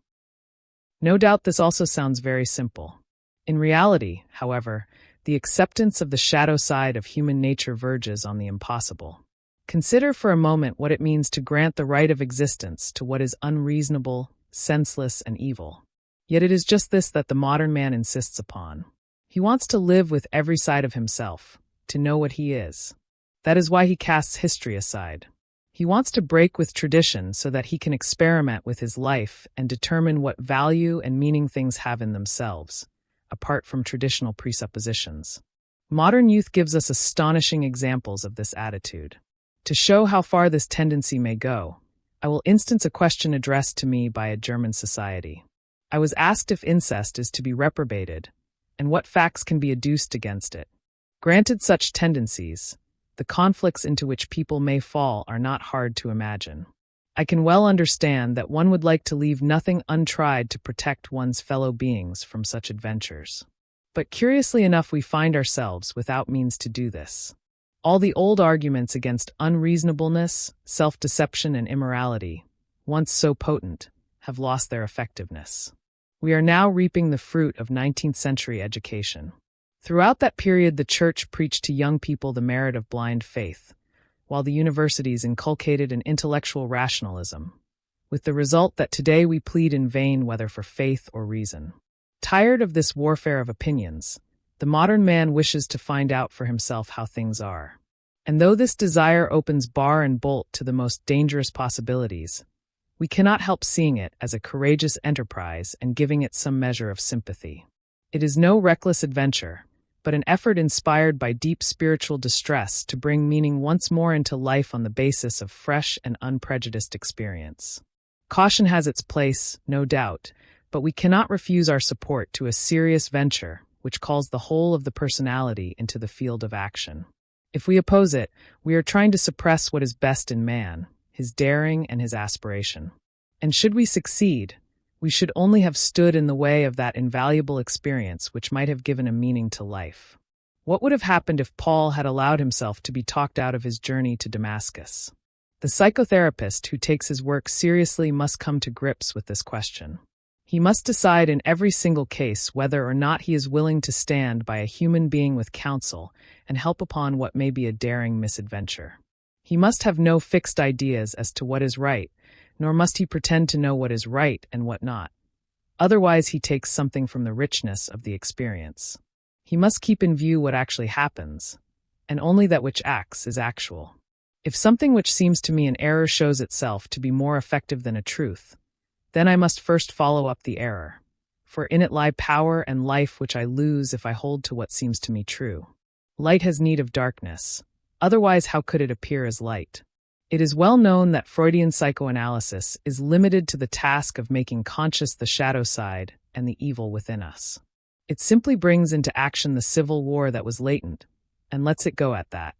No doubt this also sounds very simple. In reality, however, the acceptance of the shadow side of human nature verges on the impossible. Consider for a moment what it means to grant the right of existence to what is unreasonable, senseless, and evil. Yet it is just this that the modern man insists upon. He wants to live with every side of himself, to know what he is. That is why he casts history aside. He wants to break with tradition so that he can experiment with his life and determine what value and meaning things have in themselves, apart from traditional presuppositions. Modern youth gives us astonishing examples of this attitude. To show how far this tendency may go, I will instance a question addressed to me by a German society. I was asked if incest is to be reprobated, and what facts can be adduced against it. Granted such tendencies, the conflicts into which people may fall are not hard to imagine. I can well understand that one would like to leave nothing untried to protect one's fellow beings from such adventures. But curiously enough, we find ourselves without means to do this. All the old arguments against unreasonableness, self-deception, and immorality, once so potent, have lost their effectiveness. We are now reaping the fruit of 19th century education. Throughout that period, the Church preached to young people the merit of blind faith, while the universities inculcated an intellectual rationalism, with the result that today we plead in vain whether for faith or reason. Tired of this warfare of opinions, the modern man wishes to find out for himself how things are. And though this desire opens bar and bolt to the most dangerous possibilities, we cannot help seeing it as a courageous enterprise and giving it some measure of sympathy. It is no reckless adventure, but an effort inspired by deep spiritual distress to bring meaning once more into life on the basis of fresh and unprejudiced experience. Caution has its place, no doubt, but we cannot refuse our support to a serious venture which calls the whole of the personality into the field of action. If we oppose it, we are trying to suppress what is best in man, his daring and his aspiration. And should we succeed, we should only have stood in the way of that invaluable experience which might have given a meaning to life. What would have happened if Paul had allowed himself to be talked out of his journey to Damascus? The psychotherapist who takes his work seriously must come to grips with this question. He must decide in every single case whether or not he is willing to stand by a human being with counsel and help upon what may be a daring misadventure. He must have no fixed ideas as to what is right, nor must he pretend to know what is right and what not. Otherwise, he takes something from the richness of the experience. He must keep in view what actually happens, and only that which acts is actual. If something which seems to me an error shows itself to be more effective than a truth, then I must first follow up the error, for in it lie power and life which I lose if I hold to what seems to me true. Light has need of darkness. Otherwise, how could it appear as light? It is well known that Freudian psychoanalysis is limited to the task of making conscious the shadow side and the evil within us. It simply brings into action the civil war that was latent, and lets it go at that.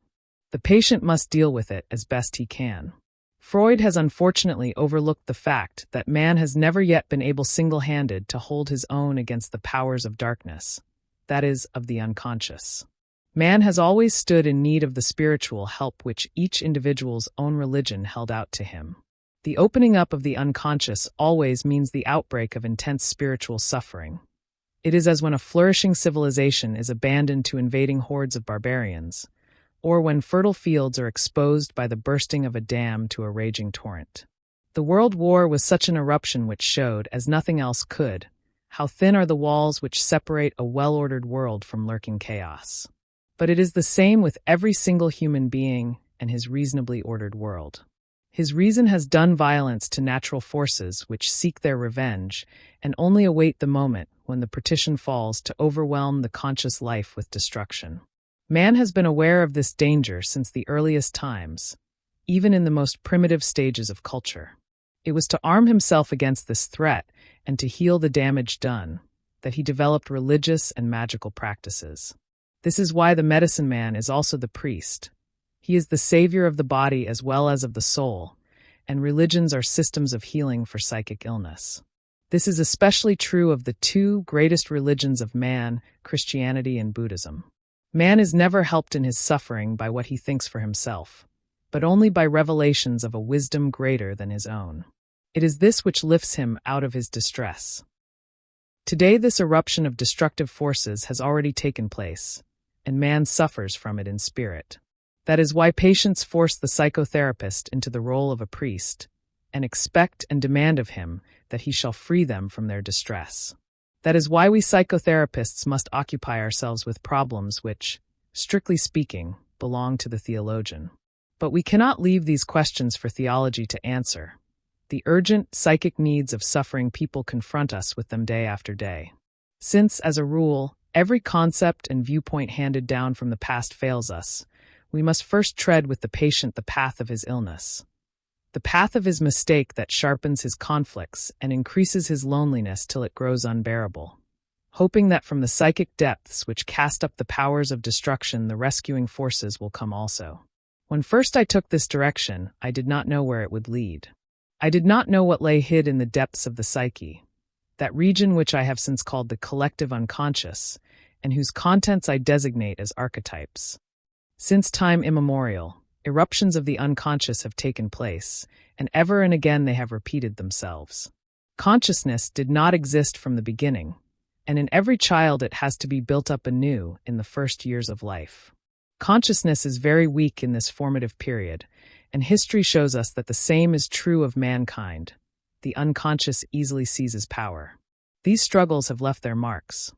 The patient must deal with it as best he can. Freud has unfortunately overlooked the fact that man has never yet been able single-handed to hold his own against the powers of darkness, that is, of the unconscious. Man has always stood in need of the spiritual help which each individual's own religion held out to him. The opening up of the unconscious always means the outbreak of intense spiritual suffering. It is as when a flourishing civilization is abandoned to invading hordes of barbarians, or when fertile fields are exposed by the bursting of a dam to a raging torrent. The World War was such an eruption which showed, as nothing else could, how thin are the walls which separate a well-ordered world from lurking chaos. But it is the same with every single human being and his reasonably ordered world. His reason has done violence to natural forces which seek their revenge and only await the moment when the partition falls to overwhelm the conscious life with destruction. Man has been aware of this danger since the earliest times, even in the most primitive stages of culture. It was to arm himself against this threat and to heal the damage done that he developed religious and magical practices. This is why the medicine man is also the priest. He is the savior of the body as well as of the soul, and religions are systems of healing for psychic illness. This is especially true of the two greatest religions of man, Christianity and Buddhism. Man is never helped in his suffering by what he thinks for himself, but only by revelations of a wisdom greater than his own. It is this which lifts him out of his distress. Today, this eruption of destructive forces has already taken place, and man suffers from it in spirit. That is why patients force the psychotherapist into the role of a priest, and expect and demand of him that he shall free them from their distress. That is why we psychotherapists must occupy ourselves with problems which, strictly speaking, belong to the theologian. But we cannot leave these questions for theology to answer. The urgent psychic needs of suffering people confront us with them day after day. Since, as a rule, every concept and viewpoint handed down from the past fails us, we must first tread with the patient the path of his illness, the path of his mistake that sharpens his conflicts and increases his loneliness till it grows unbearable. hoping that from the psychic depths which cast up the powers of destruction the rescuing forces will come also. When first I took this direction, I did not know where it would lead. I did not know what lay hid in the depths of the psyche, that region which I have since called the collective unconscious, and whose contents I designate as archetypes. Since time immemorial, eruptions of the unconscious have taken place, and ever and again they have repeated themselves. Consciousness did not exist from the beginning, and in every child it has to be built up anew in the first years of life. Consciousness is very weak in this formative period, and history shows us that the same is true of mankind. The unconscious easily seizes power. These struggles have left their marks.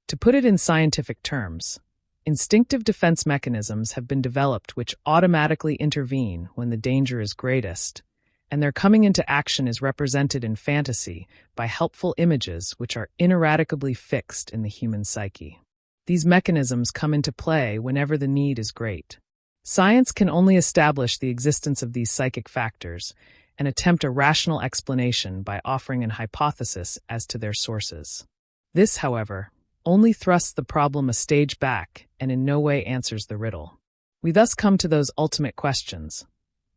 To put it in scientific terms, instinctive defense mechanisms have been developed which automatically intervene when the danger is greatest, and their coming into action is represented in fantasy by helpful images which are ineradicably fixed in the human psyche. These mechanisms come into play whenever the need is great. Science can only establish the existence of these psychic factors and attempt a rational explanation by offering an hypothesis as to their sources. This, however, only thrusts the problem a stage back and in no way answers the riddle. We thus come to those ultimate questions.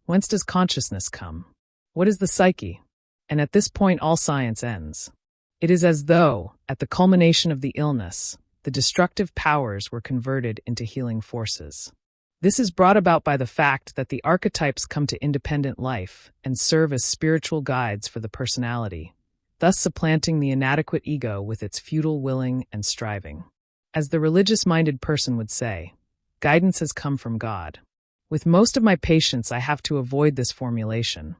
Whence does consciousness come? What is the psyche? And at this point all science ends. It is as though, at the culmination of the illness, the destructive powers were converted into healing forces. This is brought about by the fact that the archetypes come to independent life and serve as spiritual guides for the personality, thus supplanting the inadequate ego with its futile willing and striving. As the religious-minded person would say, guidance has come from God. With most of my patients I have to avoid this formulation,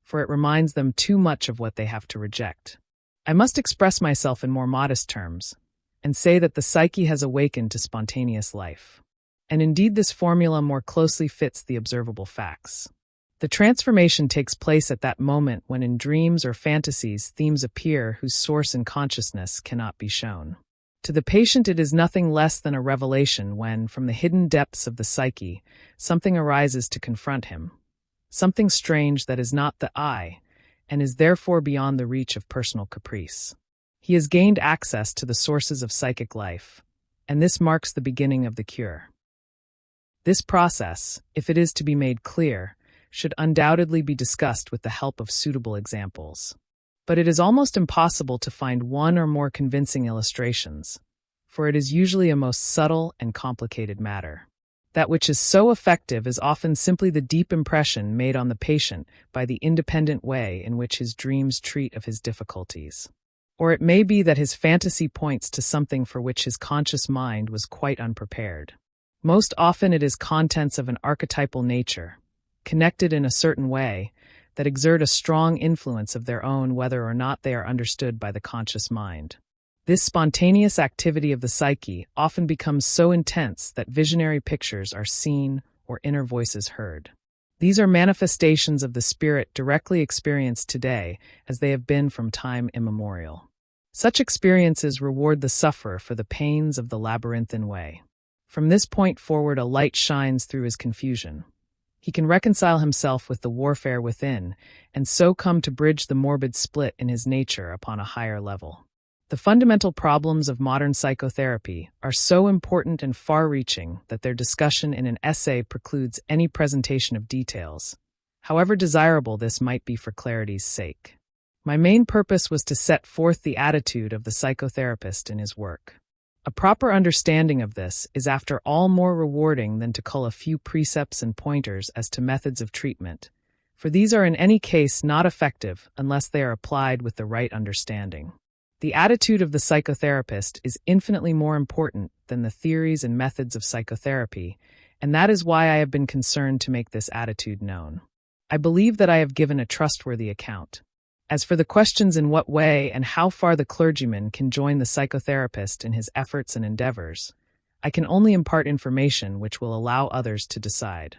for it reminds them too much of what they have to reject. I must express myself in more modest terms, and say that the psyche has awakened to spontaneous life. And indeed this formula more closely fits the observable facts. The transformation takes place at that moment when in dreams or fantasies themes appear whose source in consciousness cannot be shown. To the patient it is nothing less than a revelation when, from the hidden depths of the psyche, something arises to confront him. Something strange that is not the I, and is therefore beyond the reach of personal caprice. He has gained access to the sources of psychic life, and this marks the beginning of the cure. This process, if it is to be made clear, should undoubtedly be discussed with the help of suitable examples. But it is almost impossible to find one or more convincing illustrations, for it is usually a most subtle and complicated matter. That which is so effective is often simply the deep impression made on the patient by the independent way in which his dreams treat of his difficulties. Or it may be that his fantasy points to something for which his conscious mind was quite unprepared. Most often it is contents of an archetypal nature, connected in a certain way, that exert a strong influence of their own whether or not they are understood by the conscious mind. This spontaneous activity of the psyche often becomes so intense that visionary pictures are seen or inner voices heard. These are manifestations of the spirit directly experienced today as they have been from time immemorial. Such experiences reward the sufferer for the pains of the labyrinthine way. From this point forward a light shines through his confusion. He can reconcile himself with the warfare within, and so come to bridge the morbid split in his nature upon a higher level. The fundamental problems of modern psychotherapy are so important and far-reaching that their discussion in an essay precludes any presentation of details, however desirable this might be for clarity's sake. My main purpose was to set forth the attitude of the psychotherapist in his work. A proper understanding of this is after all more rewarding than to cull a few precepts and pointers as to methods of treatment, for these are in any case not effective unless they are applied with the right understanding. The attitude of the psychotherapist is infinitely more important than the theories and methods of psychotherapy, and that is why I have been concerned to make this attitude known. I believe that I have given a trustworthy account. As for the questions in what way and how far the clergyman can join the psychotherapist in his efforts and endeavors, I can only impart information which will allow others to decide.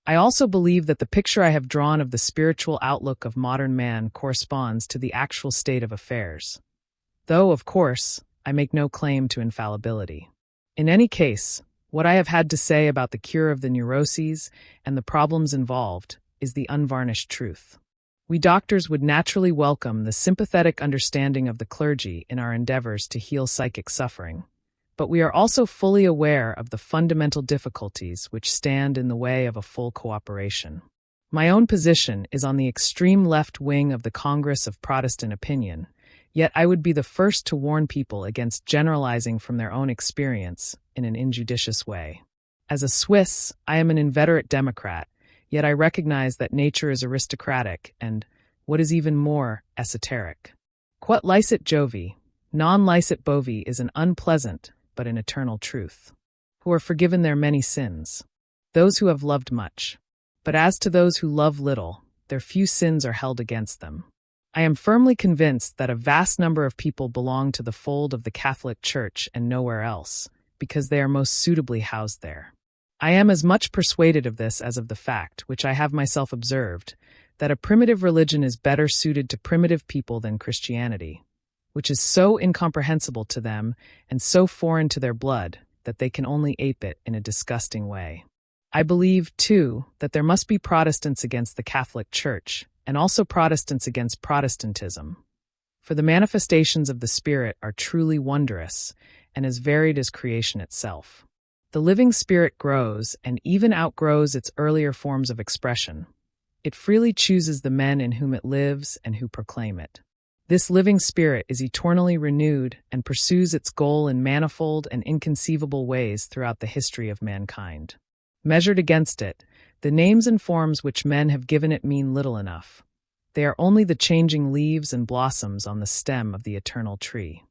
I also believe that the picture I have drawn of the spiritual outlook of modern man corresponds to the actual state of affairs. Though, of course, I make no claim to infallibility. In any case, what I have had to say about the cure of the neuroses and the problems involved is the unvarnished truth. We doctors would naturally welcome the sympathetic understanding of the clergy in our endeavors to heal psychic suffering, but we are also fully aware of the fundamental difficulties which stand in the way of a full cooperation. My own position is on the extreme left wing of the Congress of Protestant opinion, yet I would be the first to warn people against generalizing from their own experience in an injudicious way. As a Swiss, I am an inveterate Democrat, yet I recognize that nature is aristocratic and, what is even more, esoteric. Quod licet Jovi, non licet bovi is an unpleasant but an eternal truth. Who are forgiven their many sins? Those who have loved much. But as to those who love little, their few sins are held against them. I am firmly convinced that a vast number of people belong to the fold of the Catholic Church and nowhere else, because they are most suitably housed there. I am as much persuaded of this as of the fact, which I have myself observed, that a primitive religion is better suited to primitive people than Christianity, which is so incomprehensible to them and so foreign to their blood that they can only ape it in a disgusting way. I believe, too, that there must be Protestants against the Catholic Church, and also Protestants against Protestantism, for the manifestations of the Spirit are truly wondrous and as varied as creation itself. The living Spirit grows and even outgrows its earlier forms of expression. It freely chooses the men in whom it lives and who proclaim it. This living Spirit is eternally renewed and pursues its goal in manifold and inconceivable ways throughout the history of mankind. Measured against it, the names and forms which men have given it mean little enough. They are only the changing leaves and blossoms on the stem of the eternal tree.